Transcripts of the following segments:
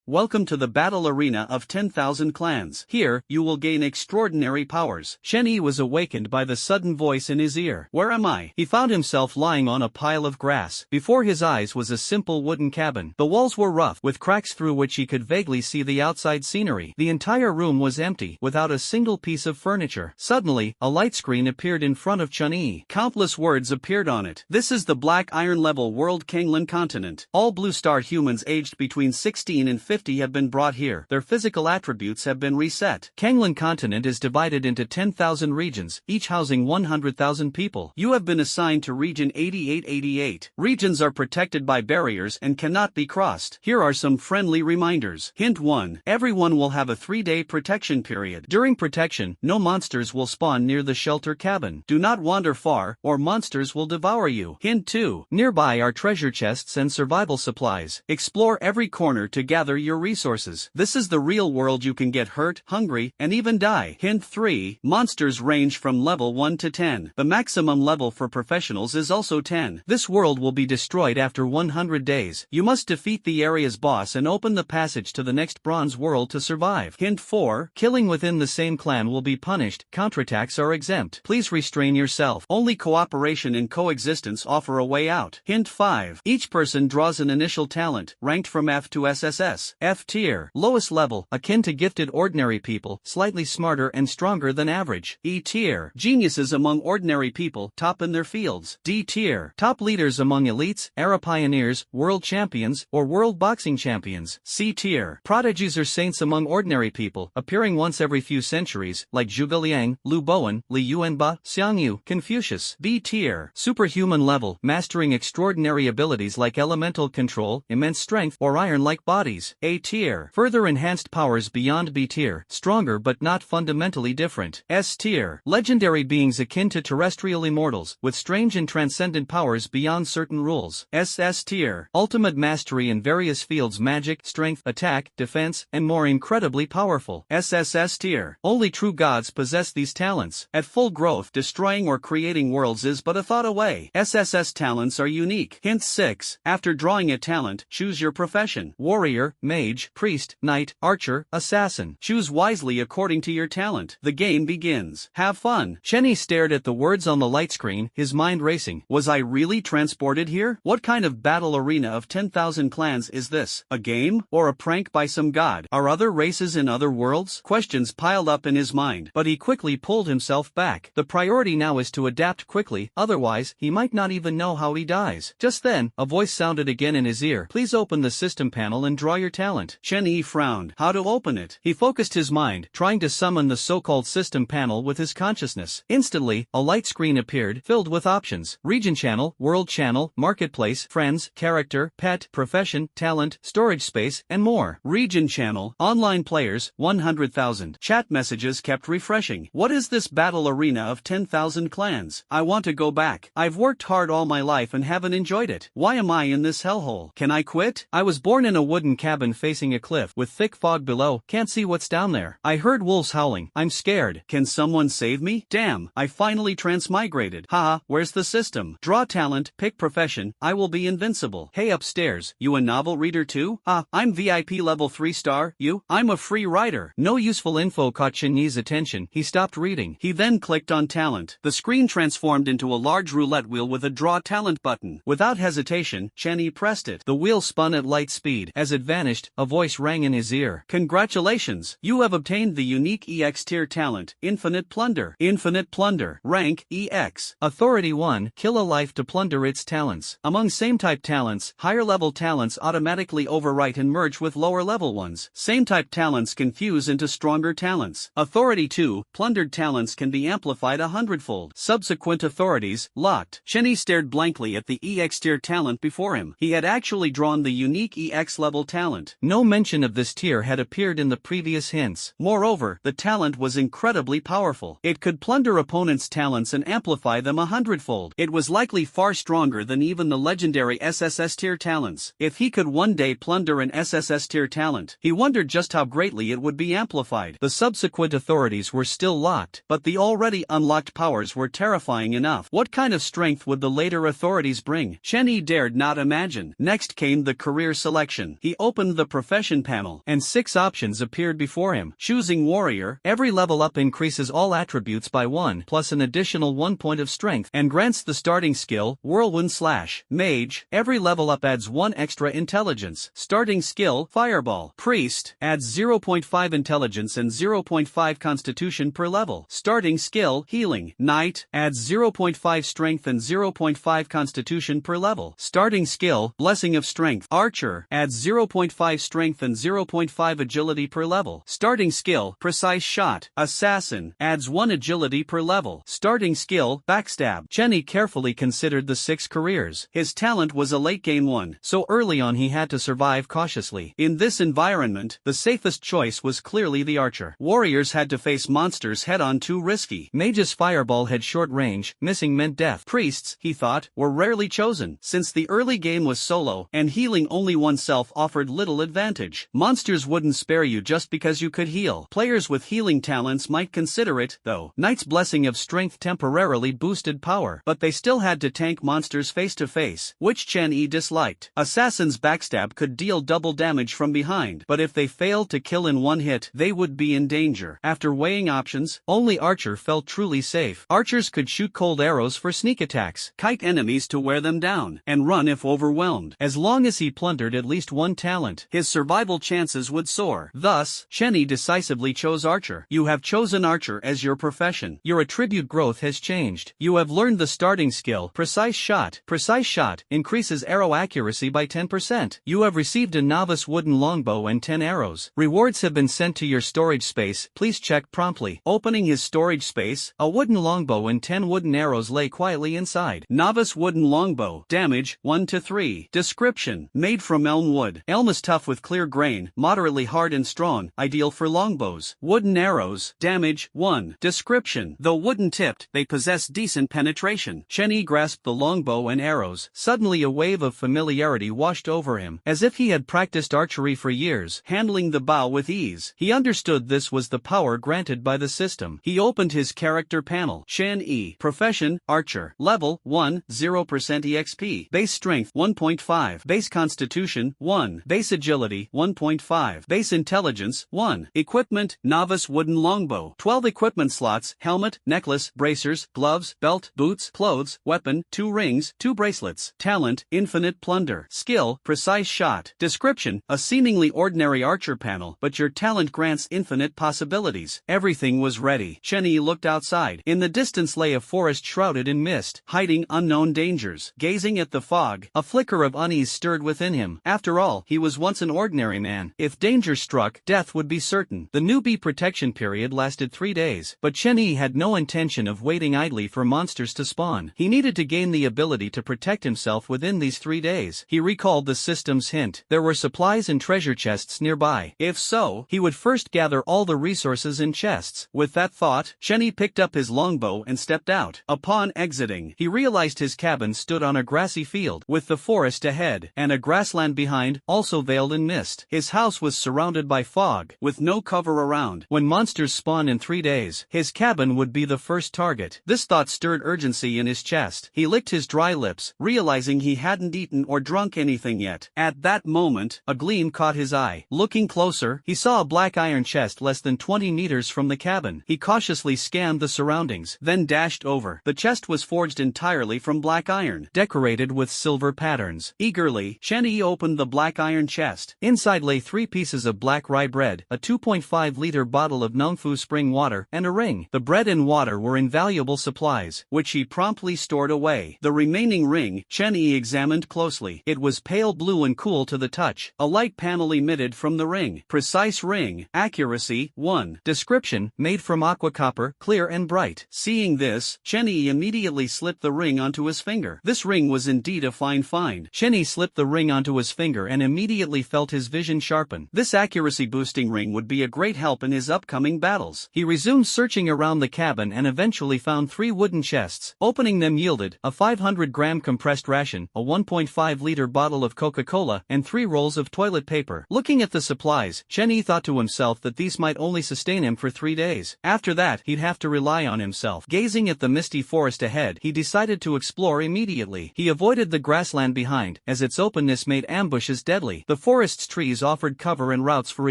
Welcome to the battle arena of 10,000 clans. Here, you will gain extraordinary powers. Shen Yi was awakened by the sudden voice in his ear. Where am I? He found himself lying on a pile of grass. Before his eyes was a simple wooden cabin. The walls were rough, with cracks through which he could vaguely see the outside scenery. The entire room was empty, without a single piece of furniture. Suddenly, a light screen appeared in front of Chen Yi. Countless words appeared on it. This is the Black Iron Level World Kanglan continent. All Blue Star humans aged between 16 and 50 have been brought here. Their physical attributes have been reset. Kanglan continent is divided into 10,000 regions, each housing 100,000 people. You have been assigned to region 8888. Regions are protected by barriers and cannot be crossed. Here are some friendly reminders. Hint 1. Everyone will have a 3-day protection period. During protection, no monsters will spawn near the shelter cabin. Do not wander far, or monsters will devour you. Hint 2. Nearby are treasure chests and survival supplies. Explore every corner to gather your resources. This is the real world. You can get hurt, hungry, and even die. Hint 3. Monsters range from level 1 to 10. The maximum level for professionals is also 10. This world will be destroyed after 100 days. You must defeat the area's boss and open the passage to the next bronze world to survive. Hint 4. Killing within the same clan will be punished. Counterattacks are exempt. Please restrain yourself. Only cooperation and coexistence offer a way out. Hint 5. Each person draws an initial talent, ranked from F to SSS. F tier, lowest level, akin to gifted ordinary people, slightly smarter and stronger than average. E tier, geniuses among ordinary people, top in their fields. D tier, top leaders among elites, era pioneers, world champions, or world boxing champions. C tier, prodigies or saints among ordinary people, appearing once every few centuries, like Zhuge Liang, Lu Bowen, Li Yuanba, Xiang Yu, Confucius. B tier, superhuman level, mastering extraordinary abilities like elemental control, immense strength, or iron-like bodies. A tier, further enhanced powers beyond B tier, stronger but not fundamentally different. S tier, legendary beings akin to terrestrial immortals, with strange and transcendent powers beyond certain rules. SS tier, ultimate mastery in various fields: magic, strength, attack, defense, and more, incredibly powerful. SSS tier, only true gods possess these talents. At full growth, destroying or creating worlds is but a thought away. SSS talents are unique. Hint 6. After drawing a talent, choose your profession: warrior, mage, priest, knight, archer, assassin. Choose wisely according to your talent. The game begins. Have fun. Shen Yi stared at the words on the light screen, his mind racing. Was I really transported here? What kind of battle arena of 10,000 clans is this? A game? Or a prank by some god? Are other races in other worlds? Questions piled up in his mind, but he quickly pulled himself back. The priority now is to adapt quickly, otherwise, he might not even know how he dies. Just then, a voice sounded again in his ear. Please open the system panel and draw your talent. Shen Yi frowned. How to open it? He focused his mind, trying to summon the so-called system panel with his consciousness. Instantly, a light screen appeared, filled with options: region channel, world channel, marketplace, friends, character, pet, profession, talent, storage space, and more. Region channel, online players, 100,000. Chat messages kept refreshing. What is this battle arena of 10,000 clans? I want to go back. I've worked hard all my life and haven't enjoyed it. Why am I in this hellhole? Can I quit? I was born in a wooden cabin facing a cliff, with thick fog below, can't see what's down there. I heard wolves howling. I'm scared. Can someone save me? Damn, I finally transmigrated. Haha, where's the system? Draw talent, pick profession, I will be invincible. Hey upstairs, you a novel reader too? I'm VIP level 3 star, you? I'm a free writer. No useful info caught Shen Yi's attention. He stopped reading. He then clicked on talent. The screen transformed into a large roulette wheel with a draw talent button. Without hesitation, Shen Yi pressed it. The wheel spun at light speed. As it vanished, a voice rang in his ear. Congratulations, you have obtained the unique EX tier talent, Infinite Plunder. Infinite Plunder. Rank, EX. Authority 1, kill a life to plunder its talents. Among same-type talents, higher-level talents automatically overwrite and merge with lower-level ones. Same-type talents can fuse into stronger talents. Authority 2, plundered talents can be amplified 100-fold. Subsequent authorities, locked. Shen Yi stared blankly at the EX tier talent before him. He had actually drawn the unique EX level talent. No mention of this tier had appeared in the previous hints. Moreover, the talent was incredibly powerful. It could plunder opponents' talents and amplify them 100-fold. It was likely far stronger than even the legendary SSS tier talents. If he could one day plunder an SSS tier talent, he wondered just how greatly it would be amplified. The subsequent authorities were still locked, but the already unlocked powers were terrifying enough. What kind of strength would the later authorities bring? Shen Yi dared not imagine. Next came the career selection. He opened opened the profession panel, and 6 options appeared before him. Choosing warrior, every level up increases all attributes by 1 plus an additional 1 point of strength and grants the starting skill, whirlwind slash. Mage, every level up adds 1 extra intelligence. Starting skill, fireball. Priest, adds 0.5 intelligence and 0.5 constitution per level. Starting skill, healing. Knight, adds 0.5 strength and 0.5 constitution per level. Starting skill, blessing of strength. Archer, adds 0.5 strength and 0.5 agility per level. Starting skill, precise shot. Assassin, adds 1 agility per level. Starting skill, backstab. Jenny carefully considered the 6 careers. His talent was a late-game one, so early on he had to survive cautiously. In this environment, the safest choice was clearly the archer. Warriors had to face monsters head-on, too risky. Mage's fireball had short range, missing meant death. Priests, he thought, were rarely chosen, since the early game was solo, and healing only oneself offered little advantage. Monsters wouldn't spare you just because you could heal. Players with healing talents might consider it, though. Knight's blessing of strength temporarily boosted power, but they still had to tank monsters face-to-face, which Chen-Yi disliked. Assassin's backstab could deal double damage from behind, but if they failed to kill in one hit, they would be in danger. After weighing options, only Archer felt truly safe. Archers could shoot cold arrows for sneak attacks, kite enemies to wear them down, and run if overwhelmed. As long as he plundered at least 1 talent, his survival chances would soar. Thus, Chen-Yi decisively chose Archer. You have chosen Archer as your profession. Your attribute growth has changed. You have learned the starting skill, precise shot. Precise shot increases arrow accuracy by 10%. You have received a novice wooden longbow and 10 arrows. Rewards have been sent to your storage space. Please check promptly. Opening his storage space, a wooden longbow and 10 wooden arrows lay quietly inside. Novice wooden longbow. Damage, 1 to 3. Description: made from elm wood. Elm is tough with clear grain, moderately hard and strong, ideal for longbows. Wooden arrows. Damage, 1. Description: though wooden tipped, they possess decent penetration. Chen-Yi grasped the longbow and arrows. Suddenly a wave of familiarity washed over him, as if he had practiced archery for years, handling the bow with ease. He understood this was the power granted by the system. He opened his character panel. Chen-Yi. Profession, Archer. Level, 1, 0% EXP. Base strength, 1.5. Base constitution, 1. Base agility, 1.5. Base intelligence, 1. Equipment, novice wooden longbow. 12 equipment slots: helmet, necklace, bracers, gloves, belt, boots, clothes, weapon, 2 rings, 2 bracelets. Talent, infinite plunder. Skill, precise shot. Description: a seemingly ordinary archer panel, but your talent grants infinite possibilities. Everything was ready. Chen-Yi looked outside. In the distance lay a forest shrouded in mist, hiding unknown dangers. Gazing at the fog, a flicker of unease stirred within him. After all, he was once an ordinary man. If danger struck, death would be certain. The newbie protection period lasted 3 days, but Chen-Yi had no intention of waiting idly for monsters to spawn. He needed to gain the ability to protect himself within these 3 days. He recalled the system's hint. There were supplies and treasure chests nearby. If so, he would first gather all the resources in chests. With that thought, Chen-Yi picked up his longbow and stepped out. Upon exiting, he realized his cabin stood on a grassy field, with the forest ahead, and a grassland behind, also veiled in mist. His house was surrounded by fog, with no cover around. When monsters spawn in 3 days, his cabin would be the first target. This thought stirred urgency in his chest. He licked his dry lips, realizing he hadn't eaten or drunk anything yet. At that moment, a gleam caught his eye. Looking closer, he saw a black iron chest less than 20 meters from the cabin. He cautiously scanned the surroundings, then dashed over. The chest was forged entirely from black iron, decorated with silver patterns. Eagerly, Chen-Yi opened the black iron chest. Inside lay 3 pieces of black rye bread, a 2.5-liter bottle of Nongfu spring water, and a ring. The bread and water were invaluable supplies, which he promptly stored away. The remaining ring, Chen-Yi examined closely. It was pale blue and cool to the touch. A light panel emitted from the ring. Precise ring. Accuracy, 1. Description: made from aqua copper, clear and bright. Seeing this, Chen-Yi immediately slipped the ring onto his finger. This ring was indeed a fine find. Chen-Yi slipped the ring onto his finger and immediately felt his vision sharpen. This accuracy-boosting ring would be a great help in his upcoming battles. He resumed searching around the cabin and eventually found 3 wooden chests. Opening them yielded a 500-gram compressed ration, a 1.5-liter bottle of Coca-Cola, and 3 rolls of toilet paper. Looking at the supplies, Chen-Yi thought to himself that these might only sustain him for 3 days. After that, he'd have to rely on himself. Gazing at the misty forest ahead, he decided to explore immediately. He avoided the grassland behind, as its openness made ambushes deadly. The forest's trees offered cover and routes for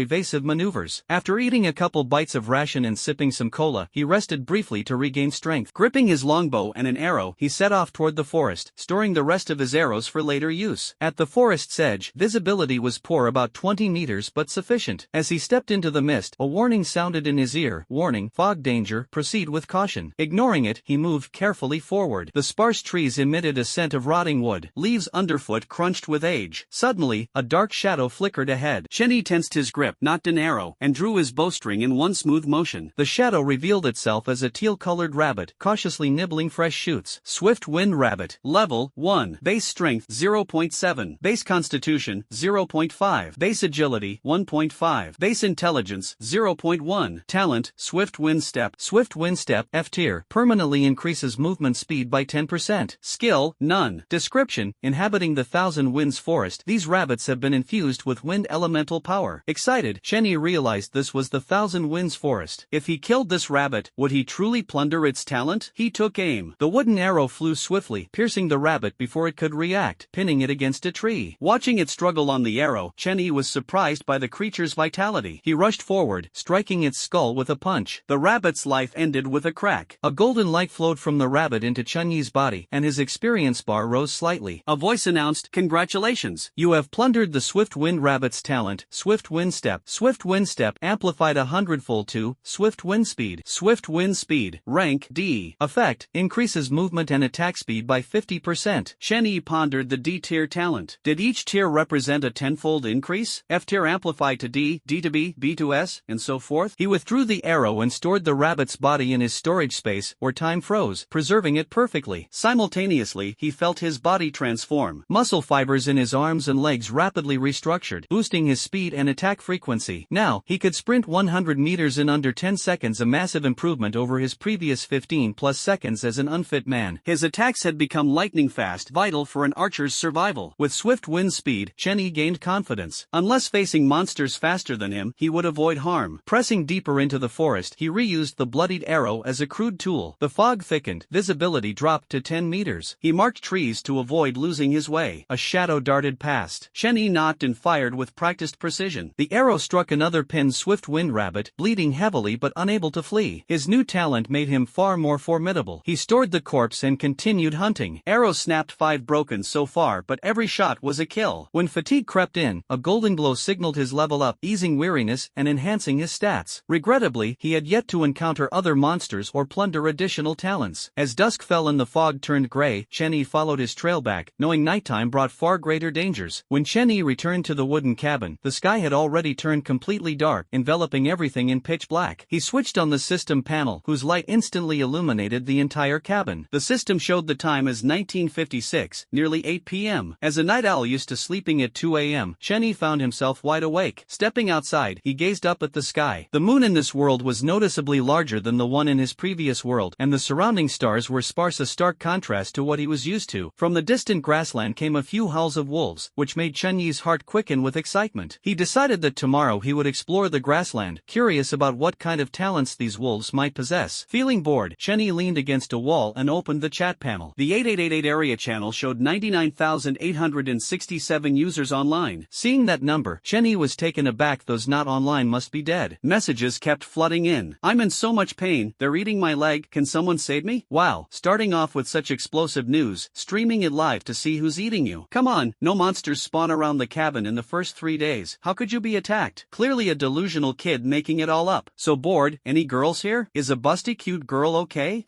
evasive maneuvers. After eating a couple bites of ration and sipping some cola, he rested briefly to regain strength. Gripping his longbow and an arrow, he set off toward the forest, storing the rest of his arrows for later use. At the forest's edge, visibility was poor, about 20 meters, but sufficient. As he stepped into the mist, a warning sounded in his ear. Warning, fog danger, proceed with caution. Ignoring it, he moved carefully forward. The sparse trees emitted a scent of rotting wood, leaves underfoot crunched with age. Suddenly, a dark shadow flickered ahead. Shenny tensed his grip, knocked an arrow, and drew his bowstring in one smooth motion. The shadow revealed itself as a teal-colored rabbit, cautiously nibbling fresh shoots. Swift Wind Rabbit. Level 1. Base Strength 0.7. Base Constitution 0.5. Base Agility 1.5. Base Intelligence 0.1. Talent Swift Wind Step. Swift Wind Step F tier. Permanently increases movement speed by 10%. Skill none. Description: inhabiting the Thousand Winds forest, these rabbits have been infused with wind elemental power. Excited, Shenny realized this was the Thousand Winds forest. If he killed this rabbit, would he truly plunder its talent? He took aim. The wooden arrow flew swiftly, piercing the rabbit before it could react, pinning it against a tree. Watching it struggle on the arrow, Shenny was surprised by the creature's vitality. He rushed forward, striking its skull with a punch. The rabbit's life ended with a crack. A golden light flowed from the rabbit into Chunyi's body, and his experience bar rose slightly. A voice announced, "Congratulations! You have plundered the Swift Wind Rabbit's talent, Swift Wind Step. Swift Wind Step amplified 100-fold to Swift Wind Speed. Swift Wind Speed. Rank D. Effect: increases movement and attack speed by 50%. Shenny pondered the D tier talent. Did each tier represent a 10-fold increase? F tier amplified to D, D to B, B to S, and so forth? He withdrew the arrow and stored the rabbit's body in his storage space, where time froze, preserving it perfectly. Simultaneously, he felt his body transform. Muscle fibers in his arms and legs rapidly restructured, boosting his speed and attack frequency. Now, he could sprint 100 meters in under 10 seconds, a massive improvement over his previous 15+ seconds as an unfit man. His attacks had become lightning fast, vital for an archer's survival. With Swift Wind Speed, Shenny gained confidence. Unless facing monsters faster than him, he would avoid harm. Pressing deeper into the forest, he reused the bloodied arrow as a crude tool. The fog thickened, visibility dropped to 10 meters. He marked trees to avoid losing his way. A shadow darted past. Shenny knocked and fired with practiced precision. The arrow struck another pinned Swift Wind Rabbit, bleeding heavily but unable to flee. His new talent made him far more formidable. He stored the corpse and continued hunting. Arrows snapped 5 broken so far, but every shot was a kill. When fatigue crept in, a golden glow signaled his level up, easing weariness and enhancing his stats. Regrettably, he had yet to encounter other monsters or plunder additional talents. As dusk fell and the fog turned gray, Shenny followed his trail back, knowing nighttime brought far greater dangers. When Shenny returned to the wooden cabin, the sky had already turned completely dark, enveloping everything in pitch black. He switched on the system panel, whose light instantly illuminated the entire cabin. The system showed the time as 1956, nearly 8 p.m. As a night owl used to sleeping at 2 a.m., Shenny found himself wide awake. Stepping outside, he gazed up at the sky. The moon in this world was noticeably larger than the one in his previous world, and the surrounding stars were sparse, a stark contrast to what he was used to. From the distant grassland came a few howls of wolves, which made Chunyi's heart quicken with excitement. He decided that tomorrow he would explore the grassland, curious about what kind of talents these wolves might possess. Feeling bored, Shenny leaned against a wall and opened the chat panel. The 8888 area channel showed 99,867 users online. Seeing that number, Shenny was taken aback. Those not online must be dead. Messages kept flooding in. "I'm in so much pain, they're eating my leg, can someone save me?" Wow, starting off with such explosive news, streaming it live to see who's eating you. Come on, no monsters spawn around the cabin in the first 3 days. How could you be attacked? Clearly a delusional kid making it all up. So bored, any girls here? Is a busty cute girl okay?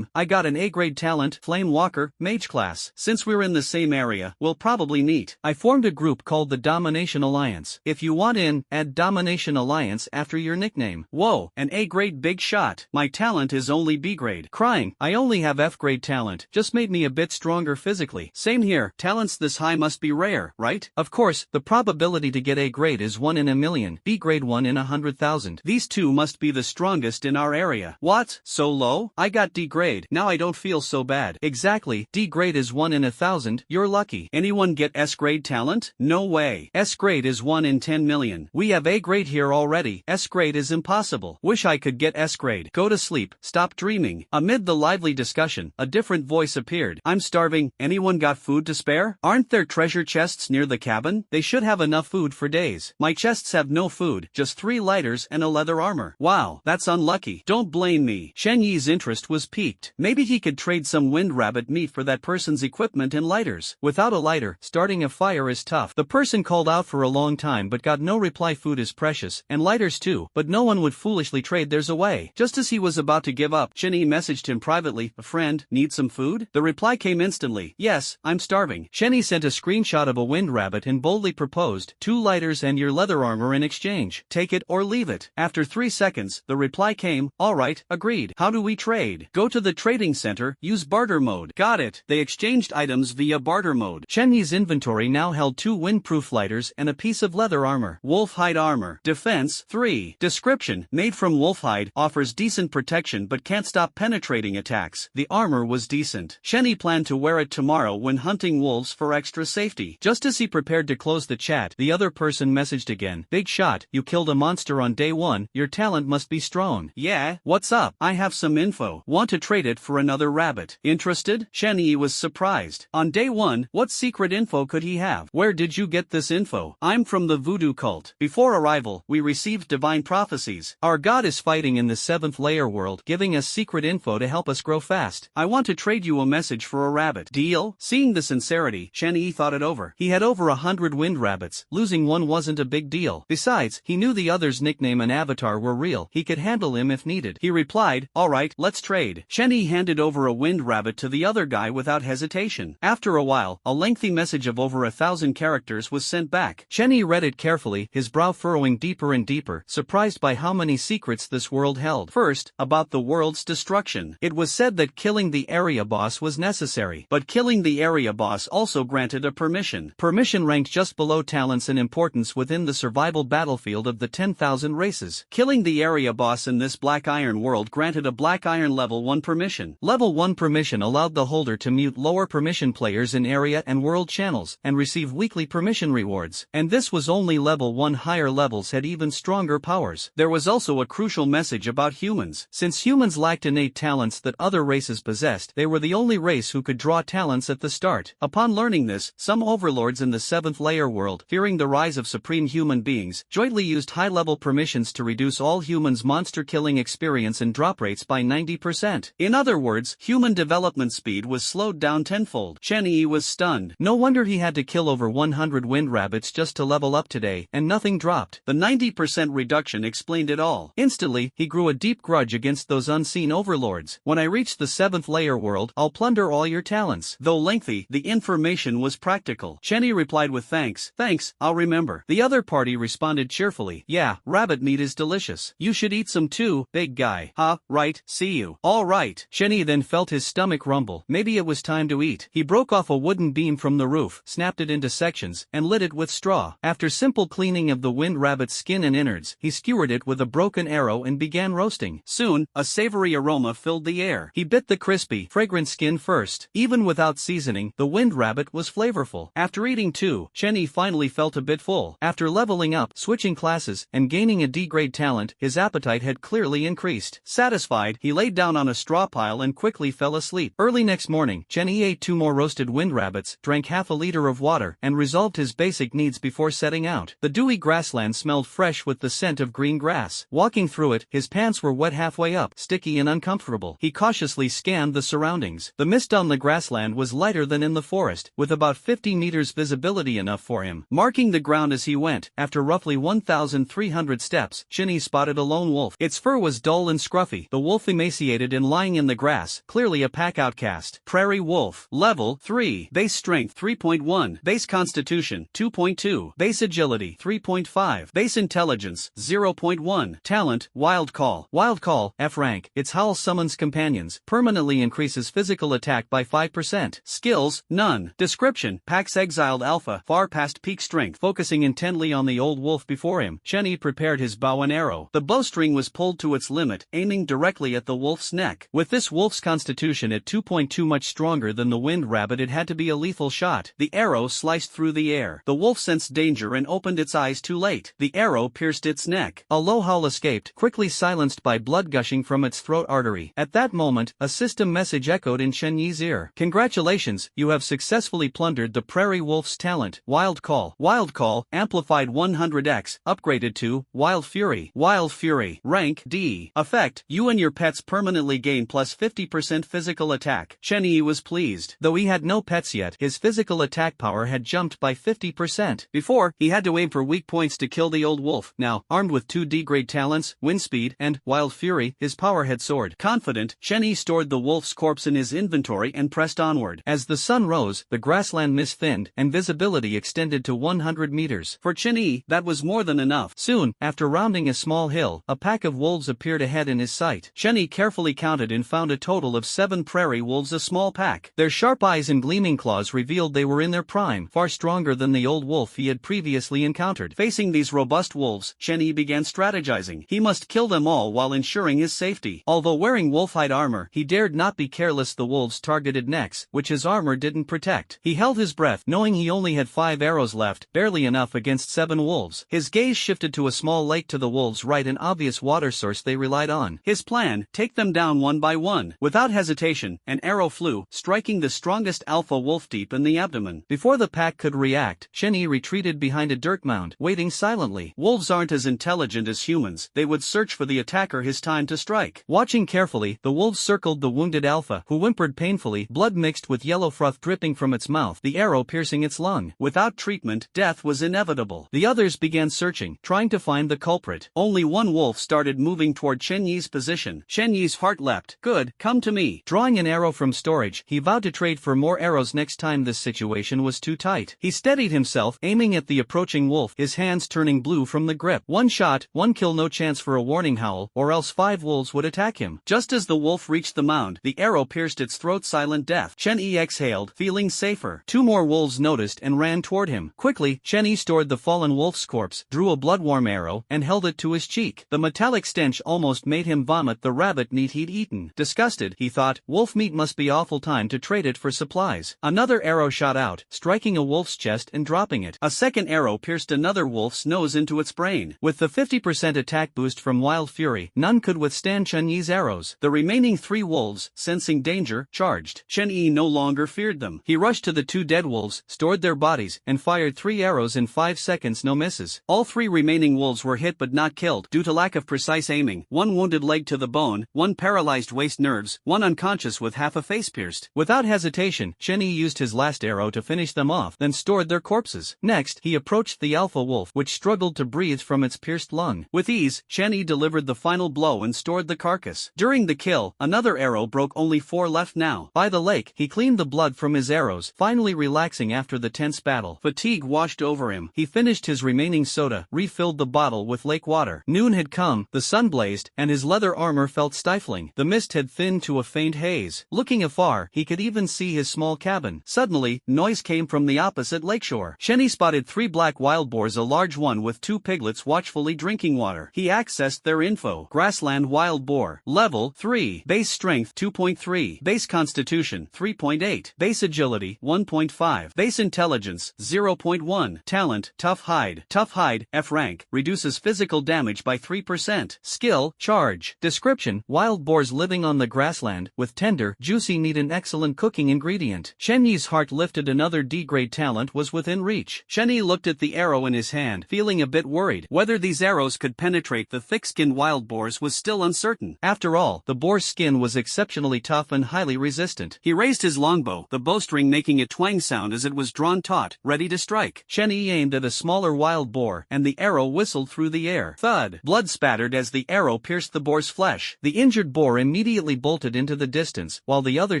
I got an A-grade talent, Flame Walker, Mage class. Since we're in the same area, we'll probably meet. I formed a group called the Domination Alliance. If you want in, add Domination Alliance after your nickname. Whoa, an A-grade big shot. My talent is only B-grade. Crying, I only have F-grade talent. Just made me a bit stronger physically. Same here, talents this high must be rare, right? Of course, the probability to get A-grade is 1 in a million, B-grade 1 in 100,000. These two must be the strongest in our area. What? So low? I got D-grade. Now I don't feel so bad. Exactly, D-grade is 1 in 1,000, you're lucky. Anyone get S-grade talent? No way. S-grade is 1 in 10 million. We have A-grade here already. S-grade is impossible. Wish I could get S-grade. Go to sleep, stop dreaming. Amid the lively discussion, a different voice appeared. I'm starving, anyone got food to spare? Aren't there treasure chests near the cabin? They should have enough food for days. My chests have no food, just 3 lighters and a leather armor. Wow, that's unlucky. Don't blame me. Shen Yi's interest was piqued. Maybe he could trade some wind rabbit meat for that person's equipment and lighters. Without a lighter, starting a fire is tough. The person called out for a long time but got no reply. Food is precious, and lighters too, but no one would foolishly trade theirs away. Just as he was about to give up, Shen Yi messaged him privately, "A friend, need some food?" The reply came instantly, "Yes, I'm starving." Shen Yi sent a screenshot of a wind rabbit and boldly proposed, "2 lighters and your leather armor in exchange. Take it or leave it." After 3 seconds, the reply came, "Alright, agreed. How do we trade?" "Go to the trading center, use barter mode." Got it. They exchanged items via barter mode. Shen Yi's inventory now held 2 windproof lighters and a piece of leather armor. Wolf hide armor. Defense 3. Description: made from wolf hide, offers decent protection but can't stop penetrating attacks. The armor was decent. Shen Yi planned to wear it tomorrow when hunting wolves for extra safety. Just as he prepared to close the chat, the other person messaged again, "Big shot, you killed a monster on day 1, your talent must be strong." "Yeah, what's up? I have some info. Want to trade it for another rabbit. Interested?" Shen Yi was surprised. On day 1, what secret info could he have? "Where did you get this info?" "I'm from the voodoo cult. Before arrival, we received divine prophecies. Our god is fighting in the 7th layer world, giving us secret info to help us grow fast. I want to trade you a message for a rabbit. Deal?" Seeing the sincerity, Shen Yi thought it over. He had over 100 wind rabbits. Losing one wasn't a big deal. Besides, he knew the other's nickname and avatar were real. He could handle him if needed. He replied, "Alright, let's trade." Shen Yi handed over a wind rabbit to the other guy without hesitation. After a while, a lengthy message of over 1,000 characters was sent back. Shen Yi read it carefully, his brow furrowing deeper and deeper, surprised by how many secrets this world held. First, about the world's destruction. It was said that killing the area boss was necessary, but killing the area boss also granted a permission. Permission ranked just below talents and importance within the survival battlefield of the 10,000 races. Killing the area boss in this Black Iron world granted a Black Iron level 1 permission. Level 1 permission allowed the holder to mute lower permission players in area and world channels, and receive weekly permission rewards. And this was only level 1. Higher levels had even stronger powers. There was also a crucial message about humans. Since humans lacked innate talents that other races possessed, they were the only race who could draw talents at the start. Upon learning this, some overlords in the 7th layer world, fearing the rise of supreme human beings, jointly used high-level permissions to reduce all humans' monster-killing experience and drop rates by 90%. In other words, human development speed was slowed down tenfold. Shen Yi was stunned. No wonder he had to kill over 100 wind rabbits just to level up today, and nothing dropped. The 90% reduction explained it all. Instantly, he grew a deep grudge against those unseen overlords. "When I reach the 7th layer world, I'll plunder all your talents." Though lengthy, the information was practical. Shen Yi replied with thanks, I'll remember." The other party responded cheerfully, "Yeah, rabbit meat is delicious. You should eat some too, big guy." "Huh, right, see you." "All right." Shen Yi then felt his stomach rumble. Maybe it was time to eat. He broke off a wooden beam from the roof, snapped it into sections, and lit it with straw. After simple cleaning of the wind rabbit's skin and innards, he skewered it with a broken arrow and began roasting. Soon, a savory aroma filled the air. He bit the crispy, fragrant skin first. Even without seasoning, the wind rabbit was flavorful. After eating 2, Shen Yi finally felt a bit full. After leveling up, switching classes, and gaining a D-grade talent, his appetite had clearly increased. Satisfied, he laid down on a straw pile and quickly fell asleep. Early next morning, Shen Yi ate 2 more roasted wind rabbits, drank half a liter of water, and resolved his basic needs before setting out. The dewy grassland smelled fresh with the scent of green grass. Walking through it, his pants were wet halfway up, sticky and uncomfortable. He cautiously scanned the surroundings. The mist on the grassland was lighter than in the forest, with about 50 meters visibility enough for him. Marking the ground as he went, after roughly 1,300 steps, Shen Yi spotted a lone wolf. Its fur was dull and scruffy, the wolf emaciated and lying in the grass, clearly a pack outcast. Prairie wolf. Level 3. Base strength 3.1. Base constitution 2.2. Base agility 3.5. Base intelligence 0.1. Talent, wild call. Wild call, F rank. Its howl summons companions, permanently increases physical attack by 5%. Skills, none. Description, packs exiled alpha, far past peak strength. Focusing intently on the old wolf before him, Shen Yi prepared his bow and arrow. The bowstring was pulled to its limit, aiming directly at the wolf's neck. With this wolf's constitution at 2.2 much stronger than the wind rabbit, it had to be a lethal shot. The arrow sliced through the air. The wolf sensed danger and opened its eyes too late. The arrow pierced its neck. A low howl escaped, quickly silenced by blood gushing from its throat artery. At that moment, a system message echoed in Shen Yi's ear. "Congratulations, you have successfully plundered the prairie wolf's talent, wild Wild Call, amplified 100x, upgraded to Wild Fury. Wild Fury, rank D. Effect, you and your pets permanently gain plus 50% physical attack. Shenyi was pleased. Though he had no pets yet, his physical attack power had jumped by 50%. Before, he had to aim for weak points to kill the old wolf. Now, armed with 2 D-grade talents, Wind Speed, and Wild Fury, his power had soared. Confident, Shenyi stored the wolf's corpse in his inventory and pressed onward. As the sun rose, the grassland mist thinned, and visibility extended to 100 meters. For Shenyi, that was more than enough. Soon, after rounding a small hill, a pack of wolves appeared ahead in his sight. Shenyi carefully counted and found a total of 7 prairie wolves, a small pack. Their sharp eyes and gleaming claws revealed they were in their prime, far stronger than the old wolf he had previously encountered. Facing these robust wolves, Shenyi began strategizing. He must kill them all while ensuring his safety. Although wearing wolfhide armor, he dared not be careless. The wolves targeted necks, which his armor didn't protect. He held his breath, knowing he only had 5 arrows left, barely enough against 7 wolves. His gaze shifted to a small lake to the wolves' right, an obvious water source they relied on. His plan, take them down one by one. Without hesitation, an arrow flew, striking the strongest alpha wolf deep in the abdomen. Before the pack could react, Shenyi retreated behind a dirt mound, waiting silently. Wolves aren't as intelligent as humans. They would search for the attacker his time to strike. Watching carefully, the wolves circled the wounded alpha, who whimpered painfully, blood mixed with yellow froth dripping from its mouth, the arrow piercing its lung. Without treatment, death was inevitable. The others began searching, trying to find the culprit. Only one wolf started moving toward Shenyi's position. Shenyi's heart leapt. Good, come to me. Drawing an arrow from storage, he vowed to trade for more arrows next time this situation was too tight. He steadied himself, aiming at the approaching wolf, his hands turning blue from the grip. One shot, one kill, no chance for a warning howl, or else 5 wolves would attack him. Just as the wolf reached the mound, the arrow pierced its throat, silent death. Shenyi exhaled, feeling safer. 2 more wolves noticed and ran toward him. Quickly, Shenyi stored the fallen wolf's corpse, drew a blood-warm arrow, and held it to his cheek. The metallic stench almost made him vomit the rabbit meat he'd eaten. Disgusted, he thought, wolf meat must be awful, time to trade it for supplies. Another arrow shot out, striking a wolf's chest and dropping it. A second arrow pierced another wolf's nose into its brain. With the 50% attack boost from Wild Fury, none could withstand Shenyi's arrows. The remaining 3 wolves, sensing danger, charged. Shenyi no longer feared them. He rushed to the 2 dead wolves, stored their bodies, and fired 3 arrows in 5 seconds, no misses. All 3 remaining wolves were hit but not killed, due to lack of precise aiming. 1 wounded leg to the bone, 1 paralyzed waist nerves, 1 unconscious with half a face pierced. Without hesitation, Shenyi used his last arrow to finish them off, then stored their corpses. Next, he approached the alpha wolf, which struggled to breathe from its pierced lung. With ease, Shenyi delivered the final blow and stored the carcass. During the kill, another arrow broke, only 4 left now. By the lake, he cleaned the blood from his arrows, finally relaxing after the tense battle. Fatigue washed over him. He finished his remaining soda, refilled the bottle with lake water. Noon had come, the sun blazed, and his leather armor felt stifling. The mist had thinned to a faint haze. Looking afar, he could even see his small cabin. Suddenly, noise came from the opposite lakeshore. Shenyi spotted 3 black wild boars, a large one with 2 piglets watchfully drinking water. He accessed their info. Grassland wild boar. Level 3. Base strength 2.3. Base constitution 3.8. Base agility 1.5. Base intelligence 0.1. Talent tough hide. Tough hide, F rank, reduces physical damage by 3%. Skill, charge. Description, wild boars living on the grassland, with tender, juicy meat, an excellent cooking ingredient. Shenyi's heart lifted. Another D-grade talent was within reach. Shenyi looked at the arrow in his hand, feeling a bit worried. Whether these arrows could penetrate the thick-skinned wild boars was still uncertain. After all, the boar's skin was exceptionally tough and highly resistant. He raised his longbow, the bowstring making a twang sound as it was drawn taut, ready to strike. Shenyi aimed at a smaller wild boar, and the arrow whistled through the air. Thud! Blood spattered as the arrow pierced the boar's flesh. The injured boar immediately bolted into the distance, while the other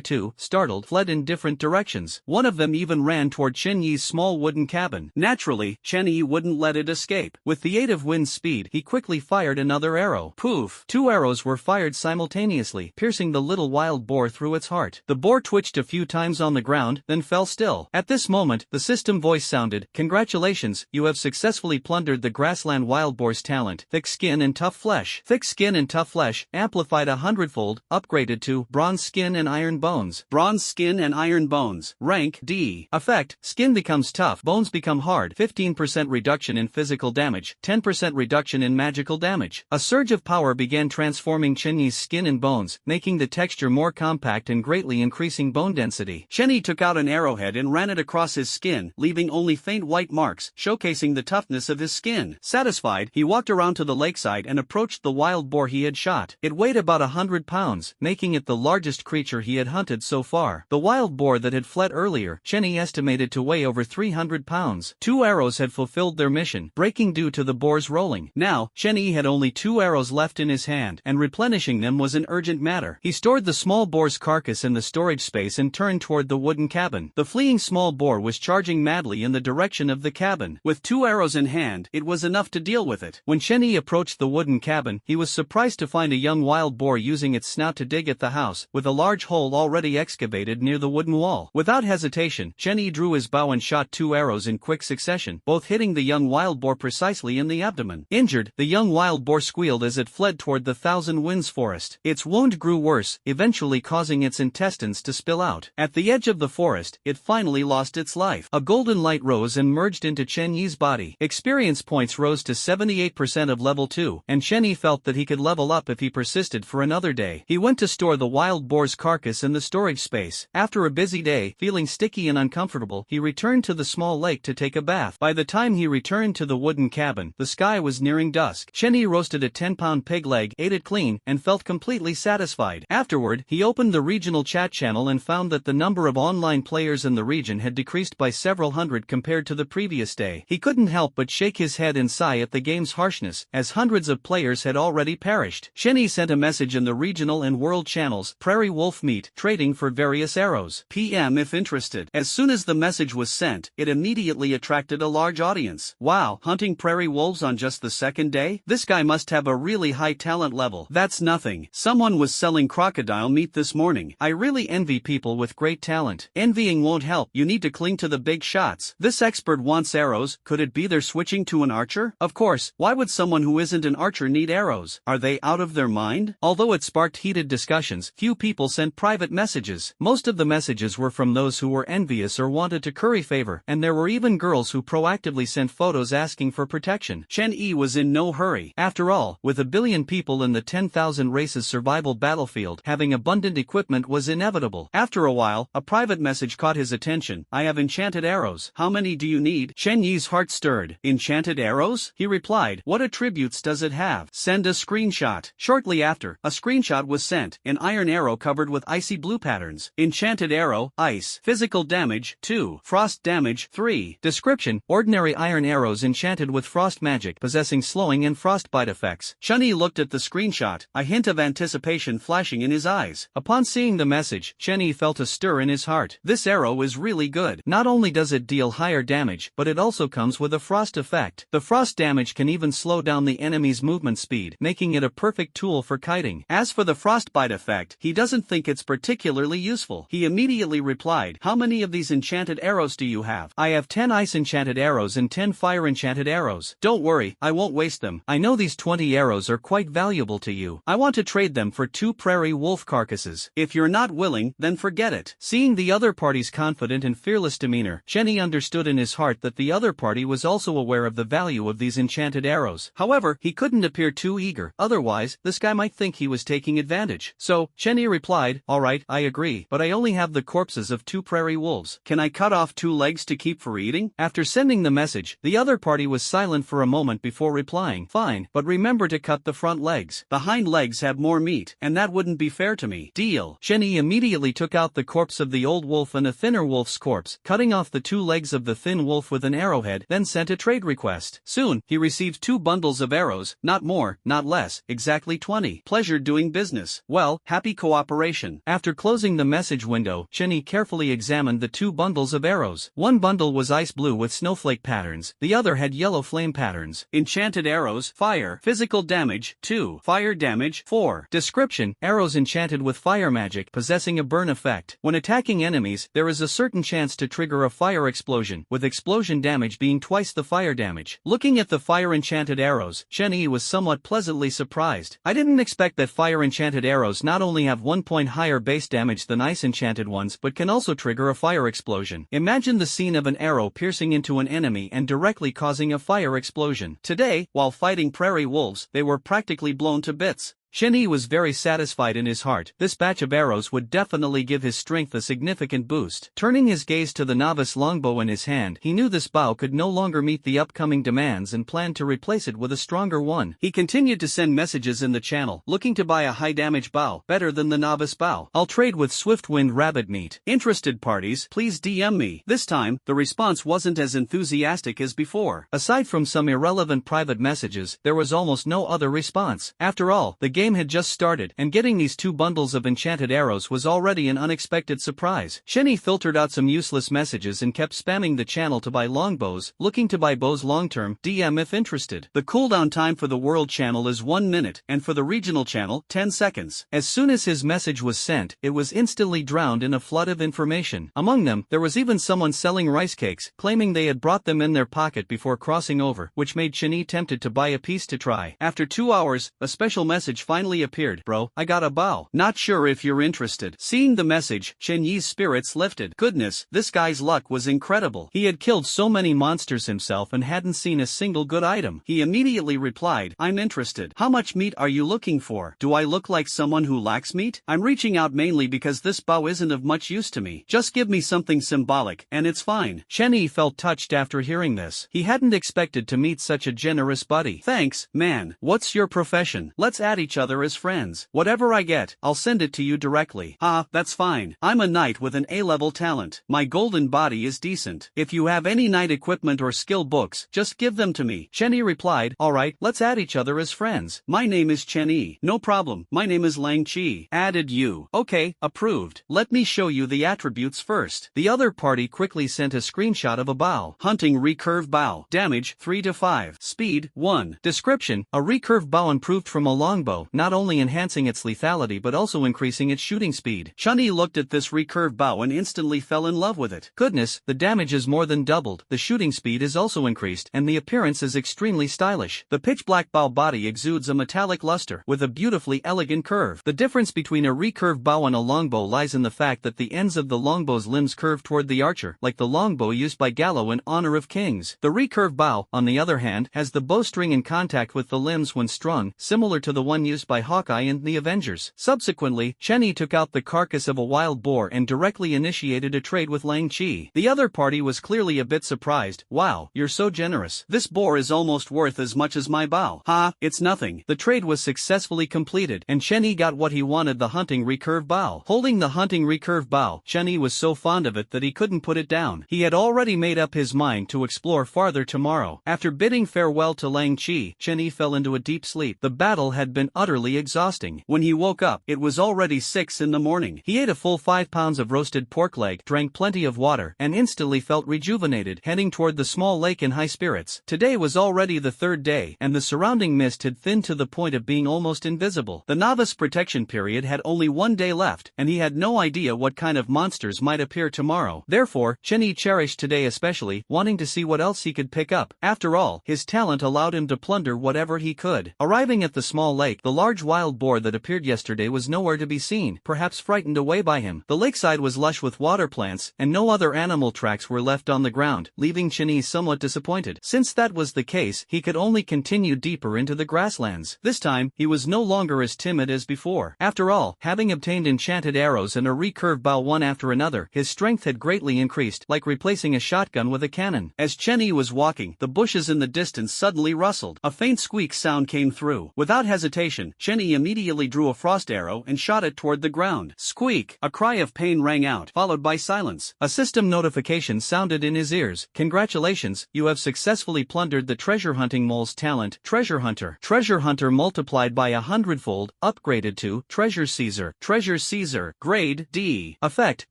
2, startled, fled in different directions. One of them even ran toward Shenyi's small wooden cabin. Naturally, Shenyi wouldn't let it escape. With the aid of wind speed, he quickly fired another arrow. Poof! 2 arrows were fired simultaneously, piercing the little wild boar through its heart. The boar twitched a few times on the ground, then fell still. At this moment, the system voice sounded. Congratulations, you have successfully plundered the grassland wild boar's talent, thick skin and tough flesh. Thick skin and tough flesh, amplified 100-fold, upgraded to bronze skin and iron bones. Bronze skin and iron bones, rank D. Effect, skin becomes tough, bones become hard, 15% reduction in physical damage, 10% reduction in magical damage. A surge of power began transforming Shenyi's skin and bones, making the texture more compact and greatly increasing bone density. Shenyi took out an arrowhead and ran it across his skin, leaving leaving only faint white marks, showcasing the toughness of his skin. Satisfied, he walked around to the lakeside and approached the wild boar he had shot. It weighed about 100 pounds, making it the largest creature he had hunted so far. The wild boar that had fled earlier, Chenny estimated to weigh over 300 pounds. 2 arrows had fulfilled their mission, breaking due to the boar's rolling. Now, Chenny had only 2 arrows left in his hand, and replenishing them was an urgent matter. He stored the small boar's carcass in the storage space and turned toward the wooden cabin. The fleeing small boar was charging madly in the direction of the cabin. With 2 arrows in hand, it was enough to deal with it. When Chenny approached the wooden cabin, he was surprised to find a young wild boar using its snout to dig at the house, with a large hole already excavated near the wooden wall. Without hesitation, Chenny drew his bow and shot 2 arrows in quick succession, both hitting the young wild boar precisely in the abdomen. Injured, the young wild boar squealed as it fled toward the Thousand Winds forest. Its wound grew worse, eventually causing its intestines to spill out. At the edge of the forest, it finally lost its life. A golden light rose and merged into Chen Yi's body. Experience points rose to 78% of level 2, and Chen Yi felt that he could level up if he persisted for another day. He went to store the wild boar's carcass in the storage space. After a busy day, feeling sticky and uncomfortable, he returned to the small lake to take a bath. By the time he returned to the wooden cabin, the sky was nearing dusk. Chen Yi roasted a 10-pound pig leg, ate it clean, and felt completely satisfied. Afterward, he opened the regional chat channel and found that the number of online players in the region had decreased by several hundred compared to the previous day. He couldn't help but shake his head and sigh at the game's harshness, as hundreds of players had already perished. Chen Yi sent a message in the regional and world channels, Prairie Wolf Meat, trading for various arrows. PM if interested. As soon as the message was sent, it immediately attracted a large audience. Wow, hunting prairie wolves on just the second day? This guy must have a really high talent level. That's nothing. Someone was selling crocodile meat this morning. I really envy people with great talent. Envying won't help. You need to cling to the big shots. This expert wants arrows. Could it be they're switching to an archer? Of course, why would someone who isn't an archer need arrows? Are they out of their mind? Although it sparked heated discussions, few people sent private messages. Most of the messages were from those who were envious or wanted to curry favor, and there were even girls who proactively sent photos asking for protection. Chen Yi was in no hurry. After all, with 1 billion people in the 10,000 races survival battlefield, having abundant equipment was inevitable. After a while, a private message caught his attention. I have enchanted arrows. How many do you need? Chen Yi's heart stirred. Enchanted arrows? He replied. What attributes does it have? Send a screenshot. Shortly after, a screenshot was sent. An iron arrow covered with icy blue patterns. Enchanted arrow, ice. Physical damage, 2. Frost damage, 3. Description, ordinary iron arrows enchanted with frost magic, possessing slowing and frostbite effects. Chen Yi looked at the screenshot, a hint of anticipation flashing in his eyes. Upon seeing the message, Chen Yi felt a stir in his heart. This arrow is really good. Not only does it deal higher damage, but it also comes with a frost effect. The frost damage can even slow down the enemy's movement speed, making it a perfect tool for kiting. As for the frostbite effect, he doesn't think it's particularly useful. He immediately replied, how many of these enchanted arrows do you have? I have 10 ice enchanted arrows and 10 fire enchanted arrows. Don't worry, I won't waste them. I know these 20 arrows are quite valuable to you. I want to trade them for 2 prairie wolf carcasses. If you're not willing, then forget it. Seeing the other party's confident and fearless demeanor, Chen Yi understood in his heart that the other party was also aware of the value of these enchanted arrows. However, he couldn't appear too eager, otherwise, this guy might think he was taking advantage. So, Chen Yi replied, alright, I agree, but I only have the corpses of 2 prairie wolves. Can I cut off 2 legs to keep for eating? After sending the message, the other party was silent for a moment before replying, fine, but remember to cut the front legs. The hind legs have more meat, and that wouldn't be fair to me. Deal. Chen Yi immediately took out the corpse of the old wolf and a thinner wolf's corpse, cutting off the 2 legs of the thin wolf with an arrowhead, then sent a trade request. Soon, he received 2 bundles of arrows, not more, not less, exactly 20. Pleasure doing business. Well, happy cooperation. After closing the message window, Chen Yi carefully examined the 2 bundles of arrows. One bundle was ice blue with snowflake patterns, the other had yellow flame patterns. Enchanted arrows, fire. Physical damage, 2. Fire damage, 4. Description, arrows enchanted with fire magic, possessing a burn effect. When attacking enemies, there is a certain chance to trigger a fire explosion, with explosion damage being twice the fire damage. Looking at the fire enchanted arrows, Chen Yi was somewhat pleasantly surprised. I didn't expect that fire enchanted arrows not only have 1 point higher base damage than ice enchanted ones but can also trigger a fire explosion. Imagine the scene of an arrow piercing into an enemy and directly causing a fire explosion. Today, while fighting prairie wolves, they were practically blown to bits. Shen was very satisfied in his heart. This batch of arrows would definitely give his strength a significant boost. Turning his gaze to the novice longbow in his hand, he knew this bow could no longer meet the upcoming demands and planned to replace it with a stronger one. He continued to send messages in the channel, looking to buy a high-damage bow, better than the novice bow. I'll trade with Swiftwind Rabbit Meat. Interested parties, please DM me. This time, the response wasn't as enthusiastic as before. Aside from some irrelevant private messages, there was almost no other response. After all, the game had just started, and getting these 2 bundles of enchanted arrows was already an unexpected surprise. Shen filtered out some useless messages and kept spamming the channel to buy longbows, looking to buy bows long-term, DM if interested. The cooldown time for the world channel is 1 minute, and for the regional channel, 10 seconds. As soon as his message was sent, it was instantly drowned in a flood of information. Among them, there was even someone selling rice cakes, claiming they had brought them in their pocket before crossing over, which made Shen tempted to buy a piece to try. After 2 hours, a special message finally appeared. Bro, I got a bow. Not sure if you're interested. Seeing the message, Shen Yi's spirits lifted. Goodness, this guy's luck was incredible. He had killed so many monsters himself and hadn't seen a single good item. He immediately replied, I'm interested. How much meat are you looking for? Do I look like someone who lacks meat? I'm reaching out mainly because this bow isn't of much use to me. Just give me something symbolic, and it's fine. Shen Yi felt touched after hearing this. He hadn't expected to meet such a generous buddy. Thanks, man. What's your profession? Let's add each other as friends. Whatever I get, I'll send it to you directly. Ah, that's fine. I'm a knight with an A-level talent. My golden body is decent. If you have any knight equipment or skill books, just give them to me. Chen Yi replied, alright, let's add each other as friends. My name is Chen Yi. No problem. My name is Lang Chi. Added you. Okay, approved. Let me show you the attributes first. The other party quickly sent a screenshot of a bow. Hunting recurve bow. Damage 3 to 5. Speed 1. Description: a recurve bow improved from a longbow, not only enhancing its lethality but also increasing its shooting speed. Chen Yi looked at this recurve bow and instantly fell in love with it. Goodness, the damage is more than doubled, the shooting speed is also increased, and the appearance is extremely stylish. The pitch black bow body exudes a metallic luster, with a beautifully elegant curve. The difference between a recurve bow and a longbow lies in the fact that the ends of the longbow's limbs curve toward the archer, like the longbow used by Gallo in Honor of Kings. The recurve bow, on the other hand, has the bowstring in contact with the limbs when strung, similar to the one used by Hawkeye in The Avengers. Subsequently, Chen Yi took out the carcass of a wild boar and directly initiated a trade with Lang Chi. The other party was clearly a bit surprised. Wow, you're so generous. This boar is almost worth as much as my bow. Ha, it's nothing. The trade was successfully completed, and Chen Yi got what he wanted: the hunting recurve bow. Holding the hunting recurve bow, Chen Yi was so fond of it that he couldn't put it down. He had already made up his mind to explore farther tomorrow. After bidding farewell to Lang Chi, Chen Yi fell into a deep sleep. The battle had been utterly exhausting. When he woke up, it was already 6 in the morning. He ate a full 5 pounds of roasted pork leg, drank plenty of water, and instantly felt rejuvenated, heading toward the small lake in high spirits. Today was already the 3rd day, and the surrounding mist had thinned to the point of being almost invisible. The novice protection period had only 1 day left, and he had no idea what kind of monsters might appear tomorrow. Therefore, Chen Yi cherished today especially, wanting to see what else he could pick up. After all, his talent allowed him to plunder whatever he could. Arriving at the small lake, the large wild boar that appeared yesterday was nowhere to be seen, perhaps frightened away by him. The lakeside was lush with water plants, and no other animal tracks were left on the ground, leaving Chen Yi somewhat disappointed. Since that was the case, he could only continue deeper into the grasslands. This time, he was no longer as timid as before. After all, having obtained enchanted arrows and a recurve bow one after another, his strength had greatly increased, like replacing a shotgun with a cannon. As Chen Yi was walking, the bushes in the distance suddenly rustled. A faint squeak sound came through. Without hesitation, Chen Yi immediately drew a frost arrow and shot it toward the ground. Squeak! A cry of pain rang out, followed by silence. A system notification sounded in his ears. Congratulations, you have successfully plundered the treasure hunting mole's talent, Treasure Hunter. Treasure Hunter multiplied by 100-fold, upgraded to Treasure Seizer. Treasure Seizer, grade D. Effect: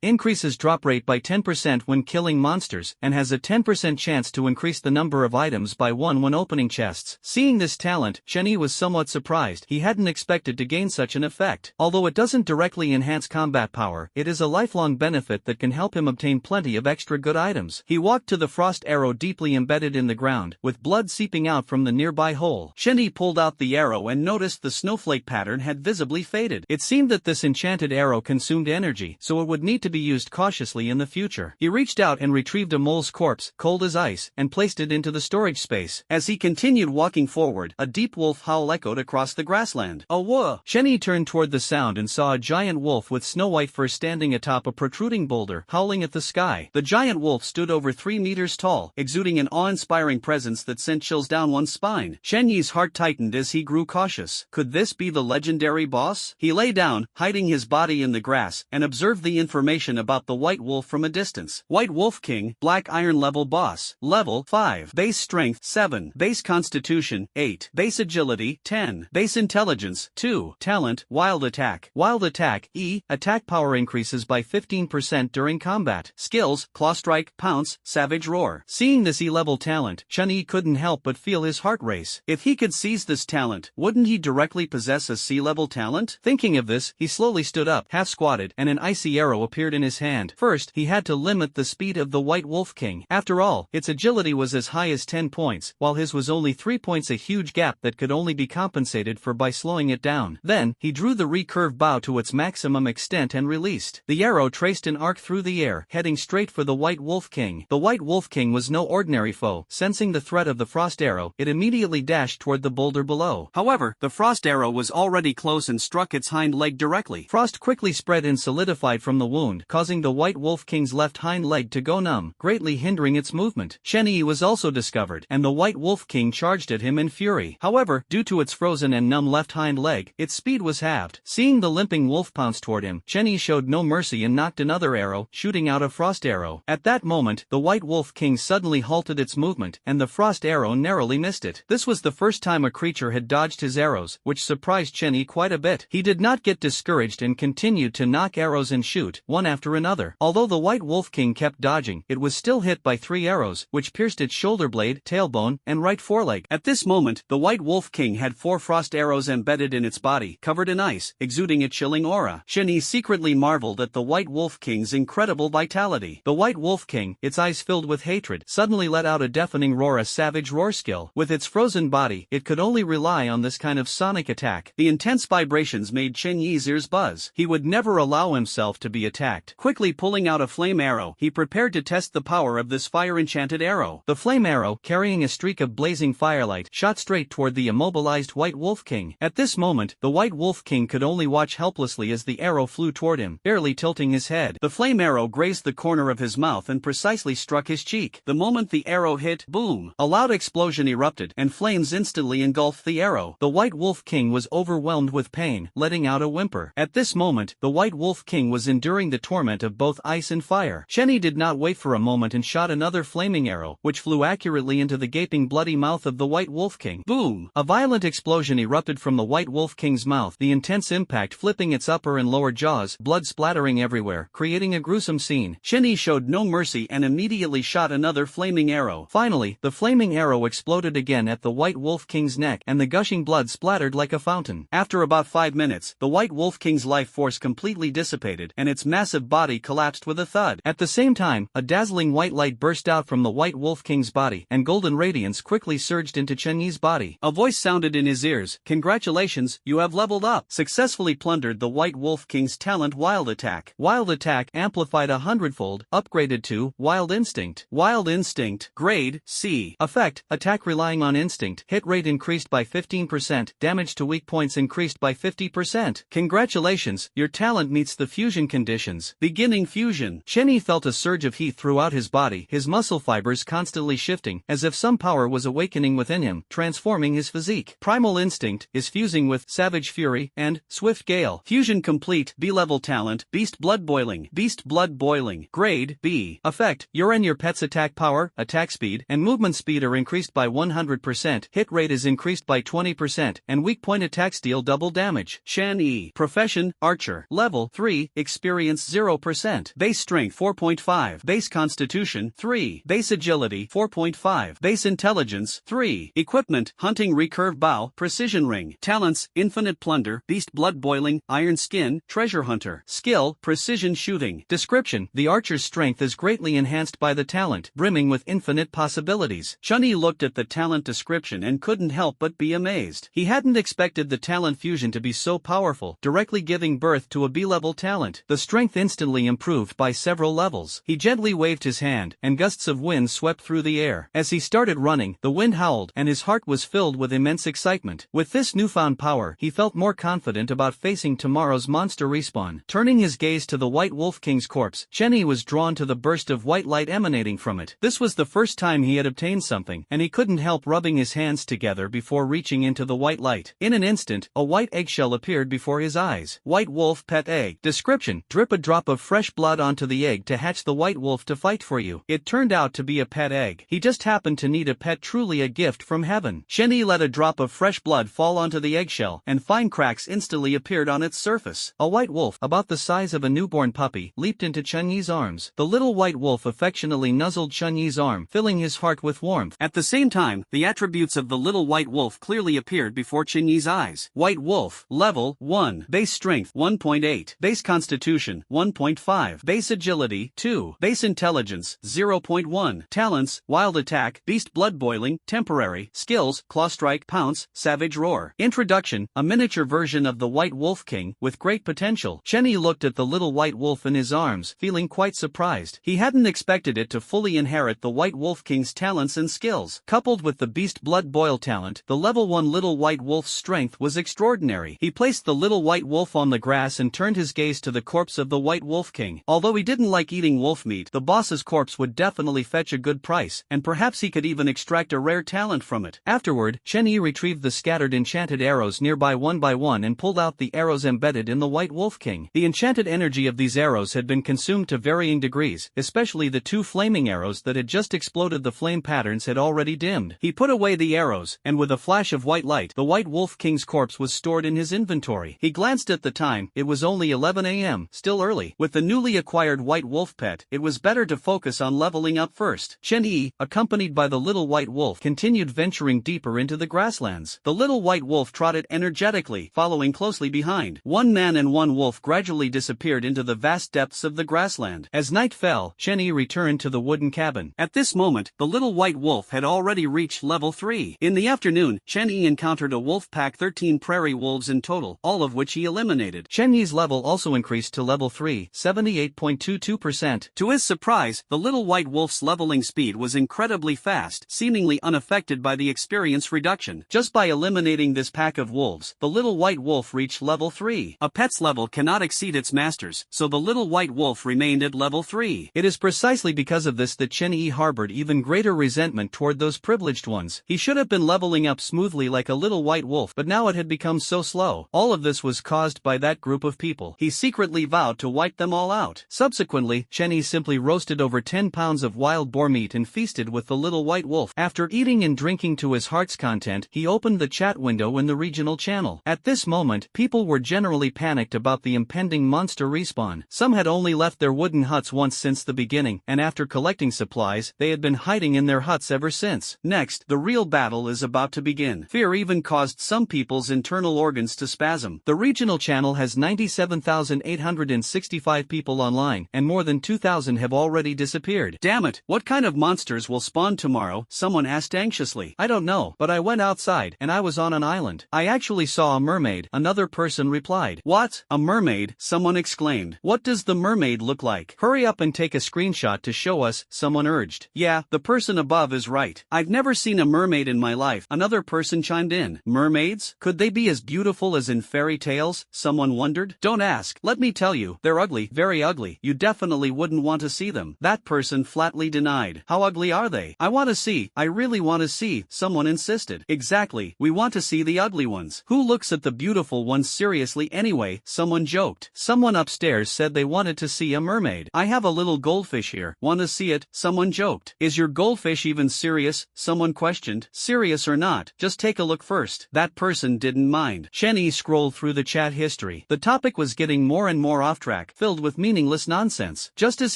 increases drop rate by 10% when killing monsters, and has a 10% chance to increase the number of items by 1 when opening chests. Seeing this talent, Chen Yi was somewhat surprised. He hadn't expected to gain such an effect. Although it doesn't directly enhance combat power, it is a lifelong benefit that can help him obtain plenty of extra good items. He walked to the frost arrow deeply embedded in the ground, with blood seeping out from the nearby hole. Chen Yi pulled out the arrow and noticed the snowflake pattern had visibly faded. It seemed that this enchanted arrow consumed energy, so it would need to be used cautiously in the future. He reached out and retrieved a mole's corpse, cold as ice, and placed it into the storage space. As he continued walking forward, a deep wolf howl echoed across the grassland. grassland. A whoa! Shenny turned toward the sound and saw a giant wolf with Snow White fur standing atop a protruding boulder, howling at the sky. The giant wolf stood over 3 meters tall, exuding an awe-inspiring presence that sent chills down one's spine. Shen Yi's heart tightened as he grew cautious. Could this be the legendary boss? He lay down, hiding his body in the grass, and observed the information about the white wolf from a distance. White Wolf King, Black Iron level boss, level 5, base strength 7, base constitution 8, base agility 10, base intelligence 2, talent, wild attack. Wild attack, E, attack power increases by 15% during combat. Skills, claw strike, pounce, savage roar. Seeing this E-level talent, Chun-Yi couldn't help but feel his heart race. If he could seize this talent, wouldn't he directly possess a C-level talent? Thinking of this, he slowly stood up, half squatted, and an icy arrow appeared in his hand. First, he had to limit the speed of the White Wolf King. After all, its agility was as high as 10 points, while his was only 3 points, a huge gap that could only be compensated for by slowing it down. Then, he drew the recurve bow to its maximum extent and released. The arrow traced an arc through the air, heading straight for the White Wolf King. The White Wolf King was no ordinary foe. Sensing the threat of the frost arrow, it immediately dashed toward the boulder below. However, the frost arrow was already close and struck its hind leg directly. Frost quickly spread and solidified from the wound, causing the White Wolf King's left hind leg to go numb, greatly hindering its movement. Shen Yi was also discovered, and the White Wolf King charged at him in fury. However, due to its frozen and numb left hind leg, its speed was halved. Seeing the limping wolf pounce toward him, Shen Yi showed no mercy and knocked another arrow, shooting out a frost arrow. At that moment, the White Wolf King suddenly halted its movement, and the frost arrow narrowly missed it. This was the first time a creature had dodged his arrows, which surprised Shen Yi quite a bit. He did not get discouraged and continued to knock arrows and shoot, one after another. Although the White Wolf King kept dodging, it was still hit by 3 arrows, which pierced its shoulder blade, tailbone, and right foreleg. At this moment, the White Wolf King had 4 frost arrows embedded in its body, covered in ice, exuding a chilling aura. Shen Yi secretly marveled at the White Wolf King's incredible vitality. The White Wolf King, its eyes filled with hatred, suddenly let out a deafening roar, a savage roar skill. With its frozen body, it could only rely on this kind of sonic attack. The intense vibrations made Shen Yi's ears buzz. He would never allow himself to be attacked. Quickly pulling out a flame arrow, he prepared to test the power of this fire-enchanted arrow. The flame arrow, carrying a streak of blazing firelight, shot straight toward the immobilized White Wolf King. At this moment, the White Wolf King could only watch helplessly as the arrow flew toward him, barely tilting his head. The flame arrow grazed the corner of his mouth and precisely struck his cheek. The moment the arrow hit, boom! A loud explosion erupted, and flames instantly engulfed the arrow. The White Wolf King was overwhelmed with pain, letting out a whimper. At this moment, the White Wolf King was enduring the torment of both ice and fire. Shen Yi did not wait for a moment and shot another flaming arrow, which flew accurately into the gaping bloody mouth of the White Wolf King. Boom! A violent explosion erupted from the White Wolf King's mouth, the intense impact flipping its upper and lower jaws, blood splattering everywhere, creating a gruesome scene. Shen Yi showed no mercy and immediately shot another flaming arrow. Finally, the flaming arrow exploded again at the White Wolf King's neck, and the gushing blood splattered like a fountain. After about 5 minutes, the White Wolf King's life force completely dissipated, and its massive body collapsed with a thud. At the same time, a dazzling white light burst out from the White Wolf King's body, and golden radiance quickly surged into Chen Yi's body. A voice sounded in his ears. "Congratulations, you have leveled up." Successfully plundered the White Wolf King's talent Wild Attack. Wild Attack amplified 100-fold, upgraded to Wild Instinct. Wild Instinct, grade C. Effect, attack relying on instinct. Hit rate increased by 15%, damage to weak points increased by 50%. Congratulations, your talent meets the fusion conditions. Beginning fusion. Shen Yi felt a surge of heat throughout his body, his muscle fibers constantly shifting, as if some power was awakening within him, transforming his physique. Primal Instinct is fusing with Savage Fury and Swift Gale. Fusion complete. B-level talent, Beast Blood Boiling. Beast Blood Boiling, grade B. Effect, your and your pet's attack power, attack speed, and movement speed are increased by 100%, hit rate is increased by 20%, and weak point attacks deal double damage. Shen Yi. Profession, Archer. Level 3, experience 0%. Base strength 4.5. Base constitution 3. Base agility 4.5. Base intelligence 3. Equipment, hunting recurve bow, precision ring. Talents, infinite plunder, beast blood boiling, iron skin, treasure hunter. Skill, precision shooting. Description, the archer's strength is greatly enhanced by the talent, brimming with infinite possibilities. Shen Yi looked at the talent description and couldn't help but be amazed. He hadn't expected the talent fusion to be so powerful, directly giving birth to a B-level talent. The strength instantly improved by several levels. He gently waved his hand, and gusts of wind swept through the air. As he started running, the wind howled, and his heart was filled with immense excitement. With this new newfound power, he felt more confident about facing tomorrow's monster respawn. Turning his gaze to the White Wolf King's corpse, Chenny was drawn to the burst of white light emanating from it. This was the first time he had obtained something, and he couldn't help rubbing his hands together before reaching into the white light. In an instant, a white eggshell appeared before his eyes. White Wolf Pet Egg. Description: drip a drop of fresh blood onto the egg to hatch the white wolf to fight for you. It turned out to be a pet egg. He just happened to need a pet, truly a gift from heaven. Chenny let a drop of fresh blood fall onto the eggshell, and fine cracks instantly appeared on its surface. A white wolf, about the size of a newborn puppy, leaped into Chenyi's arms. The little white wolf affectionately nuzzled Chenyi's arm, filling his heart with warmth. At the same time, the attributes of the little white wolf clearly appeared before Chenyi's eyes. White Wolf, Level 1. Base Strength 1.8. Base Constitution 1.5. Base Agility 2. Base Intelligence 0.1. Talents: Wild Attack, Beast Blood Boiling, Temporary. Skills: Claw Strike, Pounce, Savage Roar. Introduction: a miniature version of the White Wolf King, with great potential. Chenny looked at the little white wolf in his arms, feeling quite surprised. He hadn't expected it to fully inherit the White Wolf King's talents and skills. Coupled with the Beast Blood Boil talent, the level 1 little white wolf's strength was extraordinary. He placed the little white wolf on the grass and turned his gaze to the corpse of the White Wolf King. Although he didn't like eating wolf meat, the boss's corpse would definitely fetch a good price, and perhaps he could even extract a rare talent from it. Afterward, Chenny retrieved the scattered enchanted arrows nearby one by one and pulled out the arrows embedded in the White Wolf King. The enchanted energy of these arrows had been consumed to varying degrees, especially the 2 flaming arrows that had just exploded. The flame patterns had already dimmed. He put away the arrows, and with a flash of white light, the White Wolf King's corpse was stored in his inventory. He glanced at the time. It was only 11 a.m., still early. With the newly acquired White Wolf pet, it was better to focus on leveling up first. Chenyi, accompanied by the little white wolf, continued venturing deeper into the grasslands. The little white wolf trotted energetically, following closely behind. One man and one wolf gradually disappeared into the vast depths of the grassland. As night fell, Chenyi returned to the wooden cabin. At this moment, the little white wolf had already reached level 3. In the afternoon, Chenyi encountered a wolf pack, 13 prairie wolves in total, all of which he eliminated. Chenyi's level also increased to level 3, 78.22%. To his surprise, the little white wolf's leveling speed was incredibly fast, seemingly unaffected by the experience reduction. Just by eliminating this pack of wolves, the little white wolf reached level 3. A pet's level cannot exceed its master's, so the little white wolf remained at level 3. It is precisely because of this that Chenyi harbored even greater resentment toward those privileged ones. He should have been leveling up smoothly like a little white wolf, but now it had become so slow. All of this was caused by that group of people. He secretly vowed to wipe them all out. Subsequently, Chenyi simply roasted over 10 pounds of wild boar meat and feasted with the little white wolf. After eating and drinking to his heart's content, he opened the chat window in the regional channel. At this moment, people were generally panicked about the impending monster respawn. Some had only left their wooden huts once since the beginning, and after collecting supplies, they had been hiding in their huts ever since. Next, the real battle is about to begin. Fear even caused some people's internal organs to spasm. The regional channel has 97,865 people online, and more than 2,000 have already disappeared. Damn it, what kind of monsters will spawn tomorrow? Someone asked anxiously. I don't know, but I went outside, and I was on an island. I actually saw a mermaid, another person replied. What? A mermaid? Someone exclaimed. What does the mermaid look like? Hurry up and take a screenshot to show us, someone urged. Yeah, the person above is right. I've never seen a mermaid in my life, another person chimed in. Mermaids? Could they be as beautiful as in fairy tales? Someone wondered. Don't ask. Let me tell you, they're ugly, very ugly. You definitely wouldn't want to see them. That person flatly denied. How ugly are they? I want to see. I really want to see, someone insisted. Exactly, we want to see the ugly ones. Who looks at the beautiful ones seriously anyway? Someone joked. Someone upstairs said they wanted to see a mermaid. I have a little goldfish here. Want to see it? Someone joked. Is your goldfish even serious? Someone questioned. Serious or not, just take a look first. That person didn't mind. Chenyi scrolled through the chat history. The topic was getting more and more off track, filled with meaningless nonsense. Just as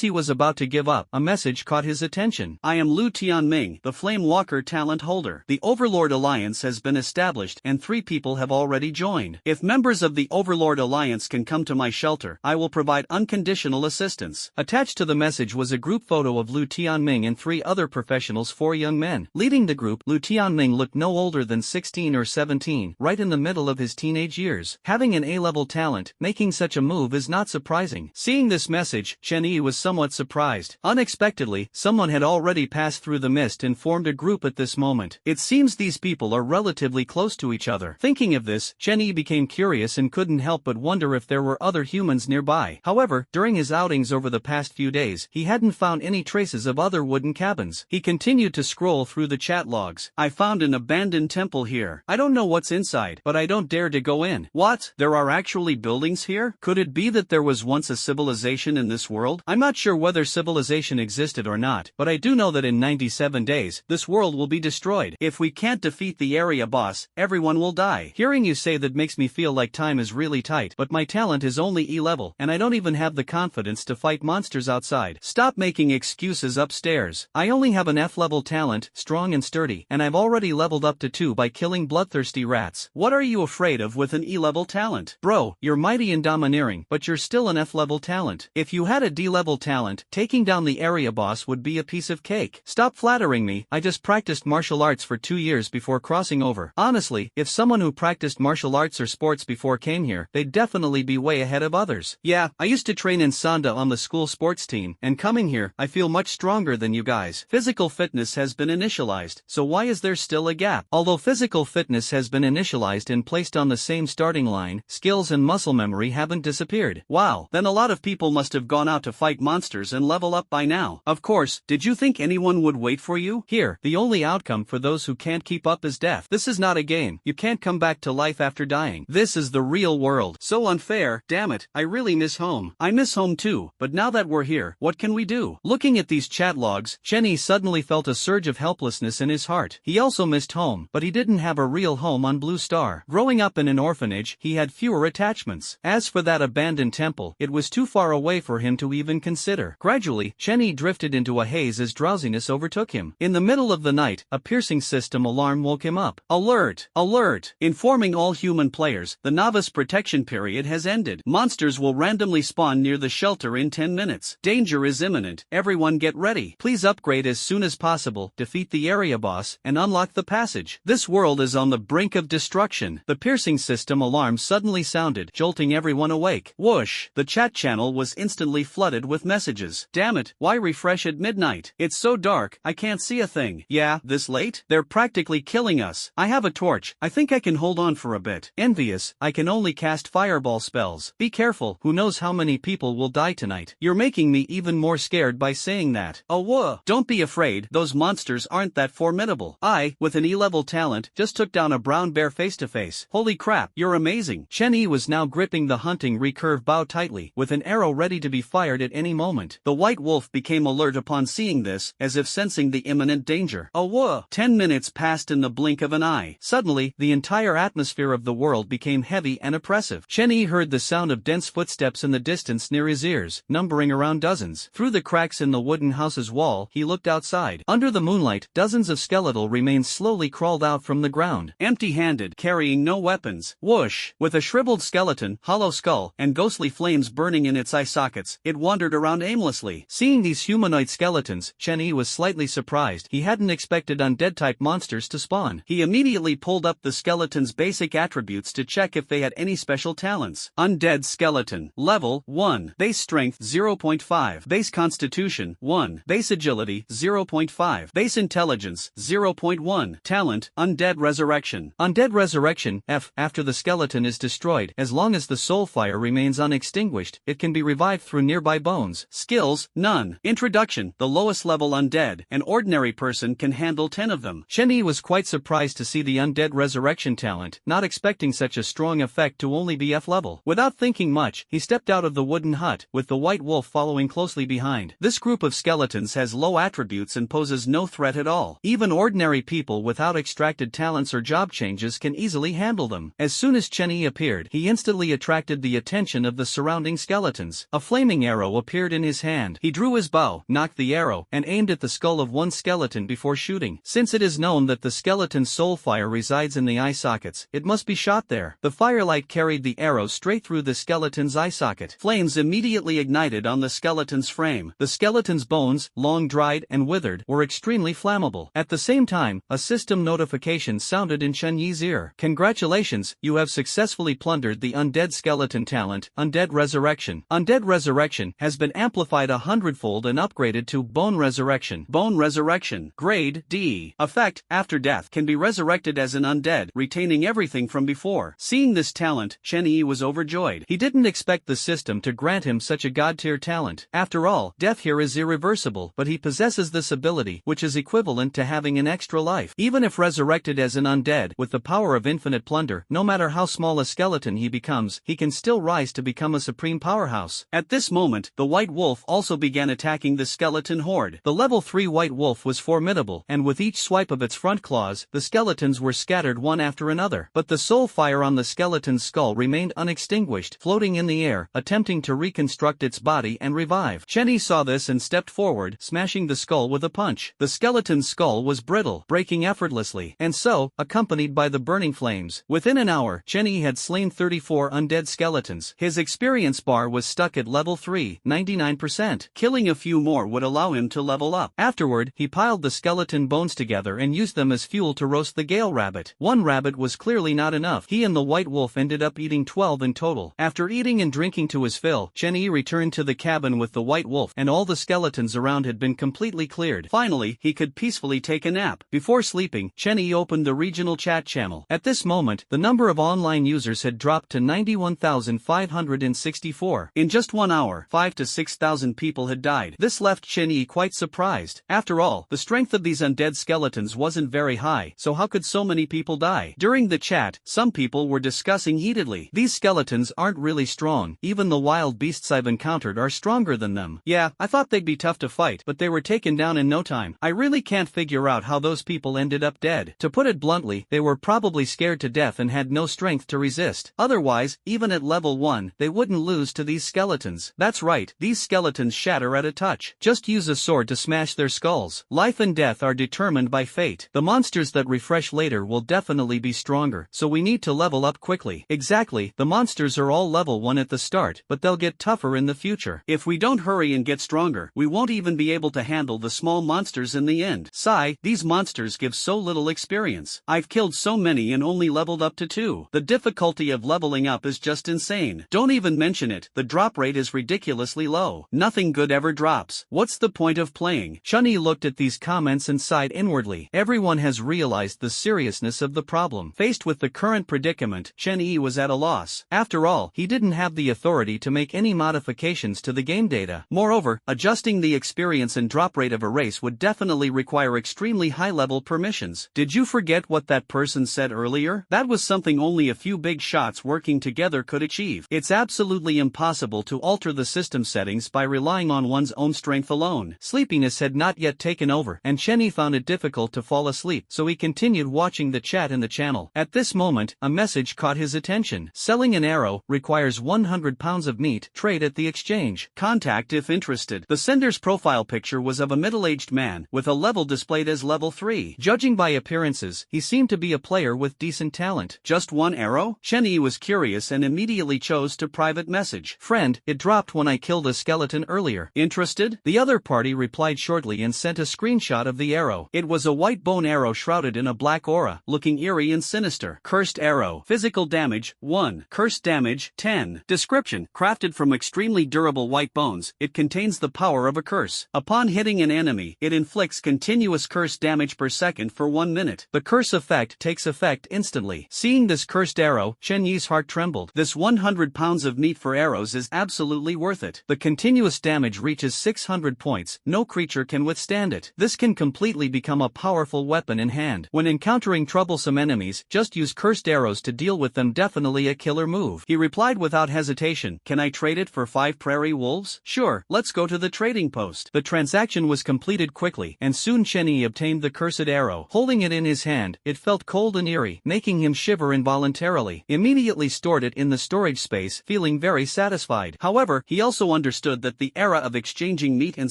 he was about to give up, a message caught his attention. I am Lu Tianming, the Flame Walker talent holder. The Overlord Alliance has been established, and 3 people have already joined. If members of the Overlord Alliance can come to my shelter, I will provide unconditional assistance. Attached to the message was a group photo of Lu Tianming and 3 other professionals, 4 young men. Leading the group, Lu Tianming looked no older than 16 or 17, right in the middle of his teenage years. Having an A-level talent, making such a move is not surprising. Seeing this message, Chenyi was somewhat surprised. Unexpectedly, someone had already passed through the mist and formed a group at this moment. It seems these people are relatively close to to each other. Thinking of this, Chen Yi became curious and couldn't help but wonder if there were other humans nearby. However, during his outings over the past few days, he hadn't found any traces of other wooden cabins. He continued to scroll through the chat logs. I found an abandoned temple here. I don't know what's inside, but I don't dare to go in. What? There are actually buildings here? Could it be that there was once a civilization in this world? I'm not sure whether civilization existed or not, but I do know that in 97 days, this world will be destroyed. If we can't defeat the area boss, everyone will die. Hearing you say that makes me feel like time is really tight, but my talent is only E level, and I don't even have the confidence to fight monsters outside. Stop making excuses upstairs. I only have an F level talent, strong and sturdy, and I've already leveled up to 2 by killing bloodthirsty rats. What are you afraid of with an E level talent? Bro, you're mighty and domineering, but you're still an F level talent. If you had a D level talent, taking down the area boss would be a piece of cake. Stop flattering me. I just practiced martial arts for 2 years before crossing over. Honestly, if someone who practiced martial arts or sports before came here, they'd definitely be way ahead of others. Yeah, I used to train in Sanda on the school sports team, and coming here, I feel much stronger than you guys. Physical fitness has been initialized, so why is there still a gap? Although physical fitness has been initialized and placed on the same starting line, skills and muscle memory haven't disappeared. Wow, then a lot of people must have gone out to fight monsters and level up by now. Of course, did you think anyone would wait for you? Here, the only outcome for those who can't keep up is death. This is not a game. You can't come back to life after dying. This is the real world. So unfair, damn it, I really miss home. I miss home too, but now that we're here, what can we do? Looking at these chat logs, Chen Yi suddenly felt a surge of helplessness in his heart. He also missed home, but he didn't have a real home on Blue Star. Growing up in an orphanage, he had fewer attachments. As for that abandoned temple, it was too far away for him to even consider. Gradually, Chen Yi drifted into a haze as drowsiness overtook him. In the middle of the night, a piercing system alarm woke him up. Alert! Alert! Informing all human players, the novice protection period has ended. Monsters will randomly spawn near the shelter in 10 minutes. Danger is imminent. Everyone get ready. Please upgrade as soon as possible, defeat the area boss, and unlock the passage. This world is on the brink of destruction. The piercing system alarm suddenly sounded, jolting everyone awake. Whoosh! The chat channel was instantly flooded with messages. Damn it, why refresh at midnight? It's so dark, I can't see a thing. Yeah, this late? They're practically killing us. I have a torch. I think I can hold on for a bit. Envious, I can only cast fireball spells. Be careful, who knows how many people will die tonight. You're making me even more scared by saying that. Oh whoa. Don't be afraid, those monsters aren't that formidable. I, with an E-level talent, just took down a brown bear face to face. Holy crap, you're amazing. Chen Yi was now gripping the hunting recurve bow tightly, with an arrow ready to be fired at any moment. The white wolf became alert upon seeing this, as if sensing the imminent danger. Oh whoa. 10 minutes passed in the blink of an eye. Suddenly, the entire atmosphere of the world became heavy and oppressive. Chen Yi heard the sound of dense footsteps in the distance near his ears, numbering around dozens. Through the cracks in the wooden house's wall, he looked outside. Under the moonlight, dozens of skeletal remains slowly crawled out from the ground, empty-handed, carrying no weapons. Whoosh! With a shriveled skeleton, hollow skull, and ghostly flames burning in its eye sockets, it wandered around aimlessly. Seeing these humanoid skeletons, Chen Yi was slightly surprised. He hadn't expected undead-type monsters to spawn. He immediately pulled up the skeleton's basic attributes to check if they had any special talents. Undead skeleton. Level 1. Base strength 0.5. Base constitution 1. Base agility 0.5. Base intelligence 0.1. Talent Undead resurrection. Undead resurrection F. After the skeleton is destroyed, as long as the soul fire remains unextinguished, it can be revived through nearby bones. Skills None. Introduction. The lowest level undead. An ordinary person can handle 10 of them. Chen Yi was quite surprised to see the undead resurrection talent, not expecting such a strong effect to only be F level. Without thinking much, he stepped out of the wooden hut, with the white wolf following closely behind. This group of skeletons has low attributes and poses no threat at all. Even ordinary people without extracted talents or job changes can easily handle them. As soon as Chen Yi appeared, he instantly attracted the attention of the surrounding skeletons. A flaming arrow appeared in his hand. He drew his bow, knocked the arrow, and aimed at the skull of one skeleton before shooting. Since it is known that the skeleton's soul fire resides in the eye sockets, it must be shot there. The firelight carried the arrow straight through the skeleton's eye socket. Flames immediately ignited on the skeleton's frame. The skeleton's bones, long dried and withered, were extremely flammable. At the same time, a system notification sounded in Chen Yi's ear. Congratulations, you have successfully plundered the undead skeleton talent, Undead Resurrection. Undead Resurrection has been amplified 100-fold and upgraded to Bone Resurrection. Bone Resurrection. Grade D. Effect, after death, can be resurrected as an undead, retaining everything from before. Seeing this talent, Chen Yi was overjoyed. He didn't expect the system to grant him such a god-tier talent. After all, death here is irreversible, but he possesses this ability, which is equivalent to having an extra life. Even if resurrected as an undead, with the power of infinite plunder, no matter how small a skeleton he becomes, he can still rise to become a supreme powerhouse. At this moment, the white wolf also began attacking the skeleton horde. The level 3 white wolf was formidable, and with each swipe of its front claws, the skeletons were scattered one after another. But the soul fire on the skeleton's skull remained unextinguished, floating in the air, attempting to reconstruct its body and revive. Chen Yi saw this and stepped forward, smashing the skull with a punch. The skeleton's skull was brittle, breaking effortlessly, and so, accompanied by the burning flames. Within an hour, Chen Yi had slain 34 undead skeletons. His experience bar was stuck at level 3, 99%. Killing a few more would allow him to level up. Afterward, he piled the skeleton bones together and used them as fuel to roast the Gale rabbit. One rabbit was clearly not enough. He and the white wolf ended up eating 12 in total. After eating and drinking to his fill, Chen Yi returned to the cabin with the white wolf, and all the skeletons around had been completely cleared. Finally, he could peacefully take a nap. Before sleeping, Chen Yi opened the regional chat channel. At this moment, the number of online users had dropped to 91,564. In just 1 hour, 5 to 6,000 people had died. This left Chen Yi quite surprised. After all, the strength of these undead skeletons wasn't very high, so how could so many people die? During the chat, some people were discussing heatedly. These skeletons aren't really strong. Even the wild beasts I've encountered are stronger than them. Yeah, I thought they'd be tough to fight, but they were taken down in no time. I really can't figure out how those people ended up dead. To put it bluntly, they were probably scared to death and had no strength to resist. Otherwise, even at level 1, they wouldn't lose to these skeletons. That's right, these skeletons shatter at a touch. Just use a sword to smash their skulls. Life and death are determined by fate. The monsters that refresh later will definitely be stronger, so we need to level up quickly. Exactly, the monsters are all level 1 at the start, but they'll get tougher in the future. If we don't hurry and get stronger, we won't even be able to handle the small monsters in the end. Sigh, these monsters give so little experience. I've killed so many and only leveled up to 2. The difficulty of leveling up is just insane. Don't even mention it, the drop rate is ridiculously low. Nothing good ever drops. What's the point of playing? Chen Yi looked at these comments and sighed inwardly. Everyone has realized the seriousness of the problem. Faced with the current predicament, Chen Yi was at a loss. After all, he didn't have the authority to make any modifications to the game data. Moreover, adjusting the experience and drop rate of a race would definitely require extremely high-level permissions. Did you forget what that person said earlier? That was something only a few big shots working together could achieve. It's absolutely impossible to alter the system settings by relying on one's own strength alone. Sleepiness had not yet taken over, and Chen Yi found it difficult to fall asleep, so he continued watching the chat in the channel. At this moment, a message caught his attention. Selling an arrow requires 100 pounds of meat. Trade at the exchange. Contact if interested. The sender's profile picture was of a middle-aged man, with a level displayed as level 3. Judging by appearances, he seemed to be a player with decent talent. Just one arrow? Chen Yi was curious and immediately chose to private message. Friend, it dropped when I killed a skeleton earlier. Interested? The other party replied shortly and sent a screenshot of the arrow. It was a white bone arrow shrouded in a black aura, looking eerie and sinister. Cursed arrow. Physical damage, 1. Cursed damage, 10. Description. Crafted from extremely durable white bones, it contains the power of a curse. Upon hitting an enemy, it inflicts continuous curse damage per second for 1 minute. The curse effect takes effect instantly. Seeing this cursed arrow, Chen Yi's heart trembled. This 100 pounds of meat for arrows is absolutely worth it. The continuous damage reaches 600 points. No creature can withstand it. This can completely become a powerful weapon in hand. When encountering troublesome enemies, just use cursed arrows to deal with them. Definitely a killer move. He replied without hesitation. Can I trade it for 5 prairie wolves? Sure, let's go to the trading post. The transaction was completed quickly, and soon Chen Yi obtained the cursed arrow. Holding it in his hand, it felt cold and eerie, making him shiver involuntarily. Immediately stored it in the storage space, feeling very satisfied. However, he also understood that the era of exchanging meat and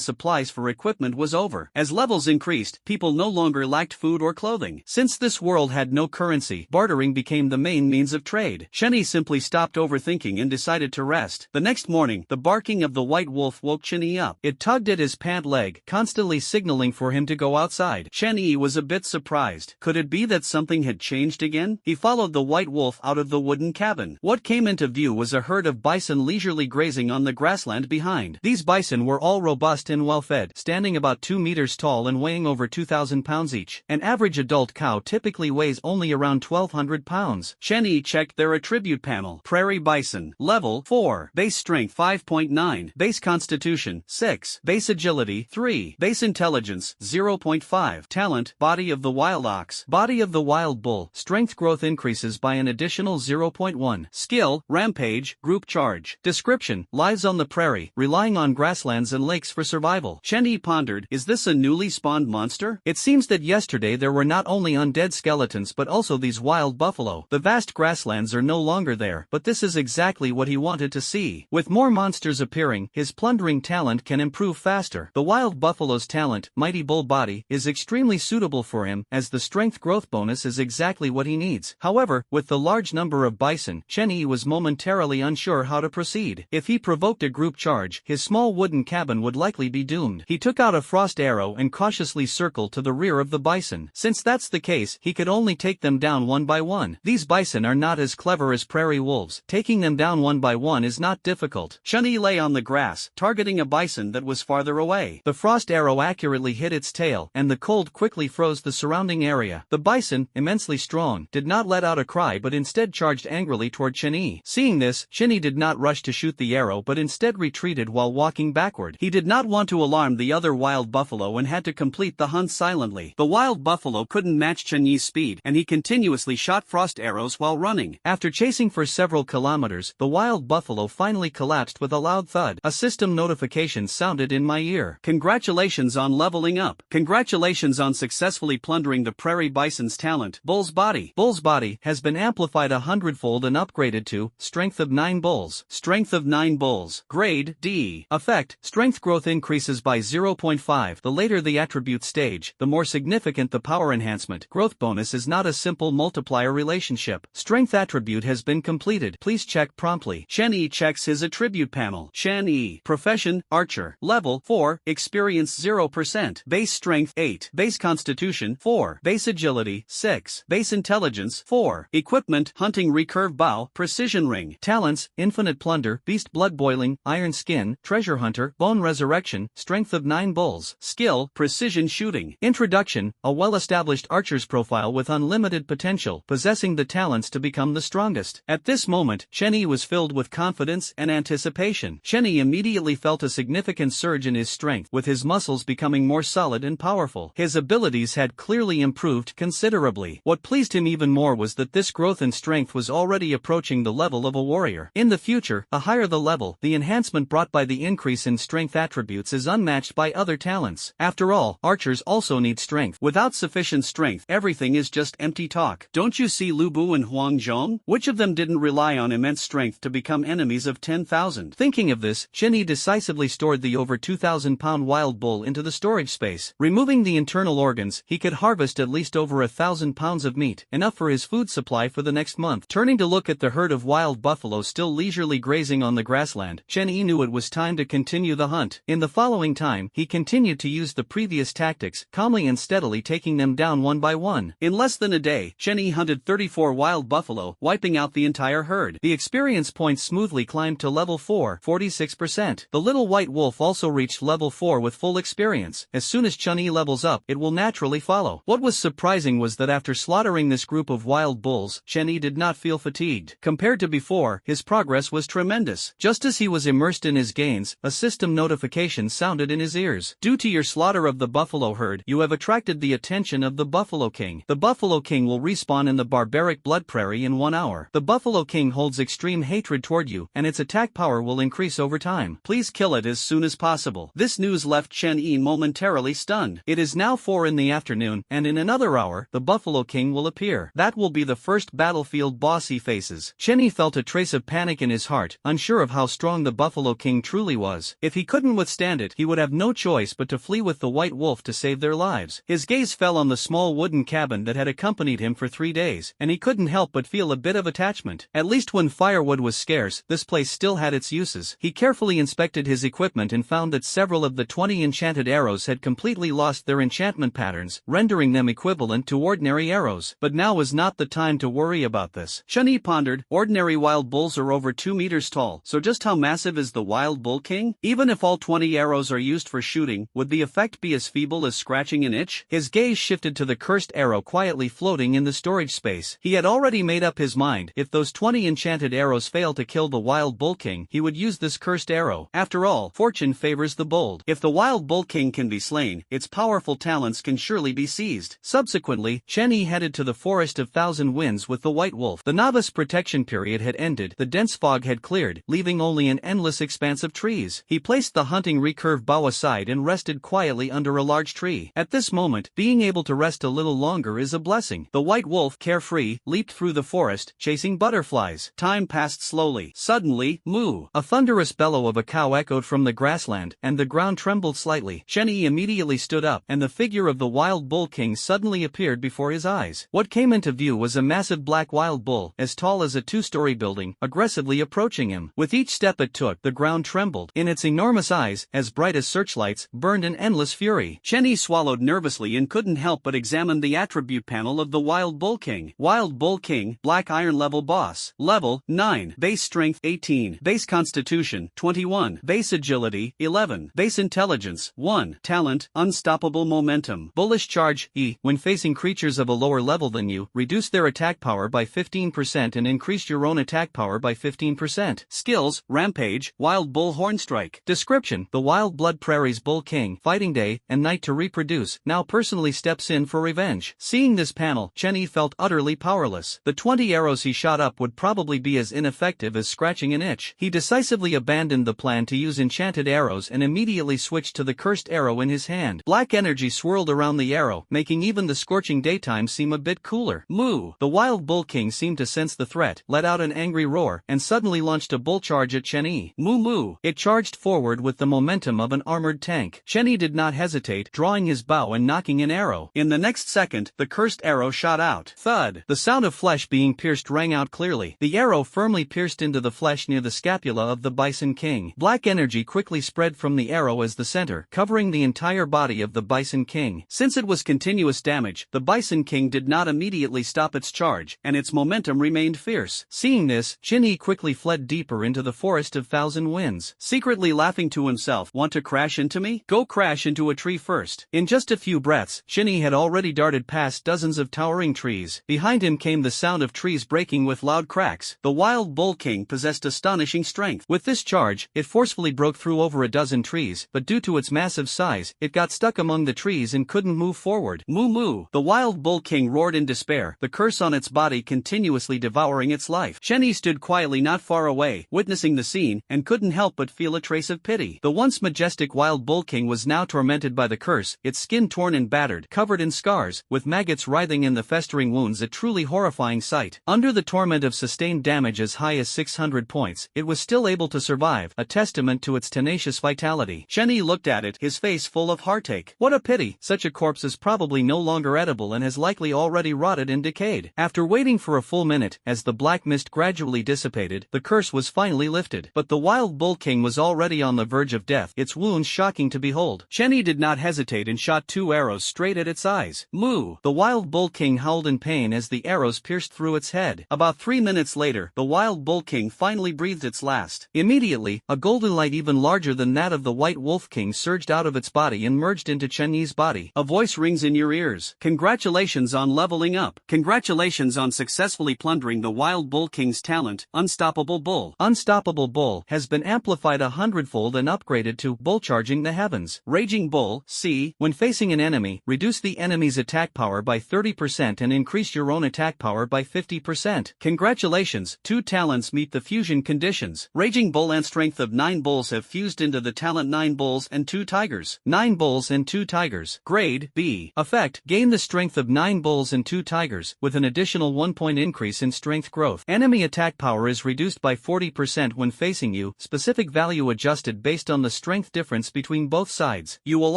supplies for equipment was over. As levels increased, people no longer lacked food or clothing. Since this world had no currency, bartering became the main means of trade. Chen Yi simply stopped overthinking and decided to rest. The next morning, the barking of the white wolf woke Chen Yi up. It tugged at his pant leg, constantly signaling for him to go outside. Chen Yi was a bit surprised. Could it be that something had changed again? He followed the white wolf out of the wooden cabin. What came into view was a herd of bison leisurely grazing on the grassland behind. These bison were all robust and well-fed, standing about 2 meters tall and weighing over 2,000 pounds each. An average adult cow typically weighs only around 1,200 pounds. Chen Yi checked their attribute panel. Prairie Bison. Level 4. Base Strength 5.9. Base Constitution 6. Base Agility 3. Base Intelligence 0.5. Talent. Body of the Wild Ox. Body of the Wild Bull. Strength growth increases by an additional 0.1. Skill. Rampage. Group Charge. Description. Lives on the prairie, relying on grasslands and lakes for survival. Chen Yi pondered, is this a newly spawned monster? It seems that yesterday there were not only undead skeletons but also these wild buffalo. The vast grasslands are no longer there, but this is exactly what he wanted to see. With more monsters appearing, his plundering talent can improve faster. The wild buffalo's talent, Mighty Bull Body, is extremely suitable for him, as the strength growth bonus is exactly what he needs. However, with the large number of bison, Chen Yi was momentarily unsure how to proceed. If he provoked a group charge, his small wooden cabin would likely be doomed. He took out a frost arrow and cautiously circled to the rear of the bison. Since that's the case, he could only take them down one by one. These bison are not as clever as prairie wolves. Taking them down one by one is not difficult. Chen Yi lay on the grass, targeting a bison that was farther away. The frost arrow accurately hit its tail, and the cold quickly froze the surrounding area. The bison, immensely strong, did not let out a cry but instead charged angrily toward Chen Yi. Seeing this, Chen Yi did not rush to shoot the arrow but instead retreated while walking backward. He did not want to alarm the other wild buffalo and had to complete the hunt silently. The wild buffalo couldn't match Chen Yi's speed, and he continuously shot frost arrows while running. After chasing for several kilometers, the wild buffalo finally collapsed with a loud thud. A system notification sounded in my ear. Congratulations on leveling up. Congratulations on successfully plundering the prairie bison's talent, Bull's Body. Bull's Body has been amplified 100-fold and upgraded to Strength of 9 Bulls. Strength of 9 Bulls. Grade D. Effect. Strength growth increases by 0.5. The later the attribute stage, the more significant the power enhancement. Growth bonus is not a simple multiplier relationship. Strength attribute has been completed. Please check promptly. Chen Yi checks his attribute panel. Chen Yi. Profession, Archer. Level 4. Experience 0%. Base Strength 8. Base Constitution 4. Base Agility 6. Base Intelligence 4. Equipment, Hunting Recurve Bow, Precision Ring. Talents, Infinite Plunder, Beast Blood Boiling, Iron Skin, Treasure Hunter, Bone Resurrection, Strength of 9 Bulls. Skill, Precision Shooting. Introduction, a well-established archer's profile with unlimited potential, possessing the talents to become the strongest. At this moment, Chen Yi was filled with confidence and anticipation. Chen Yi immediately felt a significant surge in his strength, with his muscles becoming more solid and powerful. His abilities had clearly improved considerably. What pleased him even more was that this growth in strength was already approaching the level of a warrior. In the future, the higher the level, the enhancement brought by the increase in strength attributes is unmatched by other talents. After all, archers also need strength. Without sufficient strength, everything is just empty talk. Don't you see Lu Bu and Huang Zhong? Which of them didn't rely on immense strength to become enemies of 10,000? Thinking of this, Chen Yi decisively stored the over 2,000-pound wild bull into the storage space. Removing the internal organs, he could harvest at least over 1,000 pounds of meat, enough for his food supply for the next month. Turning to look at the herd of wild buffalo still leisurely grazing on the grassland, Chen Yi knew it was time to continue the hunt. In the following time, he continued to use the previous tactics, calmly and steadily taking them down one by one. In less than a day, Chen Yi hunted 34 wild buffalo, wiping out the entire herd. The experience points smoothly climbed to level 4, 46%. The little white wolf also reached level 4 with full experience. As soon as Chen Yi levels up, it will naturally follow. What was surprising was that after slaughtering this group of wild bulls, Chen Yi did not feel fatigued. Compared to before, his progress was tremendous. Just as he was immersed in his gains, a system notification sounded in his ears. Due to your slaughter of the buffalo herd, you have attracted the attention of the Buffalo King. The Buffalo King will respawn in the barbaric blood prairie in 1 hour. The Buffalo King holds extreme hatred toward you, and its attack power will increase over time. Please kill it as soon as possible. This news left Chen Yi momentarily stunned. It is now 4 in the afternoon, and in another hour, the Buffalo King will appear. That will be the first battlefield boss he faces. Chen Yi felt a trace of panic in his heart, unsure of how strong the Buffalo King truly was. If he couldn't withstand it, he would have no choice but to flee with the white wolf to save their lives. His gaze fell on the small wooden cabin that had accompanied him for 3 days, and he couldn't help but feel a bit of attachment. At least when firewood was scarce, this place still had its uses. He carefully inspected his equipment and found that several of the 20 enchanted arrows had completely lost their enchantment patterns, rendering them equivalent to ordinary arrows. But now was not the time to worry about this. Chen Yi pondered, ordinary wild bulls are over 2 meters tall, so just how massive is the wild bull king? Even if all 20 arrows are used for shooting, would the effect be as feeble as scratching an itch? His gaze shifted to the cursed arrow quietly quietly floating in the storage space. He had already made up his mind, if those 20 enchanted arrows failed to kill the Wild Bull King, he would use this cursed arrow. After all, fortune favors the bold. If the Wild Bull King can be slain, its powerful talents can surely be seized. Subsequently, Chen Yi headed to the Forest of Thousand Winds with the White Wolf. The novice protection period had ended, the dense fog had cleared, leaving only an endless expanse of trees. He placed the hunting recurve bow aside and rested quietly under a large tree. At this moment, being able to rest a little longer is a blessing. The White Wolf, carefree, leaped through the forest, chasing butterflies. Time passed slowly. Suddenly, moo! A thunderous bellow of a cow echoed from the grassland, and the ground trembled slightly. Chen Yi immediately stood up, and the figure of the Wild Bull King suddenly appeared before his eyes. What came into view was a massive black wild bull, as tall as a two-story building, aggressively approaching him. With each step it took, the ground trembled. In its enormous eyes, as bright as searchlights, burned an endless fury. Chen Yi swallowed nervously and couldn't help but examine the attribute panel of the Wild Bull King. Wild Bull King, Black Iron Level Boss. Level, 9. Base Strength, 18. Base Constitution, 21. Base Agility, 11. Base Intelligence, 1. Talent, Unstoppable Momentum. Bullish Charge, E. When facing creatures of a lower level than you, reduce their attack power by 15% and increase your own attack power by 15%. Skills, Rampage, Wild Bull Hornstrike. Description: the Wild Blood Prairie's Bull King, fighting day and night to reproduce, now personally steps in for revenge. Seeing this panel, Chen Yi felt utterly powerless. The 20 arrows he shot up would probably be as ineffective as scratching an itch. He decisively abandoned the plan to use enchanted arrows and immediately switched to the cursed arrow in his hand. Black energy swirled around the arrow, making even the scorching daytime seem a bit cooler. Moo! The Wild Bull King seemed to sense the threat, let out an angry roar, and suddenly launched a bull charge at Chen Yi. Moo moo! It charged forward with the momentum of an armored tank. Chen Yi did not hesitate, drawing his bow and nocking an arrow. In the next second, the cursed arrow shot out. Thud! The sound of flesh being pierced rang out clearly. The arrow firmly pierced into the flesh near the scapula of the Bison King. Black energy quickly spread from the arrow as the center, covering the entire body of the Bison King. Since it was continuous damage, the Bison King did not immediately stop its charge, and its momentum remained fierce. Seeing this, Chen Yi quickly fled deeper into the Forest of Thousand Winds, secretly laughing to himself. Want to crash into me? Go crash into a tree first. In just a few breaths, Chen Yi had already darted past dozens of towering trees. Behind him came the sound of trees breaking with loud cracks. The Wild Bull King possessed astonishing strength. With this charge, it forcefully broke through over a dozen trees, but due to its massive size, it got stuck among the trees and couldn't move forward. Moo moo! The Wild Bull King roared in despair, the curse on its body continuously devouring its life. Chen Yi stood quietly not far away, witnessing the scene, and couldn't help but feel a trace of pity. The once majestic Wild Bull King was now tormented by the curse, its skin torn and battered, covered in scars, with maggots writhing in the festering wounds, a truly horrifying sight. Under the torment of sustained damage as high as 600 points, it was still able to survive, a testament to its tenacious vitality. Chen Yi looked at it, his face full of heartache. What a pity, such a corpse is probably no longer edible and has likely already rotted and decayed. After waiting for a full minute, as the black mist gradually dissipated, the curse was finally lifted. But the Wild Bull King was already on the verge of death, its wounds shocking to behold. Chen Yi did not hesitate and shot 2 arrows straight at its eyes. Moo! The Wild Bull King howled in pain as the arrows pierced through its head. About 3 minutes later, the Wild Bull King finally breathed its last. Immediately, a golden light even larger than that of the White Wolf King surged out of its body and merged into Chen Yi's body. A voice rings in your ears. Congratulations on leveling up. Congratulations on successfully plundering the Wild Bull King's talent, Unstoppable Bull. Unstoppable Bull has been amplified 100-fold and upgraded to Bull Charging the Heavens. Raging Bull, C. When facing an enemy, reduce the enemy's attack power by 30% and increase your own attack power by 50%. Congratulations, 2 talents meet the fusion conditions. Raging Bull and strength of 9 bulls have fused into the talent 9 bulls and 2 tigers. 9 bulls and 2 tigers. Grade, B. Effect, gain the strength of 9 bulls and 2 tigers, with an additional 1-point increase in strength growth. Enemy attack power is reduced by 40% when facing you, specific value adjusted based on the strength difference between both sides. You will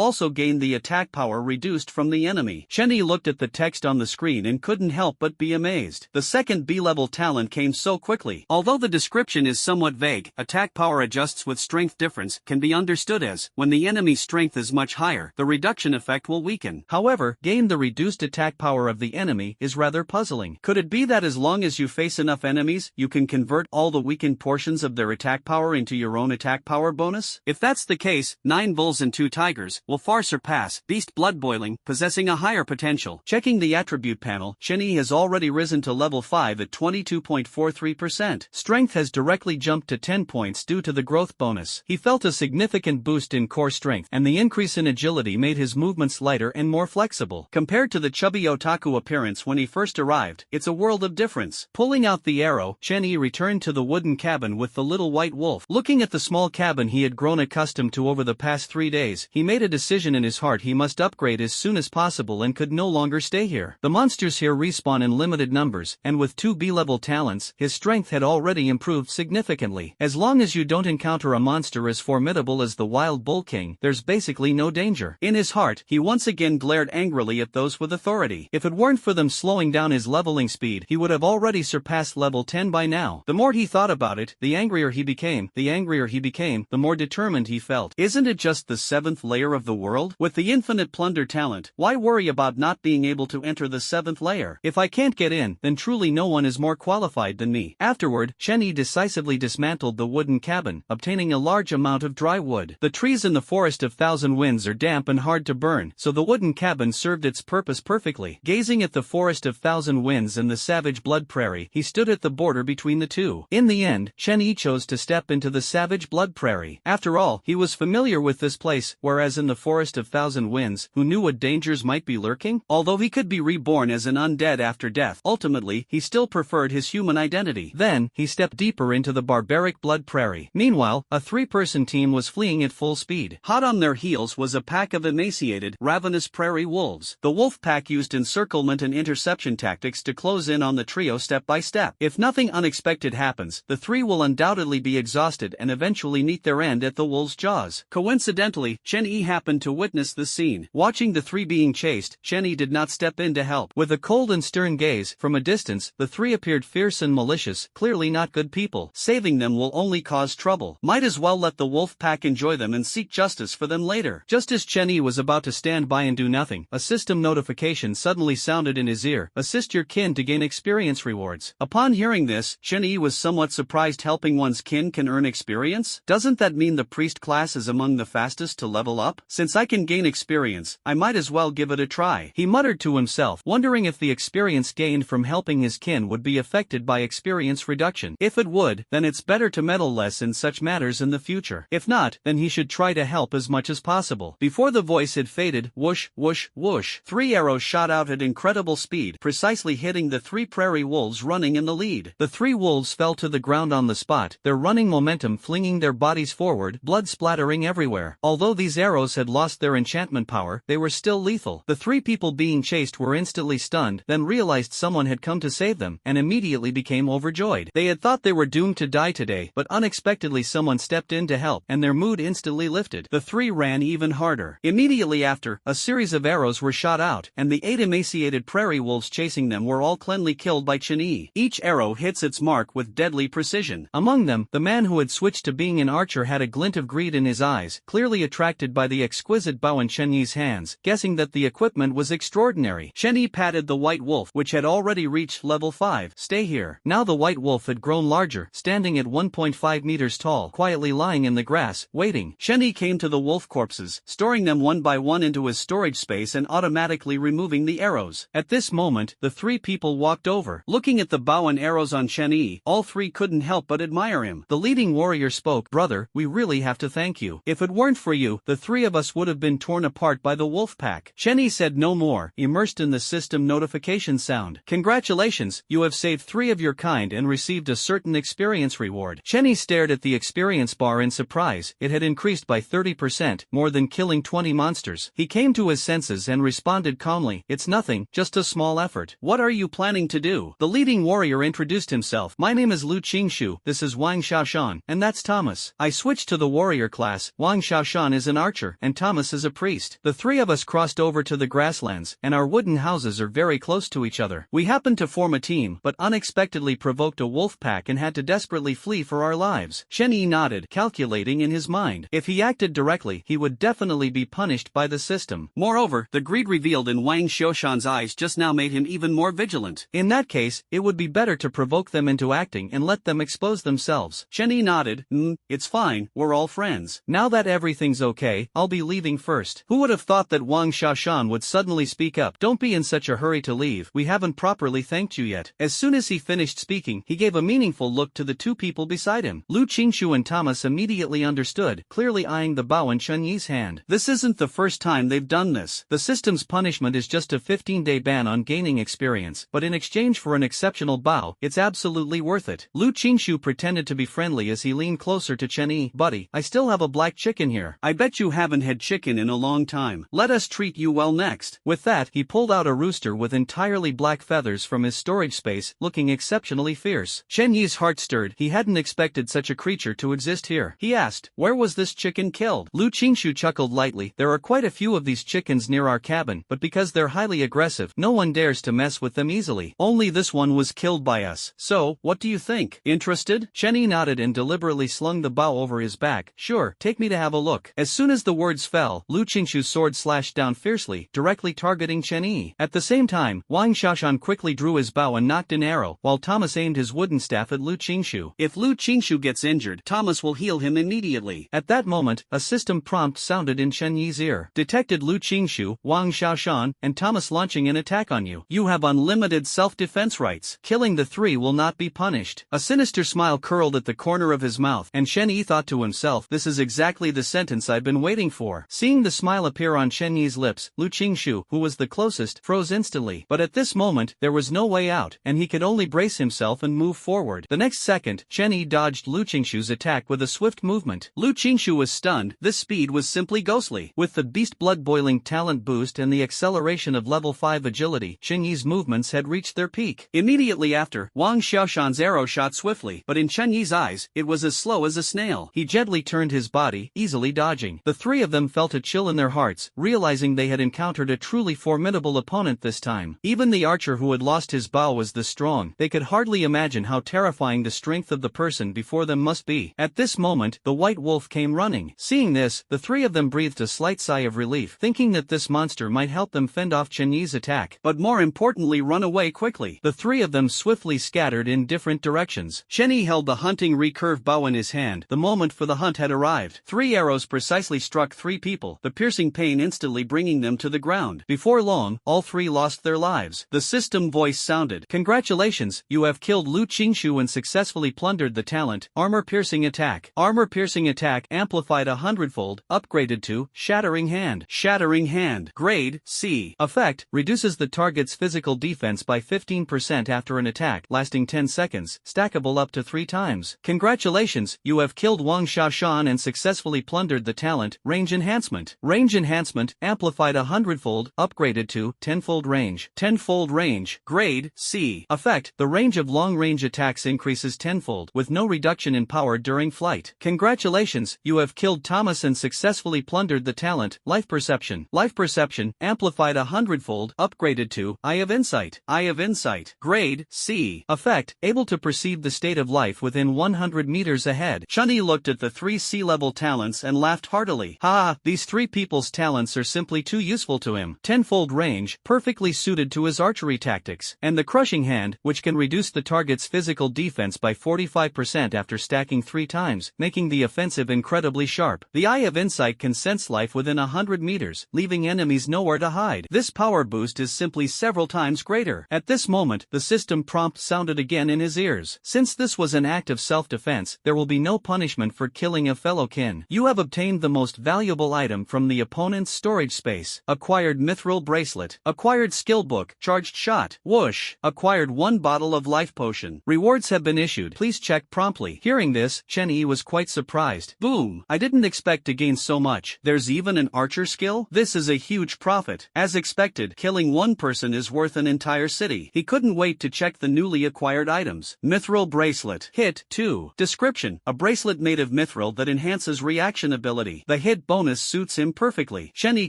also gain the attack power reduced from the enemy. Chen Yi looked at the text on the screen and couldn't help but be amazed. The second B-level talent came so quickly. Although the description is somewhat vague, attack power adjusts with strength difference can be understood as, when the enemy's strength is much higher, the reduction effect will weaken. However, gain the reduced attack power of the enemy is rather puzzling. Could it be that as long as you face enough enemies, you can convert all the weakened portions of their attack power into your own attack power bonus? If that's the case, 9 bulls and 2 tigers will far surpass Beast Blood Boiling, possessing a higher potential. Check Checking the attribute panel, Shenyi has already risen to level 5 at 22.43%. Strength has directly jumped to 10 points due to the growth bonus. He felt a significant boost in core strength, and the increase in agility made his movements lighter and more flexible. Compared to the chubby otaku appearance when he first arrived, it's a world of difference. Pulling out the arrow, Shenyi returned to the wooden cabin with the little white wolf. Looking at the small cabin he had grown accustomed to over the past 3 days, he made a decision in his heart: he must upgrade as soon as possible and could no longer stay here. The monsters here respawn in limited numbers, and with 2 B-level talents, his strength had already improved significantly. As long as you don't encounter a monster as formidable as the Wild Bull King, there's basically no danger. In his heart, he once again glared angrily at those with authority. If it weren't for them slowing down his leveling speed, he would have already surpassed level 10 by now. The more he thought about it, the angrier he became. The more determined he felt. Isn't it just the 7th layer of the world? With the infinite Plunder talent, why worry about not being able to enter the 7th layer? If I can't get in, then truly no one is more qualified than me. Afterward, Shenyi decisively dismantled the wooden cabin, obtaining a large amount of dry wood. The trees in the Forest of Thousand Winds are damp and hard to burn, so the wooden cabin served its purpose perfectly. Gazing at the Forest of Thousand Winds and the Savage Blood Prairie, he stood at the border between the two. In the end, Shenyi chose to step into the Savage Blood Prairie. After all, he was familiar with this place, whereas in the Forest of Thousand Winds, who knew what dangers might be lurking? Although he could be reborn as an undead after death, ultimately, he still preferred his human identity. Then, he stepped deeper into the barbaric Blood Prairie. Meanwhile, a 3-person team was fleeing at full speed. Hot on their heels was a pack of emaciated, ravenous prairie wolves. The wolf pack used encirclement and interception tactics to close in on the trio step by step. If nothing unexpected happens, the 3 will undoubtedly be exhausted and eventually meet their end at the wolves' jaws. Coincidentally, Shenyi happened to witness the scene. Watching the 3 being chased, Shenyi did not step in to help. With a cold and stern gaze, from a distance, the 3 appeared fierce and malicious, clearly not good people. Saving them will only cause trouble. Might as well let the wolf pack enjoy them and seek justice for them later. Just as Shenyi was about to stand by and do nothing, a system notification suddenly sounded in his ear: assist your kin to gain experience rewards. Upon hearing this, Shenyi was somewhat surprised. Helping one's kin can earn experience? Doesn't that mean the priest class is among the fastest to level up? Since I can gain experience, I might as well give it a try. He muttered to himself, wondering if the experience gained from helping his kin would be affected by experience reduction. If it would, then it's better to meddle less in such matters in the future. If not, then he should try to help as much as possible. Before the voice had faded, whoosh, whoosh, whoosh, 3 arrows shot out at incredible speed, precisely hitting the 3 prairie wolves running in the lead. The 3 wolves fell to the ground on the spot, their running momentum flinging their bodies forward, blood splattering everywhere. Although these arrows had lost their enchantment power, they were still lethal. The 3 people being chased were instantly stunned, then realized someone had come to save them, and immediately became overjoyed. They had thought they were doomed to die today, but unexpectedly someone stepped in to help, and their mood instantly lifted. The 3 ran even harder. Immediately after, a series of arrows were shot out, and the 8 emaciated prairie wolves chasing them were all cleanly killed by Shenyi. Each arrow hits its mark with deadly precision. Among them, the man who had switched to being an archer had a glint of greed in his eyes, clearly attracted by the exquisite bow in Shenyi's hands, guessing that the equipment was extraordinary. Shenyi patted the white wolf, which had already reached level 5. Stay here. Now the white wolf had grown larger, standing at 1.5 meters tall, quietly lying in the grass, waiting. Shenyi came to the wolf corpses, storing them one by one into his storage space and automatically removing the arrows. At this moment, the 3 people walked over. Looking at the bow and arrows on Shenyi, all 3 couldn't help but admire him. The leading warrior spoke: brother, we really have to thank you. If it weren't for you, the 3 of us would have been torn apart by the wolf pack. Shenyi said no more, immersed in the system notification sound. Congratulations, you have saved 3 of your kind and received a certain experience reward. Shenyi stared at the experience bar in surprise. It had increased by 30%, more than killing 20 monsters. He came to his senses and responded calmly, it's nothing, just a small effort. What are you planning to do? The leading warrior introduced himself. My name is Lu Qingshu, this is Wang Xiaoshan, and that's Thomas. I switched to the warrior class. Wang Xiaoshan is an archer, and Thomas is a priest. The 3 of us crossed over to the grasslands, and our wooden houses are very close to each other. We happened to form a team, but unexpectedly provoked a wolf pack and had to desperately flee for our lives. Shenyi nodded, calculating in his mind. If he acted directly, he would definitely be punished by the system. Moreover, the greed revealed in Wang Xiaoshan's eyes just now made him even more vigilant. In that case, it would be better to provoke them into acting and let them expose themselves. Shenyi nodded, it's fine, we're all friends. Now that everything's okay, I'll be leaving first. Who would have thought that Wang Xiaoshan would suddenly speak up, don't be in such a hurry to leave, we haven't properly thanked you yet. As soon as he finished speaking, he gave a meaningful look to the two people beside him. Lu Qingshu and Thomas immediately understood, clearly eyeing the bow in Chen Yi's hand. This isn't the first time they've done this. The system's punishment is just a 15-day ban on gaining experience, but in exchange for an exceptional bow, it's absolutely worth it. Lu Qingshu pretended to be friendly as he leaned closer to Chen Yi. Buddy, I still have a black chicken here. I bet you haven't had chicken in a long time. Let us treat you well next. With that, he pulled out a rooster with entirely black feathers from his storage space, looking exceptionally fierce. Chen Yi's heart stirred. He hadn't expected such a creature to exist here. He asked, where was this chicken killed? Lu Qingshu chuckled lightly. There are quite a few of these chickens near our cabin, but because they're highly aggressive, no one dares to mess with them easily. Only this one was killed by us. So, what do you think? Interested? Chen Yi nodded and deliberately slung the bow over his back. Sure, take me to have a look. As soon as the words fell, Lu Qingshu's sword slashed down fiercely, directly targeting Chen Yi. At the same time, Wang Xiaoshan quickly drew his bow and knocked an arrow, while Thomas aimed his wooden staff at Lu Qingshu. If Lu Qingshu gets injured, Thomas will heal him immediately. At that moment, a system prompt sounded in Chen Yi's ear. Detected Lu Qingshu, Wang Xiaoshan, and Thomas launching an attack on you. You have unlimited self-defense rights. Killing the three will not be punished. A sinister smile curled at the corner of his mouth, and Chen Yi thought to himself, this is exactly the sentence I've been waiting for. Seeing the smile appear on Chen Yi's lips, Lu Qingshu, who was the closest, froze instantly. But at this moment, there was no way out, and he could only brace himself and move forward. The next second, Chen Yi dodged Lu Qingshu's attack with a swift movement. Lu Qingshu was stunned. This speed was simply ghostly. With the beast blood-boiling talent boost and the acceleration of level 5 agility, Chen Yi's movements had reached their peak. Immediately after, Wang Xiaoshan's arrow shot swiftly, but in Chen Yi's eyes, it was as slow as a snail. He gently turned his body, easily dodging. The three of them felt a chill in their hearts, realizing they had encountered a truly formidable opponent this time. Even the archer who had lost his bow was this strong. They could hardly imagine how terrifying the strength of the person before them must be. At this moment, the white wolf came running. Seeing this, the three of them breathed a slight sigh of relief, thinking that this monster might help them fend off Chen Yi's attack, but more importantly run away quickly. The three of them swiftly scattered in different directions. Chen Yi held the hunting recurve bow in his hand. The moment for the hunt had arrived. 3 arrows precisely struck 3 people, the piercing pain instantly bringing them to the ground. Before long, all 3 lost their lives. The system voice sounded. Congratulations, you have killed Lu Qingshu and successfully plundered the talent. Armor-piercing attack. Armor-piercing attack amplified 100-fold, upgraded to Shattering Hand. Shattering Hand. Grade C. Effect, reduces the target's physical defense by 15% after an attack, lasting 10 seconds, stackable up to 3 times. Congratulations, you have killed Wang Xiaoshan and successfully plundered the talent. Range Enhancement. Range Enhancement, amplified 100-fold, upgraded to 10-fold range. 10-fold range. Grade C. Effect, the range of long-range attacks increases 10-fold, with no reduction in power during flight. Congratulations, you have killed Thomas and successfully plundered the talent. Life Perception. Life Perception, amplified 100-fold, upgraded to Eye of Insight. Eye of Insight. Grade C. Effect, able to perceive the state of life within 100 meters ahead. Chen Yi looked at the 3 sea-level talents and laughed heartily. Ha, these 3 people's talents are simply too useful to him. 10-fold range, perfectly suited to his archery tactics. And the Crushing Hand, which can reduce the target's physical defense by 45% after stacking 3 times, making the offensive incredibly sharp. The Eye of Insight can sense life within 100 meters, leaving enemies nowhere to hide. This power boost is simply several times greater. At this moment, the system prompt sounded again in his ears. Since this was an act of self-defense, there will be no punishment for killing a fellow kin. You have obtained the most valuable item from the opponent's storage space. Acquired Mithril Bracelet. Acquired Skill Book. Charged Shot. Whoosh. Acquired 1 bottle of Life Potion. Rewards have been issued. Please check promptly. Hearing this, Chen Yi was quite surprised. Boom. I didn't expect to gain so much. There's even an archer skill? This is a huge profit. As expected, killing 1 person is worth an entire city. He couldn't wait to check the newly acquired items. Mithril Bracelet. Hit 2. Description. A bracelet made of mithril that enhances reaction ability. The hit bonus suits him perfectly. Chen Yi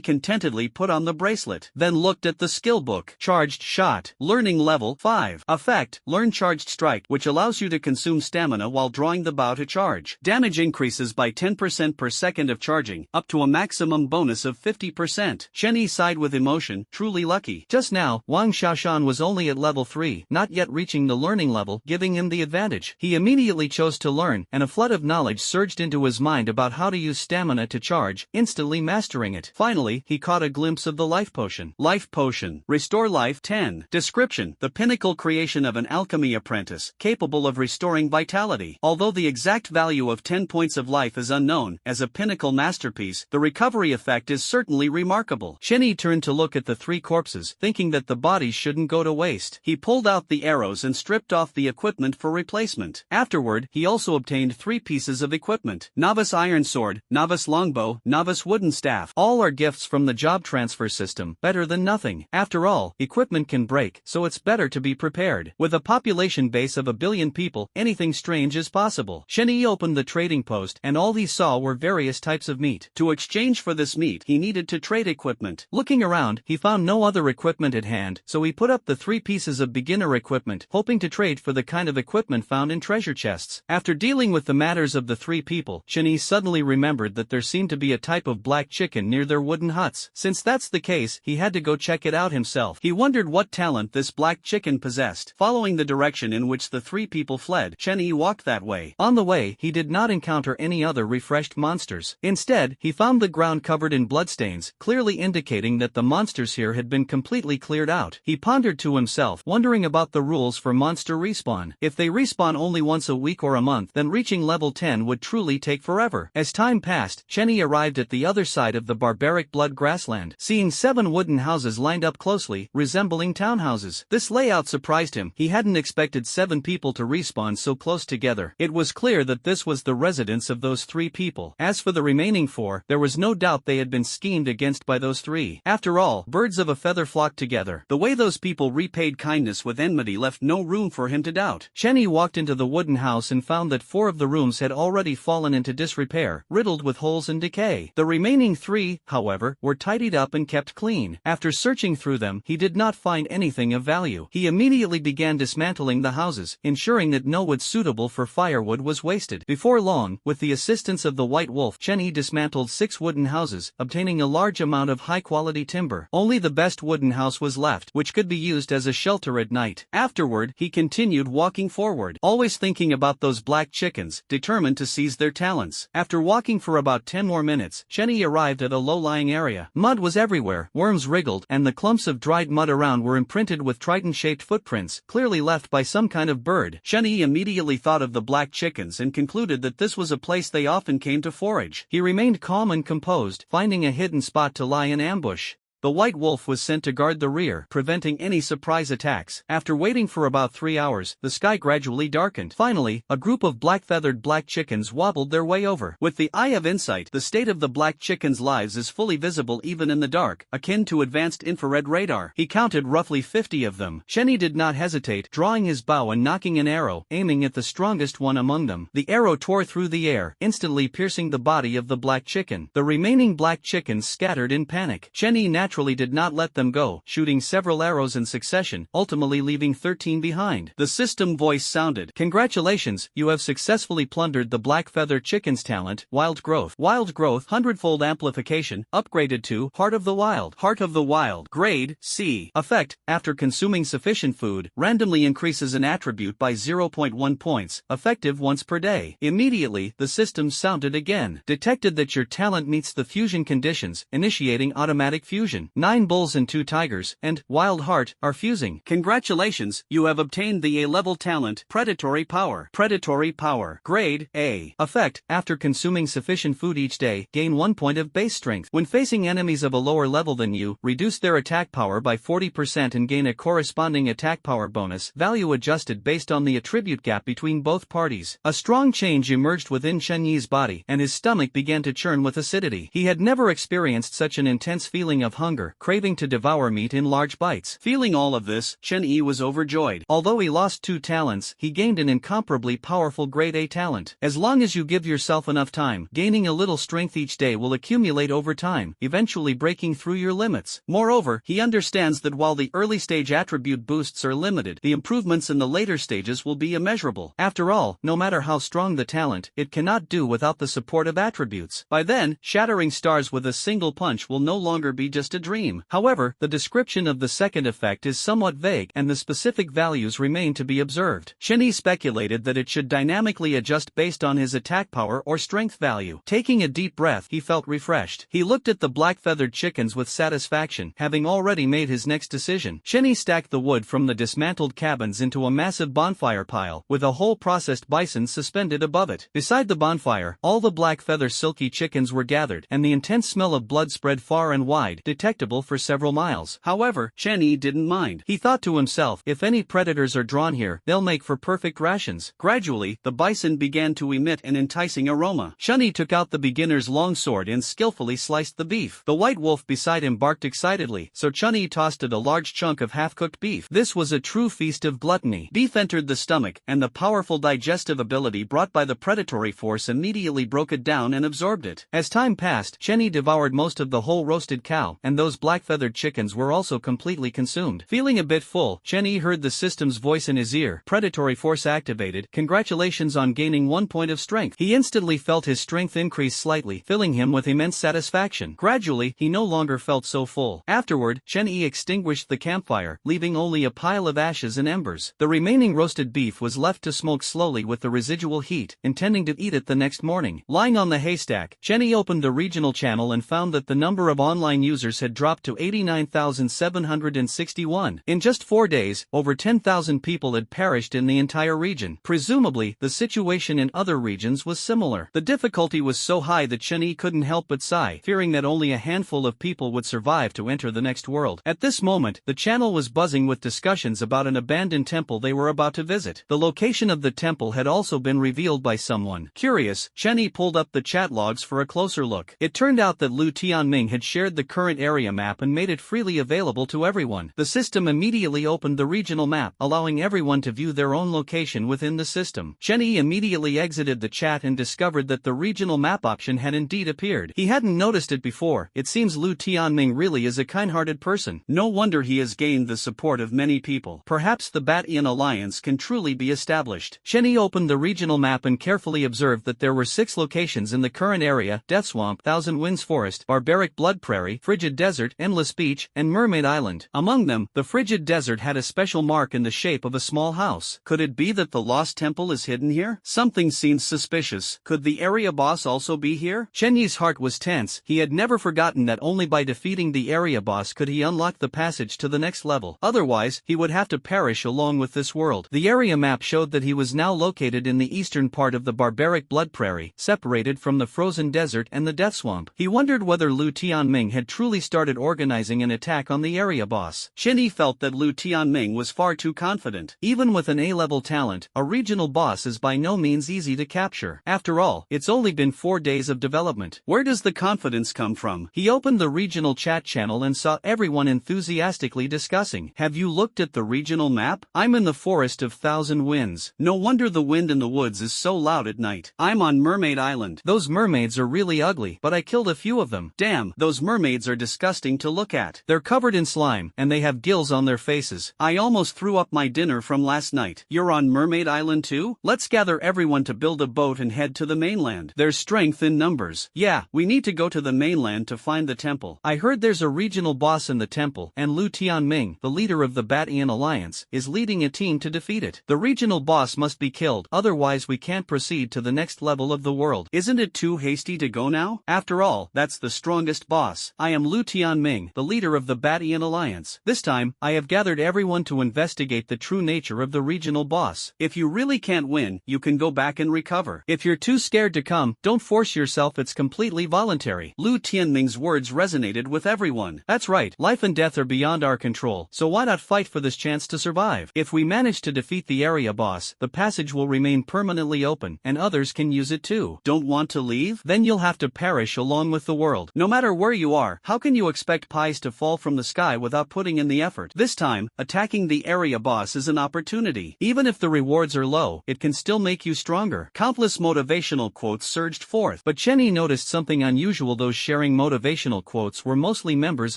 contentedly put on the bracelet, then looked at the skill book. Charged Shot. Learning level 5. Effect. Learn Charged Strike, which allows you to consume stamina while drawing the bow to charge. Damage increases by 10% per second of charging, up to a maximum bonus of 50%. Chen Yi sighed with emotion, truly lucky. Just now, Wang Xiaoshan was only at level 3, not yet reaching the learning level, giving him the advantage. He immediately chose to learn, and a flood of knowledge surged into his mind about how to use stamina to charge, instantly mastering it. Finally, he caught a glimpse of the life potion. potion. Life potion. Restore life 10. Description: the pinnacle creation of an alchemy apprentice, capable of restoring vitality. Although the exact value of 10 points of life is unknown, as a pinnacle masterpiece, the recovery effect is certainly remarkable. Shenyi turned to look at the 3 corpses, thinking that the bodies shouldn't go to waste. He pulled out the arrows and stripped off the equipment for replacement. Afterward, he also obtained 3 pieces of equipment: novice iron sword, novice longbow, novice wooden staff. All are gifts from the job transfer system, better than nothing. After all, equipment can break, so it's better to be prepared. With a population base of 1 billion people, anything strange is possible. Shenyi opened the trading post, and all he saw were various types of meat. To exchange for this meat, he needed to trade equipment. Looking around, he found no other equipment at hand, so he put up the 3 pieces of beginner equipment, hoping to trade for the kind of equipment found in treasure chests. After dealing with the matters of the 3 people, Shenyi suddenly remembered that there seemed to be a type of black chicken near their wooden huts. Since that's the case, he had to go check it out himself. He wondered what talent this black chicken possessed. Following the direction in which the 3 people fled, Shenyi walked that way. On the way, he did not encounter any other refreshed monsters. Instead, he found the ground covered in bloodstains, clearly indicating that the monsters here had been completely cleared out. He pondered to himself, wondering about the rules for monster respawn. If they respawn only once a week or a month, then reaching level 10 would truly take forever. As time passed, Shenyi arrived at the other side of the barbaric blood grassland, seeing 7 wooden houses lined up closely, resembling townhouses. This layout surprised him. He hadn't expected 7 people to respawn so close together. It was clear that this was the residence of those 3 people. As for the remaining 4, there was no doubt they had been schemed against by those 3. After all, birds of a feather flock together. The way those people repaid kindness with enmity left no room for him to doubt. Shenyi walked into the wooden house and found that 4 of the rooms had already fallen into disrepair, riddled with holes and decay. The remaining 3, however, were tidied up and kept clean. After searching through them, he did not find anything of value. He immediately began dismantling the houses, ensuring that no wood suitable for firewood was wasted. Before long, with the assistance of the White Wolf, Shenyi dismantled 6 wooden houses, obtaining a large amount of high-quality timber. Only the best wooden house was left, which could be used as a shelter at night. Afterward, he continued walking forward, always thinking about those black chickens, determined to seize their talents. After walking for about 10 more minutes, Shenyi arrived at a low-lying area. Mud was everywhere, worms wriggled, and the clumps of dried mud around were imprinted with trident-shaped footprints, clearly left by some kind of bird. Shenyi immediately thought of the black chickens and concluded that this was a place they often came to forage. He remained calm and composed, finding a hidden spot to lie in ambush. The White Wolf was sent to guard the rear, preventing any surprise attacks. After waiting for about 3 hours, the sky gradually darkened. Finally, a group of black-feathered black chickens wobbled their way over. With the eye of insight, the state of the black chickens' lives is fully visible even in the dark, akin to advanced infrared radar. He counted roughly 50 of them. Shenyi did not hesitate, drawing his bow and knocking an arrow, aiming at the strongest one among them. The arrow tore through the air, instantly piercing the body of the black chicken. The remaining black chickens scattered in panic. Shenyi naturally did not let them go, shooting several arrows in succession, ultimately leaving 13 behind. The system voice sounded. Congratulations, you have successfully plundered the black feather chicken's talent, Wild Growth. Wild Growth 100-fold amplification, upgraded to Heart of the Wild. Heart of the Wild. Grade C. Effect: after consuming sufficient food, randomly increases an attribute by 0.1 points, effective once per day. Immediately, the system sounded again. Detected that your talent meets the fusion conditions, initiating automatic fusion. 9 bulls and 2 tigers, and Wild Heart, are fusing. Congratulations, you have obtained the A-level talent, Predatory Power. Predatory Power. Grade A. Effect: after consuming sufficient food each day, gain 1 point of base strength. When facing enemies of a lower level than you, reduce their attack power by 40% and gain a corresponding attack power bonus, value adjusted based on the attribute gap between both parties. A strong change emerged within Shenyi's body, and his stomach began to churn with acidity. He had never experienced such an intense feeling of hunger, craving to devour meat in large bites. Feeling all of this, Shenyi was overjoyed. Although he lost 2 talents, he gained an incomparably powerful grade A talent. As long as you give yourself enough time, gaining a little strength each day will accumulate over time, eventually breaking through your limits. Moreover, he understands that while the early stage attribute boosts are limited, the improvements in the later stages will be immeasurable. After all, no matter how strong the talent, it cannot do without the support of attributes. By then, shattering stars with a single punch will no longer be just just a dream. However, the description of the second effect is somewhat vague and the specific values remain to be observed. Shenyi speculated that it should dynamically adjust based on his attack power or strength value. Taking a deep breath, he felt refreshed. He looked at the black-feathered chickens with satisfaction, having already made his next decision. Shenyi stacked the wood from the dismantled cabins into a massive bonfire pile, with a whole processed bison suspended above it. Beside the bonfire, all the black-feather silky chickens were gathered, and the intense smell of blood spread far and wide, detectable for several miles. However, Shenyi didn't mind. He thought to himself, if any predators are drawn here, they'll make for perfect rations. Gradually, the bison began to emit an enticing aroma. Shenyi took out the beginner's long sword and skillfully sliced the beef. The white wolf beside him barked excitedly, so Shenyi tossed it a large chunk of half-cooked beef. This was a true feast of gluttony. Beef entered the stomach, and the powerful digestive ability brought by the predatory force immediately broke it down and absorbed it. As time passed, Shenyi devoured most of the whole roasted cow, and those black-feathered chickens were also completely consumed. Feeling a bit full, Shenyi heard the system's voice in his ear. Predatory force activated. Congratulations on gaining 1 point of strength. He instantly felt his strength increase slightly, filling him with immense satisfaction. Gradually, he no longer felt so full. Afterward, Shenyi extinguished the campfire, leaving only a pile of ashes and embers. The remaining roasted beef was left to smoke slowly with the residual heat, intending to eat it the next morning. Lying on the haystack, Shenyi opened the regional channel and found that the number of online users had dropped to 89,761. In just 4 days, over 10,000 people had perished in the entire region. Presumably, the situation in other regions was similar. The difficulty was so high that Shenyi couldn't help but sigh, fearing that only a handful of people would survive to enter the next world. At this moment, the channel was buzzing with discussions about an abandoned temple they were about to visit. The location of the temple had also been revealed by someone. Curious, Shenyi pulled up the chat logs for a closer look. It turned out that Lu Tianming had shared the current area map and made it freely available to everyone. The system immediately opened the regional map, allowing everyone to view their own location within the system. Shenyi immediately exited the chat and discovered that the regional map option had indeed appeared. He hadn't noticed it before. It seems Lu Tianming really is a kind-hearted person. No wonder he has gained the support of many people. Perhaps the Bat-Ian alliance can truly be established. Shenyi opened the regional map and carefully observed that there were 6 locations in the current area: Death Swamp, Thousand Winds Forest, Barbaric Blood Prairie, Frigid Desert, Endless Beach, and Mermaid Island. Among them, the Frigid Desert had a special mark in the shape of a small house. Could it be that the lost temple is hidden here? Something seems suspicious. Could the area boss also be here? Shenyi's heart was tense. He had never forgotten that only by defeating the area boss could he unlock the passage to the next level. Otherwise, he would have to perish along with this world. The area map showed that he was now located in the eastern part of the Barbaric Blood Prairie, separated from the Frozen Desert and the Death Swamp. He wondered whether Lu Tianming had truly started organizing an attack on the area boss. Shenyi felt that Lu Tianming was far too confident. Even with an A-level talent, a regional boss is by no means easy to capture. After all, it's only been 4 days of development. Where does the confidence come from? He opened the regional chat channel and saw everyone enthusiastically discussing. Have you looked at the regional map? I'm in the Forest of Thousand Winds. No wonder the wind in the woods is so loud at night. I'm on Mermaid Island. Those mermaids are really ugly, but I killed a few of them. Damn, those mermaids are disgusting to look at. They're covered in slime, and they have gills on their faces. I almost threw up my dinner from last night. You're on Mermaid Island too? Let's gather everyone to build a boat and head to the mainland. There's strength in numbers. Yeah, we need to go to the mainland to find the temple. I heard there's a regional boss in the temple, and Lu Tianming, the leader of the Bat-Ian alliance, is leading a team to defeat it. The regional boss must be killed, otherwise we can't proceed to the next level of the world. Isn't it too hasty to go now? After all, that's the strongest boss. I am Lu Tianming, the leader of the Bat-Ian alliance. This time, I have gathered everyone to investigate the true nature of the regional boss. If you really can't win, you can go back and recover. If you're too scared to come, don't force yourself, it's completely voluntary. Lu Tianming's words resonated with everyone. That's right, life and death are beyond our control, so why not fight for this chance to survive? If we manage to defeat the area boss, the passage will remain permanently open, and others can use it too. Don't want to leave? Then you'll have to perish along with the world. No matter where you are, how can you expect pies to fall from the sky without putting in the effort? This time, attacking the area boss is an opportunity. Even if the rewards are low, it can still make you stronger. Countless motivational quotes surged forth, but Shenyi noticed something unusual. Those sharing motivational quotes were mostly members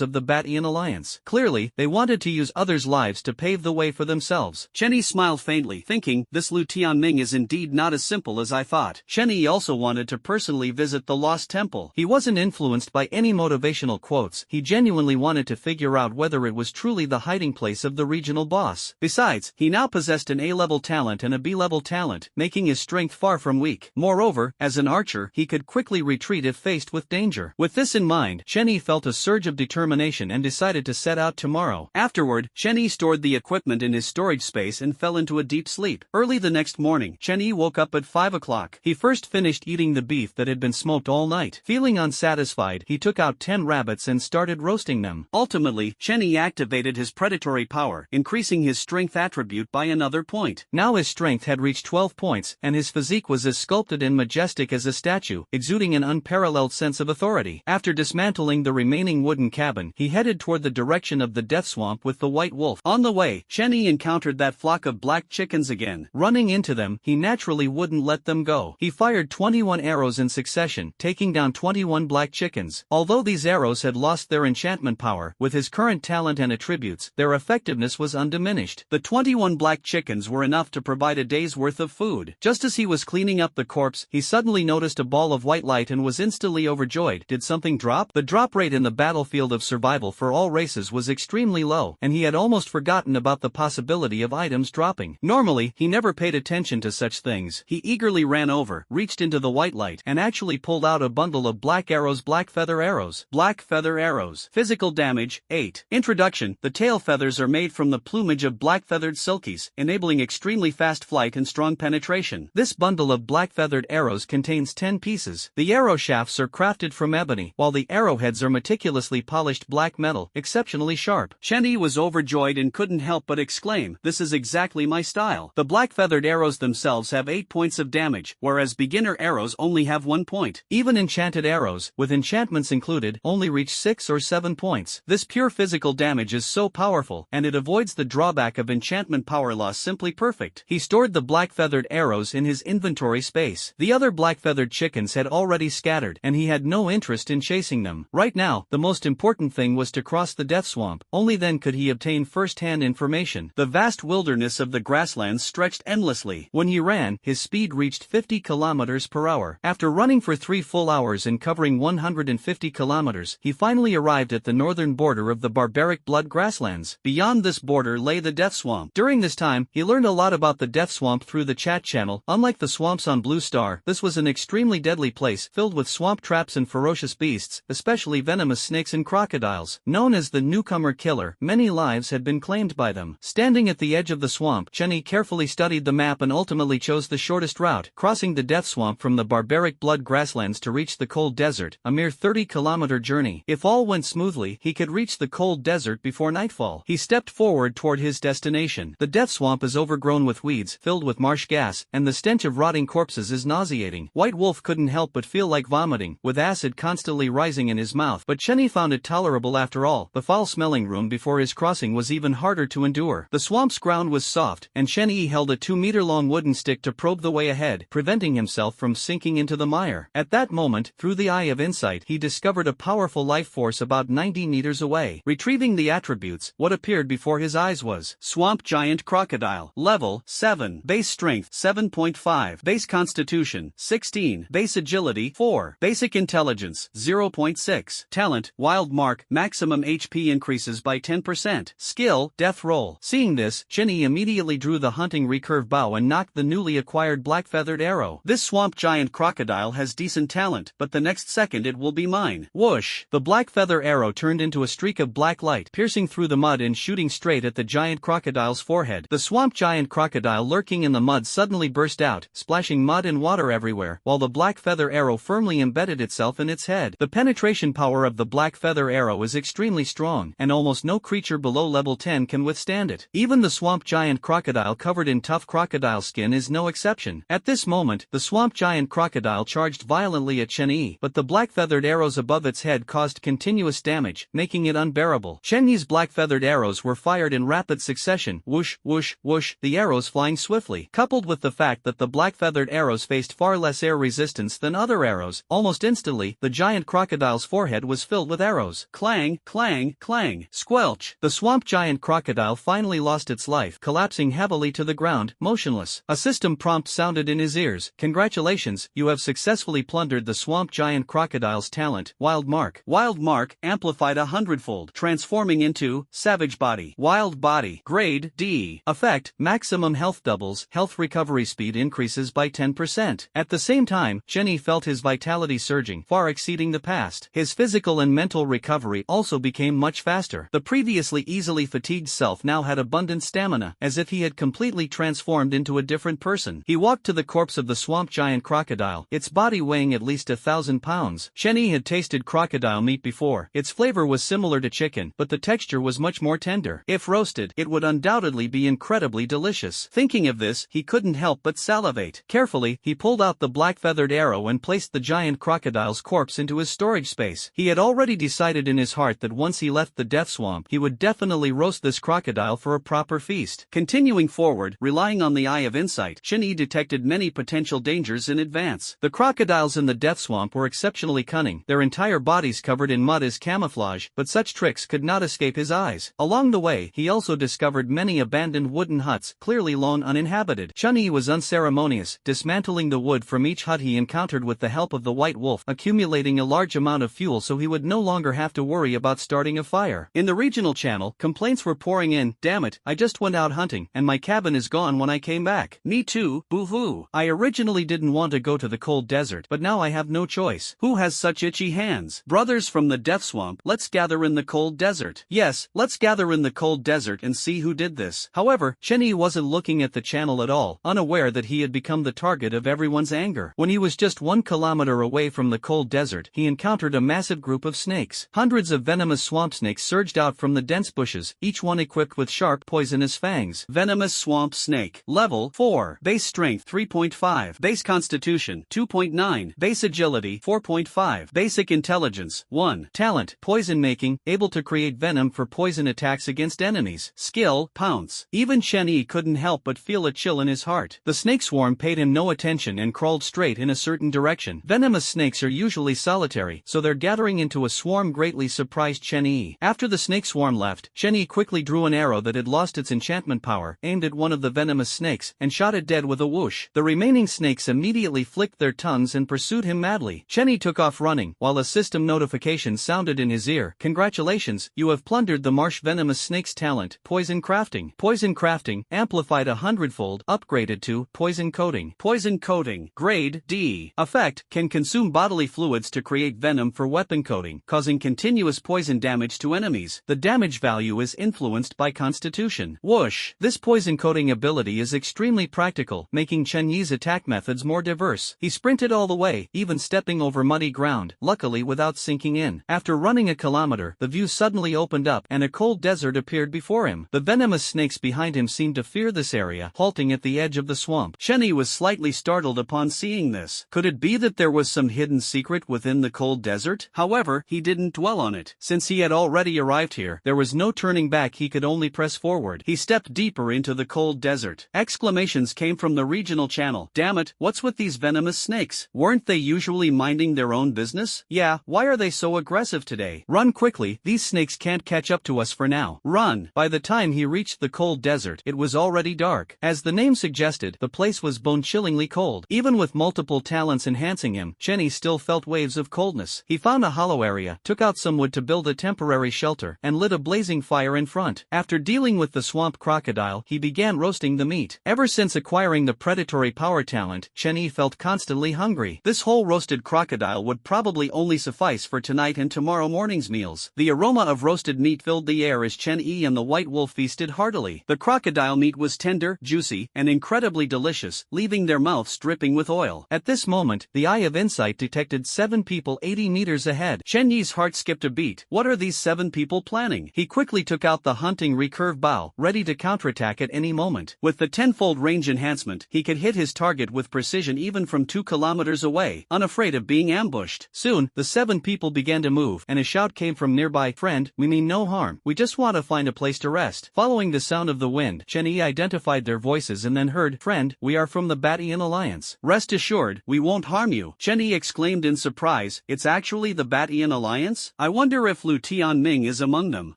of the Bat-Ian alliance. Clearly, they wanted to use others' lives to pave the way for themselves. Shenyi smiled faintly, thinking, this Lu Tianming is indeed not as simple as I thought. Shenyi also wanted to personally visit the Lost Temple. He wasn't influenced by any motivational quotes, notes. He genuinely wanted to figure out whether it was truly the hiding place of the regional boss. Besides, he now possessed an A-level talent and a B-level talent, making his strength far from weak. Moreover, as an archer, he could quickly retreat if faced with danger. With this in mind, Chen Yi felt a surge of determination and decided to set out tomorrow. Afterward, Chen Yi stored the equipment in his storage space and fell into a deep sleep. Early the next morning, Chen Yi woke up at 5 o'clock. He first finished eating the beef that had been smoked all night. Feeling unsatisfied, he took out 10 rabbits and started roasting them. Ultimately, Chen Yi activated his predatory power, increasing his strength attribute by another point. Now his strength had reached 12 points, and his physique was as sculpted and majestic as a statue, exuding an unparalleled sense of authority. After dismantling the remaining wooden cabin, he headed toward the direction of the death swamp with the white wolf. On the way, Chen Yi encountered that flock of black chickens again. Running into them, he naturally wouldn't let them go. He fired 21 arrows in succession, taking down 21 black chickens. Although these arrows had lost their enchantment power, with his current talent and attributes, their effectiveness was undiminished. The 21 black chickens were enough to provide a day's worth of food. Just as he was cleaning up the corpse, he suddenly noticed a ball of white light and was instantly overjoyed. Did something drop? The drop rate in the battlefield of survival for all races was extremely low, and he had almost forgotten about the possibility of items dropping. Normally, he never paid attention to such things. He eagerly ran over, reached into the white light, and actually pulled out a bundle of black arrows. Black feather arrows. Black feather arrows. Physical damage, 8. Introduction. The tail feathers are made from the plumage of black-feathered silkies, enabling extremely fast flight and strong penetration. This bundle of black-feathered arrows contains 10 pieces. The arrow shafts are crafted from ebony, while the arrowheads are meticulously polished black metal, exceptionally sharp. Chen Yi was overjoyed and couldn't help but exclaim, "This is exactly my style." The black-feathered arrows themselves have 8 points of damage, whereas beginner arrows only have 1 point. Even enchanted arrows, with enchantments included, only reach 6 or 7 points. This pure physical damage is so powerful, and it avoids the drawback of enchantment power loss. Simply perfect. He stored the black-feathered arrows in his inventory space. The other black-feathered chickens had already scattered, and he had no interest in chasing them. Right now, the most important thing was to cross the death swamp. Only then could he obtain first-hand information. The vast wilderness of the grasslands stretched endlessly. When he ran, his speed reached 50 kilometers per hour. After running for 3 full hours and covering 150 kilometers, he finally arrived at the northern border of the barbaric blood grasslands. Beyond this border lay the death swamp. During this time, he learned a lot about the death swamp through the chat channel. Unlike the swamps on Blue Star, this was an extremely deadly place, filled with swamp traps and ferocious beasts, especially venomous snakes and crocodiles. Known as the newcomer killer, many lives had been claimed by them. Standing at the edge of the swamp, Chen Yi carefully studied the map and ultimately chose the shortest route, crossing the death swamp from the barbaric blood grasslands to reach the cold desert, a mere 30-kilometer journey. If all went smoothly, he could reach the cold desert before nightfall. He stepped forward toward his destination. The death swamp is overgrown with weeds, filled with marsh gas, and the stench of rotting corpses is nauseating. White Wolf couldn't help but feel like vomiting, with acid constantly rising in his mouth, but Chen Yi found it tolerable after all. The foul-smelling room before his crossing was even harder to endure. The swamp's ground was soft, and Chen Yi held a 2-meter-long wooden stick to probe the way ahead, preventing himself from sinking into the mire. At that moment, through the eye of insight, he discovered a powerful life force about 90 meters away. Retrieving the attributes, what appeared before his eyes was Swamp Giant Crocodile. Level 7. Base Strength 7.5. Base Constitution 16. Base Agility 4. Basic Intelligence 0.6. Talent Wild Mark. Maximum HP increases by 10%. Skill Death Roll. Seeing this, Chen Yi immediately drew the hunting recurve bow and knocked the newly acquired black-feathered arrow. This Swamp Giant Crocodile has decent talent, but the next second it will be mine. Whoosh! The black feather arrow turned into a streak of black light, piercing through the mud and shooting straight at the giant crocodile's forehead. The swamp giant crocodile lurking in the mud suddenly burst out, splashing mud and water everywhere, while the black feather arrow firmly embedded itself in its head. The penetration power of the black feather arrow is extremely strong, and almost no creature below level 10 can withstand it. Even the swamp giant crocodile covered in tough crocodile skin is no exception. At this moment, the swamp giant crocodile charged violently at Chen Yi, but the black-feathered arrows above its head caused continuous damage, making it unbearable. Chen Yi's black-feathered arrows were fired in rapid succession, whoosh, whoosh, whoosh, the arrows flying swiftly. Coupled with the fact that the black-feathered arrows faced far less air resistance than other arrows, almost instantly, the giant crocodile's forehead was filled with arrows. Clang, clang, clang, squelch. The swamp giant crocodile finally lost its life, collapsing heavily to the ground, motionless. A system prompt sounded in his ears. Congratulations, you have successfully plundered the swamp giant crocodile's talent, Wild Mark. Wild Wild Mark, amplified 100-fold, transforming into Savage Body. Wild Body. Grade D. Effect, maximum health doubles, health recovery speed increases by 10%. At the same time, Shenyi felt his vitality surging, far exceeding the past. His physical and mental recovery also became much faster. The previously easily fatigued self now had abundant stamina, as if he had completely transformed into a different person. He walked to the corpse of the swamp giant crocodile, its body weighing at least 1,000 pounds. Shenyi had tasted crocodile meat before. Its flavor was similar to chicken, but the texture was much more tender. If roasted, it would undoubtedly be incredibly delicious. Thinking of this, he couldn't help but salivate. Carefully, he pulled out the black-feathered arrow and placed the giant crocodile's corpse into his storage space. He had already decided in his heart that once he left the death swamp, he would definitely roast this crocodile for a proper feast. Continuing forward, relying on the eye of insight, Shenyi detected many potential dangers in advance. The crocodiles in the death swamp were exceptionally cunning, their entire bodies covered in mud as camouflage, but such tricks could not escape his eyes. Along the way, he also discovered many abandoned wooden huts, clearly long uninhabited. Shenyi was unceremonious, dismantling the wood from each hut he encountered with the help of the white wolf, accumulating a large amount of fuel so he would no longer have to worry about starting a fire. In the regional channel, complaints were pouring in. Damn it, I just went out hunting, and my cabin is gone when I came back. Me too, boo-hoo. I originally didn't want to go to the cold desert, but now I have no choice. Who has such itchy hands? Brothers from the death swamp, let's gather in the cold desert. Yes, let's gather in the cold desert and see who did this. However, Shenyi wasn't looking at the channel at all, unaware that he had become the target of everyone's anger. When he was just 1 kilometer away from the cold desert, he encountered a massive group of snakes. Hundreds of venomous swamp snakes surged out from the dense bushes, each one equipped with sharp poisonous fangs. Venomous swamp snake. Level 4. Base strength 3.5. Base constitution 2.9. Base agility 4.5. Basic intelligence 1. Talent, poison making, able to create venom for poison attacks against enemies. Skill, pounce. Even Shenyi couldn't help but feel a chill in his heart. The snake swarm paid him no attention and crawled straight in a certain direction. Venomous snakes are usually solitary, so their gathering into a swarm greatly surprised Shenyi. After the snake swarm left, Shenyi quickly drew an arrow that had lost its enchantment power, aimed at one of the venomous snakes, and shot it dead with a whoosh. The remaining snakes immediately flicked their tongues and pursued him madly. Shenyi took off running, while a system notification sounded in his ear. Congratulations, you have plundered the marsh venomous snake's talent, poison crafting. Poison crafting, amplified 100-fold, upgraded to poison coating. Poison coating. Grade D. Effect, can consume bodily fluids to create venom for weapon coating, causing continuous poison damage to enemies. The damage value is influenced by constitution. Whoosh. This poison coating ability is extremely practical, making Shenyi's attack methods more diverse. He sprinted all the way, even stepping over muddy ground, luckily without sinking in. After running a kilometer, the view suddenly opened up and a cold desert appeared before him. The venomous snakes behind him seemed to fear this area, halting at the edge of the swamp. Shenyi was slightly startled upon seeing this. Could it be that there was some hidden secret within the cold desert? However, he didn't dwell on it. Since he had already arrived here, there was no turning back, he could only press forward. He stepped deeper into the cold desert. Exclamations came from the regional channel. Damn it, what's with these venomous snakes? Weren't they usually minding their own business? Yeah, why are they so aggressive today? Run quickly, these snakes can't catch up to us for now. Run! By the time he reached the cold desert, it was already dark. As the name suggested, the place was bone-chillingly cold. Even with multiple talents enhancing him, Shenyi still felt waves of coldness. He found a hollow area, took out some wood to build a temporary shelter, and lit a blazing fire in front. After dealing with the swamp crocodile, he began roasting the meat. Ever since acquiring the predatory power talent, Shenyi felt constantly hungry. This whole roasted crocodile would probably only suffice for tonight and tomorrow morning's meals. The aroma of roasted meat filled the air as Shenyi and the white wolf feasted heartily. The crocodile meat was tender, juicy, and incredibly delicious, leaving their mouths dripping with oil. At this moment, the eye of insight detected 7 people 80 meters ahead. Shenyi's heart skipped a beat. What are these 7 people planning? He quickly took out the hunting recurve bow, ready to counterattack at any moment. With the 10-fold range enhancement, he could hit his target with precision even from 2 kilometers away, unafraid of being ambushed. Soon, the 7 people began to move, and a shout came from nearby. Friend, we mean no harm. We just want to find a place to rest. Following the sound of the wind, Shenyi identified their voices and then heard, Friend, we are from the Batian Alliance. Rest assured, we won't harm you. Shenyi exclaimed in surprise, it's actually the Batian Alliance? I wonder if Lu Tianming is among them.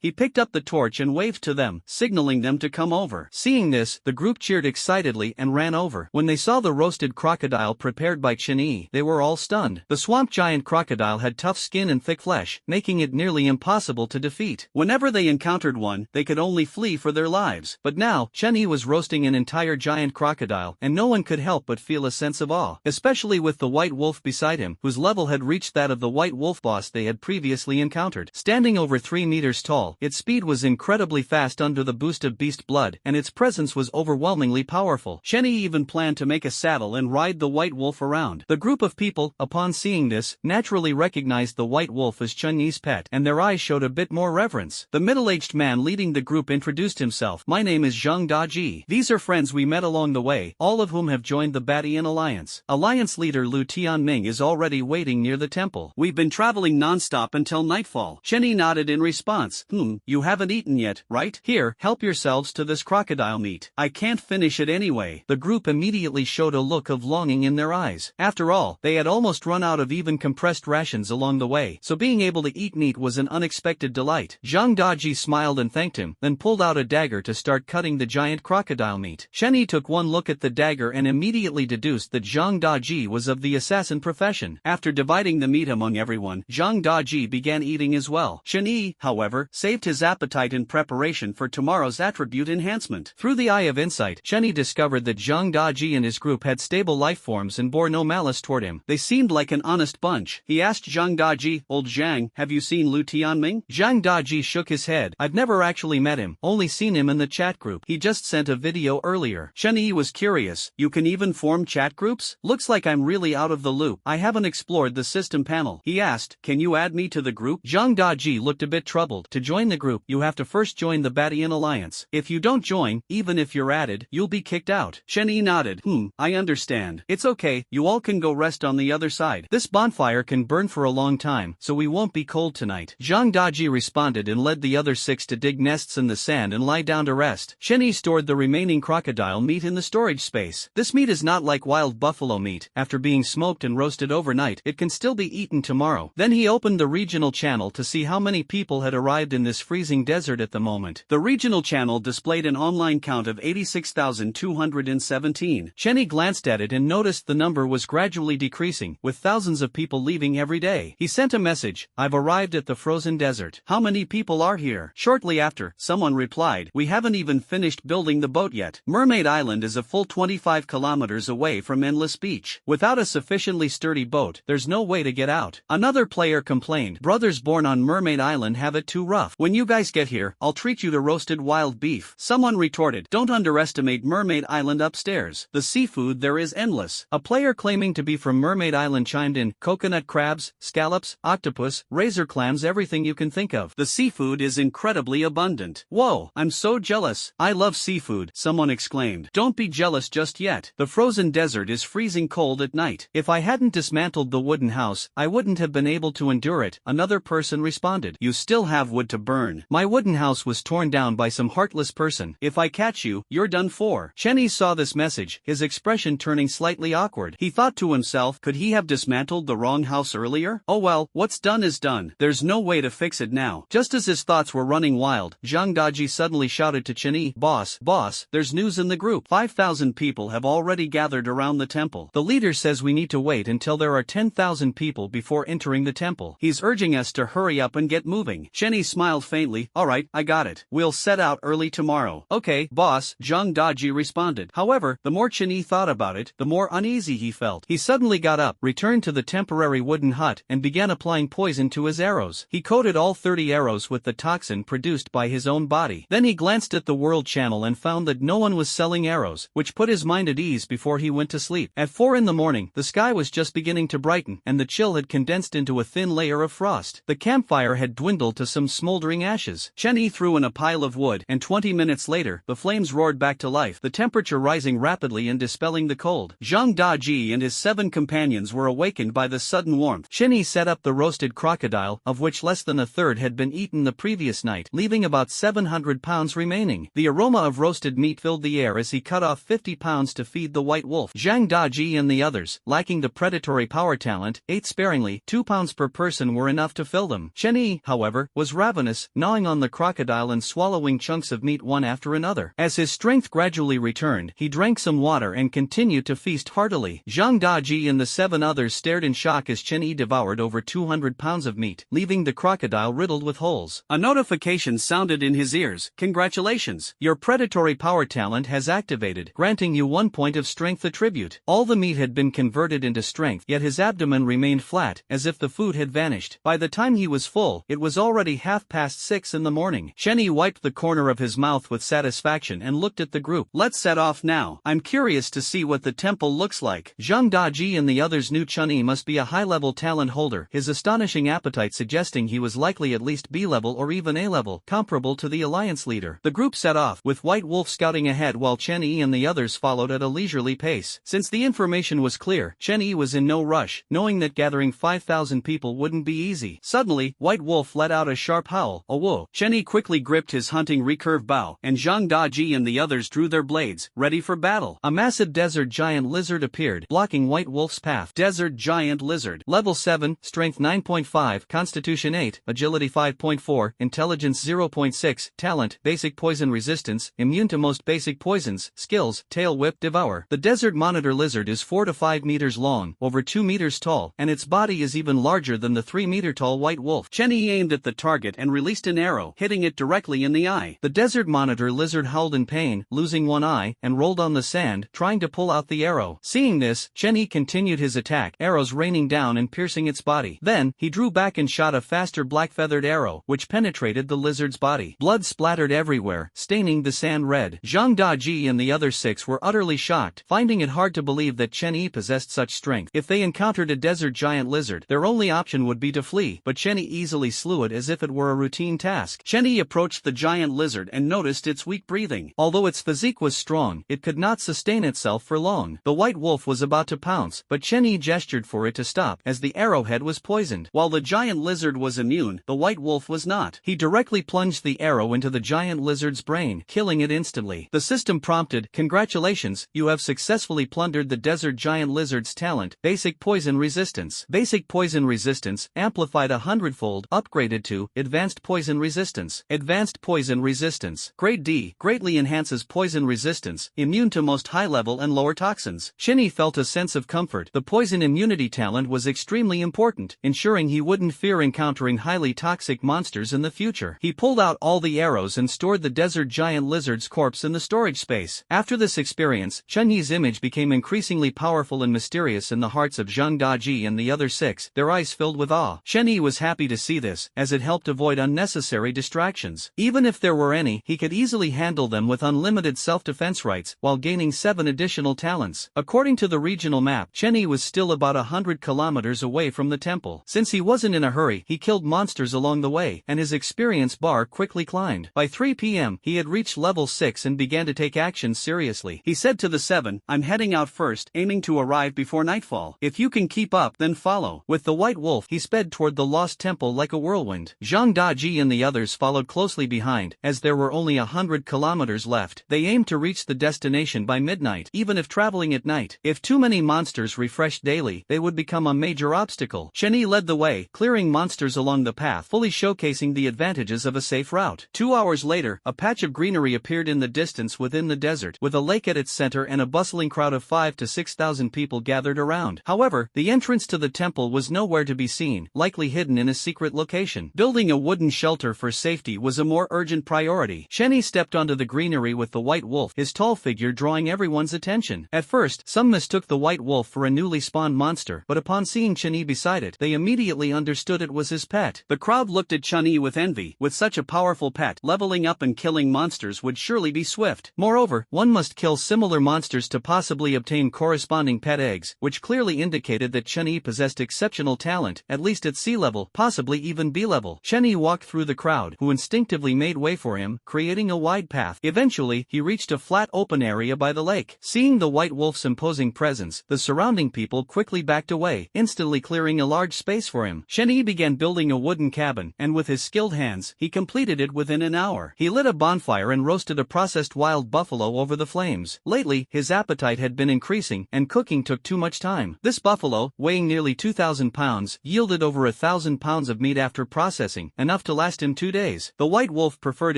He picked up the torch and waved to them, signaling them to come over. Seeing this, the group cheered excitedly and ran over. When they saw the roasted crocodile prepared by Shenyi, they were all stunned. The swamp giant crocodile had tough skin and thick thick flesh, making it nearly impossible to defeat. Whenever they encountered one, they could only flee for their lives. But now, Chen Yi was roasting an entire giant crocodile, and no one could help but feel a sense of awe, especially with the white wolf beside him, whose level had reached that of the white wolf boss they had previously encountered. Standing over 3 meters tall, its speed was incredibly fast under the boost of beast blood, and its presence was overwhelmingly powerful. Chen Yi even planned to make a saddle and ride the white wolf around. The group of people, upon seeing this, naturally recognized the white wolf as Chen Yi's pet, and their eyes showed a bit more reverence. The middle-aged man leading the group introduced himself. "My name is Zhang Daji. These are friends we met along the way, all of whom have joined the Batian Alliance. Alliance leader Lu Tianming is already waiting near the temple. We've been traveling non-stop until nightfall." Chen Yi nodded in response. You haven't eaten yet, right? Here, help yourselves to this crocodile meat. I can't finish it anyway." The group immediately showed a look of longing in their eyes. After all, they had almost run out of even compressed rations along the way, so being able to eat meat was an unexpected delight. Zhang Daji smiled and thanked him, then pulled out a dagger to start cutting the giant crocodile meat. Chen Yi took one look at the dagger and immediately deduced that Zhang Daji was of the assassin profession. After dividing the meat among everyone, Zhang Daji began eating as well. Chen Yi, however, saved his appetite in preparation for tomorrow's attribute enhancement. Through the eye of insight, Chen Yi discovered that Zhang Daji and his group had stable life forms and bore no malice toward him. They seemed like an honest bunch. He asked Zhang Daji, "Old Zhang, have you seen Lu Tianming?" Zhang Daji shook his head. "I've never actually met him, only seen him in the chat group. He just sent a video earlier." Chen Yi was curious. "You can even form chat groups? Looks like I'm really out of the loop. I haven't explored the system panel." He asked, "Can you add me to the group?" Zhang Daji looked a bit troubled. "To join the group, you have to first join the Batian Alliance. If you don't join, even if you're added, you'll be kicked out." Chen Yi nodded. I understand. It's okay, you all can go rest on the other side. This bonfire can burn for a long time, so we won't be cold tonight." Zhang Daji responded and led the other 6 to dig nests in the sand and lie down to rest. Chen Yi stored the remaining crocodile meat in the storage space. This meat is not like wild buffalo meat. After being smoked and roasted overnight, it can still be eaten tomorrow. Then he opened the regional channel to see how many people had arrived in this freezing desert at the moment. The regional channel displayed an online count of 86,217. Chen Yi glanced at it and noticed the number was gradually decreasing, with thousands of people leaving every day. He sent a message, "I've arrived at the frozen desert. How many people are here?" Shortly after, someone replied, "We haven't even finished building the boat yet. Mermaid Island is a full 25 kilometers away from Endless Beach. Without a sufficiently sturdy boat, there's no way to get out." Another player complained, "Brothers born on Mermaid Island have it too rough. When you guys get here, I'll treat you to roasted wild beef." Someone retorted, "Don't underestimate Mermaid Island upstairs. The seafood there is endless." A player claiming to be from Mermaid Island chimed in, "Coconut crabs, scallops, octopus, razor clams, everything you can think of. The seafood is incredibly abundant." "Whoa, I'm so jealous. I love seafood," someone exclaimed. "Don't be jealous just yet. The frozen desert is freezing cold at night. If I hadn't dismantled the wooden house, I wouldn't have been able to endure it," another person responded. "You still have wood to burn. My wooden house was torn down by some heartless person. If I catch you, you're done for." Chen Yi saw this message, his expression turning slightly awkward. He thought to himself, could he have dismantled the wrong house earlier? Oh well, what's done is done. There's no way to fix it now. Just as his thoughts were running wild, Zhang Daji suddenly shouted to Chen Yi, Boss, there's news in the group. 5,000 people have already gathered around the temple. The leader says we need to wait until there are 10,000 people before entering the temple. He's urging us to hurry up and get moving." Chen Yi smiled faintly. "Alright, I got it. We'll set out early tomorrow." "Okay, boss," Zhang Daji responded. However, the more Chen Yi thought about it, the more uneasy he felt. He suddenly got up, returned to the temporary wooden hut, and began applying poison to his arrows. He coated all 30 arrows with the toxin produced by his own body. Then he glanced at the world channel and found that no one was selling arrows, which put his mind at ease before he went to sleep. At 4 in the morning, the sky was just beginning to brighten, and the chill had condensed into a thin layer of frost. The campfire had dwindled to some smoldering ashes. Chen Yi threw in a pile of wood, and 20 minutes later, the flames roared back to life, the temperature rising rapidly and dispelling the cold. Zhang Daji and his 7 companions were awakened by the sudden warmth. Chen Yi set up the roasted crocodile, of which less than a third had been eaten the previous night, leaving about 700 pounds remaining. The aroma of roasted meat filled the air as he cut off 50 pounds to feed the white wolf. Zhang Daji and the others, lacking the predatory power talent, ate sparingly. 2 pounds per person were enough to fill them. Chen Yi, however, was ravenous, gnawing on the crocodile and swallowing chunks of meat one after another. As his strength gradually returned, he drank some water and continued to feast heartily. Zhang Daji and the 7 others stared in shock as Chen Yi devoured over 200 200 pounds of meat, leaving the crocodile riddled with holes. A notification sounded in his ears. Congratulations, your predatory power talent has activated, granting you 1 point of strength attribute. All the meat had been converted into strength, yet his abdomen remained flat, as if the food had vanished. By the time he was full, it was already 6:30 in the morning. Shenny wiped the corner of his mouth with satisfaction and looked at the group. Let's set off now. I'm curious to see what the temple looks like. Zhang Daji and the others knew Chun-Yi must be a high-level talent holder, his astonishing appetite suggesting he was likely at least B-level or even A-level, comparable to the alliance leader. The group set off, with White Wolf scouting ahead while Chen-Yi and the others followed at a leisurely pace. Since the information was clear, Chen-Yi was in no rush, knowing that gathering 5,000 people wouldn't be easy. Suddenly, White Wolf let out a sharp howl. "Oh whoa!" Chen-Yi quickly gripped his hunting recurve bow, and Zhang Daji and the others drew their blades, ready for battle. A massive desert giant lizard appeared, blocking White Wolf's path. Desert giant lizard. Level 7, Strength 9.5, Constitution 8, Agility 5.4, Intelligence 0.6, Talent, Basic Poison Resistance, Immune to most basic poisons, Skills, Tail Whip, Devour. The desert monitor lizard is 4 to 5 meters long, over 2 meters tall, and its body is even larger than the 3-meter-tall White Wolf. Chen-Yi aimed at the target and released an arrow, hitting it directly in the eye. The desert monitor lizard howled in pain, losing one eye, and rolled on the sand, trying to pull out the arrow. Seeing this, Chen-Yi continued his attack, arrows raining down and piercing its body. Then, he drew back and shot a faster black-feathered arrow, which penetrated the lizard's body. Blood splattered everywhere, staining the sand red. Zhang Daji and the other 6 were utterly shocked, finding it hard to believe that Chen-Yi possessed such strength. If they encountered a desert giant lizard, their only option would be to flee, but Chen-Yi easily slew it as if it were a routine task. Chen-Yi approached the giant lizard and noticed its weak breathing. Although its physique was strong, it could not sustain itself for long. The White Wolf was about to pounce, but Chen-Yi gestured for it to stop, as the arrowhead was poisoned. While the giant lizard was immune, the White Wolf was not. He directly plunged the arrow into the giant lizard's brain, killing it instantly. The system prompted, "Congratulations, you have successfully plundered the desert giant lizard's talent, Basic Poison Resistance." Basic Poison Resistance, amplified 100-fold, upgraded to Advanced Poison Resistance. Advanced Poison Resistance. Grade D, greatly enhances poison resistance, immune to most high-level and lower toxins. Chen-Yi felt a sense of comfort. The poison immunity talent was extremely important, ensuring he wouldn't fear encountering highly toxic monsters in the future. He pulled out all the arrows and stored the desert giant lizard's corpse in the storage space. After this experience, Chen-Yi's image became increasingly powerful and mysterious in the hearts of Zhang Daji and the other 6, their eyes filled with awe. Chen-Yi was happy to see this, as it helped avoid unnecessary distractions. Even if there were any, he could easily handle them with unlimited self-defense rights, while gaining 7 additional talents. According to the regional map, Chen-Yi was still about 100 kilometers away from the temple. Since he wasn't in a hurry, he killed monsters along the way, and his experience bar quickly climbed. By 3 p.m., he had reached level 6 and began to take action seriously. He said to the 7, "I'm heading out first, aiming to arrive before nightfall. If you can keep up, then follow." With the White Wolf, he sped toward the lost temple like a whirlwind. Zhang Daji and the others followed closely behind, as there were only 100 kilometers left. They aimed to reach the destination by midnight, even if traveling at night. If too many monsters refreshed daily, they would become a major obstacle. Chen-Yi led the way, clearing monsters along the path, fully showcasing the advantages of a safe route. 2 hours later, a patch of greenery appeared in the distance within the desert, with a lake at its center and a bustling crowd of 5,000 to 6,000 people gathered around. However, the entrance to the temple was nowhere to be seen, likely hidden in a secret location. Building a wooden shelter for safety was a more urgent priority. Chen-Yi stepped onto the greenery with the White Wolf, his tall figure drawing everyone's attention. At first, some mistook the White Wolf for a newly spawned monster, but upon seeing Chen-Yi beside it, they immediately understood it was his pet. The crowd looked at Chen-Yi with envy. With such a powerful pet, leveling up and killing monsters would surely be swift. Moreover, one must kill similar monsters to possibly obtain corresponding pet eggs, which clearly indicated that Chen-Yi possessed exceptional talent, at least at C level, possibly even B level. Chen-Yi walked through the crowd, who instinctively made way for him, creating a wide path. Eventually, he reached a flat open area by the lake. Seeing the White Wolf's imposing presence, the surrounding people quickly backed away, instantly clearing a large space for him. Chen-Yi began building a wooden cabin, and with his skilled hands, he completed it within an hour. He lit a bonfire and roasted a processed wild buffalo over the flames. Lately, his appetite had been increasing, and cooking took too much time. This buffalo, weighing nearly 2,000 pounds, yielded over 1,000 pounds of meat after processing, enough to last him 2 days. The White Wolf preferred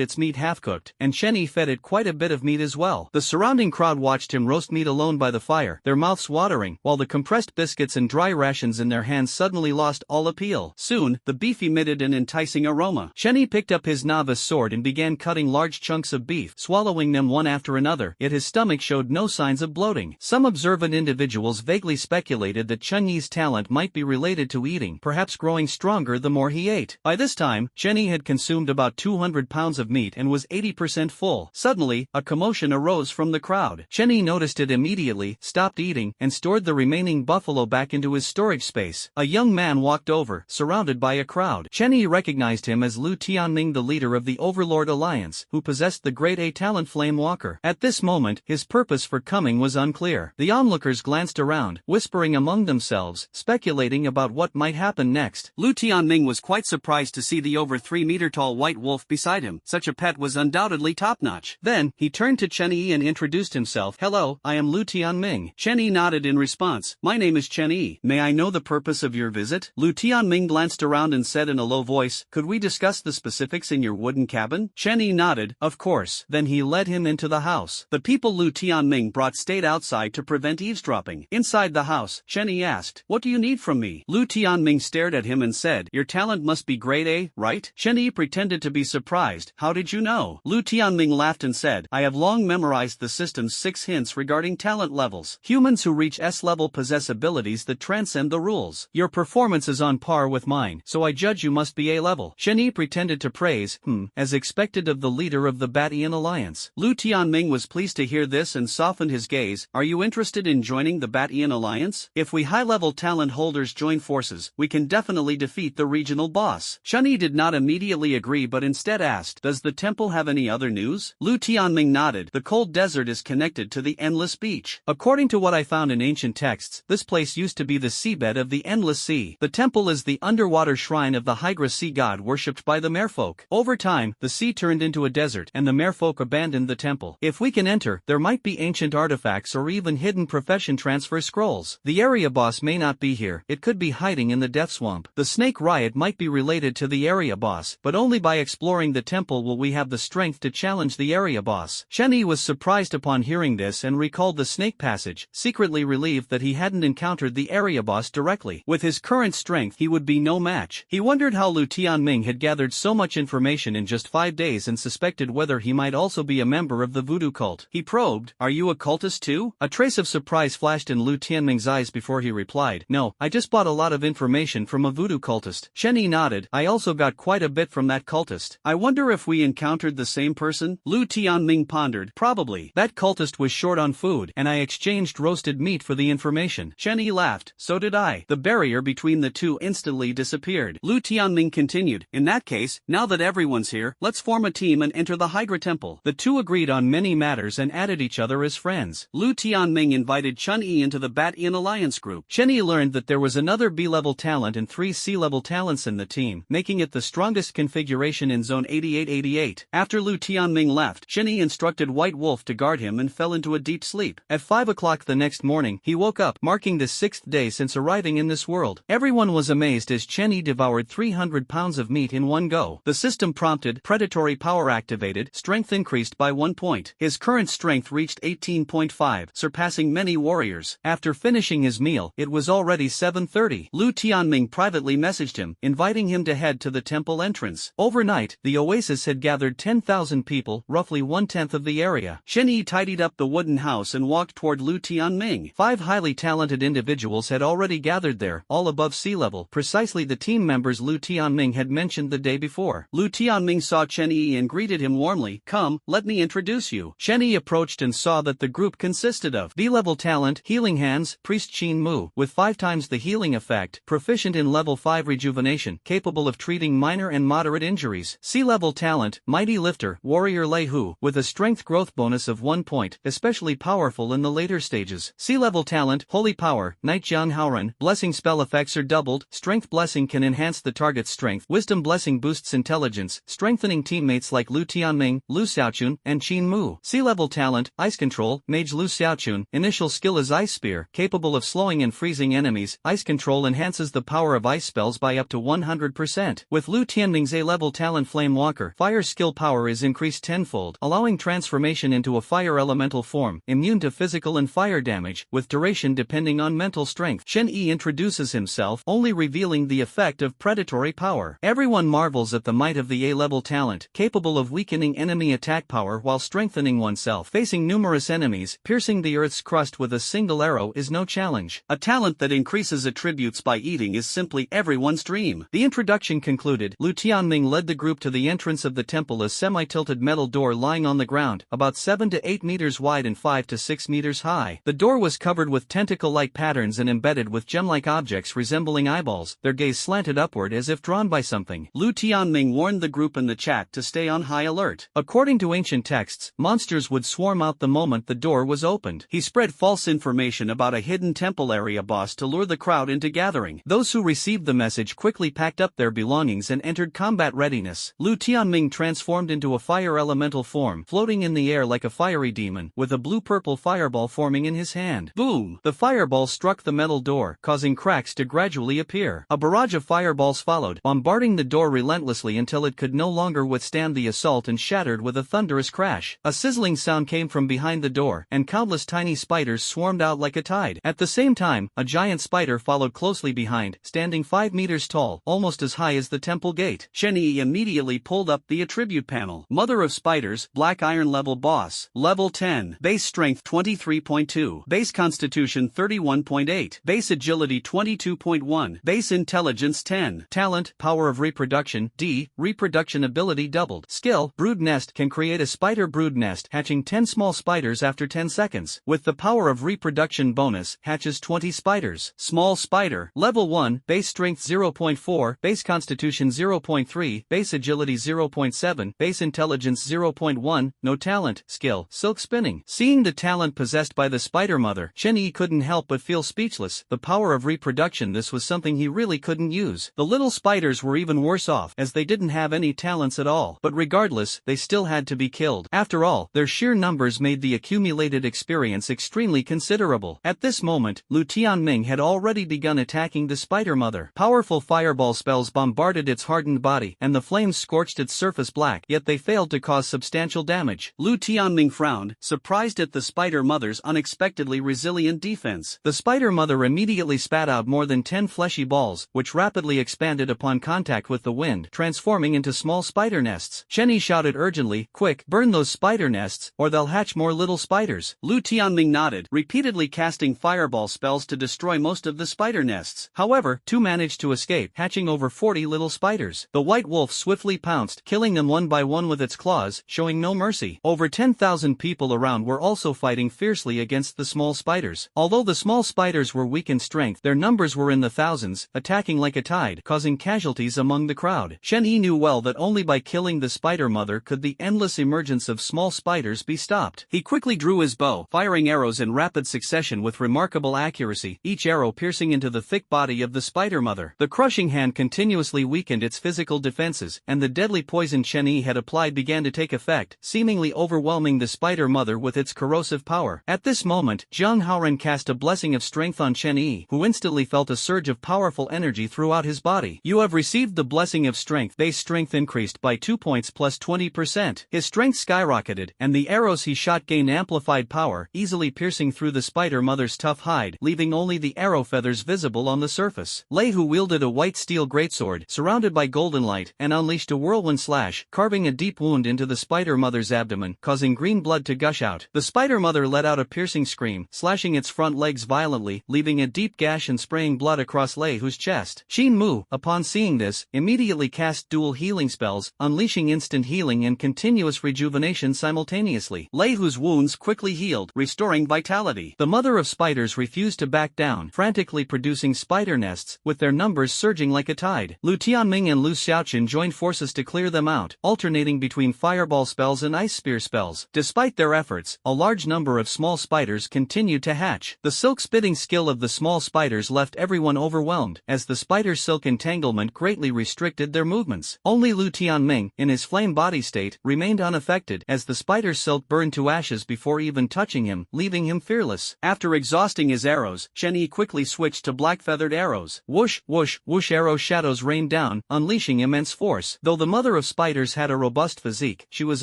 its meat half-cooked, and Chen-Yi fed it quite a bit of meat as well. The surrounding crowd watched him roast meat alone by the fire, their mouths watering, while the compressed biscuits and dry rations in their hands suddenly lost lost all appeal. Soon, the beef emitted an enticing aroma. Chen Yi picked up his novice sword and began cutting large chunks of beef, swallowing them one after another, yet his stomach showed no signs of bloating. Some observant individuals vaguely speculated that Chen Yi's talent might be related to eating, perhaps growing stronger the more he ate. By this time, Chen Yi had consumed about 200 pounds of meat and was 80% full. Suddenly, a commotion arose from the crowd. Chen Yi noticed it immediately, stopped eating, and stored the remaining buffalo back into his storage space. A young man walked over, surrounded by a crowd. Chen Yi recognized him as Lu Tianming, the leader of the Overlord Alliance, who possessed the Grade A talent Flame Walker. At this moment, his purpose for coming was unclear. The onlookers glanced around, whispering among themselves, speculating about what might happen next. Lu Tianming was quite surprised to see the over 3-meter-tall white wolf beside him. Such a pet was undoubtedly top-notch. Then, he turned to Chen Yi and introduced himself. "Hello, I am Lu Tianming." Chen Yi nodded in response. "My name is Chen Yi. May I know the purpose of your visit?" Lu Tianming glanced around and said in a low voice, "Could we discuss the specifics in your wooden cabin?" Chen Yi nodded. "Of course." Then he led him into the house. The people Lu Tianming brought stayed outside to prevent eavesdropping. Inside the house, Chen Yi asked, "What do you need from me?" Lu Tianming stared at him and said, "Your talent must be Grade A, right?" Chen Yi pretended to be surprised. "How did you know?" Lu Tianming laughed and said, "I have long memorized the system's 6 hints regarding talent levels. Humans who reach S-level possess abilities that transcend the rules. Your performance is on par with mine, so I judge you must be A-level." Chen Yi pretended to praise, as expected of the leader of the Batian Alliance. Lu Tianming was pleased to hear this and softened his gaze. "Are you interested in joining the Batian Alliance? If we high-level talent holders join forces, we can definitely defeat the regional boss." Chen Yi did not immediately agree but instead asked, "Does the temple have any other news?" Lu Tianming nodded. "The cold desert is connected to the endless beach. According to what I found in ancient texts, this place used to be the seabed of the endless sea. The temple is the underwater shrine of the Hydra sea god worshipped by the merfolk. Over time, the sea turned into a desert and the merfolk abandoned the temple. If we can enter, there might be ancient artifacts or even hidden profession transfer scrolls. The area boss may not be here, it could be hiding in the death swamp. The snake riot might be related to the area boss, but only by exploring the temple will we have the strength to challenge the area boss." Chen Yi was surprised upon hearing this and recalled the snake passage, secretly relieved that he hadn't encountered the area boss directly. With his current strength he would be no match. He wondered how Lu Tianming had gathered so much information in just 5 days and suspected whether he might also be a member of the voodoo cult. He probed, "Are you a cultist too?" A trace of surprise flashed in Lu Tianming's eyes before he replied, "No, I just bought a lot of information from a voodoo cultist." Chen Yi nodded. "I also got quite a bit from that cultist. I wonder if we encountered the same person?" Lu Tianming pondered. "Probably. That cultist was short on food, and I exchanged roasted meat for the information." Chen Yi laughed. "So did I." The barrier between the two instantly disappeared. Lu Tianming continued, "In that case, now that everyone's here, let's form a team and enter the Hydra Temple." The two agreed on many matters and added each other as friends. Lu Tianming invited Chen Yi into the Batian Alliance group. Chen Yi learned that there was another B-level talent and 3 C-level talents in the team, making it the strongest configuration in Zone 8888. After Lu Tianming left, Chen Yi instructed White Wolf to guard him and fell into a deep sleep. At 5 o'clock the next morning, he woke up, marking the 6th day since arriving in this world. Everyone was amazed as Chen Yi devoured 300 pounds of meat in one go. The system prompted, predatory power activated, strength increased by 1 point. His current strength reached 18.5, surpassing many warriors. After finishing his meal, it was already 7:30. Lu Tianming privately messaged him, inviting him to head to the temple entrance. Overnight, the oasis had gathered 10,000 people, roughly 1/10 of the area. Chen Yi tidied up the wooden house and walked toward Lu Tianming. 5 highly talented individuals had already gathered there, all above sea level, precisely the team members Lu Tianming had mentioned the day before. Lu Tianming saw Chen Yi and greeted him warmly. "Come, let me introduce you." Chen Yi approached and saw that the group consisted of B-level talent, Healing Hands, Priest Qin Mu, with 5 times the healing effect, proficient in level 5 rejuvenation, capable of treating minor and moderate injuries. C-level talent, Mighty Lifter, Warrior Lei Hu, with a strength growth bonus of 1 point, especially powerful in the later stages. C-level talent, Holy Power, Knight Jiang Haoran, blessing spell effects are doubled, strength blessing can enhance the target's strength, wisdom blessing boosts intelligence, strengthening teammates like Lu Tianming, Lu Xiaochun, and Qin Mu. C-level talent, Ice Control, Mage Lu Xiaochun, initial skill is Ice Spear, capable of slowing and freezing enemies. Ice Control enhances the power of ice spells by up to 100%. With Lu Tianming's A-level talent Flame Walker, fire skill power is increased tenfold, allowing transformation into a fire elemental form, immune to physical and fire damage, with duration depending on mental strength. Chen Yi introduces himself itself, only revealing the effect of predatory power. Everyone marvels at the might of the A-level talent, capable of weakening enemy attack power while strengthening oneself. Facing numerous enemies, piercing the Earth's crust with a single arrow is no challenge. A talent that increases attributes by eating is simply everyone's dream. The introduction concluded, Lu Tianming led the group to the entrance of the temple, a semi-tilted metal door lying on the ground, about 7 to 8 meters wide and 5 to 6 meters high. The door was covered with tentacle-like patterns and embedded with gem-like objects resembling eyeballs, their gaze slanted upward as if drawn by something. Lu Tianming warned the group in the chat to stay on high alert. According to ancient texts, monsters would swarm out the moment the door was opened. He spread false information about a hidden temple area boss to lure the crowd into gathering. Those who received the message quickly packed up their belongings and entered combat readiness. Lu Tianming transformed into a fire elemental form, floating in the air like a fiery demon, with a blue-purple fireball forming in his hand. Boom! The fireball struck the metal door, causing cracks to gradually appear. A barrage of fireballs followed, bombarding the door relentlessly until it could no longer withstand the assault and shattered with a thunderous crash. A sizzling sound came from behind the door, and countless tiny spiders swarmed out like a tide. At the same time, a giant spider followed closely behind, standing 5 meters tall, almost as high as the temple gate. Shen Yi immediately pulled up the attribute panel. Mother of Spiders, Black Iron level boss, level 10, base strength 23.2, base constitution 31.8, base agility 22.1, base intelligence 10, talent, power of reproduction, D, reproduction ability doubled. Skill, brood nest, can create a spider brood nest, hatching 10 small spiders after 10 seconds. With the power of reproduction bonus, hatches 20 spiders. Small spider, level 1, base strength 0.4, base constitution 0.3, base agility 0.7, base intelligence 0.1, no talent. Skill, silk spinning. Seeing the talent possessed by the spider mother, Shen Yi couldn't help but feel speechless. The power of reproduction, this was something he really couldn't use. The little spiders were even worse off, as they didn't have any talents at all. But regardless, they still had to be killed. After all, their sheer numbers made the accumulated experience extremely considerable. At this moment, Lu Tianming had already begun attacking the spider mother. Powerful fireball spells bombarded its hardened body, and the flames scorched its surface black, yet they failed to cause substantial damage. Lu Tianming frowned, surprised at the spider mother's unexpectedly resilient defense. The spider mother immediately spat out more than 10 fleshy balls, which rapidly expanded upon contact with the wind, transforming into small spider nests. Shen Yi shouted urgently, "Quick, burn those spider nests, or they'll hatch more little spiders." Lu Tianming nodded, repeatedly casting fireball spells to destroy most of the spider nests. However, 2 managed to escape, hatching over 40 little spiders. The white wolf swiftly pounced, killing them one by one with its claws, showing no mercy. Over 10,000 people around were also fighting fiercely against the small spiders. Although the small spiders were weak in strength, their numbers were in the thousands, attacking like a tide, causing casualties among the crowd. Shen Yi knew well that only by killing the spider mother could the endless emergence of small spiders be stopped. He quickly drew his bow, firing arrows in rapid succession with remarkable accuracy, each arrow piercing into the thick body of the spider mother. The crushing hand continuously weakened its physical defenses, and the deadly poison Shen Yi had applied began to take effect, seemingly overwhelming the spider mother with its corrosive power. At this moment, Zhang Haoren cast a blessing of strength on Shen Yi, who instantly felt a surge of powerful energy throughout his body. "You have received the blessing of strength." Base strength increased by 2 points plus 20%. His strength skyrocketed, and the arrows he shot gained amplified power, easily piercing through the spider mother's tough hide, leaving only the arrow feathers visible on the surface. Lei, who wielded a white steel greatsword, surrounded by golden light, and unleashed a whirlwind slash, carving a deep wound into the spider mother's abdomen, causing green blood to gush out. The spider mother let out a piercing scream, slashing its front legs violently, leaving a deep gash and spraying blood across Lei Hu's chest. Xin Mu, upon seeing this, immediately cast dual healing spells, unleashing instant healing and continuous rejuvenation simultaneously. Lei Hu's wounds quickly healed, restoring vitality. The mother of spiders refused to back down, frantically producing spider nests, with their numbers surging like a tide. Lu Tianming and Lu Xiaoqun joined forces to clear them out, alternating between fireball spells and ice spear spells. Despite their efforts, a large number of small spiders continued to hatch. The silk spitting skill of the small spiders left everyone overwhelmed, as the spider silk entanglement greatly restricted their movements. Only Lu Tianming, in his flame body state, remained unaffected, as the spider silk burned to ashes before even touching him, leaving him fearless. After exhausting his arrows, Shen Yi quickly switched to black-feathered arrows. Whoosh, whoosh, whoosh, arrow shadows rained down, unleashing immense force. Though the mother of spiders had a robust physique, she was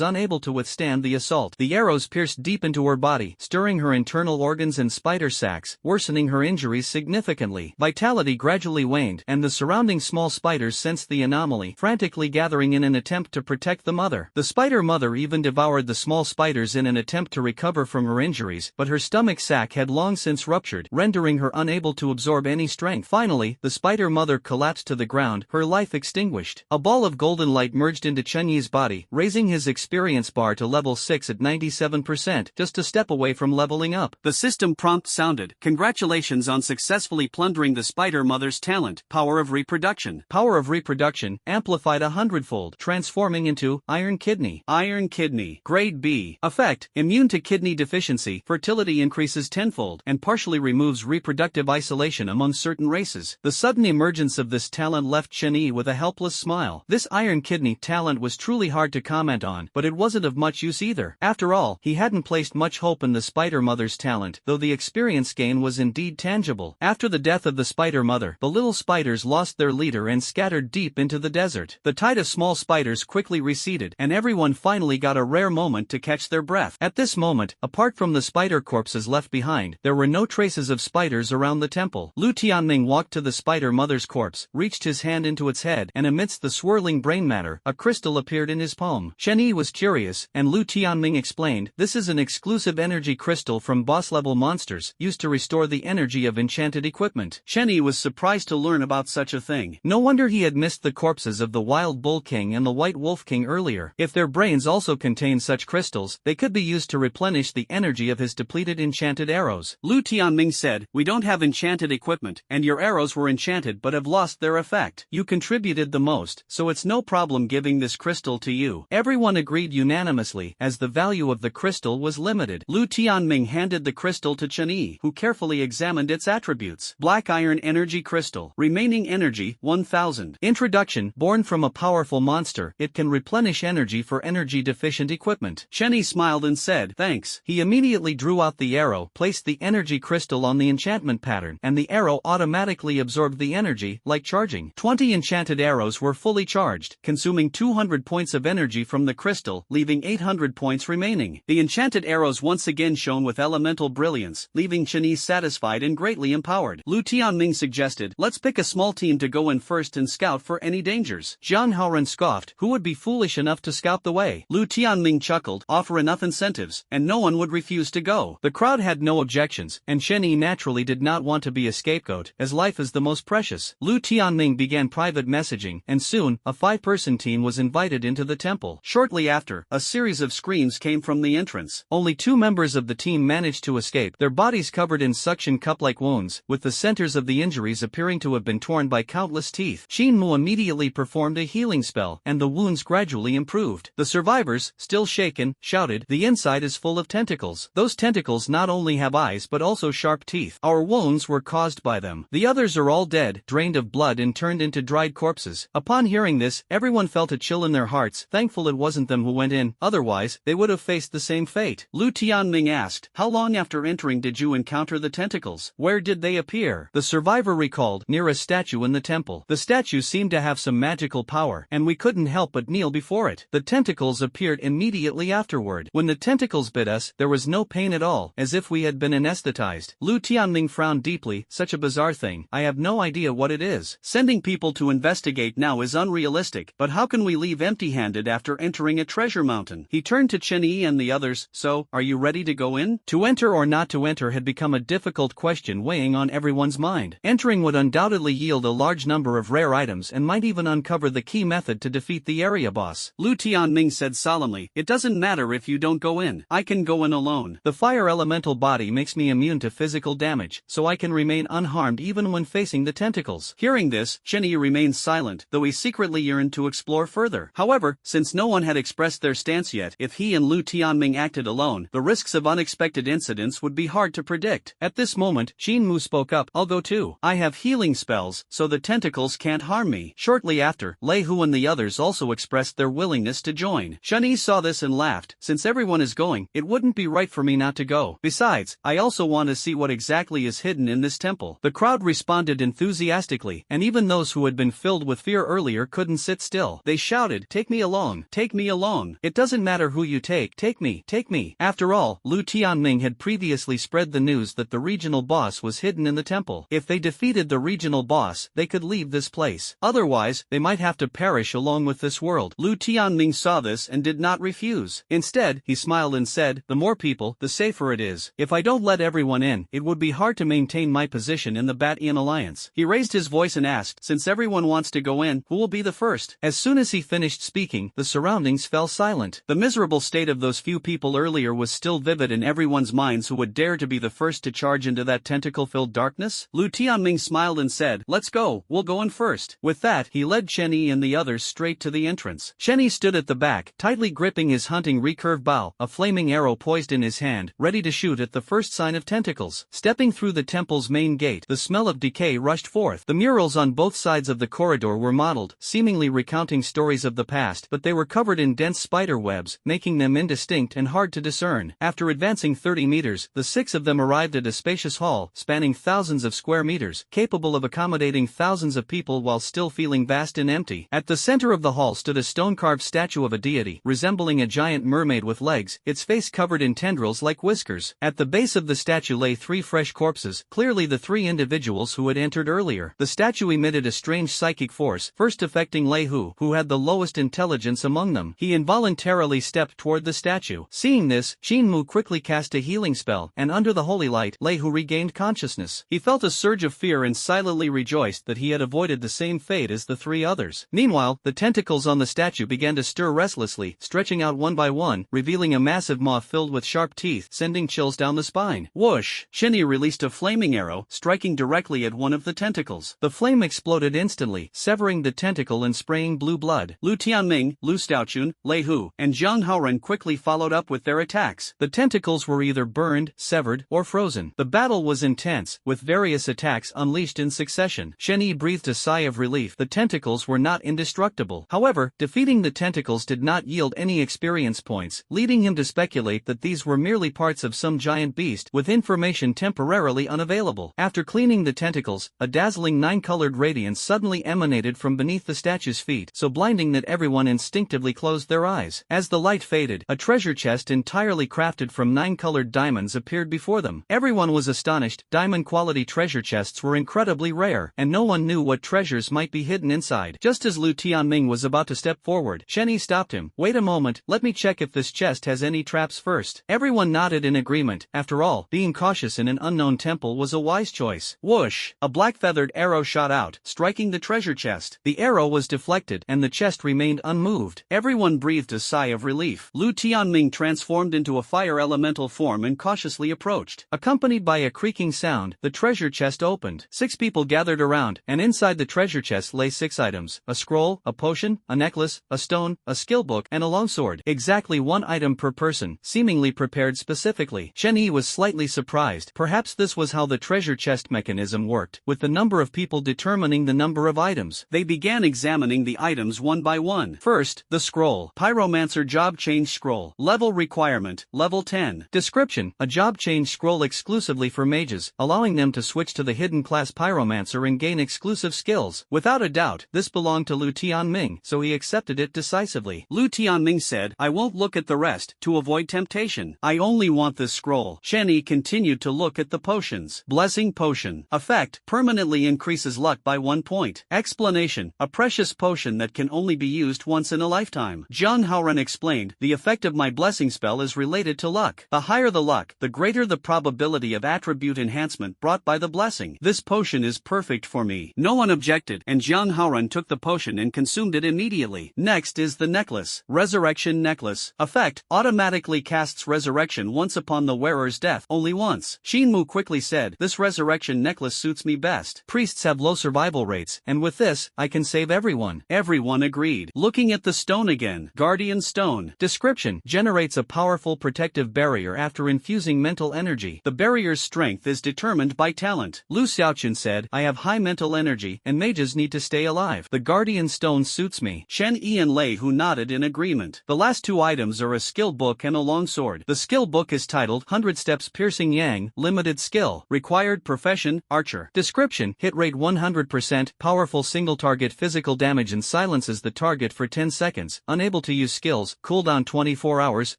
unable to withstand the assault. The arrows pierced deep into her body, stirring her internal organs and spider sacs, worsening her injuries significantly. Vitality vitality gradually waned, and the surrounding small spiders sensed the anomaly, frantically gathering in an attempt to protect the mother. The spider mother even devoured the small spiders in an attempt to recover from her injuries, but her stomach sac had long since ruptured, rendering her unable to absorb any strength. Finally, the spider mother collapsed to the ground, her life extinguished. A ball of golden light merged into Chen Yi's body, raising his experience bar to level 6 at 97%, just a step away from leveling up. The system prompt sounded, "Congratulations on successfully plundering the spider mother's talent, power of reproduction." Power of reproduction, amplified 100-fold, transforming into Iron Kidney. Iron Kidney. Grade B. Effect, immune to kidney deficiency, fertility increases tenfold, and partially removes reproductive isolation among certain races. The sudden emergence of this talent left Chen Yi with a helpless smile. This Iron Kidney talent was truly hard to comment on, but it wasn't of much use either. After all, he hadn't placed much hope in the spider mother's talent, though the experience gain was indeed tangible. After the death of the spider mother, the little spiders lost their leader and scattered deep into the desert. The tide of small spiders quickly receded, and everyone finally got a rare moment to catch their breath. At this moment, apart from the spider corpses left behind, there were no traces of spiders around the temple. Lu Tianming walked to the spider mother's corpse, reached his hand into its head, and amidst the swirling brain matter, a crystal appeared in his palm. Chen Yi was curious, and Lu Tianming explained, "This is an exclusive energy crystal from boss-level monsters, used to restore the energy of enchanted equipment." Chen Yi was surprised to learn about such a thing. No wonder he had missed the corpses of the Wild Bull King and the White Wolf King earlier. If their brains also contained such crystals, they could be used to replenish the energy of his depleted enchanted arrows. Lu Tianming said, "We don't have enchanted equipment, and your arrows were enchanted but have lost their effect. You contributed the most, so it's no problem giving this crystal to you." Everyone agreed unanimously, as the value of the crystal was limited. Lu Tianming handed the crystal to Chen Yi, who carefully examined its attributes. Black Iron Energy Crystal. Remaining energy, 1000. Introduction. Born from a powerful monster, it can replenish energy for energy-deficient equipment. Chen Yi smiled and said, "Thanks." He immediately drew out the arrow, placed the energy crystal on the enchantment pattern, and the arrow automatically absorbed the energy, like charging. 20 enchanted arrows were fully charged, consuming 200 points of energy from the crystal, leaving 800 points remaining. The enchanted arrows once again shone with elemental brilliance, leaving Chen Yi satisfied and greatly empowered. Lu Tianming suggested, "Let's pick a small team to go in first and scout for any dangers." Jiang Haoren scoffed, "Who would be foolish enough to scout the way?" Lu Tianming chuckled, "Offer enough incentives, and no one would refuse to go." The crowd had no objections, and Chen Yi naturally did not want to be a scapegoat, as life is the most precious. Lu Tianming began private messaging, and soon, a 5-person team was invited into the temple. Shortly after, a series of screams came from the entrance. Only 2 members of the team managed to escape, their bodies covered in suction cup-like wounds, with the centers of the injuries appearing to have been torn by countless teeth. Xin Mu immediately performed a healing spell, and the wounds gradually improved. The survivors, still shaken, shouted, "The inside is full of tentacles. Those tentacles not only have eyes but also sharp teeth. Our wounds were caused by them. The others are all dead, drained of blood and turned into dried corpses." Upon hearing this, everyone felt a chill in their hearts, thankful it wasn't them who went in, otherwise, they would have faced the same fate. Lu Tianming asked, "How long after entering did you encounter the tentacles? Where did they appear?" The survivor recalled, "Near a statue in the temple. The statue seemed to have some magical power, and we couldn't help but kneel before it. The tentacles appeared immediately afterward. When the tentacles bit us, there was no pain at all, as if we had been anesthetized." Lu Tianming frowned deeply, "Such a bizarre thing. I have no idea what it is. Sending people to investigate now is unrealistic, but how can we leave empty-handed after entering a treasure mountain?" He turned to Chen Yi and the others, "So, are you ready to go in?" To enter or not to enter had become a difficult question weighing on everyone's mind. Entering would undoubtedly yield a large number of rare items and might even uncover the key method to defeat the area boss. Lu Tianming said solemnly, "It doesn't matter if you don't go in. I can go in alone. The fire elemental body makes me immune to physical damage, so I can remain unharmed even when facing the tentacles." Hearing this, Chen Yi remained silent, though he secretly yearned to explore further. However, since no one had expressed their stance yet, if he and Lu Tianming acted alone, the risks of unexpected incidents would be hard to predict. At this moment, Xin Mu spoke up, "I'll go too. I have healing spells, so the tentacles can't harm me." Shortly after, Lei Hu and the others also expressed their willingness to join. Chen Yi saw this and laughed, "Since everyone is going, it wouldn't be right for me not to go. Besides, I also want to see what exactly is hidden in this temple." The crowd responded enthusiastically, and even those who had been filled with fear earlier couldn't sit still. They shouted, "Take me along, take me along. It doesn't matter who you take me, take me." After all, Lu Tianming had previously spread the news that the regional boss was hidden in the temple. If they defeated the regional boss, they could leave this place. Otherwise, they might have to perish along with this world. Lu Tianming saw this and did not refuse. Instead, he smiled and said, the more people, the safer it is. If I don't let everyone in, it would be hard to maintain my position in the Bat-Ian alliance. He raised his voice and asked, since everyone wants to go in, who will be the first? As soon as he finished speaking, the surroundings fell silent. The miserable state of those few people earlier was still vivid in everyone's minds. Who would dare to be the first to charge into that tentacle-filled darkness? Lu Tianming smiled and said, let's go, we'll go in first. With that, he led Chen Yi and the others straight to the entrance. Chen Yi stood at the back, tightly gripping his hunting recurve bow, a flaming arrow poised in his hand, ready to shoot at the first sign of tentacles. Stepping through the temple's main gate, the smell of decay rushed forth. The murals on both sides of the corridor were modeled, seemingly recounting stories of the past, but they were covered in dense spider webs, making them indistinct and hard to discern. After advancing 30 meters, the six of them arrived at a spacious hall, spanning thousands of square meters, capable of accommodating thousands of people while still feeling vast and empty. At the center of the hall stood a stone-carved statue of a deity, resembling a giant mermaid with legs, its face covered in tendrils like whiskers. At the base of the statue lay three fresh corpses, clearly the three individuals who had entered earlier. The statue emitted a strange psychic force, first affecting Lei Hu, who had the lowest intelligence among them. He involuntarily stepped toward the statue. Seeing this, Qin Mu quickly cast a healing spell, and under the holy light, Lei Hu regained consciousness. He felt a surge of fear and silently rejoiced that he had avoided the same fate as the three others. Meanwhile, the tentacles on the statue began to stir restlessly, stretching out one by one, revealing a massive maw filled with sharp teeth, sending chills down the spine. Whoosh! Chen Yi released a flaming arrow, striking directly at one of the tentacles. The flame exploded instantly, severing the tentacle and spraying blue blood. Lu Tianming, Lu Staochun, Lei Hu, and Zhang Haoren quickly followed up with their attacks. The tentacles were either burned, severed, or frozen. The battle was intense, with various attacks unleashed in succession. Chen Yi breathed a sigh of relief. The tentacles were not indestructible. However, defeating the tentacles did not yield any experience points, leading him to speculate that these were merely parts of some giant beast with information temporarily unavailable. After cleaning the tentacles, a dazzling nine-colored radiance suddenly emanated from beneath the statue's feet, so blinding that everyone instinctively closed their eyes. As the light faded, a treasure chest entirely crafted from nine-colored diamonds appeared before them. Everyone was astonished. Diamond-quality treasure chests were incredibly rare, and no one knew what treasures might be hidden inside. Just as Lu Tianming was about to step forward, Chen Yi stopped him. Wait a moment, let me check if this chest has any traps first. Everyone nodded in agreement. After all, being cautious in an unknown temple was a wise choice. Whoosh! A black-feathered arrow shot out, striking the treasure chest. The arrow was deflected, and the chest remained unmoved. Everyone breathed a sigh of relief. Lu Tianming transformed into a fire elemental form and cautiously approached. Accompanied by a creaking sound, the treasure chest opened. 6 people gathered around, and inside the treasure chest lay 6 items: a scroll, a potion, a necklace, a stone, a skill book, and a longsword. Exactly 1 item per person, seemingly prepared specifically. Chen Yi was slightly surprised. Perhaps this was how the treasure chest mechanism worked, with the number of people determining the number of items. They began examining the items one by one. First, the scroll. Pyromancer Job Change Scroll. Level requirement, level 10. Description: a job change scroll exclusively for mages, allowing them to switch to the hidden class Pyromancer and gain exclusive skills. Without a doubt, this belonged to Lu Tianming, so he accepted it decisively. Lu Tianming said, I won't look at the rest, to avoid temptation. I only want this scroll. Chen Yi continued to look at the potions. Blessing Potion. Effect: permanently increases luck by 1 point. Explanation: a precious potion that can only be used once in a lifetime. Zhang Haoren explained, the effect of my blessing spell is related to luck. The higher the luck, the greater the probability of attribute enhancement brought by the blessing. This potion is perfect for me. No one objected, and Zhang Haoren took the potion and consumed it immediately. Next is the necklace. Resurrection Necklace. Effect: automatically casts resurrection once upon the wearer's death, only once. Qin Mu quickly said, this resurrection necklace suits me best. Priests have low survival rates, and with this, I can save everyone. Everyone agreed. Looking at the stone again. Guardian Stone. Description: generates a powerful protective barrier after infusing mental energy. The barrier's strength is determined by talent. Lu Xiaoqun said, I have high mental energy, and mages need to stay alive. The Guardian Stone suits me. Chen Yi and Lei Hu nodded in agreement. The last 2 items are a skill book and a longsword. The skill book is titled 100 Steps Piercing Yang, Limited Skill. Required profession, Archer. Description: hit rate 100%, powerful single target physical damage and silences the target for 10 seconds. Unable to use skills, cooldown 24 hours,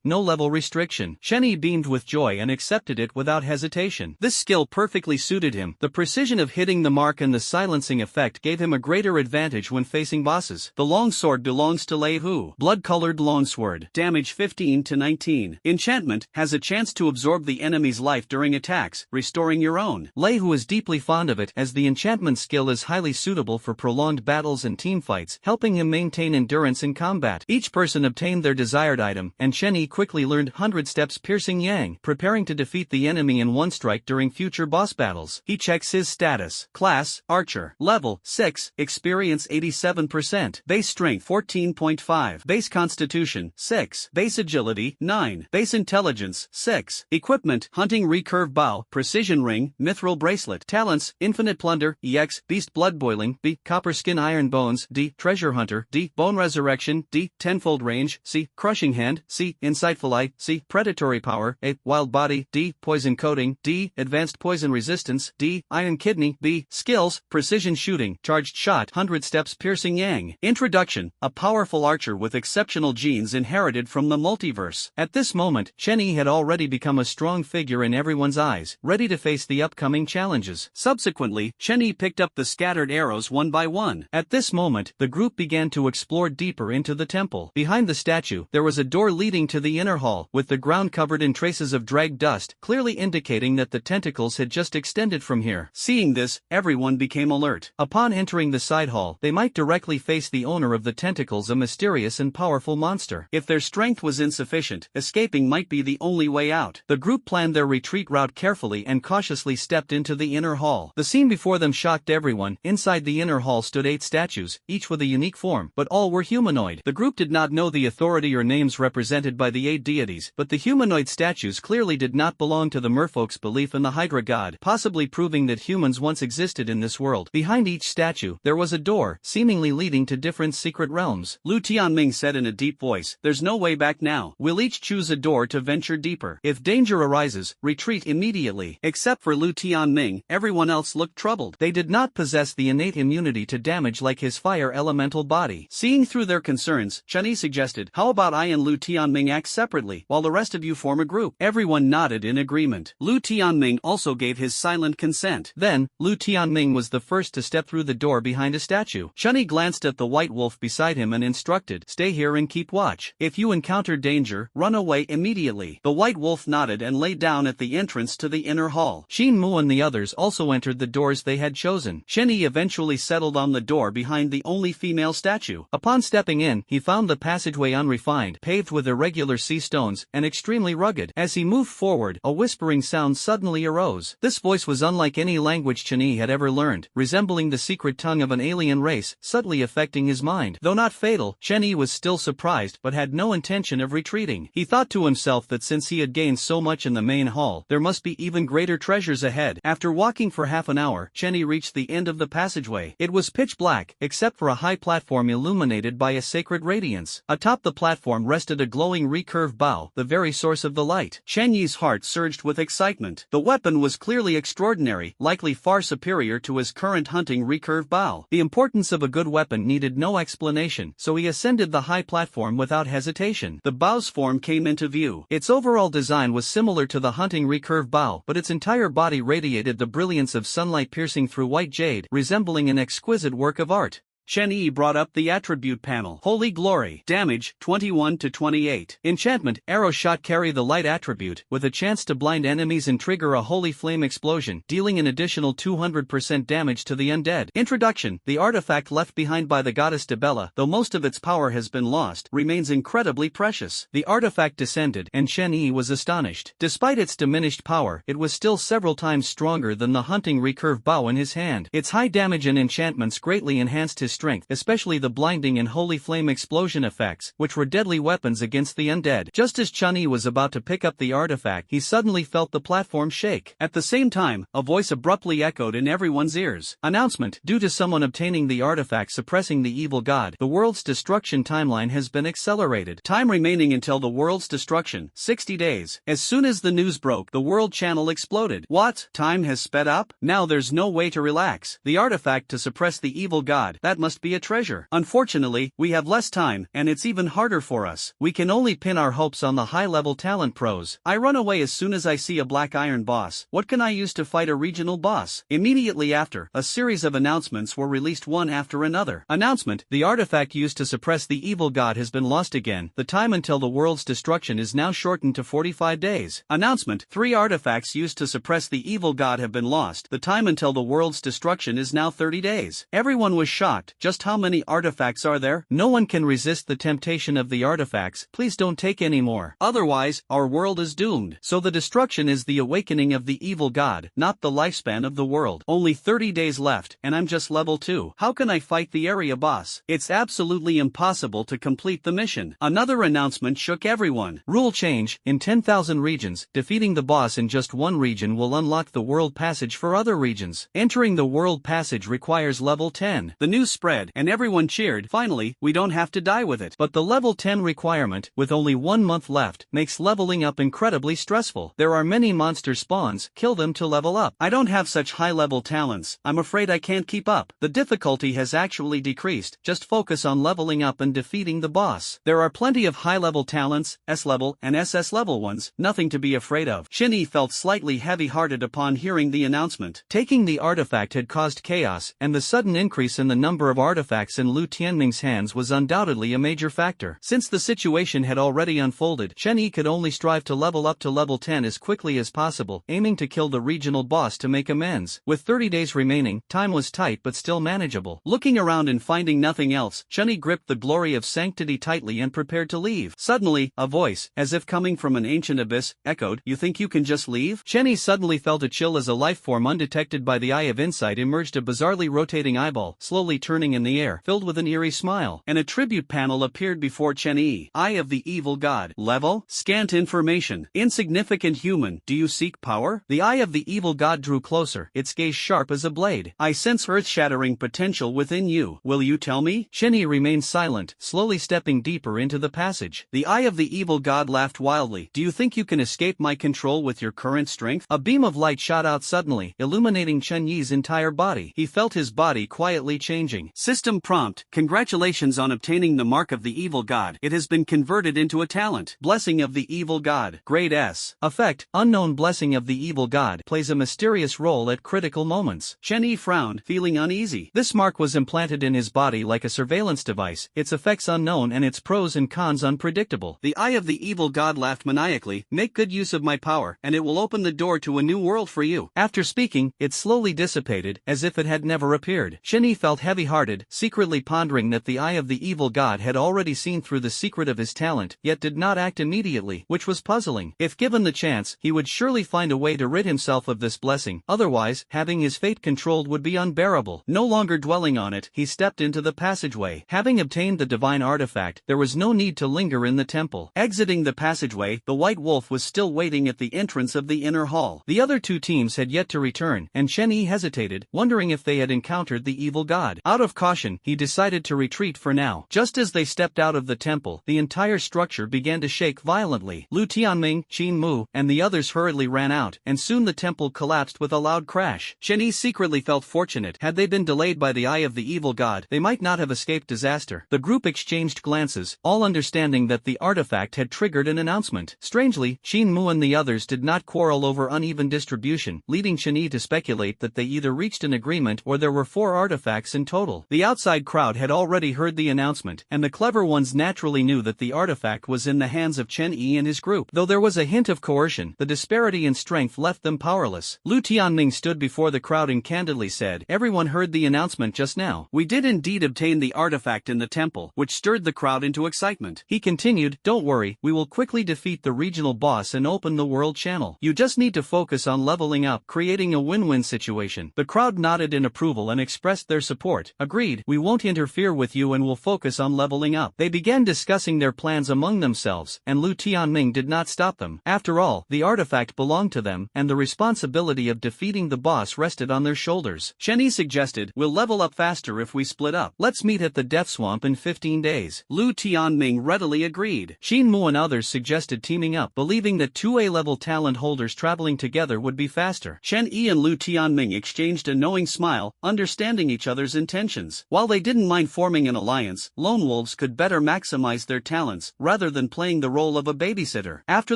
no level restriction. Chen Yi beamed with joy and accepted it without hesitation. This skill perfectly suited him, him. The precision of hitting the mark and the silencing effect gave him a greater advantage when facing bosses. The longsword belongs to Lei Hu. Blood-colored longsword. Damage 15 to 19. Enchantment has a chance to absorb the enemy's life during attacks, restoring your own. Lei Hu is deeply fond of it as the enchantment skill is highly suitable for prolonged battles and teamfights, helping him maintain endurance in combat. Each person obtained their desired item, and Chen Yi quickly learned 100 steps piercing Yang, preparing to defeat the enemy in one strike during future boss battles. He checks his status. Class, Archer. Level, 6, Experience 87%. Base Strength 14.5. Base Constitution, 6. Base Agility, 9. Base Intelligence, 6. Equipment, Hunting Recurve Bow, Precision Ring, Mithril Bracelet. Talents, Infinite Plunder, EX, Beast Blood Boiling, B. Copper Skin Iron Bones, D. Treasure Hunter, D. Bone Resurrection, D. Tenfold Range, C. Crushing Hand, C. Insightful Eye, C. Predatory Power, A. Wild Body, D. Poison Coating, D. Advanced Poison Resistance, D. Iron Kidney, B. Skills, Precision Shooting, Charged Shot, 100 Steps Piercing Yang. Introduction, a powerful archer with exceptional genes inherited from the multiverse. At this moment, Chen Yi had already become a strong figure in everyone's eyes, ready to face the upcoming challenges. Subsequently, Chen Yi picked up the scattered arrows one by one. At this moment, the group began to explore deeper into the temple. Behind the statue, there was a door leading to the inner hall, with the ground covered in traces of dragged dust, clearly indicating that the tentacles had just extended from here. Seeing this, everyone became alert. Upon entering the side hall, they might directly face the owner of the tentacles, a mysterious and powerful monster. If their strength was insufficient, escaping might be the only way out. The group planned their retreat route carefully and cautiously stepped into the inner hall. The scene before them shocked everyone. Inside the inner hall stood 8 statues, each with a unique form, but all were humanoid. The group did not know the authority or names represented by the 8 deities, but the humanoid statues clearly did not belong to the merfolk's belief in the Hydra god, possibly proving that humans once existed in this world. Behind each statue, there was a door, seemingly leading to different secret realms. Lu Tianming said in a deep voice, "There's no way back now. We'll each choose a door to venture deeper. If danger arises, retreat immediately." Except for Lu Tianming, everyone else looked troubled. They did not possess the innate immunity to damage like his fire elemental body. Seeing through their concerns, Chen Yi suggested, "How about I and Lu Tianming act separately, while the rest of you form a group?" Everyone nodded in agreement. Lu Tianming also gave his silent consent. Then, Lu Tianming was the first to step through the door behind a statue. Chen Yi glanced at the white wolf beside him and instructed, "Stay here and keep watch. If you encounter danger, run away immediately." The white wolf nodded and lay down at the entrance to the inner hall. Xin Mu and the others also entered the doors they had chosen. Chen Yi eventually settled on the door behind the only female statue. Upon stepping in, he found the passageway unrefined, paved with irregular sea stones, and extremely rugged. As he moved forward, a whispering sound suddenly arose. This voice was unlike any language Chen Yi had ever learned, resembling the secret tongue of an alien race, subtly affecting his mind. Though not fatal, Chen Yi was still surprised but had no intention of retreating. He thought to himself that since he had gained so much in the main hall, there must be even greater treasures ahead. After walking for half an hour, Chen Yi reached the end of the passageway. It was pitch black, except for a high platform illuminated by a sacred radiance. Atop the platform rested a glowing recurve bow, the very source of the light. Chen Yi's heart surged with excitement. The weapon was clearly extraordinary, likely far superior to his current hunting recurve bow. The importance of a good weapon needed no explanation, so he ascended the high platform without hesitation. The bow's form came into view. Its overall design was similar to the hunting recurve bow, but its entire body radiated the brilliance of sunlight piercing through white jade, resembling an exquisite work of art. Chen Yi brought up the attribute panel. Holy Glory. Damage, 21 to 28. Enchantment, arrow shot carry the light attribute, with a chance to blind enemies and trigger a holy flame explosion, dealing an additional 200% damage to the undead. Introduction, the artifact left behind by the goddess Debella, though most of its power has been lost, remains incredibly precious. The artifact descended, and Chen Yi was astonished. Despite its diminished power, it was still several times stronger than the hunting recurve bow in his hand. Its high damage and enchantments greatly enhanced his strength, especially the blinding and holy flame explosion effects, which were deadly weapons against the undead. Just as Chen Yi was about to pick up the artifact, he suddenly felt the platform shake. At the same time, a voice abruptly echoed in everyone's ears. Announcement, due to someone obtaining the artifact suppressing the evil god, the world's destruction timeline has been accelerated. Time remaining until the world's destruction, 60 days. As soon as the news broke, the world channel exploded. What? Time has sped up? Now there's no way to relax. The artifact to suppress the evil god, that must be a treasure. Unfortunately, we have less time, and it's even harder for us. We can only pin our hopes on the high-level talent pros. I run away as soon as I see a black iron boss. What can I use to fight a regional boss? Immediately after, a series of announcements were released one after another. Announcement: the artifact used to suppress the evil god has been lost again. The time until the world's destruction is now shortened to 45 days. Announcement: 3 artifacts used to suppress the evil god have been lost. The time until the world's destruction is now 30 days. Everyone was shocked. Just how many artifacts are there? No one can resist the temptation of the artifacts. Please don't take any more. Otherwise, our world is doomed. So the destruction is the awakening of the evil god, not the lifespan of the world. Only 30 days left, and I'm just level 2. How can I fight the area boss? It's absolutely impossible to complete the mission. Another announcement shook everyone. Rule change: in 10,000 regions, defeating the boss in just one region will unlock the world passage for other regions. Entering the world passage requires level 10. The news spread, and everyone cheered. Finally, we don't have to die with it. But the level 10 requirement, with only 1 month left, makes leveling up incredibly stressful. There are many monster spawns. Kill them to level up. I don't have such high-level talents. I'm afraid I can't keep up. The difficulty has actually decreased. Just focus on leveling up and defeating the boss. There are plenty of high-level talents, S-level and SS-level ones, nothing to be afraid of. Shinny felt slightly heavy-hearted upon hearing the announcement. Taking the artifact had caused chaos, and the sudden increase in the number of artifacts in Lu Tianming's hands was undoubtedly a major factor. Since the situation had already unfolded, Shenyi could only strive to level up to level 10 as quickly as possible, aiming to kill the regional boss to make amends. With 30 days remaining, time was tight but still manageable. Looking around and finding nothing else, Shenyi gripped the glory of sanctity tightly and prepared to leave. Suddenly, a voice, as if coming from an ancient abyss, echoed, "You think you can just leave?" Shenyi suddenly felt a chill as a life form undetected by the Eye of Insight emerged, a bizarrely rotating eyeball, slowly turning in the air, filled with an eerie smile. An attribute panel appeared before Shenyi. Eye of the Evil God. Level: scant information. Insignificant human. Do you seek power? The Eye of the Evil God drew closer, its gaze sharp as a blade. I sense earth-shattering potential within you. Will you tell me? Shenyi remained silent, slowly stepping deeper into the passage. The Eye of the Evil God laughed wildly. Do you think you can escape my control with your current strength? A beam of light shot out suddenly, illuminating Shenyi's entire body. He felt his body quietly changing. System prompt: congratulations on obtaining the Mark of the Evil God. It has been converted into a talent. Blessing of the Evil God. Grade S. Effect: unknown. Blessing of the Evil God plays a mysterious role at critical moments. Shenyi frowned, feeling uneasy. This mark was implanted in his body like a surveillance device, its effects unknown and its pros and cons unpredictable. The Eye of the Evil God laughed maniacally. Make good use of my power, and it will open the door to a new world for you. After speaking, it slowly dissipated, as if it had never appeared. Shenyi felt heavy-hearted, secretly pondering that the Eye of the Evil God had already seen through the secret of his talent, yet did not act immediately, which was puzzling. If given the chance, he would surely find a way to rid himself of this blessing. Otherwise, having his fate controlled would be unbearable. No longer dwelling on it, he stepped into the passageway. Having obtained the divine artifact, there was no need to linger in the temple. Exiting the passageway, the White Wolf was still waiting at the entrance of the inner hall. The other two teams had yet to return, and Shenyi hesitated, wondering if they had encountered the evil god. Out of caution, he decided to retreat for now. Just as they stepped out of the temple, the entire structure began to shake violently. Lu Tianming, Qin Mu, and the others hurriedly ran out, and soon the temple collapsed with a loud crash. Shenyi secretly felt fortunate. Had they been delayed by the Eye of the Evil God, they might not have escaped disaster. The group exchanged glances, all understanding that the artifact had triggered an announcement. Strangely, Qin Mu and the others did not quarrel over uneven distribution, leading Shenyi to speculate that they either reached an agreement or there were 4 artifacts in total. The outside crowd had already heard the announcement, and the clever ones naturally knew that the artifact was in the hands of Chen Yi and his group. Though there was a hint of coercion, the disparity in strength left them powerless. Lu Tianming stood before the crowd and candidly said, "Everyone heard the announcement just now. We did indeed obtain the artifact in the temple," which stirred the crowd into excitement. He continued, "Don't worry, we will quickly defeat the regional boss and open the world channel. You just need to focus on leveling up, creating a win-win situation." The crowd nodded in approval and expressed their support. "Agreed, we won't interfere with you and will focus on leveling up." They began discussing their plans among themselves, and Lu Tianming did not stop them. After all, the artifact belonged to them, and the responsibility of defeating the boss rested on their shoulders. Shenyi suggested, "We'll level up faster if we split up. Let's meet at the Death Swamp in 15 days. Lu Tianming readily agreed. Qin Mu and others suggested teaming up, believing that 2 A-level talent holders traveling together would be faster. Chen Yi and Lu Tianming exchanged a knowing smile, understanding each other's intentions. intentions. While they didn't mind forming an alliance, lone wolves could better maximize their talents rather than playing the role of a babysitter. After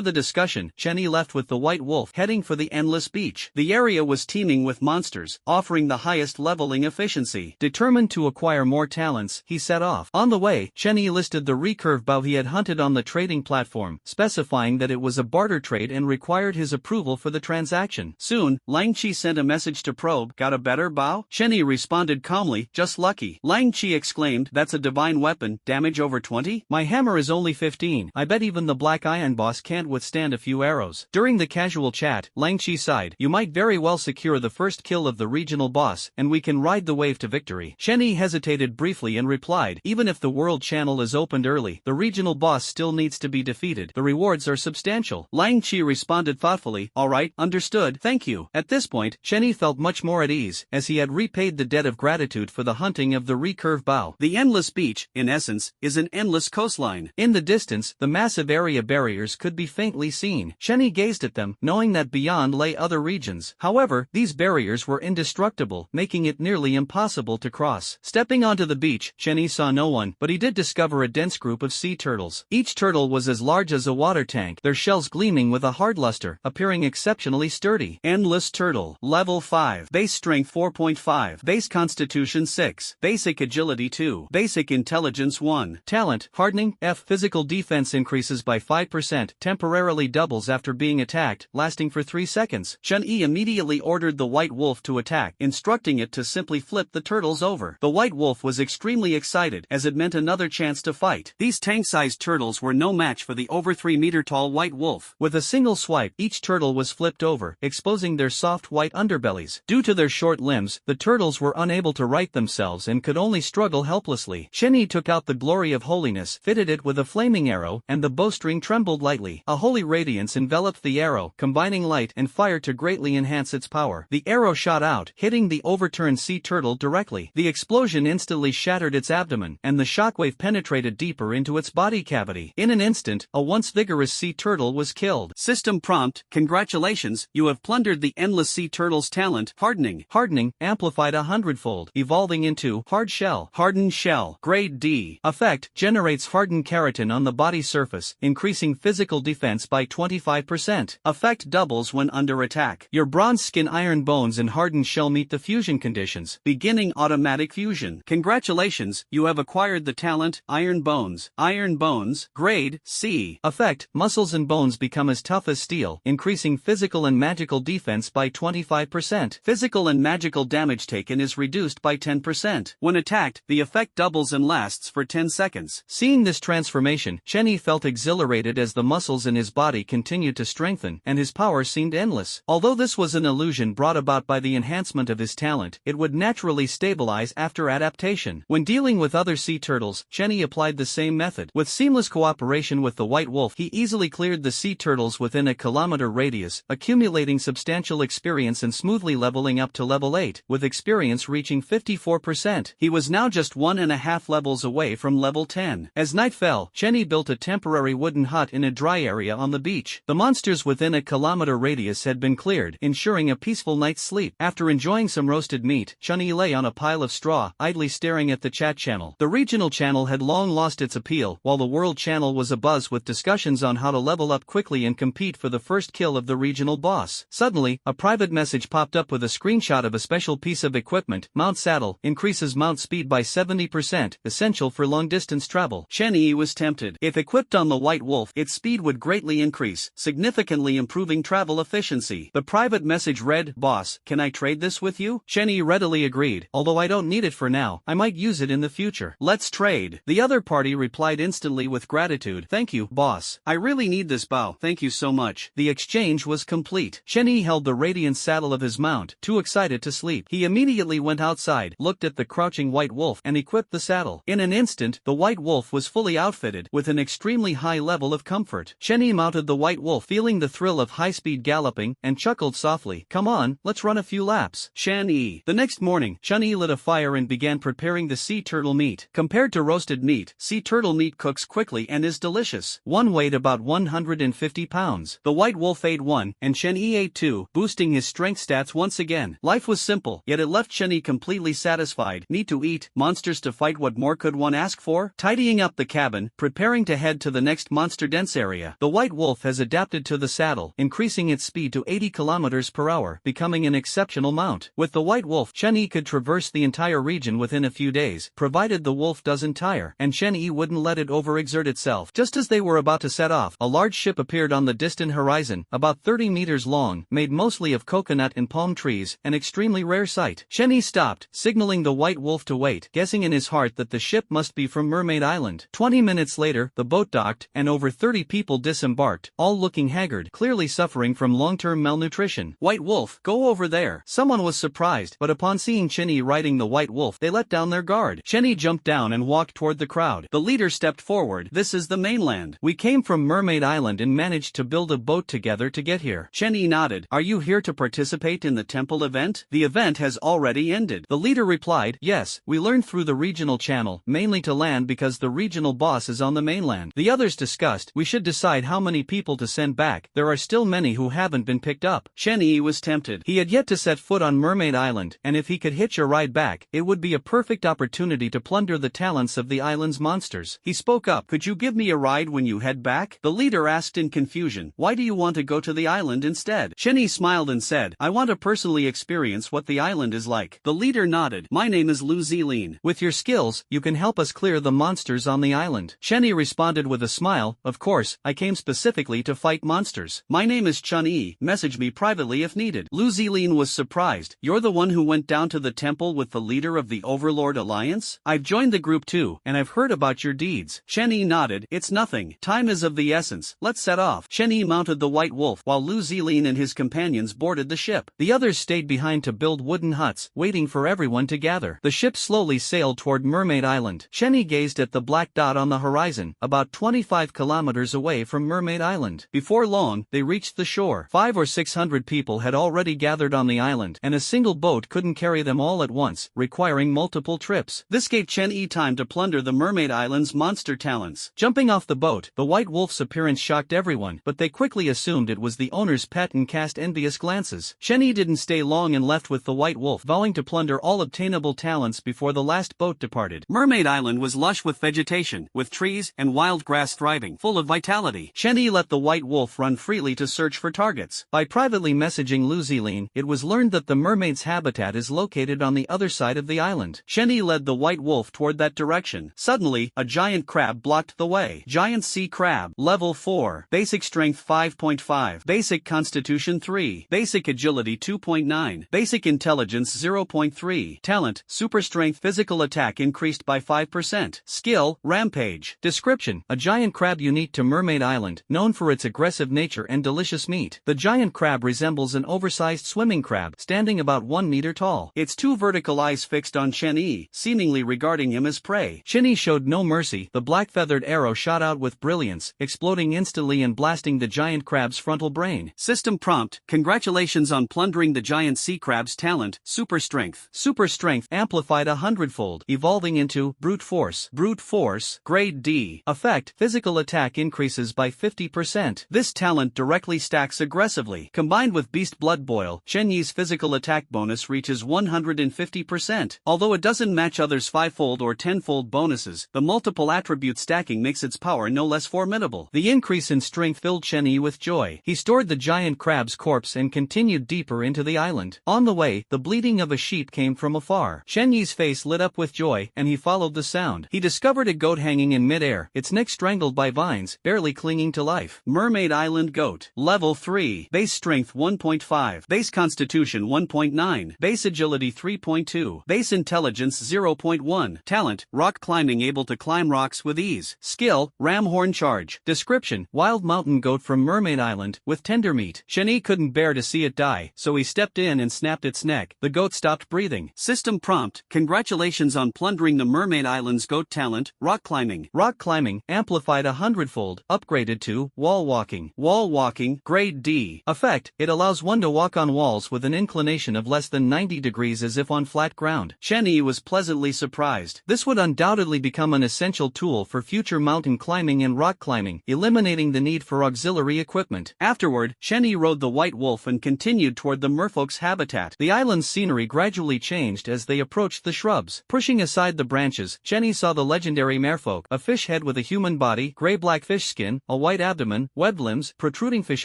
the discussion, Chenny left with the white wolf, heading for the endless beach. The area was teeming with monsters, offering the highest leveling efficiency. Determined to acquire more talents, he set off. On the way, Chenny listed the recurve bow he had hunted on the trading platform, specifying that it was a barter trade and required his approval for the transaction. Soon, Lang Chi sent a message to probe, "Got a better bow?" Chenny responded calmly, "Just lucky." Lang Chi exclaimed, "That's a divine weapon, damage over 20? My hammer is only 15. I bet even the Black Iron boss can't withstand a few arrows." During the casual chat, Lang Chi sighed, "You might very well secure the first kill of the regional boss, and we can ride the wave to victory." Chenny hesitated briefly and replied, "Even if the world channel is opened early, the regional boss still needs to be defeated. The rewards are substantial." Lang Chi responded thoughtfully, "Alright, understood, thank you." At this point, Chenny felt much more at ease, as he had repaid the debt of gratitude for the hunting of the recurve bow. The endless beach, in essence, is an endless coastline. In the distance, the massive area barriers could be faintly seen. Chenny gazed at them, knowing that beyond lay other regions. However, these barriers were indestructible, making it nearly impossible to cross. Stepping onto the beach, Chenny saw no one, but he did discover a dense group of sea turtles. Each turtle was as large as a water tank, their shells gleaming with a hard luster, appearing exceptionally sturdy. Endless turtle. Level 5. Base strength 4.5. Base constitution 6. Basic agility 2. Basic intelligence 1. Talent, hardening, F. Physical defense increases by 5%, temporarily doubles after being attacked, lasting for 3 seconds. Chun-Yi immediately ordered the white wolf to attack, instructing it to simply flip the turtles over. The white wolf was extremely excited, as it meant another chance to fight. These tank-sized turtles were no match for the over 3-meter-tall white wolf. With a single swipe, each turtle was flipped over, exposing their soft white underbellies. Due to their short limbs, the turtles were unable to right themselves and could only struggle helplessly. Chenny took out the glory of holiness, fitted it with a flaming arrow, and the bowstring trembled lightly. A holy radiance enveloped the arrow, combining light and fire to greatly enhance its power. The arrow shot out, hitting the overturned sea turtle directly. The explosion instantly shattered its abdomen, and the shockwave penetrated deeper into its body cavity. In an instant, a once vigorous sea turtle was killed. System prompt: "Congratulations, you have plundered the endless sea turtle's talent, hardening." Hardening, amplified 100-fold, evolving into hard shell. Hardened shell. Grade D. Effect: generates hardened keratin on the body surface, increasing physical defense by 25%. Effect doubles when under attack. Your bronze skin, iron bones and hardened shell meet the fusion conditions. Beginning automatic fusion. Congratulations, you have acquired the talent, Iron Bones. Iron Bones. Grade C. Effect: muscles and bones become as tough as steel, increasing physical and magical defense by 25%. Physical and magical damage taken is reduced by 10%. When attacked, the effect doubles and lasts for 10 seconds. Seeing this transformation, Chenny felt exhilarated as the muscles in his body continued to strengthen, and his power seemed endless. Although this was an illusion brought about by the enhancement of his talent, it would naturally stabilize after adaptation. When dealing with other sea turtles, Chenny applied the same method. With seamless cooperation with the white wolf, he easily cleared the sea turtles within a kilometer radius, accumulating substantial experience and smoothly leveling up to level 8, with experience reaching 54%. He was now just 1.5 levels away from level 10. As night fell, Chenny built a temporary wooden hut in a dry area on the beach. The monsters within a kilometer radius had been cleared, ensuring a peaceful night's sleep. After enjoying some roasted meat, Chenny lay on a pile of straw, idly staring at the chat channel. The regional channel had long lost its appeal, while the world channel was abuzz with discussions on how to level up quickly and compete for the first kill of the regional boss. Suddenly, a private message popped up with a screenshot of a special piece of equipment. Mount saddle, increases mount speed by 70%, essential for long-distance travel. Chenny was tempted. If equipped on the white wolf, its speed would greatly increase, significantly improving travel efficiency. The private message read, "Boss, can I trade this with you?" Chenny readily agreed. "Although I don't need it for now, I might use it in the future." "Let's trade." The other party replied instantly with gratitude. "Thank you, boss. I really need this bow. Thank you so much." The exchange was complete. Chenny held the radiant saddle of his mount, too excited to sleep. He immediately went outside, looked at the crouching white wolf, and equipped the saddle. In an instant, the white wolf was fully outfitted, with an extremely high level of comfort. Chenny mounted the white wolf, feeling the thrill of high-speed galloping, and chuckled softly. "Come on, let's run a few laps." Chenny. The next morning, Chenny lit a fire and began preparing the sea turtle meat. Compared to roasted meat, sea turtle meat cooks quickly and is delicious. One weighed about 150 pounds. The white wolf ate one, and Chenny ate two, boosting his strength stats once again. Life was simple, yet it left Chenny completely satisfied satisfied. Need to eat, monsters to fight, what more could one ask for? Tidying up the cabin, preparing to head to the next monster-dense area. The white wolf has adapted to the saddle, increasing its speed to 80 kilometers per hour, becoming an exceptional mount. With the white wolf, Shen-Yi could traverse the entire region within a few days, provided the wolf doesn't tire, and Shen-Yi wouldn't let it overexert itself. Just as they were about to set off, a large ship appeared on the distant horizon, about 30 meters long, made mostly of coconut and palm trees, an extremely rare sight. Shen-Yi stopped, signaling the white wolf to wait, guessing in his heart that the ship must be from Mermaid Island. 20 minutes later, the boat docked, and over 30 people disembarked, all looking haggard, clearly suffering from long-term malnutrition. White wolf, go over there. Someone was surprised, but upon seeing Shen-Yi riding the white wolf, they let down their guard. Shen-Yi jumped down and walked toward the crowd. The leader stepped forward. This is the mainland. We came from Mermaid Island and managed to build a boat together to get here. Shen-Yi nodded. Are you here to participate in the temple event? The event has already ended. The leader replied, yes, we learned through the regional channel, mainly to land because the regional boss is on the mainland. The others discussed, we should decide how many people to send back. There are still many who haven't been picked up. Shen-Yi was tempted. He had yet to set foot on Mermaid Island, and if he could hitch a ride back, it would be a perfect opportunity to plunder the talents of the island's monsters. He spoke up. Could you give me a ride when you head back? The leader asked in confusion. Why do you want to go to the island instead? Shen-Yi smiled and said, I want to personally experience what the island is like. The leader nodded. My name is Lu Zilin. With your skills, you can help us clear the monsters on the island. Shen-Yi responded with a smile, of course, I came specifically to fight monsters. My name is Chun-Yi. Message me privately if needed. Lu Zilin was surprised. You're the one who went down to the temple with the leader of the Overlord Alliance? I've joined the group too, and I've heard about your deeds. Shen-Yi nodded. It's nothing. Time is of the essence. Let's set off. Shen-Yi mounted the white wolf, while Lu Zilin and his companions boarded the ship. The others stayed behind to build wooden huts, waiting for everyone to gather. The ship slowly sailed toward Mermaid Island. Shen-Yi gazed at the black dot on the horizon, about 25 kilometers away from Mermaid Island. Before long, they reached the shore. 500 or 600 people had already gathered on the island, and a single boat couldn't carry them all at once, requiring multiple trips. This gave Shen-Yi time to plunder the Mermaid Island's monster talents. Jumping off the boat, the white wolf's appearance shocked everyone, but they quickly assumed it was the owner's pet and cast envious glances. Shen-Yi didn't stay long and left with the white wolf, vowing to plunder all obtainable talents before the last boat departed. Mermaid Island was lush with vegetation, with trees and wild grass thriving, full of vitality. Shen-Yi let the white wolf run freely to search for targets. By privately messaging Lu Zilin, it was learned that the mermaid's habitat is located on the other side of the island. Shen-Yi led the white wolf toward that direction. Suddenly, a giant crab blocked the way. Giant sea crab, level 4, basic strength 5.5, basic constitution 3, basic agility 2.9, basic intelligence 0.3, talent, super strength, physical attack increased by 5%, skill, rampage. Description: a giant crab unique to Mermaid Island, known for its aggressive nature and delicious meat. The giant crab resembles an oversized swimming crab, standing about 1 meter tall. Its two vertical eyes fixed on Shen-Yi, seemingly regarding him as prey. Shen-Yi showed no mercy. The black-feathered arrow shot out with brilliance, exploding instantly and blasting the giant crab's frontal brain. System prompt: congratulations on plundering the giant sea crab's talent, super strength. Super strength amplified 100-fold, evolving into brute force. Brute force, grade D. Effect: physical attack increases by 50%. This talent directly stacks aggressively. Combined with Beast Blood Boil, Shen-Yi's physical attack bonus reaches 150%. Although it doesn't match others' 5-fold or 10-fold bonuses, the multiple attribute stacking makes its power no less formidable. The increase in strength filled Shen-Yi with joy. He stored the giant crab's corpse and continued deeper into the island. On the way, the bleating of a sheep came from afar. Shen-Yi's face lit up with joy, and he followed the sound. He discovered a goat hanging in midair, its neck strangled by vines, barely clinging to life. Mermaid Island goat, level 3, base strength 1.5, base constitution 1.9, base agility 3.2, base intelligence 0.1, talent, rock climbing, able to climb rocks with ease. Skill, ram horn charge. Description: wild mountain goat from Mermaid Island, with tender meat. Shen-Yi couldn't bear to see it die, so he stepped in and snapped its neck. The goat stopped breathing. System prompt: congratulations on plundering the Mermaid Island's goat talent, rock climbing. Rock climbing, amplified 100-fold, upgraded to wall walking. Wall walking, grade D. Effect: it allows one to walk on walls with an inclination of less than 90 degrees as if on flat ground. Shen-Yi was pleasantly surprised. This would undoubtedly become an essential tool for future mountain climbing and rock climbing, eliminating the need for auxiliary equipment. Afterward, Shen-Yi rode the white wolf and continued toward the merfolk's habitat. The island's scenery gradually changed as as they approached the shrubs. Pushing aside the branches, Shenny saw the legendary merfolk, a fish head with a human body, gray-black fish skin, a white abdomen, webbed limbs, protruding fish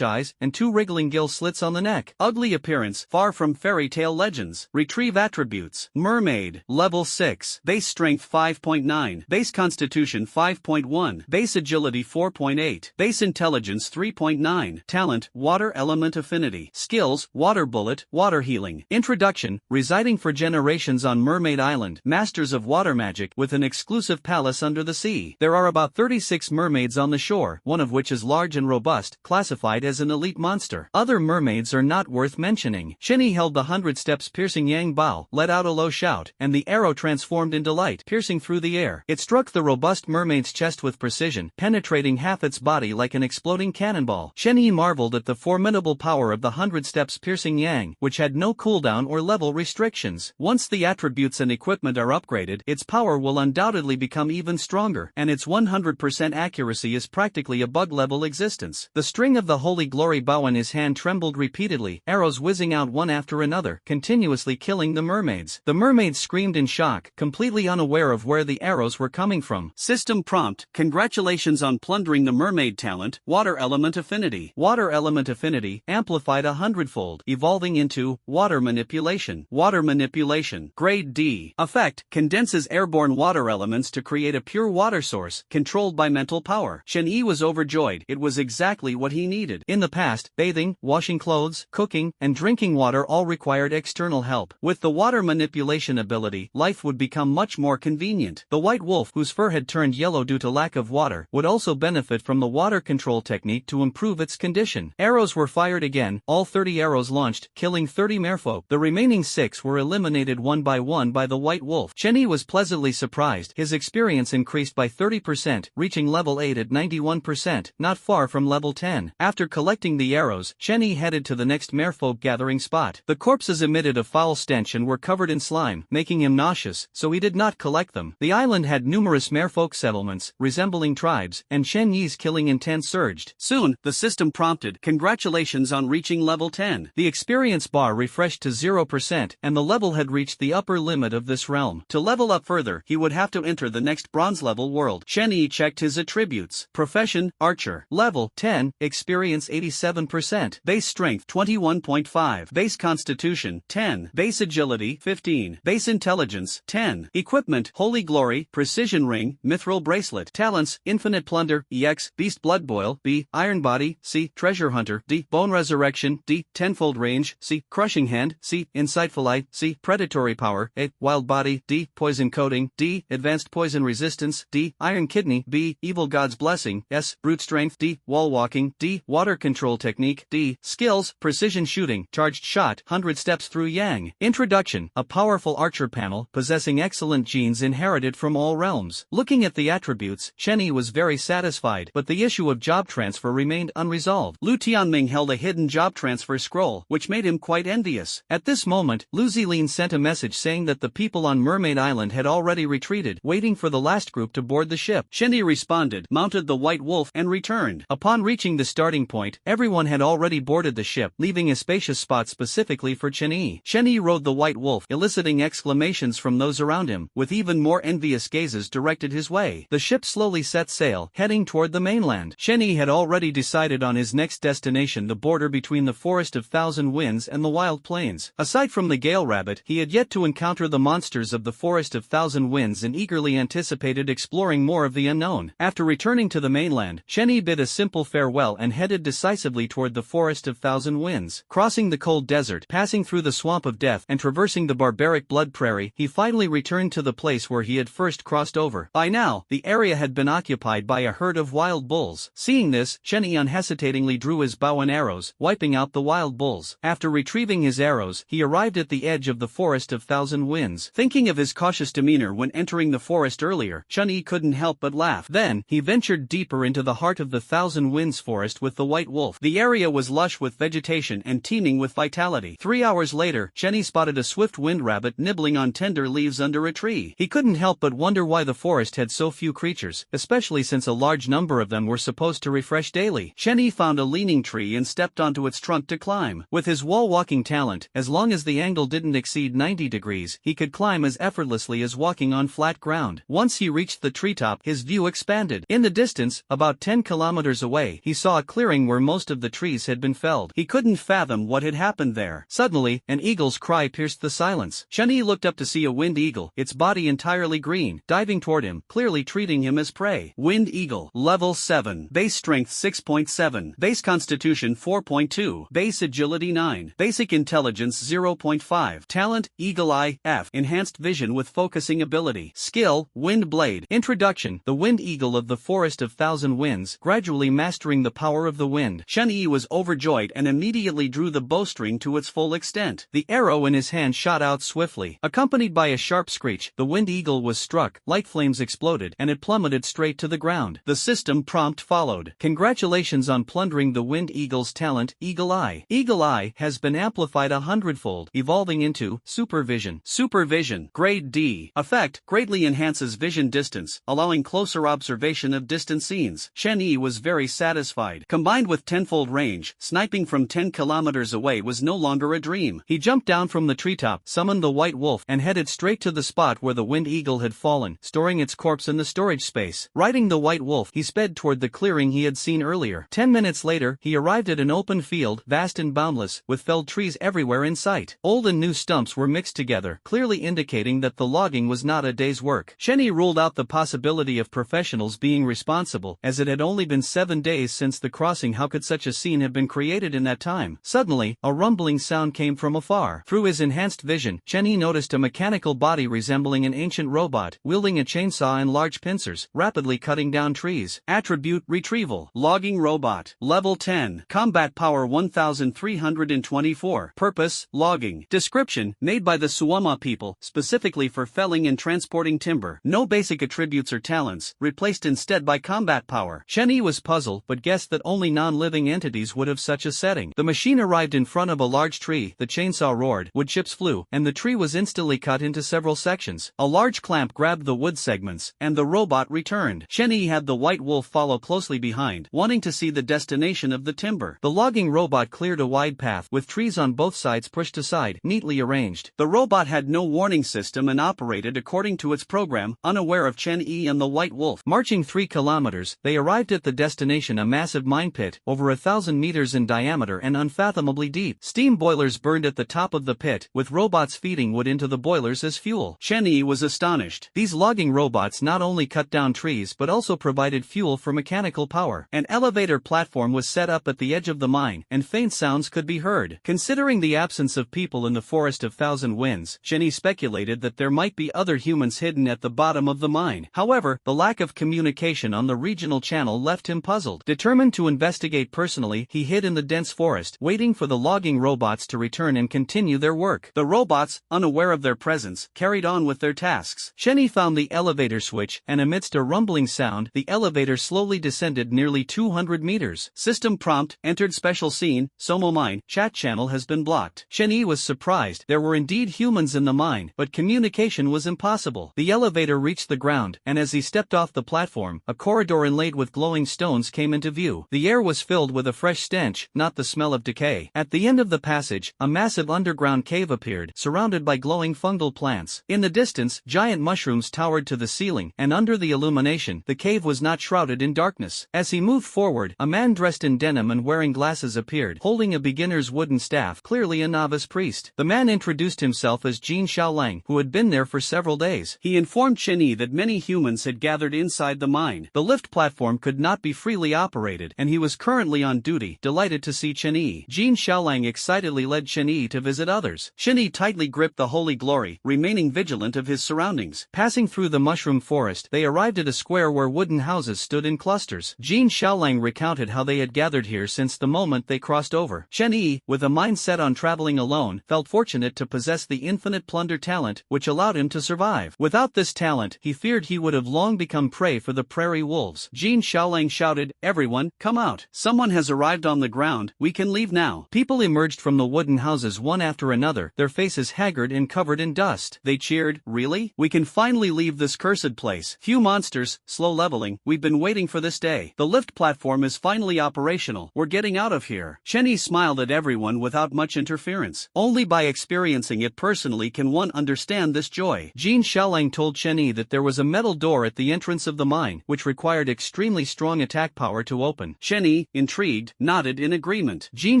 eyes, and 2 wriggling gill slits on the neck. Ugly appearance, far from fairy tale legends. Retrieve attributes. Mermaid, level 6. Base strength 5.9. Base constitution 5.1. Base agility 4.8. Base intelligence 3.9. Talent, water element affinity. Skills, water bullet, water healing. Introduction, residing for generations on Mermaid Island, masters of water magic with an exclusive palace under the sea. There are about 36 mermaids on the shore, one of which is large and robust, classified as an elite monster. Other mermaids are not worth mentioning. Shenny held the 100 steps piercing yang bao, let out a low shout, and the arrow transformed into light, piercing through the air. It struck the robust mermaid's chest with precision, penetrating half its body like an exploding cannonball. Shenny marveled at the formidable power of the 100 steps piercing yang, which had no cooldown or level restrictions. Once the attributes and equipment are upgraded, its power will undoubtedly become even stronger, and its 100% accuracy is practically a bug-level existence. The string of the Holy Glory bow in his hand trembled repeatedly, arrows whizzing out one after another, continuously killing the mermaids. The mermaids screamed in shock, completely unaware of where the arrows were coming from. System prompt: congratulations on plundering the mermaid talent, water element affinity. Water element affinity, amplified 100-fold, evolving into water manipulation. Water manipulation, grade D. Effect, condenses airborne water elements to create a pure water source, controlled by mental power. Shen-Yi was overjoyed. It was exactly what he needed. In the past, bathing, washing clothes, cooking, and drinking water all required external help. With the water manipulation ability, life would become much more convenient. The white wolf, whose fur had turned yellow due to lack of water, would also benefit from the water control technique to improve its condition. Arrows were fired again, all 30 arrows launched, killing 30 merfolk. The remaining 6 were eliminated one by the white wolf. Shenny was pleasantly surprised. His experience increased by 30%, reaching level 8 at 91%, not far from level 10. After collecting the arrows, Shenny headed to the next merfolk gathering spot. The corpses emitted a foul stench and were covered in slime, making him nauseous, so he did not collect them. The island had numerous merfolk settlements, resembling tribes, and Shen Yi's killing intent surged. Soon, the system prompted, congratulations on reaching level 10. The experience bar refreshed to 0%, and the level had reached the upper limit of this realm. To level up further, he would have to enter the next bronze level world. Shen Yi checked his attributes. Profession, Archer. Level 10, experience 87%. Base strength 21.5. Base constitution 10. Base agility 15. Base intelligence 10. Equipment, Holy Glory, Precision Ring, Mithril Bracelet. Talents, Infinite Plunder, EX, Beast Blood Boil, B, Iron Body, C, Treasure Hunter, D, Bone Resurrection, D, Tenfold Range, C, Crushing Hand, C, Insightful Eye, C, Predatory Power, A, Wild Body, D, Poison Coating, D, Advanced Poison Resistance, D, Iron Kidney, B, Evil God's Blessing, S, Brute Strength, D, Wall Walking, D, Water Control Technique, D, Skills, Precision Shooting, Charged Shot, 100 Steps Through Yang. Introduction, a powerful archer panel, possessing excellent genes inherited from all realms. Looking at the attributes, Shenny was very satisfied, but the issue of job transfer remained unresolved. Lu Tianming held a hidden job transfer scroll, which made him quite envious. At this moment, Lu Zilin sent a message saying that the people on Mermaid Island had already retreated, waiting for the last group to board the ship. Shenny responded, mounted the white wolf, and returned. Upon reaching the starting point, everyone had already boarded the ship, leaving a spacious spot specifically for Shenny. Shenny rode the white wolf, eliciting exclamations from those around him, with even more envious gazes directed his way. The ship slowly set sail, heading toward the mainland. Shenny had already decided on his next destination, the border between the Forest of Thousand Winds and the Wild Plains. Aside from the Gale Rabbit, he had yet to encounter the monsters of the Forest of Thousand Winds and eagerly anticipated exploring more of the unknown. After returning to the mainland, Shenny bid a simple farewell and headed decisively toward the Forest of Thousand Winds. Crossing the cold desert, passing through the Swamp of Death, and traversing the barbaric Blood Prairie, he finally returned to the place where he had first crossed over. By now, the area had been occupied by a herd of wild bulls. Seeing this, Shenny unhesitatingly drew his bow and arrows, wiping out the wild bulls. After retrieving his arrows, he arrived at the edge of the Forest of Thousand Winds. Thinking of his cautious demeanor when entering the forest earlier, Shenny couldn't help but laugh. Then, he ventured deeper into the heart of the Thousand Winds forest with the white wolf. The area was lush with vegetation and teeming with vitality. 3 hours later, Shenny spotted a swift wind rabbit nibbling on tender leaves under a tree. He couldn't help but wonder why the forest had so few creatures, especially since a large number of them were supposed to refresh daily. Shenny found a leaning tree and stepped onto its trunk to climb. With his wall-walking talent, as long as the angle didn't exceed 90 90 degrees, he could climb as effortlessly as walking on flat ground. Once he reached the treetop, his view expanded. In the distance, about 10 kilometers away, he saw a clearing where most of the trees had been felled. He couldn't fathom what had happened there. Suddenly, an eagle's cry pierced the silence. Chun-Yi looked up to see a wind eagle, its body entirely green, diving toward him, clearly treating him as prey. Wind eagle, level 7, base strength 6.7, base constitution 4.2, base agility 9, basic intelligence 0.5, talent, eagle eye, F, enhanced vision with focusing ability, skill, wind blade. Introduction: the wind eagle of the Forest of Thousand Winds, gradually mastering the power of the wind. Chun-Yi was overjoyed and immediately drew the bowstring to its full extent. The arrow in his hand shot out swiftly. Accompanied by a sharp screech, the wind eagle was struck, light flames exploded, and it plummeted straight to the ground. The system prompt followed. Congratulations on plundering the wind eagle's talent, Eagle Eye. Eagle Eye has been amplified 100-fold, evolving into Supervision. Supervision, Grade D. Effect: greatly enhances vision distance, allowing closer observation of distant scenes. Chun-Yi was very satisfied. Combined with 10-fold range, sniping from 10 kilometers away was no longer a dream. He jumped down from the treetop, summoned the white wolf, and headed straight to the spot where the wind eagle had fallen, storing its corpse in the storage space. Riding the white wolf, he sped toward the clearing he had seen earlier. 10 minutes later, he arrived at an open field, vast and boundless, with felled trees everywhere in sight. Old and new stumps were mixed together, clearly indicating that the logging was not a day's work. Chun-Yi ruled out the possibility of professionals being responsible, as it had only been 7 days since the crossing. How could such a scene have been created in that time? Suddenly, a rumbling sound came from afar. Through his enhanced vision, Chun-Yi noticed a mechanical body resembling an ancient robot, wielding a chainsaw and large pincers, rapidly cutting down trees. Attribute: retrieval. Logging robot. Level 10. Combat power 1324. Purpose: logging. Description: made by the Suama people, specifically for felling and transporting timber. No basic attributes or talents, replaced instead by combat power. Chun-Yi was puzzled but guessed that only non-living entities would have such a setting. The machine arrived in front of a large tree, the chainsaw roared, wood chips flew, and the tree was instantly cut into several sections. A large clamp grabbed the wood segments, and the robot returned. Chun-Yi had the white wolf follow closely behind, wanting to see the destination of the timber. The logging robot cleared a wide path, with trees on both sides pushed aside, neatly arranged. The robot had no warning system and operated according to its program, unaware of Chun-Yi and the white wolf. Marching 3 kilometers, they arrived at the destination, a massive mine pit, over 1,000 meters in diameter and unfathomably deep. Steam boilers burned at the top of the pit, with robots feeding wood into the boilers as fuel. Chun-Yi was astonished. These logging robots not only cut down trees but also provided fuel for mechanical power. An elevator platform was set up at the edge of the mine, and faint sounds could be heard. Considering the absence of people in the Forest of Thousand Winds, Chun-Yi speculated that there might be other humans hidden at the bottom of the mine. However, the lack of communication on the regional channel left him puzzled. Determined to investigate personally, he hid in the dense forest, waiting for the logging robots to return and continue their work. The robots, unaware of their presence, carried on with their tasks. Chun-Yi found the elevator switch, and amidst a rumbling sound, the elevator slowly descended nearly 200 meters. System prompt: entered special scene, Somo mine, chat channel has been blocked. Chun-Yi was surprised. There were indeed humans in the mine, but communication was impossible. The elevator reached the ground, and as he stepped off the platform, a corridor inlaid with glowing stones came into view. The air was filled with a fresh stench, not the smell of decay. At the end of the passage, a massive underground cave appeared, surrounded by glowing fungal plants. In the distance, giant mushrooms towered to the ceiling, and under the illumination, the cave was not shrouded in darkness. As he moved forward, a man dressed in denim and wearing glasses appeared, holding a beginner's wooden staff, clearly a novice priest. The man introduced himself as Jin Xiaolang, who had been there for several days. He informed Chun-Yi that many humans had gathered inside the mine. The lift platform could not be freely operated, and he was currently on duty. Delighted to see Chun-Yi, Jin Xiaolang excitedly led Chun-Yi to visit others. Chun-Yi tightly gripped the holy glory, remaining vigilant of his surroundings. Passing through the mushroom forest, they arrived at a square where wooden houses stood in clusters. Jin Xiaolang recounted how they had gathered here since the moment they crossed over. Chun-Yi, with a mind set on traveling alone, felt fortunate to possess the infinite plunder talent, which allowed him to survive. Without this talent, he feared he would have long become prey for the prairie wolves. Jin Xiaolang shouted, "Everyone, come out. Someone has arrived on the ground, we can leave now." People emerged from the wooden houses one after another, their faces haggard and covered in dust. They cheered, "Really? We can finally leave this cursed place. Few monsters, slow leveling, we've been waiting for this day. The lift platform is finally operational, we're getting out of here." Chun-Yi smiled at everyone without much interference. Only by experiencing it personally can one understand this joy. Jin Xiaolang told Chen Yi that there was a metal door at the entrance of the mine, which required extremely strong attack power to open. Chen Yi, intrigued, nodded in agreement. Jin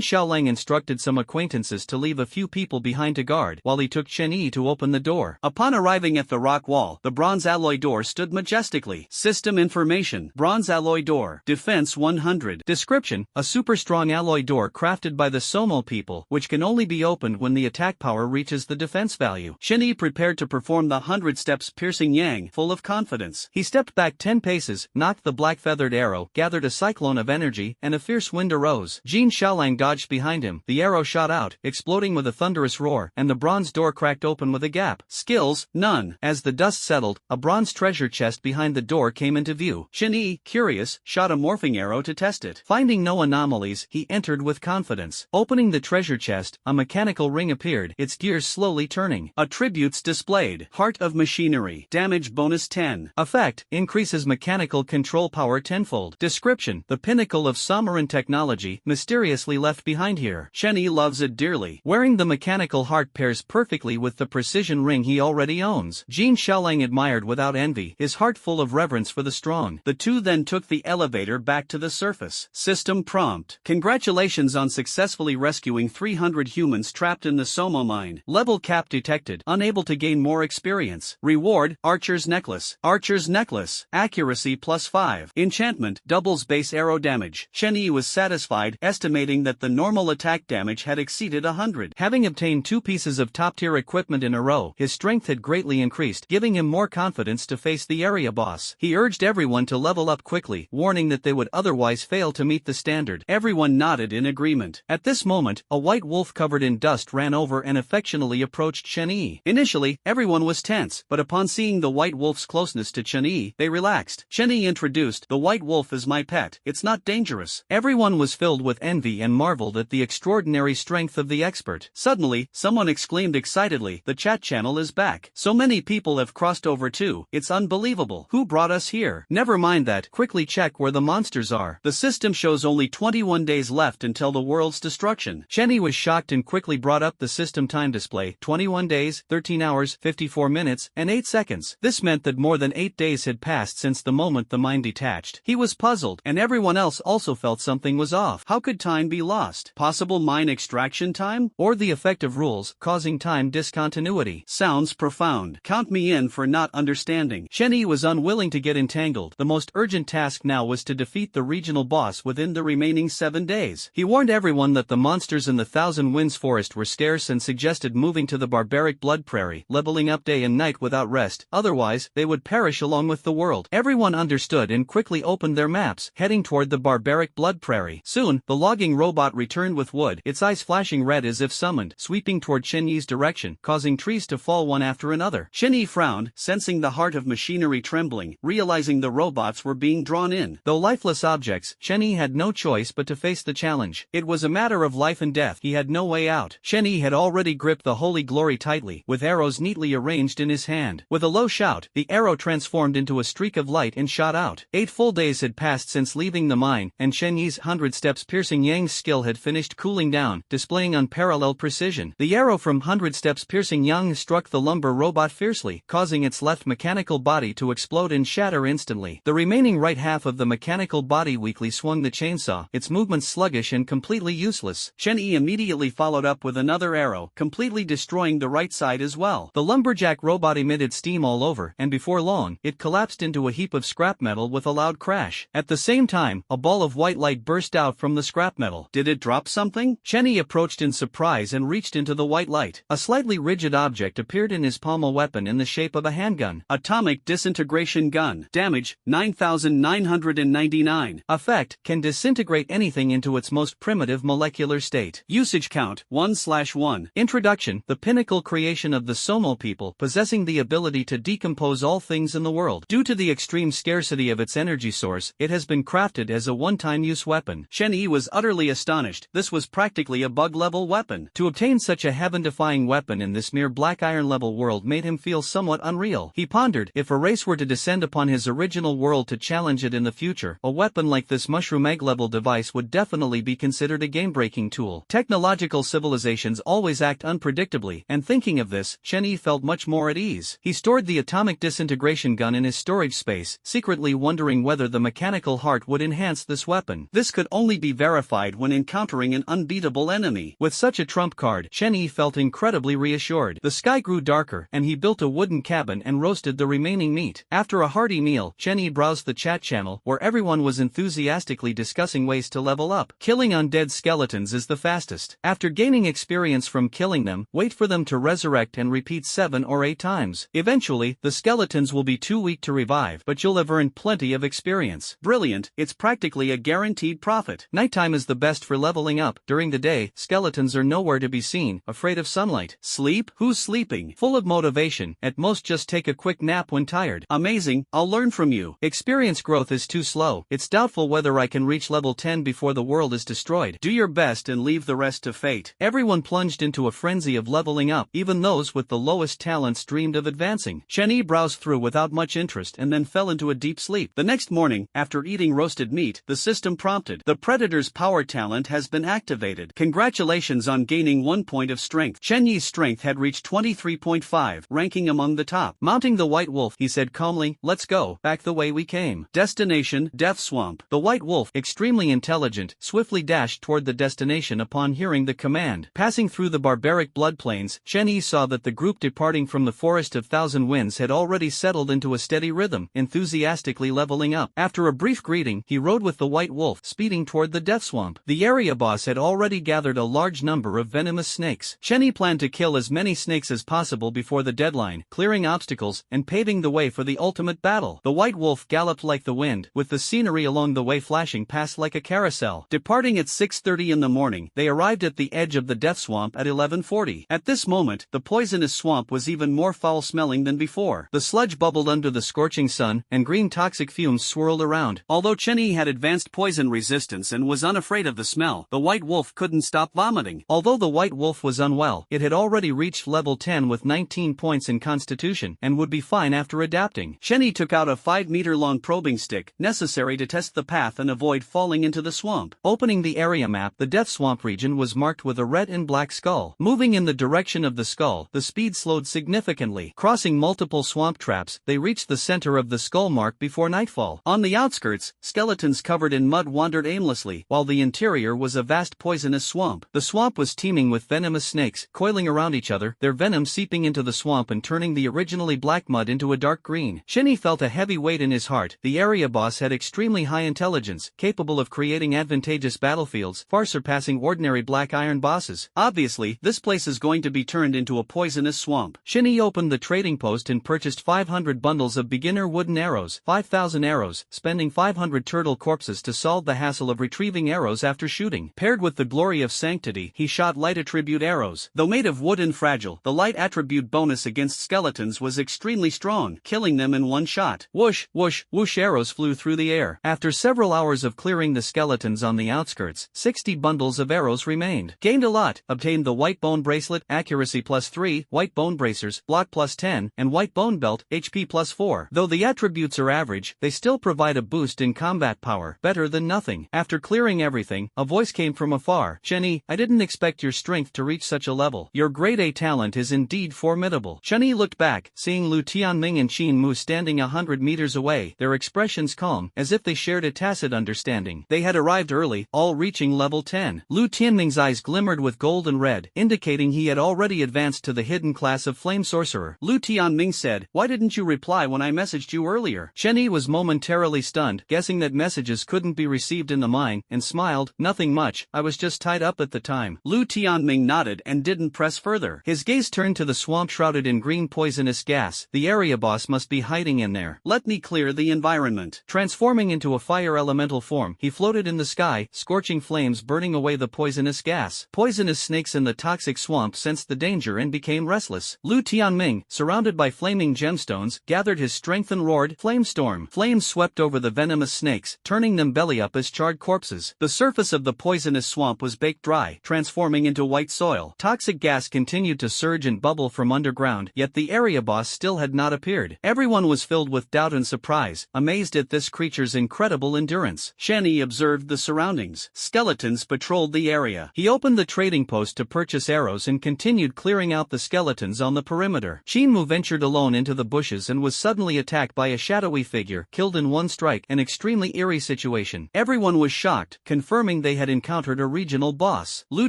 Xiaolang instructed some acquaintances to leave a few people behind to guard, while he took Chen Yi to open the door. Upon arriving at the rock wall, the bronze alloy door stood majestically. System information: bronze alloy door, defense 100. Description: a super strong alloy door crafted by the Somo people, which can only be opened when the attack power reaches the defense value. Chen Yi prepared to perform the 100 steps piercing yang, full of confidence. He stepped back 10 paces, knocked the black feathered arrow, gathered a cyclone of energy, and a fierce wind arose. Jin Xiaolang dodged behind him. The arrow shot out, exploding with a thunderous roar, and the bronze door cracked open with a gap. Skills: none. As the dust settled, a bronze treasure chest behind the door came into view. Chen Yi, curious, shot a morphing arrow to test it. Finding no anomalies, he entered with confidence. Opening the treasure chest, a mechanical ring appeared, its gears slowly turning. Attributes displayed: Heart of Machinery, damage bonus 10. Effect: increases mechanical control power tenfold. Description: the pinnacle of Samaran technology, mysteriously left behind here. Chen Yi loves it dearly. Wearing the mechanical heart pairs perfectly with the precision ring he already owns. Jin Xiaolang admired without envy, his heart full of reverence for the strong. The two then took the elevator back to the surface. System prompt: congratulations on successfully rescuing 300 humans trapped in the Somo mine. Level cap detected. Unable to gain more experience. Reward: Archer's Necklace. Archer's Necklace. Accuracy +5. Enchantment: doubles base arrow damage. Chen Yi was satisfied, estimating that the normal attack damage had exceeded 100. Having obtained 2 pieces of top-tier equipment in a row, his strength had greatly increased, giving him more confidence to face the area boss. He urged everyone to level up quickly, warning that they would otherwise fail to meet the standard. Everyone nodded in agreement. At this moment, a white wolf covered in dust ran over and affectionately approached Chen Yi. Initially, everyone was tense, but upon seeing the white wolf's closeness to Chen Yi, they relaxed. Chen Yi introduced: the white wolf is my pet, it's not dangerous. Everyone was filled with envy and marveled at the extraordinary strength of the expert. Suddenly, someone exclaimed excitedly, the chat channel is back. So many people have crossed over too, it's unbelievable. Who brought us here? Never mind that, quickly check where the monsters are. The system shows only 21 days left until the world's destruction. Chen Yi was shocked and quickly brought up the system time display: 21 days, 13 hours, 54 minutes, and 8 seconds. This meant that more than 8 days had passed since the moment the mine detached. He was puzzled, and everyone else also felt something was off. How could time be lost? Possible mine extraction time? Or the effect of rules, causing time discontinuity? Sounds profound. Count me in for not understanding. Chen Yi was unwilling to get entangled. The most urgent task now was to defeat the regional boss within the remaining 7 days. He warned everyone that the monsters in the Thousand Winds forest were scarce and suggested moving to the barbaric blood prairie, leveling up day and night without rest, otherwise, they would perish along with the world. Everyone understood and quickly opened their maps, heading toward the barbaric blood prairie. Soon, the logging robot returned with wood, its eyes flashing red as if summoned, sweeping toward Chen Yi's direction, causing trees to fall one after another. Chen Yi frowned, sensing the heart of machinery trembling, realizing the robots were being drawn in. Though lifeless objects, Chen Yi had no choice but to face the challenge. It was a matter of life and death. He had no way out. Chen Yi had already gripped the holy glory tightly, with arrows neatly arranged in his hand. With a low shout, the arrow transformed into a streak of light and shot out. 8 full days had passed since leaving the mine, and Chen Yi's 100 steps piercing Yang's skill had finished cooling down, displaying unparalleled precision. The arrow from 100 steps piercing Yang struck the lumber robot fiercely, causing its left mechanical body to explode and shatter instantly. The remaining right half of the mechanical body weakly swung the chainsaw, its movements sluggish and completely useless. Chen Yi immediately followed up with another arrow, completely destroying the right side as well. The lumberjack robot emitted steam all over, and before long, it collapsed into a heap of scrap metal with a loud crash. At the same time, a ball of white light burst out from the scrap metal. Did it drop something? Chen Yi approached in surprise and reached into the white light. A slightly rigid object appeared in his palm, a weapon in the shape of a handgun. Atomic disintegration gun. Damage, 9,999. Effect, can disintegrate anything into its most primitive molecular state. Usage count, 1/1. Introduction, the pinnacle creation of the Somo people, possessing the ability to decompose all things in the world. Due to the extreme scarcity of its energy source, it has been crafted as a one-time use weapon. Chen Yi was utterly astonished. This was practically a bug-level weapon. To obtain such a heaven-defying weapon in this mere black iron-level world made him feel somewhat unreal. He pondered, if a race were to descend upon his original world to challenge it in the future, a weapon like this mushroom egg-level device would definitely be considered a game-breaking tool. Technological civilizations always act unpredictably predictably, and thinking of this, Shen Yi felt much more at ease. He stored the atomic disintegration gun in his storage space, secretly wondering whether the mechanical heart would enhance this weapon. This could only be verified when encountering an unbeatable enemy. With such a trump card, Shen Yi felt incredibly reassured. The sky grew darker, and he built a wooden cabin and roasted the remaining meat. After a hearty meal, Shen Yi browsed the chat channel, where everyone was enthusiastically discussing ways to level up. Killing undead skeletons is the fastest. After gaining experience from killing them, wait for them to resurrect and repeat 7 or 8 times. Eventually, the skeletons will be too weak to revive, but you'll have earned plenty of experience. Brilliant, it's practically a guaranteed profit. Nighttime is the best for leveling up. During the day, skeletons are nowhere to be seen, afraid of sunlight. Sleep? Who's sleeping? Full of motivation, at most just take a quick nap when tired. Amazing, I'll learn from you. Experience growth is too slow. It's doubtful whether I can reach level 10 before the world is destroyed. Do your best and leave the rest to fate. Everyone plunged into a frenzy of leveling up, even those with the lowest talents dreamed of advancing. Shen Yi browsed through without much interest and then fell into a deep sleep. The next morning, after eating roasted meat, the system prompted, "The Predator's power talent has been activated. Congratulations on gaining 1 point of strength." Shen Yi's strength had reached 23.5, ranking among the top. Mounting the White Wolf, he said calmly, "Let's go, back the way we came. Destination, Death Swamp." The White Wolf, extremely intelligent, swiftly dashed toward the destination upon hearing the command. Passing through the barbaric bloodplains, Shen Yi saw that the group departing from the Forest of Thousand Winds had already settled into a steady rhythm, enthusiastically leveling up. After a brief greeting, he rode with the White Wolf, speeding toward the Death Swamp. The area boss had already gathered a large number of venomous snakes. Shen Yi planned to kill as many snakes as possible before the deadline, clearing obstacles and paving the way for the ultimate battle. The White Wolf galloped like the wind, with the scenery along the way flashing past like a carousel. Departing at 6:30 in the morning, they arrived at the edge of the Death Swamp at 11:40. At this moment, the poisonous swamp was even more foul-smelling than before. The sludge bubbled under the scorching sun, and green toxic fumes swirled around. Although Shen Yi had advanced poison resistance and was unafraid of the smell, the White Wolf couldn't stop vomiting. Although the White Wolf was unwell, it had already reached level 10 with 19 points in constitution, and would be fine after adapting. Shen Yi took out a 5-meter-long probing stick, necessary to test the path and avoid falling into the swamp. Opening the area map, the Death Swamp region was marked with a red and black skull. Moving in the direction of the skull, the speed slowed significantly. Crossing multiple swamp traps, they reached the center of the skull mark before nightfall. On the outskirts, skeletons covered in mud wandered aimlessly, while the interior was a vast poisonous swamp. The swamp was teeming with venomous snakes, coiling around each other, their venom seeping into the swamp and turning the originally black mud into a dark green. Shen Yi felt a heavy weight in his heart. The area boss had extremely high intelligence, capable of creating advantageous battlefields, far surpassing ordinary black iron bosses. Obviously, this place is going to be turned into a poisonous swamp. Shen Yi opened the trading post and purchased 500 bundles of beginner wooden arrows, 5,000 arrows, spending 500 turtle corpses to solve the hassle of retrieving arrows after shooting. Paired with the glory of sanctity, he shot light attribute arrows. Though made of wood and fragile, the light attribute bonus against skeletons was extremely strong, killing them in one shot. Whoosh, whoosh, whoosh, arrows flew through the air. After several hours of clearing the skeletons on the outskirts, 60 bundles of arrows remained. Gained a lot, obtained the white bone bracelet, accuracy +3, white bone bracers, block +10, and white bone belt, HP +4. Though the attributes are average, they still provide a boost in combat power, better than nothing. After clearing everything, a voice came from afar. "Shen Yi, I didn't expect your strength to reach such a level. Your grade A talent is indeed formidable." Shen Yi looked back, seeing Lu Tianming and Qin Mu standing 100 meters away, their expressions calm, as if they shared a tacit understanding. They had arrived early, all reaching level 10. Lu Tianming's eyes glimmered with gold and red, indicating he had already advanced to the hidden class of Flame Sorcerer. Lu Tianming said, "Why didn't you reply when I messaged you earlier?" Shen Yi was momentarily stunned, guessing that messages couldn't be received in the mine, and smiled, "Nothing much, I was just tied up at the time." Lu Tianming nodded and didn't press further. His gaze turned to the swamp shrouded in green poisonous gas. The area boss must be hiding in there. "Let me clear the environment." Transforming into a fire elemental form, he floated in the sky, scorching flames burning away the poisonous gas. Poisonous snakes in the toxic swamp sensed the danger and became restless. Lu Tianming, surrounded by flaming gemstones, gathered his strength and roared, "Flamestorm!" Flames swept over the venomous snakes, turning them belly up as charred corpses. The surface of the poisonous swamp was baked dry, transforming into white soil. Toxic gas continued to surge and bubble from underground, yet the area boss still had not appeared. Everyone was filled with doubt and surprise, amazed at this creature's incredible endurance. Shen Yi observed the surroundings. Skeletons patrolled the area. He opened the trading post to purchase arrows, arrows and continued clearing out the skeletons on the perimeter. Shinmu ventured alone into the bushes and was suddenly attacked by a shadowy figure, killed in one strike, an extremely eerie situation. Everyone was shocked, confirming they had encountered a regional boss. Lu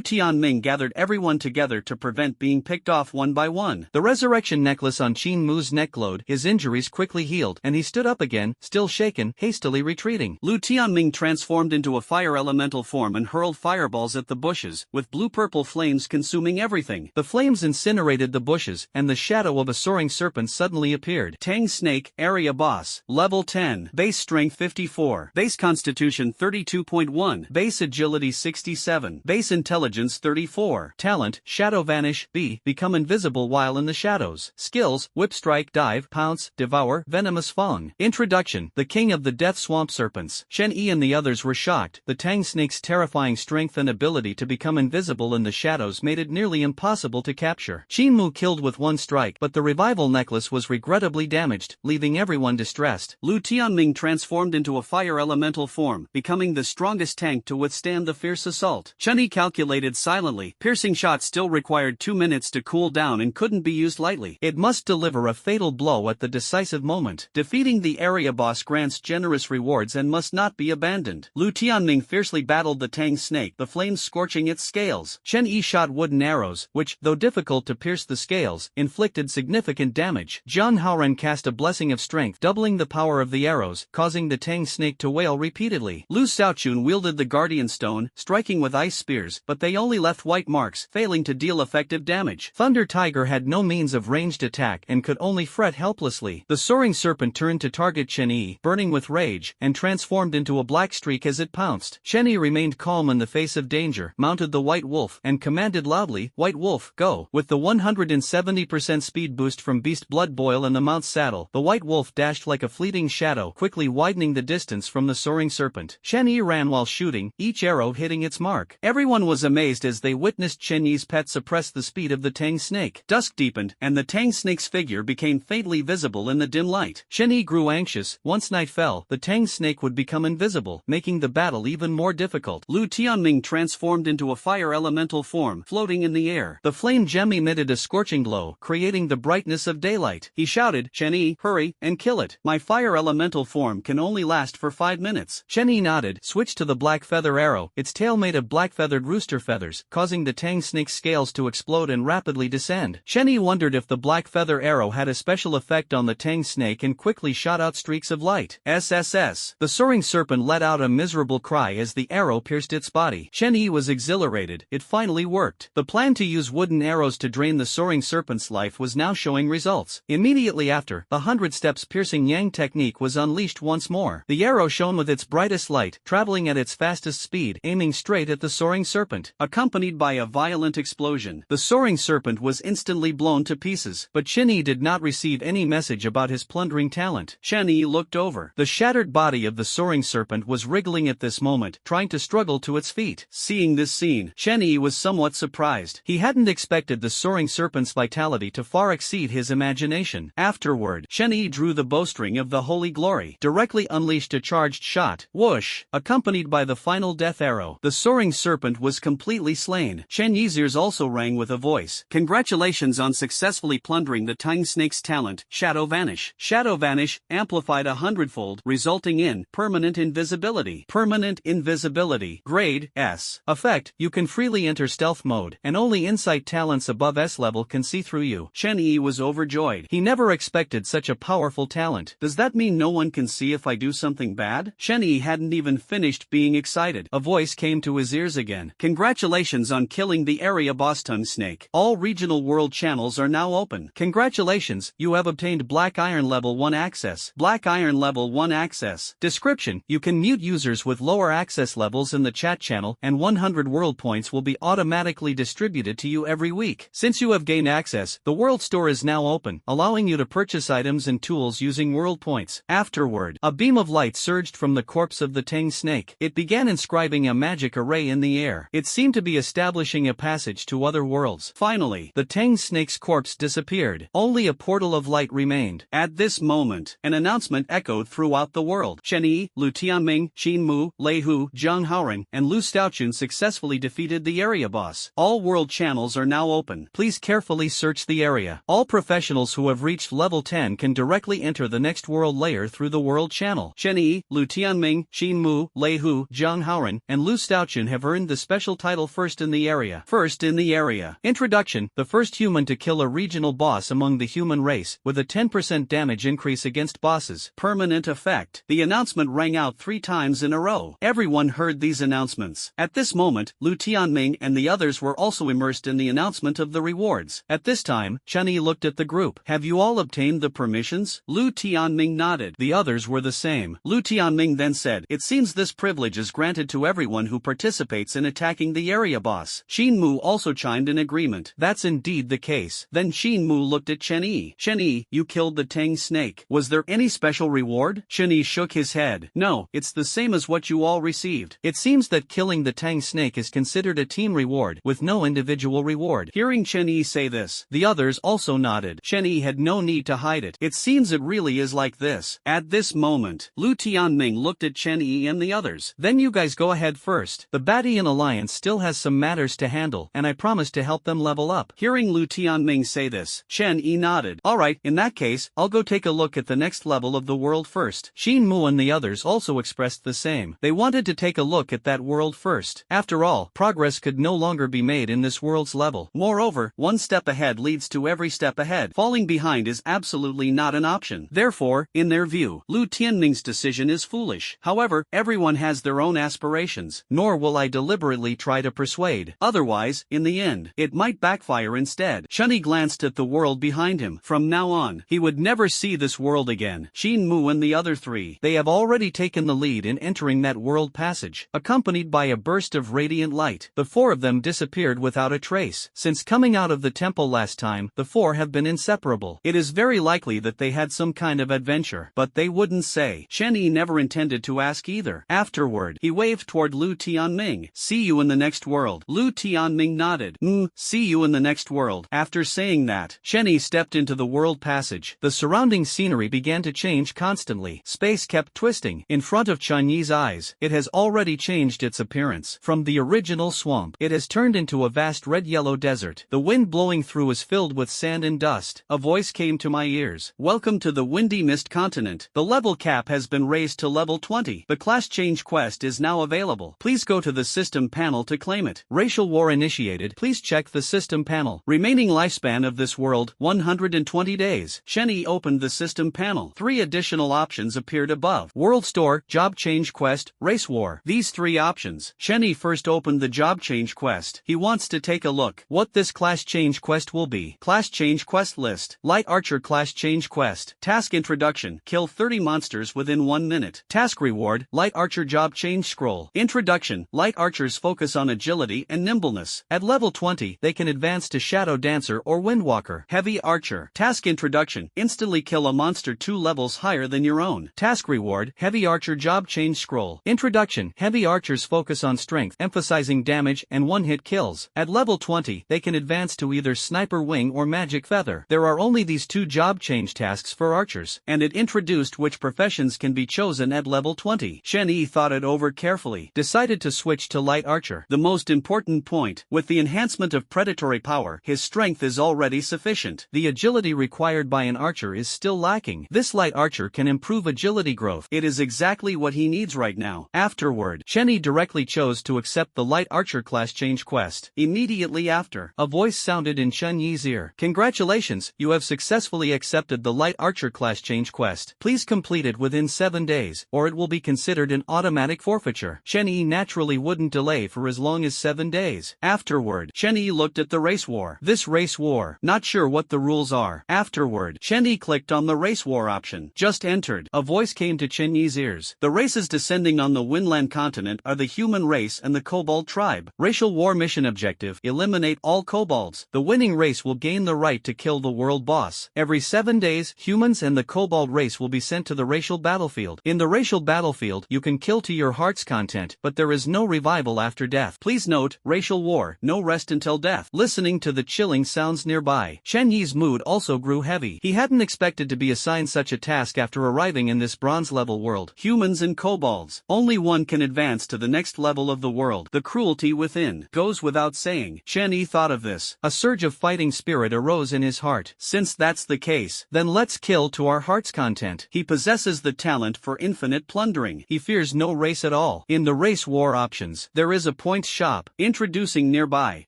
Tianming gathered everyone together to prevent being picked off one by one. The resurrection necklace on Shinmu's neck glowed, his injuries quickly healed, and he stood up again, still shaken, hastily retreating. Lu Tianming transformed into a fire elemental form and hurled fireballs at the bushes, with blue-purple flames consuming everything. The flames incinerated the bushes, and the shadow of a soaring serpent suddenly appeared. Tang Snake, Area Boss, Level 10, Base Strength 54, Base Constitution 32.1, Base Agility 67, Base Intelligence 34. Talent, Shadow Vanish, B, become invisible while in the shadows. Skills, Whip Strike, Dive, Pounce, Devour, Venomous Fang. Introduction, the King of the Death Swamp Serpents. Shen Yi and the others were shocked. The Tang Snake's terrifying strength and ability to become invisible in the shadows made it nearly impossible to capture. Shinmu killed with one strike, but the revival necklace was regrettably damaged, leaving everyone distressed. Lu Tianming transformed into a fire elemental form, becoming the strongest tank to withstand the fierce assault. Chen Yi calculated silently. Piercing shots still required 2 minutes to cool down and couldn't be used lightly. It must deliver a fatal blow at the decisive moment. Defeating the area boss grants generous rewards and must not be abandoned. Lu Tianming fiercely battled the Tang Snake, the flames scorching its scales. Chen Yi shot wooden arrows, which, though difficult to pierce the scales, inflicted significant damage. Zhang Haoren cast a blessing of strength, doubling the power of the arrows, causing the Tang Snake to wail repeatedly. Lu Xiaochun wielded the Guardian Stone, striking with ice spears, but they only left white marks, failing to deal effective damage. Thunder Tiger had no means of ranged attack and could only fret helplessly. The soaring serpent turned to target Chen Yi, burning with rage, and transformed into a black streak as it pounced. Chen Yi remained calm in the face of danger, mounted the White Wolf, and commanded loudly, "White Wolf, go!" With the 170% speed boost from Beast Blood Boil and the mount's saddle, the White Wolf dashed like a fleeting shadow, quickly widening the distance from the soaring serpent. Chen Yi ran while shooting, each arrow hitting its mark. Everyone was amazed as they witnessed Chen Yi's pet suppress the speed of the Tang Snake. Dusk deepened, and the Tang Snake's figure became faintly visible in the dim light. Chen Yi grew anxious. Once night fell, the Tang Snake would become invisible, making the battle even more difficult. Lu Tianming transformed into a fire elemental form, floating in the air. The flame gem emitted a scorching glow, creating the brightness of daylight. He shouted, "Chen Yi, hurry, and kill it. My fire elemental form can only last for 5 minutes." Chen Yi nodded, switched to the black feather arrow, its tail made of black-feathered rooster feathers, causing the Tang Snake's scales to explode and rapidly descend. Chen Yi wondered if the black feather arrow had a special effect on the Tang Snake and quickly shot out streaks of light. SSS. The soaring serpent let out a miserable cry as the arrow pierced its body. Chen Yi was exhilarated. It finally worked. The plan to use wooden arrows to drain the soaring serpent's life was now showing results. Immediately after, the 100 steps piercing yang technique was unleashed once more. The arrow shone with its brightest light, traveling at its fastest speed, aiming straight at the soaring serpent. Accompanied by a violent explosion, the soaring serpent was instantly blown to pieces. But Chen Yi did not receive any message about his plundering talent. Chen Yi looked over. The shattered body of the soaring serpent was wriggling at this moment, trying to struggle to its feet. Seeing this scene, Chen Yi was somewhat surprised. He hadn't expected the soaring serpent's vitality to far exceed his imagination. Afterward, Chen Yi drew the bowstring of the Holy Glory, directly unleashed a charged shot, whoosh, accompanied by the final death arrow. The soaring serpent was completely slain. Chen Yi's ears also rang with a voice. "Congratulations on successfully plundering the Tang Snake's talent, Shadow Vanish." Shadow Vanish, amplified 100-fold, resulting in permanent invisibility. Permanent invisibility. Grade S. Effect, you can freely enter stealth mode, and only insight talents above S level can see through you. Chen Yi was overjoyed. He never expected such a powerful talent. Does that mean no one can see if I do something bad? Chen Yi hadn't even finished being excited. A voice came to his ears again. "Congratulations on killing the area boss Tang Snake. All regional world channels are now open. Congratulations, you have obtained Black Iron Level 1 access. Black Iron Level 1 access. Description, you can mute users with lower access levels in the chat channel, and 100 world points will be automatically distributed to you every week. Since you have gained access, the world store is now open, allowing you to purchase items and tools using world points." Afterward, a beam of light surged from the corpse of the Tang Snake. It began inscribing a magic array in the air. It seemed to be establishing a passage to other worlds. Finally, the Tang Snake's corpse disappeared. Only a portal of light remained. At this moment, an announcement echoed throughout the world. Chen Yi, Lu Tianming, Qin Mu, Lei Hu, Zhang Haoren, and Lu Xiaochun successfully defeated the area boss. All world world channels are now open. Please carefully search the area. All professionals who have reached level 10 can directly enter the next world layer through the world channel. Shen Yi, Lu Tianming, Xin Mu, Lei Hu, Zhang Haoren, and Lu Staochen have earned the special title First in the Area. First in the Area. Introduction: the first human to kill a regional boss among the human race, with a 10% damage increase against bosses. Permanent effect. The announcement rang out 3 times in a row. Everyone heard these announcements. At this moment, Lu Tianming and the others were also immersed in the announcement of the rewards. At this time, Shen Yi looked at the group. Have you all obtained the permissions? Lu Tianming nodded. The others were the same. Lu Tianming then said, it seems this privilege is granted to everyone who participates in attacking the area boss. Xin Mu also chimed in agreement. That's indeed the case. Then Xin Mu looked at Shen Yi. Shen Yi, you killed the Tang snake. Was there any special reward? Shen Yi shook his head. No, it's the same as what you all received. It seems that killing the Tang snake is considered a team reward, with no individual reward. Hearing Shen Yi say this, the others also nodded. Shen Yi had no need to hide it. It seems it really is like this. At this moment, Lu Tianming looked at Shen Yi and the others. Then you guys go ahead first. The Batian Alliance still has some matters to handle, and I promise to help them level up. Hearing Lu Tianming say this, Shen Yi nodded. Alright, in that case, I'll go take a look at the next level of the world first. Xin Mu and the others also expressed the same. They wanted to take a look at that world first. After all, progress could no longer be made in this world's level. Moreover, one step ahead leads to every step ahead. Falling behind is absolutely not an option. Therefore, in their view, Lu Tianming's decision is foolish. However, everyone has their own aspirations, nor will I deliberately try to persuade. Otherwise, in the end, it might backfire instead. Shen Yi glanced at the world behind him. From now on, he would never see this world again. Xin Mu and the other 3, they have already taken the lead in entering that world passage. Accompanied by a burst of radiant light, the 4 of them disappeared without a trace. Since coming out of the temple last time, the 4 have been inseparable. It is very likely that they had some kind of adventure, but they wouldn't say. Shen Yi never intended to ask either. Afterward, he waved toward Lu Tianming. See you in the next world. Lu Tianming nodded. See you in the next world. After saying that, Shen Yi stepped into the world passage. The surrounding scenery began to change constantly. Space kept twisting. In front of Chen Yi's eyes, it has already changed its appearance. From the original swamp, it has turned into a vast red-yellow desert. The wind blowing through is filled with sand and dust. A voice came to my ears. Welcome to the Windy Mist continent. The level cap has been raised to level 20. The class change quest is now available. Please go to the system panel to claim it. Racial war initiated. Please check the system panel. Remaining lifespan of this world, 120 days. Shen Yi opened the system panel. 3 additional options appeared above. World Store, Job Change Quest, Race War. These 3 options. Shen Yi first opened the Job Change Quest. He wants to take a look what this class change quest will be. Class change quest list. Light Archer class change quest. Task introduction. Kill 30 monsters within 1 minute. Task reward. Light Archer job change scroll. Introduction. Light Archers focus on agility and nimbleness. At level 20, they can advance to Shadow Dancer or Windwalker. Heavy Archer. Task introduction. Instantly kill a monster 2 levels higher than your own. Task reward. Heavy Archer job change scroll. Introduction. Heavy Archers focus on strength, emphasizing damage and one-hit kills. At level 20, they can advance to either Sniper Wing or Magic Feather. There are only these 2 job change tasks for archers, and it introduced which professions can be chosen at level 20. Shen Yi thought it over carefully, decided to switch to Light Archer. The most important point, with the enhancement of predatory power, his strength is already sufficient. The agility required by an archer is still lacking. This Light Archer can improve agility growth. It is exactly what he needs right now. Afterward, Shen Yi directly chose to accept the Light Archer class change quest. Immediately after, a voice sounded in Shen Yi's ear. Congratulations, you have successfully accepted the Light Archer class change quest. Please complete it within 7 days, or it will be considered an automatic forfeiture. Shen Yi naturally wouldn't delay for as long as 7 days. Afterward, Shen Yi looked at the race war. This race war, not sure what the rules are. Afterward, Shen Yi clicked on the race war option. Just entered. A voice came to Shen Yi's ears. The races descending on the Winland continent are the human race and the kobold tribe. Racial war mission objective: eliminate all kobolds. The winning race will gain the right to kill the world boss. Every 7 days, humans and the kobold race will be sent to the racial battlefield. In the racial battlefield, you can kill to your heart's content, but there is no revival after death. Please note, racial war, no rest until death. Listening to the chilling sounds nearby, Shen Yi's mood also grew heavy. He hadn't expected to be assigned such a task after arriving in this bronze level world. Humans and kobolds. Only one can advance to the next level of the world. The cruelty within goes without saying. saying. Chen Yi thought of this. A surge of fighting spirit arose in his heart. Since that's the case, then let's kill to our heart's content. He possesses the talent for infinite plundering. He fears no race at all. In the race war options, there is a points shop. Introducing nearby.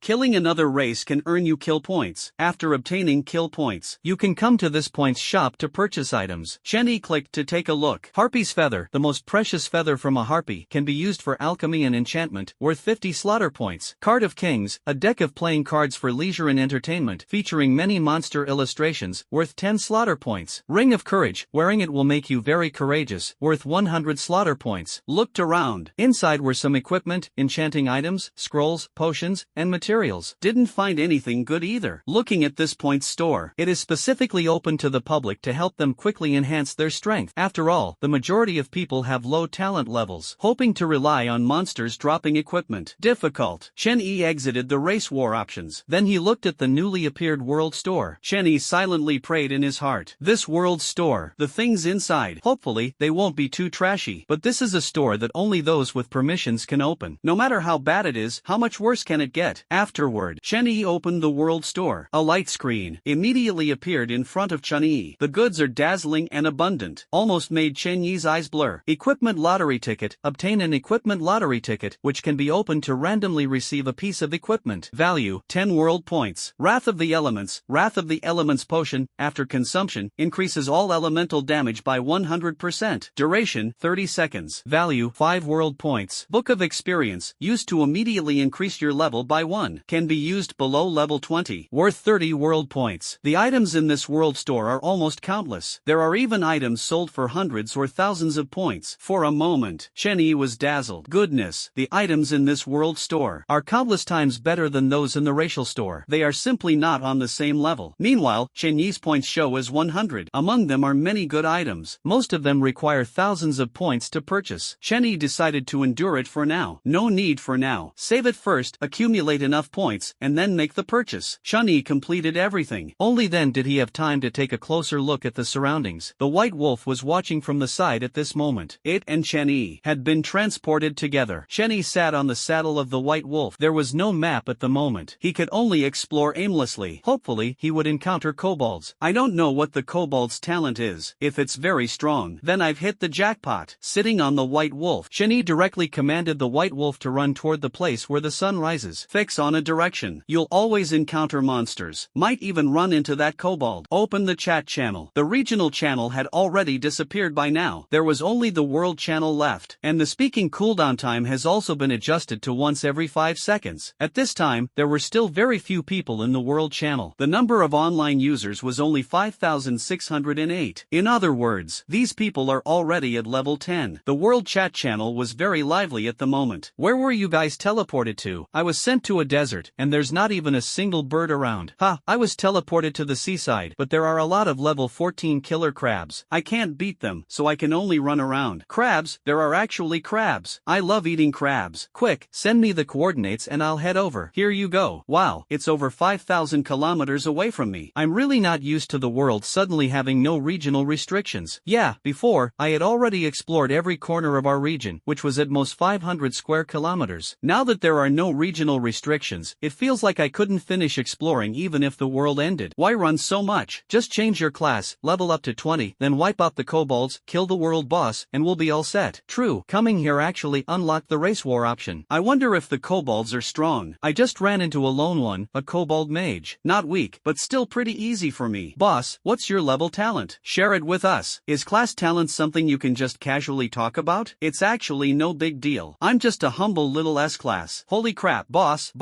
Killing another race can earn you kill points. After obtaining kill points, you can come to this points shop to purchase items. Chen Yi clicked to take a look. Harpy's feather, the most precious feather from a harpy, can be used for alchemy and enchantment, worth 50 slaughter points. Card of Kings, a deck of playing cards for leisure and entertainment, featuring many monster illustrations, worth 10 slaughter points. Ring of Courage, wearing it will make you very courageous, worth 100 slaughter points. Looked around. Inside were some equipment, enchanting items, scrolls, potions, and materials. Didn't find anything good either. Looking at this points store, it is specifically open to the public to help them quickly enhance their strength. After all, the majority of people have low talent levels, hoping to rely on monsters dropping equipment. Difficult. Chen Yi exited the race war options. Then he looked at the newly appeared world store. Chen Yi silently prayed in his heart. This world store, the things inside, hopefully, they won't be too trashy. But this is a store that only those with permissions can open. No matter how bad it is, how much worse can it get? Afterward, Chen Yi opened the world store. A light screen immediately appeared in front of Chen Yi. The goods are dazzling and abundant, almost made Chen Yi's eyes blur. Equipment lottery ticket. Obtain an equipment lottery ticket, which can be opened to randomly receive a piece of equipment. Value, 10 world points. Wrath of the Elements. Wrath of the Elements potion, after consumption, increases all elemental damage by 100%. Duration, 30 seconds. Value, 5 world points. Book of Experience, used to immediately increase your level by 1. Can be used below level 20. Worth 30 world points. The items in this world store are almost countless. There are even items sold for hundreds or thousands of points. For a moment, Chen Yi was dazzled. Goodness, the items in this world store are countless times better than those in the racial store. They are simply not on the same level. Meanwhile, Chen Yi's points show as 100. Among them are many good items. Most of them require thousands of points to purchase. Chen Yi decided to endure it for now. No need for now. Save it first, accumulate enough points, and then make the purchase. Chen Yi completed everything. Only then did he have time to take a closer look at the surroundings. The white wolf was watching from the side at this moment. It and Chen Yi had been transported together. Chen Yi sat on the saddle of the white wolf. There was no map at the moment. He could only explore aimlessly. Hopefully, he would encounter kobolds. I don't know what the kobold's talent is. If it's very strong, then I've hit the jackpot. Sitting on the white wolf, Chen Yi directly commanded the white wolf to run toward the place where the sun rises. Fix on a direction. You'll always encounter monsters. Might even run into that kobold. Open the chat channel. The regional channel had already disappeared by now. There was only the world channel left. And the speaking cooldown time has also been adjusted to once every 5 seconds. At this time, there were still very few people in the world channel. The number of online users was only 5,608. In other words, these people are already at level 10. The world chat channel was very lively at the moment. Where were you guys teleported to? I was sent to a desert, and there's not even a single bird around. Ha, I was teleported to the seaside, but there are a lot of level 14 killer crabs. I can't beat them, so I can only run around. Crabs? There are actually crabs. I love eating crabs. Quick, send me the coordinates and I'll head over. Here you go. Wow, it's over 5,000 kilometers away from me. I'm really not used to the world suddenly having no regional restrictions. Yeah, before, I had already explored every corner of our region, which was at most 500 square kilometers. Now that there are no regional restrictions, it feels like I couldn't finish exploring even if the world ended. Why run so much? Just change your class, level up to 20, then wipe out the kobolds, kill the world boss, and we'll be all set. True, coming here actually unlocked the race war option. I wonder if the kobolds are strong. I just ran into a lone one, a kobold mage. Not weak, but still pretty easy for me. Boss, what's your level talent? Share it with us. Is class talent something you can just casually talk about? It's actually no big deal. I'm just a humble little S-class. Holy crap, boss,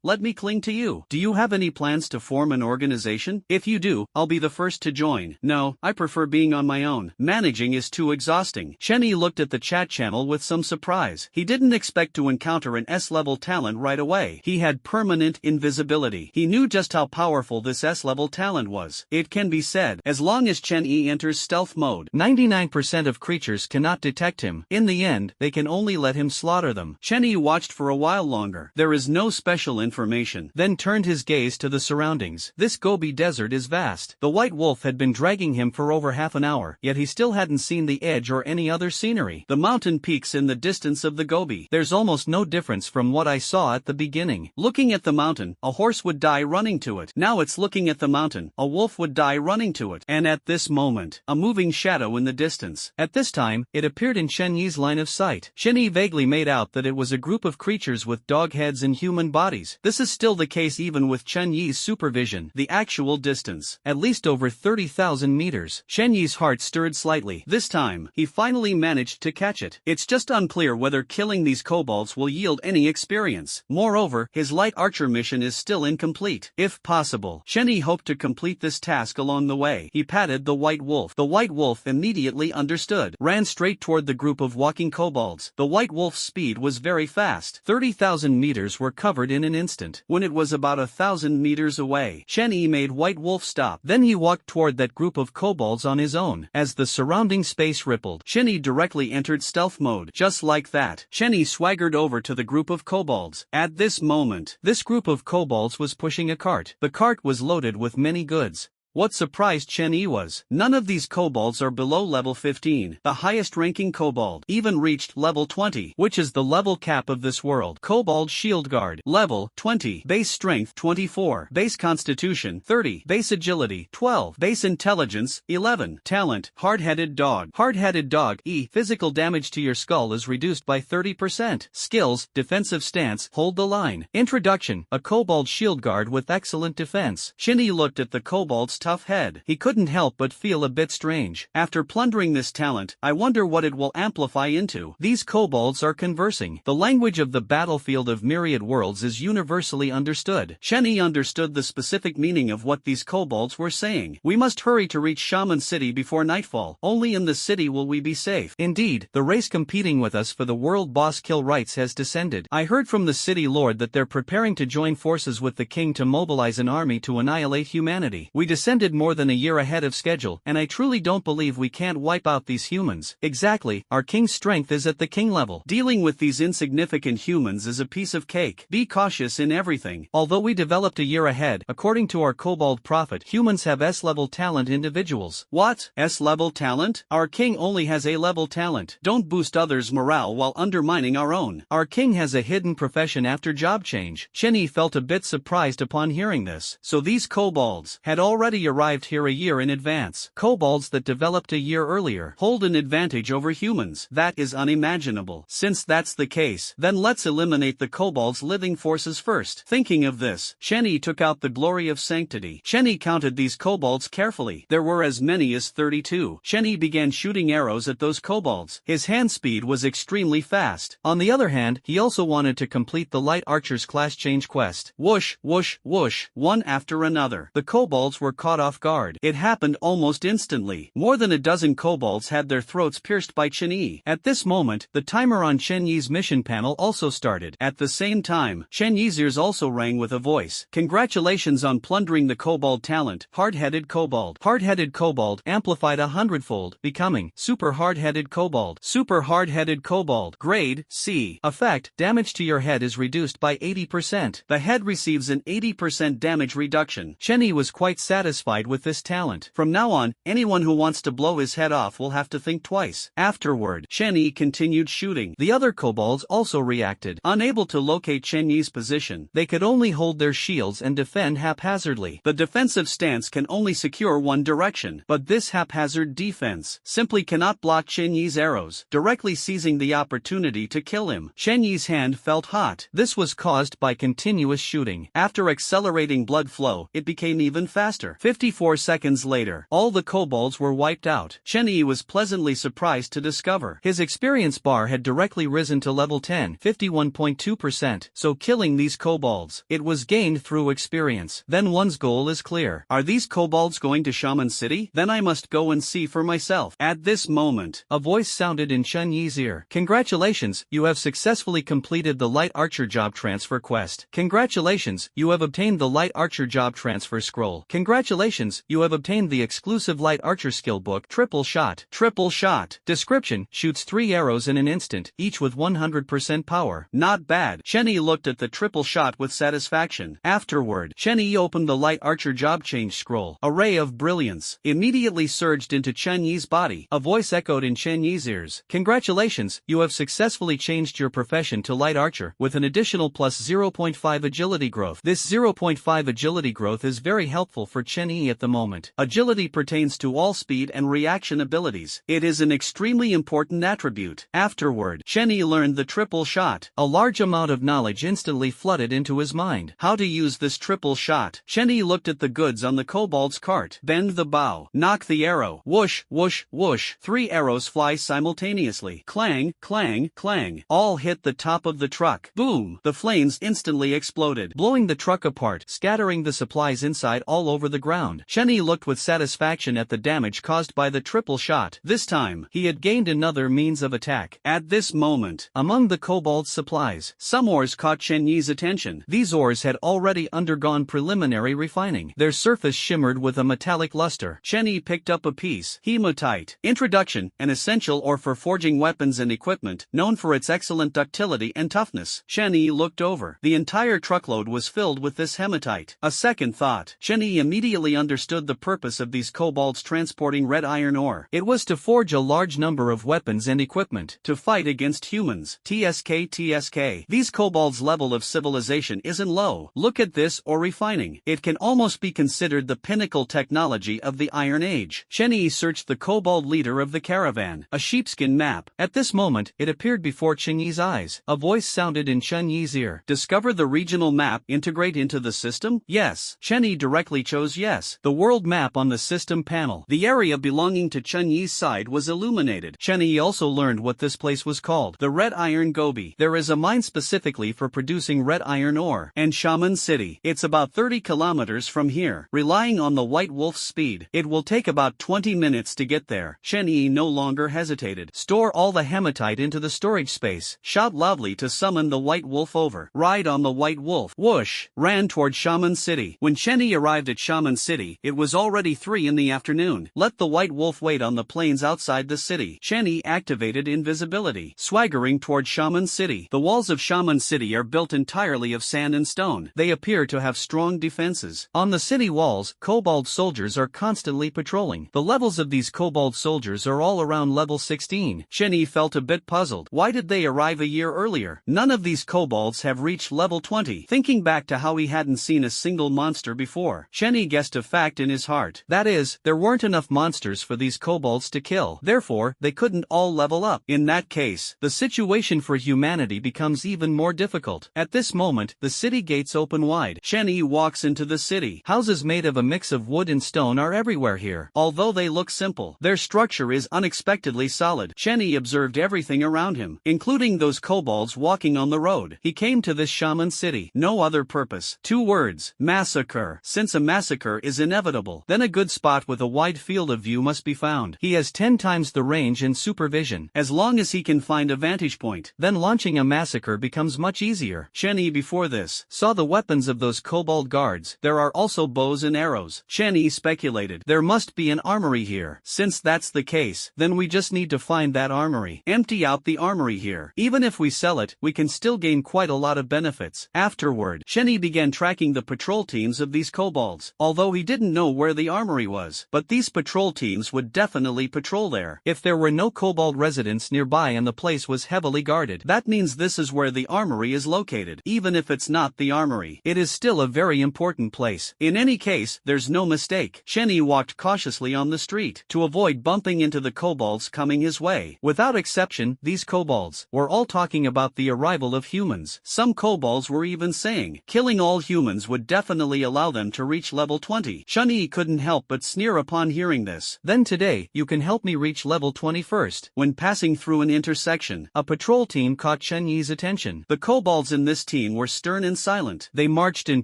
let me cling to you. Do you have any plans to form an organization? If you do, I'll be the first to join. No, I prefer being on my own. Managing is too exhausting. Chen Yi looked at the chat channel with some surprise. He didn't expect to encounter an S-level talent right away. He had permanent invisibility. He knew just how powerful this S-level talent was. It can be said, as long as Chen Yi enters stealth mode, 99% of creatures cannot detect him. In the end, they can only let him slaughter them. Chen Yi watched for a while longer. There is no special information. Then turned his gaze to the surroundings. This Gobi desert is vast. The white wolf had been dragging him for over half an hour, yet he still hadn't seen the edge or any other scenery. The mountain peaks in the distance of the Gobi. There's almost no difference from what I saw at the beginning. spinning. Looking at the mountain, a horse would die running to it. Now it's looking at the mountain, a wolf would die running to it. And at this moment, a moving shadow in the distance. At this time, it appeared in Shen Yi's line of sight. Shen Yi vaguely made out that it was a group of creatures with dog heads and human bodies. This is still the case even with Shen Yi's supervision. The actual distance, at least over 30,000 meters. Shen Yi's heart stirred slightly. This time, he finally managed to catch it. It's just unclear whether killing these kobolds will yield any experience. Moreover, his light archer mission is still incomplete. If possible, Shen Yi hoped to complete this task along the way. He patted the white wolf. The white wolf immediately understood, ran straight toward the group of walking kobolds. The white wolf's speed was very fast. 30,000 meters were covered in an instant. When it was about 1,000 meters away, Shen Yi made White Wolf stop. Then he walked toward that group of kobolds on his own. As the surrounding space rippled, Shen Yi directly entered stealth mode. Just like that, Shen Yi swaggered over to the group of kobolds. At this moment, this group of kobolds was pushing a cart. The cart was loaded with many goods. What surprised Shen Yi was, none of these kobolds are below level 15. The highest ranking kobold even reached level 20, which is the level cap of this world. Kobold Shield Guard, level 20. Base Strength 24. Base Constitution 30. Base Agility 12. Base Intelligence 11. Talent, Hard-Headed Dog. Hard-Headed Dog, physical damage to your skull is reduced by 30%. Skills, Defensive Stance, Hold the Line. Introduction, a Kobold Shield Guard with excellent defense. Shen Yi looked at the kobold's tough head. He couldn't help but feel a bit strange. After plundering this talent, I wonder what it will amplify into. These kobolds are conversing. The language of the battlefield of myriad worlds is universally understood. Shen Yi understood the specific meaning of what these kobolds were saying. We must hurry to reach Shaman City before nightfall. Only in the city will we be safe. Indeed, the race competing with us for the world boss kill rights has descended. I heard from the city lord that they're preparing to join forces with the king to mobilize an army to annihilate humanity. We descended more than a year ahead of schedule, and I truly don't believe we can't wipe out these humans. Exactly, our king's strength is at the king level. Dealing with these insignificant humans is a piece of cake. Be cautious in everything. Although we developed a year ahead, according to our kobold prophet, humans have S-level talent individuals. What? S-level talent? Our king only has A-level talent. Don't boost others' morale while undermining our own. Our king has a hidden profession after job change. Shen Yi felt a bit surprised upon hearing this. So these kobolds had already arrived here a year in advance. Kobolds that developed a year earlier hold an advantage over humans. That is unimaginable. Since that's the case, then let's eliminate the kobolds' living forces first. Thinking of this, Shen Yi took out the Glory of Sanctity. Shen Yi counted these kobolds carefully. There were as many as 32. Shen Yi began shooting arrows at those kobolds. His hand speed was extremely fast. On the other hand, he also wanted to complete the Light Archer's class change quest. Whoosh, whoosh, whoosh, one after another. The kobolds were caught off guard. It happened almost instantly. More than a dozen kobolds had their throats pierced by Shen Yi. At this moment, the timer on Shen Yi's mission panel also started. At the same time, Shen Yi's ears also rang with a voice. Congratulations on plundering the kobold talent, Hard-Headed Kobold. Hard-Headed Kobold amplified 100-fold, becoming Super Hard-Headed Kobold. Super Hard-Headed Kobold. Grade C. Effect, damage to your head is reduced by 80%. The head receives an 80% damage reduction. Shen Yi was quite satisfied with this talent. From now on, anyone who wants to blow his head off will have to think twice. Afterward, Shen Yi continued shooting. The other kobolds also reacted. Unable to locate Shen Yi's position, they could only hold their shields and defend haphazardly. The defensive stance can only secure one direction, but this haphazard defense simply cannot block Shen Yi's arrows, directly seizing the opportunity to kill him. Shen Yi's hand felt hot. This was caused by continuous shooting. After accelerating blood flow, it became even faster. 54 seconds later, all the kobolds were wiped out. Shen Yi was pleasantly surprised to discover his experience bar had directly risen to level 10, 51.2%, so killing these kobolds, it was gained through experience. Then one's goal is clear. Are these kobolds going to Shaman City? Then I must go and see for myself. At this moment, a voice sounded in Shen Yi's ear. Congratulations, you have successfully completed the Light Archer job transfer quest. Congratulations, you have obtained the Light Archer job transfer scroll. Congratulations. Congratulations, you have obtained the exclusive Light Archer skill book Triple Shot. Triple Shot. Description: shoots 3 arrows in an instant, each with 100% power. Not bad. Shenny looked at the triple shot with satisfaction. Afterward, Shenny opened the Light Archer job change scroll. A ray of brilliance immediately surged into Chen Yi's body. A voice echoed in Chen Yi's ears. Congratulations, you have successfully changed your profession to Light Archer, with an additional plus 0.5 agility growth. This 0.5 agility growth is very helpful for Chen Yi at the moment. Agility pertains to all speed and reaction abilities. It is an extremely important attribute. Afterward, Chen Yi learned the triple shot. A large amount of knowledge instantly flooded into his mind. How to use this triple shot. Chen Yi looked at the goods on the kobold's cart. Bend the bow. Knock the arrow. Whoosh, whoosh, whoosh. 3 arrows fly simultaneously. Clang, clang, clang. All hit the top of the truck. Boom. The flames instantly exploded, blowing the truck apart, scattering the supplies inside all over the ground. Chen Yi looked with satisfaction at the damage caused by the triple shot. This time, he had gained another means of attack. At this moment, among the kobold's supplies, some ores caught Chen Yi's attention. These ores had already undergone preliminary refining. Their surface shimmered with a metallic luster. Chen Yi picked up a piece. Hematite. Introduction: an essential ore for forging weapons and equipment, known for its excellent ductility and toughness. Chen Yi looked over. The entire truckload was filled with this hematite. A second thought. Chen Yi immediately understood the purpose of these kobolds transporting red iron ore. It was to forge a large number of weapons and equipment to fight against humans. TSK. These kobolds' level of civilization isn't low. Look at this ore refining. It can almost be considered the pinnacle technology of the Iron Age. Chen Yi searched the kobold leader of the caravan. A sheepskin map. At this moment, it appeared before Chen Yi's eyes. A voice sounded in Chen Yi's ear. Discover the regional map. Integrate into the system? Yes. Chen Yi directly chose yes. The world map on the system panel. The area belonging to Chen Yi's side was illuminated. Chen Yi also learned what this place was called. The Red Iron Gobi. There is a mine specifically for producing red iron ore. And Shaman City. It's about 30 kilometers from here. Relying on the White Wolf's speed, it will take about 20 minutes to get there. Chen Yi no longer hesitated. Store all the hematite into the storage space. Shout loudly to summon the White Wolf over. Ride on the White Wolf. Whoosh. Ran toward Shaman City. When Chen Yi arrived at Shaman City, it was already 3 in the afternoon. Let the White Wolf wait on the plains outside the city. Chen Yi activated invisibility. Swaggering toward Shaman City. The walls of Shaman City are built entirely of sand and stone. They appear to have strong defenses. On the city walls, kobold soldiers are constantly patrolling. The levels of these kobold soldiers are all around level 16. Chen Yi felt a bit puzzled. Why did they arrive a year earlier? None of these kobolds have reached level 20. Thinking back to how he hadn't seen a single monster before, Chen Yi guessed a fact in his heart. That is, there weren't enough monsters for these kobolds to kill. Therefore, they couldn't all level up. In that case, the situation for humanity becomes even more difficult. At this moment, the city gates open wide. Chen Yi walks into the city. Houses made of a mix of wood and stone are everywhere here. Although they look simple, their structure is unexpectedly solid. Chen Yi observed everything around him, including those kobolds walking on the road. He came to this shaman city. No other purpose. 2 words. Massacre. Since a massacre is inevitable, then a good spot with a wide field of view must be found. He has 10 times the range and supervision. As long as he can find a vantage point, then launching a massacre becomes much easier. Chen Yi before this saw the weapons of those kobold guards. There are also bows and arrows. Chen Yi speculated. There must be an armory here. Since that's the case, then we just need to find that armory. Empty out the armory here. Even if we sell it, we can still gain quite a lot of benefits. Afterward, Chen Yi began tracking the patrol teams of these kobolds. Although he didn't know where the armory was, but these patrol teams would definitely patrol there. If there were no kobold residents nearby and the place was heavily guarded, that means this is where the armory is located. Even if it's not the armory, it is still a very important place. In any case, there's no mistake. Chen Yi walked cautiously on the street to avoid bumping into the kobolds coming his way. Without exception, these kobolds were all talking about the arrival of humans. Some kobolds were even saying, killing all humans would definitely allow them to reach level 20. Chen Yi couldn't help but sneer upon hearing this. Then today, you can help me reach level 20 first. When passing through an intersection, a patrol team caught Chen Yi's attention. The kobolds in this team were stern and silent. They marched in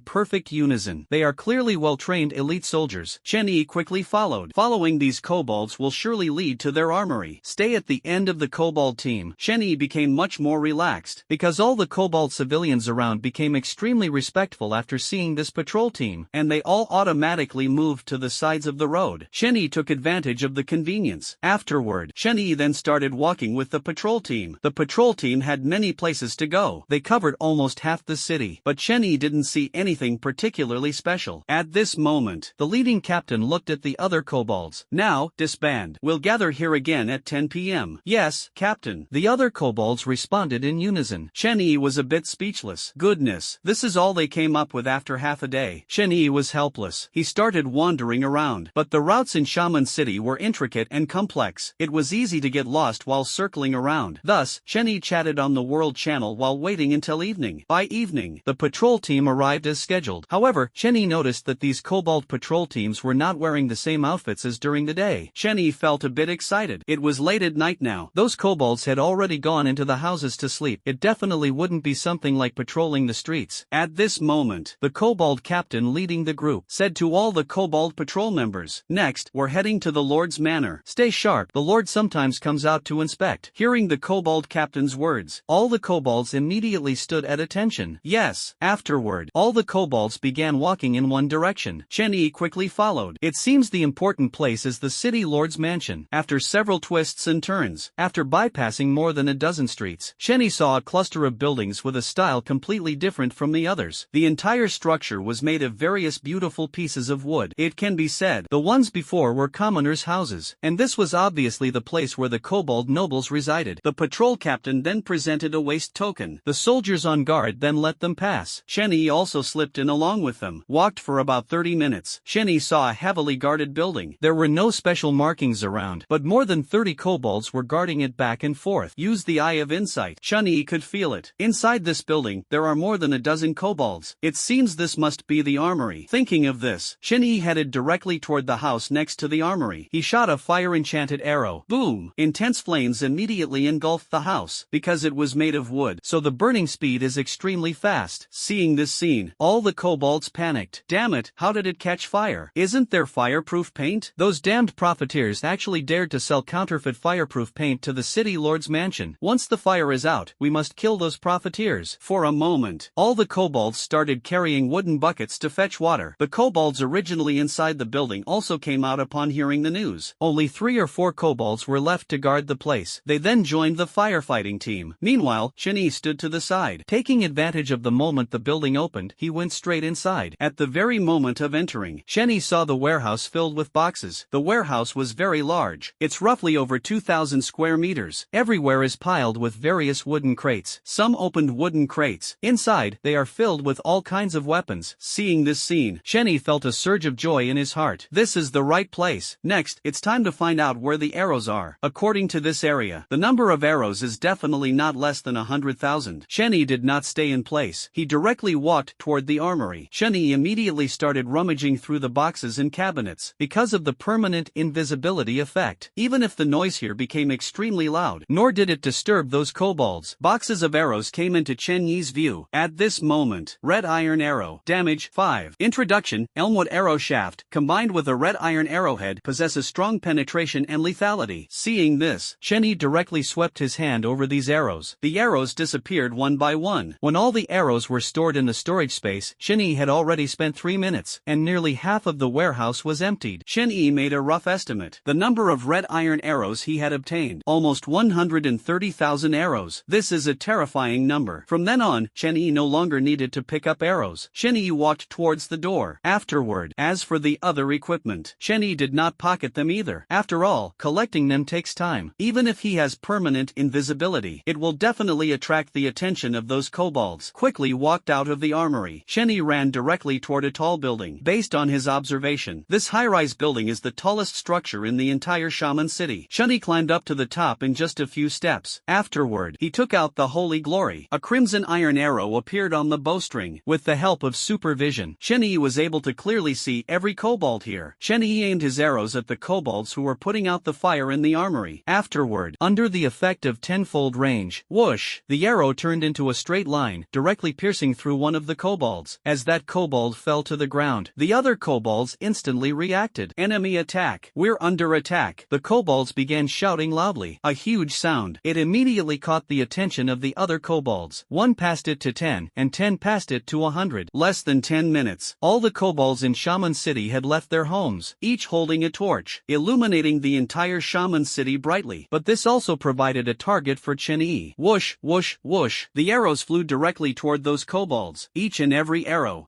perfect unison. They are clearly well-trained elite soldiers. Chen Yi quickly followed. Following these kobolds will surely lead to their armory. Stay at the end of the kobold team. Chen Yi became much more relaxed, because all the kobold civilians around became extremely respectful after seeing this patrol team, and they all automatically automatically moved to the sides of the road. Shenny took advantage of the convenience. Afterward, Shenny then started walking with the patrol team. The patrol team had many places to go. They covered almost half the city, but Shenny didn't see anything particularly special. At this moment, the leading captain looked at the other kobolds. Now, disband. We'll gather here again at 10 p.m. Yes, Captain. The other kobolds responded in unison. Shenny was a bit speechless. Goodness, this is all they came up with after half a day. Shenny was helpless. He started wandering around, but the routes in Shaman City were intricate and complex. It was easy to get lost while circling around. Thus, Shenny chatted on the World Channel while waiting until evening. By evening, the patrol team arrived as scheduled. However, Shenny noticed that these kobold patrol teams were not wearing the same outfits as during the day. Shenny felt a bit excited. It was late at night now. Those kobolds had already gone into the houses to sleep. It definitely wouldn't be something like patrolling the streets. At this moment, the kobold captain leading the group said to all the kobold patrol members, "Next, we're heading to the Lord's manor. Stay sharp. The Lord sometimes comes out to inspect." Hearing the kobold captain's words, all the kobolds immediately stood at attention. Yes. Afterward, all the kobolds began walking in one direction. Shenny quickly followed. It seems the important place is the city lord's mansion. After several twists and turns, after bypassing more than a dozen streets, Shenny saw a cluster of buildings with a style completely different from the others. The entire structure was made of various beautiful pieces of wood. It can be said, the ones before were commoners' houses, and this was obviously the place where the kobold nobles resided. The patrol captain then presented a waste token. The soldiers on guard then let them pass. Shenny also slipped in along with them. Walked for about 30 minutes. Shenny saw a heavily guarded building. There were no special markings around, but more than 30 kobolds were guarding it back and forth. Use the eye of insight. Shenny could feel it. Inside this building, there are more than a dozen kobolds. It seems this must be the armory. Thinking of this, Shenny headed directly toward the house next to the armory. He shot a fire-enchanted arrow. Boom! Intense flames immediately engulfed the house. Because it was made of wood, so the burning speed is extremely fast. Seeing this scene, all the kobolds panicked. Damn it, how did it catch fire? Isn't there fireproof paint? Those damned profiteers actually dared to sell counterfeit fireproof paint to the city lord's mansion. Once the fire is out, we must kill those profiteers. For a moment, all the kobolds started carrying wooden buckets to fetch water. The kobolds originally inside the building also came out upon hearing the news. Only 3 or 4 kobolds were left to guard the place. They then joined the firefighting team. Meanwhile, Shenny stood to the side. Taking advantage of the moment the building opened, he went straight inside. At the very moment of entering, Shenny saw the warehouse filled with boxes. The warehouse was very large. It's roughly over 2,000 square meters. Everywhere is piled with various wooden crates. Some opened wooden crates. Inside, they are filled with all kinds of weapons. Seeing this scene, Shenny felt a surge of joy in his heart. This is the right place. Next, it's time to find out where the arrows are. According to this area, the number of arrows is definitely not less than 100,000. Shenny did not stay in place. He directly walked toward the armory. Shenny immediately started rummaging through the boxes and cabinets. Because of the permanent invisibility effect, even if the noise here became extremely loud, nor did it disturb those kobolds. Boxes of arrows came into Chen Yi's view. At this moment, red iron arrow. Damage 5. Introduction. Elmwood arrow shaft, combined with a red iron arrowhead, possesses strong penetration and lethality. Seeing this, Shenny directly swept his hand over these arrows. The arrows disappeared one by one. When all the arrows were stored in the storage space, Shenny had already spent 3 minutes, and nearly half of the warehouse was emptied. Shenny made a rough estimate. The number of red iron arrows he had obtained. Almost 130,000 arrows. This is a terrifying number. From then on, Shenny no longer needed to pick up arrows. Shenny walked towards the door. Afterward, as for the other equipment, Shenny did not pocket them either. After all, collecting them takes time. Even if he has permanent invisibility, it will definitely attract the attention of those kobolds. Quickly walked out of the armory. Shenny ran directly toward a tall building. Based on his observation, this high-rise building is the tallest structure in the entire Shaman City. Shenny climbed up to the top in just a few steps. Afterward, he took out the Holy Glory. A crimson iron arrow appeared on the bowstring. With the help of supervision, Shenny was able to clearly see every kobold here. Shenny aimed his arrows at the kobolds who were putting out the fire in the armory. Afterward, under the effect of tenfold range, whoosh, the arrow turned into a straight line, directly piercing through one of the kobolds. As that kobold fell to the ground, the other kobolds instantly reacted. Enemy attack. We're under attack. The kobolds began shouting loudly. A huge sound. It immediately caught the attention of the other kobolds. 1 passed it to 10, and 10 passed it to 100. Less than 10 minutes. All the kobolds kobolds in Shaman City had left their homes, each holding a torch, illuminating the entire Shaman City brightly. But this also provided a target for Chen Yi. Whoosh, whoosh, whoosh. The arrows flew directly toward those kobolds. Each and every arrow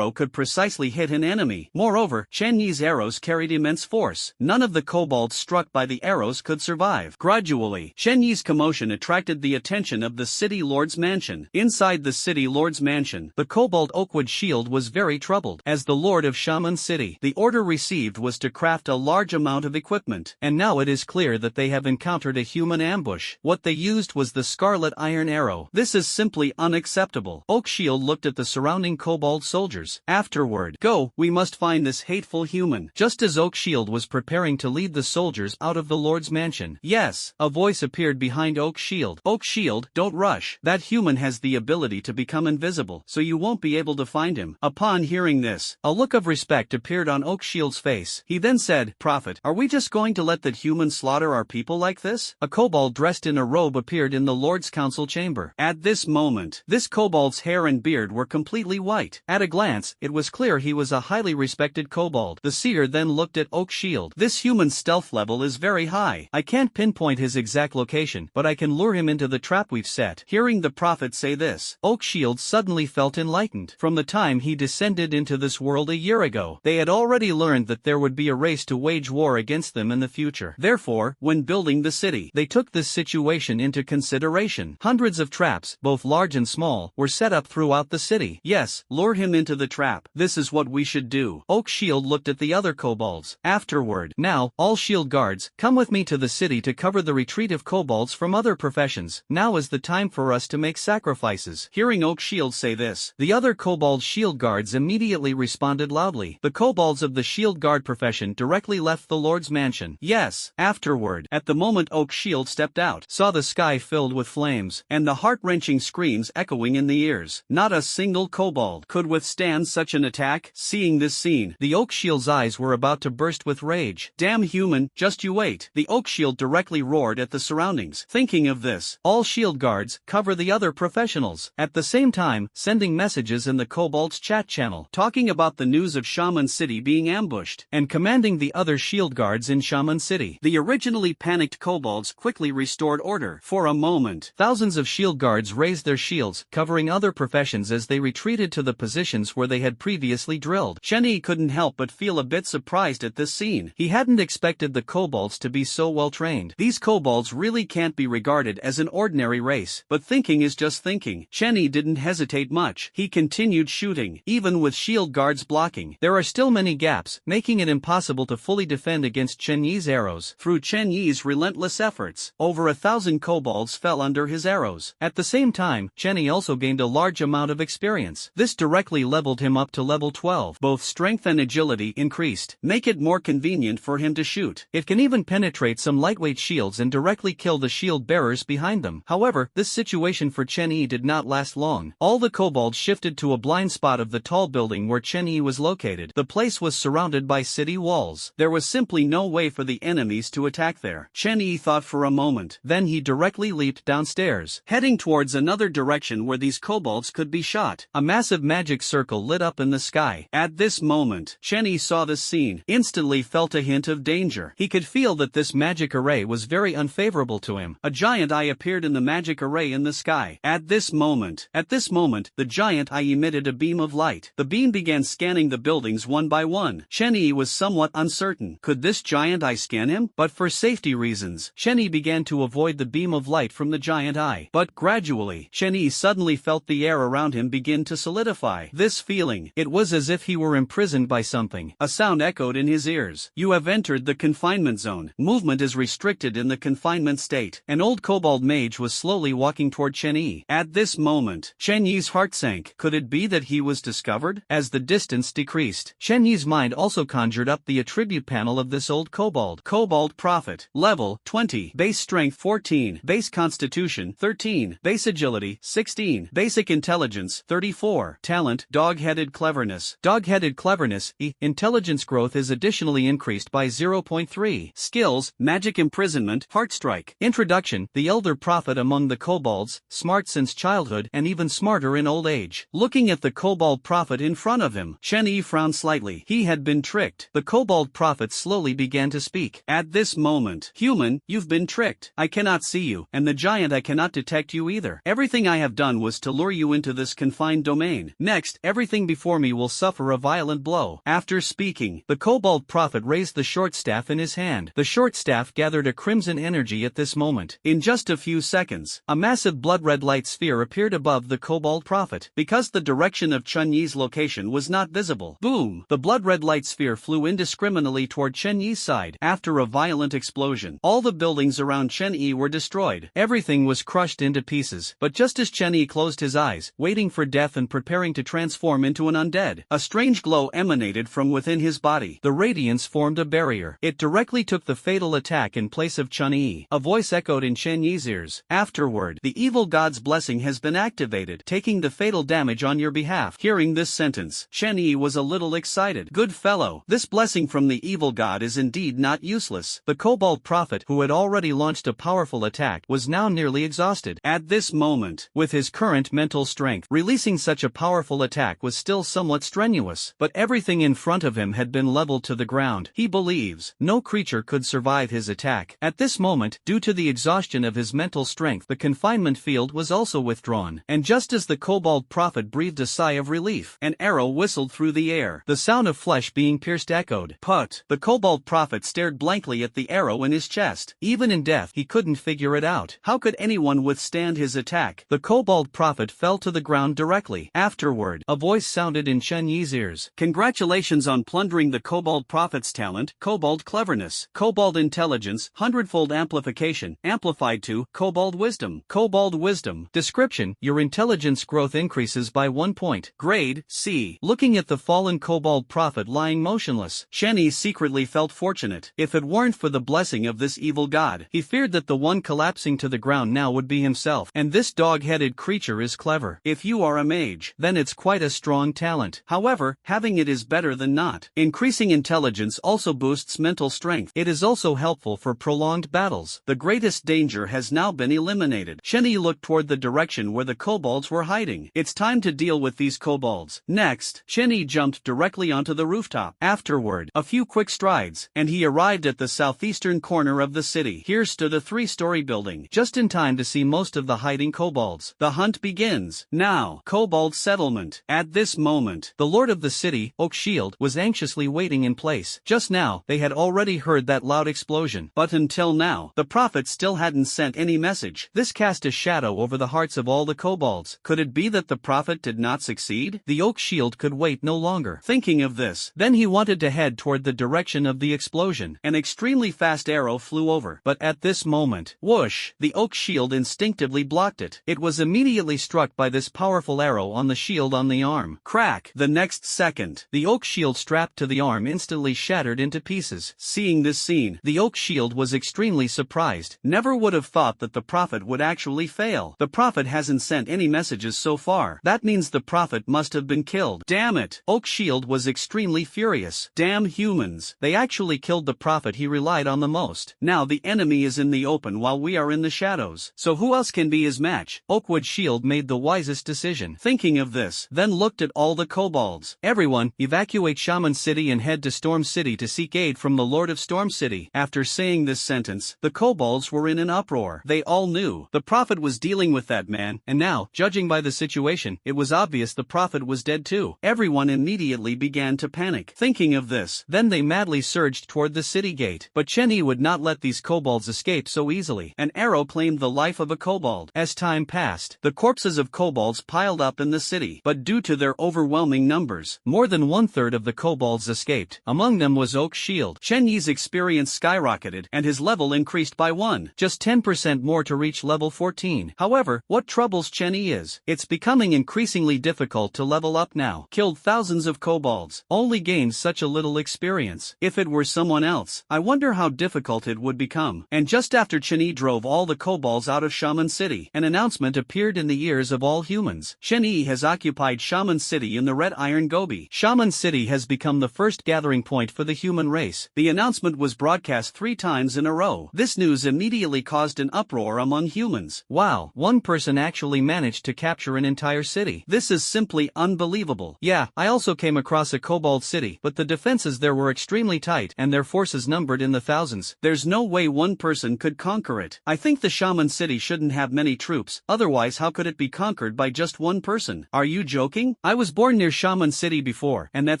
could precisely hit an enemy. Moreover, Chen Yi's arrows carried immense force. None of the kobolds struck by the arrows could survive. Gradually, Chen Yi's commotion attracted the attention of the city lord's mansion. Inside the city lord's mansion, the kobold Oakwood Shield was very troubled. As the lord of Shaman City, the order received was to craft a large amount of equipment, and now it is clear that they have encountered a human ambush. What they used was the Scarlet Iron Arrow. This is simply unacceptable. Oak Shield looked at the surrounding kobold soldiers. Afterward, go, we must find this hateful human. Just as Oak Shield was preparing to lead the soldiers out of the lord's mansion, yes, a voice appeared behind Oak Shield. Oak Shield, don't rush. That human has the ability to become invisible, so you won't be able to find him. Upon hearing this, a look of respect appeared on Oak Shield's face. He then said, Prophet, are we just going to let that human slaughter our people like this? A kobold dressed in a robe appeared in the Lord's council chamber. At this moment, this kobold's hair and beard were completely white. At a glance, it was clear he was a highly respected kobold. The seer then looked at Oak Shield. This human's stealth level is very high. I can't pinpoint his exact location, but I can lure him into the trap we've set. Hearing the prophet say this, Oak Shield suddenly felt enlightened. From the time he descended into this world a year ago, they had already learned that there would be a race to wage war against them in the future. Therefore, when building the city, they took this situation into consideration. Hundreds of traps, both large and small, were set up throughout the city. Yes, lure him into the trap. This is what we should do. Oak Shield looked at the other kobolds. Afterward, now, all shield guards, come with me to the city to cover the retreat of kobolds from other professions. Now is the time for us to make sacrifices. Hearing Oak Shield say this, the other kobold shield guards immediately responded loudly. The kobolds of the shield guard profession directly left the Lord's mansion. Yes, afterward, at the moment Oak Shield stepped out, saw the sky filled with flames, and the heart-wrenching screams echoing in the ears. Not a single kobold could withstand such an attack. Seeing this scene, the Oak Shield's eyes were about to burst with rage. Damn human, just you wait. The Oak Shield directly roared at the surroundings. Thinking of this, all shield guards, cover the other professionals. At the same time, sending messages in the kobold's chat channel, talking about the news of Shaman City being ambushed, and commanding the other shield guards in Shaman City. The originally panicked kobolds quickly restored order. For a moment, thousands of shield guards raised their shields, covering other professions as they retreated to the positions where they had previously drilled. Chen Yi couldn't help but feel a bit surprised at this scene. He hadn't expected the kobolds to be so well trained. These kobolds really can't be regarded as an ordinary race. But thinking is just thinking. Chen Yi didn't hesitate much. He continued shooting. Even with shield guards blocking, there are still many gaps, making it impossible to fully defend against Chen Yi's arrows. Through Chen Yi's relentless efforts, over 1,000 kobolds fell under his arrows. At the same time, Chen Yi also gained a large amount of experience. This directly leveled him up to level 12. Both strength and agility increased, make it more convenient for him to shoot. It can even penetrate some lightweight shields and directly kill the shield bearers behind them. However, this situation for Chen Yi did not last long. All the kobolds shifted to a blind spot of the tall building where Chen Yi was located. The place was surrounded by city walls. There was simply no way for the enemies to attack there. Chen Yi thought for a moment. Then he directly leaped downstairs, heading towards another direction where these kobolds could be shot. A massive magic circle lit up in the sky. At this moment, Chen Yi saw this scene, instantly felt a hint of danger. He could feel that this magic array was very unfavorable to him. A giant eye appeared in the magic array in the sky. At this moment, the giant eye emitted a beam of light. The beam began scanning the buildings one by one. Chen Yi was somewhat uncertain. Could this giant eye scan him? But for safety reasons, Chen Yi began to avoid the beam of light from the giant eye. But gradually, Chen Yi suddenly felt the air around him begin to solidify. This feeling, it was as if he were imprisoned by something. A sound echoed in his ears. You have entered the confinement zone. Movement is restricted in the confinement state. An old kobold mage was slowly walking toward Chen Yi. At this moment, Chen Yi's heart sank. Could it be that he was discovered? As the distance decreased, Chen Yi's mind also conjured up the attribute panel of this old kobold. Kobold Prophet. Level 20. Base Strength 14. Base Constitution 13. Base Agility 16. Basic Intelligence 34. Talent Dog-Headed Cleverness. Dog-Headed Cleverness Intelligence growth is additionally increased by 0.3. Skills Magic Imprisonment Heartstrike. Introduction. The Elder Prophet among the kobolds, smart since childhood and even smarter in old age. Looking at the kobold prophet in front of him, him. Chen Yi frowned slightly. He had been tricked. The kobold prophet slowly began to speak. At this moment, human, you've been tricked. I cannot see you, and the giant I cannot detect you either. Everything I have done was to lure you into this confined domain. Next, everything before me will suffer a violent blow. After speaking, the kobold prophet raised the short staff in his hand. The short staff gathered a crimson energy at this moment. In just a few seconds, a massive blood-red light sphere appeared above the kobold prophet. Because the direction of Chen Yi's location was not visible, boom! The blood-red light sphere flew indiscriminately toward Chen Yi's side. After a violent explosion, all the buildings around Chen Yi were destroyed. Everything was crushed into pieces. But just as Chen Yi closed his eyes, waiting for death and preparing to transform into an undead, a strange glow emanated from within his body. The radiance formed a barrier. It directly took the fatal attack in place of Chen Yi. A voice echoed in Chen Yi's ears. Afterward, the evil god's blessing has been activated, taking the fatal damage on your behalf. Hearing this sentence, Chen Yi was a little excited. Good fellow, this blessing from the evil god is indeed not useless. The kobold prophet, who had already launched a powerful attack, was now nearly exhausted. At this moment, with his current mental strength, releasing such a powerful attack was still somewhat strenuous, but everything in front of him had been leveled to the ground. He believes no creature could survive his attack. At this moment, due to the exhaustion of his mental strength, the confinement field was also withdrawn, and just as the kobold prophet breathed a sigh of relief, an arrow whistled through the air. The sound of flesh being pierced echoed. Put! The kobold prophet stared blankly at the arrow in his chest. Even in death, he couldn't figure it out. How could anyone withstand his attack? The kobold prophet fell to the ground directly. Afterward, a voice sounded in Chen Yi's ears. Congratulations on plundering the kobold prophet's talent, kobold cleverness, kobold intelligence, hundredfold amplification, amplified to kobold wisdom. Kobold wisdom. Description: your intelligence growth increases by 1 point. Grade C. Looking at the fallen kobold prophet lying motionless, Chen Yi secretly felt fortunate. If it weren't for the blessing of this evil god, he feared that the one collapsing to the ground now would be himself. And this dog-headed creature is clever. If you are a mage, then it's quite a strong talent. However, having it is better than not. Increasing intelligence also boosts mental strength. It is also helpful for prolonged battles. The greatest danger has now been eliminated. Chen Yi looked toward the direction where the kobolds were hiding. It's time to deal with these kobolds. Next, Chen Yi jumped directly onto the rooftop. Afterward, a few quick strides, and he arrived at the southeastern corner of the city. Here stood a 3-story building, just in time to see most of the hiding kobolds. The hunt begins. Now, kobold settlement. At this moment, the lord of the city, Oak Shield, was anxiously waiting in place. Just now, they had already heard that loud explosion. But until now, the prophet still hadn't sent any message. This cast a shadow over the hearts of all the kobolds. Could it be that the prophet did not succeed? The Oak Shield could wait no longer. Thinking of this, then he wanted to head toward the direction of the explosion. An extremely fast arrow flew over. But at this moment, whoosh, the Oak Shield instinctively blocked it. It was immediately struck by this powerful arrow on the shield on the arm. Crack! The next second, the Oak Shield strapped to the arm instantly shattered into pieces. Seeing this scene, the Oak Shield was extremely surprised. Never would have thought that the prophet would actually fail. The prophet hasn't sent any messages so far. That means the prophet must have been killed. Damn it! Oak Shield was extremely furious. Damn humans. They actually killed the prophet he relied on the most. Now the enemy is in the open while we are in the shadows. So who else can be his match? Oakwood Shield made the wisest decision. Thinking of this, then looked at all the kobolds. Everyone, evacuate Shaman City and head to Storm City to seek aid from the Lord of Storm City. After saying this sentence, the kobolds were in an uproar. They all knew the prophet was dealing with that man, and now, judging by the situation, it was obvious the prophet was dead too. Everyone immediately began to panic. Thinking of this, then they madly surged toward the city gate. But Chen Yi would not let these kobolds escape so easily. An arrow claimed the life of a kobold. As time passed, the corpses of kobolds piled up in the city, but due to their overwhelming numbers, more than 1/3 of the kobolds escaped. Among them was Oak Shield. Chen Yi's experience skyrocketed, and his level increased by 1. Just 10% more to reach level 14. However, what troubles Chen Yi is, it's becoming increasingly difficult to level up now. Killed thousands of kobolds, only gained such a little experience. If it were someone else, I wonder how difficult it would become. And just after Chen Yi drove all the kobolds out of Shaman City, an announcement appeared in the ears of all humans. Chen Yi has occupied Shaman City in the Red Iron Gobi. Shaman City has become the first gathering point for the human race. The announcement was broadcast 3 times in a row. This news immediately caused an uproar among humans. Wow, one person actually managed to capture an entire city. This is simply unbelievable. Yeah, Yeah, I also came across a kobold city, but the defenses there were extremely tight and their forces numbered in the thousands. There's no way one person could conquer it. I think the shaman city shouldn't have many troops, otherwise how could it be conquered by just one person? Are you joking? I was born near Shaman City before, and that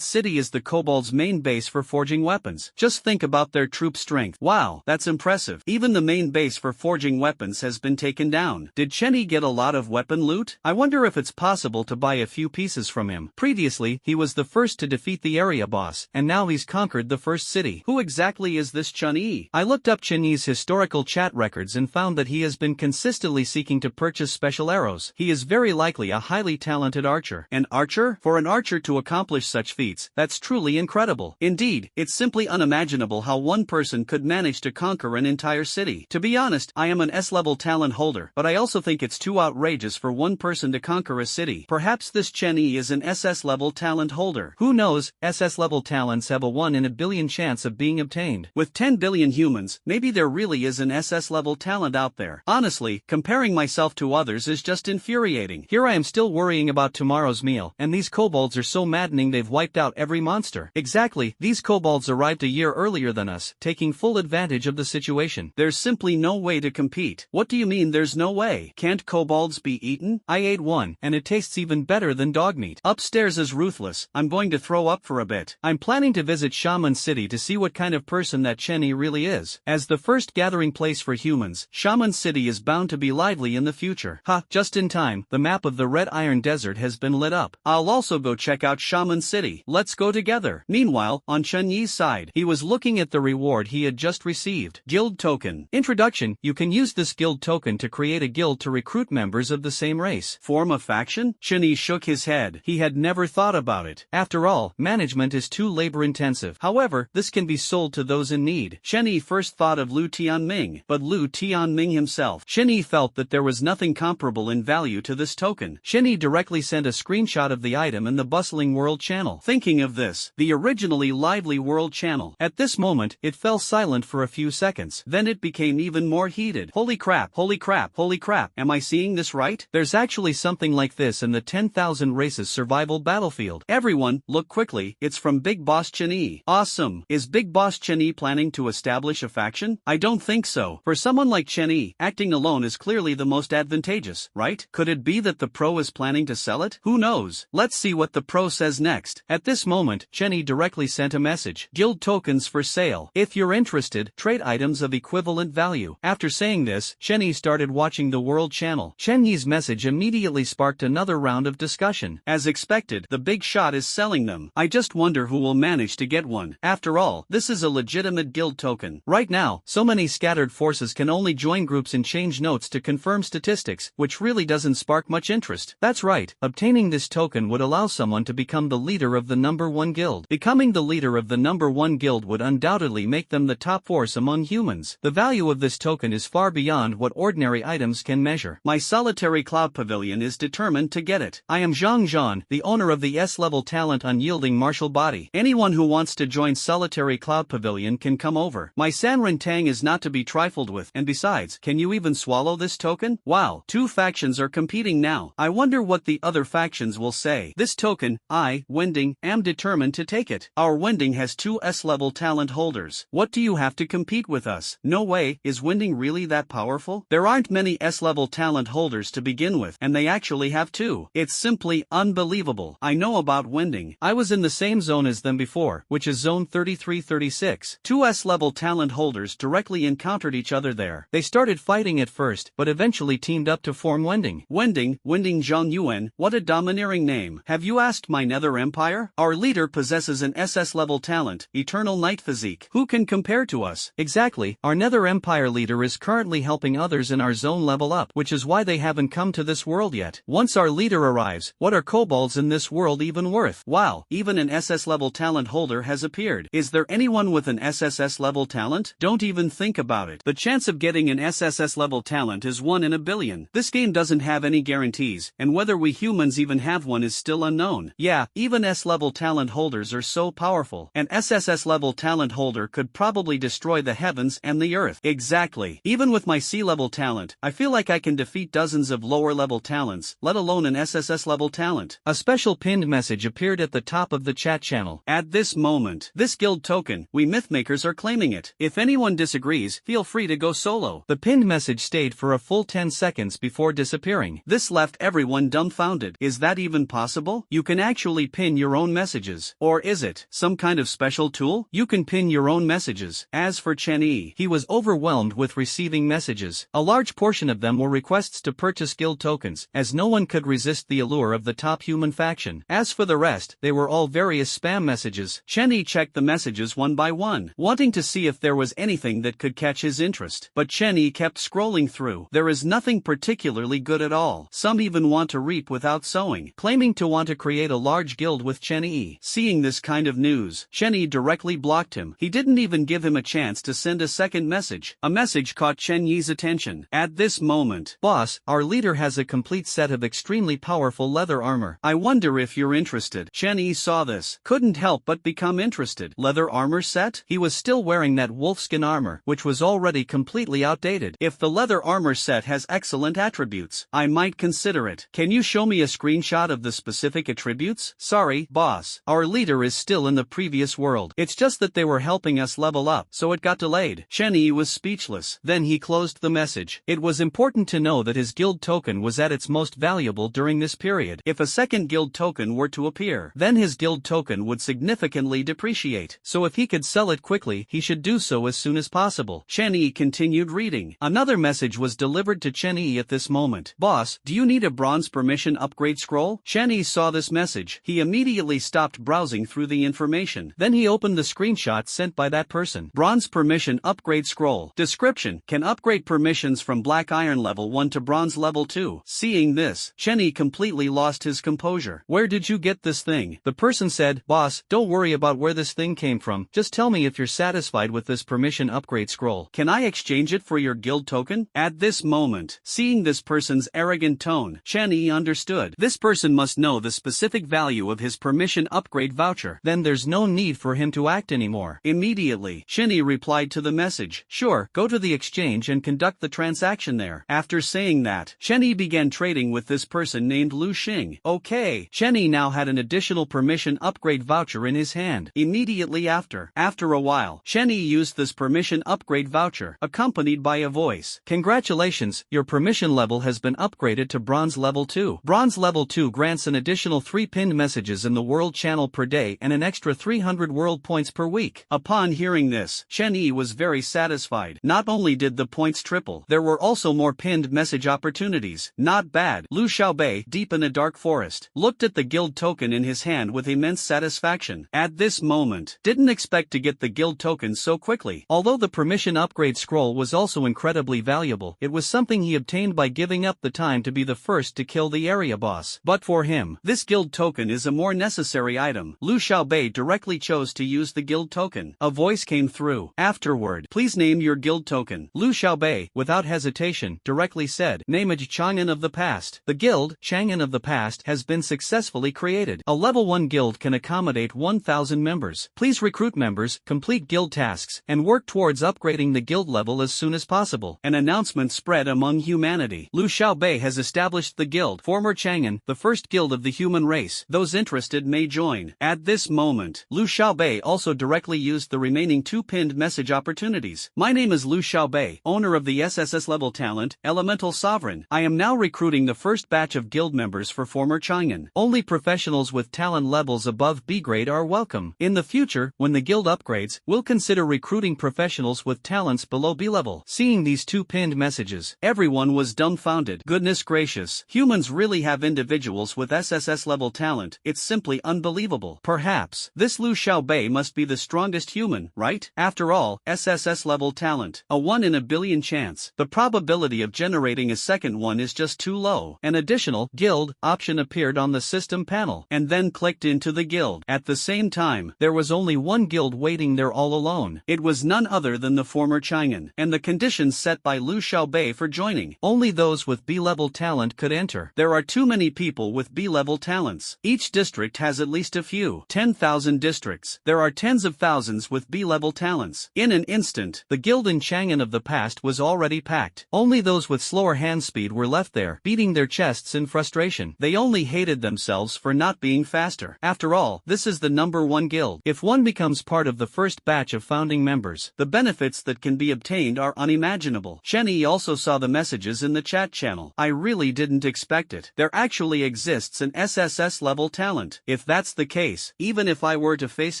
city is the kobolds' main base for forging weapons. Just think about their troop strength. Wow, that's impressive. Even the main base for forging weapons has been taken down. Did Chenny get a lot of weapon loot? I wonder if it's possible to buy a few pieces from him. Previously, he was the first to defeat the area boss, and now he's conquered the first city. Who exactly is this Chun-Yi? I looked up Chun-Yi's historical chat records and found that he has been consistently seeking to purchase special arrows. He is very likely a highly talented archer. An archer? For an archer to accomplish such feats, that's truly incredible. Indeed, it's simply unimaginable how one person could manage to conquer an entire city. To be honest, I am an S-level talent holder, but I also think it's too outrageous for one person to conquer a city. Perhaps this Chen-Yi is an SS-level talent holder. Who knows, SS-level talents have a 1 in a billion chance of being obtained. With 10 billion humans, maybe there really is an SS-level talent out there. Honestly, comparing myself to others is just infuriating. Here I am still worrying about tomorrow's meal, and these kobolds are so maddening they've wiped out every monster. Exactly, these kobolds arrived a year earlier than us, taking full advantage of the situation. There's simply no way to compete. What do you mean there's no way? Can't kobolds be eaten? I ate one, and it tastes even better than dog meat. Upstairs is ruthless. I'm going to throw up for a bit. I'm planning to visit Shaman City to see what kind of person that Chen-Yi really is. As the first gathering place for humans, Shaman City is bound to be lively in the future. Ha, just in time, the map of the Red Iron Desert has been lit up. I'll also go check out Shaman City. Let's go together. Meanwhile, on Chen-Yi's side, he was looking at the reward he had just received. Guild Token. Introduction. You can use this guild token to create a guild to recruit members of the same race. Form a faction? Chen-Yi shook his head. He had never thought about it. After all, management is too labor-intensive. However, this can be sold to those in need. Chen-Yi first thought of Lu Tianming, but Lu Tianming himself. Chen-Yi felt that there was nothing comparable in value to this token. Chen-Yi directly sent a screenshot of the item in the bustling world channel. Thinking of this, the originally lively world channel. At this moment, it fell silent for a few seconds. Then it became even more heated. Holy crap, holy crap, holy crap. Am I seeing this right? There's actually something like this in the 10,000 Races Survival Battlefield. Everyone, look quickly, it's from Big Boss Chen-Yi. Awesome. Is Big Boss Chen-Yi planning to establish a faction? I don't think so. For someone like Chen-Yi, acting alone is clearly the most advantageous, right? Could it be that the pro is planning to sell it? Who knows? Let's see what the pro says next. At this moment, Chen-Yi directly sent a message. Guild tokens for sale. If you're interested, trade items of equivalent value. After saying this, Chen-Yi started watching the world channel. Chen-Yi's message immediately sparked another round of discussion. As expected, the big shot is selling them. I just wonder who will manage to get one. After all, this is a legitimate guild token. Right now, so many scattered forces can only join groups and change notes to confirm statistics, which really doesn't spark much interest. That's right, obtaining this token would allow someone to become the leader of the #1 guild. Becoming the leader of the #1 guild would undoubtedly make them the top force among humans. The value of this token is far beyond what ordinary items can measure. My solitary cloud pavilion is determined to get it. I am Zhang Zhan, the owner of the S-level talent unyielding martial body. Anyone who wants to join solitary cloud pavilion can come over. My Sanren Tang is not to be trifled with, and besides, can you even swallow this token? Wow, 2 factions are competing now. I wonder what the other factions will say. This token, I, Wending, am determined to take it. Our Wending has 2 S-level talent holders. What do you have to compete with us? No way, is Wending really that powerful? There aren't many S-level talent holders to begin with, and they actually have 2. It's simply unbelievable. I know about Wending. I was in the same zone as them before, which is zone 3336. 2 S-level talent holders directly encountered each other there. They started fighting at first, but eventually teamed up to form Wending. Wending Zhang Yuan, what a domineering name. Have you asked my Nether Empire? Our leader possesses an SS-level talent, Eternal Night Physique. Who can compare to us? Exactly, our Nether Empire leader is currently helping others in our zone level up, which is why they haven't come to this world yet. Once our leader arrives, what are kobolds in this world even worth? Wow, even an SS-level talent holder has appeared. Is there anyone with an SSS level talent? Don't even think about it. The chance of getting an SSS level talent is 1 in a billion. This game doesn't have any guarantees, and whether we humans even have one is still unknown. Yeah, even S-level talent holders are so powerful. An SSS level talent holder could probably destroy the heavens and the earth. Exactly. Even with my C-level talent, I feel like I can defeat dozens of lower-level talents, let alone an SSS level talent. A special pin pinned message appeared at the top of the chat channel. At this moment, this guild token, we mythmakers are claiming it. If anyone disagrees, feel free to go solo. The pinned message stayed for a full 10 seconds before disappearing. This left everyone dumbfounded. Is that even possible? You can actually pin your own messages. Or is it some kind of special tool? You can pin your own messages. As for Chen Yi, he was overwhelmed with receiving messages. A large portion of them were requests to purchase guild tokens, as no one could resist the allure of the top human faction. As for the rest, they were all various spam messages. Chen Yi checked the messages one by one, wanting to see if there was anything that could catch his interest. But Chen Yi kept scrolling through. There is nothing particularly good at all. Some even want to reap without sowing, claiming to want to create a large guild with Chen Yi. Seeing this kind of news, Chen Yi directly blocked him. He didn't even give him a chance to send a second message. A message caught Chen Yi's attention. At this moment, boss, our leader has a complete set of extremely powerful leather armor. I wonder if you're interested. Chen Yi saw this, couldn't help but become interested. Leather armor set? He was still wearing that wolfskin armor, which was already completely outdated. If the leather armor set has excellent attributes, I might consider it. Can you show me a screenshot of the specific attributes? Sorry, boss. Our leader is still in the previous world. It's just that they were helping us level up, so it got delayed. Chen Yi was speechless. Then he closed the message. It was important to know that his guild token was at its most valuable during this period. If a second guild token were to appear, then his guild token would significantly depreciate. So if he could sell it quickly, he should do so as soon as possible. Chen Yi continued reading. Another message was delivered to Chen Yi at this moment. Boss, do you need a bronze permission upgrade scroll? Chen Yi saw this message. He immediately stopped browsing through the information. Then he opened the screenshot sent by that person. Bronze permission upgrade scroll. Description: can upgrade permissions from black iron level 1 to bronze level 2. Seeing this, Chen Yi completely lost his composure. Where did you get this thing? The person said, boss, don't worry about where this thing came from. Just tell me if you're satisfied with this permission upgrade scroll. Can I exchange it for your guild token? At this moment, seeing this person's arrogant tone, Chen Yi understood. This person must know the specific value of his permission upgrade voucher. Then there's no need for him to act anymore. Immediately, Chen Yi replied to the message. Sure, go to the exchange and conduct the transaction there. After saying that, Chen Yi began trading with this person named Lu Xing. Okay, Chen Yi now had an additional permission upgrade voucher in his hand. Immediately after a while, Chen Yi used this permission upgrade voucher, accompanied by a voice. Congratulations, your permission level has been upgraded to bronze level 2. Bronze level 2 grants an additional 3 pinned messages in the world channel per day and an extra 300 world points per week. Upon hearing this, Chen Yi was very satisfied. Not only did the points triple, there were also more pinned message opportunities. Not bad. Lu Xiaobei, deep in a dark forest, looked at the guild token in his hand with immense satisfaction. At this moment, didn't expect to get the guild token so quickly. Although the permission upgrade scroll was also incredibly valuable, it was something he obtained by giving up the time to be the first to kill the area boss. But for him, this guild token is a more necessary item. Lu Xiaobei directly chose to use the guild token. A voice came through. Afterward, please name your guild token. Lu Xiaobei, without hesitation, directly said, Namage Chang'an of the Past. The guild, Chang'an of the Past, has been successfully created. A level 1 guild can accommodate 1,000 members. Please recruit members, complete guild tasks, and work towards upgrading the guild level as soon as possible. An announcement spread among humanity. Lu Xiaobei has established the guild, former Chang'an, the first guild of the human race. Those interested may join. At this moment, Lu Xiaobei also directly used the remaining 2 pinned message opportunities. My name is Lu Xiaobei, owner of the SSS level talent, Elemental Sovereign. I am now recruiting the first batch of guild members for former Chang'an. Only professionals with talent levels above B grade are welcome. In the future, when the guild upgrades, we'll consider recruiting professionals with talents below B level. Seeing these 2 pinned messages, everyone was dumbfounded. Goodness gracious, humans really have individuals with SSS level talent. It's simply unbelievable. Perhaps, this Lu Xiaobei must be the strongest human, right? After all, SSS level talent, a 1 in a billion chance. The probability of generating a second one is just too low. An additional guild option appeared on the system panel, and then clicked into the guild. At the same time, there was only one guild waiting there all alone. It was none other than the former Chang'an, and the conditions set by Lu Xiaobei for joining. Only those with B-level talent could enter. There are too many people with B-level talents. Each district has at least a few. 10,000 districts. There are tens of thousands with B-level talents. In an instant, the guild in Chang'an of the past was already packed. Only those with slower hand speed were left there, beating their chests in frustration. They only hated themselves themselves for not being faster. After all, this is the #1 guild. If one becomes part of the first batch of founding members, the benefits that can be obtained are unimaginable. Shenny also saw the messages in the chat channel. I really didn't expect it. There actually exists an SSS level talent. If that's the case, even if I were to face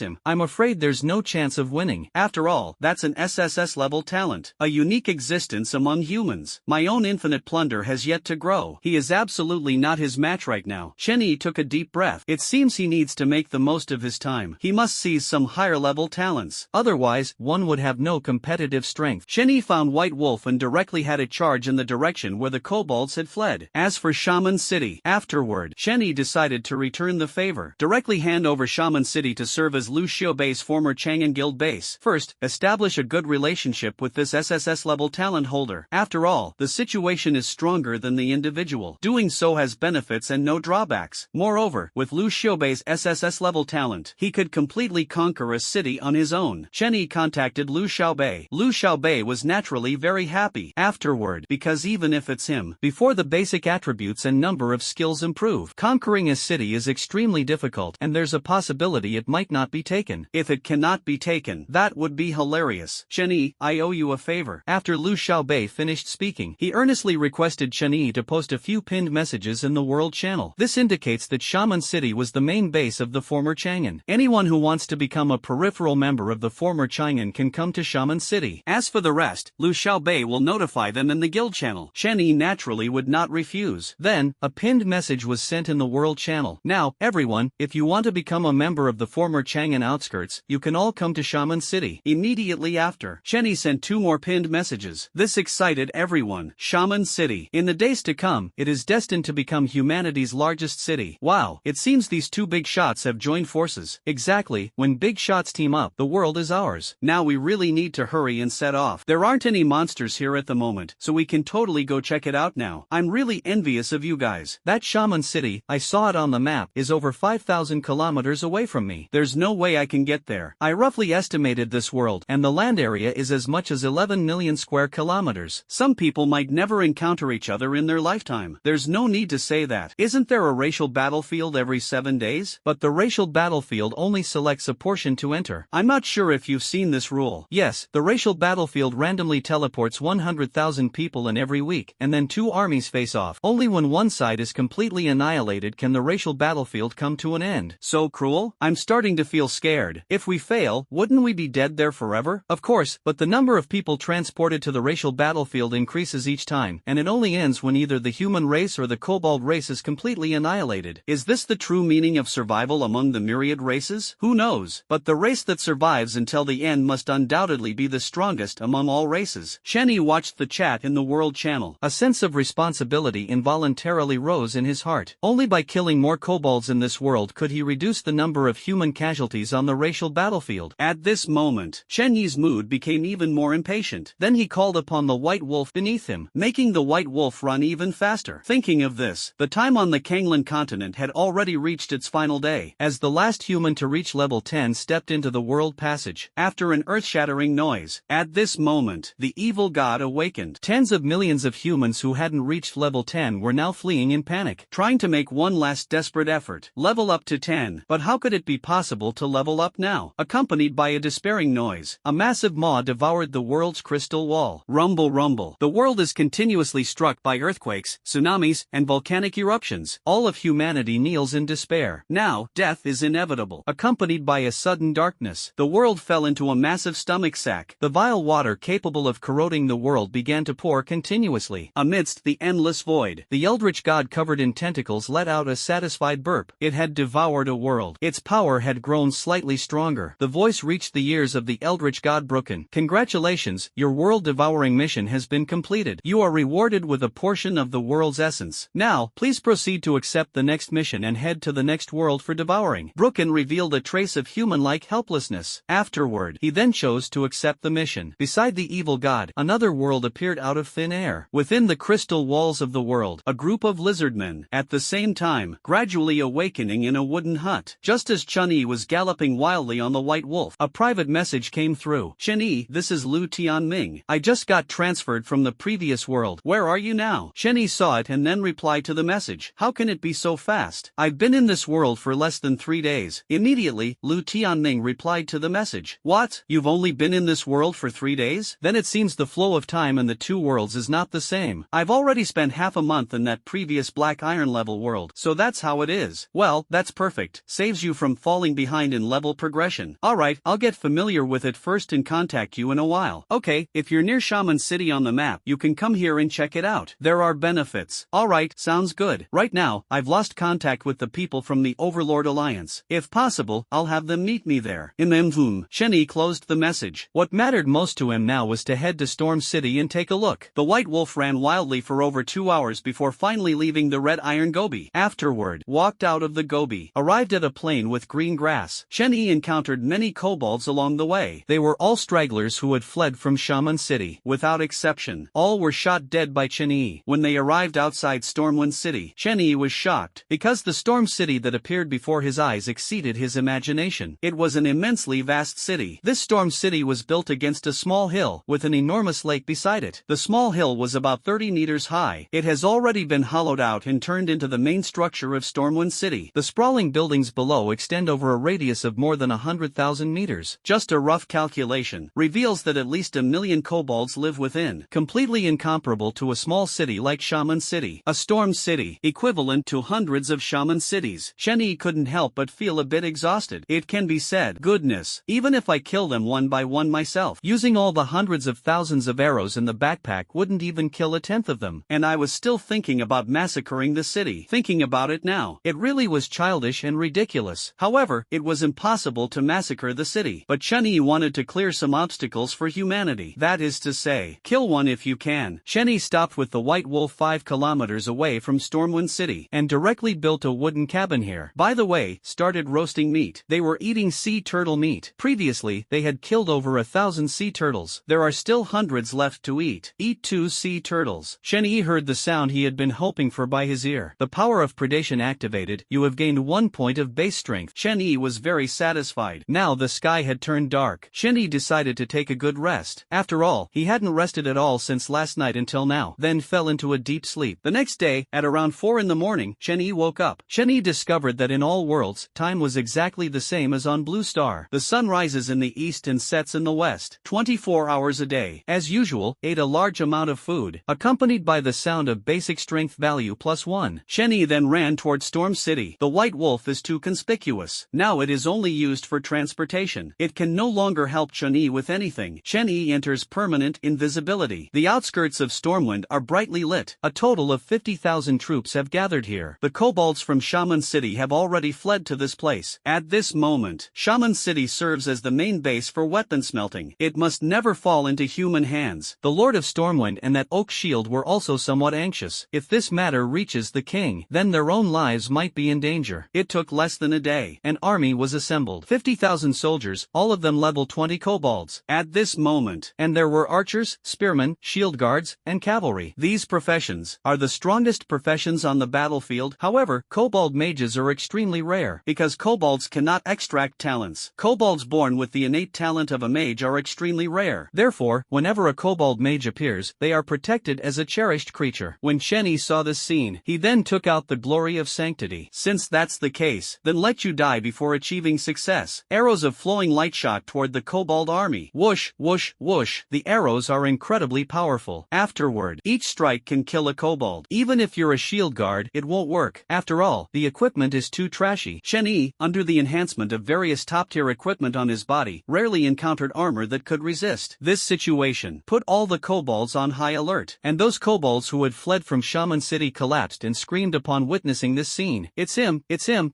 him, I'm afraid there's no chance of winning. After all, that's an SSS level talent, a unique existence among humans. My own infinite Plunder has yet to grow. He is absolutely not his match right now. Shenny took a deep breath. It seems he needs to make the most of his time. He must seize some higher level talents. Otherwise, one would have no competitive strength. Shenny found White Wolf and directly had it charge in the direction where the kobolds had fled. As for Shaman City, afterward, Shenny decided to return the favor. Directly hand over Shaman City to serve as Lu Xiaobei's former Chang'an Guild base. First, establish a good relationship with this SSS level talent holder. After all, the situation is stronger than the individual. Doing so has benefits and no drawbacks. Moreover, with Lu Xiaobei's SSS level talent, he could completely conquer a city on his own. Shenny contacted Lu Xiaobei. Lu Xiaobei was naturally very happy. Afterward, because even if it's him, before the basic attributes and number of skills improve, conquering a city is extremely difficult and there's a possibility it might not be taken. If it cannot be taken, that would be hilarious. Shenny, I owe you a favor. After Lu Xiaobei finished speaking, he earnestly requested Shenny to post a few pinned messages in the world channel. This indicates that Shaman City was the main base of the former Chang'an. Anyone who wants to become a peripheral member of the former Chang'an can come to Shaman City. As for the rest, Lu Xiaobei will notify them in the guild channel. Shenny naturally would not refuse. Then, a pinned message was sent in the world channel. Now, everyone, if you want to become a member of the former Chang'an outskirts, you can all come to Shaman City. Immediately after, Shenny sent 2 more pinned messages. This excited everyone. Shaman City. In the days to come, it is destined to become humanity's largest city. Wow, it seems these 2 big shots have joined forces. Exactly, when big shots team up, the world is ours. Now we really need to hurry and set off. There aren't any monsters here at the moment, so we can totally go check it out now. I'm really envious of you guys. That Shaman City, I saw it on the map, is over 5,000 kilometers away from me. There's no way I can get there. I roughly estimated this world, and the land area is as much as 11 million square kilometers. Some people might never encounter each other in their lifetime. There's no need to say that. Isn't there a racial battlefield every 7 days? But the racial battlefield only selects a portion to enter. I'm not sure if you've seen this rule. Yes, the racial battlefield randomly teleports 100,000 people in every week, and then 2 armies face off. Only when one side is completely annihilated can the racial battlefield come to an end. So cruel? I'm starting to feel scared. If we fail, wouldn't we be dead there forever? Of course, but the number of people transported to the racial battlefield increases each time, and it only ends when either the human race or the kobold race is completely annihilated. Is this the true meaning of survival among the myriad races? Who knows? But the race that survives until the end must undoubtedly be the strongest among all races. Shenny watched the chat in the world channel. A sense of responsibility involuntarily rose in his heart. Only by killing more kobolds in this world could he reduce the number of human casualties on the racial battlefield. At this moment, Shenyi's mood became even more impatient. Then he called upon the White Wolf beneath him, making the White Wolf run even faster. Thinking of this, the time on the Kanglan continent had already reached its final day. As the last human to reach level 10 stepped into the world passage, after an earth-shattering noise. At this moment, the evil god awakened. Tens of millions of humans who hadn't reached level 10 were now fleeing in panic, trying to make one last desperate effort. Level up to 10. But how could it be possible to level up now? Accompanied by a despairing noise, a massive maw devoured the world's crystal wall. Rumble rumble. The world is continuously struck by earthquakes, tsunamis, and volcanic eruptions. All of humanity kneels in despair. Now, death is inevitable. Accompanied by a sudden darkness, the world fell into a massive stomach sack. The vile water capable of corroding the world began to pour continuously. Amidst the endless void, the eldritch god covered in tentacles let out a satisfied burp. It had devoured a world. Its power had grown slightly stronger. The voice reached the ears of the eldritch god Broken. Congratulations, your world-devouring mission has been completed. You are rewarded with a portion of the world's essence. Now, please proceed to accept the next mission and head to the next world for devouring. Broken revealed a trace of human-like helplessness. Afterward, he then chose to accept the mission. Beside the evil god, another world appeared out of thin air. Within the crystal walls of the world, a group of lizardmen, at the same time, gradually awakening in a wooden hut. Just as Chun-Yi was galloping wildly on the White Wolf, a private message came through. Shen-Yi, this is Lu Tianming. I just got transferred from the previous world. Where are you now? Shen-Yi saw it and then replied to the message. How can it be so fast? I've been in this world for less than 3 days. Immediately, Lu Tianming replied to the message. What? You've only been in this world for 3 days? Then it seems the flow of time in the two worlds is not the same. I've already spent half a month in that previous Black Iron level world, so that's how it is. Well, that's perfect. Saves you from falling behind in level progression. Alright, I'll get familiar with it first and contact you in a while. Okay, if you're near Shaman City on the map, you can come here and check it out. There are benefits. Alright, sounds good. Right now, I've lost contact with the people from the Overlord Alliance. If possible, I'll have them meet me there. Shenyi closed the message. What mattered most to him now was to head to Storm City and take a look. The White Wolf ran wildly for over 2 hours before finally leaving the Red Iron Gobi. Afterward, walked out of the Gobi, arrived at a plain with green grass. Shenyi encountered many kobolds along the way. They were all stragglers who had fled from Shaman City. Without exception, all were shot dead by Shenyi. When they arrived outside Stormwind City, Shenyi was shocked, because the storm city that appeared before his eyes exceeded his imagination. It was an immensely vast city. This storm city was built against a small hill, with an enormous lake beside it. The small hill was about 30 meters high. It has already been hollowed out and turned into the main structure of Stormwind City. The sprawling buildings below extend over a radius of more than 100,000 meters. Just a rough calculation reveals that at least 1 million kobolds live within, completely incomparable to a small city like Shaman City. A storm city, equivalent to hundreds of Shaman cities. Shenyi couldn't help but feel a bit exhausted. It can be said, goodness, even if I kill them one by one myself, using all the hundreds of thousands of arrows in the backpack wouldn't even kill 1/10 of them. And I was still thinking about massacring the city. Thinking about it now, it really was childish and ridiculous. However, it was impossible to massacre the city. But Shenyi wanted to clear some obstacles for humanity. That is to say, kill one if you can. Shenyi stopped with the White Wolf 5 kilometers away from Stormwind City, and directly built a wooden cabin here. By the way, started roasting meat. They were eating sea turtle meat. Previously, they had killed over 1,000 sea turtles. There are still hundreds left to eat. Eat 2 sea turtles. Shenyi heard the sound he had been hoping for by his ear. The power of predation activated. You have gained 1 point of base strength. Shenyi was very satisfied. Now the sky had turned dark. Shenyi decided to take a good rest. After all, he hadn't rested at all since last night until now, then fell into a deep sleep. The next day, at around 4 in the morning, Shenyi woke up. Shenyi discovered that in all worlds, time was exactly the same as on Blue Star. The sun rises in the east and sets in the west, 24 hours a day. As usual, ate a large amount of food, accompanied by the sound of basic strength value +1. Shenyi then ran toward Storm City. The White Wolf is too conspicuous. Now it is only used for transportation. It can no longer help Shenyi with anything. Shenyi enters permanent invisibility. The outskirts of Stormwind are brightly lit. A total of 50,000 troops have gathered here. The kobolds from Shaman City have already fled to this place. At this moment, Shaman City serves as the main base for weapon smelting. It must never fall into human hands. The Lord of Stormwind and that oak shield were also somewhat anxious. If this matter reaches the king, then their own lives might be in danger. It took less than a day. An army was assembled. 50,000 soldiers, all of them level 20 kobolds. At this moment, and there were archers, spearmen, shield guards, and cavalry. These professions are the strongest professions on the battlefield. However, kobold mages are extremely rare, because kobolds cannot extract talents. Kobolds born with the innate talent of a mage are extremely rare. Therefore, whenever a kobold mage appears, they are protected as a cherished creature. When Shenyi saw this scene, he then took out the glory of sanctity. Since that's the case, then let you die before achieving success. Arrows of flowing light shot toward the kobold army. Whoosh, whoosh, whoosh. The arrows are incredibly powerful. Afterward, each strike can kill a kobold. Even if you're a shield guard, it won't work. After all, the equipment is too trashy. Shenyi, under the enhancement of various top-tier equipment on his body, rarely encountered armor that could resist. This situation put all the kobolds on high alert, and those kobolds who had fled from Shaman City collapsed and screamed upon witnessing this scene. It's him,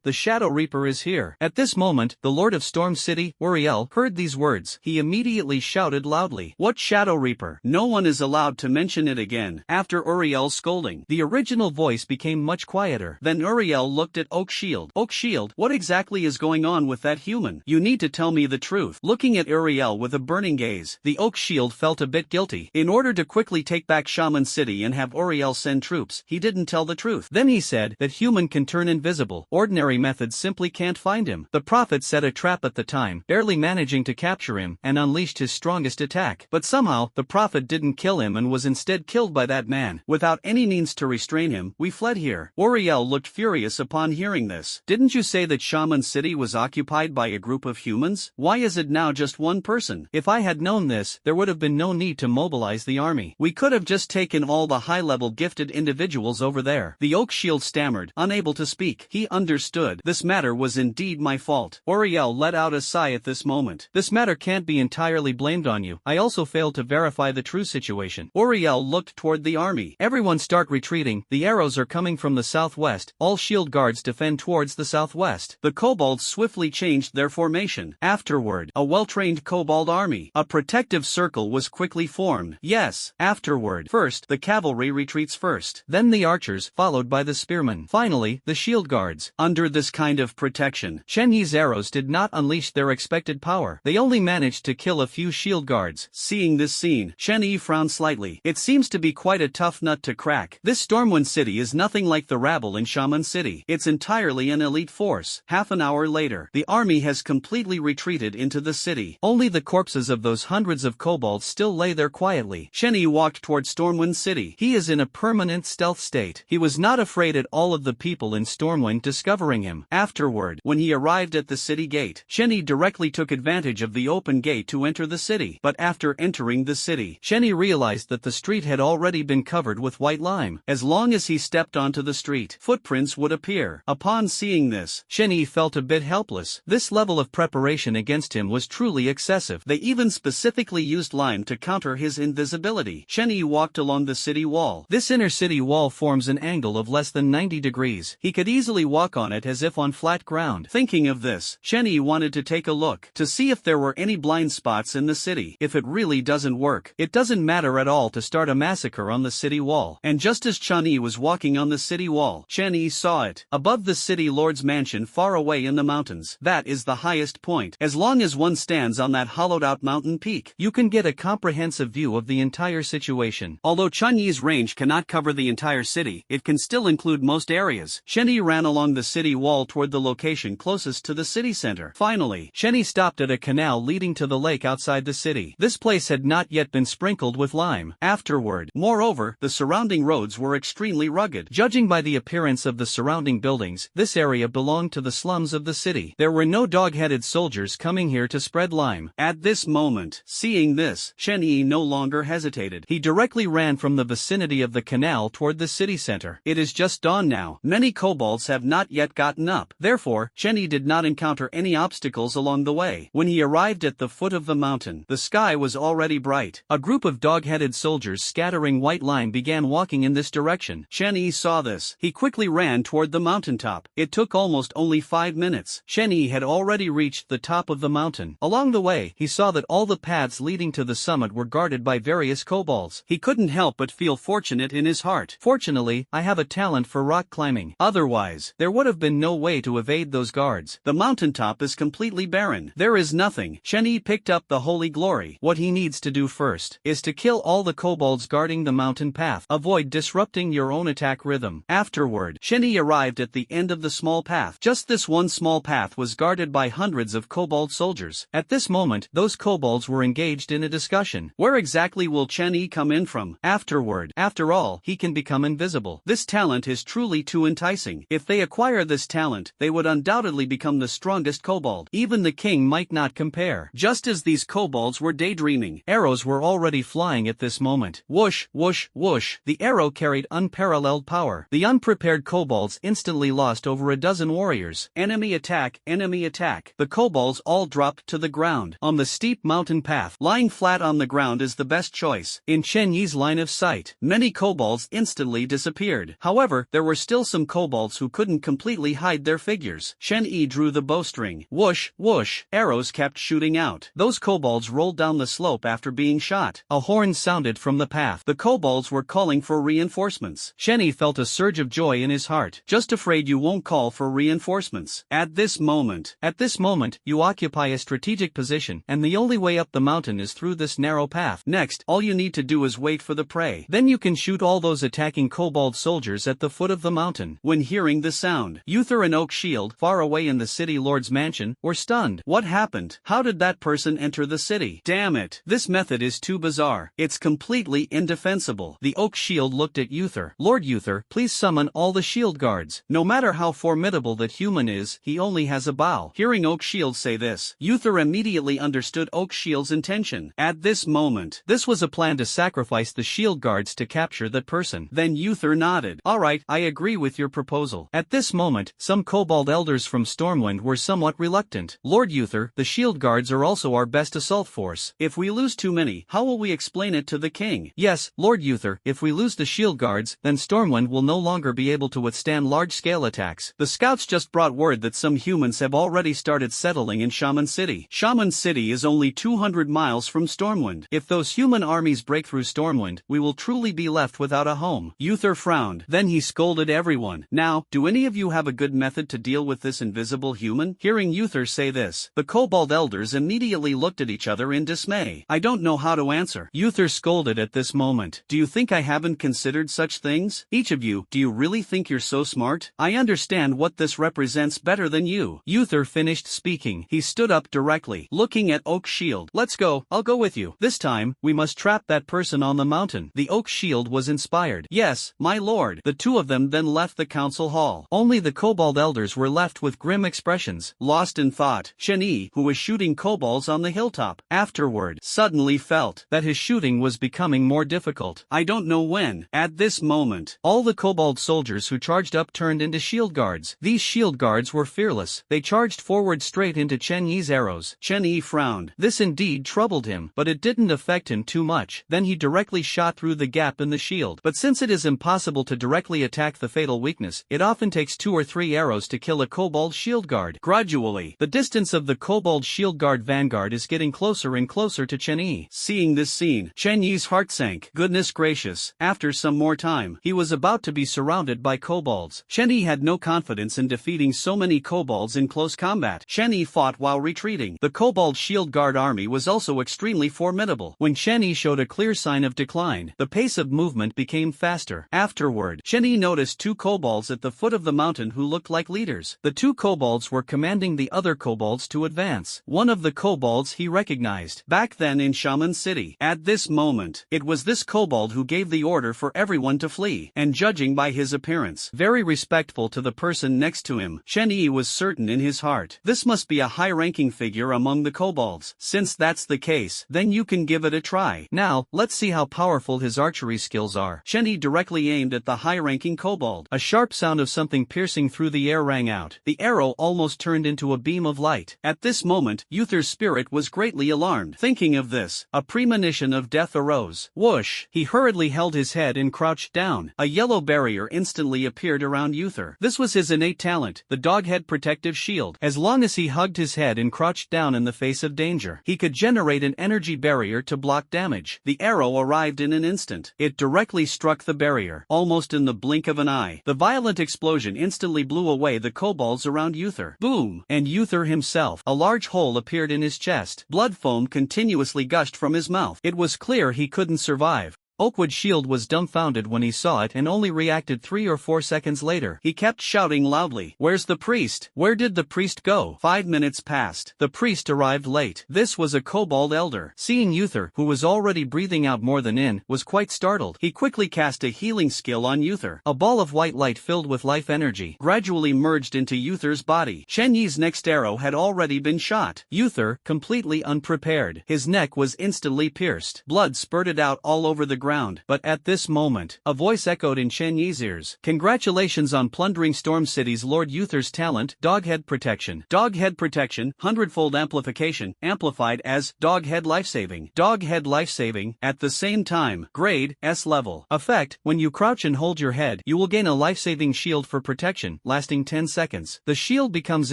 the Shadow Reaper is here. At this moment, the Lord of Storm City, Uriel, heard these words. He immediately shouted loudly, "What Shadow Reaper?" No one is allowed to mention it again. After Uriel's scolding, the original voice became much quieter. Then Uriel looked at Oak Shield. Oak Shield, what exactly is going on with that human? You need to tell me the truth. Looking at Uriel with a burning gaze, the Oak Shield felt a bit guilty. In order to quickly take back Shaman City and have Uriel send troops, he didn't tell the truth. Then he said that human can turn invisible. Ordinary methods simply can't find him. The prophet set a trap at the time, barely managing to capture him, and unleashed his strongest attack. But somehow, the prophet didn't kill him and was instead killed by that man. Without any means to restrain him, we fled here. Uriel looked furious upon hearing this. Didn't you say that Shaman City was occupied by a group of humans? Why is it now just one person? If I had known this, there would have been no need to mobilize the army. We could have just taken all the high-level gifted individuals over there. The Oak Shield stammered, unable to speak. He understood. This matter was indeed my fault. Uriel let out a sigh at this moment. This matter can't be entirely blamed on you. I also failed to verify the true situation. Uriel looked toward the army. Everyone start retreating. The arrows are coming from the southwest. All shield guards defend towards the southwest. The kobolds swiftly changed their formation. Afterward, a well-trained kobold army. A protective circle was quickly formed. Yes, afterward. First, the cavalry retreats first. Then the archers, followed by the spearmen. Finally, the shield guards. Under this kind of protection, Shen Yi's arrows did not unleash their expected power. They only managed to kill a few shield guards. Seeing this scene, Shen Yi frowned slightly. It seems to be quite a tough nut to crack. This Stormwind City is nothing like the rabble in Shaman City. It's entirely an elite force. Half an hour later, the army has completely retreated into the city. Only the corpses of those hundreds of kobolds still lay there quietly. Shen Yi walked toward Stormwind City. He is in a permanent stealth state. He was not afraid at all of the people in Stormwind discovering him. Afterward, when he arrived at the city gate, Shen Yi directly took advantage of the open gate to enter the city. But after entering the city, Shen Yi realized that the street had already been covered with white lime. As long as he stepped onto the street, footprints would appear. Upon seeing this, Shen Yi felt a bit helpless. This level of preparation against him was truly excessive. They even specifically used lime to counter his invisibility. Shen Yi walked along the city wall. This inner city wall forms an angle of less than 90 degrees. He could easily walk on it as if on flat ground. Thinking of this, Shen Yi wanted to take a look, to see if there were any blind spots in the city. If it really doesn't work, it doesn't matter at all to start a massacre on the city wall. And just as Shen Yi was walking on the city wall, Shen Yi saw it. Above the city lord's mansion far away in the mountains. That is the highest point. As long as one stands on that hollowed-out mountain peak, you can get a comprehensive view of the entire situation. Although Shen Yi's range cannot cover the entire city, it can still include most areas. Shen Yi ran along the city wall toward the location closest to the city center. Finally, Shen Yi stopped at a canal leading to the lake outside the city. This place had not yet been sprinkled with lime. Afterward, moreover, the surrounding roads were extremely rugged. Judging by the appearance of the surrounding buildings, this area belonged to the slums of the city. There were no dog-headed soldiers coming here to spread lime. At this moment, seeing this, Shen Yi no longer hesitated. He directly ran from the vicinity of the canal toward the city center. It is just dawn now. Many kobolds have not yet gotten up. Therefore, Shen Yi did not encounter any obstacles along the way. When he arrived at the foot of the mountain, the sky was already bright. A group of dog-headed soldiers scattering white lime began walking in this direction. Shen Yi saw this. He quickly ran toward the mountaintop. It took almost only 5 minutes. Shen Yi had already reached the top of the mountain. Along the way, he saw that all the paths leading to the summit were guarded by various kobolds. He couldn't help but feel fortunate in his heart. Fortunately, I have a talent for rock climbing. Otherwise, there would have been no way to evade those guards. The mountaintop is completely barren. There is nothing. Shen Yi picked up the holy glory. What he needs to do first is to kill all the kobolds guarding the mountain path. Avoid disrupting your own attack rhythm. Afterward, Shen Yi arrived at the end of the small path. Just this one small path was guarded by hundreds of kobold soldiers. At this moment, those kobolds were engaged in a discussion. Where exactly will Shen Yi come in from? Afterward, after all, he can become invisible. This talent is truly too enticing. If they acquire this talent, they would undoubtedly become the strongest kobold. Even the king might not compare. Just as these kobolds were daydreaming, arrows were already flying at this moment. Whoosh, whoosh, whoosh. The arrow carried unparalleled power. The unprepared kobolds instantly lost over a dozen warriors. Enemy attack, enemy attack. The kobolds all dropped to the ground. On the steep mountain path, lying flat on the ground is the best choice. In Shen Yi's line of sight, many kobolds instantly disappeared. However, there were still some kobolds who couldn't completely hide their figures. Shen Yi drew the bowstring. Whoosh, whoosh. Arrows kept shooting out. Those kobolds rolled down the slope after being shot. A horn sounded from the path. The kobolds were calling for reinforcements. Shen Yi felt a surge of joy in his heart. Just afraid you won't call for reinforcements. At this moment, you occupy a strategic position, and the only way up the mountain is through this narrow path. Next, all you need to do is wait for the prey. Then you can shoot all those attacking kobold soldiers at the foot of the mountain. When hearing the sound, Uther and Oak Shield, far away in the city lord's mansion, were stunned. What happened? How did that person enter the city? Damn it. This method is too bizarre. It's completely indefensible. The Oak Shield looked at Uther. Lord Uther, please summon all the the shield guards. No matter how formidable that human is, he only has a bow. Hearing Oak Shield say this, Uther immediately understood Oak Shield's intention. At this moment, this was a plan to sacrifice the shield guards to capture that person. Then Uther nodded. Alright, I agree with your proposal. At this moment, some kobold elders from Stormwind were somewhat reluctant. Lord Uther, the shield guards are also our best assault force. If we lose too many, how will we explain it to the king? Yes, Lord Uther, if we lose the shield guards, then Stormwind will no longer be able to withstand large-scale attacks. The scouts just brought word that some humans have already started settling in Shaman City. Shaman City is only 200 miles from Stormwind. If those human armies break through Stormwind, we will truly be left without a home. Uther frowned. Then he scolded everyone. Now, do any of you have a good method to deal with this invisible human? Hearing Uther say this, the kobold elders immediately looked at each other in dismay. I don't know how to answer. Uther scolded at this moment. Do you think I haven't considered such things? Each of you, do you really think you're so smart? I understand what this represents better than you. Uther finished speaking. He stood up directly, looking at Oak Shield. Let's go, I'll go with you. This time, we must trap that person on the mountain. The Oak Shield was inspired. Yes, my lord. The two of them then left the council hall. Only the kobold elders were left with grim expressions, lost in thought. Shen-Yi, who was shooting kobolds on the hilltop, afterward, suddenly felt that his shooting was becoming more difficult. I don't know when. At this moment, all the kobold soldiers who charged up turned into shield guards. These shield guards were fearless. They charged forward straight into Chen-Yi's arrows. Chen-Yi frowned. This indeed troubled him, but it didn't affect him too much. Then he directly shot through the gap in the shield. But since it is impossible to directly attack the fatal weakness, it often takes 2 or 3 arrows to kill a kobold shield guard. Gradually, the distance of the kobold shield guard vanguard is getting closer and closer to Chen-Yi. Seeing this scene, Chen-Yi's heart sank. Goodness gracious, after some more time, he was about to be surrounded by kobolds. Chen-Yi had no confidence in defeating so many kobolds in close combat. Chen-Yi fought while retreating. The kobold shield guard army was also extremely formidable. When Chen-Yi showed a clear sign of decline, the pace of movement became faster. Afterward, Chen-Yi noticed 2 kobolds at the foot of the mountain who looked like leaders. The 2 kobolds were commanding the other kobolds to advance. One of the kobolds he recognized back then in Shaman City. At this moment, it was this kobold who gave the order for everyone to flee, and judging by his appearance, very respectful to the person next to him, Chen-Yi was certain in his heart, this must be a high-ranking figure among the kobolds. Since that's the case, then you can give it a try. Now, let's see how powerful his archery skills are. Chen-Yi directly aimed at the high-ranking kobold. A sharp sound of something piercing through the air rang out. The arrow almost turned into a beam of light. At this moment, Uther's spirit was greatly alarmed. Thinking of this, a premonition of death arose. Whoosh! He hurriedly held his head and crouched down. A yellow barrier instantly appeared around Uther. This was his innate talent, the doghead protective shield. As long as he hugged his head and crouched down in the face of danger, he could generate an energy barrier to block damage. The arrow arrived in an instant. It directly struck the barrier, almost in the blink of an eye. The violent explosion instantly blew away the kobolds around Uther. Boom! And Uther himself. A large hole appeared in his chest. Blood foam continuously gushed from his mouth. It was clear he couldn't survive. Oakwood Shield was dumbfounded when he saw it and only reacted 3 or 4 seconds later. He kept shouting loudly, "Where's the priest? Where did the priest go?" 5 minutes passed. The priest arrived late. This was a kobold elder. Seeing Uther, who was already breathing out more than in, was quite startled. He quickly cast a healing skill on Uther. A ball of white light filled with life energy gradually merged into Uther's body. Chen-Yi's next arrow had already been shot. Uther, completely unprepared. His neck was instantly pierced. Blood spurted out all over the ground. But at this moment, a voice echoed in Chen-Yi's ears. "Congratulations on plundering Storm City's Lord Uther's talent, Doghead Protection. Doghead Protection, 100-fold amplification, amplified as Doghead Lifesaving. Doghead Lifesaving, at the same time, grade, S level. Effect, when you crouch and hold your head, you will gain a life-saving shield for protection, lasting 10 seconds. The shield becomes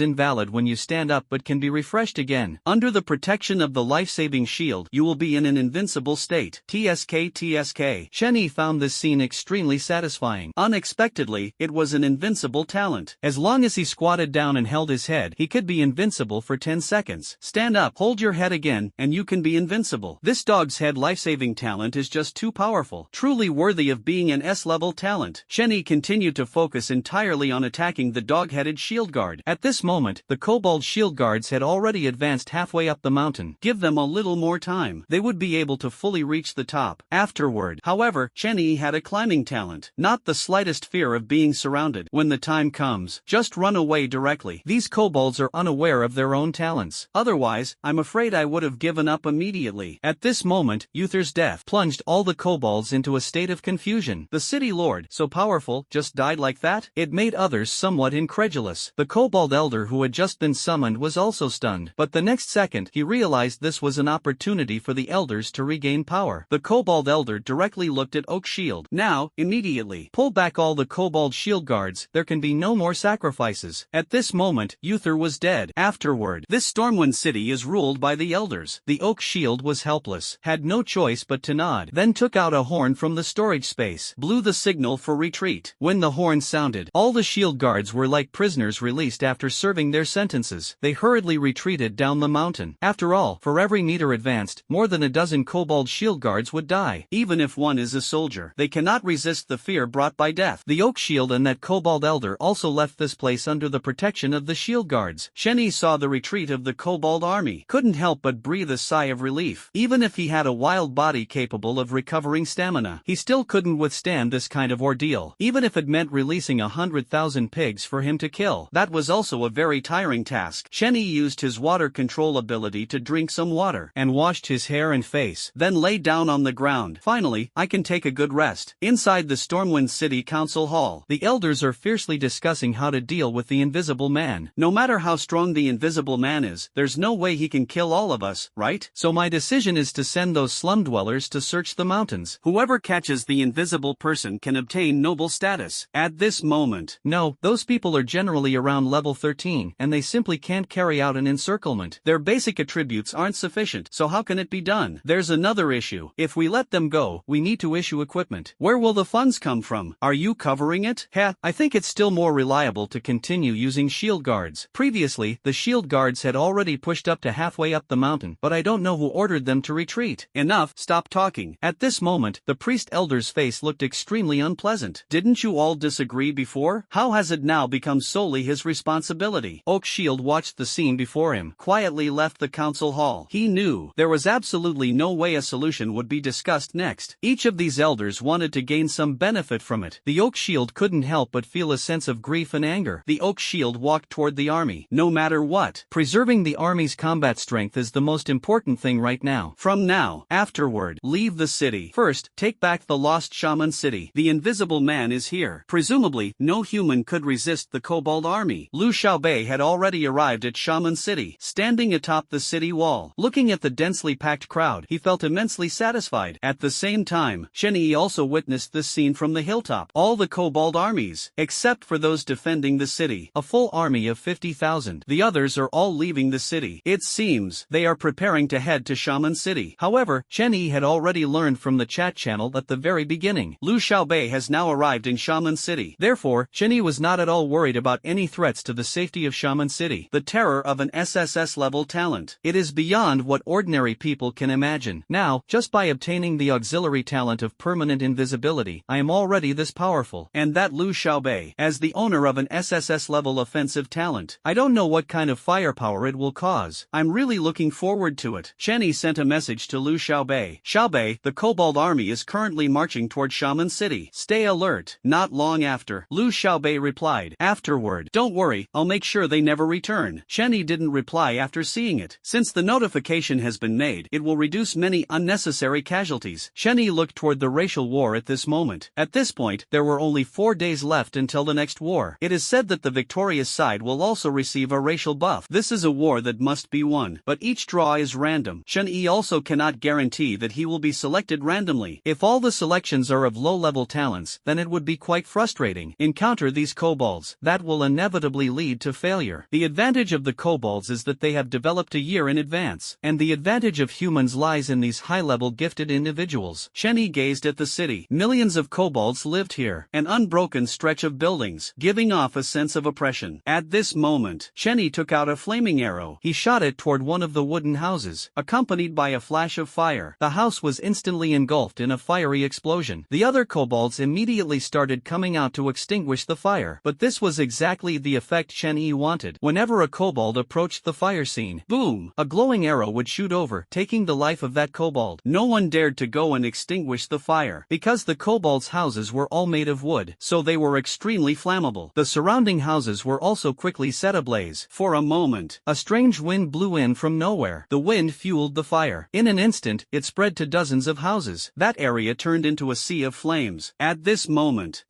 invalid when you stand up but can be refreshed again. Under the protection of the life-saving shield, you will be in an invincible state. TSK. Chen-Yi found this scene extremely satisfying. Unexpectedly, it was an invincible talent. As long as he squatted down and held his head, he could be invincible for 10 seconds. Stand up, hold your head again, and you can be invincible. This dog's head life-saving talent is just too powerful. Truly worthy of being an S-level talent. Chen-Yi continued to focus entirely on attacking the dog-headed shield guard. At this moment, the kobold shield guards had already advanced halfway up the mountain. Give them a little more time. They would be able to fully reach the top. Afterward, afterward. However, Chen Yi had a climbing talent, not the slightest fear of being surrounded. When the time comes, just run away directly. These kobolds are unaware of their own talents. Otherwise, I'm afraid I would have given up immediately. At this moment, Uther's death plunged all the kobolds into a state of confusion. The city lord, so powerful, just died like that? It made others somewhat incredulous. The kobold elder who had just been summoned was also stunned, but the next second he realized this was an opportunity for the elders to regain power. The kobold elder directly looked at Oak Shield. Now, immediately, pull back all the kobold shield guards, there can be no more sacrifices. At this moment, Uther was dead. Afterward, this Stormwind city is ruled by the elders. The Oak Shield was helpless, had no choice but to nod, then took out a horn from the storage space, blew the signal for retreat. When the horn sounded, all the shield guards were like prisoners released after serving their sentences. They hurriedly retreated down the mountain. After all, for every meter advanced, more than a dozen kobold shield guards would die. Even if one is a soldier, they cannot resist the fear brought by death. The Oak Shield and that kobold elder also left this place under the protection of the shield guards. Chen Yi saw the retreat of the kobold army, couldn't help but breathe a sigh of relief. Even if he had a wild body capable of recovering stamina, he still couldn't withstand this kind of ordeal, even if it meant releasing 100,000 pigs for him to kill. That was also a very tiring task. Chen Yi used his water control ability to drink some water, and washed his hair and face, then lay down on the ground. Finally, I can take a good rest. Inside the Stormwind City Council Hall, the elders are fiercely discussing how to deal with the Invisible Man. No matter how strong the Invisible Man is, there's no way he can kill all of us, right? So my decision is to send those slum dwellers to search the mountains. Whoever catches the invisible person can obtain noble status. At this moment, no, those people are generally around level 13, and they simply can't carry out an encirclement. Their basic attributes aren't sufficient, so how can it be done? There's another issue. If we let them go, we need to issue equipment. Where will the funds come from? Are you covering it? I think it's still more reliable to continue using shield guards. Previously, the shield guards had already pushed up to halfway up the mountain, but I don't know who ordered them to retreat. Enough, stop talking. At this moment, the priest elder's face looked extremely unpleasant. Didn't you all disagree before? How has it now become solely his responsibility? Oak Shield watched the scene before him, quietly left the council hall. He knew there was absolutely no way a solution would be discussed next. Each of these elders wanted to gain some benefit from it. The Oak Shield couldn't help but feel a sense of grief and anger. The Oak Shield walked toward the army. No matter what, preserving the army's combat strength is the most important thing right now. From now, afterward, leave the city. First, take back the lost shaman city. The Invisible Man is here. Presumably, no human could resist the kobold army. Lu Xiaobei had already arrived at Shaman City, standing atop the city wall. Looking at the densely packed crowd, he felt immensely satisfied. At the same time, Chen Yi also witnessed this scene from the hilltop. All the kobold armies, except for those defending the city, a full army of 50,000. The others are all leaving the city. It seems they are preparing to head to Shaman City. However, Chen Yi had already learned from the chat channel at the very beginning. Lu Xiaobei has now arrived in Shaman City. Therefore, Chen Yi was not at all worried about any threats to the safety of Shaman City. The terror of an SSS level talent. It is beyond what ordinary people can imagine. Now, just by obtaining the auxiliary talent of permanent invisibility, I am already this powerful. And that Lu Xiaobei, as the owner of an SSS level offensive talent, I don't know what kind of firepower it will cause. I'm really looking forward to it. Chen Yi sent a message to Lu Xiaobei. Xiaobei, the kobold army is currently marching toward Shaman City. Stay alert. Not long after, Lu Xiaobei replied. Afterward, don't worry, I'll make sure they never return. Chen Yi didn't reply after seeing it. Since the notification has been made, it will reduce many unnecessary casualties. Chen Yi looked toward the racial war at this moment. At this point, there were only 4 days left until the next war. It is said that the victorious side will also receive a racial buff. This is a war that must be won, but each draw is random. Chen Yi also cannot guarantee that he will be selected randomly. If all the selections are of low-level talents, then it would be quite frustrating. Encounter these kobolds. That will inevitably lead to failure. The advantage of the kobolds is that they have developed a year in advance, and the advantage of humans lies in these high-level gifted individuals. Chen Yi gazed at the city. Millions of kobolds lived here, an unbroken stretch of buildings, giving off a sense of oppression. At this moment, Chen Yi took out a flaming arrow. He shot it toward one of the wooden houses, accompanied by a flash of fire. The house was instantly engulfed in a fiery explosion. The other kobolds immediately started coming out to extinguish the fire, but this was exactly the effect Chen Yi wanted. Whenever a kobold approached the fire scene, boom, a glowing arrow would shoot over, taking the life of that kobold. No one dared to go and extinguish the fire. Because the kobolds' houses were all made of wood, so they were extremely flammable. The surrounding houses were also quickly set ablaze. For a moment, a strange wind blew in from nowhere. The wind fueled the fire. In an instant, it spread to dozens of houses. That area turned into a sea of flames. At this moment,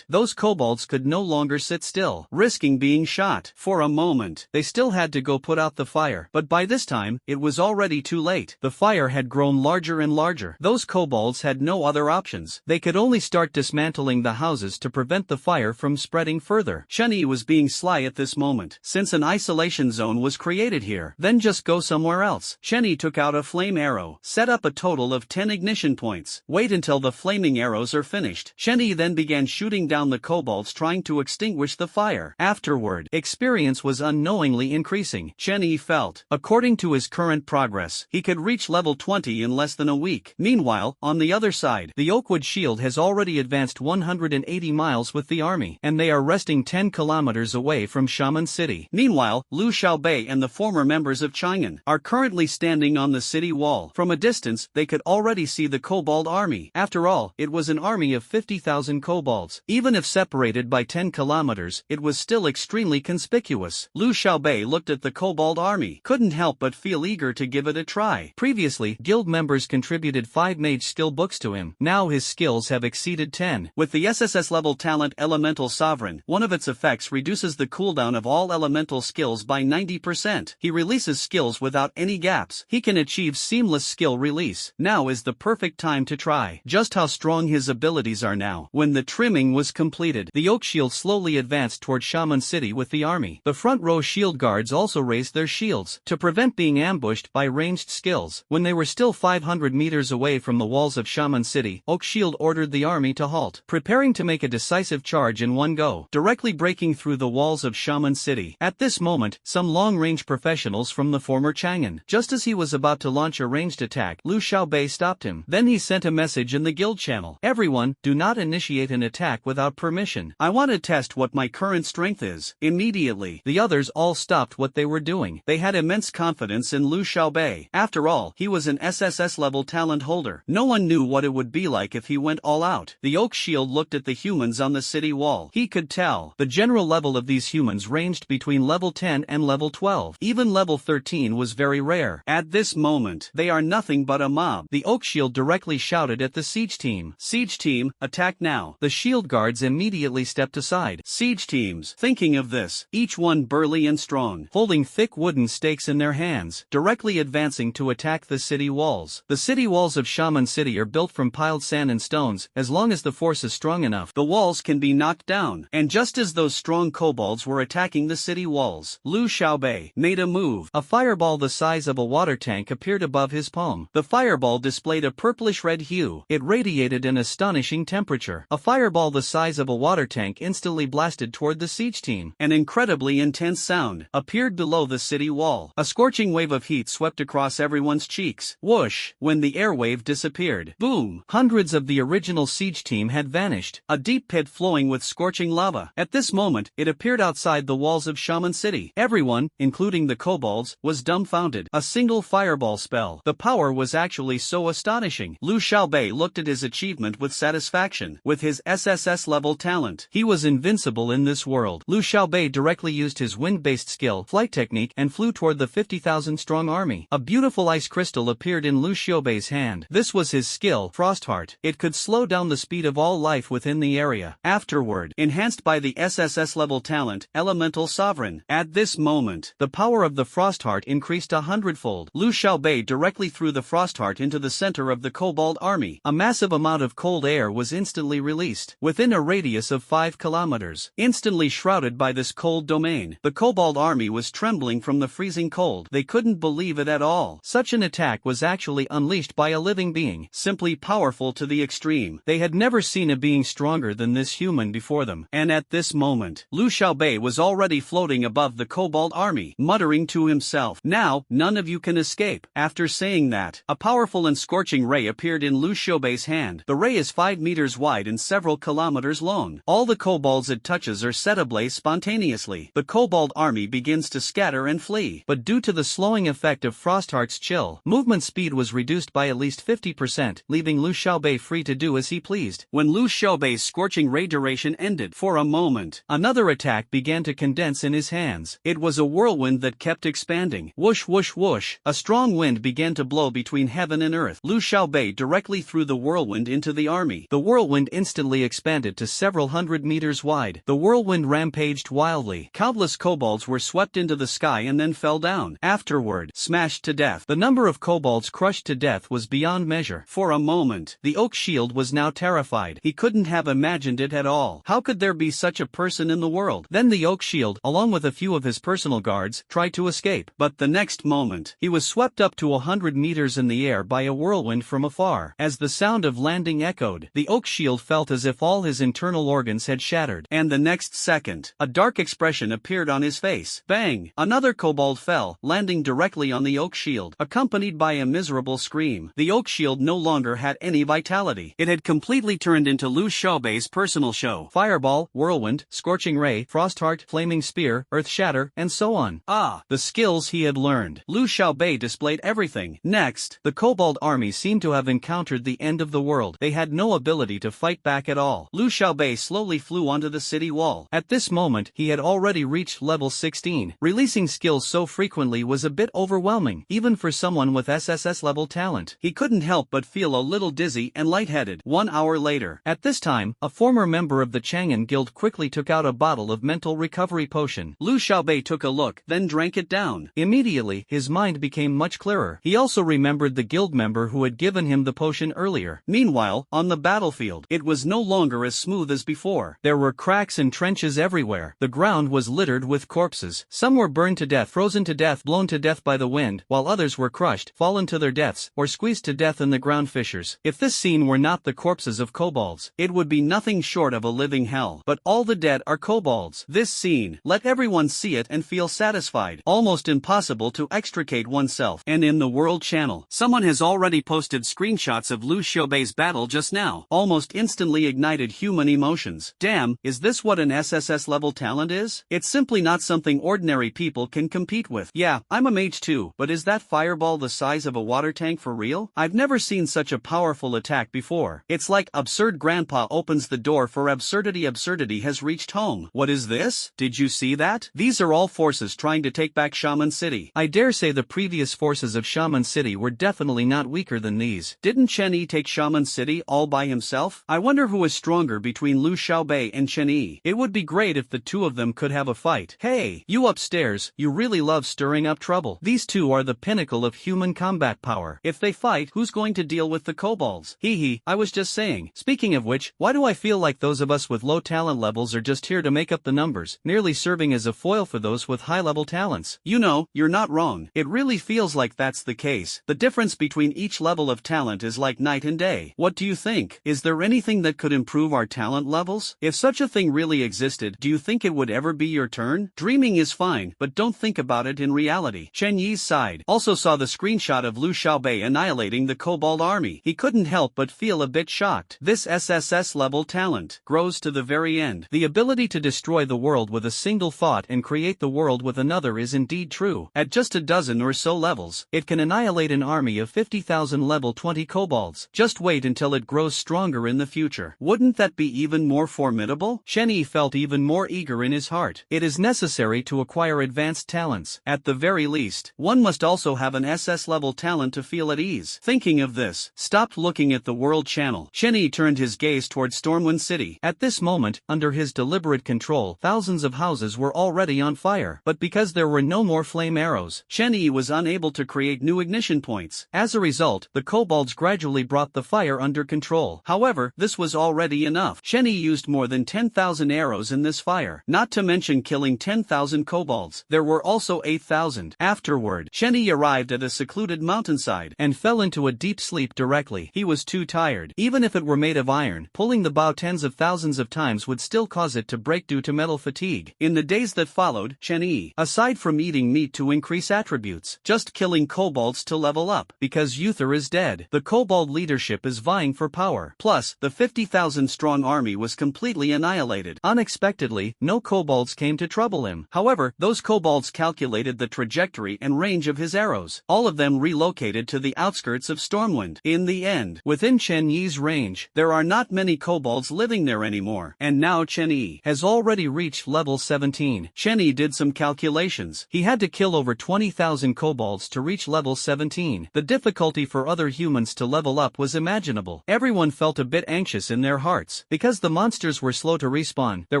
those kobolds could no longer sit still, risking being shot. For a moment, they still had to go put out the fire, but by this time, it was already too late. The fire had grown larger and larger. Those kobolds had no other options. They could only start dismantling the houses to prevent the fire from spreading further. Shani was being sly at this moment. Since an isolation zone was created here, then just go somewhere else. Shani took out a flame arrow, set up a total of 10 ignition points. Wait until the flaming arrows are finished. Shani then began shooting down the kobolds trying to extinguish the fire. Afterward, experience was unknowingly increasing. Shani felt, according to his current progress, he could reach level 20 in less than a week. Meanwhile, on the other side, the Oakwood Shield has already advanced 180 miles with the army, and they are resting 10 kilometers away from Shaman City. Meanwhile, Lu Xiaobei and the former members of Chang'an are currently standing on the city wall. From a distance, they could already see the kobold army. After all, it was an army of 50,000 kobolds. Even if separated by 10 kilometers, it was still extremely conspicuous. Lu Xiaobei looked at the kobold army, couldn't help but feel eager to give it a try. Previously, guild members contributed 5 mage skill books to him. Now his skills have exceeded 10. With the SSS level talent Elemental Sovereign, one of its effects reduces the cooldown of all elemental skills by 90%. He releases skills without any gaps. He can achieve seamless skill release. Now is the perfect time to try just how strong his abilities are now. When the trimming was completed, the Oak Shield slowly advanced toward Shaman City with the army. The front row shield guards also raised their shields to prevent being ambushed by ranged skills. When they were still 500 meters away from the walls of Shaman City, Oak Shield ordered the army to halt, preparing to make a decisive charge in one go, directly breaking through the walls of Shaman City. At this moment, some long-range professionals from the former Chang'an. Just as he was about to launch a ranged attack, Lu Xiaobei stopped him. Then he sent a message in the guild channel. Everyone, do not initiate an attack without permission. I want to test what my current strength is. Immediately, the others all stopped what they were doing. They had immense confidence in Lu Xiaobei. After all, he was an SSS level talent holder. No one knew what it would be like if he went all out. The Oak Shield looked at the humans on the city wall. He could tell. The general level of these humans ranged between level 10 and level 12. Even level 13 was very rare. At this moment, they are nothing but a mob. The Oak Shield directly shouted at the siege team. Siege team, attack now. The shield guards immediately stepped aside. Siege teams, thinking of this, each one burly and strong, holding thick wooden stakes in their hands, directly advancing to attack the city walls. The city walls of Shaman City are built from piled sand and stones. As long as the force is strong enough, the walls can be knocked down. And just as those strong kobolds were attacking the city walls, Lu Xiaobei made a move. A fireball the size of a water tank appeared above his palm. The fireball displayed a purplish-red hue. It radiated an astonishing temperature. A fireball the size of a water tank instantly blasted toward the siege team. An incredibly intense sound appeared below the city wall. A scorching wave of heat swept across everyone's cheeks. Whoosh! When the air wave disappeared. Boom! Hundreds of the original siege team had vanished. A deep pit flowing with scorching lava. At this moment, it appeared outside the walls of Shaman City. Everyone, including the kobolds, was dumbfounded. A single fireball spell. The power was actually so astonishing. Lu Xiaobei looked at his achievement with satisfaction. With his SSS level talent, he was invincible in this world. Lu Xiaobei directly used his wind-based skill, flight technique, and flew toward the 50,000 strong army. A beautiful ice crystal appeared in Lu Xiaobei's hand. This was his skill, Frostheart. It could slow down the speed of all life within the area. Afterward, enhanced by the SSS level talent, Elemental Sovereign. At this moment, the power of the Frostheart increased 100-fold. Lu Xiaobei directly threw the Frostheart into the center of the kobold army. A massive amount of cold air was instantly released, within a radius of 5 kilometers. Instantly shrouded by this cold domain, the kobold army was trembling from the freezing cold. They couldn't believe it at all. Such an attack was actually unleashed by a living being, simply powerful to the extreme. They had never seen a being stronger than this human before them. And at this moment, Lu Xiaobei was already floating above the kobold army, muttering to himself, "Now, none of you can escape." After saying that, a powerful and scorching ray appeared in Lu Xiaobei's hand. The ray is 5 meters wide and several kilometers long. All the kobolds it touches are set ablaze spontaneously. The kobold army begins to scatter and flee. But due to the slowing effect of Frostheart's chill, movement speed was reduced by by at least 50%, leaving Lu Xiaobei free to do as he pleased. When Lu Xiaobei's scorching ray duration ended for a moment, another attack began to condense in his hands. It was a whirlwind that kept expanding. Whoosh whoosh whoosh, a strong wind began to blow between heaven and earth. Lu Xiaobei directly threw the whirlwind into the army. The whirlwind instantly expanded to several hundred meters wide. The whirlwind rampaged wildly. Countless kobolds were swept into the sky and then fell down. Afterward, smashed to death. The number of kobolds crushed to death was beyond measure. For a moment, the oak shield was now terrified. He couldn't have imagined it at all. How could there be such a person in the world? Then the oak shield, along with a few of his personal guards, tried to escape. But the next moment, he was swept up to 100 meters in the air by a whirlwind from afar. As the sound of landing echoed, the oak shield felt as if all his internal organs had shattered. And the next second, a dark expression appeared on his face. Bang! Another kobold fell, landing directly on the oak shield, accompanied by a miserable scream. The oak shield no longer had any vitality. It had completely turned into Lu Xiaobei's personal show. Fireball, whirlwind, scorching ray, frostheart, flaming spear, earth shatter, and so on. Ah, the skills he had learned. Lu Xiaobei displayed everything. Next, the kobold army seemed to have encountered the end of the world. They had no ability to fight back at all. Lu Xiaobei slowly flew onto the city wall. At this moment, he had already reached level 16. Releasing skills so frequently was a bit overwhelming, even for someone with SSS level talent. He couldn't help but feel a little dizzy and lightheaded. 1 hour later. At this time, a former member of the Chang'an Guild quickly took out a bottle of mental recovery potion. Lu Xiaobei took a look, then drank it down. Immediately, his mind became much clearer. He also remembered the guild member who had given him the potion earlier. Meanwhile, on the battlefield, it was no longer as smooth as before. There were cracks and trenches everywhere. The ground was littered with corpses. Some were burned to death, frozen to death, blown to death by the wind, while others were crushed, fallen to their deaths, or squeezed to death in the ground fissures. If this scene were not the corpses of kobolds, it would be nothing short of a living hell. But all the dead are kobolds. This scene, let everyone see it and feel satisfied. Almost impossible to extricate oneself. And in the World Channel, someone has already posted screenshots of Lu Xiaobei's battle just now. Almost instantly ignited human emotions. Damn, is this what an SSS level talent is? It's simply not something ordinary people can compete with. Yeah, I'm a mage too, but is that fireball the size of a water tank for real? I've never seen such a powerful attack before. It's like absurd grandpa opens the door for absurdity. Absurdity has reached home. What is this? Did you see that? These are all forces trying to take back Shaman City. I dare say the previous forces of Shaman City were definitely not weaker than these. Didn't Chen Yi take Shaman City all by himself? I wonder who is stronger between Lu Xiaobei and Chen Yi. It would be great if the two of them could have a fight. Hey, you upstairs, you really love stirring up trouble. These two are the pinnacle of human combat power. If they fight, who's going to deal with the kobolds? Hee hee, I was just saying. Speaking of which, why do I feel like those of us with low talent levels are just here to make up the numbers, nearly serving as a foil for those with high level talents? You know, you're not wrong. It really feels like that's the case. The difference between each level of talent is like night and day. What do you think? Is there anything that could improve our talent levels? If such a thing really existed, do you think it would ever be your turn? Dreaming is fine, but don't think about it in reality. Chen Yi's side also saw the screenshot of Lu Xiaobei annihilating the kobold army. He couldn't help but feel a bit shocked. This SSS level talent grows to the very end. The ability to destroy the world with a single thought and create the world with another is indeed true. At just a dozen or so levels, it can annihilate an army of 50,000 level 20 kobolds. Just wait until it grows stronger in the future. Wouldn't that be even more formidable? Chen Yi felt even more eager in his heart. It is necessary to acquire advanced talents. At the very least, one must also have an SS level talent to feel at ease. Thinking of this, stopped looking at the World Channel. Chen Yi turned his gaze towards Stormwind City. At this moment, under his deliberate control, thousands of houses were already on fire. But because there were no more flame arrows, Chen Yi was unable to create new ignition points. As a result, the kobolds gradually brought the fire under control. However, this was already enough. Chen Yi used more than 10,000 arrows in this fire, not to mention killing 10,000 kobolds. There were also 8,000. Afterward, Chen Yi arrived at a secluded mountainside and fell into a deep sleep directly. He was too tired. Even if it were made of iron, pulling the bow tens of thousands of times would still cause it to break due to metal fatigue. In the days that followed, Chen Yi, aside from eating meat to increase attributes, just killing kobolds to level up, because Uther is dead. The kobold leadership is vying for power. Plus, the 50,000 strong army was completely annihilated. Unexpectedly, no kobolds came to trouble him. However, those kobolds calculated the trajectory and range of his arrows. All of them relocated to the outskirts outskirts of Stormwind. In the end, within Chen Yi's range, there are not many kobolds living there anymore, and now Chen Yi has already reached level 17. Chen Yi did some calculations. He had to kill over 20,000 kobolds to reach level 17. The difficulty for other humans to level up was imaginable. Everyone felt a bit anxious in their hearts. Because the monsters were slow to respawn, there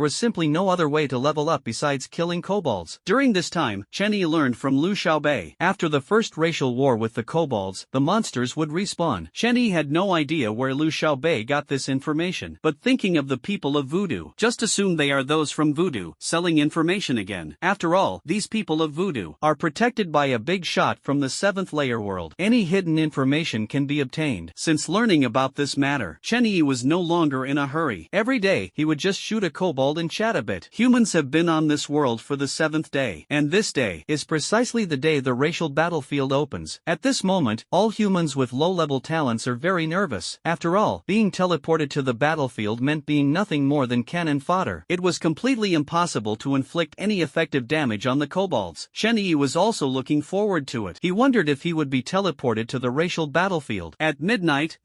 was simply no other way to level up besides killing kobolds. During this time, Chen Yi learned from Liu Xiaobei. After the first racial war with the kobolds, the monsters would respawn. Chen Yi had no idea where Liu Xiaobei got this information, but thinking of the people of Voodoo, just assumed they are those from Voodoo, selling information again. After all, these people of Voodoo are protected by a big shot from the 7th layer world. Any hidden information can be obtained. Since learning about this matter, Chen Yi was no longer in a hurry. Every day, he would just shoot a kobold and chat a bit. Humans have been on this world for the 7th day, and this day is precisely the day the racial battlefield opens. At this moment, all humans with low-level talents are very nervous. After all, being teleported to the battlefield meant being nothing more than cannon fodder. It was completely impossible to inflict any effective damage on the kobolds. Chen Yi was also looking forward to it. He wondered if he would be teleported to the racial battlefield. At midnight,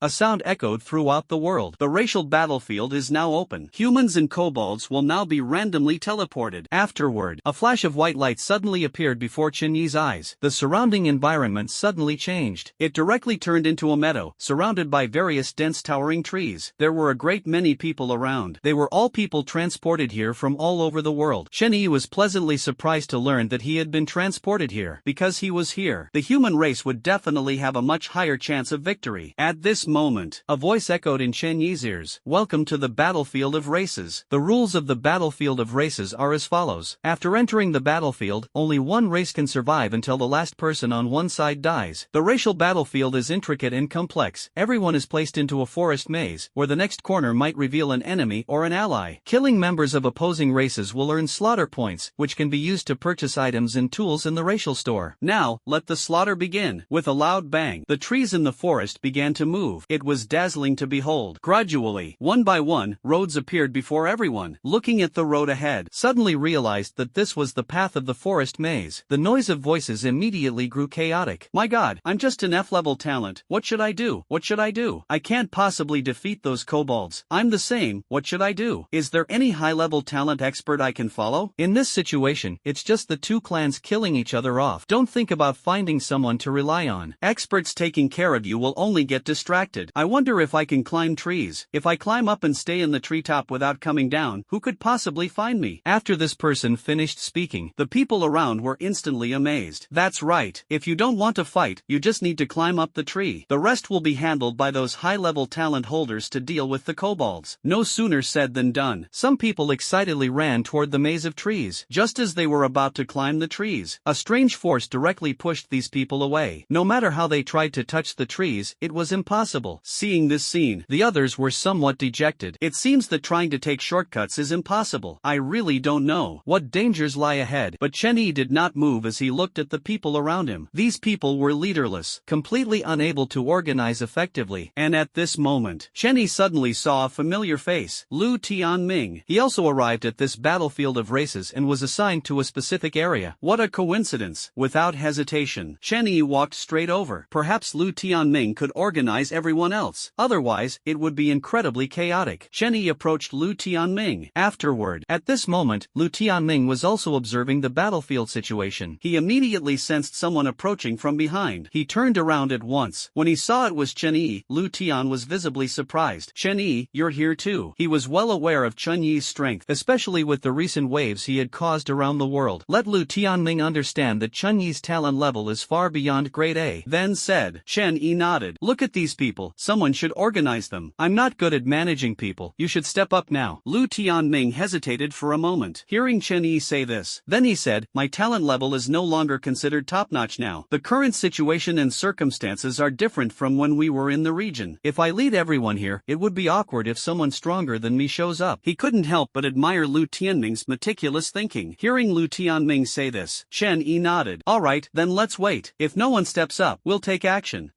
a sound echoed throughout the world. The racial battlefield is now open. Humans and kobolds will now be randomly teleported. Afterward, a flash of white light suddenly appeared before Chen Yi's eyes. The surrounding environment suddenly changed. It directly turned into a meadow, surrounded by various dense towering trees. There were a great many people around. They were all people transported here from all over the world. Chen Yi was pleasantly surprised to learn that he had been transported here. Because he was here, the human race would definitely have a much higher chance of victory. At this moment, a voice echoed in Chen Yi's ears. Welcome to the battlefield of races. The rules of the battlefield of races are as follows. After entering the battlefield, only one race can survive until the last person on one side dies. The racial battlefield is intricate and complex. Everyone is placed into a forest maze, where the next corner might reveal an enemy or an ally. Killing members of opposing races will earn slaughter points, which can be used to purchase items and tools in the racial store. Now, let the slaughter begin. With a loud bang, the trees in the forest began to move. It was dazzling to behold. Gradually, one by one, roads appeared before everyone. Looking at the road ahead, suddenly realized that this was the path of the forest maze. The noise of voices immediately grew chaotic. My god, I'm just an F-level talent. What should I do? What should I do? I can't possibly defeat those kobolds. I'm the same. What should I do? Is there any high-level talent expert I can follow? In this situation, it's just the two clans killing each other off. Don't think about finding someone to rely on. Experts taking care of you will only get distracted. I wonder if I can climb trees. If I climb up and stay in the treetop without coming down, who could possibly find me? After this person finished speaking, the people around were instantly amazed. That's right. If you don't want to fight, you just need to climb up the tree. The rest will be handled by those high-level talent holders to deal with the kobolds. No sooner said than done. Some people excitedly ran toward the maze of trees. Just as they were about to climb the trees, a strange force directly pushed these people away. No matter how they tried to touch the trees, it was impossible. Seeing this scene, the others were somewhat dejected. It seems that trying to take shortcuts is impossible. I really don't know what dangers lie ahead. But Chen Yi did not move as he looked at the people around him. These people were leaderless, completely unable to organize effectively. And at this moment, Chen Yi suddenly saw a familiar face. Lu Tianming. He also arrived at this battlefield of races and was assigned to a specific area. What a coincidence. Without hesitation, Chen Yi walked straight over. Perhaps Lu Tianming could organize everyone else. Otherwise, it would be incredibly chaotic. Chen Yi approached Lu Tianming. Afterward, at this moment, Lu Tianming was also observing the battlefield situation. He immediately sensed someone approaching from behind. He turned around at once. When he saw it was Chen Yi, Lu Tian was visibly surprised. Chen Yi, you're here too. He was well aware of Chen Yi's strength, especially with the recent waves he had caused around the world. Let Lu Tianming understand that Chen Yi's talent level is far beyond grade A. Then said. Chen Yi nodded. Look at these people. Someone should organize them. I'm not good at managing people. You should step up now. Lu Tianming hesitated for a moment, hearing Chen Yi say this. Then he said, my talent level is no longer considered top-notch now. The current situation and circumstances are different from when we were in the region. If I lead everyone here, it would be awkward if someone stronger than me shows up. He couldn't help but admire Lu Tianming's meticulous thinking. Hearing Lu Tianming say this, Chen Yi nodded. Alright, then let's wait. If no one steps up, we'll take action.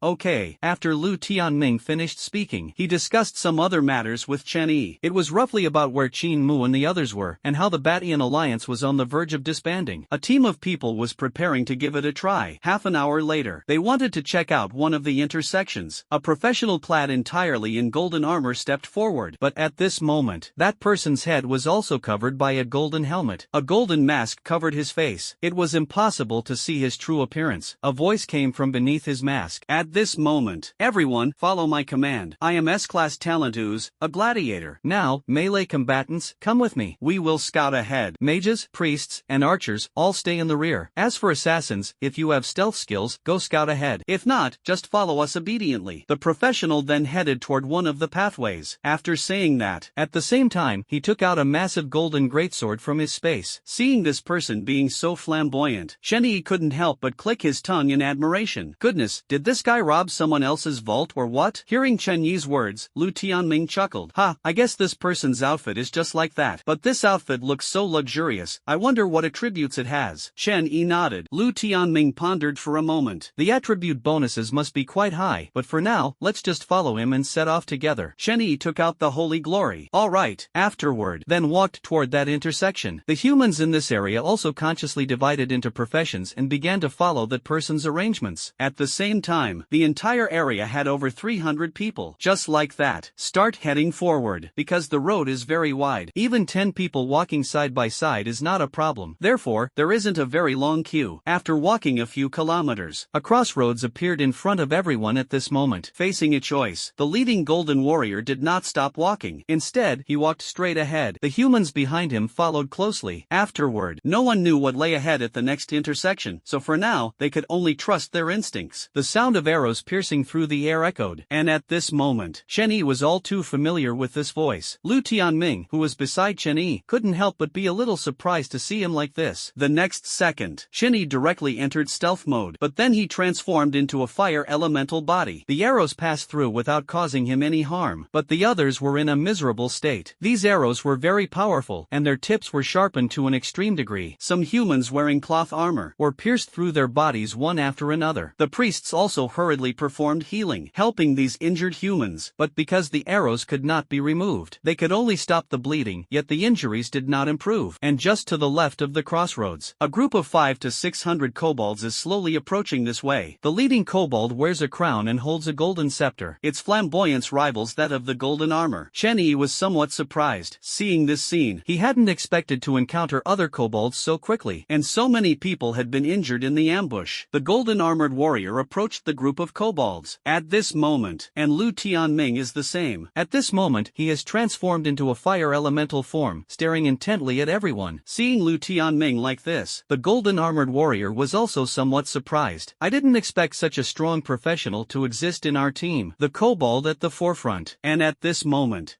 Okay. After Lu Tianming finished speaking, he discussed some other matters with Chen Yi. It was roughly about where Qin Mu and the others were, and how the Batian alliance was on the verge of disbanding. A team of people was preparing to give it a try. Half an hour later, later. They wanted to check out one of the intersections. A professional clad entirely in golden armor stepped forward, but at this moment, that person's head was also covered by a golden helmet. A golden mask covered his face. It was impossible to see his true appearance. A voice came from beneath his mask. At this moment, everyone, follow my command. I am S-Class Talent Ooze, a gladiator. Now, melee combatants, come with me. We will scout ahead. Mages, priests, and archers, all stay in the rear. As for assassins, if you have stealth skills, go scout ahead. If not, just follow us obediently. The professional then headed toward one of the pathways. After saying that, at the same time, he took out a massive golden greatsword from his space. Seeing this person being so flamboyant, Shenyi couldn't help but click his tongue in admiration. Goodness, did this guy rob someone else's vault or what? Hearing Chen Yi's words, Lu Tianming chuckled. Ha, I guess this person's outfit is just like that. But this outfit looks so luxurious, I wonder what attributes it has. Chen Yi nodded. Lu Tianming pondered for a moment. The attribute bonuses must be quite high, but for now, let's just follow him and set off together. Chen Yi took out the holy glory. Alright, afterward, then walked toward that intersection. The humans in this area also consciously divided into professions and began to follow that person's arrangements. At the same time, the entire area had over 300 people. Just like that, start heading forward, because the road is very wide. Even 10 people walking side by side is not a problem. Therefore, there isn't a very long queue. After walking a few kilometers, a crossroads appeared in front of everyone at this moment. Facing a choice, the leading golden warrior did not stop walking. Instead, he walked straight ahead. The humans behind him followed closely. Afterward, no one knew what lay ahead at the next intersection, so for now, they could only trust their instincts. The sound of arrows piercing through the air echoed, and at this moment, Chen Yi was all too familiar with this voice. Lu Tianming, who was beside Chen Yi, couldn't help but be a little surprised to see him like this. The next second, Chen Yi directly entered stealth mode, but then he transformed into a fire elemental body. The arrows passed through without causing him any harm, but the others were in a miserable state. These arrows were very powerful, and their tips were sharpened to an extreme degree. Some humans wearing cloth armor were pierced through their bodies one after another. The priests also hurriedly performed healing, helping these injured humans, but because the arrows could not be removed, they could only stop the bleeding, yet the injuries did not improve. And just to the left of the crossroads, a group of 500 to 600 kobolds is slowly approaching this way. The leading kobold wears a crown and holds a golden scepter. Its flamboyance rivals that of the golden armor. Chen Yi was somewhat surprised. Seeing this scene, he hadn't expected to encounter other kobolds so quickly, and so many people had been injured in the ambush. The golden armored warrior approached the group of kobolds. At this moment, and Lu Tianming is the same. At this moment, he has transformed into a fire elemental form, staring intently at everyone. Seeing Lu Tianming like this, the golden armored warrior was also somewhat surprised. I didn't expect such a strong professional to exist in our team. The kobold at the forefront. And at this moment,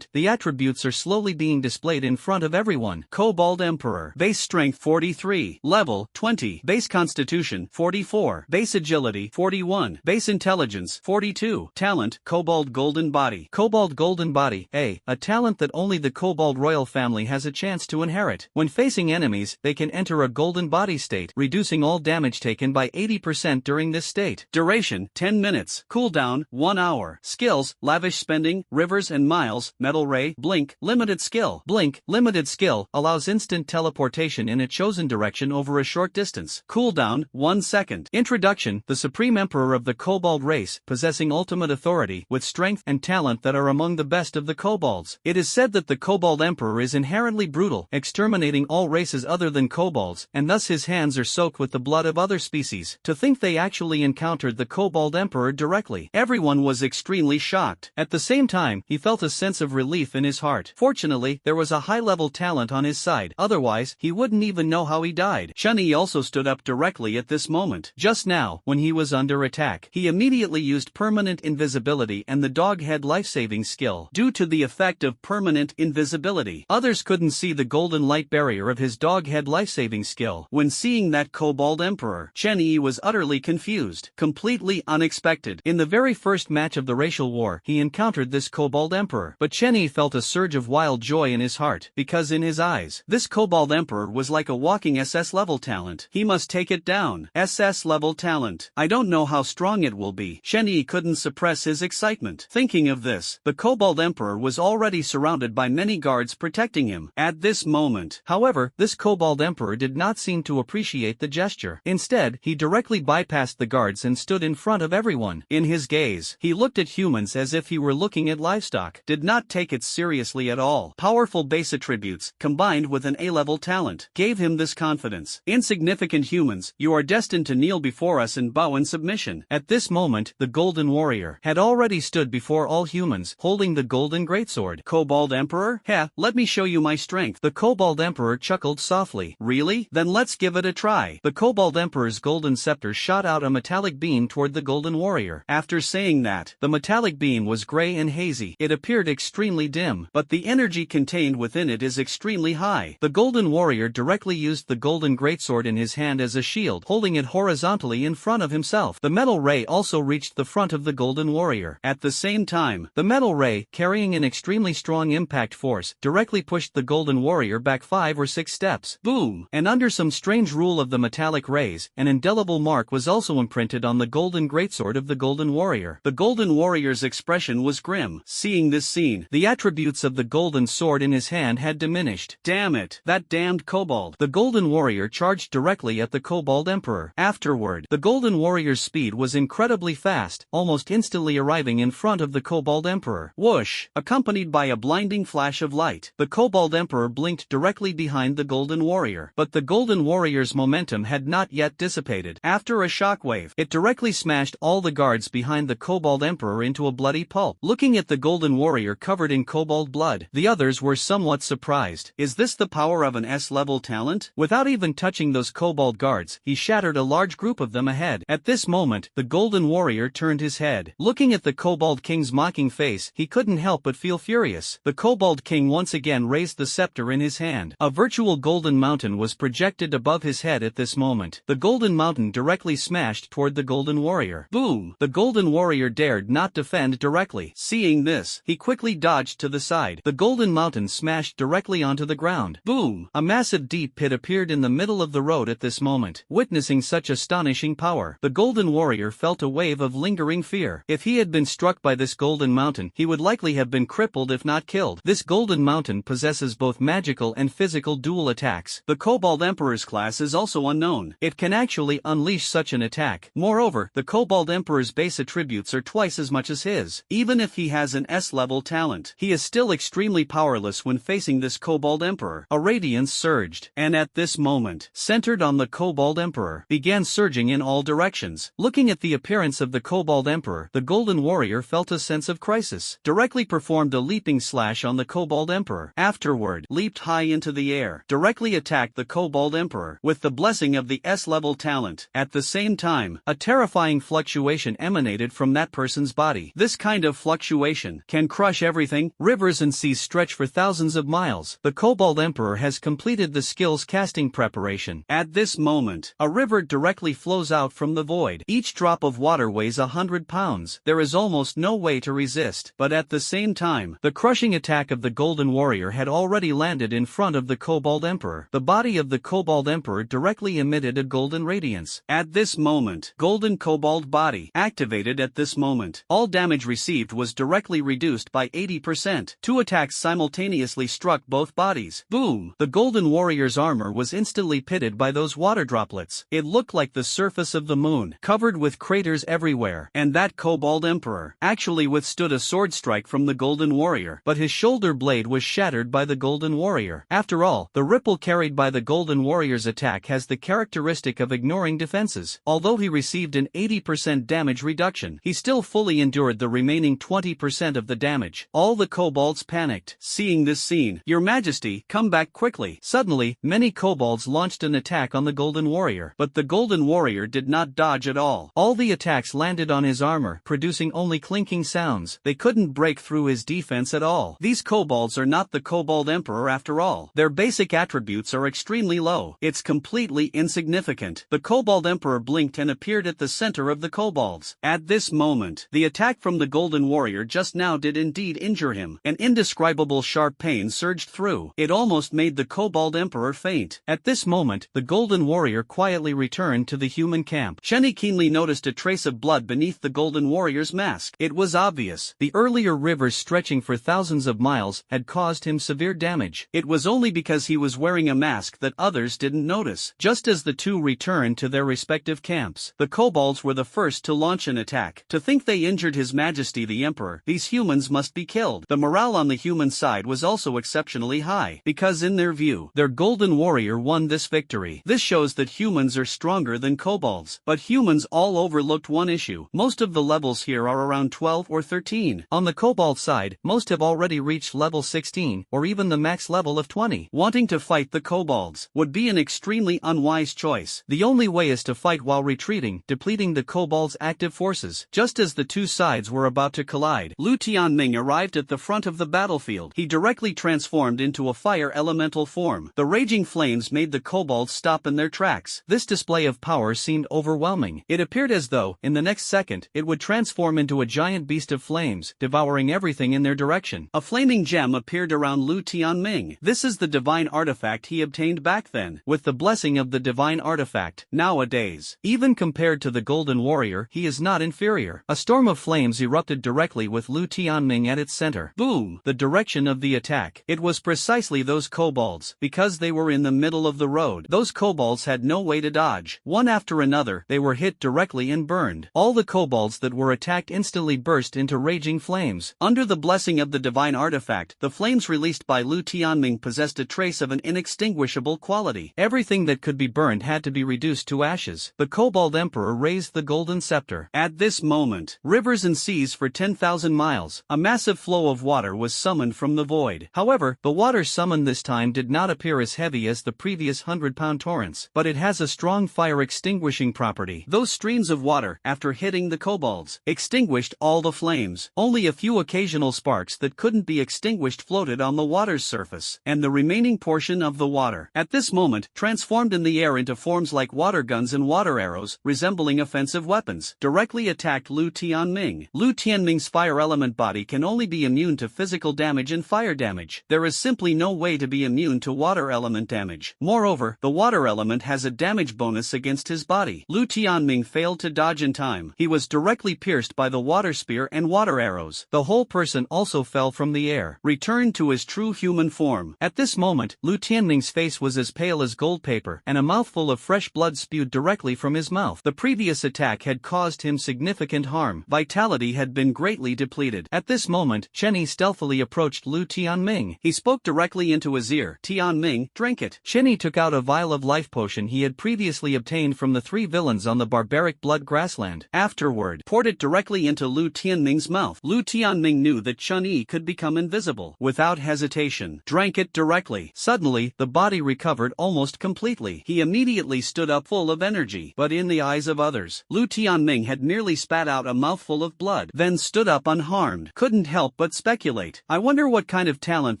the attributes are slowly being displayed in front of everyone. Kobold Emperor. Base Strength 43. Level 20. Base Constitution 44. Base Agility 41. Base Intelligence 42. Talent Kobold Golden Body. Kobold Golden Body. A talent that only the kobold royal family has a chance to inherit. When facing enemies, they can enter a golden body state, reducing all damage taken by 80% during this state. Duration 10 minutes. Cooldown 1 hour. Skills: Lavish Spending, Rivers and Miles, Metal Ray, Blink, Limited Skill. Blink, Limited Skill, allows instant teleportation in a chosen direction over a short distance. Cooldown 1 second. Introduction: the Supreme Emperor of the Kobold race, possessing ultimate authority, with strength and talent that are among the best of the kobolds. It is said that the Kobold Emperor is inherently brutal, exterminating all races other than kobolds, and thus his hands are soaked with the blood of other species. To think they actually encountered the Kobold Emperor directly. Everyone was extremely shocked. At the same time, he felt a sense of relief in his heart. Fortunately, there was a high-level talent on his side, otherwise, he wouldn't even know how he died. Chen Yi also stood up directly at this moment. Just now, when he was under attack, he immediately used permanent invisibility and the doghead life-saving skill. Due to the effect of permanent invisibility, others couldn't see the golden light barrier of his doghead life-saving skill. When seeing that Kobold Emperor, Chen Yi was utterly confused, completely unexpected. In the very first match of the racial war, he encountered this Kobold Emperor, but Chen Yi felt a surge of wild joy in his heart, because in his eyes, this Kobold Emperor was like a walking SS level talent. He must take it down. SS level talent. I don't know how strong it will be. Chen Yi couldn't suppress his excitement. Thinking of this, the Kobold Emperor was already surrounded by many guards protecting him. At this moment, however, this Kobold Emperor did not seem to appreciate the gesture. Instead, he he directly bypassed the guards and stood in front of everyone. In his gaze, he looked at humans as if he were looking at livestock, did not take it seriously at all. Powerful base attributes, combined with an A-level talent, gave him this confidence. Insignificant humans, you are destined to kneel before us and bow in submission. At this moment, the Golden Warrior had already stood before all humans, holding the golden greatsword. Kobold Emperor? Heh, let me show you my strength. The Kobold Emperor chuckled softly. Really? Then let's give it a try. The Kobold Emperor's golden scepter shot out a metallic beam toward the Golden Warrior. After saying that, the metallic beam was gray and hazy. It appeared extremely dim, but the energy contained within it is extremely high. The Golden Warrior directly used the golden greatsword in his hand as a shield, holding it horizontally in front of himself. The metal ray also reached the front of the Golden Warrior. At the same time, the metal ray, carrying an extremely strong impact force, directly pushed the Golden Warrior back 5 or 6 steps. Boom! And under some strange rule of the metallic rays, an indelible mark was also imprinted on the golden greatsword of the Golden Warrior. The Golden Warrior's expression was grim. Seeing this scene, the attributes of the golden sword in his hand had diminished. Damn it! That damned kobold! The Golden Warrior charged directly at the Kobold Emperor. Afterward, the Golden Warrior's speed was incredibly fast, almost instantly arriving in front of the Kobold Emperor. Whoosh! Accompanied by a blinding flash of light, the Kobold Emperor blinked directly behind the Golden Warrior. But the Golden Warrior's momentum had not yet dissipated. After a shockwave, it directly smashed all the guards behind the Kobold Emperor into a bloody pulp. Looking at the Golden Warrior covered in kobold blood, the others were somewhat surprised. Is this the power of an S-level talent? Without even touching those kobold guards, he shattered a large group of them ahead. At this moment, the Golden Warrior turned his head. Looking at the Kobold King's mocking face, he couldn't help but feel furious. The Kobold King once again raised the scepter in his hand. A virtual golden mountain was projected above his head at this moment. The golden mountain directly smashed toward the Golden Warrior. Boom! The Golden Warrior dared not defend directly. Seeing this, he quickly dodged to the side. The golden mountain smashed directly onto the ground. Boom! A massive deep pit appeared in the middle of the road at this moment. Witnessing such astonishing power, the Golden Warrior felt a wave of lingering fear. If he had been struck by this golden mountain, he would likely have been crippled if not killed. This golden mountain possesses both magical and physical dual attacks. The Kobold Emperor's class is also unknown. It can actually unleash such an attack. Moreover, the Kobold Emperor's base attributes are twice as much as his. Even if he has an S-level talent, he is still extremely powerless when facing this Kobold Emperor. A radiance surged, and at this moment, centered on the Kobold Emperor, began surging in all directions. Looking at the appearance of the Kobold Emperor, the Golden Warrior felt a sense of crisis. Directly performed a leaping slash on the Kobold Emperor. Afterward, leaped high into the air, directly attacked the Kobold Emperor, with the blessing of the S-level talent. At the same time, a terrifying fluctuation emanated from that person's body. This kind of fluctuation can crush everything. Rivers and seas stretch for thousands of miles. The Kobold Emperor has completed the skills casting preparation. At this moment, a river directly flows out from the void. Each drop of water weighs 100 pounds. There is almost no way to resist. But at the same time, the crushing attack of the Golden Warrior had already landed in front of the Kobold Emperor. The body of the Kobold Emperor directly emitted a golden radiance. At this moment, Golden Kobold Body activated. At this moment, all damage received was directly reduced by 80%. 2 attacks simultaneously struck both bodies. Boom! The Golden Warrior's armor was instantly pitted by those water droplets. It looked like the surface of the moon, covered with craters everywhere. And that Kobold Emperor actually withstood a sword strike from the Golden Warrior, but his shoulder blade was shattered by the Golden Warrior. After all, the ripple carried by the Golden Warrior's attack has the characteristic of ignoring defenses. Although he received an 80% damage reduction, he still fully endured the remaining 20% of the damage. All the kobolds panicked. Seeing this scene, "Your Majesty, come back quickly." Suddenly, many kobolds launched an attack on the Golden Warrior, but the Golden Warrior did not dodge at all. All the attacks landed on his armor, producing only clinking sounds. They couldn't break through his defense at all. These kobolds are not the Kobold Emperor after all. Their basic attributes are extremely low. It's completely insignificant. The Kobold Emperor blinked and appeared at the center of the kobolds. At this moment, the attack from the Golden Warrior just now did indeed injure him. An indescribable sharp pain surged through. It almost made the Kobold Emperor faint. At this moment, the Golden Warrior quietly returned to the human camp. Shenny keenly noticed a trace of blood beneath the Golden Warrior's mask. It was obvious. The earlier rivers stretching for thousands of miles had caused him severe damage. It was only because he was wearing a mask that others didn't notice. Just as the two returned returned to their respective camps. The kobolds were the first to launch an attack. To think they injured His Majesty the Emperor, these humans must be killed. The morale on the human side was also exceptionally high, because in their view, their golden warrior won this victory. This shows that humans are stronger than kobolds. But humans all overlooked one issue. Most of the levels here are around 12 or 13. On the kobold side, most have already reached level 16, or even the max level of 20. Wanting to fight the kobolds would be an extremely unwise choice. The only way is to fight while retreating, depleting the kobolds' active forces. Just as the two sides were about to collide, Lu Tianming arrived at the front of the battlefield. He directly transformed into a fire elemental form. The raging flames made the kobolds stop in their tracks. This display of power seemed overwhelming. It appeared as though, in the next second, it would transform into a giant beast of flames, devouring everything in their direction. A flaming gem appeared around Lu Tianming. This is the divine artifact he obtained back then. With the blessing of the divine artifact, nowadays, even compared to the Golden Warrior, he is not inferior. A storm of flames erupted directly with Lu Tianming at its center. Boom! The direction of the attack. It was precisely those kobolds. Because they were in the middle of the road, those kobolds had no way to dodge. One after another, they were hit directly and burned. All the kobolds that were attacked instantly burst into raging flames. Under the blessing of the divine artifact, the flames released by Lu Tianming possessed a trace of an inextinguishable quality. Everything that could be burned had to be reduced to ashes. The kobold emperor raised the golden scepter. At this moment, rivers and seas for 10,000 miles, a massive flow of water was summoned from the void. However, the water summoned this time did not appear as heavy as the previous 100-pound torrents, but it has a strong fire extinguishing property. Those streams of water, after hitting the kobolds, extinguished all the flames. Only a few occasional sparks that couldn't be extinguished floated on the water's surface, and the remaining portion of the water, at this moment, transformed in the air into forms like water guns and water arrows, resembling offensive weapons, directly attacked Lu Tianming. Lu Tianming's fire element body can only be immune to physical damage and fire damage. There is simply no way to be immune to water element damage. Moreover, the water element has a damage bonus against his body. Lu Tianming failed to dodge in time. He was directly pierced by the water spear and water arrows. The whole person also fell from the air, returned to his true human form. At this moment, Lu Tianming's face was as pale as gold paper, and a mouthful of fresh blood spewed directly from his mouth. The previous attack had caused him significant harm. Vitality had been greatly depleted. At this moment, Chenny stealthily approached Lu Tianming. He spoke directly into his ear. Tianming, drink it. Chenny took out a vial of life potion he had previously obtained from the three villains on the barbaric blood grassland. Afterward, poured it directly into Lu Tianming's mouth. Lu Tianming knew that Chun-Yi could become invisible. Without hesitation, drank it directly. Suddenly, the body recovered almost completely. He immediately stood up full of energy. But in the eyes of others, Lu Tianming had merely spat out a mouthful of blood, then stood up unharmed. Couldn't help but speculate. I wonder what kind of talent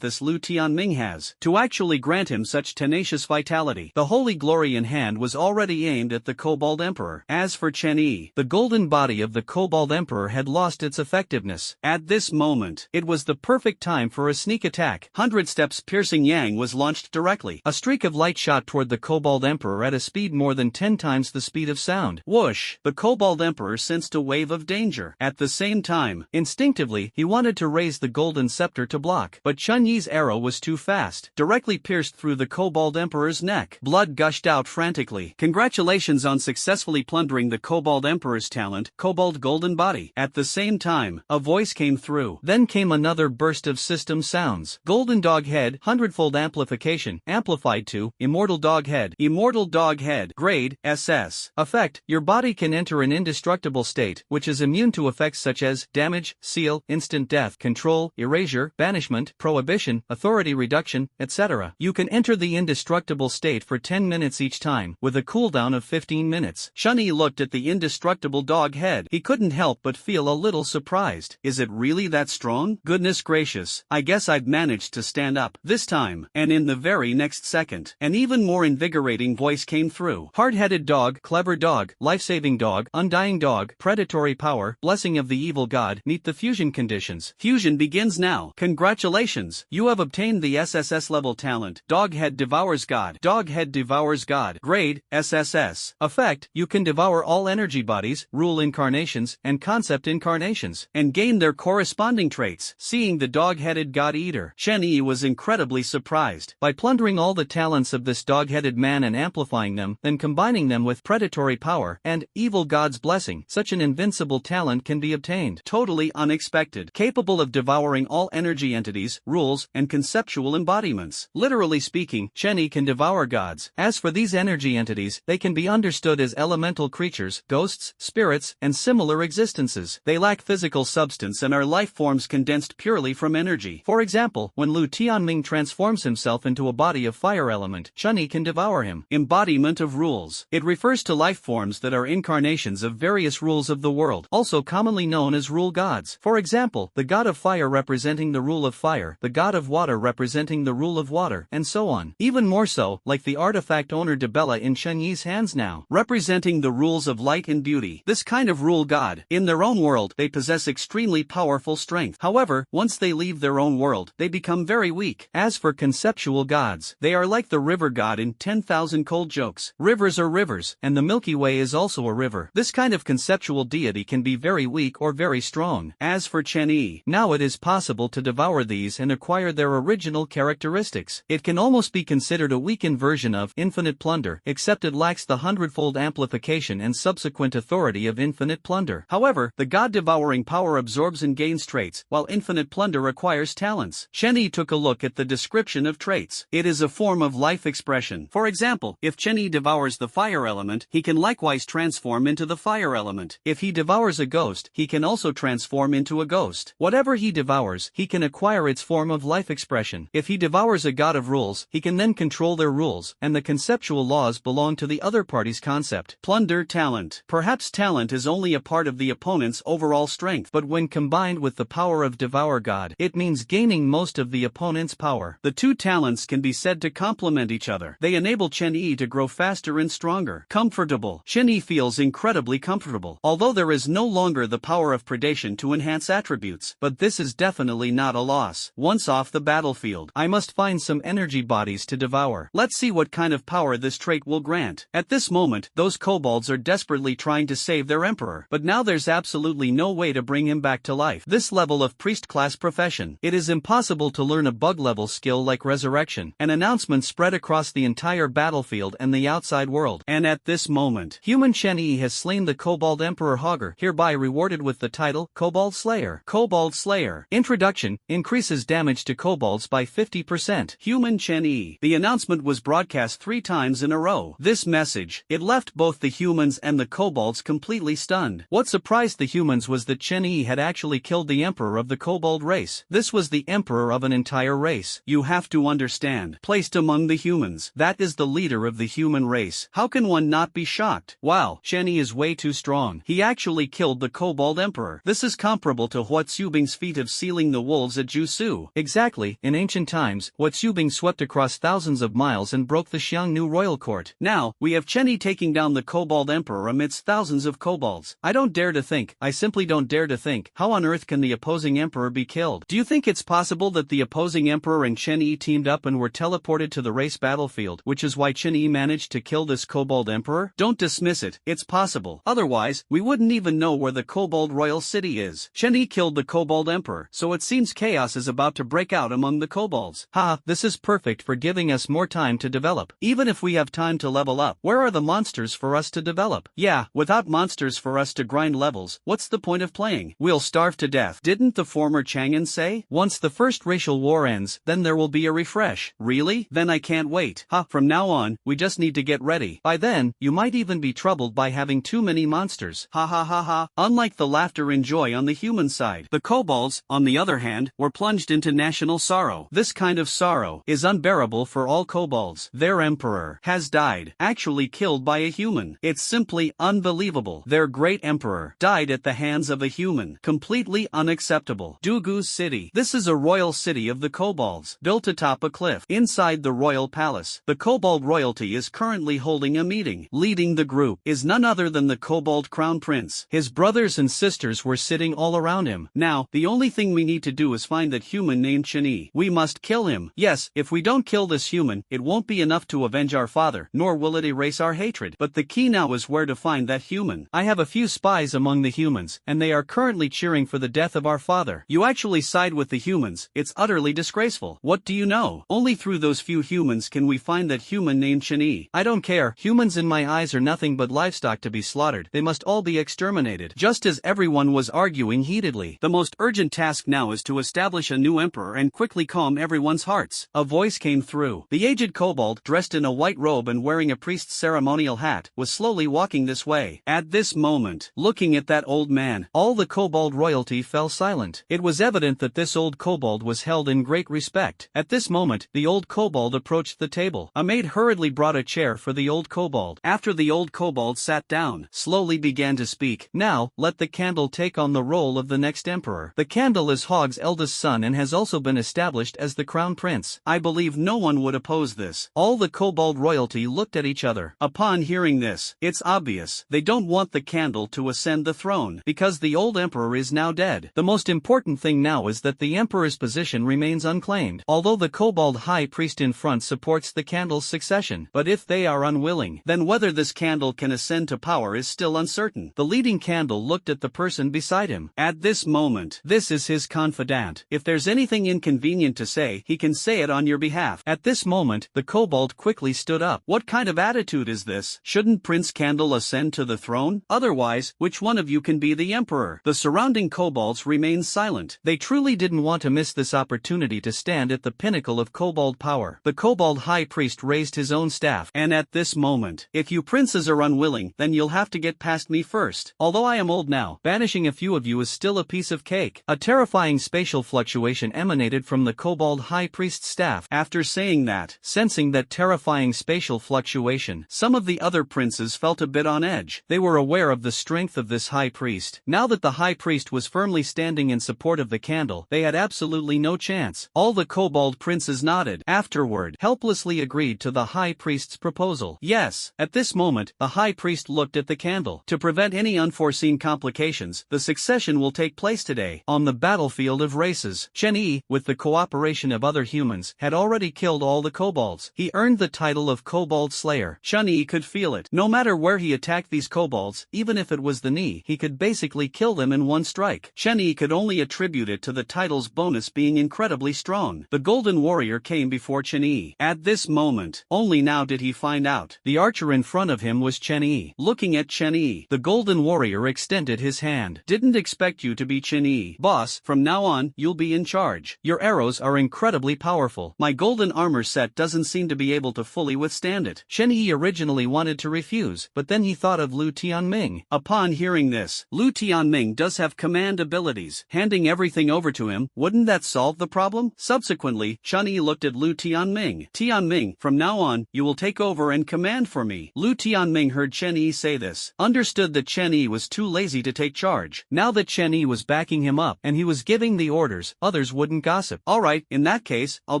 this Lu Tianming has, to actually grant him such tenacious vitality. The holy glory in hand was already aimed at the Kobold Emperor. As for Chen-Yi, the golden body of the Kobold Emperor had lost its effectiveness. At this moment, it was the perfect time for a sneak attack. 100 steps piercing yang was launched directly. A streak of light shot toward the Kobold Emperor at a speed more than 10 times the speed of sound. Whoosh! The Kobold Emperor sensed a wave of danger. At the same time, instinctively, he wanted to raise the golden scepter to block, but Chun-Yi's arrow was too fast, directly pierced through the Kobold Emperor's neck. Blood gushed out frantically. Congratulations on successfully plundering the Kobold Emperor's talent, Kobold Golden Body. At the same time, a voice came through. Then came another burst of system sounds. Golden Dog Head, hundredfold amplification, amplified to Immortal Dog Head. Immortal Dog Head, grade, SS. Effect, your body can enter an indestructible state, which is immune to effects such as damage, seal, instant death, control, erasure, banishment, prohibition, authority reduction, etc. You can enter the indestructible state for 10 minutes each time, with a cooldown of 15 minutes. Chun-Yi looked at the indestructible dog head. He couldn't help but feel a little surprised. Is it really that strong? Goodness gracious, I guess I've managed to stand up. This time, and in the very next second, an even more invigorating voice came through. Hard-headed dog, clever dog, life-saving dog, undying dog, predatory power, blessing of the evil god, meet the fusion conditions. Fusion begins now. Congratulations, you have obtained the SSS level talent. Doghead devours god. Doghead devours god. Grade, SSS. Effect, you can devour all energy bodies, rule incarnations, and concept incarnations, and gain their corresponding traits. Seeing the dog-headed god-eater, Chen-Yi was incredibly surprised. By plundering all the talents of this dog-headed man and amplifying them, then combining them with predatory power and evil god's blessing, such an invincible talent can be obtained. Totally unexpected. Capable of devouring all energy entities, rules, and conceptual embodiments. Literally speaking, Chenny can devour gods. As for these energy entities, they can be understood as elemental creatures, ghosts, spirits, and similar existences. They lack physical substance and are life forms condensed purely from energy. For example, when Lu Tianming transforms himself into a body of fire element, Chenny can devour him. Embodiment of rules. It refers to life forms that are incarnations of various rules of the world, also commonly known as rule gods. For example, the god of fire representing the rule of fire, the god of water representing the rule of water, and so on. Even more so, like the artifact owner Debella in Chen Yi's hands now, representing the rules of light and beauty. This kind of rule god, in their own world, they possess extremely powerful strength. However, once they leave their own world, they become very weak. As for conceptual gods, they are like the river god in 10,000 Cold Jokes. Rivers are rivers, and the Milky Way is also a river. This kind of conceptual deity can be very weak or very strong. As for Chen Yi, now it is possible to devour these and acquire their original characteristics. It can almost be considered a weakened version of infinite plunder, except it lacks the hundredfold amplification and subsequent authority of infinite plunder. However, the god-devouring power absorbs and gains traits, while infinite plunder acquires talents. Chen Yi took a look at the description of traits. It is a form of life expression. For example, if Chen Yi devours the fire element, he can likewise transform into the fire element. If he devours a ghost, he can also transform into a ghost. Whatever he devours, he can acquire its form of life expression. If he devours a god of rules, he can then control their rules, and the conceptual laws belong to the other party's concept. Plunder talent. Perhaps talent is only a part of the opponent's overall strength, but when combined with the power of Devour God, it means gaining most of the opponent's power. The two talents can be said to complement each other. They enable Chen Yi to grow faster and stronger. Comfortable. Chen Yi feels incredibly comfortable, although there is no longer the power of predation to enhance attributes, but this is definitely not a loss. Once off the battlefield, I must find some energy bodies to devour. Let's see what kind of power this trait will grant. At this moment, those kobolds are desperately trying to save their emperor, but now there's absolutely no way to bring him back to life. This level of priest class profession, it is impossible to learn a bug level skill like resurrection. An announcement spread across the entire battlefield and the outside world. And at this moment, human Chen Yi has slain the kobold emperor Hogger, hereby rewarded with the title Kobold Slayer. Kobold Slayer. Introduction: increases damage to kobolds by 50%. Human Chen Yi. The announcement was broadcast 3 times in a row. This message, it left both the humans and the kobolds completely stunned. What surprised the humans was that Chen Yi had actually killed the emperor of the kobold race. This was the emperor of an entire race. You have to understand. Placed among the humans, that is the leader of the human race. How can one not be shocked? Wow, Chen Yi is way too strong. He actually killed the kobold emperor. This is comparable to Hua Zubing's feat of sealing the wolves at Jusu. Exactly, in ancient times, Hua Zubing swept across thousands of miles and broke the Xiangnu royal court. Now, we have Chen Yi taking down the kobold emperor amidst thousands of kobolds. I simply don't dare to think, how on earth can the opposing emperor be killed? Do you think it's possible that the opposing emperor and Chen Yi teamed up and were teleported to the race battlefield, which is why Chen Yi managed to kill this kobold emperor? Don't dismiss it, it's possible. Otherwise, we wouldn't even know where the kobold royal city is. Chen Yi killed the kobold emperor, so it seems chaos is about to break out among the kobolds. This is perfect for giving us more time to develop. Even if we have time to level up, where are the monsters for us to develop? Yeah, without monsters for us to grind levels, what's the point of playing? We'll starve to death. Didn't the former Chang'an say? Once the first racial war ends, then there will be a refresh. Really? Then I can't wait. From now on, we just need to get ready. By then, you might even be troubled by having too many monsters. Unlike the laughter and joy on the human side, the kobolds, on the other hand, were plunged into national sorrow. This kind of sorrow is unbearable for all kobolds. Their emperor has died, actually killed by a human. It's simply unbelievable. Their great emperor died at the hands of a human. Completely unacceptable. Dugu's city. This is a royal city of the kobolds, built atop a cliff. Inside the royal palace, the kobold royalty is currently holding a meeting. Leading the group is none other than the kobold crown prince. His brothers and sisters were sitting all around him. Now, the only thing we need to do is find that human named Chen Yi. We must kill him. Yes, if we don't kill this human, it won't be enough to avenge our father, nor will it erase our hatred. But the key now is where to find that human. I have a few spies among the humans, and they are currently cheering for the death of our father. You actually side with the humans. It's utterly disgraceful. What do you know? Only through those few humans can we find that human named Chen Yi. I don't care, humans in my eyes are nothing but livestock to be slaughtered. They must all be exterminated. Just as everyone was arguing heatedly. The most urgent task now is to establish a new emperor and quickly calm everyone's hearts. A voice came through. The aged kobold, dressed in a white robe and wearing a priest's ceremonial hat, was slowly walking this way. At this moment, looking at that old man, all the kobold royalty fell silent. It was evident that this old kobold was held in great respect. At this moment, the old kobold approached the table. A maid hurriedly brought a chair for the old kobold. After the old kobold sat down, slowly began to speak. Now, let the candle take on the role of the next emperor. The candle is Hog's eldest son and has also been established as the crown prince. I believe no one would oppose this. All the kobold royalty looked at each other. Upon hearing this, it's obvious. They don't want the candle to ascend the throne, because the old emperor is now dead. The most important thing now is that the emperor's position remains unclaimed. Although the kobold high priest in front supports the candle's succession, but if they are unwilling, then whether this candle can ascend to power is still uncertain. The leading candle looked at the person beside him. At this moment, this is his confidant. If there's anything inconvenient to say, he can say it on your behalf. At this moment, the kobold quickly stood up. What kind of attitude is this? Shouldn't Prince Candle ascend to the throne? Otherwise, which one of you can be the emperor? The surrounding kobolds remained silent. They truly didn't want to miss this opportunity to stand at the pinnacle of kobold power. The kobold high priest raised his own staff, and at this moment, if you princes are unwilling, then you'll have to get past me first. Although I am old now, banishing a few of you is still a piece of cake. A terrifying spatial fluctuation emanated from the kobold high priest's staff. After saying that, sensing that terrifying spatial fluctuation, some of the other princes felt a bit on edge. They were aware of the strength of this high priest. Now that the high priest was firmly standing in support of the candle, they had absolutely no chance. All the kobold princes nodded. Afterward, helplessly agreed to the high priest's proposal. Yes, at this moment, the high priest looked at the candle. To prevent any unforeseen complications, the succession will take place today, on the battlefield of races. Chen Yi, with the cooperation of other humans, had already killed all the kobolds. He earned the title of Kobold Slayer. Chen Yi could feel it. No matter where he attacked these kobolds, even if it was the knee, he could basically kill them in one strike. Chen Yi could only attribute it to the title's bonus being incredibly strong. The Golden Warrior came before Chen Yi. At this moment, only now did he find out. The archer in front of him was Chen Yi. Looking at Chen Yi, the Golden Warrior extended his hand. Didn't expect you to be Chen Yi. Boss, from now on, you'll be in charge. Your arrows are incredibly powerful. My golden armor set doesn't seem to be able to fully withstand it. Chen Yi originally wanted to refuse, but then he thought of Lu Tianming. Upon hearing this, Lu Tianming does have command abilities. Handing everything over to him, wouldn't that solve the problem? Subsequently, Chen Yi looked at Lu Tianming. Tianming, from now on, you will take over and command for me. Lu Tianming heard Chen Yi say this, understood that Chen Yi was too lazy to take charge. Now that Chen Yi was backing him up, and he was giving the orders, others wouldn't gossip. Alright, in that case, I'll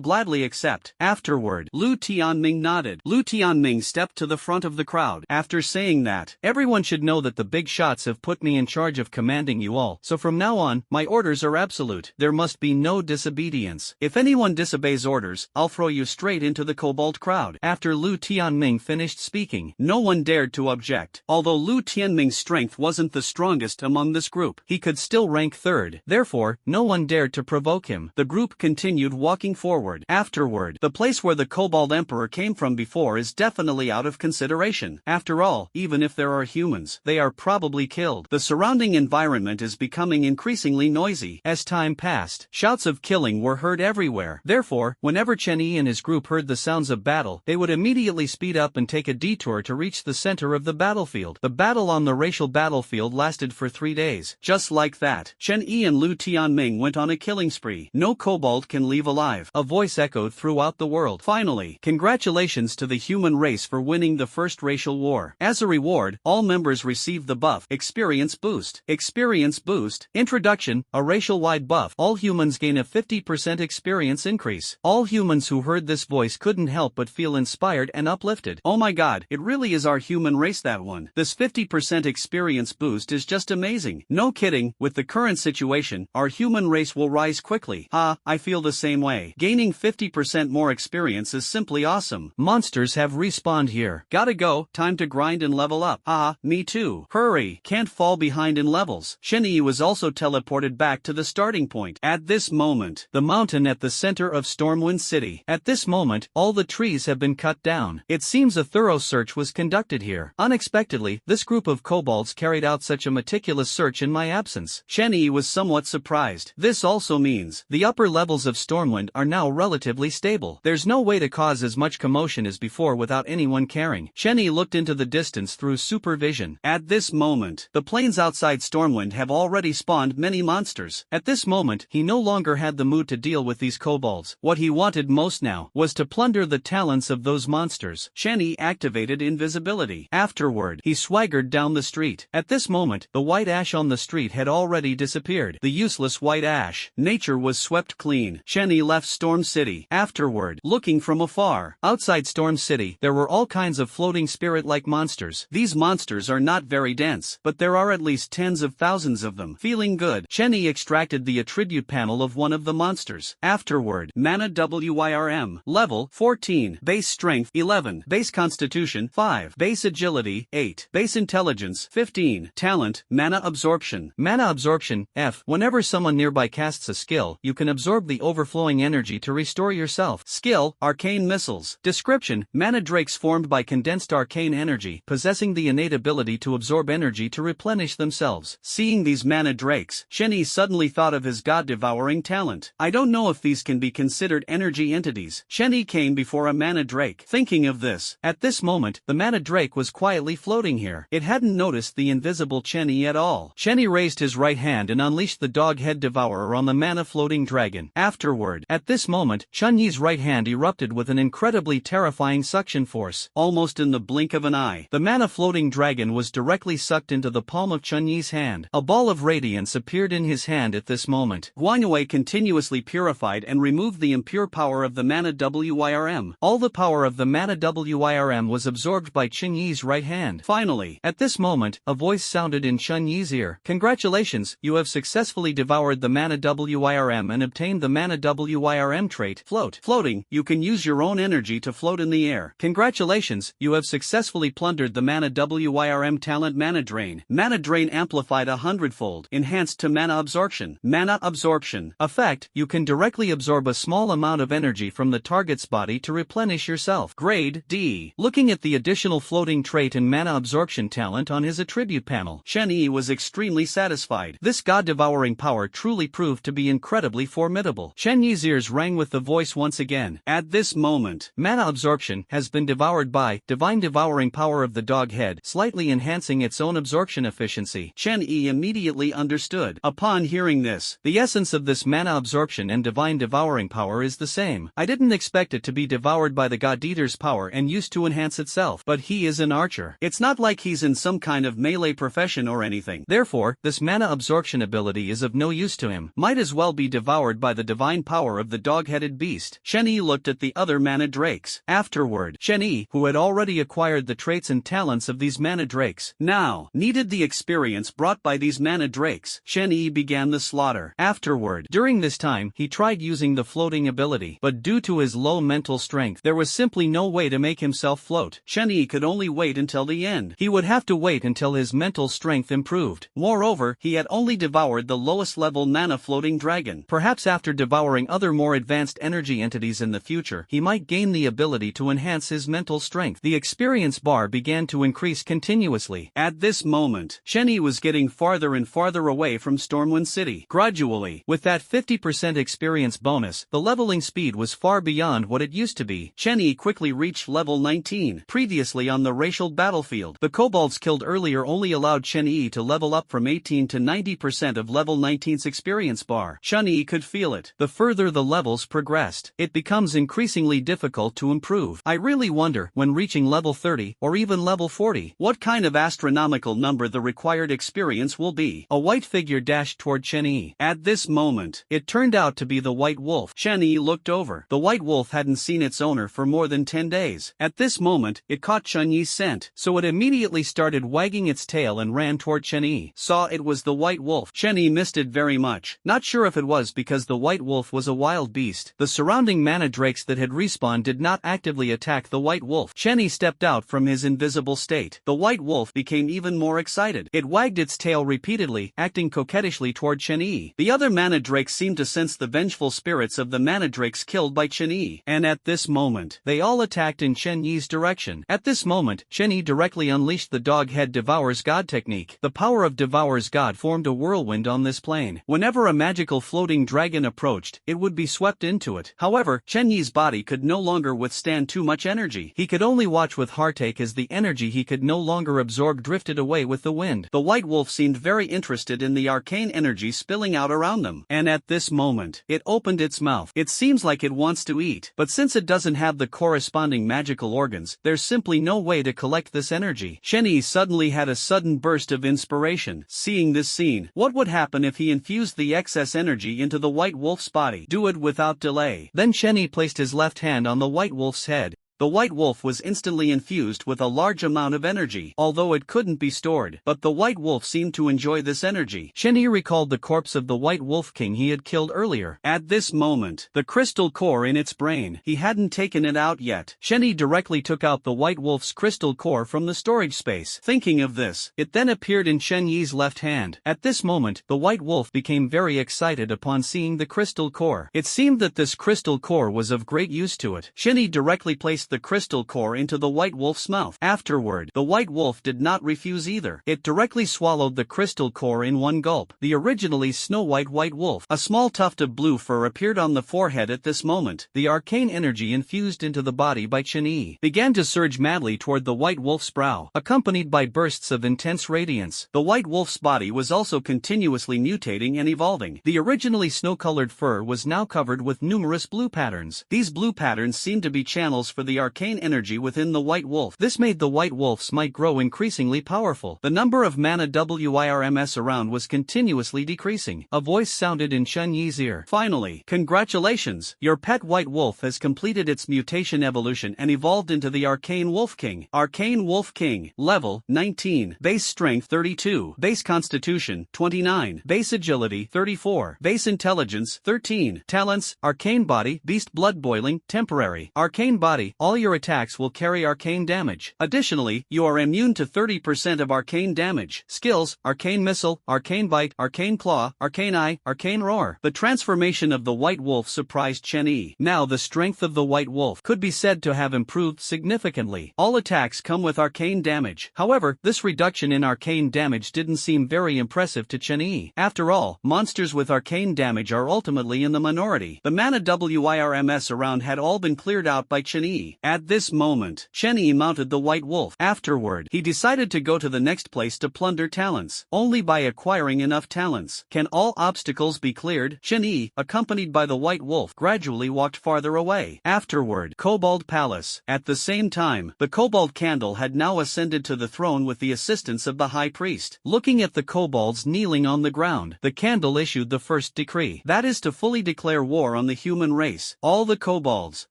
gladly accept. Afterward, Lu Tianming nodded. Lu Tianming stepped to the front of the crowd. After saying that, everyone should know that the big shots have put me in charge of commanding you all, so from now on, my orders are absolute. There must be no disobedience. If anyone disobeys orders, I'll throw you straight into the kobold crowd. After Lu Tianming finished speaking, no one dared to object. Although Lu Tianming's strength wasn't the strongest among this group, he could still rank third. Therefore, no one dared to provoke him. The group continued walking forward. Afterward, the place where the kobold emperor came from before is definitely out of consideration. After all, even if there are humans, they are probably killed. The surrounding environment is becoming increasingly noisy. As time passed, shouts of killing were heard everywhere. Therefore, whenever Chen Yi and his group heard the sounds of battle, they would immediately speed up and take a detour to reach the center of the battlefield. The battle on the racial battlefield lasted for 3 days. Just like that, Chen Yi and Lu Tianming went on a killing spree. No kobold can leave alive. A voice echoed throughout the world. Finally, congratulations to the human race for winning the first racial war. As a reward, all members received the buff, Experience Boost. Experience Boost. Introduction, a racial-wide buff. All humans gain a 50% experience increase. All humans who heard this voice couldn't help but feel inspired and uplifted. Oh my god, it really is our human race, that one. This 50% experience boost is just amazing. No kidding, with the current situation, our human race will rise quickly. I feel the same way. Gaining 50% more experience is simply awesome. Monsters have respawned here. Gotta go, time to grind and level up. Me too. Hurry, can't fall behind in levels. Chen Yi was also teleported back to the starting point. At this moment, the mountain at the center of Stormwind City. At this moment, all the trees have been cut down. It seems seems a thorough search was conducted here. Unexpectedly, this group of kobolds carried out such a meticulous search in my absence. Shen Yi was somewhat surprised. This also means the upper levels of Stormwind are now relatively stable. There's no way to cause as much commotion as before without anyone caring. Shen Yi looked into the distance through supervision. At this moment, the plains outside Stormwind have already spawned many monsters. At this moment, he no longer had the mood to deal with these kobolds. What he wanted most now was to plunder the talents of those monsters. Shen Yi activated invisibility. Afterward, he swaggered down the street. At this moment, the white ash on the street had already disappeared. The useless white ash. Nature was swept clean. Shen Yi left Storm City. Afterward, looking from afar, outside Storm City, there were all kinds of floating spirit-like monsters. These monsters are not very dense, but there are at least tens of thousands of them. Feeling good, Shen Yi extracted the attribute panel of one of the monsters. Afterward, Mana WYRM, level 14, base strength 11, base constitution 5, base agility 8, base intelligence 15, talent, mana absorption. Mana absorption, F. Whenever someone nearby casts a skill, you can absorb the overflowing energy to restore yourself. Skill, arcane missiles. Description, mana drakes formed by condensed arcane energy, possessing the innate ability to absorb energy to replenish themselves. Seeing these mana drakes, Shen Yi suddenly thought of his god-devouring talent. I don't know if these can be considered energy entities. Shen Yi came before a mana drake. Thinking of this, at this moment, the mana drake was quietly floating here. It hadn't noticed the invisible Shen Yi at all. Shen Yi raised his right hand and unleashed the dog-head devourer on the mana-floating dragon. Afterward, at this moment, Shen Yi's right hand erupted with an incredibly terrifying suction force. Almost in the blink of an eye, the mana-floating dragon was directly sucked into the palm of Shen Yi's hand. A ball of radiance appeared in his hand at this moment. Guanyu continuously purified and removed the impure power of the mana WYRM. All the power of the mana WYRM was absorbed by Shen Yi's right hand. Finally, at this moment, a voice sounded in Shen Yi's ear. Congratulations, you have successfully devoured the mana WYRM and obtained the mana WYRM trait, Float. Floating, you can use your own energy to float in the air. Congratulations, you have successfully plundered the mana WYRM talent Mana Drain. Mana Drain amplified 100-fold, enhanced to mana absorption. Mana absorption. Effect, you can directly absorb a small amount of energy from the target's body to replenish yourself. Grade D. Looking at the additional floating trait and mana absorption talent on his attribute panel, Shen Yi was extremely satisfied. This god-devouring power truly proved to be incredibly formidable. Shen Yi's ears rang with the voice once again. At this moment, mana absorption has been devoured by divine devouring power of the dog head, slightly enhancing its own absorption efficiency. Shen Yi immediately understood. Upon hearing this, the essence of this mana absorption and divine devouring power is the same. I didn't expect it to be devoured by the God Eater's power and used to enhance itself, but he is an archer. It's not like he's in some kind of melee profession or anything. Therefore, this mana absorption ability is of no use to him. Might as well be devoured by the divine power of the dog-headed beast. Shen Yi looked at the other mana drakes. Afterward, Shen Yi, who had already acquired the traits and talents of these mana drakes, now needed the experience brought by these mana drakes. Shen Yi began the slaughter. Afterward, during this time, he tried using the floating ability, but due to his low mental strength, there was simply no way to make himself float. Shen Yi could only wait until the end. He would have to wait until his mental strength improved. Moreover, he had only devoured the lowest level mana floating dragon. Perhaps after devouring other more advanced energy entities in the future, he might gain the ability to enhance his mental strength. The experience bar began to increase continuously. At this moment, Shen Yi was getting farther and farther away from Stormwind City. Gradually, with that 50% experience bonus, the leveling speed was far beyond what it used to be. Shen Yi quickly reached level 19. Previously on the racial battlefield, the kobolds killed earlier only allowed Shen Yi to level up from 18 to 90% of level 19's experience bar. Shen Yi could feel it. The further the levels progressed, it becomes increasingly difficult to improve. I really wonder, when reaching level 30, or even level 40, what kind of astronomical number the required experience will be. A white figure dashed toward Shen Yi. At this moment, it turned out to be the white wolf. Shen Yi looked over. The white wolf hadn't seen its owner for more than 10 days. At this moment, it caught Shen Yi's scent, so it immediately started wagging its tail and ran toward Shen Yi. Saw it was the white wolf. Shen Yi missed it very much. Not sure if it was because the white wolf was a wild beast. The surrounding mana drakes that had respawned did not actively attack the white wolf. Shen Yi stepped out from his invisible state. The white wolf became even more excited. It wagged its tail repeatedly, acting coquettishly toward Shen Yi. The other mana drakes seemed to sense the vengeful spirits of the mana drakes killed by Shen Yi, and at this moment, they all attacked in Shen Shen Yi's direction. At this moment, Shen Yi directly unleashed the Dog Head Devour's God technique. The power of Devour's God formed a whirlwind on this plane. Whenever a magical floating dragon approached, it would be swept into it. However, Shen Yi's body could no longer withstand too much energy. He could only watch with heartache as the energy he could no longer absorb drifted away with the wind. The White Wolf seemed very interested in the arcane energy spilling out around them. And at this moment, it opened its mouth. It seems like it wants to eat, but since it doesn't have the corresponding magical organs, there's simply no way to collect this energy. Shen Yi suddenly had a sudden burst of inspiration. Seeing this scene, what would happen if he infused the excess energy into the White Wolf's body? Do it without delay. Then Shen Yi placed his left hand on the White Wolf's head. The White Wolf was instantly infused with a large amount of energy, although it couldn't be stored. But the White Wolf seemed to enjoy this energy. Shen Yi recalled the corpse of the White Wolf King he had killed earlier. At this moment, the crystal core in its brain, he hadn't taken it out yet. Shen Yi directly took out the White Wolf's crystal core from the storage space. Thinking of this, it then appeared in Shen Yi's left hand. At this moment, the White Wolf became very excited upon seeing the crystal core. It seemed that this crystal core was of great use to it. Shen Yi directly placed the crystal core into the White Wolf's mouth. Afterward, the White Wolf did not refuse either. It directly swallowed the crystal core in one gulp. The originally snow-white White Wolf. A small tuft of blue fur appeared on the forehead at this moment. The arcane energy infused into the body by Shen Yi began to surge madly toward the White Wolf's brow, accompanied by bursts of intense radiance. The White Wolf's body was also continuously mutating and evolving. The originally snow-colored fur was now covered with numerous blue patterns. These blue patterns seemed to be channels for the arcane energy within the White Wolf. This made the White Wolf's might grow increasingly powerful. The number of mana WIRMS around was continuously decreasing. A voice sounded in Shen Yi's ear. Finally, congratulations! Your pet White Wolf has completed its mutation evolution and evolved into the Arcane Wolf King. Arcane Wolf King. Level 19. Base Strength 32. Base Constitution 29. Base Agility 34. Base Intelligence 13. Talents: Arcane Body, Beast Blood Boiling, Temporary. Arcane Body. All your attacks will carry arcane damage. Additionally, you are immune to 30% of arcane damage. Skills: Arcane Missile, Arcane Bite, Arcane Claw, Arcane Eye, Arcane Roar. The transformation of the White Wolf surprised Shen Yi. Now the strength of the White Wolf could be said to have improved significantly. All attacks come with arcane damage. However, this reduction in arcane damage didn't seem very impressive to Shen Yi. After all, monsters with arcane damage are ultimately in the minority. The mana WIRMS around had all been cleared out by Shen Yi. At this moment, Shen Yi mounted the White Wolf. Afterward, he decided to go to the next place to plunder talents. Only by acquiring enough talents can all obstacles be cleared. Shen Yi, accompanied by the White Wolf, gradually walked farther away. Afterward, Kobold Palace. At the same time, the Kobold Candle had now ascended to the throne with the assistance of the High Priest. Looking at the kobolds kneeling on the ground, the candle issued the first decree. That is to fully declare war on the human race. All the kobolds,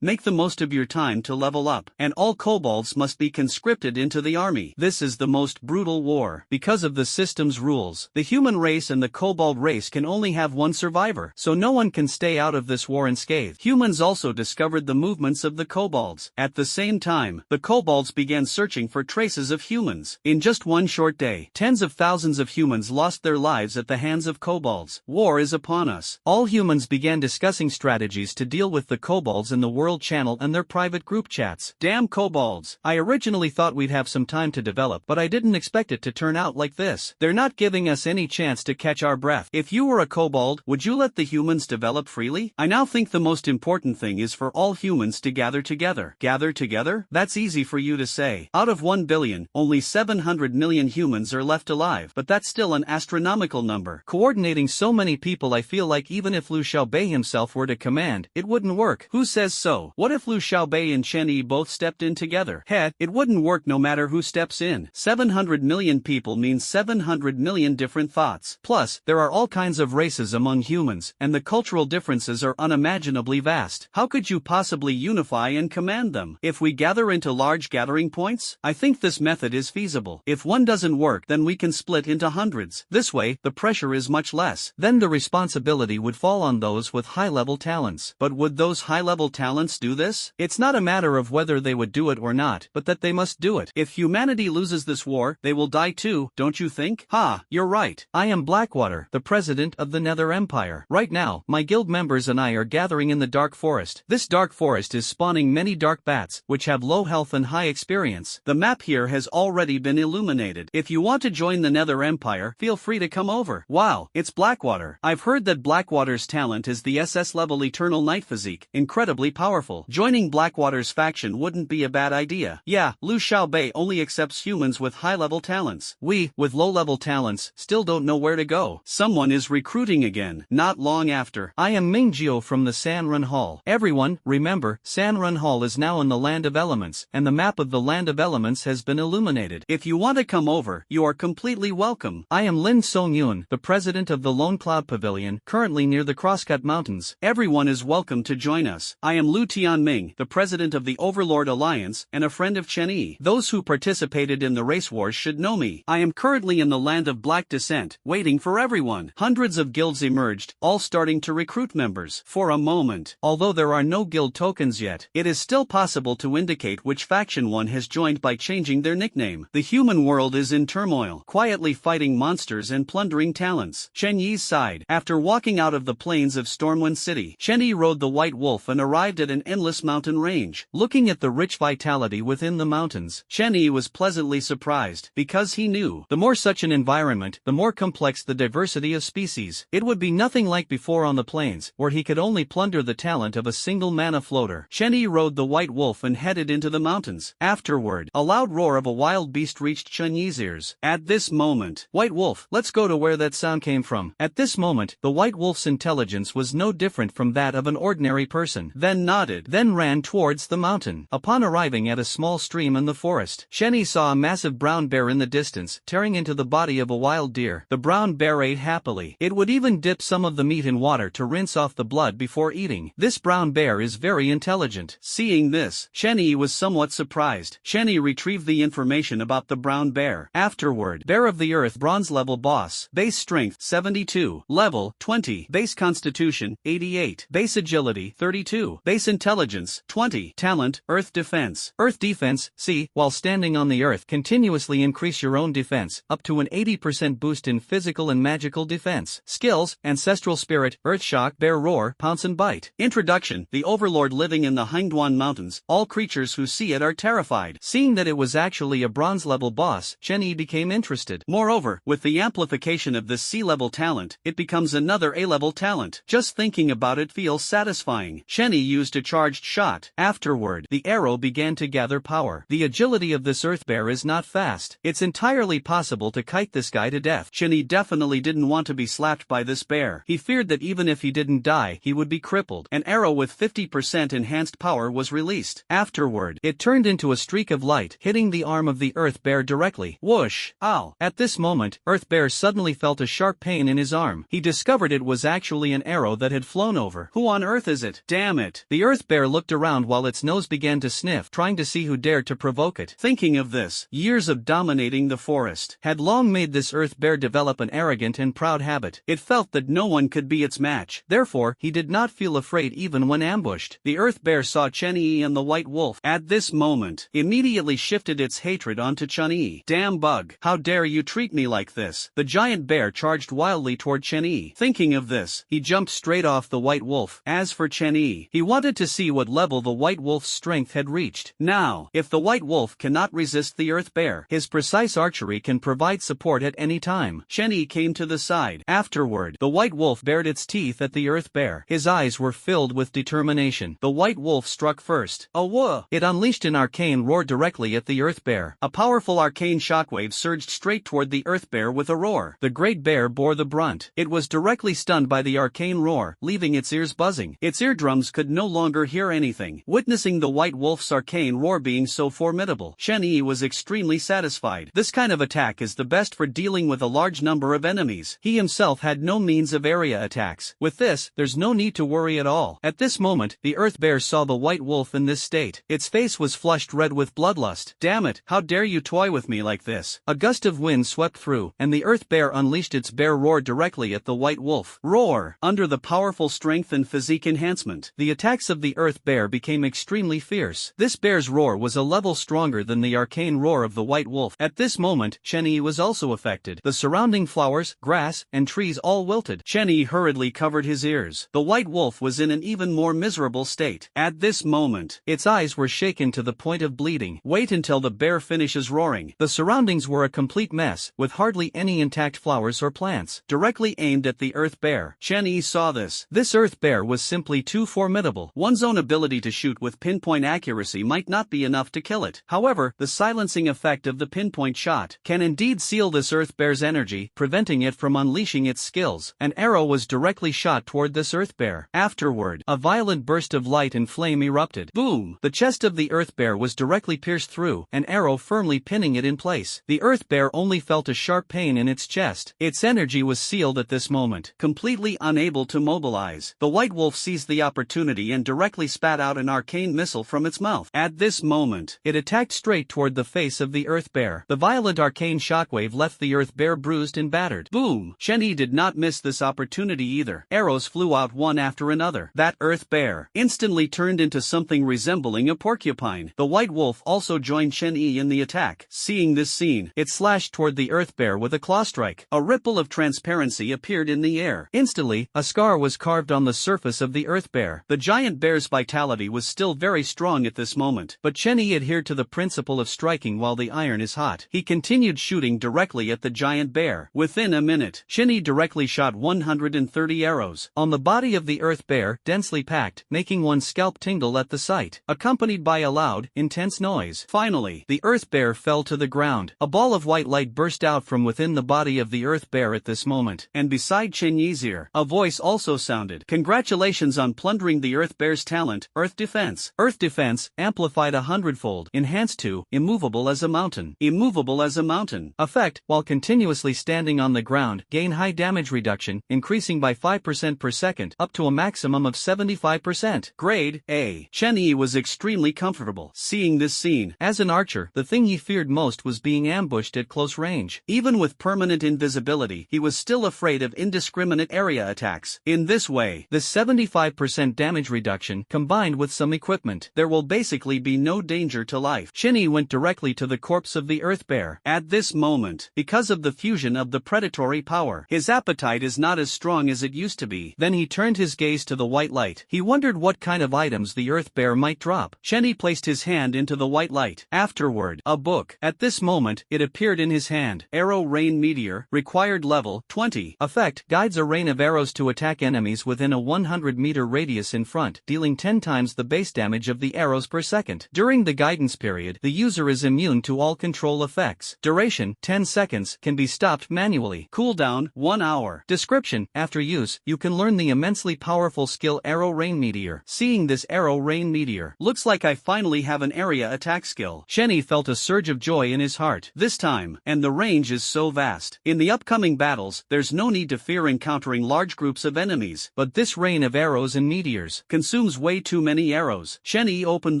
make the most of your time to level up, and all kobolds must be conscripted into the army. This is the most brutal war. Because of the system's rules, the human race and the kobold race can only have one survivor, so no one can stay out of this war unscathed. Humans also discovered the movements of the kobolds. At the same time, the kobolds began searching for traces of humans. In just one short day, tens of thousands of humans lost their lives at the hands of kobolds. War is upon us. All humans began discussing strategies to deal with the kobolds in the World Channel and their private group chats. Damn kobolds. I originally thought we'd have some time to develop, but I didn't expect it to turn out like this. They're not giving us any chance to catch our breath. If you were a kobold, would you let the humans develop freely? I now think the most important thing is for all humans to gather together. Gather together? That's easy for you to say. Out of 1 billion, only 700 million humans are left alive, but that's still an astronomical number. Coordinating so many people, I feel like even if Liu Xiaobei himself were to command, it wouldn't work. Who says so? What if Liu Xiaobei and Shen Yi both stepped in together? Heh, it wouldn't work no matter who steps in. 700 million people means 700 million different thoughts. Plus, there are all kinds of races among humans, and the cultural differences are unimaginably vast. How could you possibly unify and command them? If we gather into large gathering points, I think this method is feasible. If one doesn't work, then we can split into hundreds. This way, the pressure is much less. Then the responsibility would fall on those with high-level talents. But would those high-level talents do this? It's not a matter matter of whether they would do it or not, but that they must do it. If humanity loses this war, they will die too, don't you think? Ha, you're right. I am Blackwater, the president of the Nether Empire. Right now, my guild members and I are gathering in the Dark Forest. This Dark Forest is spawning many dark bats, which have low health and high experience. The map here has already been illuminated. If you want to join the Nether Empire, feel free to come over. Wow, it's Blackwater. I've heard that Blackwater's talent is the SS level Eternal Night physique, incredibly powerful. Joining Blackwater's faction wouldn't be a bad idea. Yeah, Lu Xiaobei only accepts humans with high-level talents. We, with low-level talents, still don't know where to go. Someone is recruiting again. Not long after. I am Mingjio from the Sanrun Hall. Everyone, remember, Sanrun Hall is now in the Land of Elements, and the map of the Land of Elements has been illuminated. If you want to come over, you are completely welcome. I am Lin Songyun, the president of the Lone Cloud Pavilion, currently near the Crosscut Mountains. Everyone is welcome to join us. I am Lu Tianming, the president of the Overlord Alliance, and a friend of Chen Yi. Those who participated in the race wars should know me. I am currently in the land of Black Descent, waiting for everyone. Hundreds of guilds emerged, all starting to recruit members. For a moment, although there are no guild tokens yet, it is still possible to indicate which faction one has joined by changing their nickname. The human world is in turmoil, quietly fighting monsters and plundering talents. Chen Yi's side. After walking out of the plains of Stormwind City, Chen Yi rode the White Wolf and arrived at an endless mountain range. Looking at the rich vitality within the mountains, Chen Yi was pleasantly surprised, because he knew, the more such an environment, the more complex the diversity of species. It would be nothing like before on the plains, where he could only plunder the talent of a single mana floater. Chen Yi rode the White Wolf and headed into the mountains. Afterward, a loud roar of a wild beast reached Chen Yi's ears. At this moment, White Wolf, let's go to where that sound came from. At this moment, the White Wolf's intelligence was no different from that of an ordinary person. Then nodded, then ran towards the mountain. Upon arriving at a small stream in the forest, Chen Yi saw a massive brown bear in the distance, tearing into the body of a wild deer. The brown bear ate happily. It would even dip some of the meat in water to rinse off the blood before eating. This brown bear is very intelligent. Seeing this, Chen Yi was somewhat surprised. Chen Yi retrieved the information about the brown bear. Afterward, Bear of the Earth bronze level boss, base strength 72, level 20, base constitution 88, base agility 32, base intelligence 20, talent Earth defense. Earth defense, see, while standing on the earth, continuously increase your own defense, up to an 80% boost in physical and magical defense. Skills, ancestral spirit, earth shock, bear roar, pounce and bite. Introduction, the overlord living in the Hangduan Mountains, all creatures who see it are terrified. Seeing that it was actually a bronze level boss, Chen Yi became interested. Moreover, with the amplification of this C-level talent, it becomes another A-level talent. Just thinking about it feels satisfying. Chen Yi used a charged shot. Afterward, the arrow began to gather power. The agility of this earth bear is not fast. It's entirely possible to kite this guy to death. Chen Yi definitely didn't want to be slapped by this bear. He feared that even if he didn't die, he would be crippled. An arrow with 50% enhanced power was released. Afterward, it turned into a streak of light, hitting the arm of the earth bear directly. Whoosh! Ow! At this moment, Earth Bear suddenly felt a sharp pain in his arm. He discovered it was actually an arrow that had flown over. Who on earth is it? Damn it! The Earth Bear looked around while its nose began to sniff, trying to see who dared to provoke it. Thinking of this, years of dominating the forest had long made this Earth Bear develop an arrogant and proud habit. It felt that no one could be its match. Therefore, he did not feel afraid even when ambushed. The Earth Bear saw Chen Yi and the White Wolf. At this moment, immediately shifted its hatred onto Chen Yi. Damn bug! How dare you treat me like this? The giant bear charged wildly toward Chen Yi. Thinking of this, he jumped straight off the White Wolf. As for Chen Yi, he wanted to see what level the White Wolf's strength had reached. Now, if the White Wolf cannot resist the Earth Bear, his precise archery can provide support at any time. Chen Yi came to the side. Afterward, the White Wolf bared its teeth at the Earth Bear. His eyes were filled with determination. The White Wolf struck first. A whoa! It unleashed an arcane roar directly at the Earth Bear. A powerful arcane shockwave surged straight toward the Earth Bear with a roar. The Great Bear bore the brunt. It was directly stunned by the arcane roar, leaving its ears buzzing. Its eardrums could no longer hear anything. Witnessing the White Wolf's arcane roar being so formidable, Chen Yi was extremely satisfied. This kind of attack is the best for dealing with a large number of enemies. He himself had no means of area attacks. With this, there's no need to worry at all. At this moment, the Earth Bear saw the White Wolf in this state. Its face was flushed red with bloodlust. Damn it, how dare you toy with me like this? A gust of wind swept through, and the Earth Bear unleashed its bear roar directly at the White Wolf. Roar! Under the powerful strength and physique enhancement, the attacks of the Earth Bear became extremely extremely fierce. This bear's roar was a level stronger than the arcane roar of the white wolf. At this moment, Shen-Yi was also affected. The surrounding flowers, grass, and trees all wilted. Shen-Yi hurriedly covered his ears. The white wolf was in an even more miserable state. At this moment, its eyes were shaken to the point of bleeding. Wait until the bear finishes roaring. The surroundings were a complete mess, with hardly any intact flowers or plants, directly aimed at the earth bear. Shen-Yi saw this. This earth bear was simply too formidable. One's own ability to shoot with pinpoint accuracy might not be enough to kill it. However, the silencing effect of the pinpoint shot can indeed seal this earth bear's energy, preventing it from unleashing its skills. An arrow was directly shot toward this earth bear. Afterward, a violent burst of light and flame erupted. Boom! The chest of the earth bear was directly pierced through, an arrow firmly pinning it in place. The earth bear only felt a sharp pain in its chest. Its energy was sealed at this moment, completely unable to mobilize. The white wolf seized the opportunity and directly spat out an arcane missile from its mouth. At this moment, it attacked straight toward the face of the earth bear. The violent arcane shockwave left the earth bear bruised and battered. Boom! Shen-Yi did not miss this opportunity either. Arrows flew out one after another. That earth bear instantly turned into something resembling a porcupine. The white wolf also joined Shen-Yi in the attack. Seeing this scene, it slashed toward the earth bear with a claw strike. A ripple of transparency appeared in the air. Instantly, a scar was carved on the surface of the earth bear. The giant bear's vitality was still very strong at this moment, but Shen-Yi adhered to the principle of striking while the iron is hot. He continued shooting directly at the giant bear. Within a minute, Shen-Yi directly shot 130 arrows on the body of the earth bear, densely packed, making one's scalp tingle at the sight, accompanied by a loud, intense noise. Finally, the earth bear fell to the ground. A ball of white light burst out from within the body of the earth bear at this moment, and beside Shen-Yi's ear, a voice also sounded. Congratulations on plundering the earth bear's talent, Earth Defense. Earth Defense, amplified 100-fold, enhanced to, immovable as a mountain. Immovable as a mountain. Effect, while continuously standing on the ground, gain high damage reduction, increasing by 5% per second, up to a maximum of 75%. Grade, A. Shen-Yi was extremely comfortable. Seeing this scene, as an archer, the thing he feared most was being ambushed at close range. Even with permanent invisibility, he was still afraid of indiscriminate area attacks. In this way, the 75% damage reduction, combined with some equipment, there will basically be no danger to life. Shen-Yi went directly to the corpse of the earth bear. At this moment, because of the fusion of the predatory power, his appetite is not as strong as it used to be. Then he turned his gaze to the white light. He wondered what kind of items the earth bear might drop. Shen-Yi placed his hand into the white light. Afterward, a book. At this moment, it appeared in his hand. Arrow Rain Meteor, required level 20. Effect, guides a rain of arrows to attack enemies within a 100-meter radius in front, dealing 10 times the base damage of the arrows per second. During the guidance period, the user is immune to all control effects. Duration, 10 seconds, can be stopped manually. Cooldown, 1 hour. Description, after use, you can learn the immensely powerful skill Arrow Rain Meteor. Seeing this Arrow Rain Meteor, looks like I finally have an area attack skill. Shen-Yi felt a surge of joy in his heart. This time, and the range is so vast. In the upcoming battles, there's no need to fear encountering large groups of enemies, but this rain of arrows and meteors consumes way too many arrows. Shen-Yi opened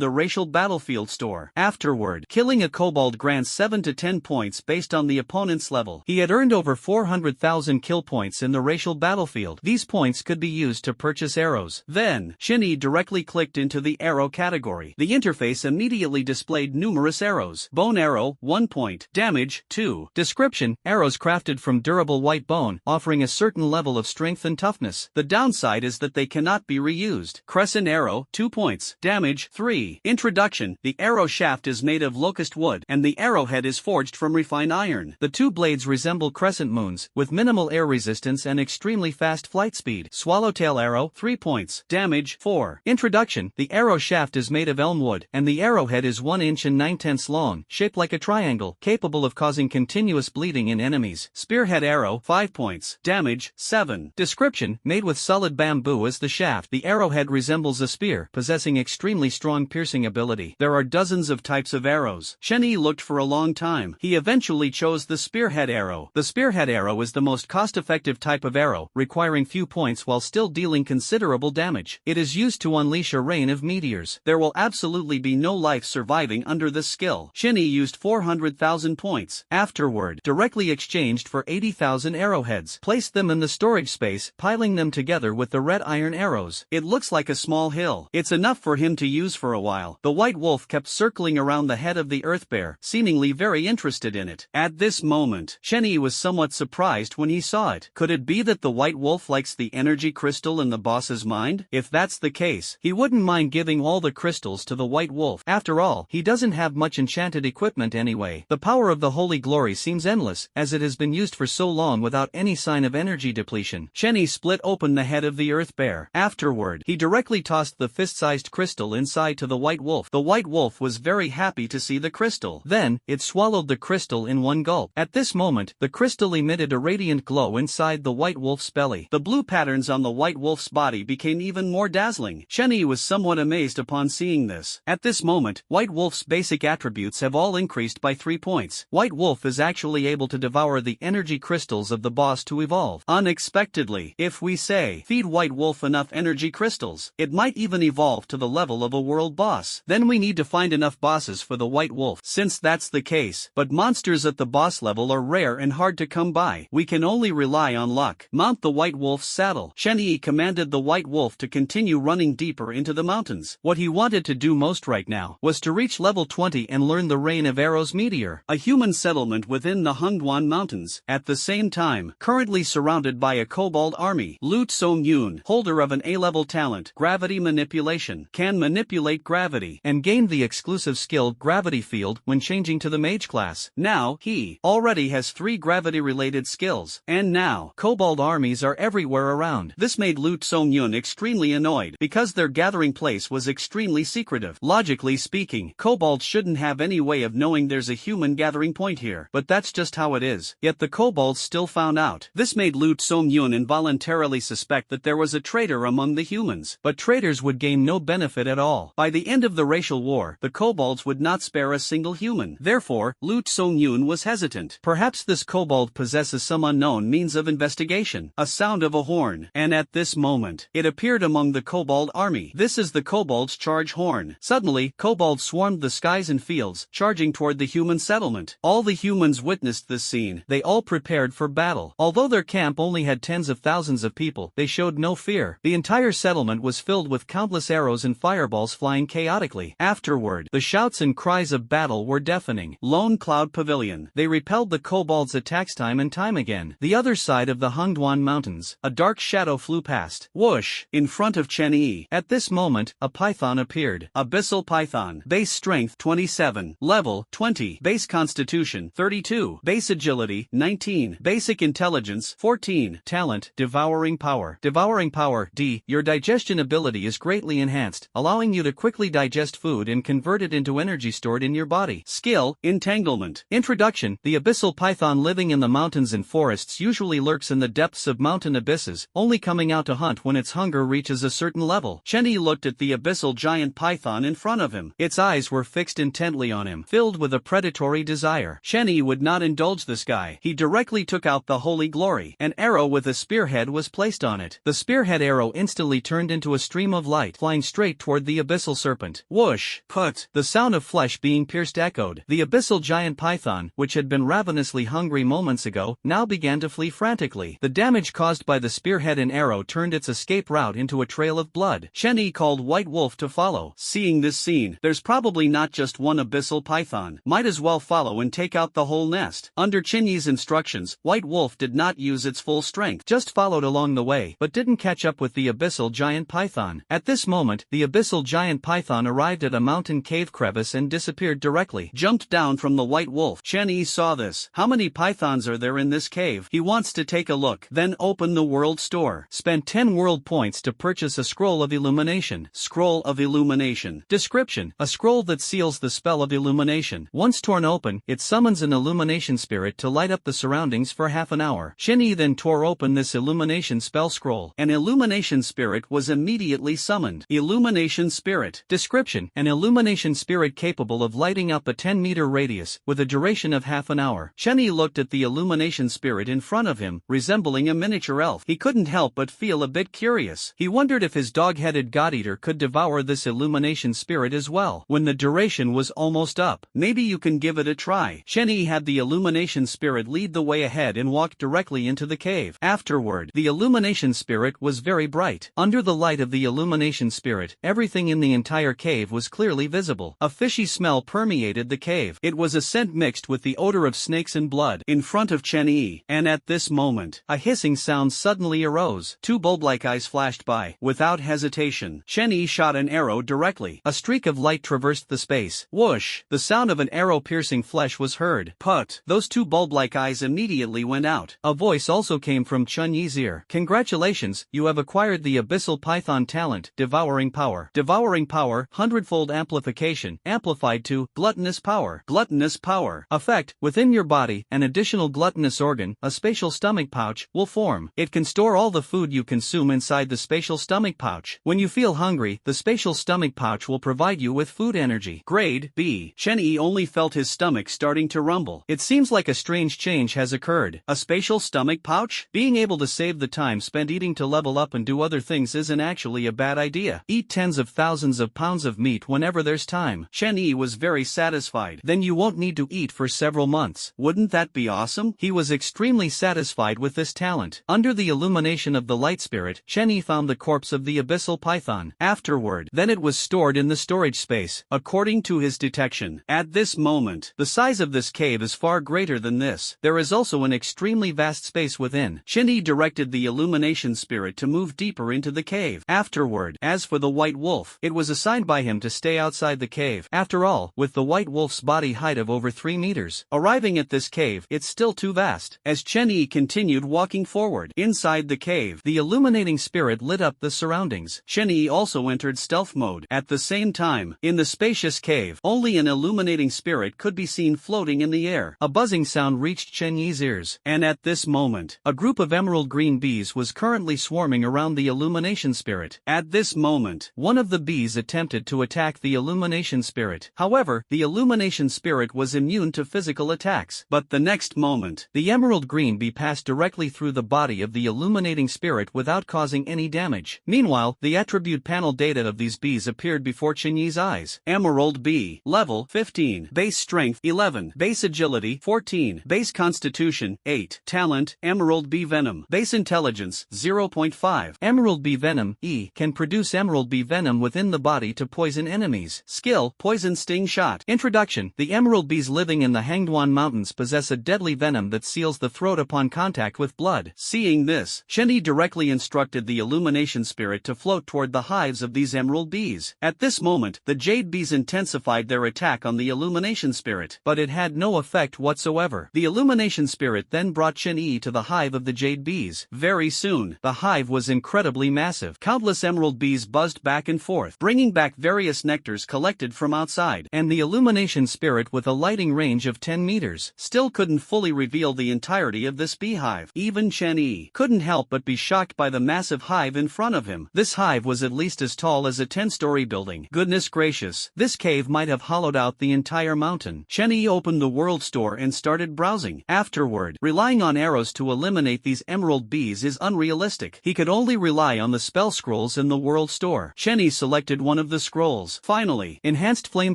the racial battlefield store. Afterward, killing a kobold grants 7 to 10 points based on the opponent's level. He had earned over 400,000 kill points in the racial battlefield. These points could be used to purchase arrows. Then, Shen-Yi directly clicked into the arrow category. The interface immediately displayed numerous arrows. Bone arrow, 1 point. Damage, 2. Description, arrows crafted from durable white bone, offering a certain level of strength and toughness. The downside is that they cannot be reused. Crescent arrow, 2 points. Damage, 3. Introduction, the arrow shaft is made of locust wood, and the arrowhead is forged from refined iron. The two blades resemble crescent moons, with minimal air resistance and extremely fast flight speed. Swallowtail arrow, 3 points. Damage, 4. Introduction, the arrow shaft is made of elm wood, and the arrowhead is 1 inch and 9/10 long, shaped like a triangle, capable of causing continuous bleeding in enemies. Spearhead arrow, 5 points. Damage, 7. Description, made with solid bamboo as the shaft, the arrowhead resembles a spear, possessing extremely strong piercing ability. There are dozens of types of arrows. Shen-Yi looked for a long time. He eventually chose the spearhead arrow. The spearhead arrow is the most cost-effective type of arrow, requiring few points while still dealing considerable damage. It is used to unleash a rain of meteors. There will absolutely be no life surviving under this skill. Shen-Yi used 400,000 points. Afterward, directly exchanged for 80,000 arrowheads. Placed them in the storage space, piling them together with the red iron arrows. It looks like a small hill. It's enough for him to use for a while. The white wolf kept circling around the head of the earth bear, seemingly very interested in it. At this moment, Shenyi was somewhat surprised when he saw it. Could it be that the white wolf likes the energy crystal in the boss's mind? If that's the case, he wouldn't mind giving all the crystals to the white wolf. After all, he doesn't have much enchanted equipment anyway. The power of the holy glory seems endless, as it has been used for so long without any sign of energy depletion. Shenyi split open the head of the earth bear. Afterward, he directly tossed the fist-sized crystal inside to the white wolf. The white wolf was very happy to see the crystal. Then, it swallowed the crystal in one gulp. At this moment, the crystal emitted a radiant glow inside the white wolf's belly. The blue patterns on the white wolf's body became even more dazzling. Shenyi was somewhat amazed upon seeing this. At this moment, white wolf's basic attributes have all increased by 3 points. White wolf is actually able to devour the energy crystals of the boss to evolve. Unexpectedly, if we say, feed white wolf enough energy crystals, it might even evolve to the level of a world boss. Then we need to find enough bosses for the white wolf. Since that's the case, but monsters at the boss level are rare and hard to come by, we can only rely on luck. Mount the white wolf's saddle. Shenyi commanded the white wolf to continue running deeper into the mountains. What he wanted to do most right now was to reach level 20 and learn the Rain of Arrows meteor, a human settlement within the Hungduan Mountains. At the same time, currently surrounded by a kobold army, Lu Tsong-yun, holder of an A-level talent, gravity manipulation, can manipulate gravity and gained the exclusive skill Gravity Field when changing to the mage class. Now, he already has 3 gravity-related skills, and now, kobold armies are everywhere around. This made Lu Tsong-yun extremely annoyed, because their gathering place was extremely secretive. Logically speaking, kobolds shouldn't have any way of knowing there's a human gathering point here, but that's just how it is. Yet the kobolds still found out. This made Lu Tsong-yun involuntarily suspect that there was a traitor among the humans. But traitors would gain no benefit at all. By the end of the racial war, the kobolds would not spare a single human. Therefore, Lu Tsong-yun was hesitant. Perhaps this kobold possesses some unknown means of investigation. A sound of a horn, and at this moment, it appeared among the kobold army. This is the kobold's charge horn. Suddenly, kobolds swarmed the skies and fields, charging toward the human settlement. All the humans witnessed this scene. They all prepared for battle. Although their camp only had tens of thousands of people, they showed no fear. The entire settlement was filled with countless arrows and fireballs flying chaotically. Afterward, the shouts and cries of battle were deafening. Lone Cloud Pavilion. They repelled the kobolds' attacks time and time again. The other side of the Hungduan Mountains, a dark shadow flew past. Whoosh! In front of Chen-Yi. At this moment, a python appeared. Abyssal Python. Base Strength 27. Level 20. Base Constitution 32. Base Agility 19. Basic Intelligence 14. Talent Devouring Power. Devouring Power D. Your digestion ability is greatly enhanced, allowing you to quickly digest food and convert it into energy stored in your body. Skill Entanglement. Introduction. The abyssal python living in the mountains and forests usually lurks in the depths of mountain abysses, only coming out to hunt when its hunger reaches a certain level. Chen-Yi looked at the abyssal giant python in front of him. Its eyes were fixed intently on him, filled with a predatory desire. Chen-Yi would not indulge this guy. He directly took out the holy glory. An arrow with a spearhead was placed on it. The spearhead arrow instantly turned into a stream of light, flying straight toward the abyssal serpent. Whoosh! Put! The sound of flesh being pierced echoed. The abyssal giant python, which had been ravenously hungry moments ago, now began to flee frantically. The damage caused by the spearhead and arrow turned its escape route into a trail of blood. Chen-Yi called White Wolf to follow. Seeing this scene, there's probably not just one abyssal python. Might as well follow and take out the whole nest. Under Chen-Yi's instructions, White Wolf did not use its full strength, just followed along the way, but didn't catch up with the abyssal giant python. At this moment, the abyssal giant python arrived at a mountain cave crevice and disappeared directly. Jumped down from the White Wolf. Chen-Yi saw this. How many pythons are there in this cave? He wants to take a look. Then open the world store. Spend 10 world points to purchase a scroll of illumination. Scroll of illumination. Description: a scroll that seals the spell of illumination. Once torn open, it summons an illumination spirit to light up the surroundings for half an hour. Chen-Yi then tore open this illumination spell scroll. An illumination spirit was immediately summoned. Illumination spirit. Description: an illumination spirit capable of lighting up a 10-meter radius, with a duration of half an hour. Chen-Yi looked at the illumination spirit in front of him, resembling a miniature elf. He couldn't help but feel a bit curious. He wondered if his dog-headed god-eater could devour this illumination spirit as well. When the duration was almost up, maybe you can give it a try. Chen-Yi had the illumination spirit lead the way ahead and walked directly into the cave. Afterward, the illumination spirit was very bright. Under the light of the illumination spirit, everything in the entire cave was clearly visible. A fishy smell permeated the cave. It was a scent mixed with the odor of snakes and blood. In front of Chen Yi, and at this moment, a hissing sound suddenly arose. Two bulb-like eyes flashed by. Without hesitation, Chen Yi shot an arrow directly. A streak of light traversed the space. Whoosh! The sound of an arrow piercing flesh was heard. Put! Those two bulb-like eyes immediately went out. A voice also came from Chen Yi's ear. Congratulations, you have acquired the Abyssal Python talent, Devouring Power. Devouring Power, 100-fold amplification, amplified to Gluttonous Power. Gluttonous Power. Effect, within your body, an additional gluttonous organ, a spatial stomach pouch, will form. It can store all the food you consume inside the spatial stomach pouch. When you feel hungry, the spatial stomach pouch will provide you with food energy. Grade B. Chen Yi only felt his stomach starting to rumble. It seems like a strange change has occurred. A spatial stomach pouch? Being able to save the time spent eating to level up and do other things isn't actually a bad idea. Eat tens of thousands of pounds of meat whenever there's time. Chen Yi was very satisfied. Then you won't need to eat for several months. Wouldn't that be awesome? He was extremely satisfied with this talent. Under the illumination of the light spirit, Chen Yi found the corpse of the abyssal python. Afterward, then it was stored in the storage space, according to his detection. At this moment, the size of this cave is far greater than this. There is also an extremely vast space within. Chen Yi directed the illumination spirit to move deeper into the cave. Afterward, as for the white wolf, it was assigned by him to stay outside the cave. After all, with the white wolf's body height of over 3 meters, arriving at this cave, it's still too vast. As Chen Yi continued walking forward, inside the cave, the illuminating spirit lit up the surroundings. Chen Yi also entered stealth mode. At the same time, in the spacious cave, only an illuminating spirit could be seen floating in the air. A buzzing sound reached Chen Yi's ears, and at this moment, a group of emerald green bees was currently swarming around the illumination spirit. At this moment, one of the bees attempted to attack the illumination spirit. However, the illumination spirit was immune to physical attacks. But the next moment, the emerald green bee passed directly through the body of the illuminating spirit without causing any damage. Meanwhile, the attribute panel data of these bees appeared before Chen Yi's eyes. Emerald bee, level 15, base strength 11, base agility 14, base constitution 8, talent, emerald bee venom, base intelligence 0.5. Emerald bee venom, E, can produce emerald bee venom within the body to poison enemies. Skill, poison sting shot. Introduction, the emerald bees living in the Hangduan Mountains possess a deadly venom that seals the throat upon contact with blood. Seeing this, Chen Yi directly instructed the illumination spirit to float toward the hives of these emerald bees. At this moment, the jade bees intensified their attack on the illumination spirit, but it had no effect whatsoever. The illumination spirit then brought Chen Yi to the hive of the jade bees. Very soon, the hive was incredibly massive. Countless emerald bees buzzed back and forth, bringing back various nectars collected from outside, and the illumination spirit, with a lighting range of 10 meters, still couldn't fully reveal the entirety of this beehive. Even Chen Yi couldn't help but be shocked by the massive hive in front of him. This hive was at least as tall as a 10-story building. Goodness gracious, this cave might have hollowed out the entire mountain. Chen Yi opened the world store and started browsing. Afterward, relying on arrows to eliminate these emerald bees is unrealistic. He could only rely on the spell scrolls in the world store. Chen Yi selected one of the scrolls. Finally, enhanced flame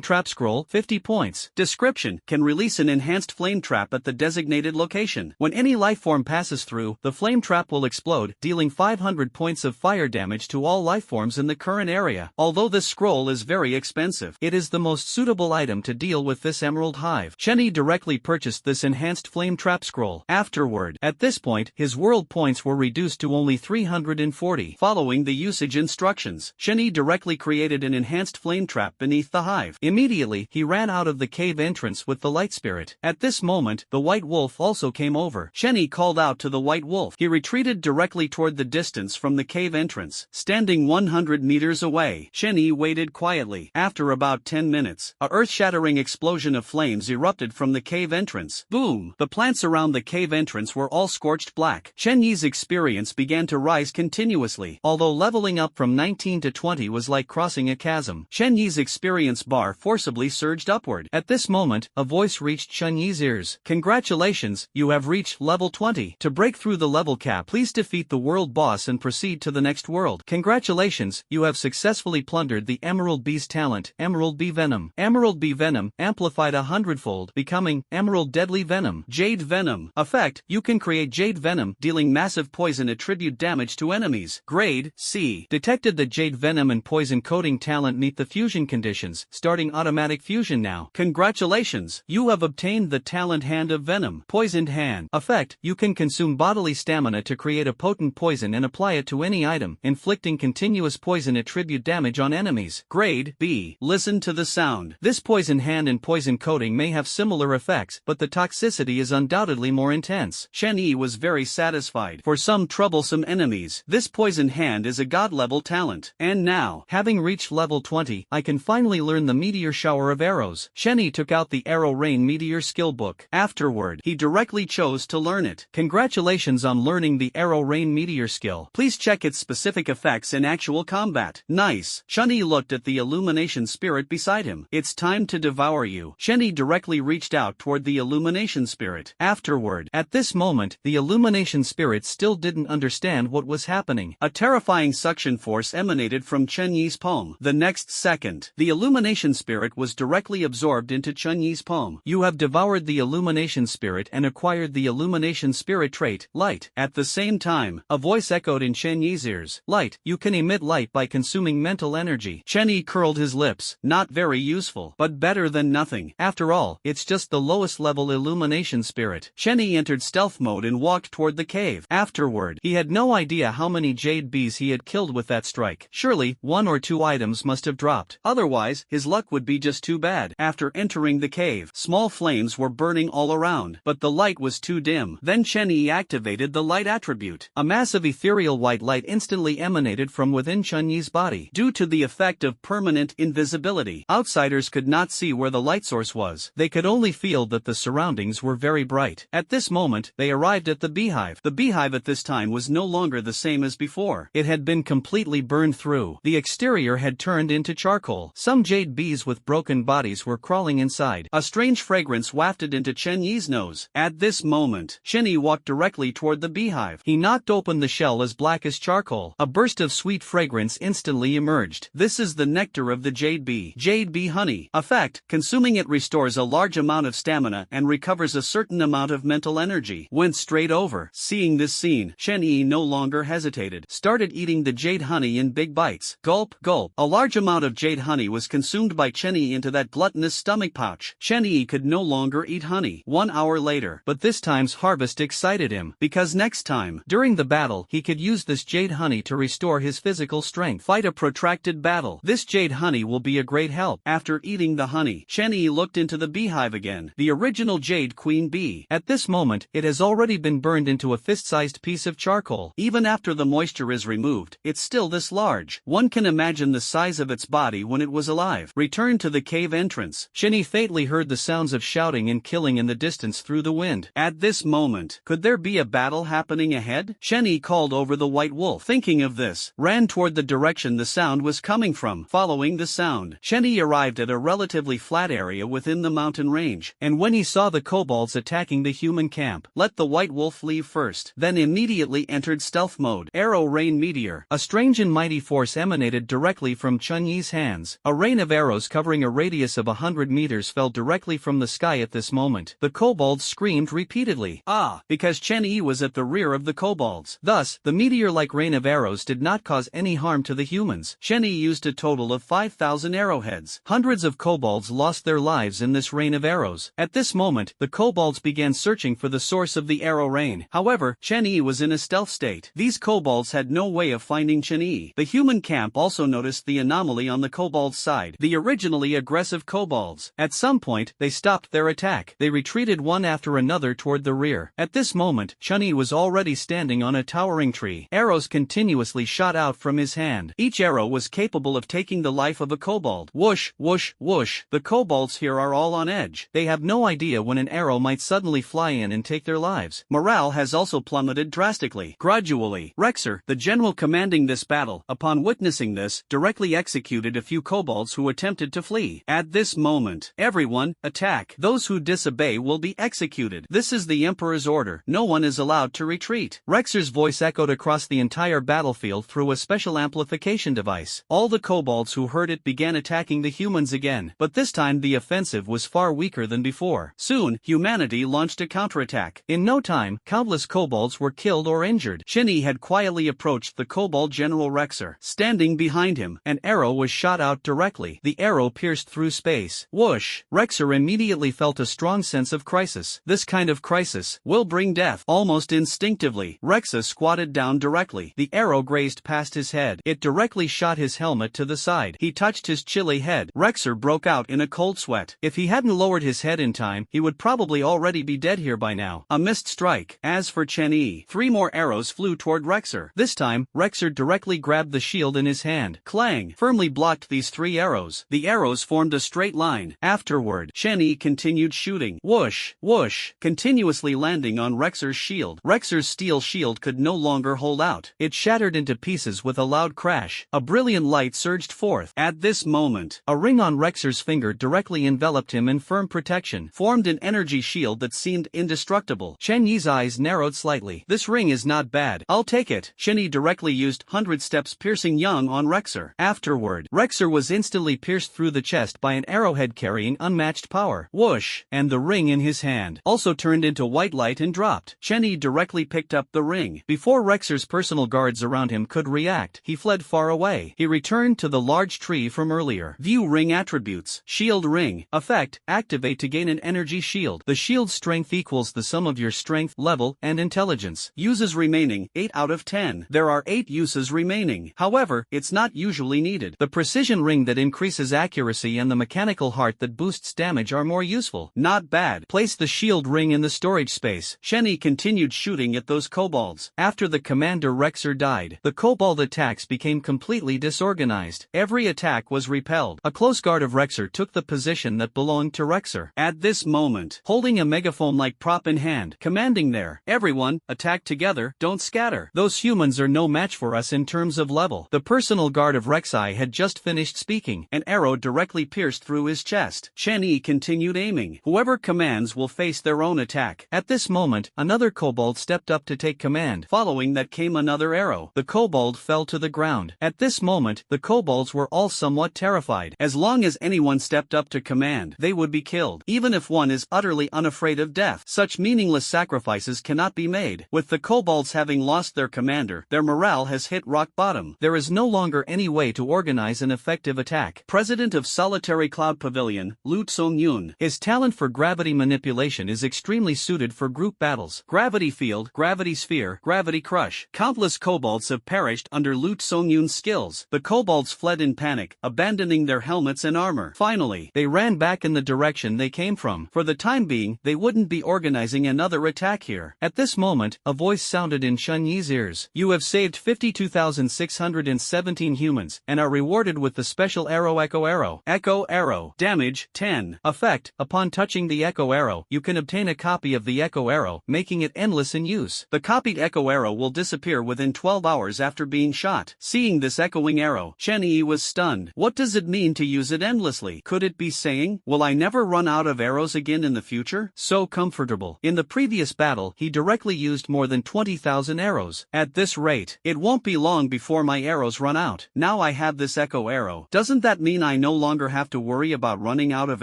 trap scroll, 50 points. Description, can release an enhanced flame trap at the designated location. When any lifeform passes through, the flame trap will explode, dealing 500 points of fire damage to all lifeforms in the current area. Although this scroll is very expensive, it is the most suitable item to deal with this emerald hive. Chen Yi directly purchased this enhanced flame trap scroll. Afterward, at this point, his world points were reduced to only 340. Following the usage instructions, Chen Yi directly created an enhanced flame trap beneath the hive. Immediately, he ran out of the cave entrance with the light spirit. At this moment, the white wolf also came over. Chen Yi called out to the white wolf. He retreated directly toward the distance from the cave entrance. Standing 100 meters away, Chen Yi waited quietly. After about 10 minutes, a earth-shattering explosion of flames erupted from the cave entrance. Boom! The plants around the cave entrance were all scorched black. Chen Yi's experience began to rise continuously. Although leveling up from 19 to 20 was like crossing a chasm, Chen Yi's experience bar forcibly surged upward. At this moment, a voice reached Chen Yi's ears. Congratulations, you have reached level 20. To break through the level cap, please defeat the world boss and proceed to the next world. Congratulations, you have successfully plundered the Emerald Bee's talent, Emerald Bee Venom. Emerald Bee Venom, amplified 100-fold, becoming Emerald Deadly Venom. Jade Venom. Effect, you can create Jade Venom, dealing massive poison attribute damage to enemies. Grade C. Detected that Jade Venom venom and poison coating talent meet the fusion conditions, starting automatic fusion now. Congratulations! You have obtained the talent Hand of Venom. Poisoned Hand. Effect: you can consume bodily stamina to create a potent poison and apply it to any item, inflicting continuous poison attribute damage on enemies. Grade B. Listen to the sound. This poison hand and poison coating may have similar effects, but the toxicity is undoubtedly more intense. Shen Yi was very satisfied. For some troublesome enemies, this poison hand is a god-level talent. And now, having reached level 20, I can finally learn the meteor shower of arrows. Shen Yi took out the Arrow Rain Meteor skill book. Afterward, he directly chose to learn it. Congratulations on learning the Arrow Rain Meteor skill. Please check its specific effects in actual combat. Nice. Shen Yi looked at the illumination spirit beside him. It's time to devour you. Shen Yi directly reached out toward the illumination spirit. Afterward, at this moment, the illumination spirit still didn't understand what was happening. A terrifying suction force emanated from Chen Yi's palm. The next second, the illumination spirit was directly absorbed into Chen Yi's palm. You have devoured the illumination spirit and acquired the illumination spirit trait, Light. At the same time, a voice echoed in Chen Yi's ears. Light. You can emit light by consuming mental energy. Chen Yi curled his lips. Not very useful, but better than nothing. After all, it's just the lowest level illumination spirit. Chen Yi entered stealth mode and walked toward the cave. Afterward, he had no idea how many jade bees he had killed with that strike. Surely, 1 or 2 items must have dropped. Otherwise, his luck would be just too bad. After entering the cave, small flames were burning all around, but the light was too dim. Then Chen Yi activated the light attribute. A massive ethereal white light instantly emanated from within Chen Yi's body. Due to the effect of permanent invisibility, outsiders could not see where the light source was. They could only feel that the surroundings were very bright. At this moment, they arrived at the beehive. The beehive at this time was no longer the same as before. It had been completely burned through. The exterior had turned into charcoal. Some jade bees with broken bodies were crawling inside. A strange fragrance wafted into Chen Yi's nose. At this moment, Chen Yi walked directly toward the beehive. He knocked open the shell as black as charcoal. A burst of sweet fragrance instantly emerged. This is the nectar of the jade bee. Jade bee honey. Effect: consuming it restores a large amount of stamina and recovers a certain amount of mental energy. Went straight over. Seeing this scene, Chen Yi no longer hesitated. Started eating the jade honey in big bites. Gulp, gulp. A large amount of jade honey was consumed by Chen Yi into that gluttonous stomach pouch. Chen Yi could no longer eat honey. 1 hour later, but this time's harvest excited him, because next time, during the battle, he could use this jade honey to restore his physical strength. Fight a protracted battle. This jade honey will be a great help. After eating the honey, Chen Yi looked into the beehive again. The original jade queen bee. At this moment, it has already been burned into a fist-sized piece of charcoal. Even after the moisture is removed, it's still this large. One can imagine the size of its body when it was alive. Returned to the cave entrance, Chen Yi faintly heard the sounds of shouting and killing in the distance through the wind. At this moment, could there be a battle happening ahead? Chen Yi called over the white wolf. Thinking of this, ran toward the direction the sound was coming from. Following the sound, Chen Yi arrived at a relatively flat area within the mountain range, and when he saw the kobolds attacking the human camp, let the white wolf leave first, then immediately entered stealth mode. Arrow Rain Meteor. A strange and mighty force emanated directly from Chen Yi's hands. A rain of arrows covering a radius of 100 meters fell directly from the sky at this moment. The kobolds screamed repeatedly. Because Chen Yi was at the rear of the kobolds. Thus, the meteor-like rain of arrows did not cause any harm to the humans. Chen Yi used a total of 5,000 arrowheads. Hundreds of kobolds lost their lives in this rain of arrows. At this moment, the kobolds began searching for the source of the arrow rain. However, Chen Yi was in a stealth state. These kobolds had no way of finding Chen Yi. The human camp also noticed the anomaly on the kobold's side. The originally aggressive kobolds. At some point, they stopped their attack. They retreated one after another toward the rear. At this moment, Chen Yi was already standing on a towering tree. Arrows continuously shot out from his hand. Each arrow was capable of taking the life of a kobold. Whoosh, whoosh, whoosh. The kobolds here are all on edge. They have no idea when an arrow might suddenly fly in and take their lives. Morale has also plummeted drastically. Gradually, Rexer, the general commanding this battle, upon witnessing this, directly executed a few kobolds who attempted to flee. At this moment, everyone, attack. Those who disobey will be executed. This is the Emperor's order. No one is allowed to retreat. Rexer's voice echoed across the entire battlefield through a special amplification device. All the kobolds who heard it began attacking the humans again, but this time the offensive was far weaker than before. Soon, humanity launched a counterattack. In no time, countless kobolds were killed or injured. Chen Yi had quietly approached the kobold general Rexer. Stand Standing behind him, an arrow was shot out directly. The arrow pierced through space. Whoosh! Rexer immediately felt a strong sense of crisis. This kind of crisis will bring death. Almost instinctively, Rexer squatted down directly. The arrow grazed past his head. It directly shot his helmet to the side. He touched his chilly head. Rexer broke out in a cold sweat. If he hadn't lowered his head in time, he would probably already be dead here by now. A missed strike. As for Chen Yi, 3 more arrows flew toward Rexer. This time, Rexer directly grabbed the shield in his hand. Clang! Firmly blocked these 3 arrows. The arrows formed a straight line. Afterward, Chen Yi continued shooting. Whoosh! Whoosh! Continuously landing on Rexer's shield. Rexer's steel shield could no longer hold out. It shattered into pieces with a loud crash. A brilliant light surged forth. At this moment, a ring on Rexer's finger directly enveloped him in firm protection, formed an energy shield that seemed indestructible. Chen Yi's eyes narrowed slightly. This ring is not bad. I'll take it. Chen Yi directly used 100 steps piercing Yang on Rexer. Afterward, Rexer was instantly pierced through the chest by an arrowhead carrying unmatched power. Whoosh! And the ring in his hand also turned into white light and dropped. Chen Yi directly picked up the ring. Before Rexer's personal guards around him could react, he fled far away. He returned to the large tree from earlier. View ring attributes. Shield ring. Effect: activate to gain an energy shield. The shield's strength equals the sum of your strength, level, and intelligence. Uses remaining, 8 out of 10. There are 8 uses remaining. However, it's not usually needed. The precision ring that increases accuracy and the mechanical heart that boosts damage are more useful. Not bad. Place the shield ring in the storage space. Chen Yi continued shooting at those kobolds. After the commander Rexer died, the kobold attacks became completely disorganized. Every attack was repelled. A close guard of Rexer took the position that belonged to Rexer. At this moment, holding a megaphone-like prop in hand, commanding there, everyone, attack together, don't scatter. Those humans are no match for us in terms of level. The personal guard of Rek'Sai had just finished speaking. An arrow directly pierced through his chest. Chen Yi continued aiming. Whoever commands will face their own attack. At this moment, another kobold stepped up to take command. Following that came another arrow. The kobold fell to the ground. At this moment, the kobolds were all somewhat terrified. As long as anyone stepped up to command, they would be killed. Even if one is utterly unafraid of death, such meaningless sacrifices cannot be made. With the kobolds having lost their commander, their morale has hit rock bottom. There is no longer any way to organize an effective attack. President of Solitary Cloud Pavilion, Lu Tsung-yun. His talent for gravity manipulation is extremely suited for group battles. Gravity field, gravity sphere, gravity crush. Countless kobolds have perished under Lu Tsung-yun's skills. The kobolds fled in panic, abandoning their helmets and armor. Finally, they ran back in the direction they came from. For the time being, they wouldn't be organizing another attack here. At this moment, a voice sounded in Chen Yi's ears. You have saved 52,617 humans, and are rewarded with the special arrow Echo Arrow. Echo Arrow. Damage, 10. Effect: upon touching the Echo Arrow, you can obtain a copy of the Echo Arrow, making it endless in use. The copied Echo Arrow will disappear within 12 hours after being shot. Seeing this echoing arrow, Chen Yi was stunned. What does it mean to use it endlessly? Could it be saying, will I never run out of arrows again in the future? So comfortable. In the previous battle, he directly used more than 20,000 arrows. At this rate, it won't be long before my arrows run out. Now I have this Echo Arrow. Doesn't that mean I no longer have to worry about running out of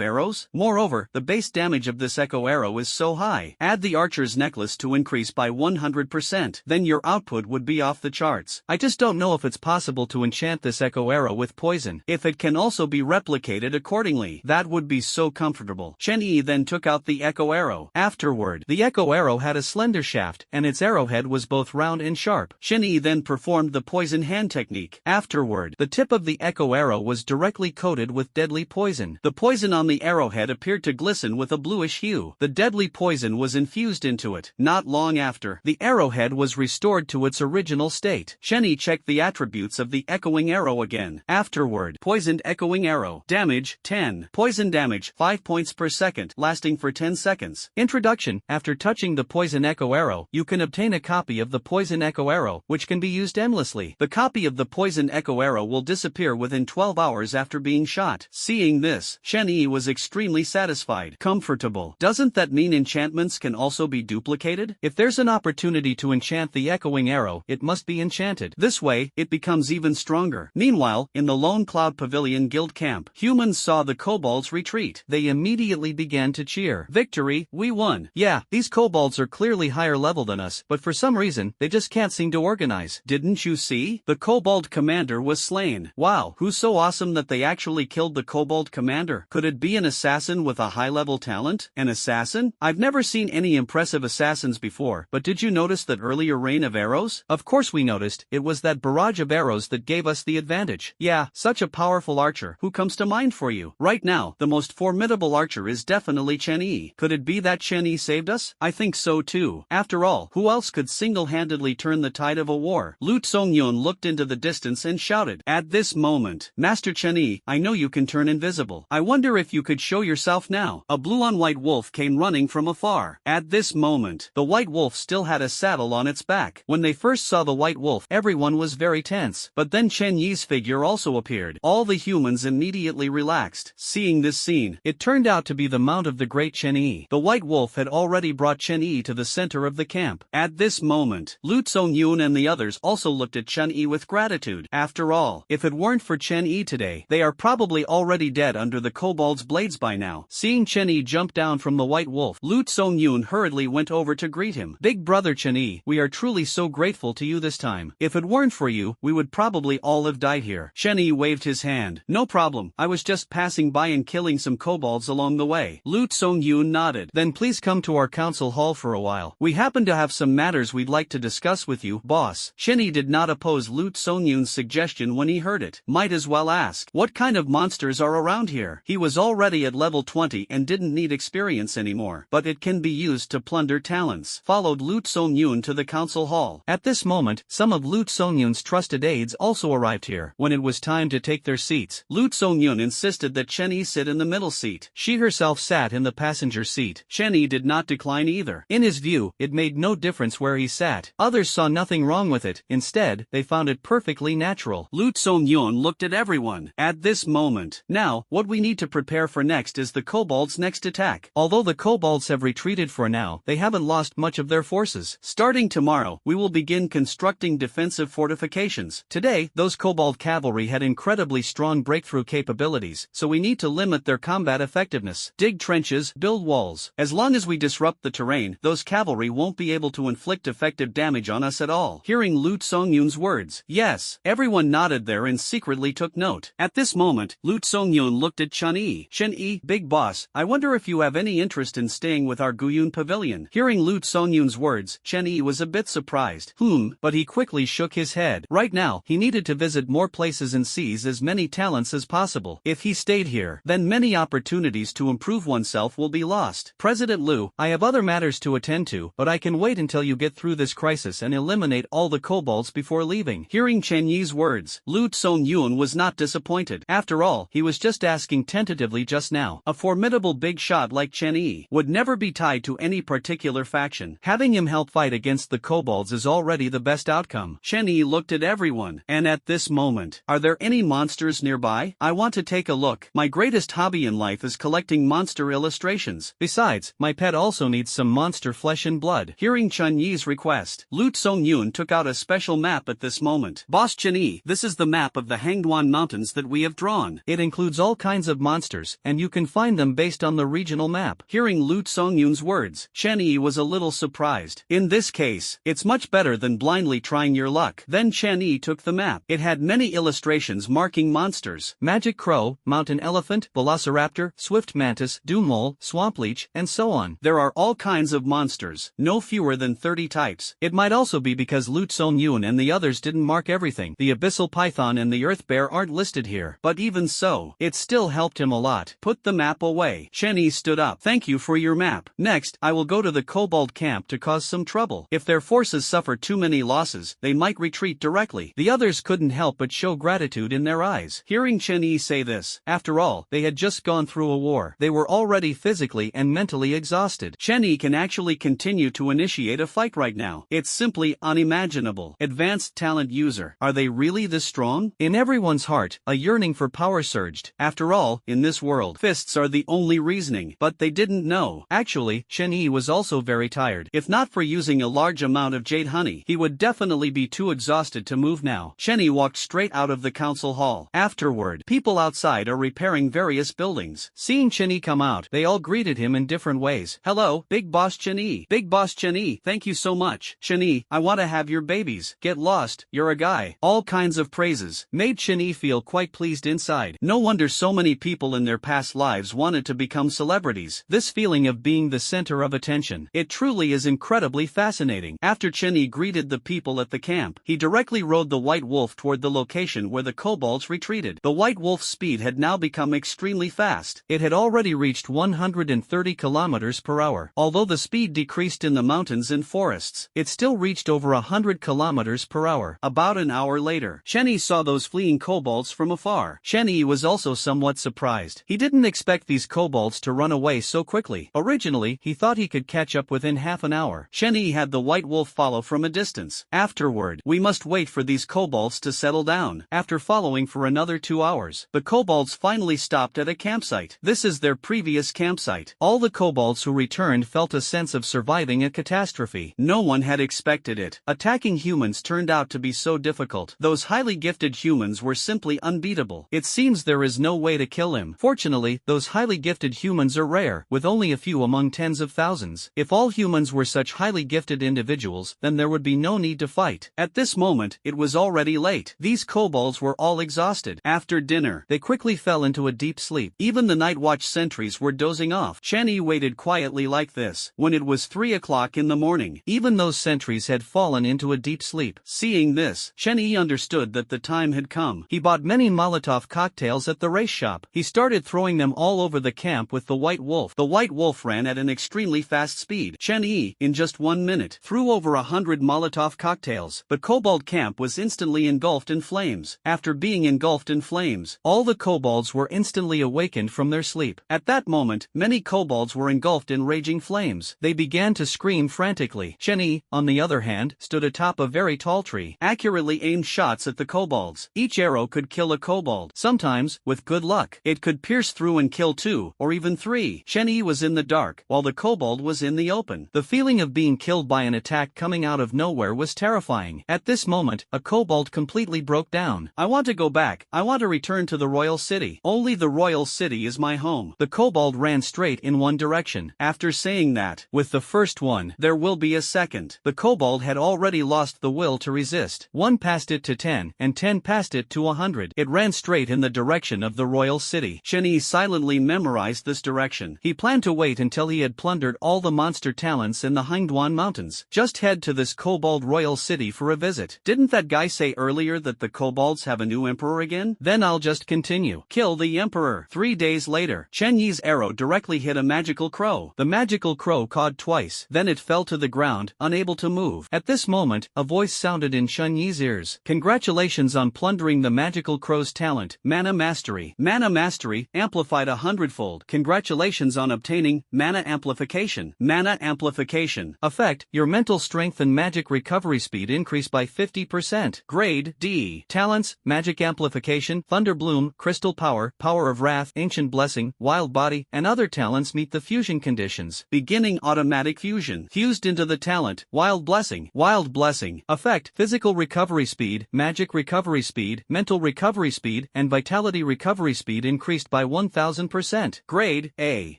arrows? Moreover, the base damage of this Echo Arrow is so high. Add the Archer's Necklace to increase by 100%. Then your output would be off the charts. I just don't know if it's possible to enchant this Echo Arrow with poison. If it can also be replicated accordingly, that would be so comfortable. Chen Yi then took out the Echo Arrow. Afterward, the Echo Arrow had a slender shaft, and its arrowhead was both round and sharp. Chen Yi then performed the poison hand technique. Afterward, the tip of the Echo Arrow was directly coated with deadly poison. The poison on the arrowhead appeared to glisten with a bluish hue. The deadly poison was infused into it. Not long after, the arrowhead was restored to its original state. Chen Yi checked the attributes of the echoing arrow again. Afterward, poisoned echoing arrow. Damage, 10. Poison damage, 5 points per second, lasting for 10 seconds. Introduction: after touching the poison Echo Arrow, you can obtain a copy of the poison Echo Arrow, which can be used endlessly. The copy of the poison Echo Arrow will disappear within 12 hours after being shot. Seeing this, Chen Yi was extremely satisfied. Comfortable. Doesn't that mean enchantments can also be duplicated? If there's an opportunity to enchant the echoing arrow, it must be enchanted. This way, it becomes even stronger. Meanwhile, in the Lone Cloud Pavilion guild camp, humans saw the kobolds retreat. They immediately began to cheer. Victory, we won. Yeah, these kobolds are clearly higher level than us, but for some reason, they just can't seem to organize. Didn't you see? The kobold Kobold commander was slain. Wow, who's so awesome that they actually killed the Kobold commander? Could it be an assassin with a high-level talent? An assassin? I've never seen any impressive assassins before, but did you notice that earlier rain of arrows? Of course we noticed, it was that barrage of arrows that gave us the advantage. Yeah, such a powerful archer. Who comes to mind for you? Right now, the most formidable archer is definitely Chen Yi. Could it be that Chen Yi saved us? I think so too. After all, who else could single-handedly turn the tide of a war? Lu Tsongyun looked into the distance and shouted. At this moment, Master Chen Yi, I know you can turn invisible. I wonder if you could show yourself now. A blue-on-white wolf came running from afar. At this moment, the white wolf still had a saddle on its back. When they first saw the white wolf, everyone was very tense. But then Chen Yi's figure also appeared. All the humans immediately relaxed. Seeing this scene, it turned out to be the mount of the great Chen Yi. The white wolf had already brought Chen Yi to the center of the camp. At this moment, Lu Tsongyun and the others also looked at Chen Yi with gratitude. After all, if it weren't for Chen Yi today, they are probably already dead under the kobold's blades by now. Seeing Chen Yi jump down from the white wolf, Lu Tsongyun hurriedly went over to greet him. Big brother Chen Yi, we are truly so grateful to you this time. If it weren't for you, we would probably all have died here. Chen Yi waved his hand. No problem, I was just passing by and killing some kobolds along the way. Lu Tsongyun nodded. Then please come to our council hall for a while. We happen to have some matters we'd like to discuss with you, boss. Chen Yi did not oppose Lu Tsongyun's suggestion when he heard it. Might as well ask, what kind of monsters are around here? He was already at level 20 and didn't need experience anymore, but it can be used to plunder talents. Followed Lu Tsongyun to the council hall. At this moment, some of Lu Tsongyun's trusted aides also arrived here. When it was time to take their seats, Lu Tsongyun insisted that Chen Yi sit in the middle seat. She herself sat in the passenger seat. Chen Yi did not decline either. In his view, it made no difference where he sat. Others saw nothing wrong with it. Instead, they found it perfectly natural. Lu Tsongyun looked at everyone. At this moment, now, what we need to prepare for next is the kobolds' next attack. Although the kobolds have retreated for now, they haven't lost much of their forces. Starting tomorrow, we will begin constructing defensive fortifications. Today, those kobold cavalry had incredibly strong breakthrough capabilities, so we need to limit their combat effectiveness. Dig trenches, build walls. As long as we disrupt the terrain, those cavalry won't be able to inflict effective damage on us at all. Hearing Lu Tsongyun's words, yes, everyone nodded there and secretly took note. At this moment, Lu Tsongyun looked at Chen Yi. Chen Yi, big boss, I wonder if you have any interest in staying with our Guyun pavilion. Hearing Lu Tsongyun's words, Chen Yi was a bit surprised. But he quickly shook his head. Right now, he needed to visit more places and seize as many talents as possible. If he stayed here, then many opportunities to improve oneself will be lost. President Lu, I have other matters to attend to, but I can wait until you get through this crisis and eliminate all the kobolds before leaving. Hearing Chen Yi's words, Lu Tsongyun was not disappointed. After all, he was just asking tentatively just now. A formidable big shot like Chen Yi would never be tied to any particular faction. Having him help fight against the kobolds is already the best outcome. Chen Yi looked at everyone. And at this moment, are there any monsters nearby? I want to take a look. My greatest hobby in life is collecting monster illustrations. Besides, my pet also needs some monster flesh and blood. Hearing Chen Yi's request, Lu Tsongyun took out a special map at this moment. Boss Chen Yi, this is the map of the Hangduan Mountains that we have drawn. It includes all kinds of monsters, and you can find them based on the regional map. Hearing Lu Tsongyun's words, Chen Yi was a little surprised. In this case, it's much better than blindly trying your luck. Then Chen Yi took the map. It had many illustrations marking monsters. Magic crow, mountain elephant, velociraptor, swift mantis, doom mole, swamp leech, and so on. There are all kinds of monsters, no fewer than 30 types. It might also be because Lu Tsongyun and the others didn't mark everything. The abyssal python and the earth bear aren't listed here. But even so, it still helped him a lot. Put the map away. Chen Yi stood up. Thank you for your map. Next, I will go to the kobold camp to cause some trouble. If their forces suffer too many losses, they might retreat directly. The others couldn't help but show gratitude in their eyes. Hearing Chen Yi say this, after all, they had just gone through a war. They were already physically and mentally exhausted. Chen Yi can actually continue to initiate a fight right now. It's simply unimaginable. Advanced talent user. Are they really this strong? In everyone's heart, a yearning for power surged. After all, in this world, fists are the only reasoning. But they didn't know. Actually, Chen Yi was also very tired. If not for using a large amount of jade honey, he would definitely be too exhausted to move now. Chen Yi walked straight out of the council hall. Afterward, people outside are repairing various buildings. Seeing Chen Yi come out, they all greeted him in different ways. Hello, Big Boss Chen Yi. Big Boss Chen Yi, thank you so much. Chen Yi, I want to have your babies. Get lost, you're a guy. by. All kinds of praises made Shen feel quite pleased inside. No wonder so many people in their past lives wanted to become celebrities. This feeling of being the center of attention. It truly is incredibly fascinating. After Shen greeted the people at the camp, he directly rode the White Wolf toward the location where the kobolds retreated. The White Wolf's speed had now become extremely fast. It had already reached 130 kilometers per hour. Although the speed decreased in the mountains and forests, it still reached over 100 kilometers per hour. About an hour later, Shen saw those fleeing kobolds from afar. Shen was also somewhat surprised. He didn't expect these kobolds to run away so quickly. Originally, he thought he could catch up within half an hour. Shen had the White Wolf follow from a distance. Afterward, we must wait for these kobolds to settle down. After following for another 2 hours, the kobolds finally stopped at a campsite. This is their previous campsite. All the kobolds who returned felt a sense of surviving a catastrophe. No one had expected it. Attacking humans turned out to be so difficult. Those highly gifted humans were simply unbeatable. It seems there is no way to kill him. Fortunately, those highly gifted humans are rare, with only a few among tens of thousands. If all humans were such highly gifted individuals, then there would be no need to fight. At this moment, it was already late. These kobolds were all exhausted. After dinner, they quickly fell into a deep sleep. Even the night watch sentries were dozing off. Shen waited quietly like this. When it was 3 o'clock in the morning, even those sentries had fallen into a deep sleep. Seeing this, Shen understood that the time had come. He bought many Molotov cocktails at the race shop. He started throwing them all over the camp with the White Wolf. The White Wolf ran at an extremely fast speed. Shen in just 1 minute, threw over 100 Molotov cocktails. The kobold camp was instantly engulfed in flames. After being engulfed in flames, all the kobolds were instantly awakened from their sleep. At that moment, many kobolds were engulfed in raging flames. They began to scream frantically. Shen, on the other hand, stood atop a very tall tree, accurately aimed shots at the kobolds. Each arrow could kill a kobold. Sometimes, with good luck, it could pierce through and kill 2, or even 3. Shen was in the dark, while the kobold was in the open. The feeling of being killed by an attack coming out of nowhere was terrifying. At this moment, a kobold completely broke down. I want to go back. I want to return to the royal city. Only the royal city is my home. The kobold ran straight in one direction. After saying that, with the first one, there will be a second. The kobold had already lost the will to resist. 1 passed it to 10, and 10 passed it to 100. It ran straight in the direction of the royal city. Shen silently memorized this direction. He planned to wait until he had plundered all the monster talents in the Hangduan Mountains. Just head to this kobold royal city for a visit. Didn't that guy say earlier that the kobolds have a new emperor again? Then I'll just continue. Kill the emperor. 3 days later, Shen Yi's arrow directly hit a magical crow. The magical crow cawed twice. Then it fell to the ground, unable to move. At this moment, a voice sounded in Shen Yi's ears. Congratulations on plundering the magical crow's talent, Mana Mastery. Mana Mastery, amplified 100-fold. Congratulations on obtaining Mana Amplification. Mana Amplification. Effect, your mental strength and magic recovery speed increase by 50%. Grade, D. Talents, Magic Amplification, Thunder Bloom, Crystal Power, Power of Wrath, Ancient Blessing, Wild Body, and other talents meet the fusion conditions. Beginning automatic fusion. Fused into the talent, Wild Blessing. Wild Blessing. Effect, Physical Recovery Speed, Magic Recovery Speed, Mental Recovery Speed, and Vitality Recovery Speed increased by 1000%. Grade, A.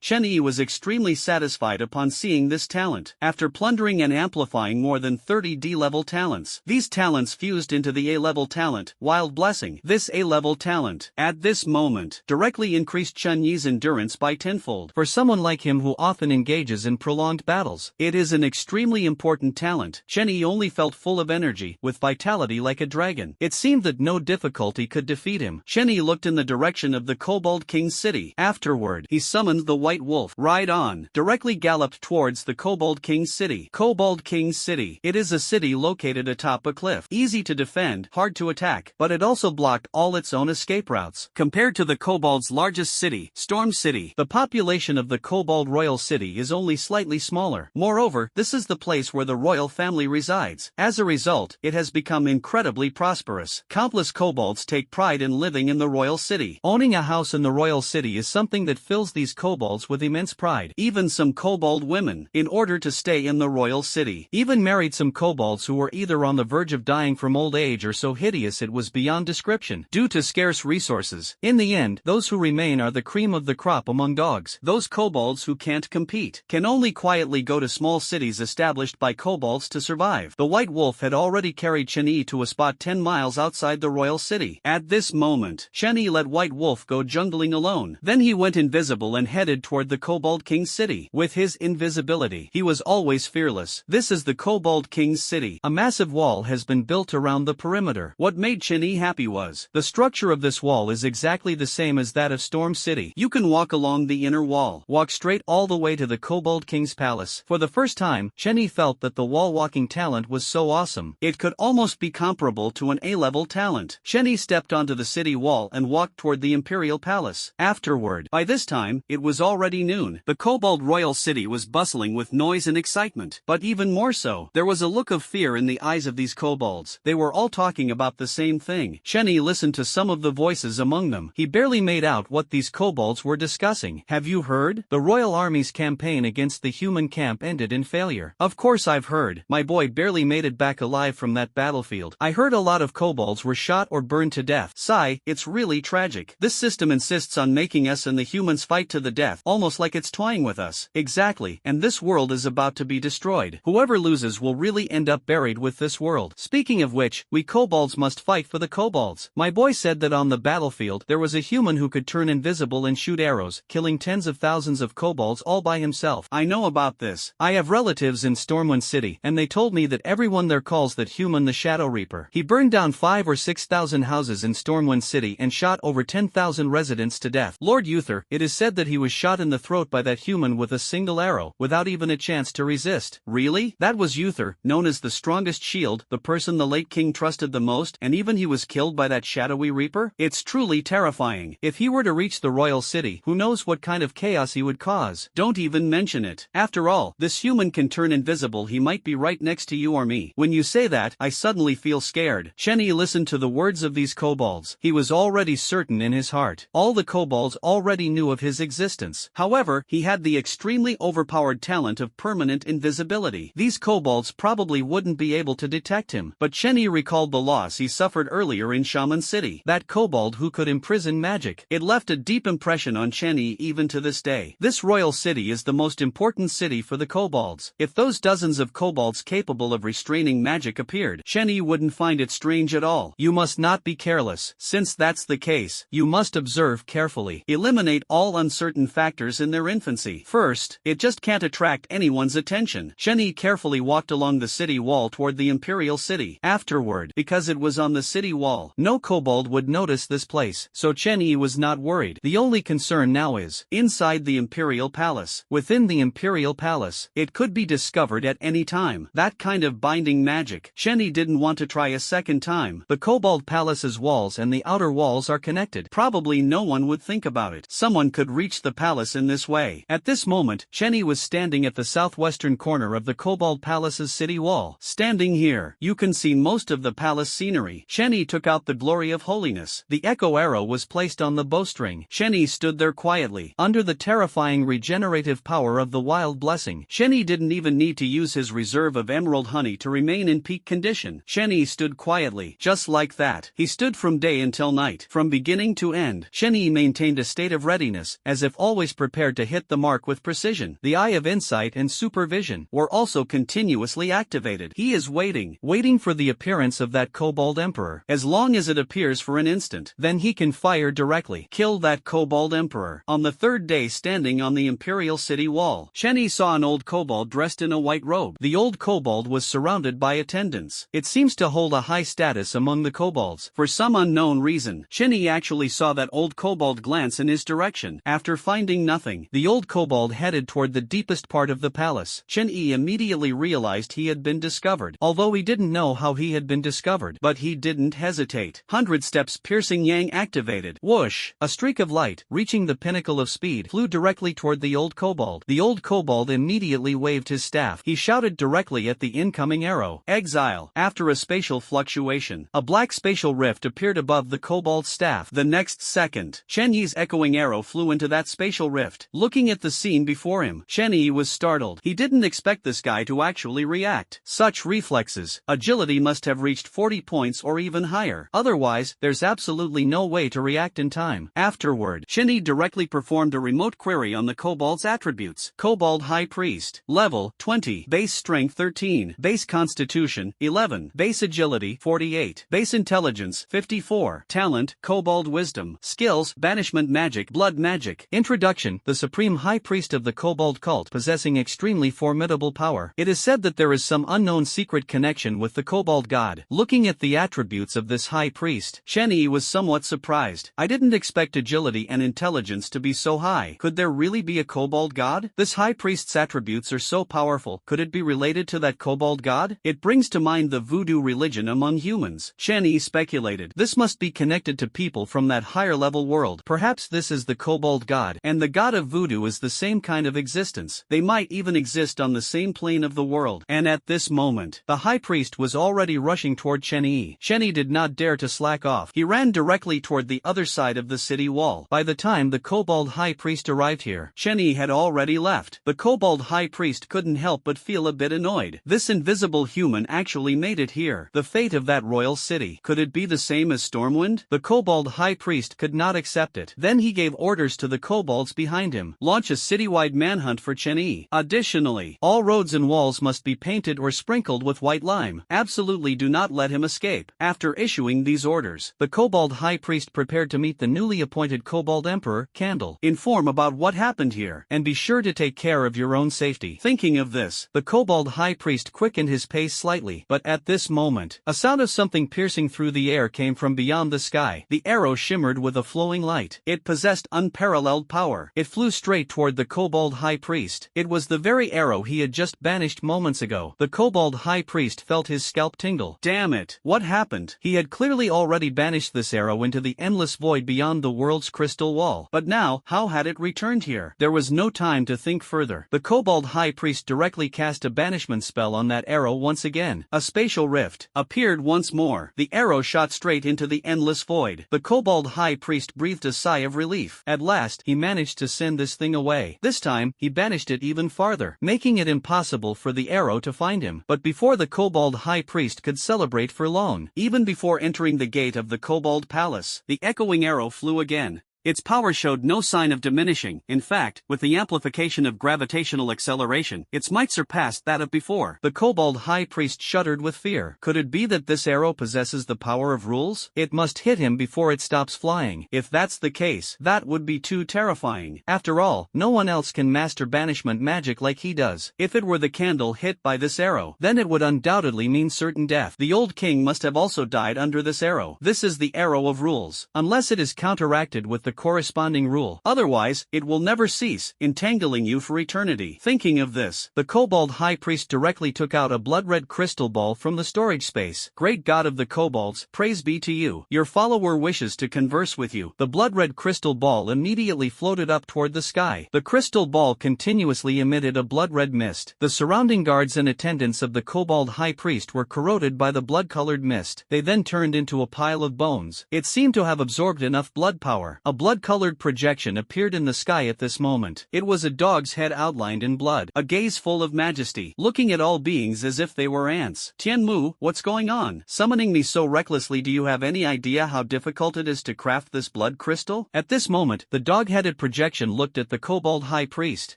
Shen was extremely satisfied upon seeing this talent. After plundering and amplifying more than 30 D-level talents, these talents fused into the A-level talent, Wild Blessing. This A-level talent, at this moment, directly increased Shen Yi's endurance by tenfold. For someone like him who often engages in prolonged battles, it is an extremely important talent. Shen Yi only felt full of energy, with vitality like a dragon. It seemed that no difficulty could defeat him. Shen Yi looked in the direction of the Kobold King's city. Afterward, he summoned the White Wolf. Ride on, directly galloped towards the Kobold King's city. Kobold King's city. It is a city located atop a cliff. Easy to defend, hard to attack, but it also blocked all its own escape routes. Compared to the Kobold's largest city, Storm City, the population of the Kobold Royal City is only slightly smaller. Moreover, this is the place where the royal family resides. As a result, it has become incredibly prosperous. Countless kobolds take pride in living in the royal city. Owning a house in the royal city is something that fills these kobolds with immense pride. Even some kobold women, in order to stay in the royal city, even married some kobolds who were either on the verge of dying from old age or so hideous it was beyond description. Due to scarce resources, in the end, those who remain are the cream of the crop among dogs. Those kobolds who can't compete can only quietly go to small cities established by kobolds to survive. The White Wolf had already carried Chen Yi to to a spot 10 miles outside the royal city. At this moment, Shenny let White Wolf go jungling alone. Then he went invisible and headed toward the Kobold King's city. With his invisibility, he was always fearless. This is the Kobold King's city. A massive wall has been built around the perimeter. What made Shenny happy was, the structure of this wall is exactly the same as that of Storm City. You can walk along the inner wall, walk straight all the way to the Kobold King's palace. For the first time, Shenny felt that the wall-walking talent was so awesome, it could almost be comparable to an A-level talent. Shenny stepped onto the city wall and walked toward the Imperial Palace. Afterward, by this time, it was already noon. The Kobold Royal City was bustling with noise and excitement. But even more so, there was a look of fear in the eyes of these kobolds. They were all talking about the same thing. Shenny listened to some of the voices among them. He barely made out what these kobolds were discussing. Have you heard? The Royal Army's campaign against the human camp ended in failure. Of course I've heard. My boy barely made it back alive from that battlefield. I heard a lot of kobolds were shot or burned to death. Sigh, it's really tragic. This system insists on making us and the humans fight to the death, almost like it's toying with us. Exactly, and this world is about to be destroyed. Whoever loses will really end up buried with this world. Speaking of which, we kobolds must fight for the kobolds. My boy said that on the battlefield there was a human who could turn invisible and shoot arrows, killing tens of thousands of kobolds all by himself. I know about this. I have relatives in Stormwind City, and they told me that everyone there calls that human the Shadow Reaper. He burned down 5,000 or 6,000 houses in Stormwind City and shot over 10,000 residents to death. Lord Uther, it is said that he was shot in the throat by that human with a single arrow, without even a chance to resist. Really? That was Uther, known as the strongest shield, the person the late king trusted the most, and even he was killed by that shadowy reaper? It's truly terrifying. If he were to reach the royal city, who knows what kind of chaos he would cause? Don't even mention it. After all, this human can turn invisible. He might be right next to you or me. When you say that, I suddenly feel scared. Shenny listened to the words of these kobolds. He was already certain in his heart. All the kobolds already knew of his existence. However, he had the extremely overpowered talent of permanent invisibility. These kobolds probably wouldn't be able to detect him. But Shenny recalled the loss he suffered earlier in Shaman City. That kobold who could imprison magic. It left a deep impression on Shenny even to this day. This royal city is the most important city for the kobolds. If those dozens of kobolds capable of restraining magic appeared, Shenny wouldn't find it strange at all. You must not be careless. Since that's the case, you must observe carefully. Eliminate all uncertain factors in their infancy. First, it just can't attract anyone's attention. Shenny carefully walked along the city wall toward the Imperial City. Afterward, because it was on the city wall, no kobold would notice this place, so Shenny was not worried. The only concern now is, inside the Imperial Palace. Within the Imperial Palace, it could be discovered at any time. That kind of binding magic, Shenny didn't want to try a second time. The Kobold Palace's walls and the outer walls are connected. Probably no one would think about it. Someone could reach the palace in this way. At this moment, Shenny was standing at the southwestern corner of the Kobold Palace's city wall. Standing here, you can see most of the palace scenery. Shenny took out the glory of holiness. The echo arrow was placed on the bowstring. Shenny stood there quietly, under the terrifying regenerative power of the wild blessing. Shenny didn't even need to use his reserve of emerald honey to remain in peak condition. Shenny stood quietly, just like that. He stood from day until night. From beginning to end, Shenny maintained a state of readiness, as if always prepared to hit the mark with precision. The eye of insight and supervision were also continuously activated. He is waiting for the appearance of that Kobold Emperor. As long as it appears for an instant, then he can fire directly. Kill that Kobold Emperor. On the third day, standing on the Imperial City wall, Shenny saw an old kobold dressed in a white robe. The old kobold was surrounded by attendants. It seems to hold a high status among the kobolds. For some unknown reason, Shenny actually saw that old kobold glance in his direction. After finding nothing, the old kobold headed toward the deepest part of the palace. Shenny immediately realized he had been discovered, although he didn't know how he had been discovered. But he didn't hesitate. 100 steps piercing yang activated. Whoosh! A streak of light, reaching the pinnacle of speed, flew directly toward the old kobold. The old kobold immediately waved his staff. He shouted directly at the incoming arrow. Exile. After a spatial fluctuation, a black spatial rift appeared above the kobold's staff. The next second, Shenyi's echoing arrow flew into that spatial rift. Looking at the scene before him, Shenyi was startled. He didn't expect this guy to actually react. Such reflexes, agility must have reached 40 points or even higher. Otherwise, there's absolutely no way to react in time. Afterward, Shenyi directly performed a remote query on the kobold's attributes. Kobold High Priest. Level 20. Base Strength 13. Base Constitution 11. Base Base agility 48, base intelligence 54, talent, kobold wisdom, skills, banishment magic, blood magic. Introduction: the supreme high priest of the kobold cult, possessing extremely formidable power. It is said that there is some unknown secret connection with the kobold god. Looking at the attributes of this high priest, Shen-Yi was somewhat surprised. I didn't expect agility and intelligence to be so high. Could there really be a kobold god? This high priest's attributes are so powerful. Could it be related to that kobold god? It brings to mind the voodoo religion among humans. Shen-Yi speculated. This must be connected to people from that higher level world. Perhaps this is the kobold god, and the god of voodoo is the same kind of existence. They might even exist on the same plane of the world. And at this moment, the high priest was already rushing toward Shen-Yi. Shen-Yi did not dare to slack off. He ran directly toward the other side of the city wall. By the time the kobold high priest arrived here, Shen-Yi had already left. The kobold high priest couldn't help but feel a bit annoyed. This invisible human actually made it here. The fate of that royal city, could it be the same as Stormwind? The kobold high priest could not accept it. Then he gave orders to the kobolds behind him. Launch a citywide manhunt for Shen-Yi. Additionally, all roads and walls must be painted or sprinkled with white lime. Absolutely do not let him escape. After issuing these orders, the kobold high priest prepared to meet the newly appointed kobold emperor, Candle. Inform about what happened here, and be sure to take care of your own safety. Thinking of this, the kobold high priest quickened his pace slightly, but at this moment, a sound of something piercing through the air came from beyond the sky. The arrow shimmered with a flowing light. It possessed unparalleled power. It flew straight toward the kobold high priest. It was the very arrow he had just banished moments ago. The kobold high priest felt his scalp tingle. Damn it! What happened? He had clearly already banished this arrow into the endless void beyond the world's crystal wall. But now, how had it returned here? There was no time to think further. The kobold high priest directly cast a banishment spell on that arrow once again. A spatial rift appeared once more. The arrow shot straight into the endless void. The kobold high priest breathed a sigh of relief. At last, he managed to send this thing away. This time, he banished it even farther, making it impossible for the arrow to find him. But before the kobold high priest could celebrate for long, even before entering the gate of the kobold palace, the echoing arrow flew again. Its power showed no sign of diminishing. In fact, with the amplification of gravitational acceleration, its might surpassed that of before. The kobold high priest shuddered with fear. Could it be that this arrow possesses the power of rules? It must hit him before it stops flying. If that's the case, that would be too terrifying. After all, no one else can master banishment magic like he does. If it were the candle hit by this arrow, then it would undoubtedly mean certain death. The old king must have also died under this arrow. This is the arrow of rules. Unless it is counteracted with the corresponding rule. Otherwise, it will never cease, entangling you for eternity. Thinking of this, the kobold high priest directly took out a blood-red crystal ball from the storage space. Great god of the kobolds, praise be to you. Your follower wishes to converse with you. The blood-red crystal ball immediately floated up toward the sky. The crystal ball continuously emitted a blood-red mist. The surrounding guards and attendants of the kobold high priest were corroded by the blood-colored mist. They then turned into a pile of bones. It seemed to have absorbed enough blood power. A blood-colored projection appeared in the sky at this moment. It was a dog's head outlined in blood, a gaze full of majesty, looking at all beings as if they were ants. Tianmu, what's going on? Summoning me so recklessly, do you have any idea how difficult it is to craft this blood crystal? At this moment, the dog-headed projection looked at the kobold high priest.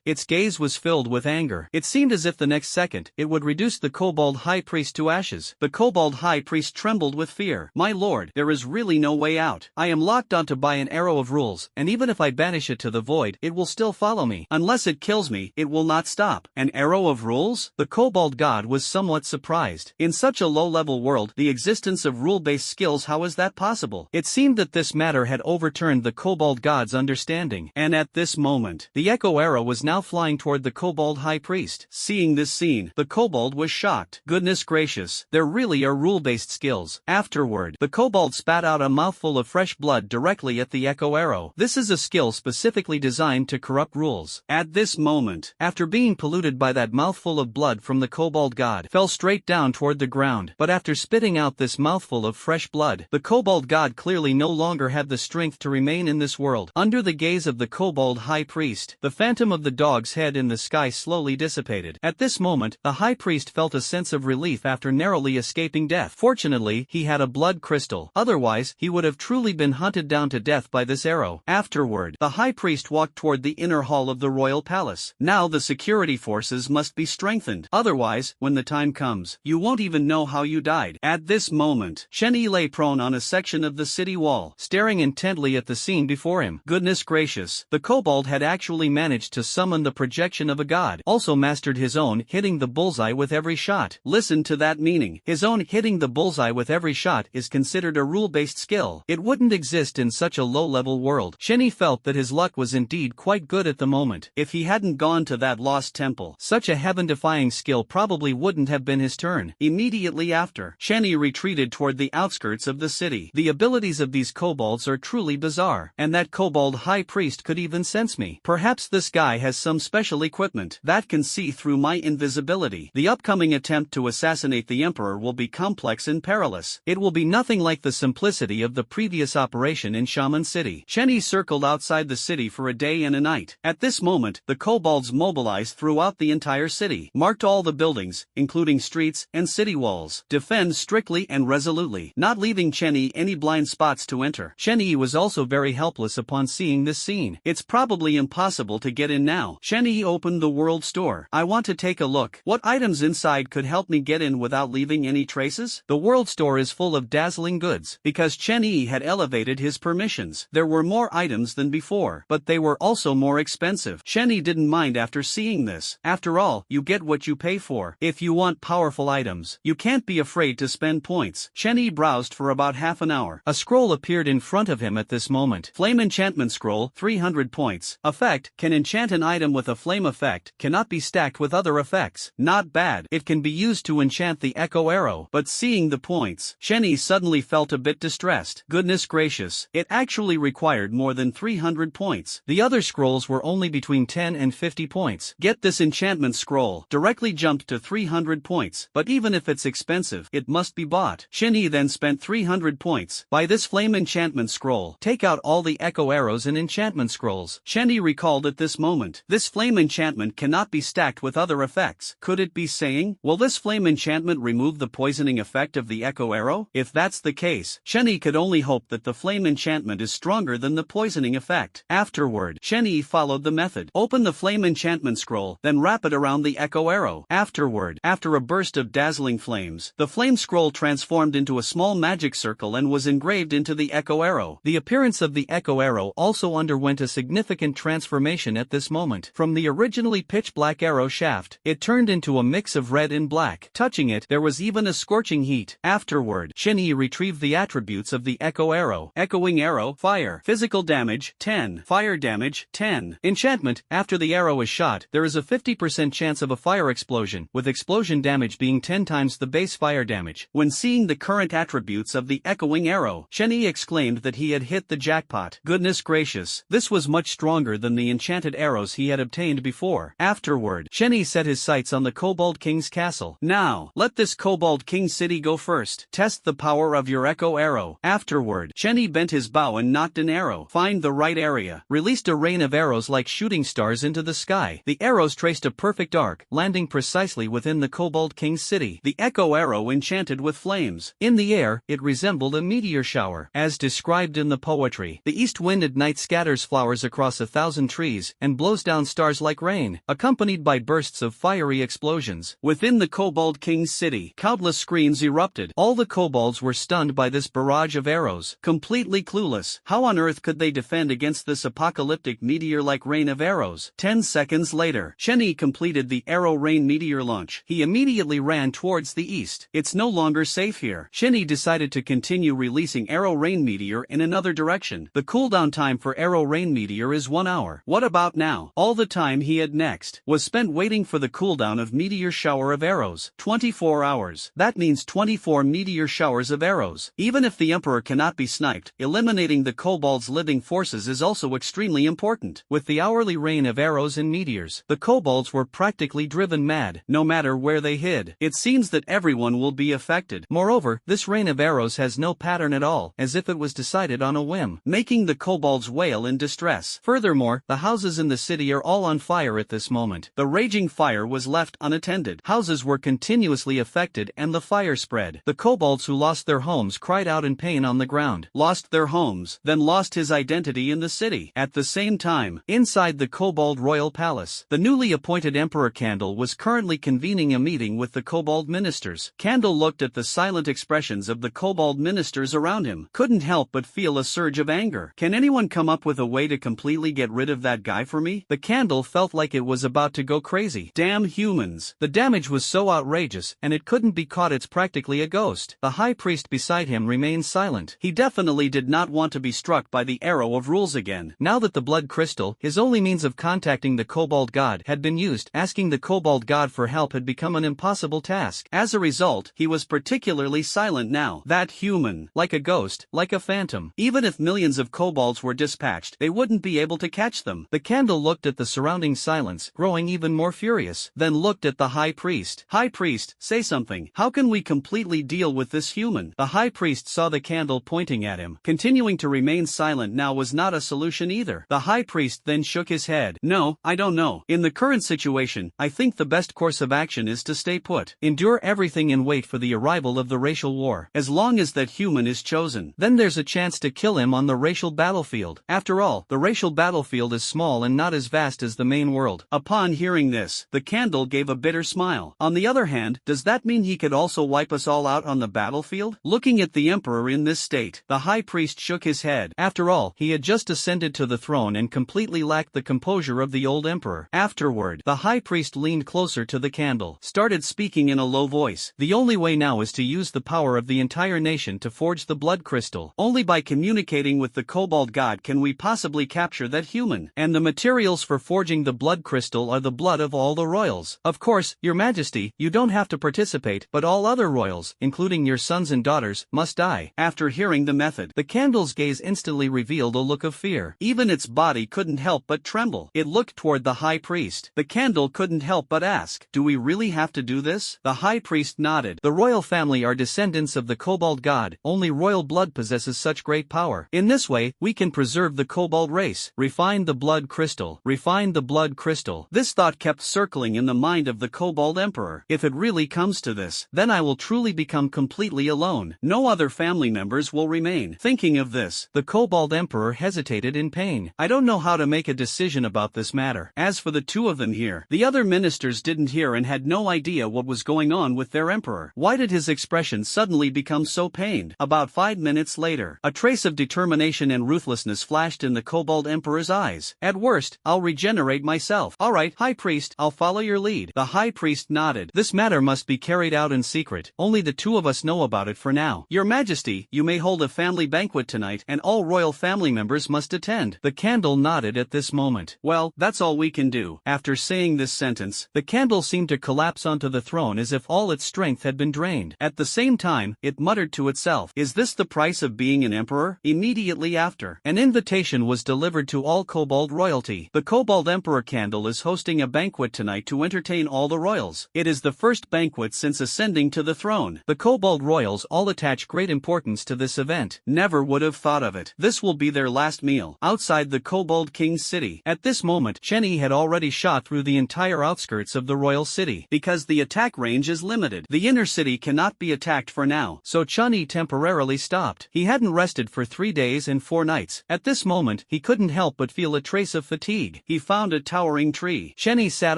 Its gaze was filled with anger. It seemed as if the next second, it would reduce the kobold high priest to ashes. The kobold high priest trembled with fear. My lord, there is really no way out. I am locked onto by an arrow of rules, and even if I banish it to the void, it will still follow me. Unless it kills me, it will not stop. An arrow of rules? The kobold god was somewhat surprised. In such a low-level world, the existence of rule-based skills, how is that possible? It seemed that this matter had overturned the kobold god's understanding. And at this moment, the echo arrow was now flying toward the kobold high priest. Seeing this scene, the kobold was shocked. Goodness gracious, there really are rule-based skills. Afterward, the kobold spat out a mouthful of fresh blood directly at the echo arrow. This is a skill specifically designed to corrupt rules. At this moment, after being polluted by that mouthful of blood from the kobold god, fell straight down toward the ground. But after spitting out this mouthful of fresh blood, the kobold god clearly no longer had the strength to remain in this world. Under the gaze of the kobold high priest, the phantom of the dog's head in the sky slowly dissipated. At this moment, the high priest felt a sense of relief after narrowly escaping death. Fortunately, he had a blood crystal. Otherwise, he would have truly been hunted down to death by this arrow. arrow. Afterward, the high priest walked toward the inner hall of the royal palace. Now the security forces must be strengthened. Otherwise, when the time comes, you won't even know how you died. At this moment, Shen Yi lay prone on a section of the city wall, staring intently at the scene before him. Goodness gracious, the kobold had actually managed to summon the projection of a god, also mastered his own hitting the bullseye with every shot. Listen to that meaning. His own hitting the bullseye with every shot is considered a rule-based skill. It wouldn't exist in such a low-level world. Shen Yi felt that his luck was indeed quite good at the moment. If he hadn't gone to that lost temple, such a heaven-defying skill probably wouldn't have been his turn. Immediately after, Shen Yi retreated toward the outskirts of the city. The abilities of these kobolds are truly bizarre, and that kobold high priest could even sense me. Perhaps this guy has some special equipment that can see through my invisibility. The upcoming attempt to assassinate the emperor will be complex and perilous. It will be nothing like the simplicity of the previous operation in Shaman City. Shen Yi circled outside the city for a day and a night. At this moment, the kobolds mobilized throughout the entire city, marked all the buildings, including streets and city walls. Defend strictly and resolutely, not leaving Shen Yi any blind spots to enter. Shen Yi was also very helpless upon seeing this scene. It's probably impossible to get in now. Shen Yi opened the world store. I want to take a look. What items inside could help me get in without leaving any traces? The world store is full of dazzling goods. Because Shen Yi had elevated his permissions, there were more items than before, but they were also more expensive. Shen Yi didn't mind after seeing this. After all, you get what you pay for. If you want powerful items, you can't be afraid to spend points. Shen Yi browsed for about half an hour. A scroll appeared in front of him at this moment. Flame enchantment scroll, 300 points. Effect, can enchant an item with a flame effect, cannot be stacked with other effects. Not bad. It can be used to enchant the echo arrow. But seeing the points, Shen Yi suddenly felt a bit distressed. Goodness gracious, it actually required more than 300 points. The other scrolls were only between 10 and 50 points. Get this enchantment scroll. Directly jumped to 300 points. But even if it's expensive, it must be bought. Shen Yi then spent 300 points. Buy this flame enchantment scroll. Take out all the echo arrows and enchantment scrolls. Shen Yi recalled at this moment. This flame enchantment cannot be stacked with other effects. Could it be saying, will this flame enchantment remove the poisoning effect of the echo arrow? If that's the case, Shen Yi could only hope that the flame enchantment is stronger than the poisoning effect. Afterward, Shen Yi followed the method. Open the flame enchantment scroll, then wrap it around the echo arrow. Afterward, after a burst of dazzling flames, the flame scroll transformed into a small magic circle and was engraved into the echo arrow. The appearance of the echo arrow also underwent a significant transformation at this moment. From the originally pitch-black arrow shaft, it turned into a mix of red and black. Touching it, there was even a scorching heat. Afterward, Shen Yi retrieved the attributes of the echo arrow. Echoing arrow, fire. Physical damage, 10. Fire damage, 10. Enchantment, after the arrow is shot, there is a 50% chance of a fire explosion, with explosion damage being 10 times the base fire damage. When seeing the current attributes of the echoing arrow, Shen Yi exclaimed that he had hit the jackpot. Goodness gracious, this was much stronger than the enchanted arrows he had obtained before. Afterward, Shen Yi set his sights on the Kobold King's castle. Now, let this Kobold King city go first. Test the power of your echo arrow. Afterward, Shen Yi bent his bow and knocked an arrow. Find the right area. Released a rain of arrows like shooting stars into the sky. The arrows traced a perfect arc, landing precisely within the Kobold King's city. The echo arrow enchanted with flames. In the air, it resembled a meteor shower. As described in the poetry, the east wind at night scatters flowers across 1,000 trees and blows down stars like rain, accompanied by bursts of fiery explosions. Within the Kobold King's city, countless screams erupted. All the kobolds were stunned by this barrage of arrows, completely clueless. How on earth could they defend against this apocalyptic meteor-like rain of arrows? 10 seconds later, Shen Yi completed the arrow rain meteor launch. He immediately ran towards the east. It's no longer safe here. Shen Yi decided to continue releasing arrow rain meteor in another direction. The cooldown time for arrow rain meteor is 1 hour. What about now? All the time he had next was spent waiting for the cooldown of meteor shower of arrows. 24 hours. That means 24 meteor showers of arrows. Even if the emperor cannot be sniped, eliminating the kobold's living forces is also extremely important. With the hourly rain of arrows and meteors, the kobolds were practically driven mad, no matter where they hid. It seems that everyone will be affected. Moreover, this rain of arrows has no pattern at all, as if it was decided on a whim, making the kobolds wail in distress. Furthermore, the houses in the city are all on fire at this moment. The raging fire was left unattended. Houses were continuously affected and the fire spread. The kobolds who lost their homes cried out in pain on the ground. Lost their homes, then lost lost his identity in the city. At the same time, inside the Kobold Royal Palace, the newly appointed Emperor Candle was currently convening a meeting with the Kobold ministers. Candle looked at the silent expressions of the Kobold ministers around him, couldn't help but feel a surge of anger. Can anyone come up with a way to completely get rid of that guy for me? The Candle felt like it was about to go crazy. Damn humans. The damage was so outrageous, and it couldn't be caught. It's practically a ghost. The high priest beside him remained silent. He definitely did not want to be struck by the arrow of rules again. Now that the blood crystal, his only means of contacting the Kobold god, had been used, asking the Kobold god for help had become an impossible task. As a result, he was particularly silent now. That human, like a ghost, like a phantom. Even if millions of kobolds were dispatched, they wouldn't be able to catch them. The Candle looked at the surrounding silence, growing even more furious, then looked at the high priest. High priest, say something. How can we completely deal with this human? The high priest saw the Candle pointing at him. Continuing to remain silent now was not a solution either. The high priest then shook his head. No, I don't know. In the current situation, I think the best course of action is to stay put. Endure everything and wait for the arrival of the racial war. As long as that human is chosen, then there's a chance to kill him on the racial battlefield. After all, the racial battlefield is small and not as vast as the main world. Upon hearing this, the Candle gave a bitter smile. On the other hand, does that mean he could also wipe us all out on the battlefield? Looking at the Emperor in this state, the high priest shook his head. After all, he had just ascended to the throne and completely lacked the composure of the old Emperor. Afterward, the high priest leaned closer to the Candle, started speaking in a low voice. The only way now is to use the power of the entire nation to forge the blood crystal. Only by communicating with the Kobold god can we possibly capture that human. And the materials for forging the blood crystal are the blood of all the royals. Of course, Your Majesty, you don't have to participate, but all other royals, including your sons and daughters, must die. After hearing the method, the Candle's gaze instantly revealed a look of fear. Even its body couldn't help but tremble. It looked toward the high priest. The Candle couldn't help but ask, do we really have to do this? The high priest nodded. The royal family are descendants of the Kobold god. Only royal blood possesses such great power. In this way, we can preserve the Kobold race. Refine the blood crystal. Refine the blood crystal. This thought kept circling in the mind of the Kobold Emperor. If it really comes to this, then I will truly become completely alone. No other family members will remain. Thinking of this, the Kobold Emperor hesitated in pain. I don't know how to make a decision about this matter. As for the two of them here, the other ministers didn't hear and had no idea what was going on with their emperor. Why did his expression suddenly become so pained? About 5 minutes later, a trace of determination and ruthlessness flashed in the Kobold Emperor's eyes. At worst, I'll regenerate myself. Alright, High Priest, I'll follow your lead. The High Priest nodded. This matter must be carried out in secret. Only the two of us know about it for now. Your Majesty, you may hold a family banquet tonight and all royal family members must attend. The Candle nodded at this moment. Well, that's all we can do. After saying this sentence, the Candle seemed to collapse onto the throne as if all its strength had been drained. At the same time, it muttered to itself, is this the price of being an emperor? Immediately after, an invitation was delivered to all Kobold royalty. The Kobold Emperor Candle is hosting a banquet tonight to entertain all the royals. It is the first banquet since ascending to the throne. The Kobold royals all attach great importance to this event. Never would have thought of it. This will be their last meal. Outside the Kobold King's city. At this moment, Chenny had already shot through the entire outskirts of the royal city. Because the attack range is limited, the inner city cannot be attacked for now, so Chenny temporarily stopped. He hadn't rested for 3 days and 4 nights. At this moment, he couldn't help but feel a trace of fatigue. He found a towering tree. Chenny sat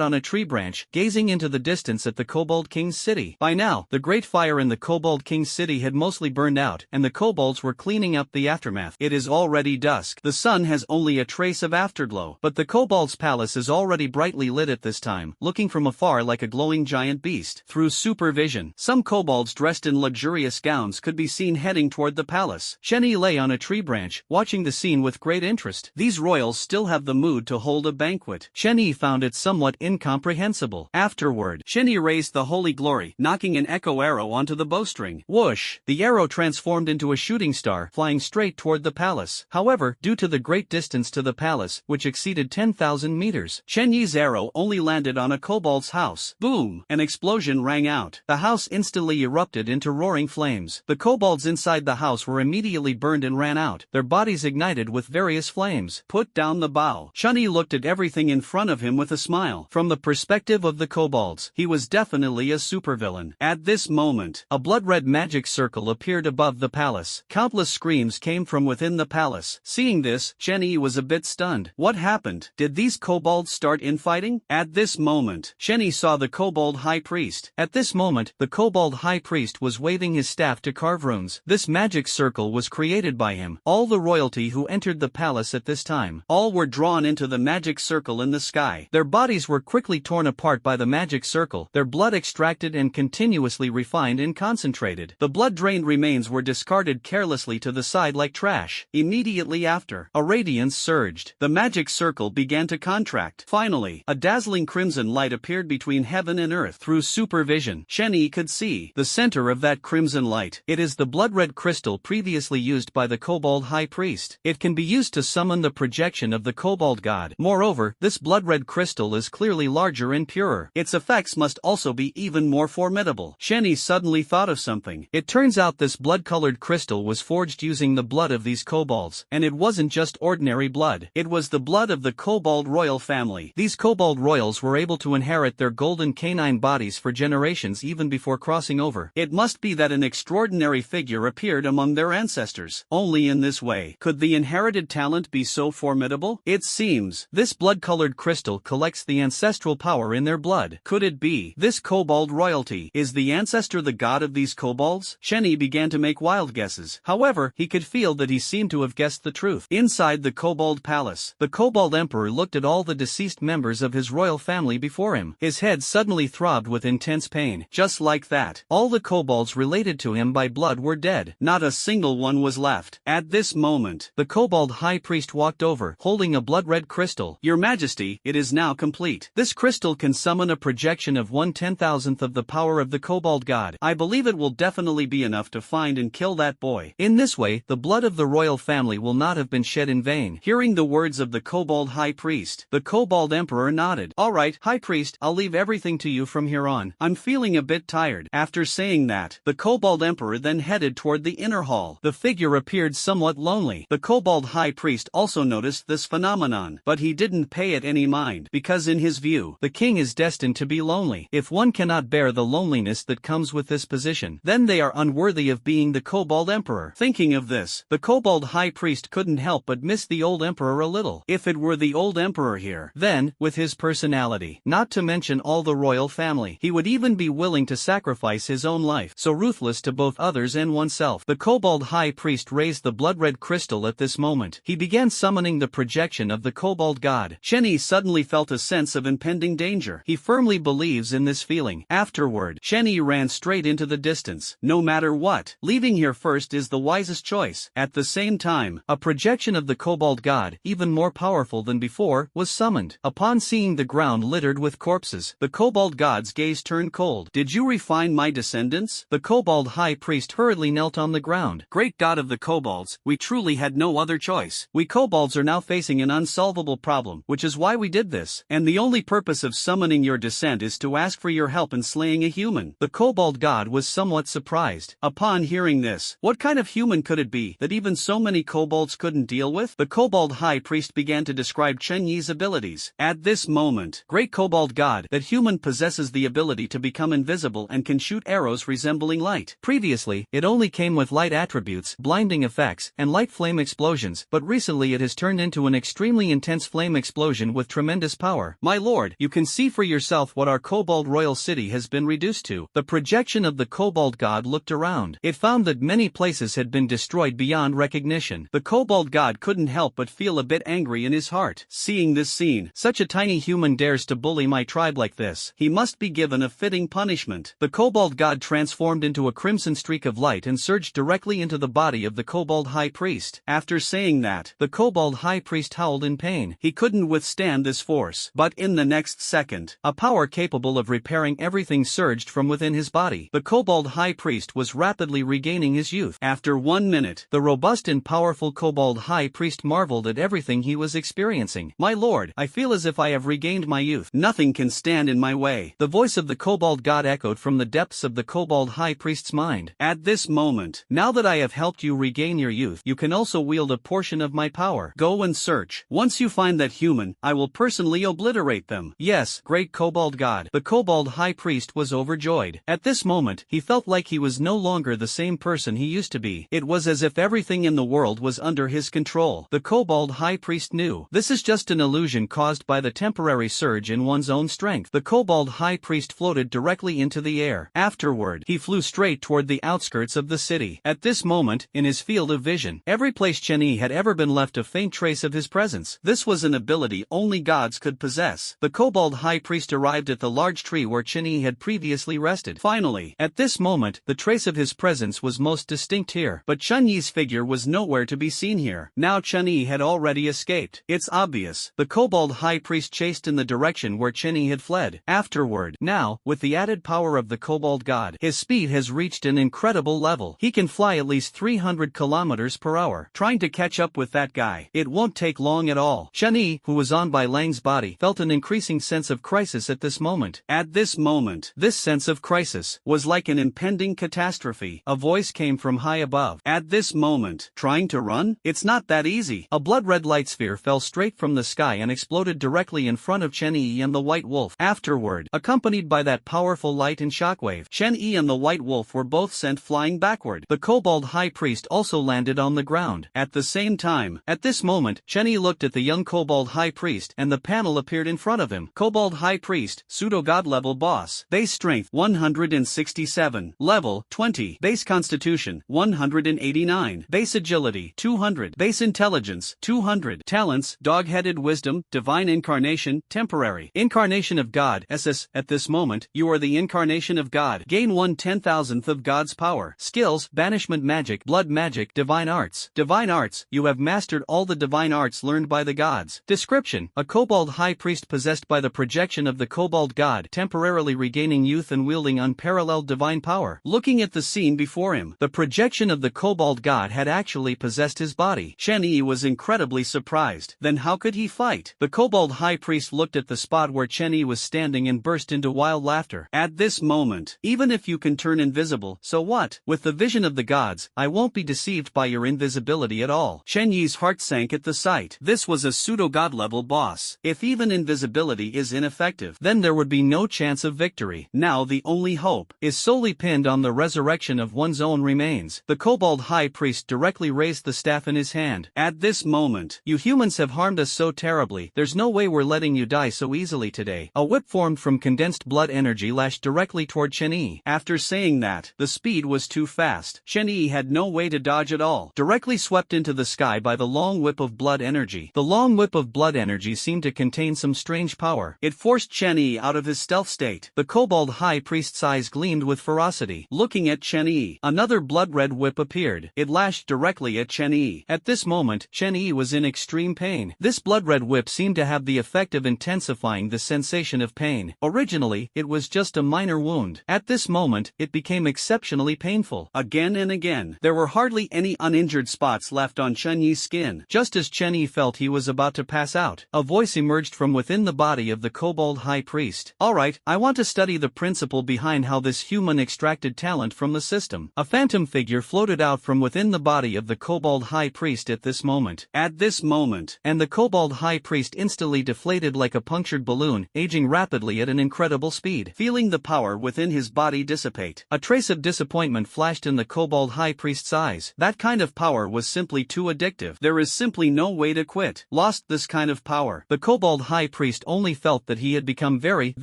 on a tree branch, gazing into the distance at the Kobold King's city. By now, the great fire in the Kobold King's city had mostly burned out, and the kobolds were cleaning up the aftermath. It is already dusk. The sun has only a trace of afterglow, but the kobold's palace is already brightly lit at this time, looking from afar like a glowing giant beast. Through supervision, some kobolds dressed in luxurious gowns could be seen heading toward the palace. Chenny lay on a tree branch, watching the scene with great interest. These royals still have the mood to hold a banquet. Chenny found it somewhat incomprehensible. Afterward, Chenny raised the holy glory, knocking an echo arrow onto the bowstring. Whoosh! The arrow transformed into a shooting star, flying straight toward the palace. However, due to the great distance to the palace, which exceeded 10,000 meters, Chenyi's arrow only landed on a kobold's house. Boom! An explosion rang out. The house instantly erupted into roaring flames. The kobolds inside the house were immediately burned and ran out, their bodies ignited with various flames. Put down the bow. Chenny looked at everything in front of him with a smile. From the perspective of the kobolds, he was definitely a supervillain. At this moment, a blood-red magic circle appeared above the palace. Countless screams came from within within the palace. Seeing this, Chen Yi was a bit stunned. What happened? Did these kobolds start infighting? At this moment, Chen Yi saw the kobold high priest. At this moment, the kobold high priest was waving his staff to carve runes. This magic circle was created by him. All the royalty who entered the palace at this time, all were drawn into the magic circle in the sky. Their bodies were quickly torn apart by the magic circle, their blood extracted and continuously refined and concentrated. The blood-drained remains were discarded carelessly to the side like trash. Immediately after, a radiance surged. The magic circle began to contract. Finally, a dazzling crimson light appeared between heaven and earth. Through supervision, Chen Yi could see the center of that crimson light. It is the blood-red crystal previously used by the kobold high priest. It can be used to summon the projection of the kobold god. Moreover, this blood-red crystal is clearly larger and purer. Its effects must also be even more formidable. Chen Yi suddenly thought of something. It turns out this blood-colored crystal was forged using the blood of these kobolds, and it wasn't just ordinary blood. It was the blood of the kobold royal family. These kobold royals were able to inherit their golden canine bodies for generations even before crossing over. It must be that an extraordinary figure appeared among their ancestors. Only in this way could the inherited talent be so formidable. It seems this blood-colored crystal collects the ancestral power in their blood. Could it be this kobold royalty? Is the ancestor the god of these kobolds? Chen Yi began to make wild guesses. However, he could feel that he seemed to have guessed the truth. Inside the kobold palace, the kobold emperor looked at all the deceased members of his royal family before him. His head suddenly throbbed with intense pain. Just like that, all the kobolds related to him by blood were dead. Not a single one was left. At this moment, the kobold high priest walked over, holding a blood-red crystal. Your Majesty, it is now complete. This crystal can summon a projection of 1/10,000th of the power of the kobold god. I believe it will definitely be enough to find and kill that boy. In this way, the blood of the royal family will not have been shed in vain. Hearing the words of the kobold high priest, the kobold emperor nodded. Alright, high priest, I'll leave everything to you from here on. I'm feeling a bit tired. After saying that, the kobold emperor then headed toward the inner hall. The figure appeared somewhat lonely. The kobold high priest also noticed this phenomenon, but he didn't pay it any mind, because in his view, the king is destined to be lonely. If one cannot bear the loneliness that comes with this position, then they are unworthy of being the kobold emperor. Thinking of this, the kobold high priest couldn't help but miss the old emperor a little. If it were the old emperor here, then, with his personality, not to mention all the royal family, he would even be willing to sacrifice his own life, so ruthless to both others and oneself. The kobold high priest raised the blood-red crystal at this moment. He began summoning the projection of the kobold god. Chen Yi suddenly felt a sense of impending danger. He firmly believes in this feeling. Afterward, Chen Yi ran straight into the distance. No matter what, leaving here first is the wisest choice. At the same time, a projection of the kobold god, even more powerful than before, was summoned. Upon seeing the ground littered with corpses, the kobold god's gaze turned cold. Did you refine my descendants? The kobold high priest hurriedly knelt on the ground. Great god of the kobolds, we truly had no other choice. We kobolds are now facing an unsolvable problem, which is why we did this. And the only purpose of summoning your descent is to ask for your help in slaying a human. The kobold god was somewhat surprised. Upon hearing this, what kind of human could it be that even so many kobolds couldn't deal with? The kobold high priest began to describe Chen Yi's abilities. At this moment, great kobold god, that human possesses the ability to become invisible and can shoot arrows resembling light. Previously, it only came with light attributes, blinding effects, and light flame explosions, but recently it has turned into an extremely intense flame explosion with tremendous power. My lord, you can see for yourself what our kobold royal city has been reduced to. The projection of the kobold god looked around. It found that many places had been destroyed beyond recognition. The kobold god couldn't help but feel a bit angry in his heart. Seeing this scene, such a tiny human dares to bully my tribe like this. He must be given a fitting punishment. The kobold god transformed into a crimson streak of light and surged directly into the body of the kobold high priest. After saying that, the kobold high priest howled in pain. He couldn't withstand this force. But in the next second, a power capable of repairing everything surged from within his body. The kobold high priest was rapidly regaining his youth. After 1 minute, the robust and powerful kobold high priest marveled at everything he was experiencing. My lord, I feel as if I have regained my youth. Nothing can stand in my way. The voice of the kobold god echoed from the depths of the kobold high priest's mind. At this moment, now that I have helped you regain your youth, you can also wield a portion of my power. Go and search. Once you find that human, I will personally obliterate them. Yes, great kobold god. The kobold high priest was overjoyed. At this moment, he felt like he was no longer the same person he used to be. It was as if everything in the world was under his control. The Kobold High Priest knew this is just an illusion caused by the temporary surge in one's own strength. The Kobold High Priest floated directly into the air. Afterward, he flew straight toward the outskirts of the city. At this moment, in his field of vision, every place Chen Yi had ever been left a faint trace of his presence. This was an ability only gods could possess. The Kobold High Priest arrived at the large tree where Chen Yi had previously rested. Finally, at this moment, the trace of his presence was most distinct here, but Chen Yi's figure was nowhere to be seen here. Now Chen Yi had already escaped. It's obvious. The Kobold High Priest chased in the direction where Chen Yi had fled. Afterward, now, with the added power of the Kobold God, his speed has reached an incredible level. He can fly at least 300 kilometers per hour. Trying to catch up with that guy, it won't take long at all. Chen Yi, who was on Bai Lang's body, felt an increasing sense of crisis at this moment. At this moment, this sense of crisis was like an impending catastrophe. A voice came from high above. At this moment, trying to run? It's not that easy. A blood-red light sphere fell straight from the sky and exploded directly in front of Chen Yi and the White Wolf. Afterward, accompanied by that powerful light and shockwave, Chen Yi and the White Wolf were both sent flying backward. The Kobold High Priest also landed on the ground. At the same time, at this moment, Chen Yi looked at the young Kobold High Priest and the panel appeared in front of him. Kobold High Priest, Pseudo-God level boss. Base strength 167. Level 20. Base constitution 189. Base agility 200. Base intelligence 200. Talents, dog-headed wisdom, divine incarnation, temporary. Incarnation of God, SS. At this moment, you are the incarnation of God. Gain 1/10,000th of God's power. Skills, banishment magic, blood magic, divine arts. Divine arts, you have mastered all the divine arts learned by the gods. Description, a Kobold High Priest possessed by the projection of the Kobold God, temporarily regaining youth and wielding unparalleled divine power. Looking at the scene before him, the projection of the Kobold God had actually possessed his body. Chen Yi was incredibly surprised. Then how could he fight? The Kobold High Priest looked at the spot where Chen Yi was standing and burst into wild laughter. At this moment, even if you can turn invisible, so what? With the vision of the gods, I won't be deceived by your invisibility at all. Chen Yi's heart sank at the sight. This was a pseudo-god level boss. If even invisibility is ineffective, then there would be no chance of victory. Now the only hope is solely pinned on the resurrection of one's own remains. The Kobold High Priest directly raised the staff in his hand. At this moment, you humans have harmed us so terribly, there's no way we're letting you die so easily today. A whip formed from condensed blood energy lashed directly toward Chen Yi. After saying that, the speed was too fast. Chen Yi had no way to dodge at all. Directly swept into the sky by the long whip of blood energy. The long whip of blood energy seemed to contain some strange power. It forced Chen Yi out of his stealth state. The Kobold High Priest's eyes gleamed with ferocity. Looking at Chen Yi, another blood-red whip appeared. It lashed directly at Chen Yi. At this moment, Chen Yi was in extreme pain. This blood-red whip seemed to have the effect of intensifying the sensation of pain. Originally, it was just a minor wound. At this moment, it became exceptionally painful. Again and again, there were hardly any uninjured spots left on Chen Yi's skin. Just as Chen Yi felt he was about to pass out, a voice emerged from within the body of the Kobold High Priest. Alright, I want to study the principle behind how this human extracted talent from the system. A phantom figure floated out from within the body of the Kobold High Priest at this moment. At this moment, and the Kobold High Priest instantly deflated like a punctured balloon, aging rapidly at an incredible speed. Feeling the power within his body dissipate, a trace of disappointment flashed in the Kobold High Priest's eyes. That kind of power was simply too addictive. There is simply no way to quit. Lost this kind of power. The Kobold High Priest only felt that he had become very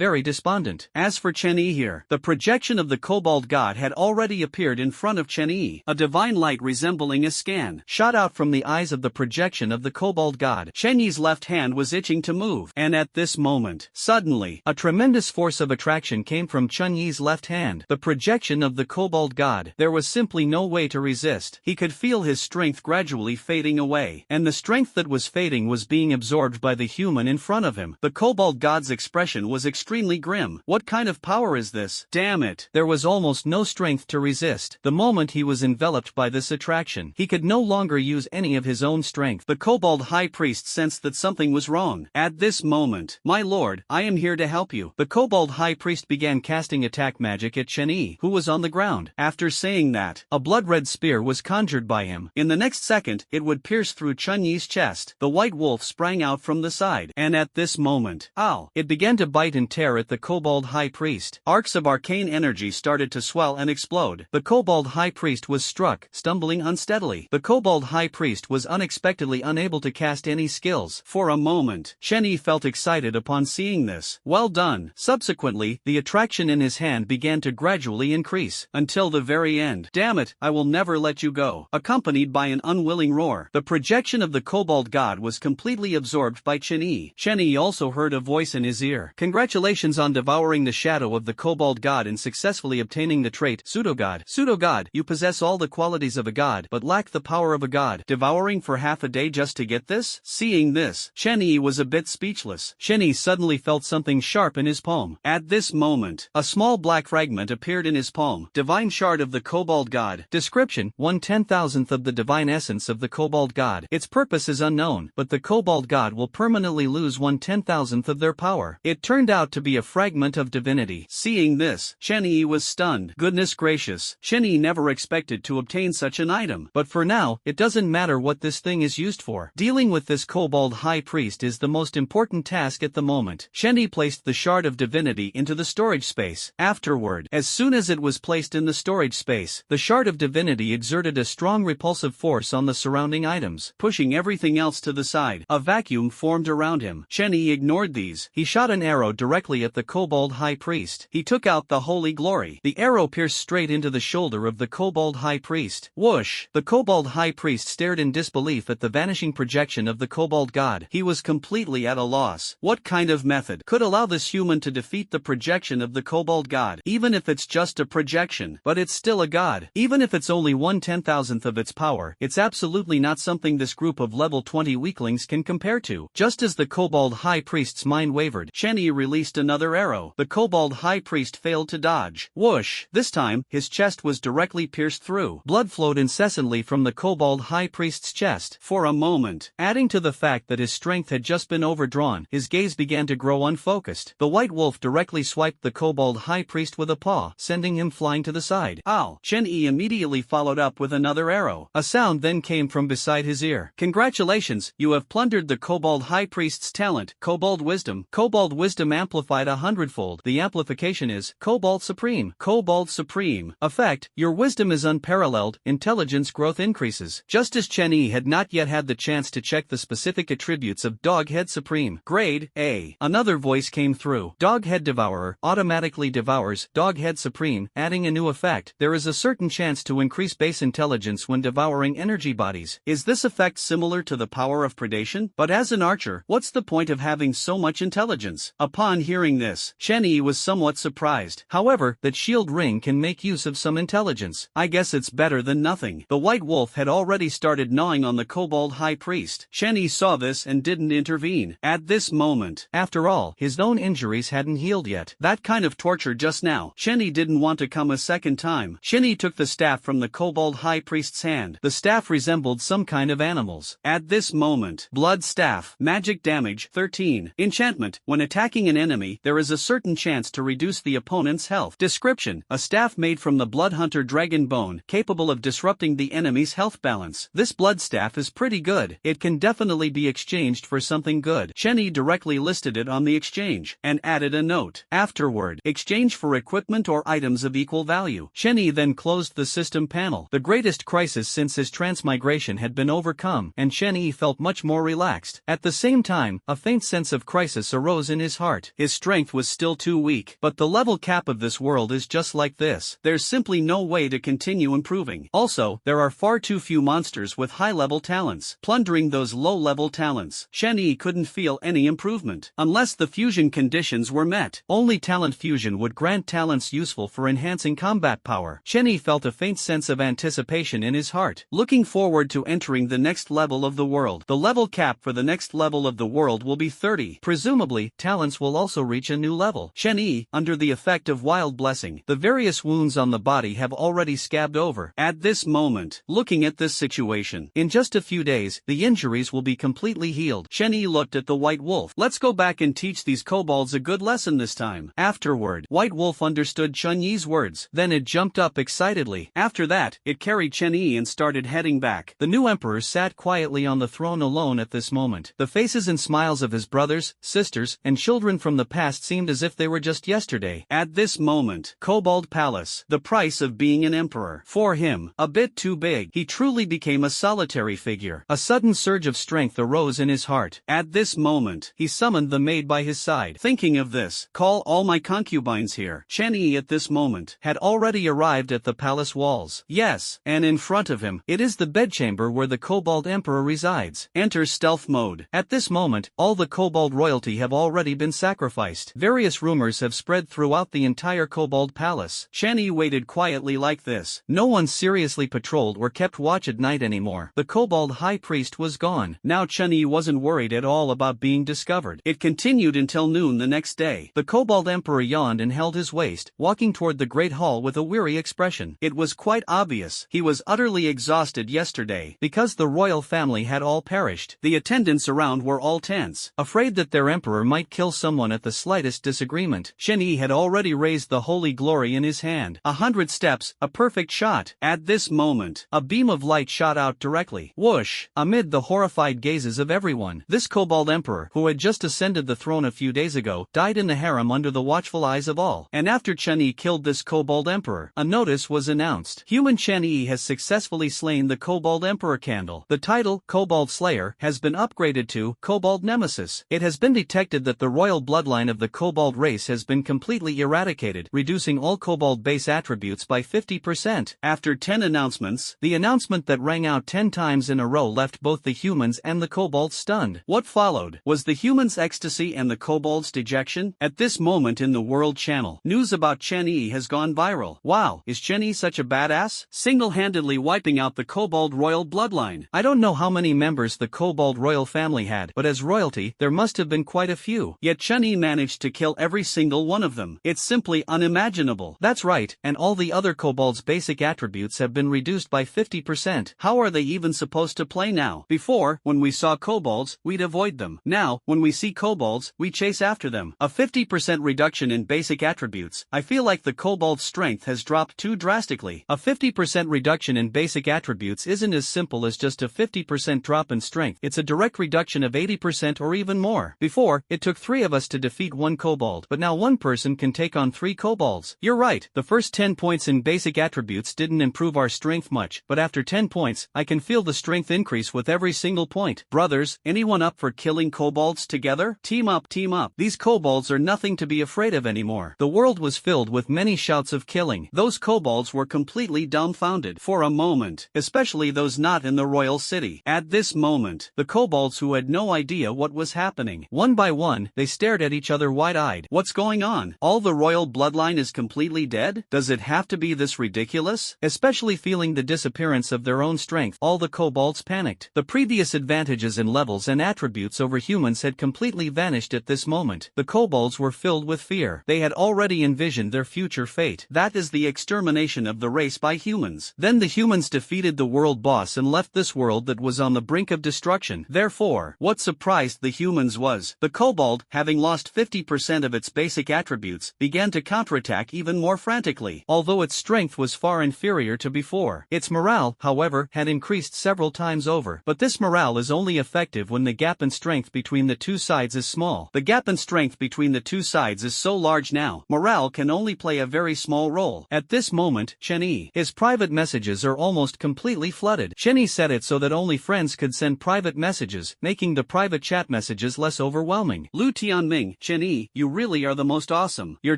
despondent. As for Chen Yi here, the projection of the Kobold God had already appeared in front of Chen Yi. A divine light resembling a scan shot out from the eyes of the projection of the Kobold God. Chen Yi's left hand was itching to move, and at this moment, suddenly, a tremendous force of attraction came from Chen Yi's left hand. The projection of the Kobold God. There was simply no way to resist. He could feel his strength gradually fading away, and the strength that was fading was being absorbed by the human in front of him. The Kobold God's expression was extremely grim. What kind of power is this? Damn it! There was almost no strength to resist. The moment he was enveloped by this attraction, he could no longer use any of his own strength. The Kobold High Priest sensed that something was wrong. At this moment, my lord, I am here to help you. The Kobold High Priest began casting attack magic at Chen Yi, who was on the ground. After saying that, a blood-red spear was conjured by him. In the next second, it would pierce through Chen Yi's chest. The White Wolf sprang out from the side, and at this moment, ow! It began to bite and tear at the Kobold High Priest. Arcs of arcane energy started to swell and explode. The Kobold High Priest was struck, stumbling unsteadily. steadily. The Kobold High Priest was unexpectedly unable to cast any skills. For a moment, Shen felt excited upon seeing this. Well done. Subsequently, the attraction in his hand began to gradually increase, until the very end. Damn it, I will never let you go. Accompanied by an unwilling roar, the projection of the Kobold God was completely absorbed by Shen also heard a voice in his ear. Congratulations on devouring the shadow of the Kobold God and successfully obtaining the trait Pseudo-God. Pseudo-God, you possess all the qualities of a god but lack the power of a god. Devouring for half a day just to get this? Seeing this, Shen was a bit speechless. Shen suddenly felt something sharp in his palm. At this moment, a small black fragment appeared in his palm. Divine Shard of the Kobold God. Description: 1/10,000th of the divine essence of the Kobold God. Its purpose is unknown, but the Kobold God will permanently lose 1/10,000th of their power. It turned out to be a fragment of divinity. Seeing this, Shen was stunned. Goodness gracious, Shen never expected to obtain such an item. But for now, it doesn't matter what this thing is used for. Dealing with this Kobold High Priest is the most important task at the moment. Shen placed the Shard of Divinity into the storage space. Afterward, as soon as it was placed in the storage space, the Shard of Divinity exerted a strong repulsive force on the surrounding items, pushing everything else to the side. A vacuum formed around him. Shen ignored these. He shot an arrow directly at the Kobold High Priest. He took out the Holy Glory. The arrow pierced straight into the shoulder of the Kobold High Priest. Whoosh! The Kobold High Priest stared in disbelief at the vanishing projection of the Kobold God. He was completely at a loss. What kind of method could allow this human to defeat the projection of the Kobold God? Even if it's just a projection, but it's still a god. Even if it's only 1/10,000th of its power, it's absolutely not something this group of level 20 weaklings can compare to. Just as the Kobold High Priest's mind wavered, Shen released another arrow. The Kobold High Priest failed to dodge. Whoosh! This time, his chest was directly pierced through. Blood flowed incessantly from the Kobold High Priest's chest. For a moment, adding to the fact that his strength had just been overdrawn, his gaze began to grow unfocused. The White Wolf directly swiped the Kobold High Priest with a paw, sending him flying to the side. Ow! Shen immediately followed up with another arrow. A sound then came from beside his ear. Congratulations, you have plundered the Kobold High Priest's talent, Kobold Wisdom. Kobold Wisdom amplified 100-fold. The amplification is Kobold Supreme. Kobold Supreme. Effect: your wisdom is unparalleled, intelligence growth increases. Just as Chen had not yet had the chance to check the specific attributes of Doghead Supreme. Grade A. Another voice came through. Doghead Devourer automatically devours Doghead Supreme, adding a new effect. There is a certain chance to increase base intelligence when devouring energy bodies. Is this effect similar to the power of predation? But as an archer, what's the point of having so much intelligence? Upon hearing this, Shen was somewhat surprised. However, that shield ring can make use of some intelligence. I guess it's better than nothing. The White Wolf had already started gnawing on the Kobold High Priest. Shen saw this and didn't intervene. At this moment, after all, his own injuries hadn't healed yet. That kind of torture just now, Shen didn't want to come a second time. Shen took the staff from the Kobold High Priest's hand. The staff resembled some kind of animals. At this moment, Blood Staff. Magic damage 13. Enchantment: when attacking an enemy, there is a certain chance to reduce the opponent's health. Description: a staff made from the Bloodhunter Dragon Bone, capable of disrupting the enemy's health balance. This blood staff is pretty good. It can definitely be exchanged for something good. Shen directly listed it on the exchange, and added a note. Afterward, exchange for equipment or items of equal value. Shen then closed the system panel. The greatest crisis since his transmigration had been overcome, and Shen felt much more relaxed. At the same time, a faint sense of crisis arose in his heart. His strength was still too weak, but the level cap of this world is just like this. There's simply no way to continue improving. Also, there are far too few monsters with high-level talents. Plundering those low-level talents, Shen couldn't feel any improvement. Unless the fusion conditions were met. Only talent fusion would grant talents useful for enhancing combat power. Shen felt a faint sense of anticipation in his heart, looking forward to entering the next level of the world. The level cap for the next level of the world will be 30. Presumably, talents will also reach a new level. Shen under the effect of Wild Blessing. The various wounds on the body have already scabbed over. At this moment, looking at this situation, in just a few days, the injuries will be completely healed. Shen looked at the White Wolf. Let's go back and teach these kobolds a good lesson this time. Afterward, White Wolf understood Chun Yi's words. Then it jumped up excitedly. After that, it carried Chen and started heading back. The new emperor sat quietly on the throne alone at this moment. The faces and smiles of his brothers, sisters, and children from the past seemed as if they were just yesterday. At this moment, Kobold Palace. The price of being an emperor. For him, a bit too big. big. He truly became a solitary figure. A sudden surge of strength arose in his heart. At this moment, he summoned the maid by his side. Thinking of this, call all my concubines here. Chen Yi at this moment had already arrived at the palace walls. Yes, and in front of him, it is the bedchamber where the Kobold Emperor resides. Enter stealth mode. At this moment, all the Kobold royalty have already been sacrificed. Various rumors have spread throughout the entire Kobold palace. Chen Yi waited quietly like this. No one seriously patrolled or kept watch at night anymore. The Kobold High Priest was gone. Now Chen Yi wasn't worried at all about being discovered. It continued until noon the next day. The Kobold Emperor yawned and held his waist, walking toward the Great Hall with a weary expression. It was quite obvious he was utterly exhausted yesterday because the royal family had all perished. The attendants around were all tense, afraid that their emperor might kill someone at the slightest disagreement. Chen Yi had already raised the holy glory in his hand. 100 steps, a perfect shot. At this moment, a beam of light shot out directly. Whoosh! Amid the horrified gazes of everyone, this Kobold Emperor, who had just ascended the throne a few days ago, died in the harem under the watchful eyes of all. And after Chen Yi killed this Kobold Emperor, a notice was announced. Human Chen Yi has successfully slain the Kobold Emperor Candle. The title, Kobold Slayer, has been upgraded to Kobold Nemesis. It has been detected that the royal bloodline of the Kobold race has been completely eradicated, reducing all Kobold base attributes by 50%. After 10 announcements, the announcement that rang out 10 times in a row left both the humans and the Kobolds stunned. What followed was the humans' ecstasy and the Kobolds' dejection. At this moment in the World Channel, news about Chen Yi has gone viral. Wow, is Chen Yi such a badass? Single-handedly wiping out the Kobold royal bloodline. I don't know how many members the Kobold royal family had, but as royalty, there must have been quite a few. Yet Chen Yi managed to kill every single one of them. It's simply unimaginable. That's right, and all the other Kobolds' basic attributes have been reduced by 50%. How are they even supposed to play now? Before, when we saw Kobolds, we'd avoid them. Now, when we see Kobolds, we chase after them. A 50% reduction in basic attributes. I feel like the Kobold's strength has dropped too drastically. A 50% reduction in basic attributes isn't as simple as just a 50% drop in strength. It's a direct reduction of 80% or even more. Before, it took 3 of us to defeat 1 Kobold, but now 1 person can take on 3 Kobolds. You're right, the first 10 points in basic attributes didn't improve our strength much, but after 10 points, I can feel the strength increase with every single point. Brothers, anyone up for killing Kobolds together? Team up, team up. These Kobolds are nothing to be afraid of anymore. The world was filled with many shouts of killing. Those Kobolds were completely dumbfounded for a moment, especially those not in the royal city. At this moment, the Kobolds who had no idea what was happening. One by one, they stared at each other wide-eyed. What's going on? All the royal bloodline is completely dead? Does it have to be this ridiculous? Especially feeling the disappearance of their own strength, all the Kobolds panicked. The previous advantages in levels and attributes over humans had completely vanished at this moment. The Kobolds were filled with fear. They had already envisioned their future fate. That is the extermination of the race by humans. Then the humans defeated the world boss and left this world that was on the brink of destruction. Therefore, what surprised the humans was, the Kobold, having lost 50% of its basic attributes, began to counterattack even more frantically. Although its strength was far inferior to before, its morale, however, had increased several times over. But this morale is only effective when the gap in strength between the two sides is small. The gap in strength between the two sides is so large now, morale can only play a very small role. At this moment, Chen Yi, his private messages are almost completely flooded. Chen Yi set it so that only friends could send private messages, making the private chat messages less overwhelming. Lu Tianming, Chen Yi, you really are the most awesome. Your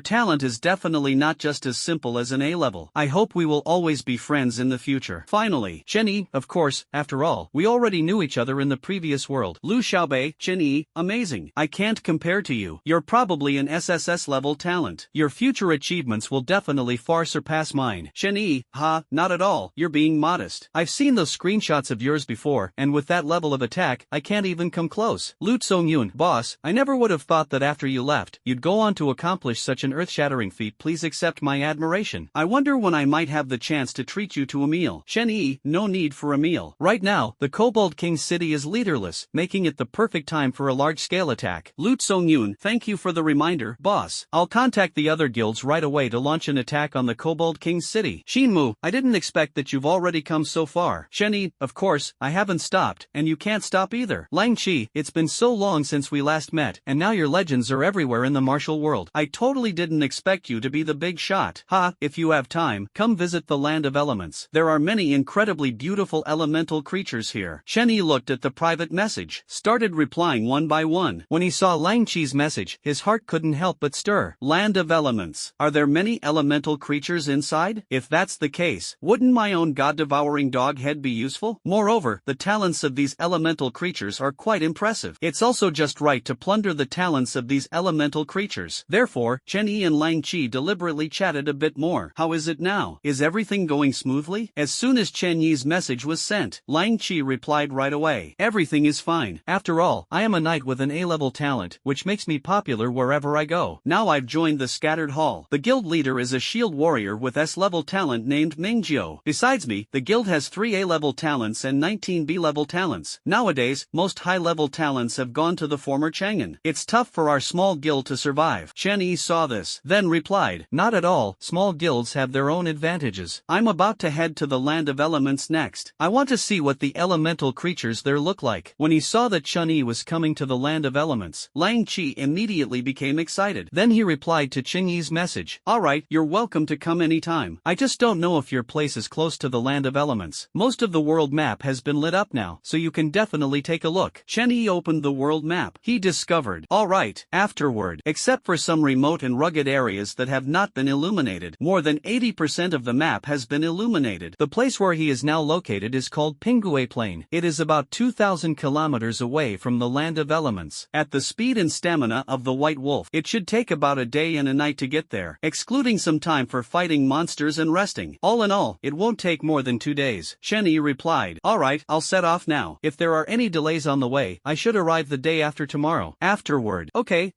talent is definitely not just as simple as an A-level. I hope we will always be friends in the future. Finally, Chen Yi, of course, after all, we already knew each other in the previous world. Lu Xiaobei, Chen Yi, amazing. I can't compare to you. You're probably an SSS level talent. Your future achievements will definitely far surpass mine. Chen Yi, ha, not at all. You're being modest. I've seen those screenshots of yours before, and with that level of attack, I can't even come close. Lu Tsongyun, boss, I never would have thought that after you left, you'd go on to accomplish such an earth-shattering feat. Please accept my admiration. I wonder when I might have the chance to treat you to a meal. Chen Yi, no need for a meal. Right now, the Kobold King's city is leaderless, making it the perfect time for a large-scale attack. Lu Tsongyun, thank you for the reminder, boss. I'll contact the other guilds right away to launch an attack on the Kobold King's city. Shinmu, I didn't expect that you've already come so far. Chen Yi, of course, I haven't stopped, and you can't stop either. Lang Chi, it's been so long since we last met, and now your legends are everywhere in the martial world. I totally didn't expect you to be the big shot. Ha, if you have time, come visit the Land of Elements. There are many incredibly beautiful elemental creatures here. Chen Yi looked at the private message, started replying one by one. When he saw Lang Chi's message, his heart couldn't help but stir. Land of elements. Are there many elemental creatures inside? If that's the case, wouldn't my own god-devouring dog head be useful? Moreover, the talents of these elemental creatures are quite impressive. It's also just right to plunder the talents of these elemental creatures. Therefore, Chen Yi and Lang Chi deliberately chatted a bit more. How is it now? Is everything going smoothly? As soon as Chen Yi's message was sent, Lang Chi replied right away. Everything is fine. After all, I am a knight with an A-level talent, which makes me popular wherever I go. Now I've joined the Scattered Hall. The guild leader is a shield warrior with S-level talent named Mingjio. Besides me, the guild has 3 A-level talents and 19 B-level talents. Nowadays, most high-level talents have gone to the former Chang'an. It's tough for our small guild to survive. Chen Yi saw this, then replied, not at all, small guilds have their own advantages. I'm about to head to the Land of Elements next. I want to see what the elemental creatures there look like. When he saw that Chen Yi was coming to the Land of Elements, Lang Chi immediately became excited. Then he replied to Chen Yi's message. Alright, you're welcome to come anytime. I just don't know if your place is close to the Land of Elements. Most of the world map has been lit up now, so you can definitely take a look. Chen Yi opened the world map. He discovered, alright, afterward, except for some remote and rugged areas that have not been illuminated, more than 80% of the map has been illuminated. The place where he is now located is called Pingue Plain. It is about 2,000 kilometers away from the Land of Elements. At the speed and stamina of the White Wolf, it should take about a day and a night to get there, excluding some time for fighting monsters and resting. All in all, it won't take more than 2 days. Chen Yi replied, alright, I'll set off now. If there are any delays on the way, I should arrive the day after tomorrow. Afterward. Okay,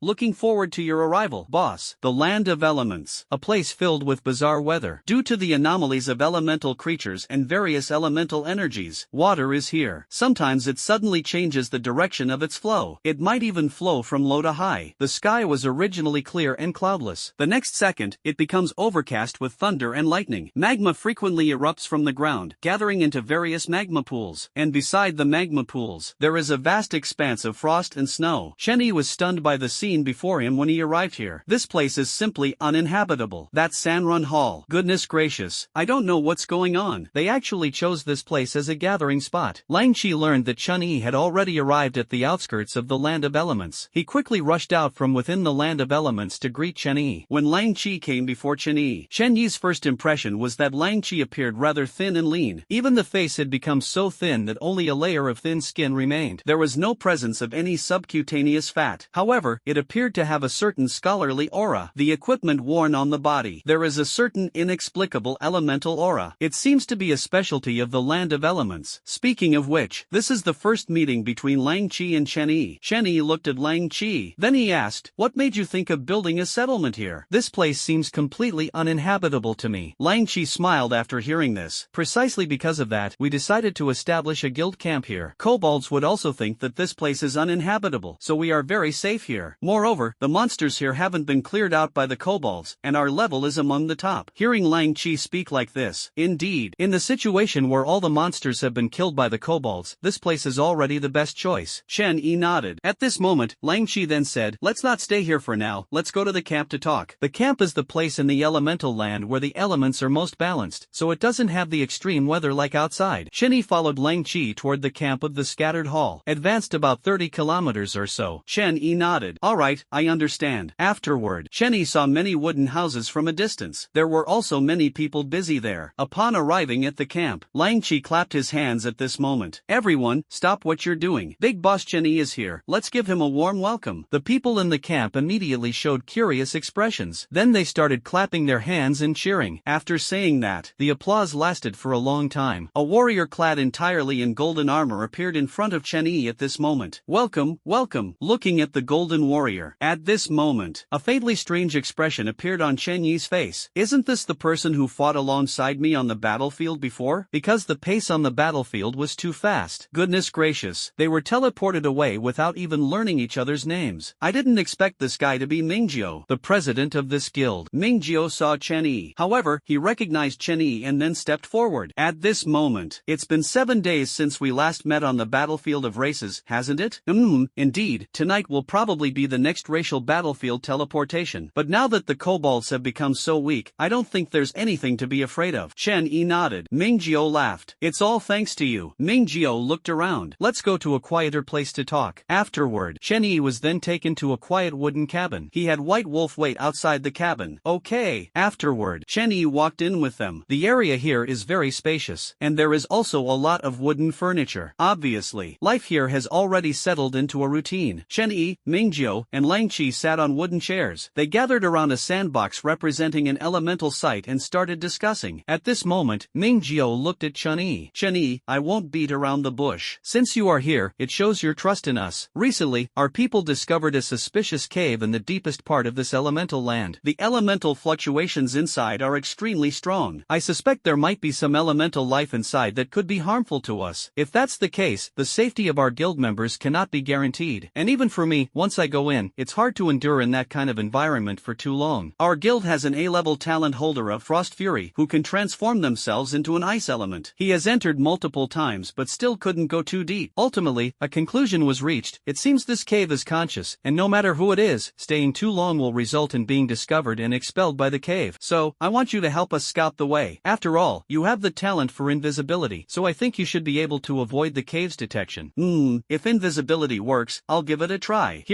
looking forward to your arrival, boss. The Land of Elements. A place filled with bizarre weather. Due to the anomalies of elemental creatures and various elemental energies, water is here. Sometimes it suddenly changes the direction of its flow. It might even flow from low to high. The sky was originally clear and cloudless. The next second, it becomes overcast with thunder and lightning. Magma frequently erupts from the ground, gathering into various magma pools. And beside the magma pools, there is a vast expanse of frost and snow. Chen Yi was stunned by the scene before him when he arrived here. This place is simply uninhabitable. That's Sanrun Hall. Goodness gracious, I don't know what's going on. They actually chose this place as a gathering spot. Lang Chi learned that Chen Yi had already arrived at the outskirts of the Land of Elements. He quickly rushed out from within the Land of Elements to greet Chen Yi. When Lang Chi came before Chen Yi's first impression was that Lang Chi appeared rather thin and lean. Even the face had become so thin that only a layer of thin skin remained. There was no presence of any subcutaneous fat. However, it appeared to have a certain scholarly aura. The equipment worn on the body. There is a certain inexplicable elemental aura. It seems to be a specialty of the Land of Elements. Speaking of which, this is the first meeting between Lang Chi and Chen Yi. Chen Yi looked at Lang Chi. Then he asked, what made you think of building a settlement here? This place seems completely uninhabitable to me. Lang Chi smiled after hearing this. Precisely because of that, we decided to establish a guild camp here. Kobolds would also think that this place is uninhabitable, so we are very safe here. Moreover, the monsters here haven't been cleared out by the kobolds, and our level is among the top. Hearing Lang Chi speak like this, indeed, in the situation where all the monsters have been killed by the kobolds, this place is already the best choice. Chen Yi nodded. At this moment, Lang Chi then said, let's not stay here for now, let's go to the camp to talk. The camp is the place in the elemental land where the elements are most balanced, so it doesn't have the extreme weather like outside. Chen Yi followed Lang Chi toward the camp of the Scattered Hall, advanced about 30 kilometers or so. Chen Yi nodded. Alright, I understand. Afterward, Chen Yi saw many wooden houses from a distance. There were also many people busy there. Upon arriving at the camp, Lang Chi clapped his hands at this moment. Everyone, stop what you're doing. Big Boss Chen Yi is here. Let's give him a warm welcome. The people in the camp immediately showed curious expressions. Then they started clapping their hands and cheering. After saying that, the applause lasted for a long time. A warrior clad entirely in golden armor appeared in front of Chen Yi at this moment. Welcome, welcome. Looking at the golden warrior. At this moment, a faintly strange expression appeared on Chen Yi's face. Isn't this the person who fought alongside me on the battlefield before? Because the pace on the battlefield was too fast. Goodness gracious, they were teleported away without even learning each other's names. I didn't expect this guy to be Mingjio, the president of this guild. Mingjio saw Chen Yi. However, he recognized Chen Yi and then stepped forward. At this moment, it's been 7 days since we last met on the battlefield of races, hasn't it? Indeed, tonight will probably be the next racial battlefield teleportation. But now that the kobolds have become so weak, I don't think there's anything to be afraid of. Chen Yi nodded. Mingjio laughed. It's all thanks to you. Mingjio looked around. Let's go to a quieter place to talk. Afterward, Chen Yi was then taken to a quiet wooden cabin. He had White Wolf wait outside the cabin. Okay. Afterward, Chen Yi walked in with them. The area here is very spacious, and there is also a lot of wooden furniture. Obviously, life here has already settled into a routine. Chen Yi, Mingjio, and Lang Qi sat on wooden chairs. They gathered around a sandbox representing an elemental site and started discussing. At this moment, Mingjio looked at Chen Yi. Chen Yi, I won't beat around the bush. Since you are here, it shows your trust in us. Recently, our people discovered a suspicious cave in the deepest part of this elemental land. The elemental fluctuations inside are extremely strong. I suspect there might be some elemental life inside that could be harmful to us. If that's the case, the safety of our guild members cannot be guaranteed. And even for me, once I go in, it's hard to endure in that kind of environment for too long. Our guild has an A-level talent holder of Frost Fury who can transform themselves into an ice element. He has entered multiple times but still couldn't go too deep. Ultimately, a conclusion was reached. It seems this cave is conscious, and no matter who it is, staying too long will result in being discovered and expelled by the cave. So, I want you to help us scout the way. After all, you have the talent for invisibility, so I think you should be able to avoid the cave's detection. If invisibility works, I'll give it a try.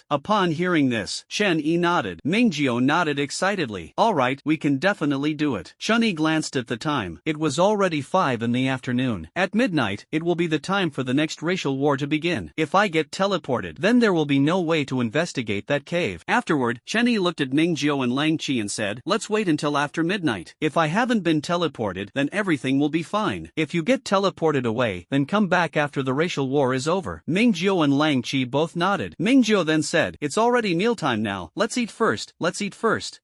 Upon hearing this, Chen Yi nodded. Mingjio nodded excitedly. Alright, we can definitely do it. Chen Yi glanced at the time. It was already 5 in the afternoon. At midnight, it will be the time for the next racial war to begin. If I get teleported, then there will be no way to investigate that cave. Afterward, Chen Yi looked at Mingjio and Lang Qi and said, let's wait until after midnight. If I haven't been teleported, then everything will be fine. If you get teleported away, then come back after the racial war is over. Mingjio and Lang Qi both nodded. Mingjio then said, it's already mealtime now. Let's eat first.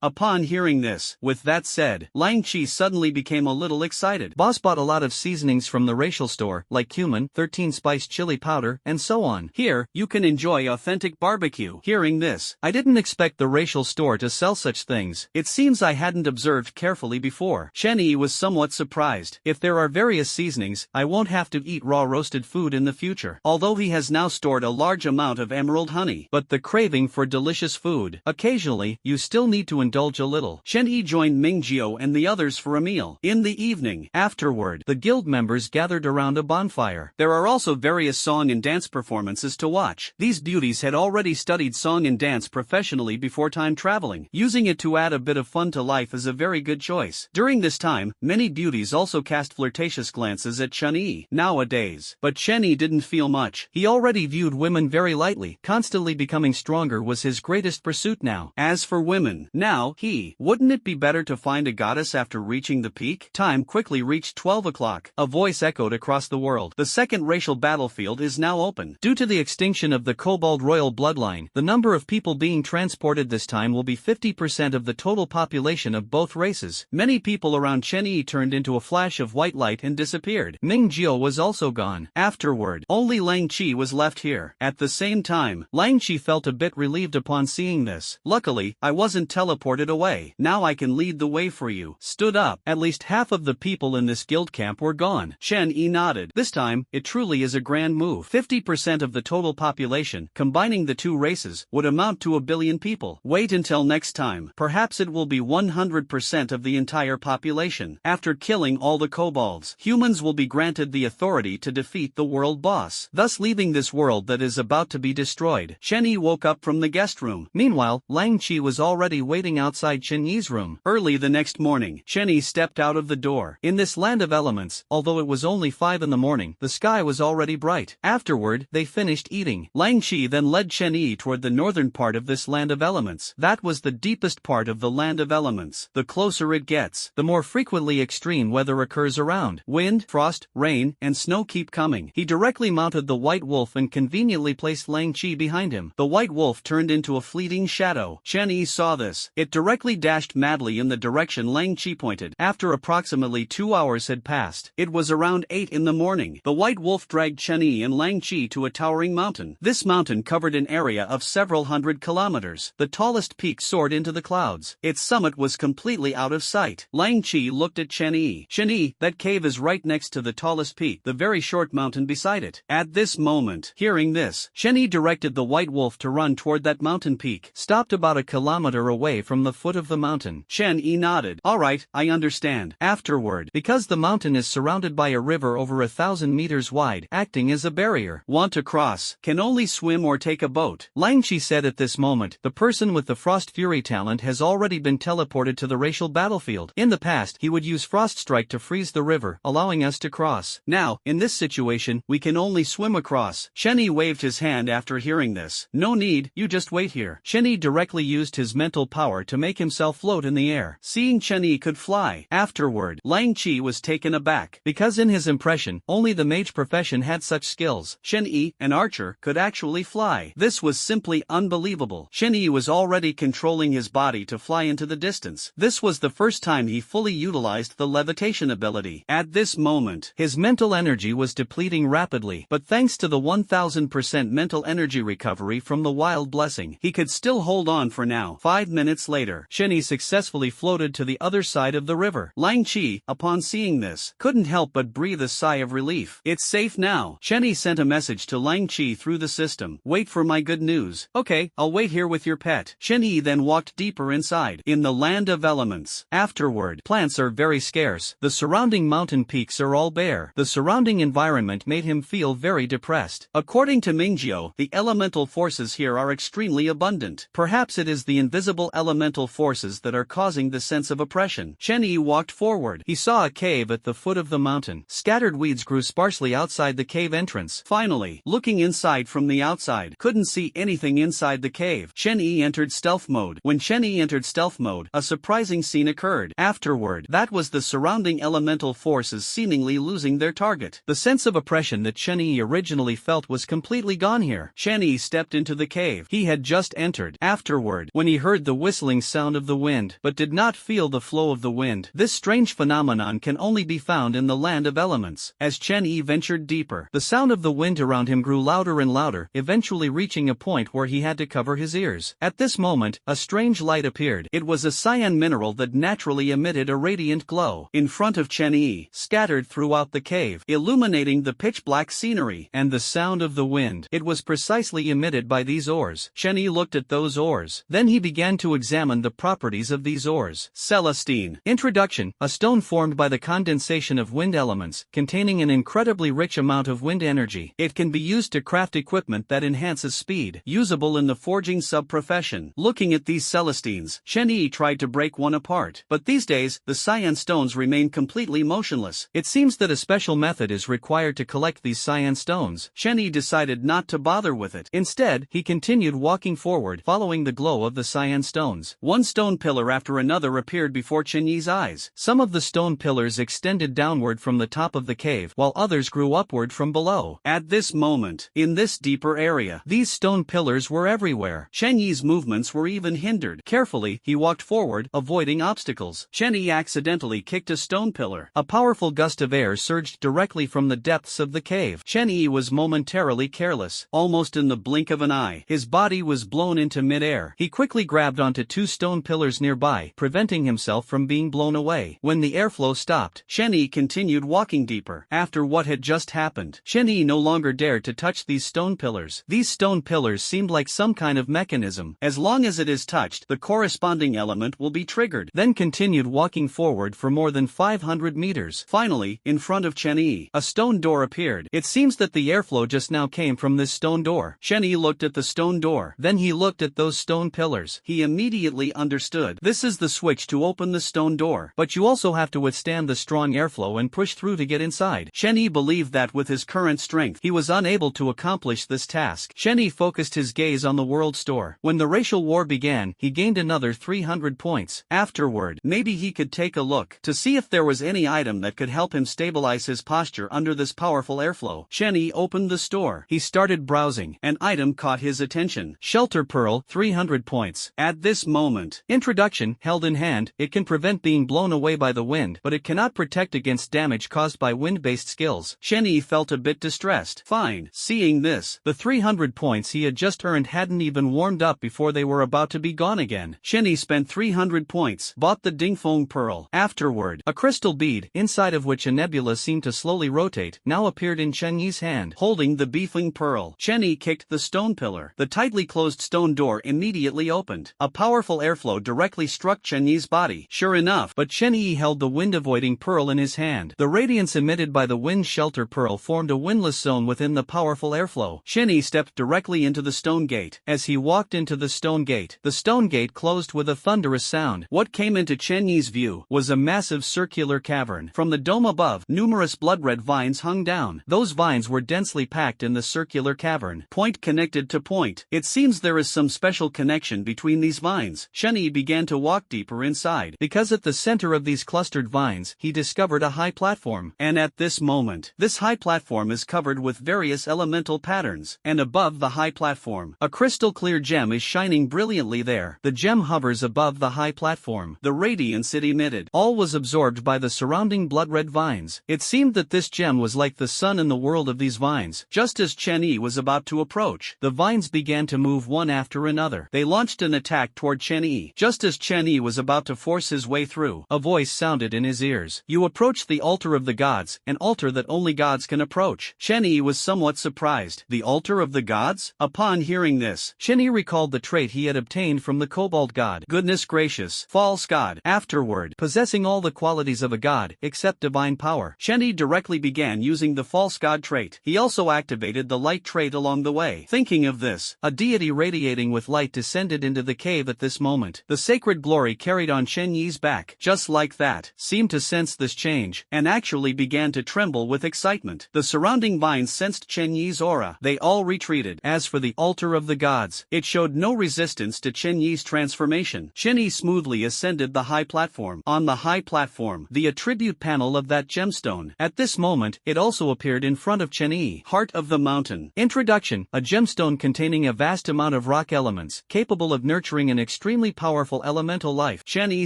Upon hearing this, with that said, Lang Qi suddenly became a little excited. Boss bought a lot of seasonings from the racial store, like cumin, 13-spice chili powder, and so on. Here, you can enjoy authentic barbecue. Hearing this, I didn't expect the racial store to sell such things. It seems I hadn't observed carefully before. Chen Yi was somewhat surprised. If there are various seasonings, I won't have to eat raw roasted food in the future. Although he has now stored a large amount of emerald honey. But the craving for delicious food. Occasionally, you still need to indulge a little. Chen Yi joined Mingjio and the others for a meal. In the evening, afterward, the guild members gathered around a bonfire. There are also various song and dance performances to watch. These beauties had already studied song and dance professionally before time traveling. Using it to add a bit of fun to life is a very good choice. During this time, many beauties also cast flirtatious glances at Chen Yi. Nowadays. But Chen Yi didn't feel much. He already viewed women very lightly. Constantly becoming stronger was his greatest pursuit now. As for women, now, wouldn't it be better to find a goddess after reaching the peak? Time quickly reached 12 o'clock. A voice echoed across the world. The second racial battlefield is now open. Due to the extinction of the Kobold royal bloodline, the number of people being transported this time will be 50% of the total population of both races. Many people around Chen Yi turned into a flash of white light and disappeared. Mingjio was also gone. Afterward, only Lang Qi was left here. At the same time, Lang Qi felt a bit relieved upon seeing this. Luckily, I wasn't teleported away. Now I can lead the way for you. Stood up. At least half of the people in this guild camp were gone. Chen Yi nodded. This time, it truly is a grand move. 50% of the total population, combining the two races, would amount to 1 billion people. Wait until next time. Perhaps it will be 100% of the entire population. After killing all the kobolds, humans will be granted the authority to defeat the world boss, thus leaving this world that is about to be destroyed. Chen Yi woke up from the guest room. Meanwhile, Lang Qi was already waiting outside Chen Yi's room. Early the next morning, Chen Yi stepped out of the door. In this land of elements, although it was only 5 in the morning, the sky was already bright. Afterward, they finished eating. Lang Qi then led Chen Yi toward the northern part of this land of elements. That was the deepest part of the land of elements. The closer it gets, the more frequently extreme weather occurs around. Wind, frost, rain, and snow keep coming. He directly mounted the white wolf and conveniently placed Lang Qi behind him. The white wolf turned into a fleeting shadow. Chen Yi saw this. It directly dashed madly in the direction Lang Qi pointed. After approximately 2 hours had passed, it was around 8 in the morning. The white wolf dragged Chen Yi and Lang Qi to a towering mountain. This mountain covered an area of several hundred kilometers. The tallest peak soared into the clouds. Its summit was completely out of sight. Lang Qi looked at Chen Yi. Chen Yi, that cave is right next to the tallest peak, the very short mountain beside it. At this moment, hearing this, Chen Yi directed the white wolf to run toward that mountain peak. Stopped about a kilometer away from the foot of the mountain. Chen Yi nodded. Alright, I understand. understand. Afterward, because the mountain is surrounded by a river over 1,000 meters wide, acting as a barrier. Want to cross? Can only swim or take a boat. Lang Chi said at this moment, the person with the Frost Fury talent has already been teleported to the racial battlefield. In the past, he would use Frost Strike to freeze the river, allowing us to cross. Now, in this situation, we can only swim across. Shenyi waved his hand after hearing this. No need, you just wait here. Shenyi directly used his mental power to make himself float in the air. Seeing Shenyi could fly. Afterward, Lang Chi was taken aback, because in his impression, only the mage profession had such skills. Shenyi, an archer, could actually fly. This was simply unbelievable. Shenyi was already controlling his body to fly into the distance. This was the first time he fully utilized the levitation ability. At this moment, his mental energy was depleting rapidly, but thanks to the 1000% mental energy recovery from the wild blessing, he could still hold on for now. 5 minutes later, Shenyi successfully floated to the other side of the river. Lang Chi, upon seeing this, couldn't help but breathe a sigh of relief. It's safe now. Shenyi sent a message to Lang Chi through the system. Wait for my good news. Okay, I'll wait here with your pet. Shenyi then walked deeper inside, in the land of elements. Afterward, plants are very scarce. The surrounding mountain peaks are all bare. The surrounding environment made him feel very depressed. According to Mingjiu, the elemental forces here are extremely abundant. Perhaps it is the invisible elemental forces that are causing the sense of oppression. Shenyi walked forward. He saw a cave at the foot of the mountain. Scattered weeds grew sparsely outside the cave entrance. Finally, looking inside from the outside, couldn't see anything inside the cave. Shenyi entered stealth mode. When Shenyi entered stealth mode, a surprising scene occurred. Afterward, that was the surrounding elemental forces seemingly losing their target. The sense of oppression that Shenyi originally felt was completely gone here. Shenyi stepped into the cave he had just entered. Afterward, when he heard the whistling sound of the wind, but did not feel the flow of the wind, this strange phenomenon can only be found in the land of elements. As Shenyi ventured deeper, the sound of the wind around him grew louder and louder, eventually reaching a point where he had to cover his ears. At this moment, a strange light appeared. It was a cyan mineral that naturally emitted a radiant glow. In front of Shenyi, scattered throughout the cave, illuminating the pitch-black scenery, and the sound of the wind. It was precisely emitted by these ores. Shenyi looked at those ores. Then he began to examine the properties of these ores. Celestine. Introduction. A stone formed by the condensation of wind elements, containing an incredibly rich amount of wind energy. It can be used to craft equipment that enhances speed, usable in the forging sub-profession. Looking at these Celestines, Shenyi tried to break one apart, but these days, the cyan stones remain completely motionless. It seems that a special method is required to collect these cyan stones. Shenyi decided not to bother with it. Instead, he continued walking forward, following the glow of the cyan stones. One stone pillar after another appeared before Shenyi's eyes. Some of the stone pillars extended downward from the top of the cave, while others grew upward from below. At this moment, in this deeper area, these stone pillars were everywhere. Shenyi's movements were even hindered. Carefully, he walked forward, avoiding obstacles. Shenyi accidentally kicked a stone pillar. A powerful gust of air surged directly from the depths of the cave. Shenyi was momentarily careless. Almost in the blink of an eye, his body was blown into mid-air. He quickly grabbed onto two stone pillars nearby, preventing himself from being blown away. When the airflow stopped, Shenyi continued walking deeper. After what had just happened, Shenyi no longer dared to touch these stone pillars. These stone pillars seemed like some kind of mechanism. As long as it is touched, the corresponding element will be triggered. Then continued walking forward for more than 500 meters. Finally, in front of Shenyi, a stone door appeared. It seems that the airflow just now came from this stone door. Shenyi looked at the stone door. Then he looked at those stone pillars. He immediately understood. This is the switch to open the stone door. But you also have to withstand the strong airflow and push through to get inside. Shenyi believed that with his current strength, he was unable to accomplish this task. Shenyi focused his gaze on the world store. When the racial war began, he gained another 300 points. Afterward, maybe he could take a look to see if there was any item that could help him stabilize his posture under this powerful airflow. Shenyi opened the store. He started browsing. An item caught his attention. Shelter Pearl, 300 points. At this moment, introduction, held in hand, it can prevent being blown away by the wind, but it cannot protect against damage caused by wind-based skills. Shenyi felt a bit distressed. Fine. Seeing this, the 300 points he had just earned hadn't even warmed up before they were about to be gone again. Shenyi spent 300 points, bought the Dingfeng Pearl. Afterward, a crystal bead, inside of which a nebula seemed to slowly rotate, now appeared in Shenyi's hand, holding the Beefling Pearl. Shenyi kicked the stone pillar. The tightly closed stone door immediately opened. A powerful airflow directly struck Shenyi's body. Sure enough, but but Chen Yi held the wind-avoiding pearl in his hand. The radiance emitted by the wind shelter pearl formed a windless zone within the powerful airflow. Chen Yi stepped directly into the stone gate. As he walked into the stone gate closed with a thunderous sound. What came into Chen Yi's view was a massive circular cavern. From the dome above, numerous blood-red vines hung down. Those vines were densely packed in the circular cavern, point connected to point. It seems there is some special connection between these vines. Chen Yi began to walk deeper inside, because at the center of these clustered vines, he discovered a high platform. And at this moment, this high platform is covered with various elemental patterns. And above the high platform, a crystal clear gem is shining brilliantly there. The gem hovers above the high platform. The radiance it emitted, all was absorbed by the surrounding blood-red vines. It seemed that this gem was like the sun in the world of these vines. Just as Chen Yi was about to approach, the vines began to move one after another. They launched an attack toward Chen Yi. Just as Chen Yi was about to force his way through, a voice sounded in his ears. You approach the altar of the gods, an altar that only gods can approach. Chen Yi was somewhat surprised. The altar of the gods? Upon hearing this, Chen Yi recalled the trait he had obtained from the Cobalt god. Goodness gracious, false god. Afterward, possessing all the qualities of a god, except divine power, Chen Yi directly began using the false god trait. He also activated the light trait along the way. Thinking of this, a deity radiating with light descended into the cave at this moment. The sacred glory carried on Chen Yi's back, just like that, seemed to sense this change, and actually began to tremble with excitement. The surrounding vines sensed Chen Yi's aura. They all retreated. As for the altar of the gods, it showed no resistance to Chen Yi's transformation. Chen Yi smoothly ascended the high platform. On the high platform, the attribute panel of that gemstone. At this moment, it also appeared in front of Chen Yi. Heart of the mountain. Introduction: a gemstone containing a vast amount of rock elements, capable of nurturing an extremely powerful elemental life. Chen Yi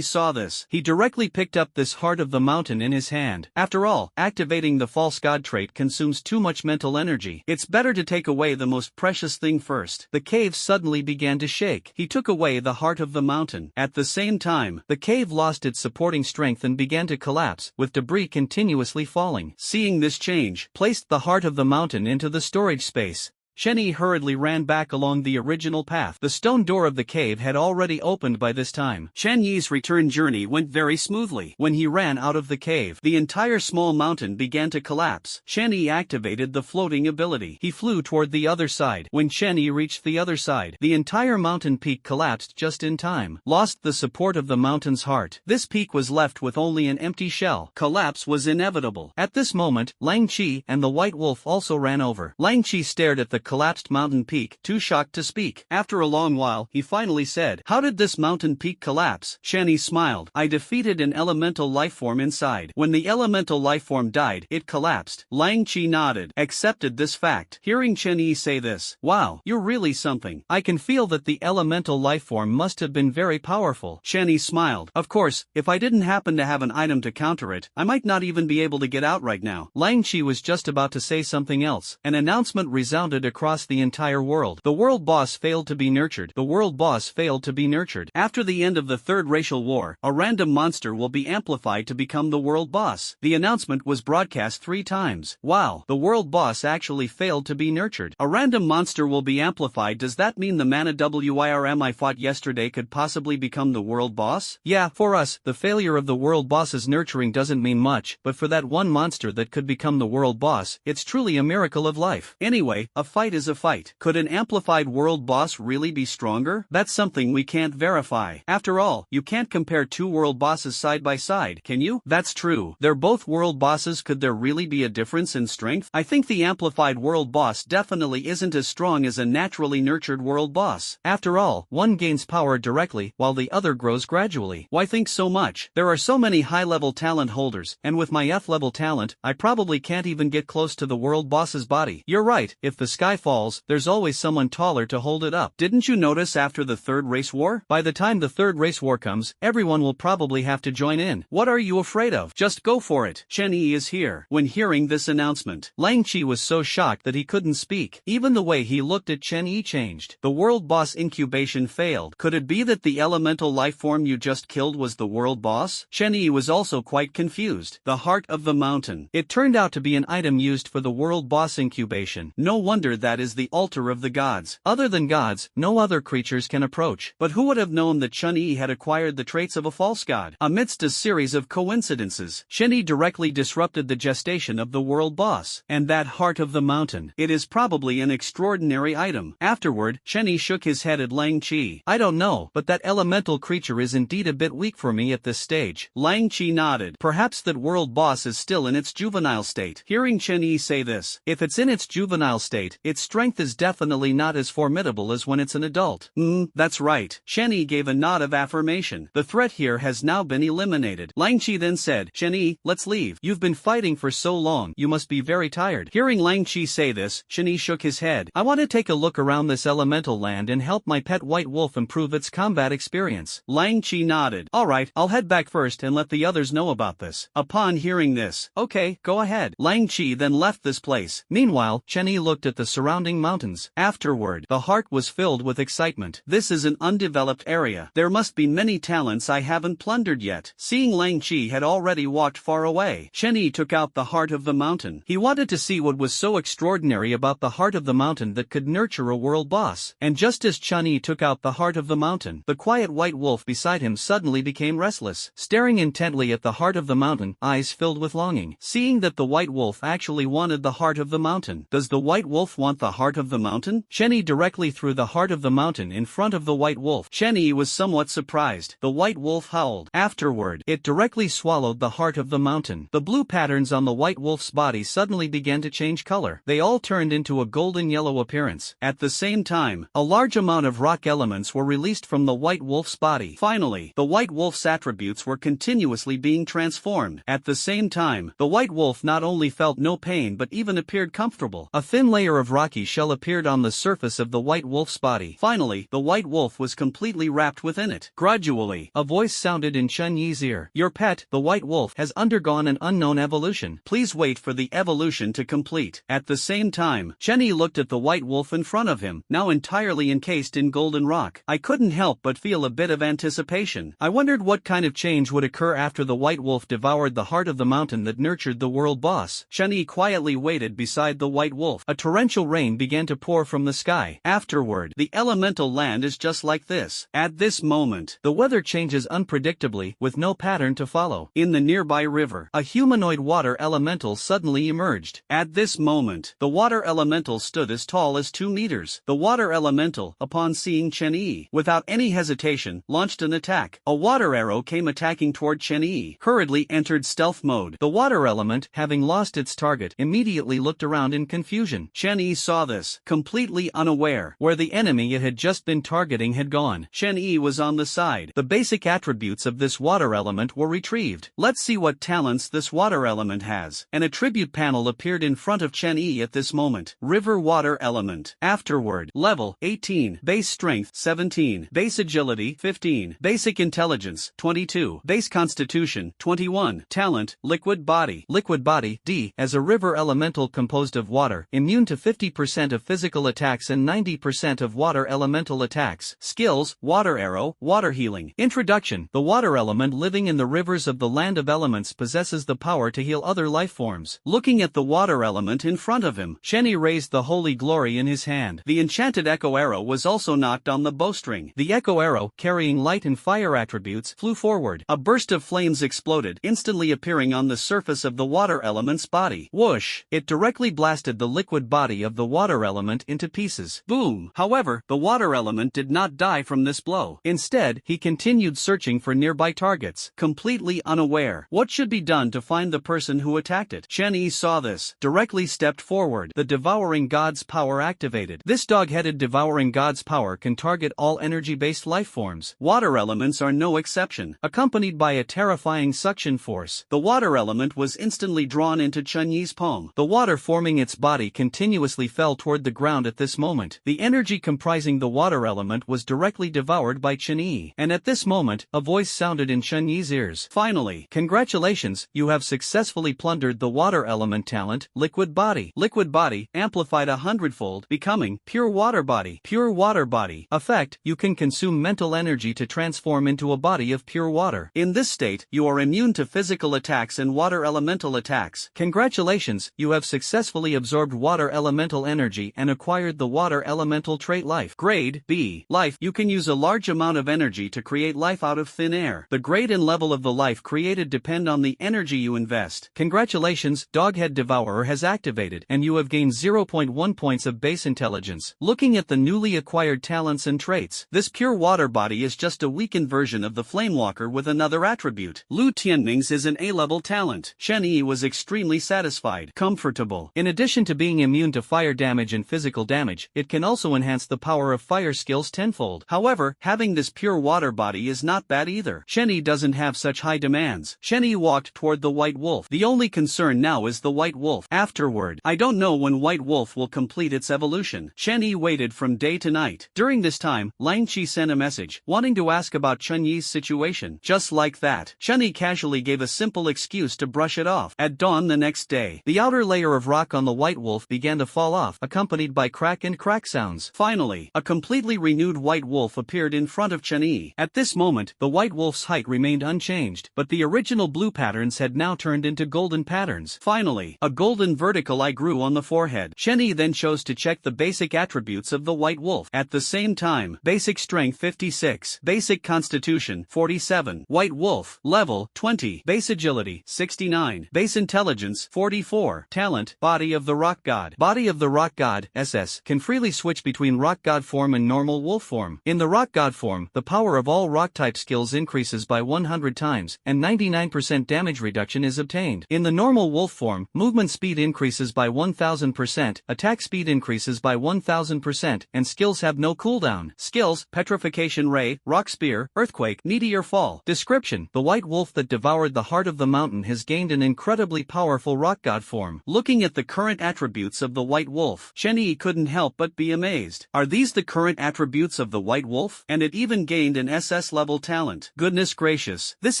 saw this. He directly picked up this heart of the mountain in his hand. After all, activating the false god trait consumes too much mental energy. It's better to take away the most precious thing first. The cave suddenly began to shake. He took away the heart of the mountain. At the same time, the cave lost its supporting strength and began to collapse, with debris continuously falling. Seeing this change, placed the heart of the mountain into the storage space. Chen Yi hurriedly ran back along the original path. The stone door of the cave had already opened by this time. Chen Yi's return journey went very smoothly. When he ran out of the cave, the entire small mountain began to collapse. Chen Yi activated the floating ability. He flew toward the other side. When Chen Yi reached the other side, the entire mountain peak collapsed just in time. Lost the support of the mountain's heart. This peak was left with only an empty shell. Collapse was inevitable. At this moment, Lang Qi and the White Wolf also ran over. Lang Qi stared at the collapsed mountain peak, too shocked to speak. After a long while, he finally said, "How did this mountain peak collapse?" Chen Yi smiled. "I defeated an elemental life form inside. When the elemental life form died, it collapsed." Lang Qi nodded, accepted this fact. Hearing Chen Yi say this, "Wow, you're really something. I can feel that the elemental life form must have been very powerful." Chen Yi smiled. "Of course, if I didn't happen to have an item to counter it, I might not even be able to get out right now." Lang Qi was just about to say something else. An announcement resounded across the entire world. The world boss failed to be nurtured. The world boss failed to be nurtured. After the end of the third racial war, a random monster will be amplified to become the world boss. The announcement was broadcast 3 times. Wow, the world boss actually failed to be nurtured. A random monster will be amplified. Does that mean the mana WIRM I fought yesterday could possibly become the world boss? Yeah, for us, the failure of the world boss's nurturing doesn't mean much, but for that one monster that could become the world boss, it's truly a miracle of life. Anyway, a fight is a fight. Could an amplified world boss really be stronger? That's something we can't verify. After all, you can't compare 2 world bosses side by side, can you? That's true. They're both world bosses. Could there really be a difference in strength? I think the amplified world boss definitely isn't as strong as a naturally nurtured world boss. After all, one gains power directly, while the other grows gradually. Why think so much? There are so many high-level talent holders, and with my F-level talent, I probably can't even get close to the world boss's body. You're right, if the sky falls, there's always someone taller to hold it up. Didn't you notice after the third race war? By the time the third race war comes, everyone will probably have to join in. What are you afraid of? Just go for it. Chen Yi is here. When hearing this announcement, Lang Qi was so shocked that he couldn't speak. Even the way he looked at Chen Yi changed. The world boss incubation failed. Could it be that the elemental life form you just killed was the world boss? Chen Yi was also quite confused. The heart of the mountain. It turned out to be an item used for the world boss incubation. No wonder that is the altar of the gods. Other than gods, no other creatures can approach. But who would have known that Chun-Yi had acquired the traits of a false god? Amidst a series of coincidences, Chun-Yi directly disrupted the gestation of the world boss. And that heart of the mountain. It is probably an extraordinary item. Afterward, Chun-Yi shook his head at Lang Chi. I don't know, but that elemental creature is indeed a bit weak for me at this stage. Lang Chi nodded. Perhaps that world boss is still in its juvenile state. Hearing Chun-Yi say this, if it's in its juvenile state, its strength is definitely not as formidable as when it's an adult. That's right. Chun-Yi gave a nod of affirmation. The threat here has now been eliminated. Lang Chi then said, Chun-Yi, let's leave. You've been fighting for so long, you must be very tired. Hearing Lang Chi say this, Chun-Yi shook his head. I want to take a look around this elemental land and help my pet white wolf improve its combat experience. Lang Chi nodded. Alright, I'll head back first and let the others know about this. Upon hearing this, okay, go ahead. Lang Chi then left this place. Meanwhile, Chun-Yi looked at the surrounding mountains. Afterward, the heart was filled with excitement. This is an undeveloped area. There must be many talents I haven't plundered yet. Seeing Lang Chi had already walked far away, Chun-Yi took out the heart of the mountain. He wanted to see what was so extraordinary about the heart of the mountain that could nurture a world boss. And just as Chun-Yi took out the heart of the mountain, the quiet white wolf beside him suddenly became restless, staring intently at the heart of the mountain, eyes filled with longing. Seeing that the white wolf actually wanted the heart of the mountain. Does the white wolf want the heart of the mountain? Chun-Yi directly threw the heart of the mountain in front of the white wolf. Chun-Yi was somewhat surprised. The white wolf howled. Afterward, it directly swallowed the heart of the mountain. The blue patterns on the white wolf's body suddenly began to change color. They all turned into a golden yellow appearance. At the same time, a large amount of rock elements were released from the white wolf's body. Finally, the white wolf's attributes were continuously being transformed. At the same time, the white wolf not only felt no pain but even appeared comfortable. A thin layer of rocky shell appeared on the surface of the white wolf's body. Finally, the white wolf was completely wrapped within it. Gradually, a voice sounded in Chun-Yi's ear. Your pet, the white wolf, has undergone an unknown evolution. Please wait for the evolution to complete. At the same time, Chun-Yi looked at the white wolf in front of him, now entirely encased in golden rock. I couldn't help but feel a bit of anticipation. I wondered what kind of change would occur after the white wolf devoured the heart of the mountain that nurtured the world boss. Chun-Yi quietly waited beside the white wolf. A torrential rain began to pour from the sky. Afterward, the elemental land is just like this. At this moment, the weather changes unpredictably, with no pattern to follow. In the nearby river, a humanoid water elemental suddenly emerged. At this moment, the water elemental stood as tall as 2 meters. The water elemental, upon seeing Chun-Yi, without any hesitation, launched an attack. A water arrow came attacking toward Chun-Yi, hurriedly entered stealth mode. The water element, having lost its target, immediately looked around in confusion. Chun-Yi saw this, completely unaware where the enemy it had just been targeting had gone. Chun-Yi was on the side. The basic attributes of this water element were retrieved. Let's see what talents this water element has. An attribute panel appeared in front of Chun-Yi at this moment. River water element. Afterward, level 18, base strength 17, base agility 15, basic intelligence 22, base constitution 21, talent liquid body. Liquid body D as a river elemental composed of water, immune to 50% of physical attacks and 90% of water elemental attacks. Skills: water arrow, water healing. Introduction: the water element living in the rivers of the land of elements possesses the power to heal other life forms. Looking at the water element in front of him, Chun-Yi raised the holy glory in his hand. The enchanted echo arrow was also knocked on the bowstring. The echo arrow, carrying light and fire attributes, flew forward. A burst of flames exploded, instantly appearing on the surface of the water element's body. Whoosh! It directly blasted the liquid body of the water element into pieces. Boom! However, the water element did not die from this blow. Instead, he continued searching for nearby targets, completely unaware what should be done to find the person who attacked it. Chun-Yi saw this, directly stepped forward. The devouring god's power activated. This dog-headed devouring god's power can target all energy-based life forms. Water elements are no exception. Accompanied by a terrifying suction force, the water element was instantly drawn into Chun-Yi's palm. The water forming its body continuously fell toward the ground at this moment. The energy comprising the water element was directly devoured by Chun-Yi. And at this moment, a voice sounded in Chun-Yi's ears. Finally, congratulations, you have successfully plundered the water element talent, liquid body. Liquid body, amplified 100-fold, becoming pure water body. Pure water body. Effect, you can consume mental energy to transform into a body of pure water. In this state, you are immune to physical attacks and water elemental attacks. Congratulations, you have successfully absorbed water elemental elemental energy and acquired the water elemental trait Life. Grade B. Life. You can use a large amount of energy to create life out of thin air. The grade and level of the life created depend on the energy you invest. Congratulations, Doghead Devourer has activated, and you have gained 0.1 points of base intelligence. Looking at the newly acquired talents and traits, this pure water body is just a weakened version of the Flamewalker with another attribute. Lu Tianming's is an A-level talent. Shen Yi was extremely satisfied. Comfortable. In addition to being immune to fire damage and physical damage, it can also enhance the power of fire skills tenfold. However, having this pure water body is not bad either. Shen Yi doesn't have such high demands. Shen Yi walked toward the White Wolf. The only concern now is the White Wolf. Afterward, I don't know when White Wolf will complete its evolution. Shen Yi waited from day to night. During this time, Lang Qi sent a message, wanting to ask about Chen Yi's situation. Just like that, Shen Yi casually gave a simple excuse to brush it off. At dawn the next day, the outer layer of rock on the White Wolf began to fall off, accompanied by crack and crack sounds. Finally, a completely renewed White Wolf appeared in front of Chen Yi. At this moment, the White Wolf's height remained unchanged, but the original blue patterns had now turned into golden patterns. Finally, a golden vertical eye grew on the forehead. Chen Yi then chose to check the basic attributes of the White Wolf. At the same time, basic strength 56, basic constitution 47, White Wolf, level 20, base agility 69, base intelligence 44, talent, body of the rock god. Body of the rock god, SS, can freely switch between rock god form and normal wolf form. In the rock god form, the power of all rock type skills increases by 100 times, and 99% damage reduction is obtained. In the normal wolf form, movement speed increases by 1000%, attack speed increases by 1000%, and skills have no cooldown. Skills: Petrification Ray, Rock Spear, Earthquake, Meteor Fall. Description: the White Wolf that devoured the heart of the mountain has gained an incredibly powerful rock god form. Looking at the current attributes of the White Wolf, Shen Yi couldn't help but be amazed. Are these the current attributes of the White Wolf? And it even gained an SS level talent. Goodness gracious. This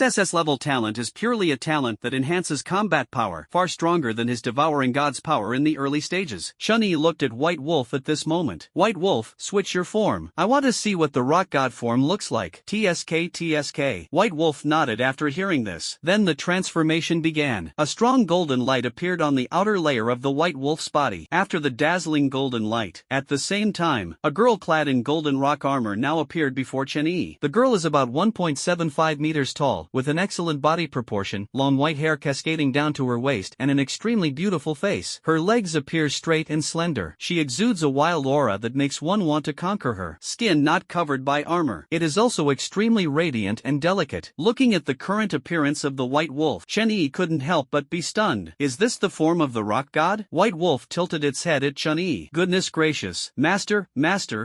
SS level talent is purely a talent that enhances combat power, far stronger than his devouring god's power in the early stages. Shen Yi looked at White Wolf at this moment. White Wolf, switch your form. I want to see what the rock god form looks like. TSK. White Wolf nodded after hearing this. Then the transformation began. A strong golden light appeared on the outer layer of the White Wolf's body. After the dazzling golden light, at the same time, a girl clad in golden rock armor now appeared before Chen Yi. The girl is about 1.75 meters tall, with an excellent body proportion, long white hair cascading down to her waist, and an extremely beautiful face. Her legs appear straight and slender. She exudes a wild aura that makes one want to conquer her. Skin not covered by armor. It is also extremely radiant and delicate. Looking at the current appearance of the White Wolf, Chen Yi couldn't help but be stunned. Is this the form of the rock god? White Wolf tilted its head at Chen Yi. Goodness gracious. Master,